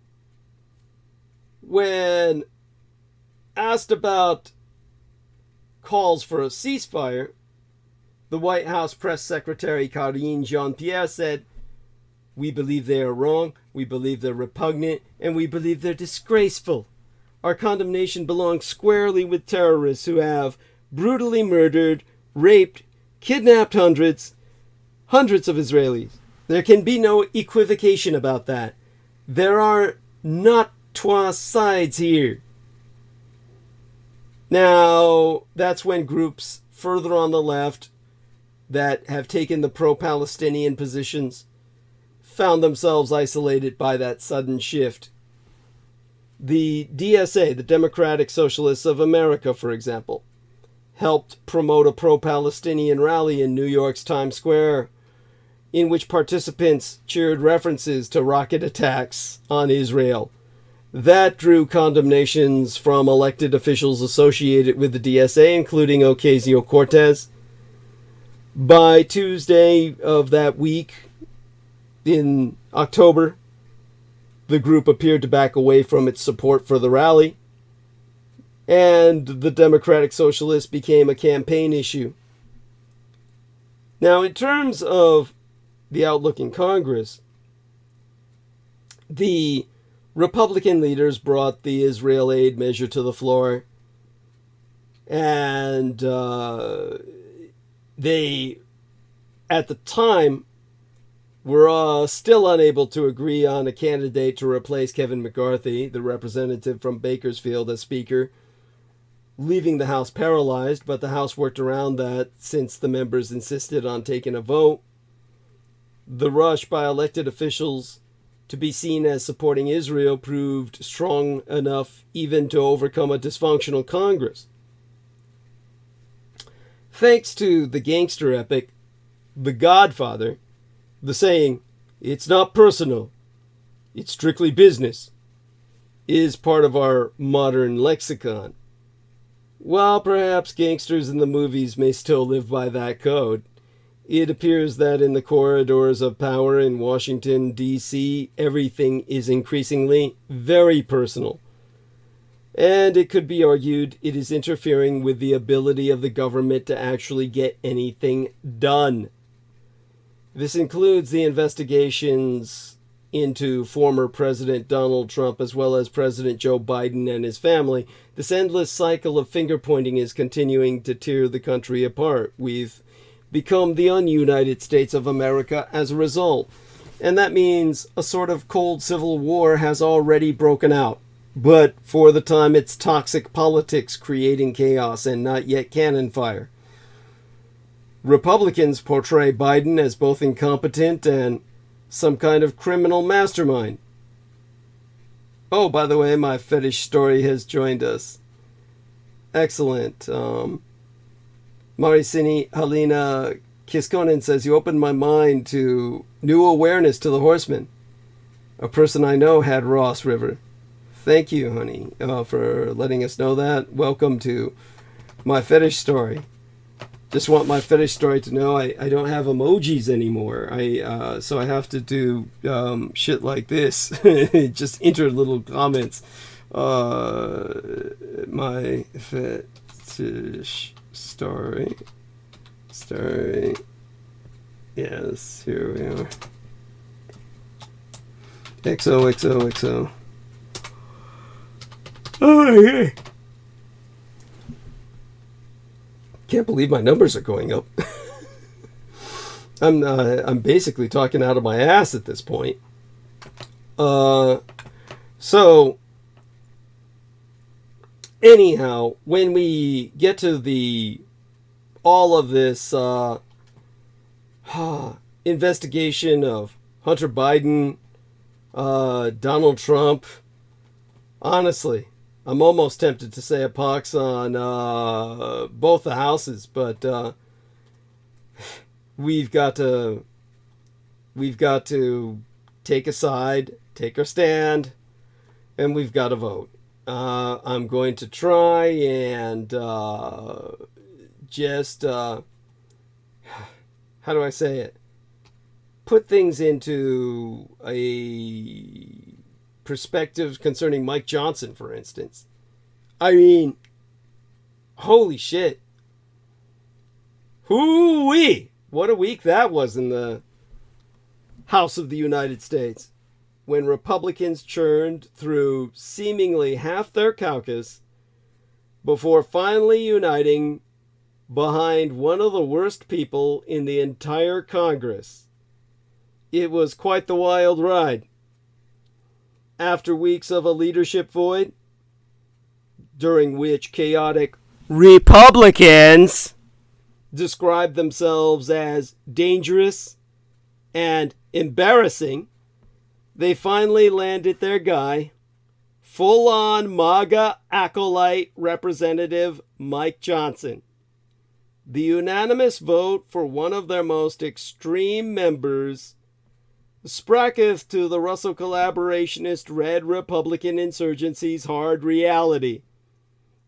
when asked about calls for a ceasefire, the White House Press Secretary Karine Jean-Pierre said, we believe they are wrong, we believe they're repugnant, and we believe they're disgraceful. Our condemnation belongs squarely with terrorists who have brutally murdered, raped, kidnapped hundreds of Israelis. There can be no equivocation about that. There are not two sides here. Now, that's when groups further on the left that have taken the pro-Palestinian positions found themselves isolated by that sudden shift. The DSA, the Democratic Socialists of America, for example, helped promote a pro-Palestinian rally in New York's Times Square, in which participants cheered references to rocket attacks on Israel. That drew condemnations from elected officials associated with the DSA, including Ocasio-Cortez. By Tuesday of that week, in October, the group appeared to back away from its support for the rally, and the Democratic Socialists became a campaign issue. Now, in terms of the outlook in Congress, the Republican leaders brought the Israel aid measure to the floor, and they, at the time, were still unable to agree on a candidate to replace Kevin McCarthy, the representative from Bakersfield, as Speaker, leaving the House paralyzed, but the House worked around that since the members insisted on taking a vote. The rush by elected officials to be seen as supporting Israel proved strong enough even to overcome a dysfunctional Congress. Thanks to the gangster epic, The Godfather, the saying, "It's not personal, it's strictly business," is part of our modern lexicon. While perhaps gangsters in the movies may still live by that code, it appears that in the corridors of power in Washington, D.C., everything is increasingly very personal. And it could be argued it is interfering with the ability of the government to actually get anything done. This includes the investigations into former President Donald Trump as well as President Joe Biden and his family. This endless cycle of finger-pointing is continuing to tear the country apart. We've become the un-United States of America as a result. And that means a sort of cold civil war has already broken out. But for the time, it's toxic politics creating chaos and not yet cannon fire. Republicans portray Biden as both incompetent and some kind of criminal mastermind. Oh, by the way, my fetish story has joined us. Excellent. Maricini Halina Kiskonen says, "You opened my mind to new awareness to the horseman. A person I know had Ross River." Thank you, honey, for letting us know that. Welcome to my fetish story. Just want my fetish story to know I don't have emojis anymore. So I have to do shit like this. Just enter little comments. My fetish story. Yes, here we are. XOXOXO. Oh, yeah. Can't believe my numbers are going up. I'm basically talking out of my ass at this point. So anyhow, when we get to all of this investigation of Hunter Biden, Donald Trump, honestly, I'm almost tempted to say a pox on both the houses, but we've got to take a side, take our stand, and we've got to vote. I'm going to try and just how do I say it? Put things into a perspective concerning Mike Johnson, for instance. I mean, holy shit. Hoo-wee! What a week that was in the House of the United States, when Republicans churned through seemingly half their caucus before finally uniting behind one of the worst people in the entire Congress. It was quite the wild ride. After weeks of a leadership void, during which chaotic Republicans described themselves as dangerous and embarrassing, they finally landed their guy, full-on MAGA acolyte Representative Mike Johnson. The unanimous vote for one of their most extreme members spracketh to the Russell collaborationist Red Republican insurgency's hard reality.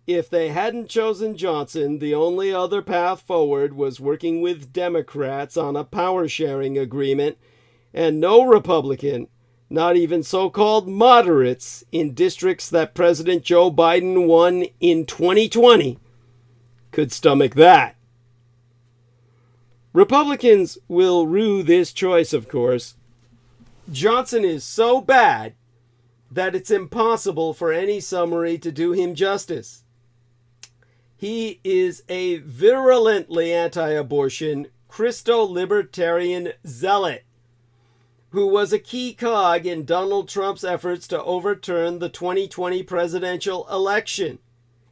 If they hadn't chosen Johnson, the only other path forward was working with Democrats on a power-sharing agreement, and no Republican, not even so-called moderates in districts that President Joe Biden won in 2020, could stomach that. Republicans will rue this choice, of course. Johnson is so bad that it's impossible for any summary to do him justice. He is a virulently anti-abortion, Christo-libertarian zealot who was a key cog in Donald Trump's efforts to overturn the 2020 presidential election.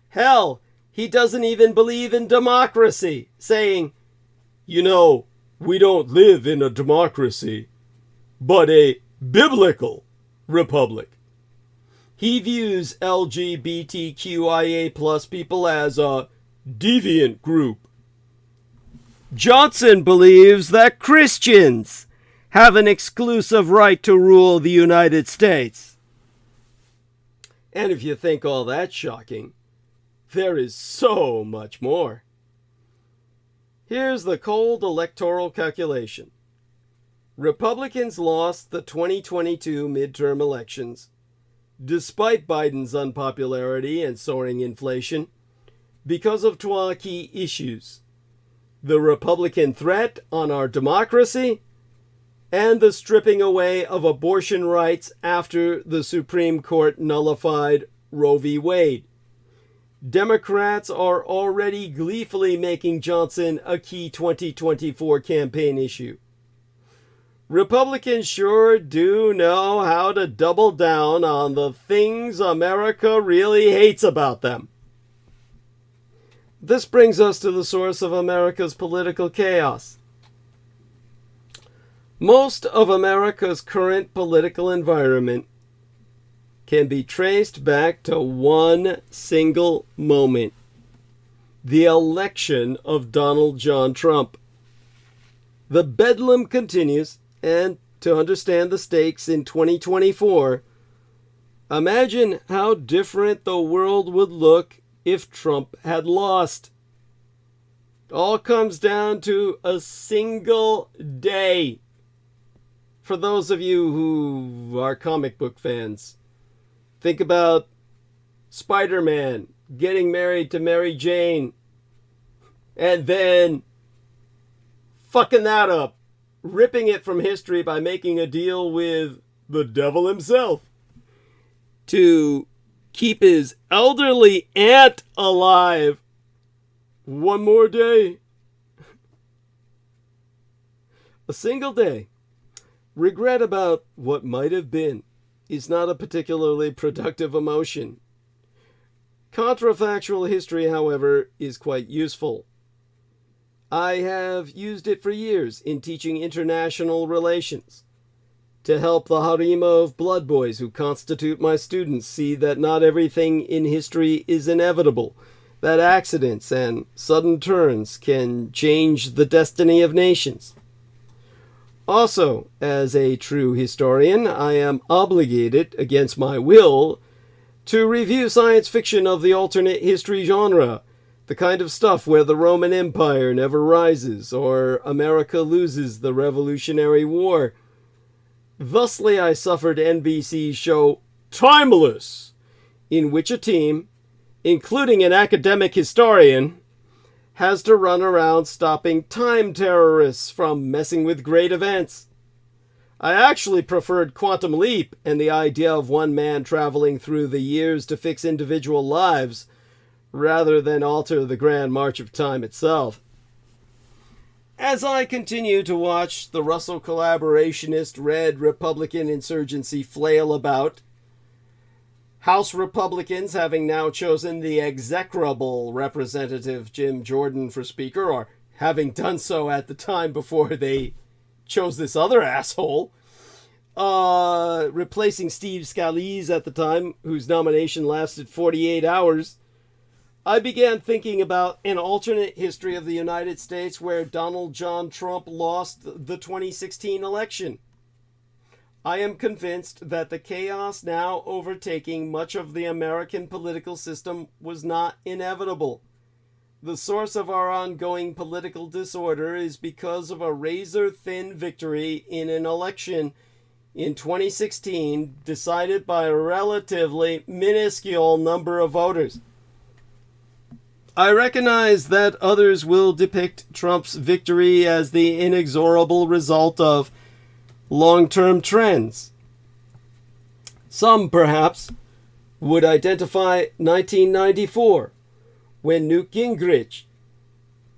Hell, he doesn't even believe in democracy, saying, "You know, we don't live in a democracy, but a biblical republic." He views LGBTQIA+ people as a deviant group. Johnson believes that Christians have an exclusive right to rule the United States. And if you think all that's shocking, there is so much more. Here's the cold electoral calculation. Republicans lost the 2022 midterm elections, despite Biden's unpopularity and soaring inflation, because of two key issues: the Republican threat on our democracy and the stripping away of abortion rights after the Supreme Court nullified Roe v. Wade. Democrats are already gleefully making Johnson a key 2024 campaign issue. Republicans sure do know how to double down on the things America really hates about them. This brings us to the source of America's political chaos. Most of America's current political environment can be traced back to one single moment: the election of Donald John Trump. The bedlam continues, and to understand the stakes in 2024, imagine how different the world would look if Trump had lost. All comes down to a single day. For those of you who are comic book fans, think about Spider-Man getting married to Mary Jane and then fucking that up, ripping it from history by making a deal with the devil himself, to keep his elderly aunt alive one more day. A single day. Regret about what might have been is not a particularly productive emotion. Contrafactual history, however, is quite useful. I have used it for years in teaching international relations, to help the harem of blood boys who constitute my students see that not everything in history is inevitable, that accidents and sudden turns can change the destiny of nations. Also, as a true historian, I am obligated, against my will, to review science fiction of the alternate history genre, the kind of stuff where the Roman Empire never rises or America loses the Revolutionary War. Thusly, I suffered NBC's show Timeless, in which a team, including an academic historian, has to run around stopping time terrorists from messing with great events. I actually preferred Quantum Leap and the idea of one man traveling through the years to fix individual lives, rather than alter the grand march of time itself. As I continue to watch the Russell collaborationist Red Republican insurgency flail about, House Republicans having now chosen the execrable Representative Jim Jordan for Speaker, or having done so at the time before they chose this other asshole, replacing Steve Scalise at the time, whose nomination lasted 48 hours, I began thinking about an alternate history of the United States where Donald John Trump lost the 2016 election. I am convinced that the chaos now overtaking much of the American political system was not inevitable. The source of our ongoing political disorder is because of a razor-thin victory in an election in 2016 decided by a relatively minuscule number of voters. I recognize that others will depict Trump's victory as the inexorable result of long-term trends. Some, perhaps, would identify 1994, when Newt Gingrich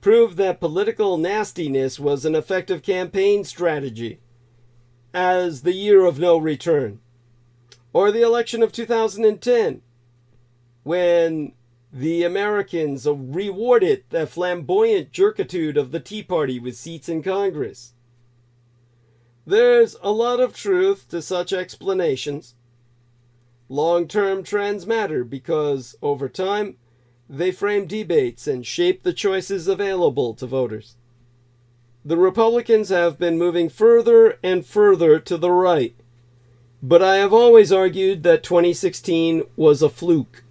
proved that political nastiness was an effective campaign strategy, as the year of no return. Or the election of 2010, when the Americans rewarded the flamboyant jerkitude of the Tea Party with seats in Congress. There's a lot of truth to such explanations. Long-term trends matter because, over time, they frame debates and shape the choices available to voters. The Republicans have been moving further and further to the right, but I have always argued that 2016 was a fluke,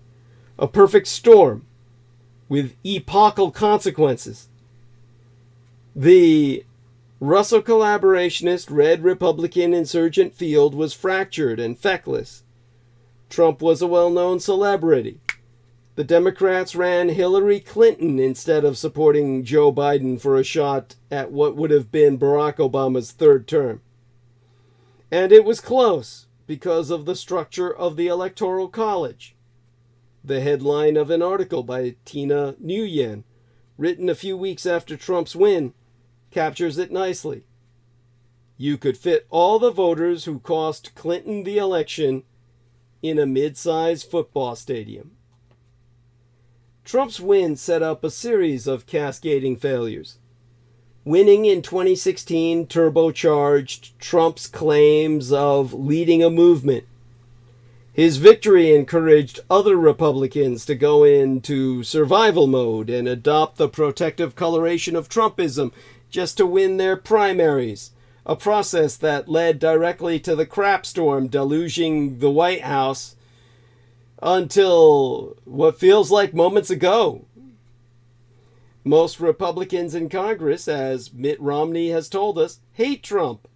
a perfect storm with epochal consequences. The Russell collaborationist Red Republican insurgent field was fractured and feckless. Trump was a well-known celebrity. The Democrats ran Hillary Clinton instead of supporting Joe Biden for a shot at what would have been Barack Obama's third term. And it was close because of the structure of the Electoral College. The headline of an article by Tina Nguyen, written a few weeks after Trump's win, captures it nicely. You could fit all the voters who cost Clinton the election in a mid-sized football stadium. Trump's win set up a series of cascading failures. Winning in 2016 turbocharged Trump's claims of leading a movement. His victory encouraged other Republicans to go into survival mode and adopt the protective coloration of Trumpism just to win their primaries, a process that led directly to the crap storm deluging the White House until what feels like moments ago. Most Republicans in Congress, as Mitt Romney has told us, hate Trump,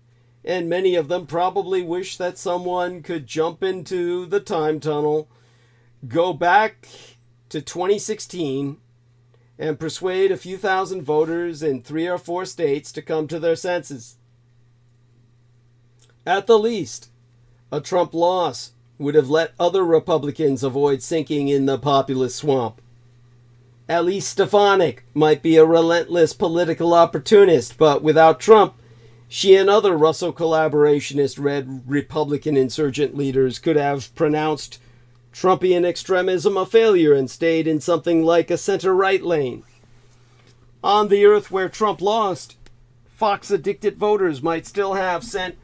and many of them probably wish that someone could jump into the time tunnel, go back to 2016, and persuade a few thousand voters in 3 or 4 states to come to their senses. At the least, A Trump loss would have let other Republicans avoid sinking in the populist swamp. Elise Stefanik might be a relentless political opportunist, but without Trump, she and other Russo collaborationist Red Republican insurgent leaders could have pronounced Trumpian extremism a failure and stayed in something like a center-right lane. On the earth where Trump lost, Fox-addicted voters might still have sent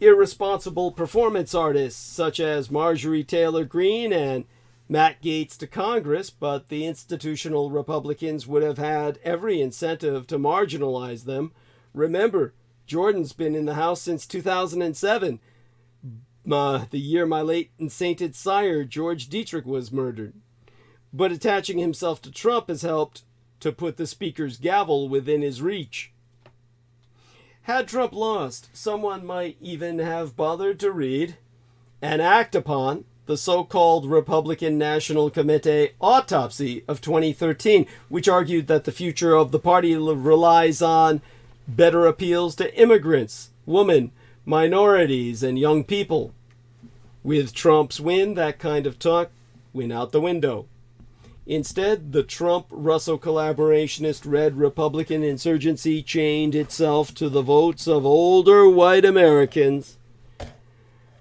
irresponsible performance artists such as Marjorie Taylor Greene and Matt Gaetz to Congress, but the institutional Republicans would have had every incentive to marginalize them. Remember, Jordan's been in the House since 2007, the year my late and sainted sire, George Dietrich, was murdered. But attaching himself to Trump has helped to put the Speaker's gavel within his reach. Had Trump lost, someone might even have bothered to read and act upon the so-called Republican National Committee autopsy of 2013, which argued that the future of the party relies on better appeals to immigrants, women, minorities, and young people. With Trump's win, that kind of talk went out the window. Instead, the Trump-Russo collaborationist Red Republican insurgency chained itself to the votes of older white Americans,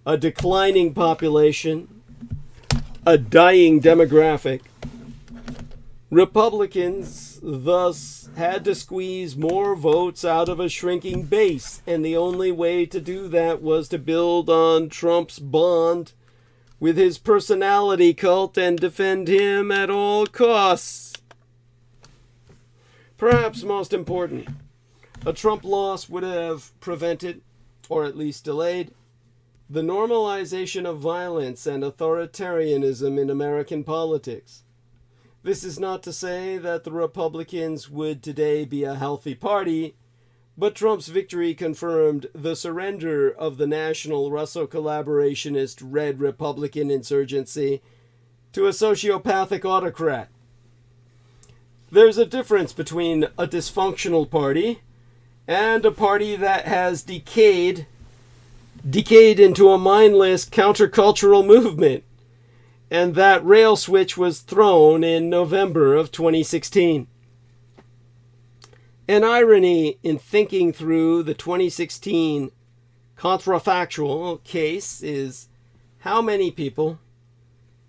a declining population, a dying demographic. Republicans thus had to squeeze more votes out of a shrinking base, and the only way to do that was to build on Trump's bond with his personality cult and defend him at all costs. Perhaps most important, a Trump loss would have prevented, or at least delayed, the normalization of violence and authoritarianism in American politics. This is not to say that the Republicans would today be a healthy party, but Trump's victory confirmed the surrender of the National Russo collaborationist Red Republican insurgency to a sociopathic autocrat. There's a difference between a dysfunctional party and a party that has decayed into a mindless countercultural movement, and that rail switch was thrown in November of 2016. An irony in thinking through the 2016 contrafactual case is how many people,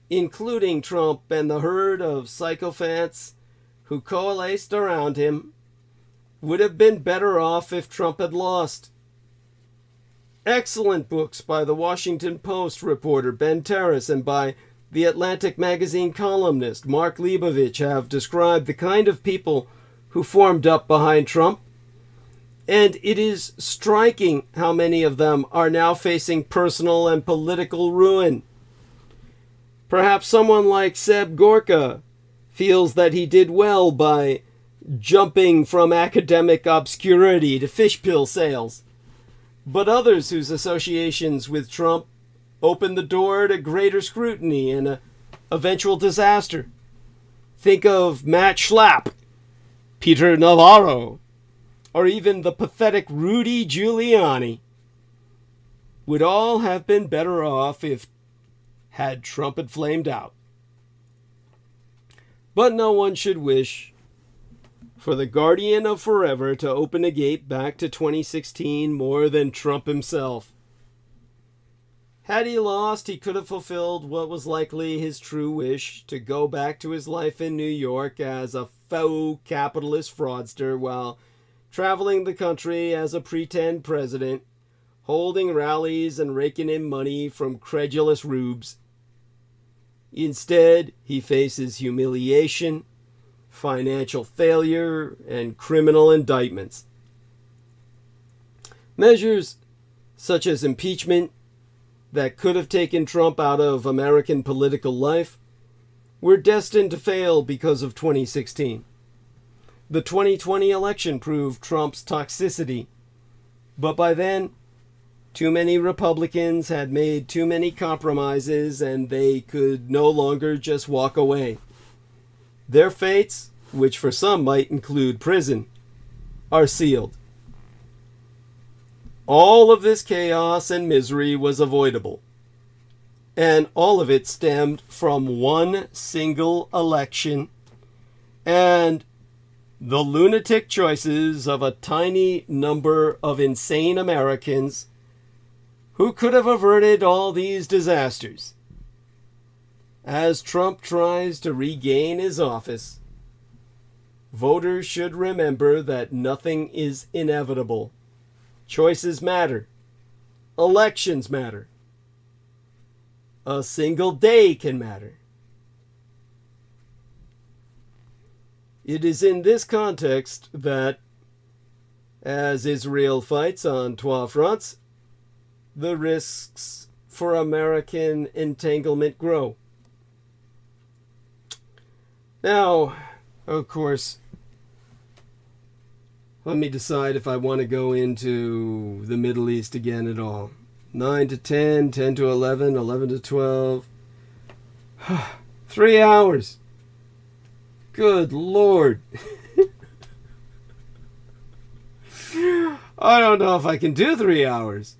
including Trump and the herd of sycophants who coalesced around him, would have been better off if Trump had lost. Excellent books by the Washington Post reporter Ben Terrace and by the Atlantic magazine columnist Mark Leibovich have described the kind of people who formed up behind Trump, and it is striking how many of them are now facing personal and political ruin. Perhaps someone like Seb Gorka feels that he did well by jumping from academic obscurity to fish pill sales, but others whose associations with Trump opened the door to greater scrutiny and an eventual disaster. Think of Matt Schlapp, Peter Navarro, or even the pathetic Rudy Giuliani, would all have been better off if had Trump had flamed out. But no one should wish for the guardian of forever to open a gate back to 2016 more than Trump himself. Had he lost, he could have fulfilled what was likely his true wish, to go back to his life in New York as a faux capitalist fraudster while traveling the country as a pretend president, holding rallies and raking in money from credulous rubes. Instead, he faces humiliation, financial failure, and criminal indictments. Measures such as impeachment that could have taken Trump out of American political life were destined to fail because of 2016. The 2020 election proved Trump's toxicity, but by then, too many Republicans had made too many compromises and they could no longer just walk away. Their fates, which for some might include prison, are sealed. All of this chaos and misery was avoidable And all of it stemmed from one single election and the lunatic choices of a tiny number of insane Americans who could have averted all these disasters. As Trump tries to regain his office, voters should remember that nothing is inevitable. Choices matter. Elections matter. A single day can matter. It is in this context that, as Israel fights on trois fronts, the risks for American entanglement grow. Now, of course, let me decide if I want to go into the Middle East again at all. 9 to 10, 10 to 11, 11 to 12. 3 hours. Good Lord. I don't know if I can do 3 hours.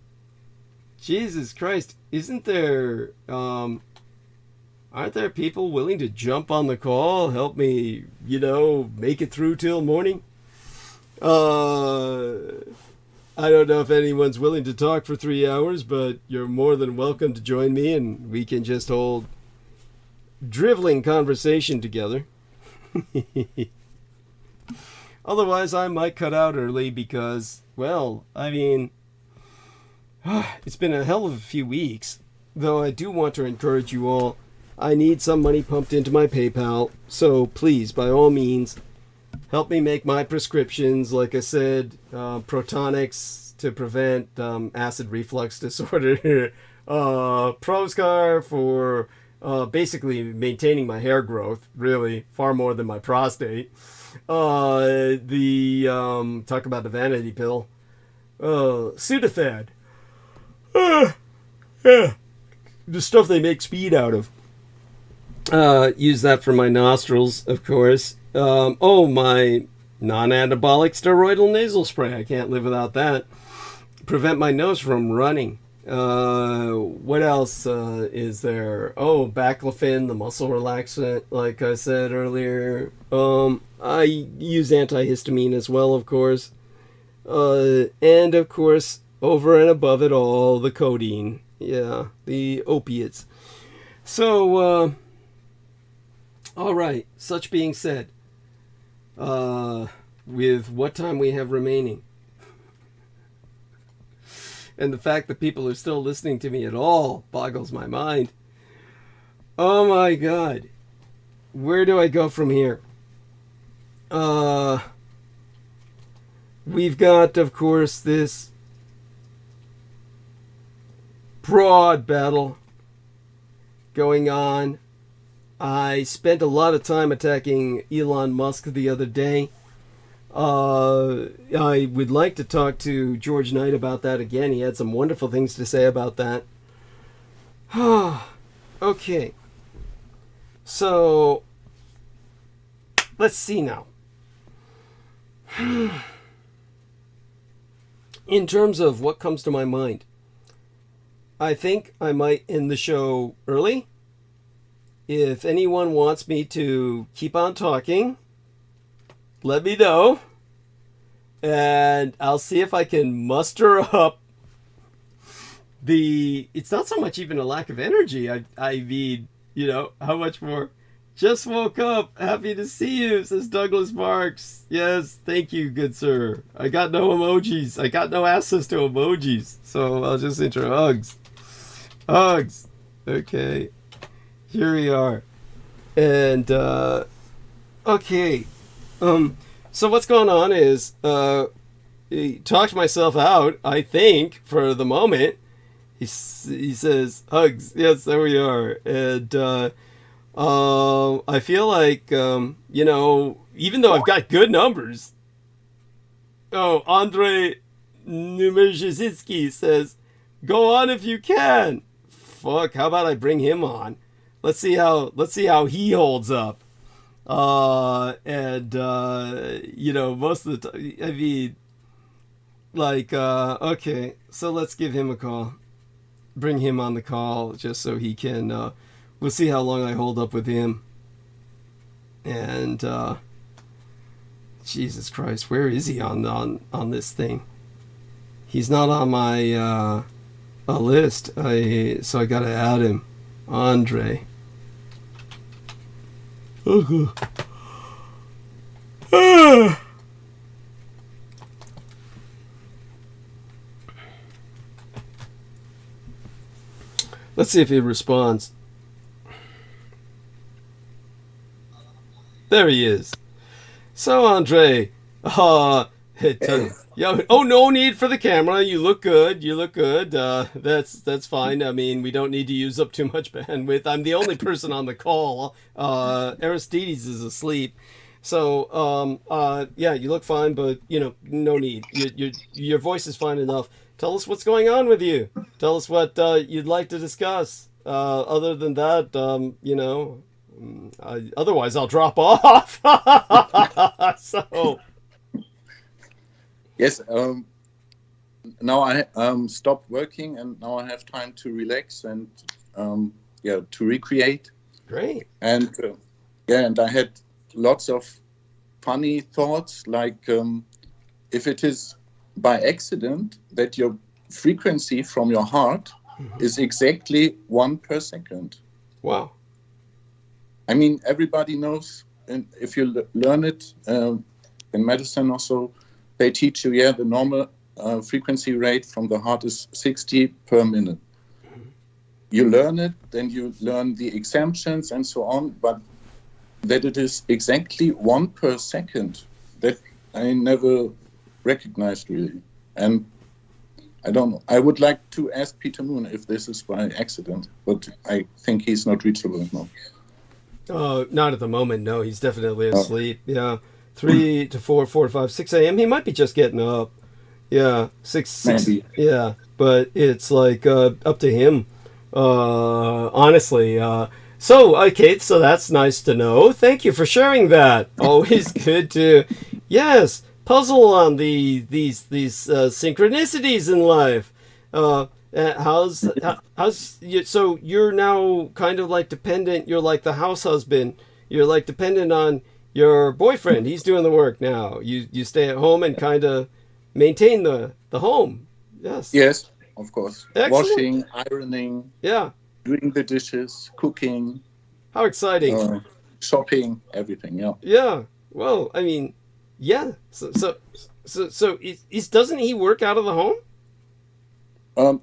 Jesus Christ. Isn't there, aren't there people willing to jump on the call, help me, make it through till morning? I don't know if anyone's willing to talk for 3 hours, but you're more than welcome to join me and we can just hold driveling conversation together. Otherwise, I might cut out early because, well, I mean, it's been a hell of a few weeks. Though I do want to encourage you all. I need some money pumped into my PayPal, so please, by all means, help me make my prescriptions. Like I said, Protonics to prevent acid reflux disorder, Proscar for basically maintaining my hair growth, really, far more than my prostate. Talk about the vanity pill. Sudafed. Yeah. The stuff they make speed out of. Use that for my nostrils, of course. My non-anabolic steroidal nasal spray. I can't live without that. Prevent my nose from running. What else is there? Baclofen, the muscle relaxant, like I said earlier. I use antihistamine as well, of course. And, of course, over and above it all, the codeine. Yeah, the opiates. So, all right, such being said, with what time we have remaining, and the fact that people are still listening to me at all boggles my mind. Oh my God. Where do I go from here? We've got, of course, this broad battle going on. I spent a lot of time attacking Elon Musk the other day. I would like to talk to George Knight about that again. He had some wonderful things to say about that. Okay. So, let's see now. In terms of what comes to my mind, I think I might end the show early. If anyone wants me to keep on talking, let me know. And I'll see if I can muster up it's not so much even a lack of energy. I mean, how much more? Just woke up. Happy to see you, says Douglas Marks. Yes, thank you, good sir. I got no emojis. I got no access to emojis. So I'll just enter hugs. Hugs. Okay. Here we are. And, okay. So what's going on is, talked myself out, I think, for the moment. He says, hugs. Yes, there we are. And, I feel like, even though I've got good numbers. Andrei Numerzhitsky says, go on if you can. Fuck, how about I bring him on? Let's see how he holds up. Most of the time, I mean, okay, so let's give him a call. bring him on the call just so he can. We'll see how long I hold up with him. And Jesus Christ, where is he on this thing? He's not on my list. So I gotta add him. Andre. Okay. Let's see if he responds. There he is. So, Andre, oh, no need for the camera. You look good. That's fine. I mean, we don't need to use up too much bandwidth. I'm the only person on the call. Aristides is asleep. So, yeah, you look fine, but, no need. Your voice is fine enough. Tell us what's going on with you. Tell us what you'd like to discuss. Other than that, otherwise I'll drop off. So. Yes. Now I stopped working, and now I have time to relax and to recreate. Great. And and I had lots of funny thoughts, like if it is by accident that your frequency from your heart is exactly 1 per second. Wow. I mean, everybody knows, and if you learn it in medicine also, they teach you, the normal frequency rate from the heart is 60 per minute. You learn it, then you learn the exemptions and so on, but that it is exactly 1 per second, that I never recognized really. And I don't know. I would like to ask Peter Moon if this is by accident, but I think he's not reachable now. Not at the moment, no. He's definitely asleep. Yeah. 3 to 4, 4 to 5, 6 a.m. He might be just getting up. Yeah. 6. Maybe. Yeah. But it's like up to him. Honestly. Okay, so that's nice to know. Thank you for sharing that. Always good to, yes, puzzle on these synchronicities in life. So you're now kind of like dependent. You're like the house husband. You're like dependent on your boyfriend. He's doing the work now. You stay at home and kind of maintain the home. Yes. Yes, of course. Excellent. Washing, ironing. Yeah. Doing the dishes, cooking. How exciting. Shopping, everything, yeah. Yeah. Well, I mean, yeah. So doesn't he work out of the home?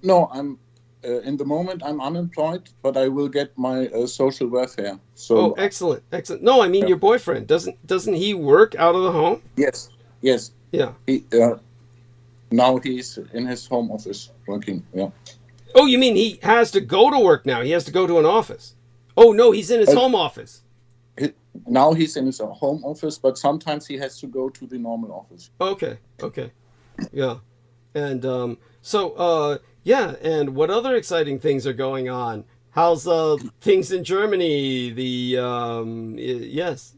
No, I'm in the moment I'm unemployed, but I will get my social welfare. So. Excellent. No, I mean your boyfriend doesn't he work out of the home? Yes. Yeah. Now he's in his home office working. Yeah. Oh, you mean he has to go to work now? He has to go to an office. Oh no, he's in his home office. Now he's in his home office, but sometimes he has to go to the normal office. Okay. Yeah. And and what other exciting things are going on? How's things in Germany? Yes.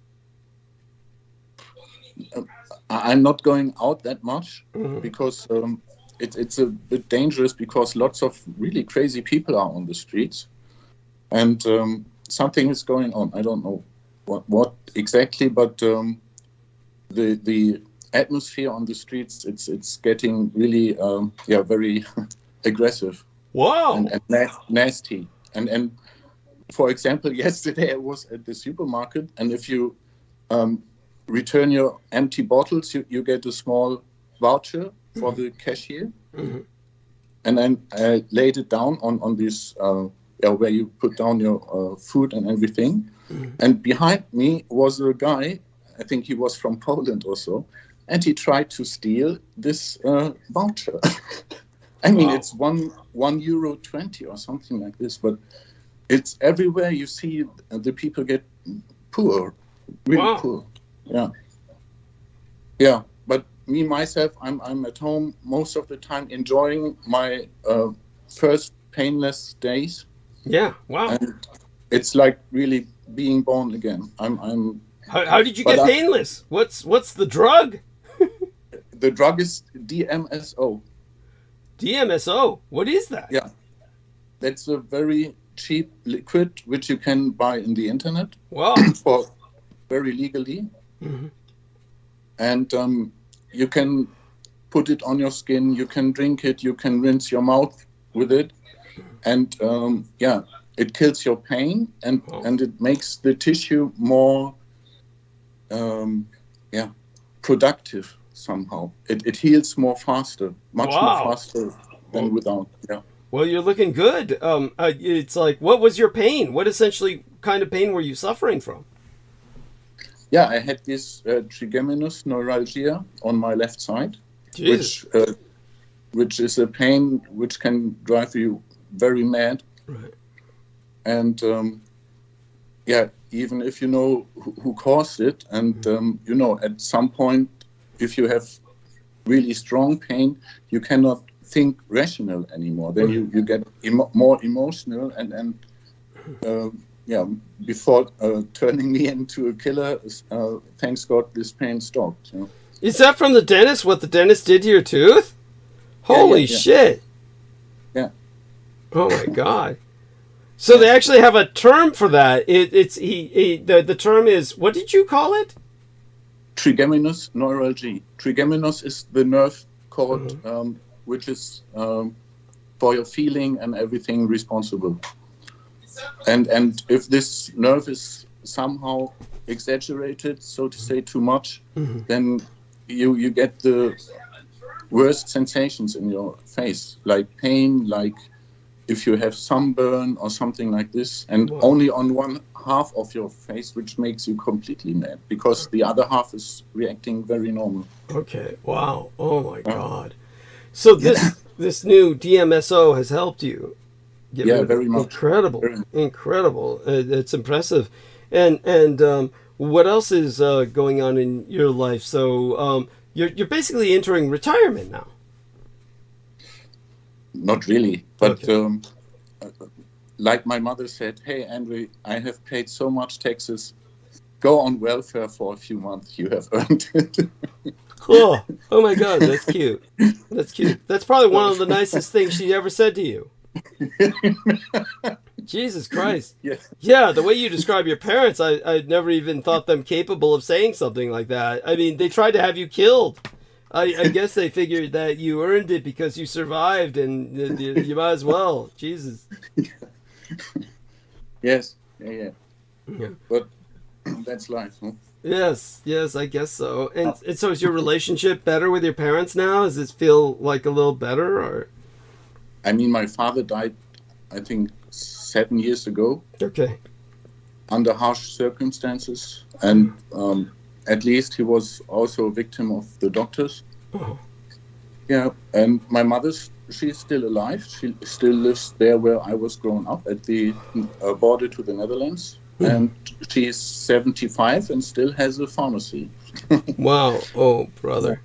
I'm not going out that much because it's a bit dangerous, because lots of really crazy people are on the streets, and something is going on. I don't know what exactly, but the atmosphere on the streets, it's getting really very aggressive. Wow. And nasty. And for example, yesterday I was at the supermarket, and if you return your empty bottles, you get a small voucher for the cashier. And then I laid it down on this where you put down your food and everything. And behind me was a guy, I think he was from Poland also, and he tried to steal this voucher. I mean, it's €1.20 or something like this, but it's everywhere. You see the people get poor, really poor. Yeah. But me myself, I'm at home most of the time, enjoying my first painless days. Yeah. Wow. And it's like really being born again. How did you get painless? What's the drug? The drug is DMSO. DMSO? What is that? Yeah. That's a very cheap liquid which you can buy in the internet. Wow. For very legally. Mm-hmm. And you can put it on your skin, you can drink it, you can rinse your mouth with it. And it kills your pain, and it makes the tissue more productive somehow. It heals more faster, much more faster than without. Yeah. Well, you're looking good. It's like, what was your pain? What essentially kind of pain were you suffering from? Yeah, I had this trigeminous neuralgia on my left side, which is a pain which can drive you very mad. Right. And even if you know who caused it, and at some point, if you have really strong pain, you cannot think rational anymore. Then you get more emotional, and before turning me into a killer, thanks God this pain stopped. You know? Is that from the dentist? What the dentist did to your tooth? Holy shit! Yeah. Oh my God. So they actually have a term for that. The term is, what did you call it? Trigeminous neuralgia. Trigeminous is the nerve cord which is for your feeling and everything responsible. And if this nerve is somehow exaggerated, so to say, too much, then you get the worst sensations in your face, like pain, like if you have sunburn or something like this, and only on one half of your face, which makes you completely mad, because the other half is reacting very normal. Okay. Wow. Oh my God. So this new DMSO has helped you. Very much. Incredible. Incredible. It's impressive. And what else is going on in your life? So you're basically entering retirement now. Not really, but like my mother said, hey, Andrew, I have paid so much taxes. Go on welfare for a few months. You have earned it. Oh my God, that's cute. That's cute. That's probably one of the nicest things she ever said to you. Jesus Christ. Yeah, the way you describe your parents, I'd never even thought them capable of saying something like that. I mean, they tried to have you killed. I guess they figured that you earned it because you survived, and you might as well. Jesus. Yes. Yeah. But that's life, huh? Yes, I guess so. And so is your relationship better with your parents now? Does it feel like a little better, or? I mean, my father died, I think, 7 years ago. Okay. Under harsh circumstances, and at least he was also a victim of the doctors. Oh. Yeah, and my mother, she's still alive. She still lives there where I was growing up, at the border to the Netherlands. And she's 75 and still has a pharmacy. Wow. Oh, brother.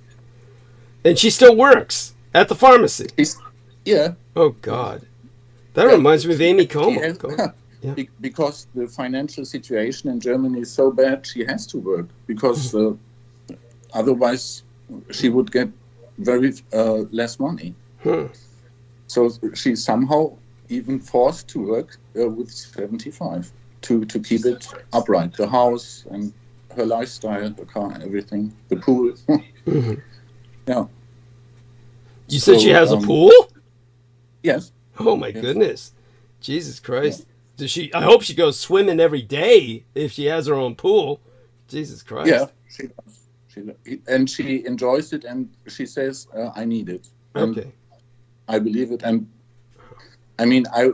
And she still works at the pharmacy? Yeah. Oh, God. That reminds me of Amy Como. Because the financial situation in Germany is so bad, she has to work, because otherwise she would get very less money. So she's somehow even forced to work with 75 to keep it upright. The house and her lifestyle, the car, everything, the pool. Yeah. You said she has a pool? Yes. Oh my goodness. Jesus Christ. Does she? I hope she goes swimming every day if she has her own pool. Jesus Christ. Yeah, she does. And she enjoys it, and she says, I need it. And okay. I believe it. And I mean, I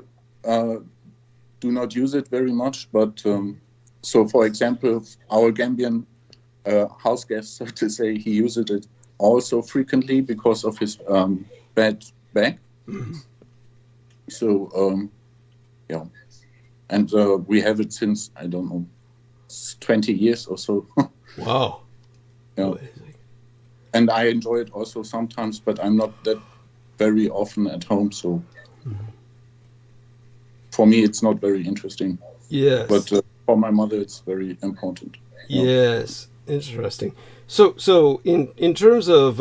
do not use it very much, but so for example, our Gambian house guest, so to say, he uses it also frequently because of his bad back. So, yeah. And we have it since, I don't know, 20 years or so. Wow. Yeah. And I enjoy it also sometimes, but I'm not that very often at home, so for me it's not very interesting. Yes. But for my mother it's very important. Yes. Interesting. So in terms of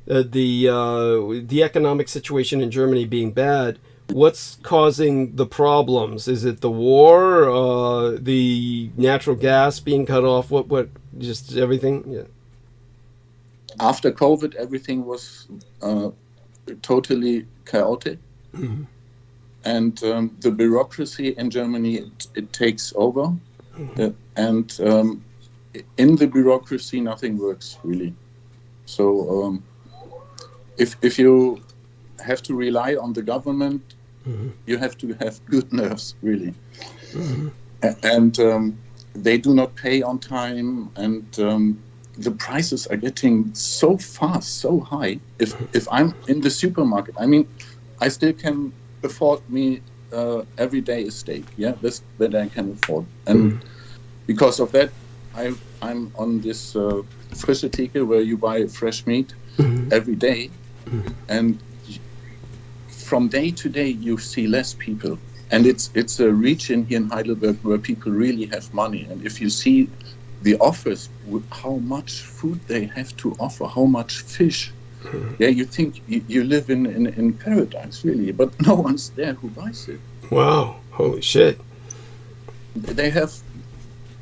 the economic situation in Germany being bad, what's causing the problems? Is it the war, the natural gas being cut off? What, just everything? Yeah. After COVID, everything was totally chaotic. Mm-hmm. And the bureaucracy in Germany, it takes over. Mm-hmm. And in the bureaucracy, nothing works, really. So if you have to rely on the government, mm-hmm. you have to have good nerves, really. Mm-hmm. And they do not pay on time, and the prices are getting so fast, so high. If I'm in the supermarket, I mean, I still can afford me everyday a steak, yeah, this that I can afford. And because of that, I'm on this Frischartikel where you buy fresh meat every day, and from day to day you see less people. And it's a region here in Heidelberg where people really have money. And if you see the offers, how much food they have to offer, how much fish, yeah, you think you live in paradise, really, but no one's there who buys it. Wow, holy shit. They have,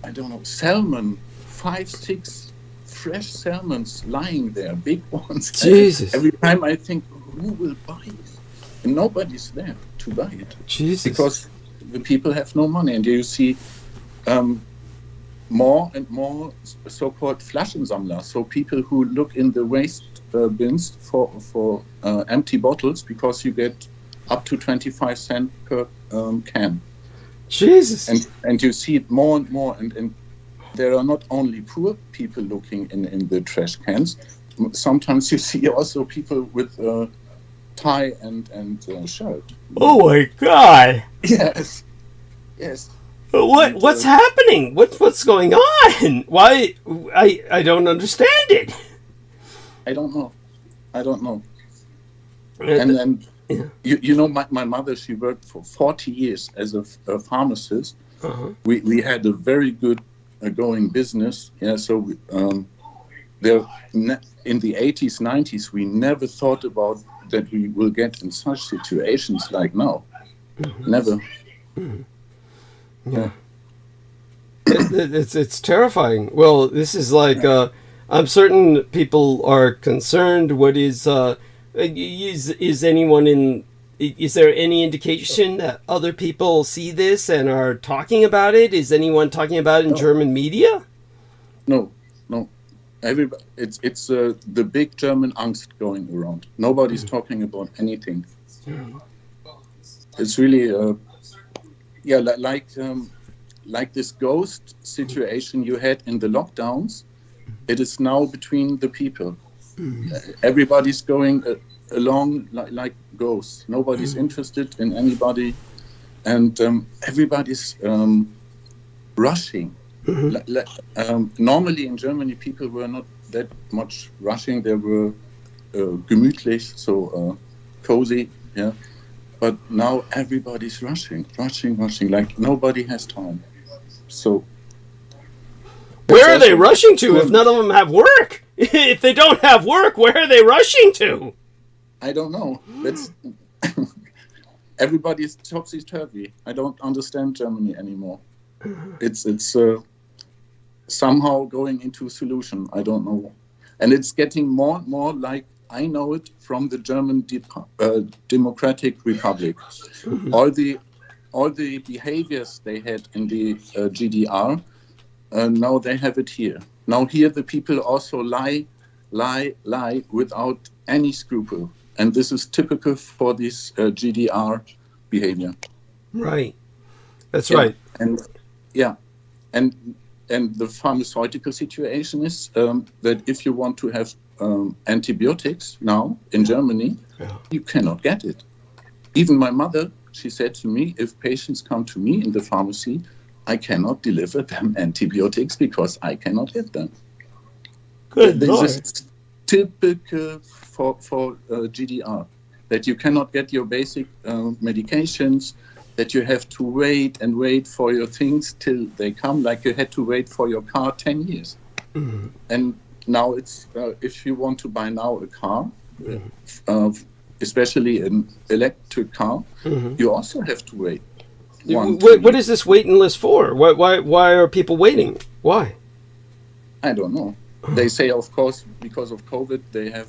I don't know, salmon, 5-6 fresh salmons lying there, big ones. Jesus. Every time I think, who will buy it? And nobody's there to buy it. Jesus. Because the people have no money. And you see more and more so-called Flaschensammler, so people who look in the waste bins for empty bottles, because you get up to 25 cents per can. Jesus. And you see it more and more, and there are not only poor people looking in the trash cans. Sometimes you see also people with tie and shirt. Oh my God! Yes. What's happening? What's going on? Why? I don't understand it. I don't know. And then you know, my mother, she worked for 40 years as a pharmacist. Uh-huh. We had a very good going business. Yeah, so there in the 80s, 90s, we never thought about that we will get in such situations like now. Mm-hmm. Never. Mm-hmm. Yeah. It's terrifying. Well, this is like I'm certain people are concerned. What is anyone in? Is there any indication that other people see this and are talking about it? Is anyone talking about it in German media? No. Everybody, it's the big German angst going around. Nobody's talking about anything. It's really like this ghost situation you had in the lockdowns. It is now between the people. Everybody's going along like ghosts. Nobody's interested in anybody, and everybody's rushing. Normally in Germany, people were not that much rushing. They were gemütlich, so cozy, yeah. But now everybody's rushing, like nobody has time. So where are they rushing to if none of them have work? If they don't have work, where are they rushing to? I don't know. That's everybody's topsy-turvy. I don't understand Germany anymore. It's somehow going into solution. I don't know. And it's getting more and more like I know it from the German Democratic Republic. All the behaviors they had in the GDR, now they have it here. Now here the people also lie without any scruple. And this is typical for this GDR behavior. Right. That's right. And the pharmaceutical situation is that if you want to have antibiotics now in Germany, you cannot get it. Even my mother, she said to me, if patients come to me in the pharmacy, I cannot deliver them antibiotics because I cannot get them. Good this Lord. is typical for GDR, that you cannot get your basic medications, that you have to wait for your things till they come, like you had to wait for your car 10 years. Mm-hmm. And now it's, if you want to buy now a car, especially an electric car, you also have to wait. What is this waiting list for? Why are people waiting? Why? I don't know. They say, of course, because of COVID, they have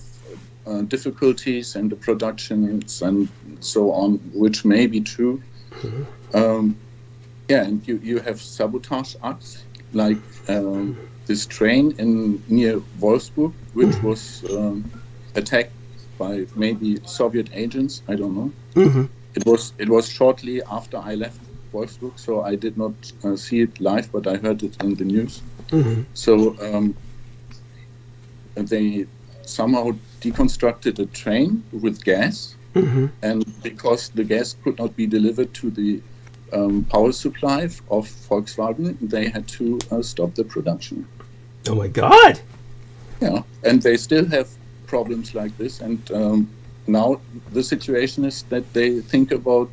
difficulties in the productions and so on, which may be true. And you have sabotage acts, like this train near Wolfsburg, which was attacked by maybe Soviet agents. I don't know. It was shortly after I left Wolfsburg, so I did not see it live, but I heard it in the news. So they somehow deconstructed a train with gas, and because the gas could not be delivered to the power supply of Volkswagen, they had to stop the production. Oh my God! Yeah, and they still have problems like this, and now the situation is that they think about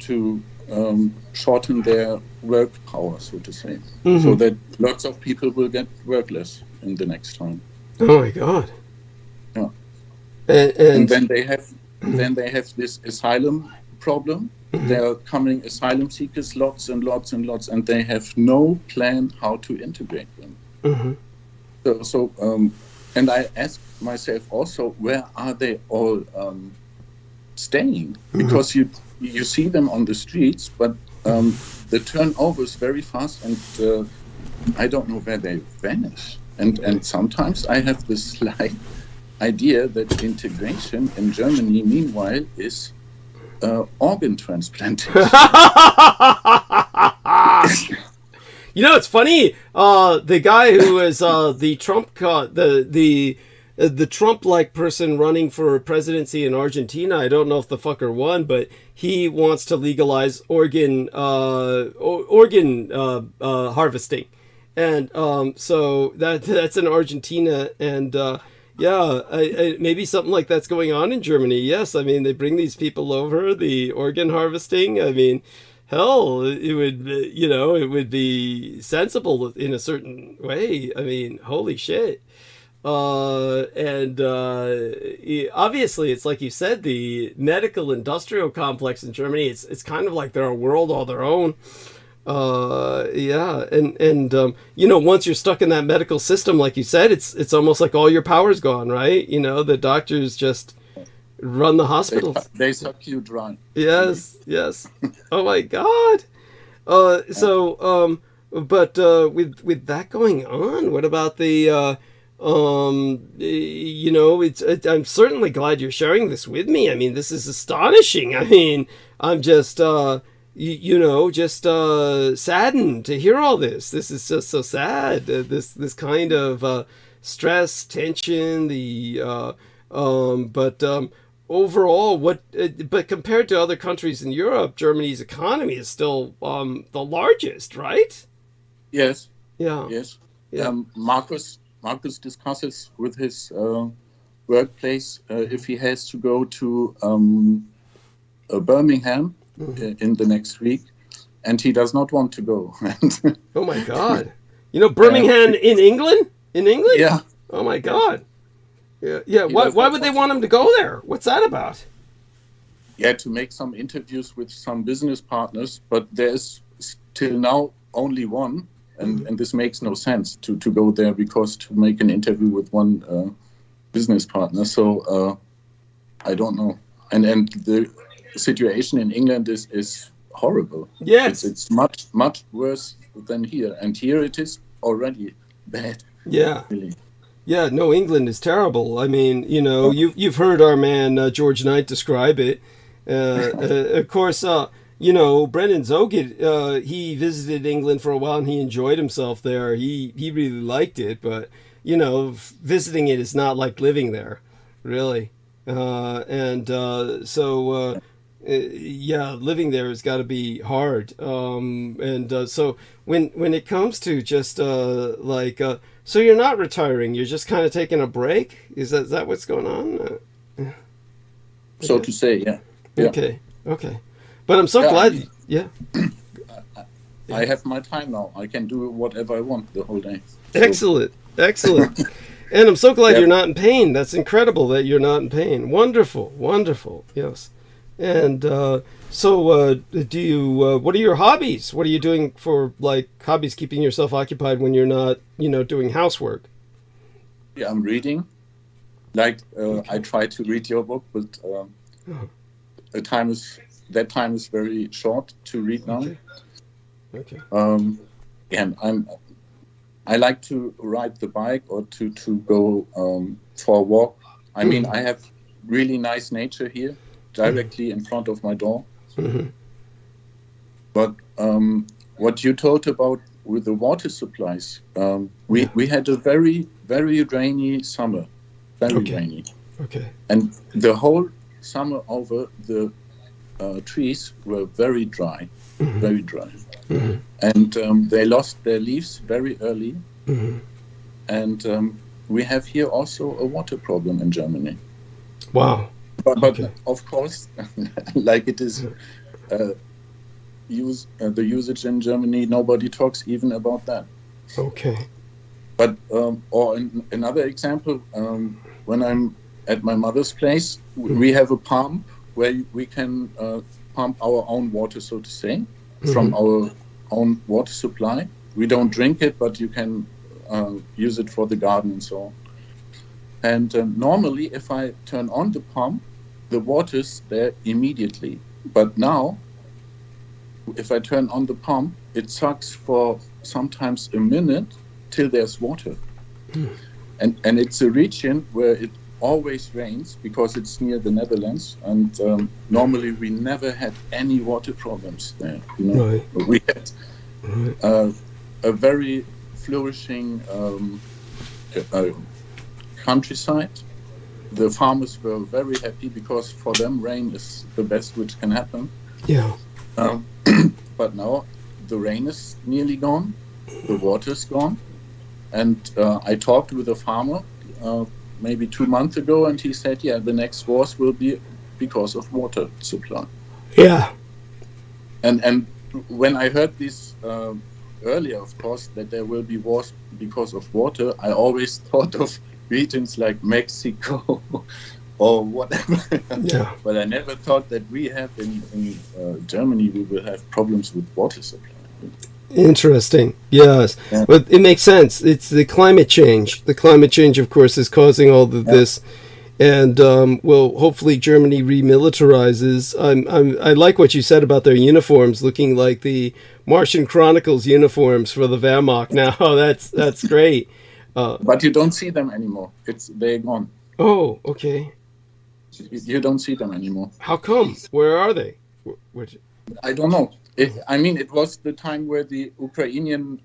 to shorten their work power, so to say, so that lots of people will get workless in the next time. Oh my God! Yeah, and then they have this asylum problem. There are coming asylum seekers, lots and lots and lots, and they have no plan how to integrate them. And I ask myself also, where are they all staying? Because you see them on the streets, but the turnover is very fast, and I don't know where they vanish. And sometimes I have this slight idea that integration in Germany, meanwhile, is organ transplantation. You know, it's funny. The guy who is the Trump, the Trump-like person running for presidency in Argentina. I don't know if the fucker won, but he wants to legalize organ harvesting, and so that's in Argentina, and maybe something like that's going on in Germany. Yes, I mean, they bring these people over, the organ harvesting. I mean, hell, it would be sensible in a certain way. I mean, holy shit. Obviously, it's like you said, the medical industrial complex in Germany, it's kind of like they're a world all their own. Once you're stuck in that medical system, like you said, it's almost like all your power's gone, right? You know, the doctors just run the hospitals. They suck you dry. Yes. Oh my God. With that going on, what about the I'm certainly glad you're sharing this with me. I mean, this is astonishing. I mean, I'm just saddened to hear all this. This is just so sad. This kind of stress, tension, overall, but compared to other countries in Europe, Germany's economy is still the largest, right? Yes. Yeah. Yes. Yeah. Marcus discusses with his workplace if he has to go to Birmingham in the next week, and he does not want to go. Oh my God! You know, Birmingham in England? In England? Yeah. Oh my God! Yeah. Why would they want him to go there? What's that about? Yeah, to make some interviews with some business partners, but there's till now only one. And this makes no sense to go there, because to make an interview with one business partner. So I don't know. And the situation in England is horrible. Yes. It's much worse than here. And here it is already bad. Yeah. Really. Yeah, no, England is terrible. I mean, you've heard our man George Knight describe it. Of course, Brendan Zogid, he visited England for a while and he enjoyed himself there. He really liked it, but, visiting it is not like living there, really. Living there has got to be hard. So when it comes to just so you're not retiring, you're just kind of taking a break? Is that what's going on? So to say, yeah. Okay. But I'm so glad. I have my time now. I can do whatever I want the whole day. Excellent. And I'm so glad Yeah. you're not in pain. That's incredible that you're not in pain. Wonderful, wonderful. Yes. And so, do you? What are your hobbies? What are you doing for like hobbies, keeping yourself occupied when you're not, doing housework? Yeah, I'm reading. Like I try to read your book, but that time is very short to read now. Okay. And I like to ride the bike or to go for a walk. I mean, I have really nice nature here, directly in front of my door. Mm-hmm. But what you told about with the water supplies, we had a very, very rainy summer, very rainy. Okay. And the whole summer over, the trees were very dry, very dry. Mm-hmm. And they lost their leaves very early. Mm-hmm. And we have here also a water problem in Germany. Wow. But of course, like it is the usage in Germany, nobody talks even about that. Okay. But another example, when I'm at my mother's place, we have a pump where we can pump our own water, so to say, from our own water supply. We don't drink it, but you can use it for the garden and so on. And normally, if I turn on the pump, the water's there immediately. But now, if I turn on the pump, it sucks for sometimes a minute till there's water. And it's a region where it always rains because it's near the Netherlands. And normally we never had any water problems there. Right. We had a very flourishing countryside. The farmers were very happy because for them rain is the best which can happen. Yeah. But now the rain is nearly gone, the water is gone, and I talked with a farmer maybe 2 months ago, and he said, "Yeah, the next wars will be because of water supply." Yeah. And when I heard this earlier, of course, that there will be wars because of water, I always thought of regions like Mexico or whatever. Yeah. But I never thought that we have in Germany, we will have problems with water supply. Interesting. Yes. Yeah. But it makes sense. It's the climate change. The climate change, of course, is causing all of this. And, hopefully Germany remilitarizes. I like what you said about their uniforms looking like the Martian Chronicles uniforms for the Wehrmacht now. That's great. But you don't see them anymore. They're gone. Oh, okay. You don't see them anymore. How come? Where are they? I don't know. It was the time where the Ukrainian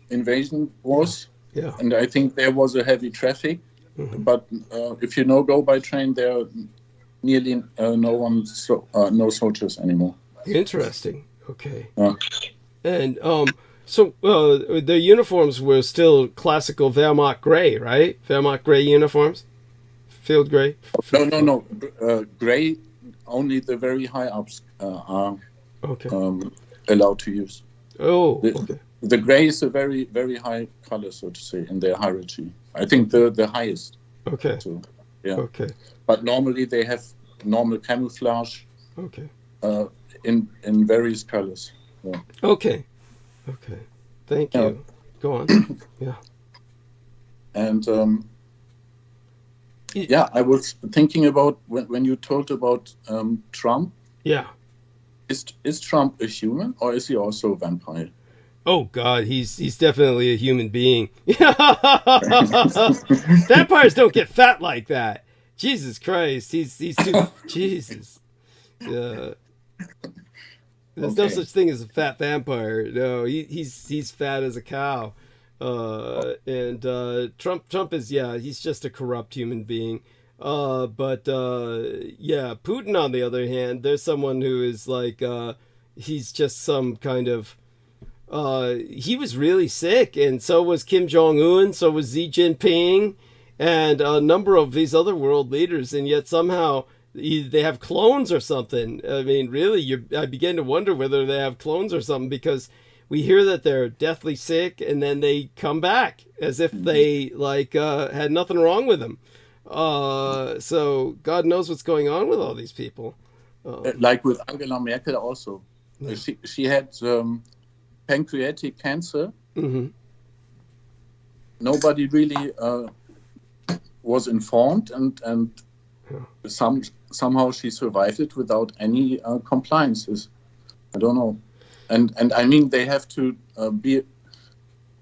invasion was. Yeah. And I think there was a heavy traffic. But if you go by train, there are nearly no soldiers anymore. Interesting. Okay. Yeah. And so their uniforms were still classical Wehrmacht gray, right? Wehrmacht gray uniforms, field gray. No. Gray. Only the very high ups are allowed to use. Oh, okay. The gray is a very, very high color, so to say, in their hierarchy. I think the highest. Okay. So, yeah. Okay. But normally they have normal camouflage. Okay. In various colors. Yeah. Okay. Okay. Thank you. Yeah. Go on. Yeah. And I was thinking about when you told about Trump. Yeah. Is Trump a human or is he also a vampire? Oh God, he's definitely a human being. Vampires don't get fat like that. Jesus Christ, he's too Jesus. There's no such thing as a fat vampire. No, he's fat as a cow. And Trump is he's just a corrupt human being. But Putin on the other hand, there's someone who is like he's just some kind of he was really sick, and so was Kim Jong-un, so was Xi Jinping, and a number of these other world leaders, and yet somehow they have clones or something. I mean, really, I begin to wonder whether they have clones or something, because we hear that they're deathly sick, and then they come back as if they had nothing wrong with them. So God knows what's going on with all these people. Like with Angela Merkel also. Yeah. She had pancreatic cancer. Mm-hmm. Nobody really was informed, and somehow she survived it without any compliances. I don't know. And I mean, they have to be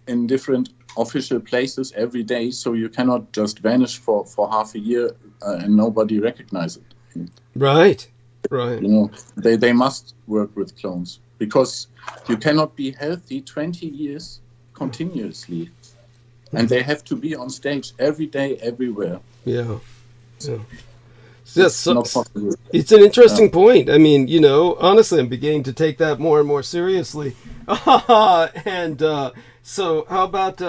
in different official places every day, so you cannot just vanish for half a year and nobody recognize it. Right. You know, they must work with clones, because you cannot be healthy 20 years continuously. And they have to be on stage every day, everywhere. Yeah. It's not possible. It's an interesting point. I mean, you know, honestly, I'm beginning to take that more and more seriously. And so, how about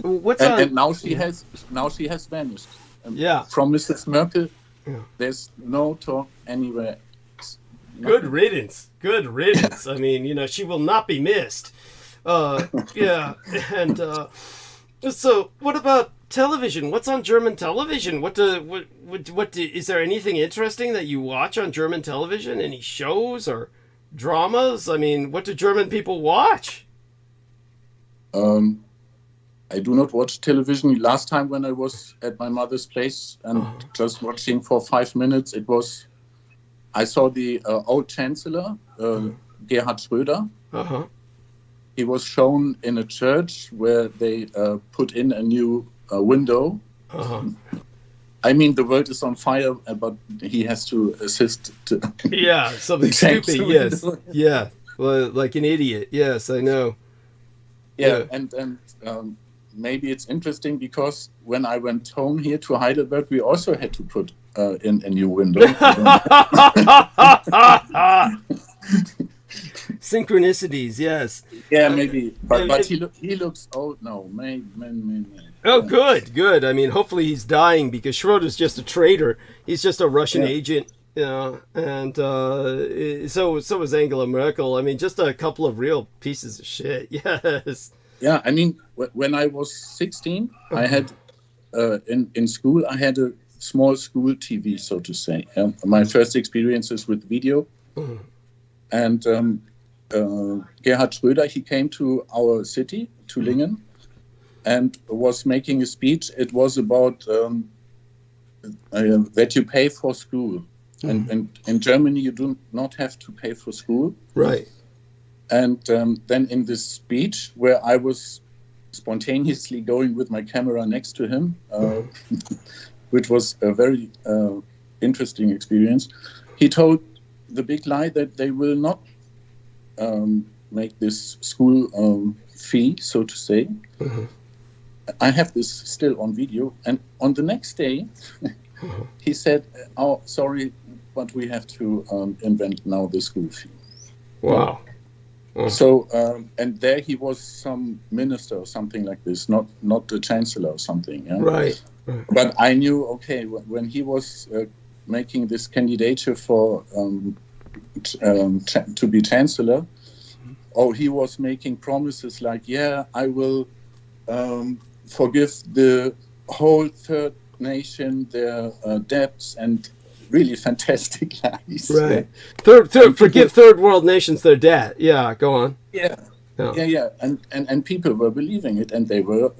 what's on? And now she has vanished. Yeah. From Mrs. Merkel, there's no talk anywhere. Good riddance. Good riddance. I mean, you know, she will not be missed. Yeah. And so, what about television? What's on German television? Is there anything interesting that you watch on German television? Any shows or dramas? I mean, what do German people watch? I do not watch television. Last time when I was at my mother's place and just watching for 5 minutes, I saw the old Chancellor, Gerhard Schröder. Uh-huh. He was shown in a church where they put in a new window. Uh-huh. I mean, the world is on fire, but he has to assist. Yeah, something stupid. Yes, yeah, well, like an idiot. Yes, I know. Yeah. And maybe it's interesting because when I went home here to Heidelberg, we also had to put in a new window. Synchronicities, yes. Yeah, maybe. But he looks old now. Man. Oh, good. I mean, hopefully he's dying, because Schroeder's just a traitor. He's just a Russian agent, you know. And so is Angela Merkel. I mean, just a couple of real pieces of shit. Yes. Yeah, I mean, when I was 16, I had in school I had a small school TV, so to say. My first experiences with video. Mm-hmm. And Gerhard Schröder, he came to our city, to Lingen, and was making a speech. It was about that you pay for school. Mm-hmm. And in Germany, you do not have to pay for school. Right. And then in this speech, where I was spontaneously going with my camera next to him, which was a very interesting experience, he told the big lie that they will not make this school fee, so to say. Mm-hmm. I have this still on video. And on the next day, he said, "Oh, sorry, but we have to invent now the school fee." Wow. So, and there he was some minister or something like this, not the chancellor or something. Yeah? Right. But I knew, okay, when he was making this candidature for to be chancellor, he was making promises like, yeah, I will forgive the whole third nation their debts, and really fantastic lies. Right. Forgive third world nations their debt. Yeah, go on. Yeah. And people were believing it, and they were.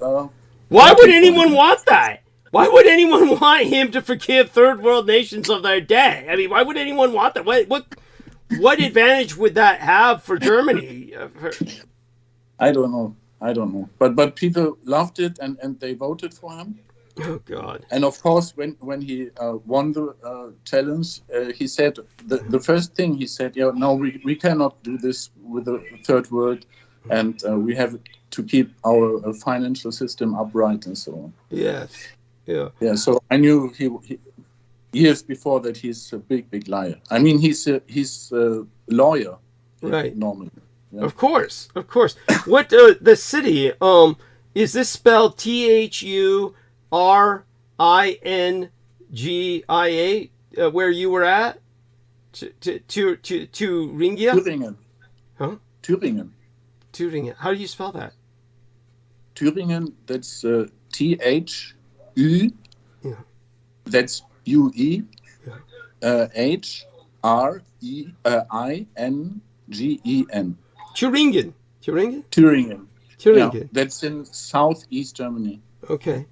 Why would anyone want that? Why would anyone want him to forgive third world nations of their debt? I mean, why would anyone want that? What advantage would that have for Germany? I don't know. But people loved it, and they voted for him. Oh God! And of course, when he won the challenge, he said the first thing he said, "Yeah, no, we cannot do this with the third world, and we have to keep our financial system upright and so on." Yes. Yeah. Yeah. So I knew he years before that he's a big liar. I mean, he's a lawyer, right? Normally. Yeah. Of course. What the city? Is this spelled THURINGIA? Where you were at? To Ringia? Thüringen. Huh? Thüringen. Thüringen. How do you spell that? Thüringen, that's T-H-U, Yeah. that's U-E, Yeah. H-R-I-N-G-E-N. Thüringen. Thüringen? Thüringen. Thüringen. Yeah, that's in southeast Germany. Okay.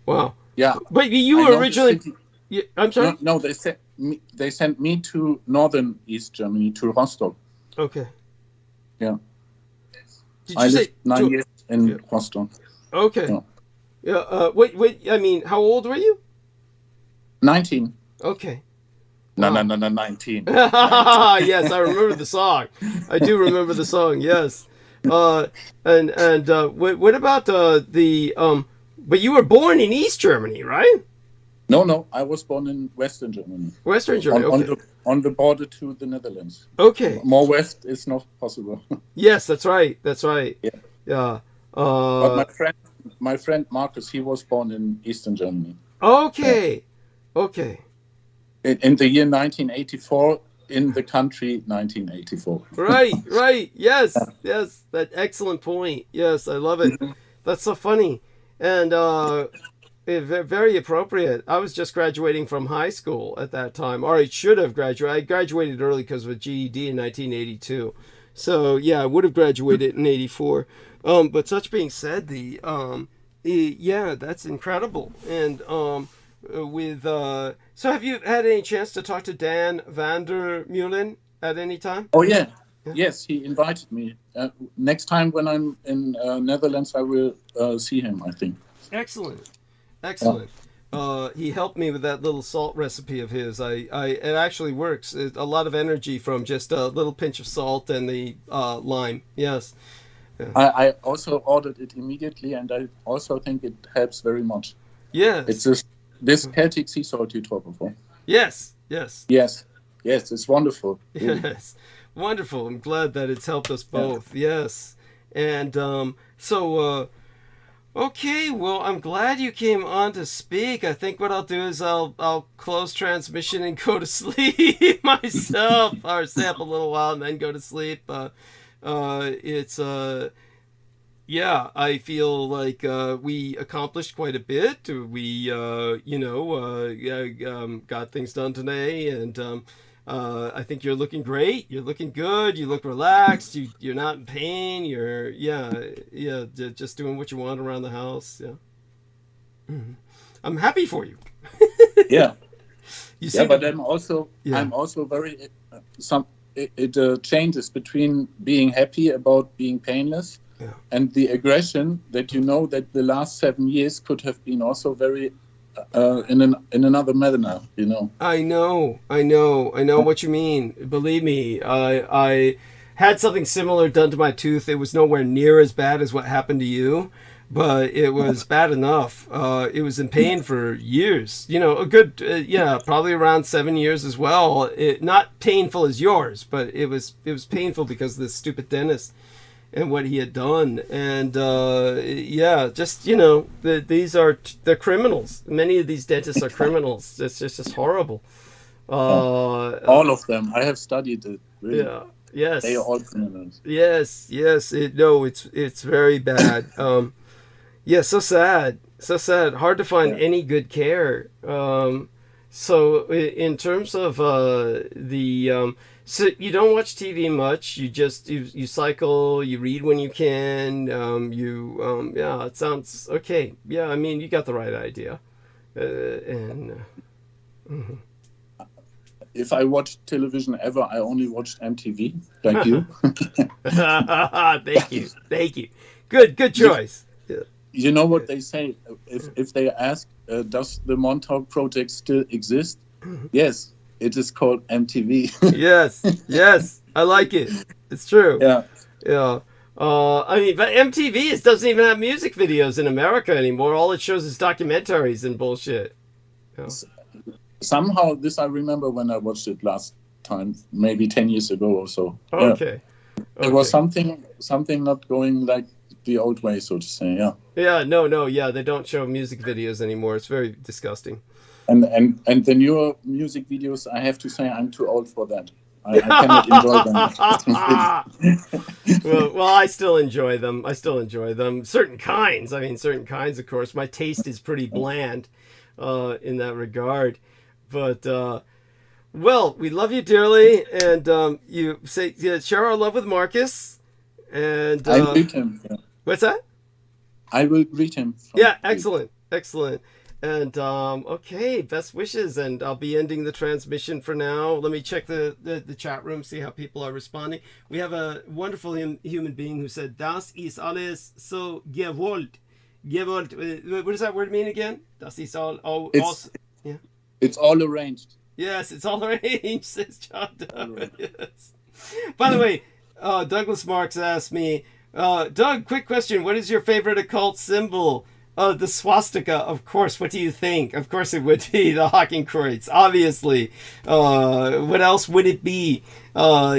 Wow. Yeah. But you I were know the originally... city. I'm sorry? No, they sent me to northern East Germany, to Rostock. Okay. Yeah. Did I you lived say 9 years in Rostock. Okay. Yeah. Yeah. Wait. I mean, how old were you? 19. Okay. No, Wow. 19. Yes, I remember the song. I do remember the song. Yes. What about but you were born in East Germany, right? No, I was born in Western Germany. Western Germany. Okay. On the border to the Netherlands. Okay. More west is not possible. Yes, that's right. That's right. Yeah. Yeah. But my friend Marcus, he was born in Eastern Germany. Okay. Okay. In the year 1984, in the country 1984. Right. Yes. That excellent point. Yes, I love it. That's so funny. And very appropriate. I was just graduating from high school at that time, or I should have graduated. I graduated early because of a GED in 1982. So yeah, I would have graduated in 84. But such being said, that's incredible. And so have you had any chance to talk to Dan van der Meulen at any time? Oh yeah. Yes, he invited me. Next time when I'm in Netherlands, I will see him, I think. Excellent. He helped me with that little salt recipe of his. It actually works. It's a lot of energy from just a little pinch of salt and the lime. Yes. Yeah. I also ordered it immediately, and I also think it helps very much. Yes. It's this Celtic sea salt you talk about. Yes. Yes, it's wonderful. Really. Yes. Wonderful. I'm glad that it's helped us both. Yeah. Yes. And okay, well, I'm glad you came on to speak. I think what I'll do is I'll close transmission and go to sleep myself, or stay up a little while and then go to sleep. I feel like we accomplished quite a bit. We got things done today, and I think you're looking great. You're looking good. You look relaxed. You're not in pain. You're just doing what you want around the house. Yeah. Mm-hmm. I'm happy for you. Yeah. But I'm also very it changes between being happy about being painless and the aggression that that the last 7 years could have been also very in another manner, I know what you mean. Believe me, I had something similar done to my tooth. It was nowhere near as bad as what happened to you, but it was bad enough. It was in pain for years, a good, probably around 7 years as well. Not painful as yours, but it was painful because of this stupid dentist and what he had done. And they're criminals. Many of these dentists are criminals. It's just horrible. All of them. I have studied it. Really. Yeah. Yes. They are all criminals. Yes. It's very bad. So sad. Hard to find any good care. So in terms of so you don't watch TV much. You just you cycle. You read when you can. It sounds okay. Yeah, I mean you got the right idea. If I watched television ever, I only watched MTV. Like you. Thank you. Good choice. You know what they say? If they ask, does the Montauk Project still exist? Yes, it is called MTV. Yes, I like it. It's true. Yeah. I mean, but MTV doesn't even have music videos in America anymore. All it shows is documentaries and bullshit. Somehow, this I remember when I watched it last time, maybe 10 years ago or so. Okay. There was something not going like the old way, so to say. They don't show music videos anymore. It's very disgusting. And the newer music videos, I have to say I'm too old for that. I cannot enjoy them. well, I still enjoy them. Certain kinds. Of course. My taste is pretty bland in that regard. But, well, we love you dearly. And you say, share our love with Marcus. And I greet him. Yeah. What's that? I will greet him. Yeah, excellent. And okay, best wishes, and I'll be ending the transmission for now. Let me check the chat room, see how people are responding. We have a wonderful human being who said, "Das ist alles so gewollt." Gewollt. What does that word mean again? Das ist all. Yeah. It's all arranged. Yes, it's all arranged, says John Doe. Yes. By the way, Douglas Marks asked me, Doug, quick question. What is your favorite occult symbol? The swastika, of course. What do you think? Of course it would be the Hakenkreuz, obviously. What else would it be? So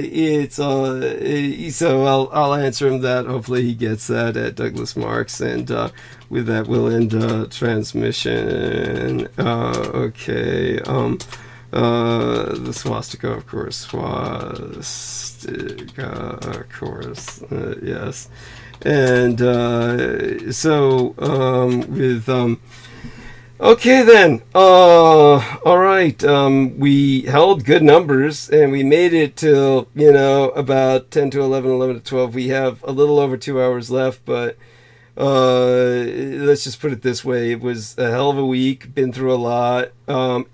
I'll answer him that. Hopefully he gets that at Douglas Marks. And with that, we'll end transmission. Okay. The swastika, of course. Swastika, of course. Yes. And okay then, all right, we held good numbers and we made it till, about 10 to 11, 11 to 12. We have a little over 2 hours left, but let's just put it this way. It was a hell of a week, been through a lot.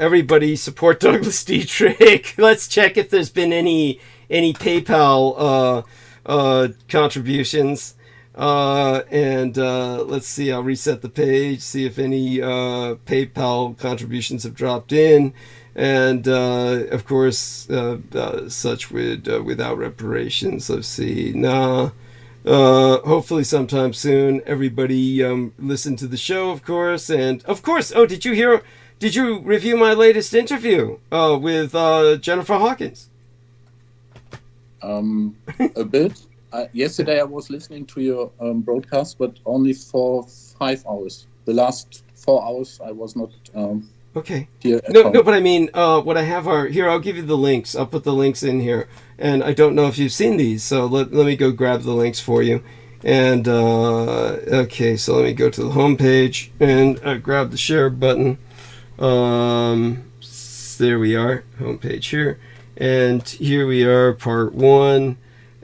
Everybody support Douglas Dietrich. Let's check if there's been any PayPal contributions. And let's see, I'll reset the page, see if any PayPal contributions have dropped in. And of course, such without reparations. Let's see. Hopefully sometime soon. Everybody listen to the show, of course. And of course, did you review my latest interview with Jennifer Hawkins? A bit. Yesterday I was listening to your broadcast, but only for 5 hours. The last 4 hours I was not okay. Here at no, home. No, but I mean, what I have are here. I'll give you the links. I'll put the links in here, and I don't know if you've seen these, so let me go grab the links for you. And okay, so let me go to the home page and grab the share button. There we are, home page here, and here we are, part 1.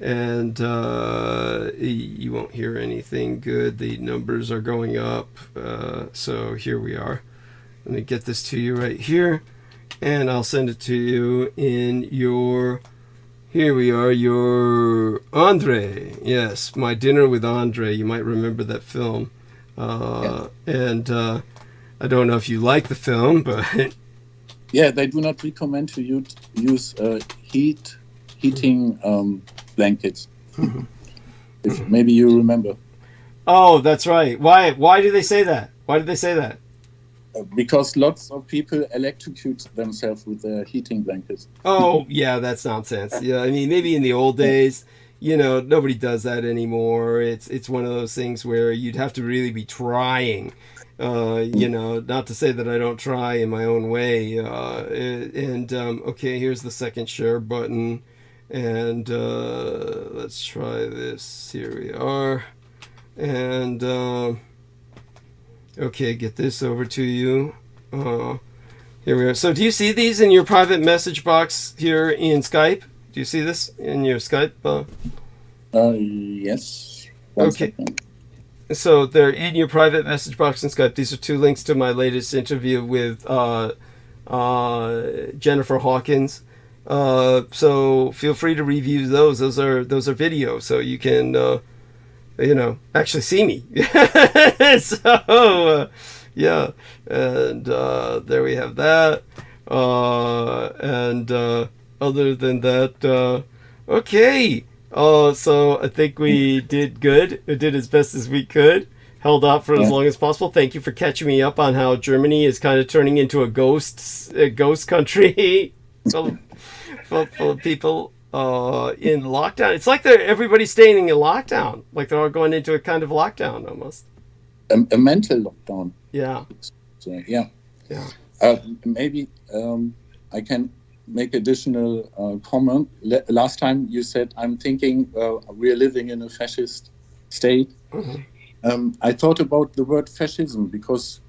And you won't hear anything good. The numbers are going up. So here we are. Let me get this to you right here. And I'll send it to you in your... Here we are, your Andre. Yes, My Dinner with Andre. You might remember that film. Yes. And I don't know if you like the film, but... Yeah, they do not recommend to use heating blankets. If maybe you remember. Oh, that's right. Why do they say that? Why did they say that? Because lots of people electrocute themselves with their heating blankets. Oh, yeah, that's nonsense. Yeah, I mean, maybe in the old days, nobody does that anymore. It's one of those things where you'd have to really be trying. Not to say that I don't try in my own way. Okay, here's the second share button. And let's try this. Here we are. And okay, get this over to you. Here we are. So do you see these in your private message box here in Skype? Do you see this in your Skype? Yes. One second. So they're in your private message box in Skype. These are 2 links to my latest interview with Jennifer Hawkins. So feel free to review those. Those are videos, so you can actually see me. So yeah, and there we have that. And other than that, okay. So I think we did good. We did as best as we could. Held out for as long as possible. Thank you for catching me up on how Germany is kind of turning into a ghost country. full of people in lockdown. It's like everybody's staying in lockdown. Like they're all going into a kind of lockdown almost. A mental lockdown. Yeah. So, yeah. Yeah. Maybe I can make additional comment. Last time you said, I'm thinking we're living in a fascist state. I thought about the word fascism because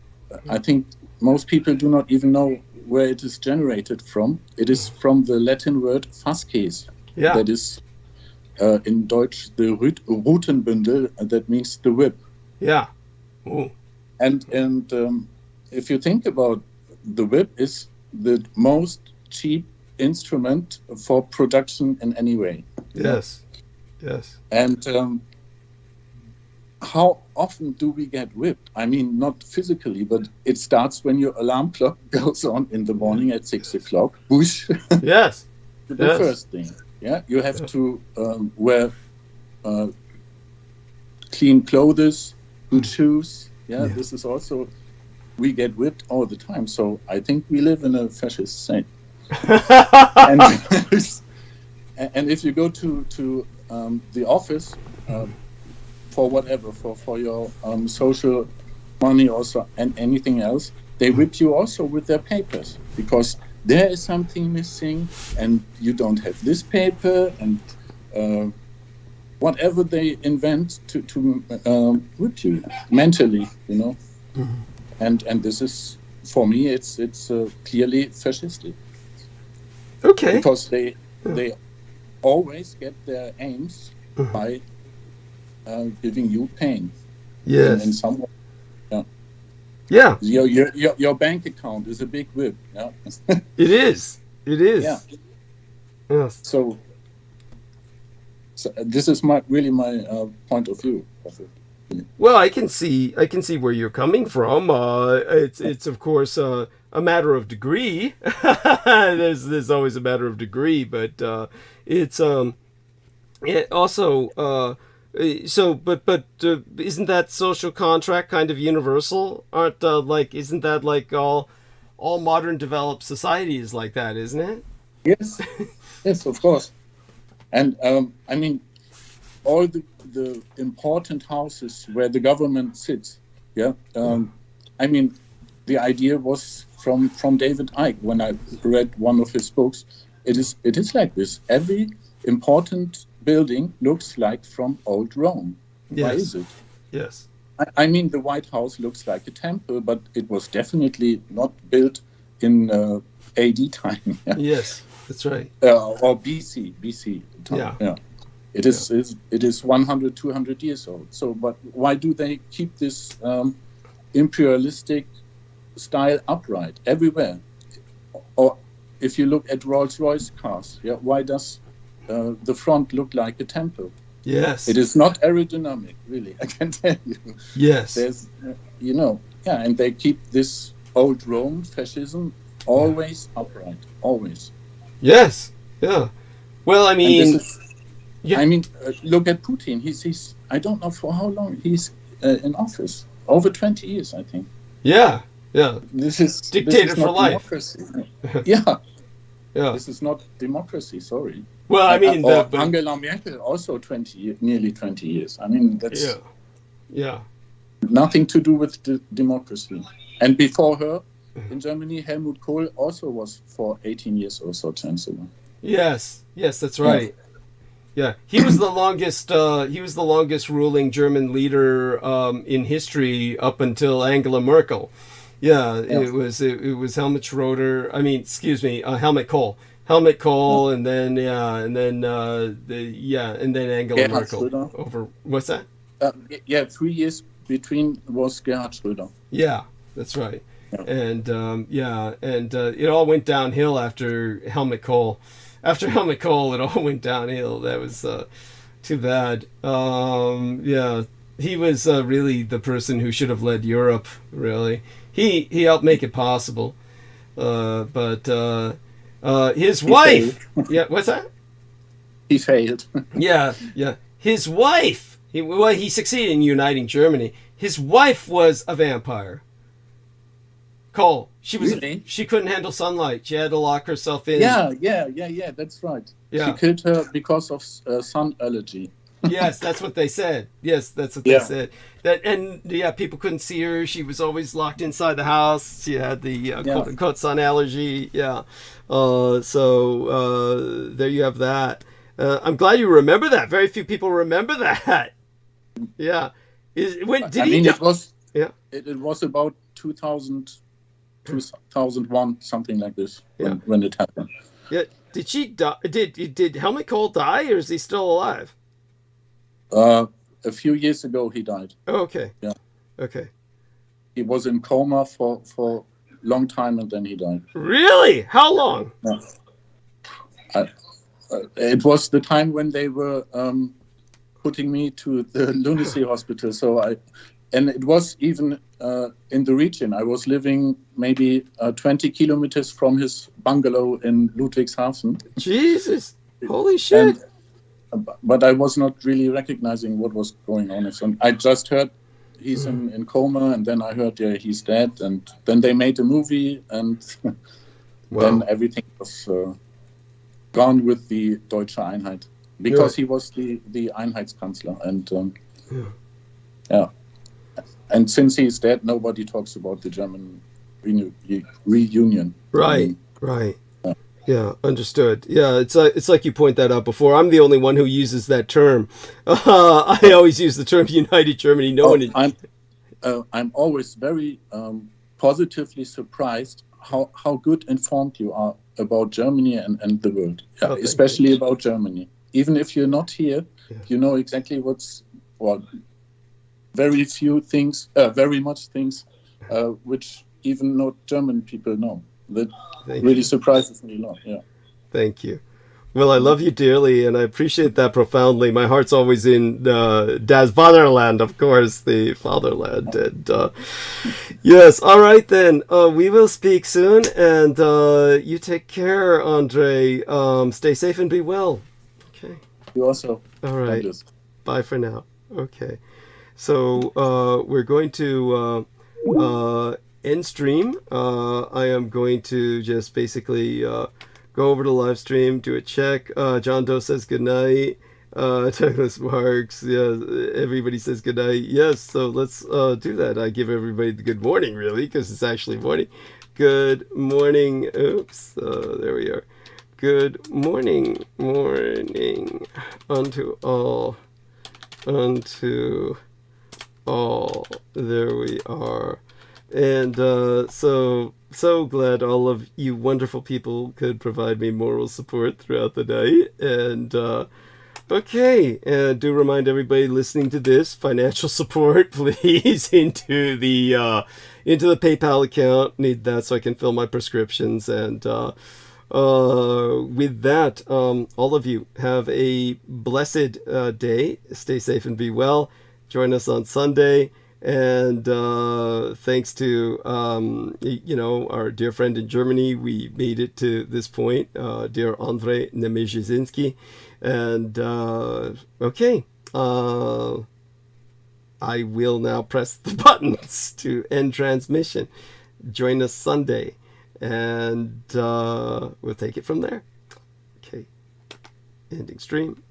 I think most people do not even know where it is generated from. It is from the Latin word fasces. Yeah. That is in Deutsch the Routenbündel, that means the whip. Yeah. Ooh. And if you think about the whip is the most cheap instrument for production in any way. Yes. Yes. And how often do we get whipped? I mean, not physically, but it starts when your alarm clock goes on in the morning at 6 o'clock. Whoosh. Yes. The Yes. first thing. Yeah, you have to wear clean clothes, good shoes. Yeah, this is also, we get whipped all the time. So I think we live in a fascist state. and, and if you go to the office for whatever, for your social money also and anything else, they whip you also with their papers because there is something missing and you don't have this paper and whatever they invent to whip you mentally, you know. And this is, for me, it's clearly fascistic. Okay. Because they always get their aims by giving you pain. Yes. In some way. Yeah. Your bank account is a big whip. Yeah. It is. It is. Yeah. Yes. So this is really my point of view of it. Well, I can see where you're coming from. It's of course a matter of degree. There's always a matter of degree, but it's it also but isn't that social contract kind of universal? Isn't that like all modern developed societies like that, isn't it? Yes, yes, of course. And I mean, all the important houses where the government sits. Yeah. I mean, the idea was from David Icke when I read one of his books. It is like this. Every important building looks like from old Rome. Yes. Why is it? Yes. I mean, the White House looks like a temple, but it was definitely not built in AD time. Yeah? Yes, that's right. Or BC time. Yeah. Yeah. It is 100, 200 years old. So, but why do they keep this imperialistic style upright everywhere? Or if you look at Rolls-Royce cars, yeah, why does the front look like a temple? Yes. It is not aerodynamic, really, I can tell you. Yes. There's, and they keep this old Rome fascism always upright, always. Yes. Yeah. Well, I mean, look at Putin. He's I don't know for how long he's in office. Over 20 years, I think. Yeah. Yeah. This is dictator for life. Democracy. Yeah. Yeah. This is not democracy. Sorry. Well, I mean, Angela Merkel also nearly 20 years. I mean, that's nothing to do with the democracy. And before her, in Germany, Helmut Kohl also was for 18 years or so chancellor. Yes, that's right. Yeah, he was the longest. He was the longest ruling German leader in history up until Angela Merkel. Yeah, it was Helmut Schroeder. I mean, excuse me, Helmut Kohl. Helmut Kohl, and then and then Angela Merkel. Schröder. Over what's that? 3 years between was Gerhard Schröder. Yeah, that's right. And it all went downhill after Helmut Kohl. After Helmut Kohl, it all went downhill. That was too bad. He was really the person who should have led Europe. Really, he helped make it possible. But his wife. Yeah, what's that? He failed. Yeah. His wife. He succeeded in uniting Germany. His wife was a vampire. Kohl. She couldn't handle sunlight. She had to lock herself in. Yeah. That's right. Yeah. She killed her because of sun allergy. Yes, that's what they said. Yes, that's what they said. People couldn't see her. She was always locked inside the house. She had the quote unquote sun allergy. Yeah. There you have that. I'm glad you remember that. Very few people remember that. Yeah. It was about 2001, something like this, when it happened. Yeah. Did she die? Did Helmut Kohl die, or is he still alive? A few years ago, he died. Oh, okay. Yeah. Okay. He was in coma for a long time, and then he died. Really? How long? Yeah. It was the time when they were putting me to the lunacy hospital. And it was even in the region. I was living maybe 20 kilometers from his bungalow in Ludwigshafen. Jesus, holy shit! But I was not really recognizing what was going on. So I just heard he's in coma, and then I heard he's dead, and then they made a movie, and then everything was gone with the Deutsche Einheit, because he was the Einheitskanzler, and and since he's dead, nobody talks about the German reunion. Right. Yeah, understood. Yeah, it's like you point that out before. I'm the only one who uses that term. I always use the term United Germany. I'm always very positively surprised how good informed you are about Germany and the world, especially about Germany. Even if you're not here, you know exactly very few things, very much things, which even not German people know. That really surprises me a lot. Yeah. Thank you. Well, I love you dearly, and I appreciate that profoundly. My heart's always in Das Vaterland, of course, the fatherland. And yes, all right then. We will speak soon, and you take care, Andre. Stay safe and be well. Okay. You also. All right. Bye for now. Okay. So we're going to end stream. I am going to just basically go over to Livestream, do a check. John Doe says good night. Douglas Marks, yeah, everybody says good night. Yes, so let's do that. I give everybody the good morning, really, because it's actually morning. Good morning. Oops, there we are. Good morning, unto all. There we are. And so glad all of you wonderful people could provide me moral support throughout the night. And okay, and do remind everybody listening to this, financial support, please, into the PayPal account. Need that so I can fill my prescriptions. And with that, all of you have a blessed day. Stay safe and be well. Join us on Sunday. And thanks to our dear friend in Germany, we made it to this point, dear Andre Nemezhizinski. And okay, I will now press the buttons to end transmission. Join us Sunday, and we'll take it from there. Okay, ending stream.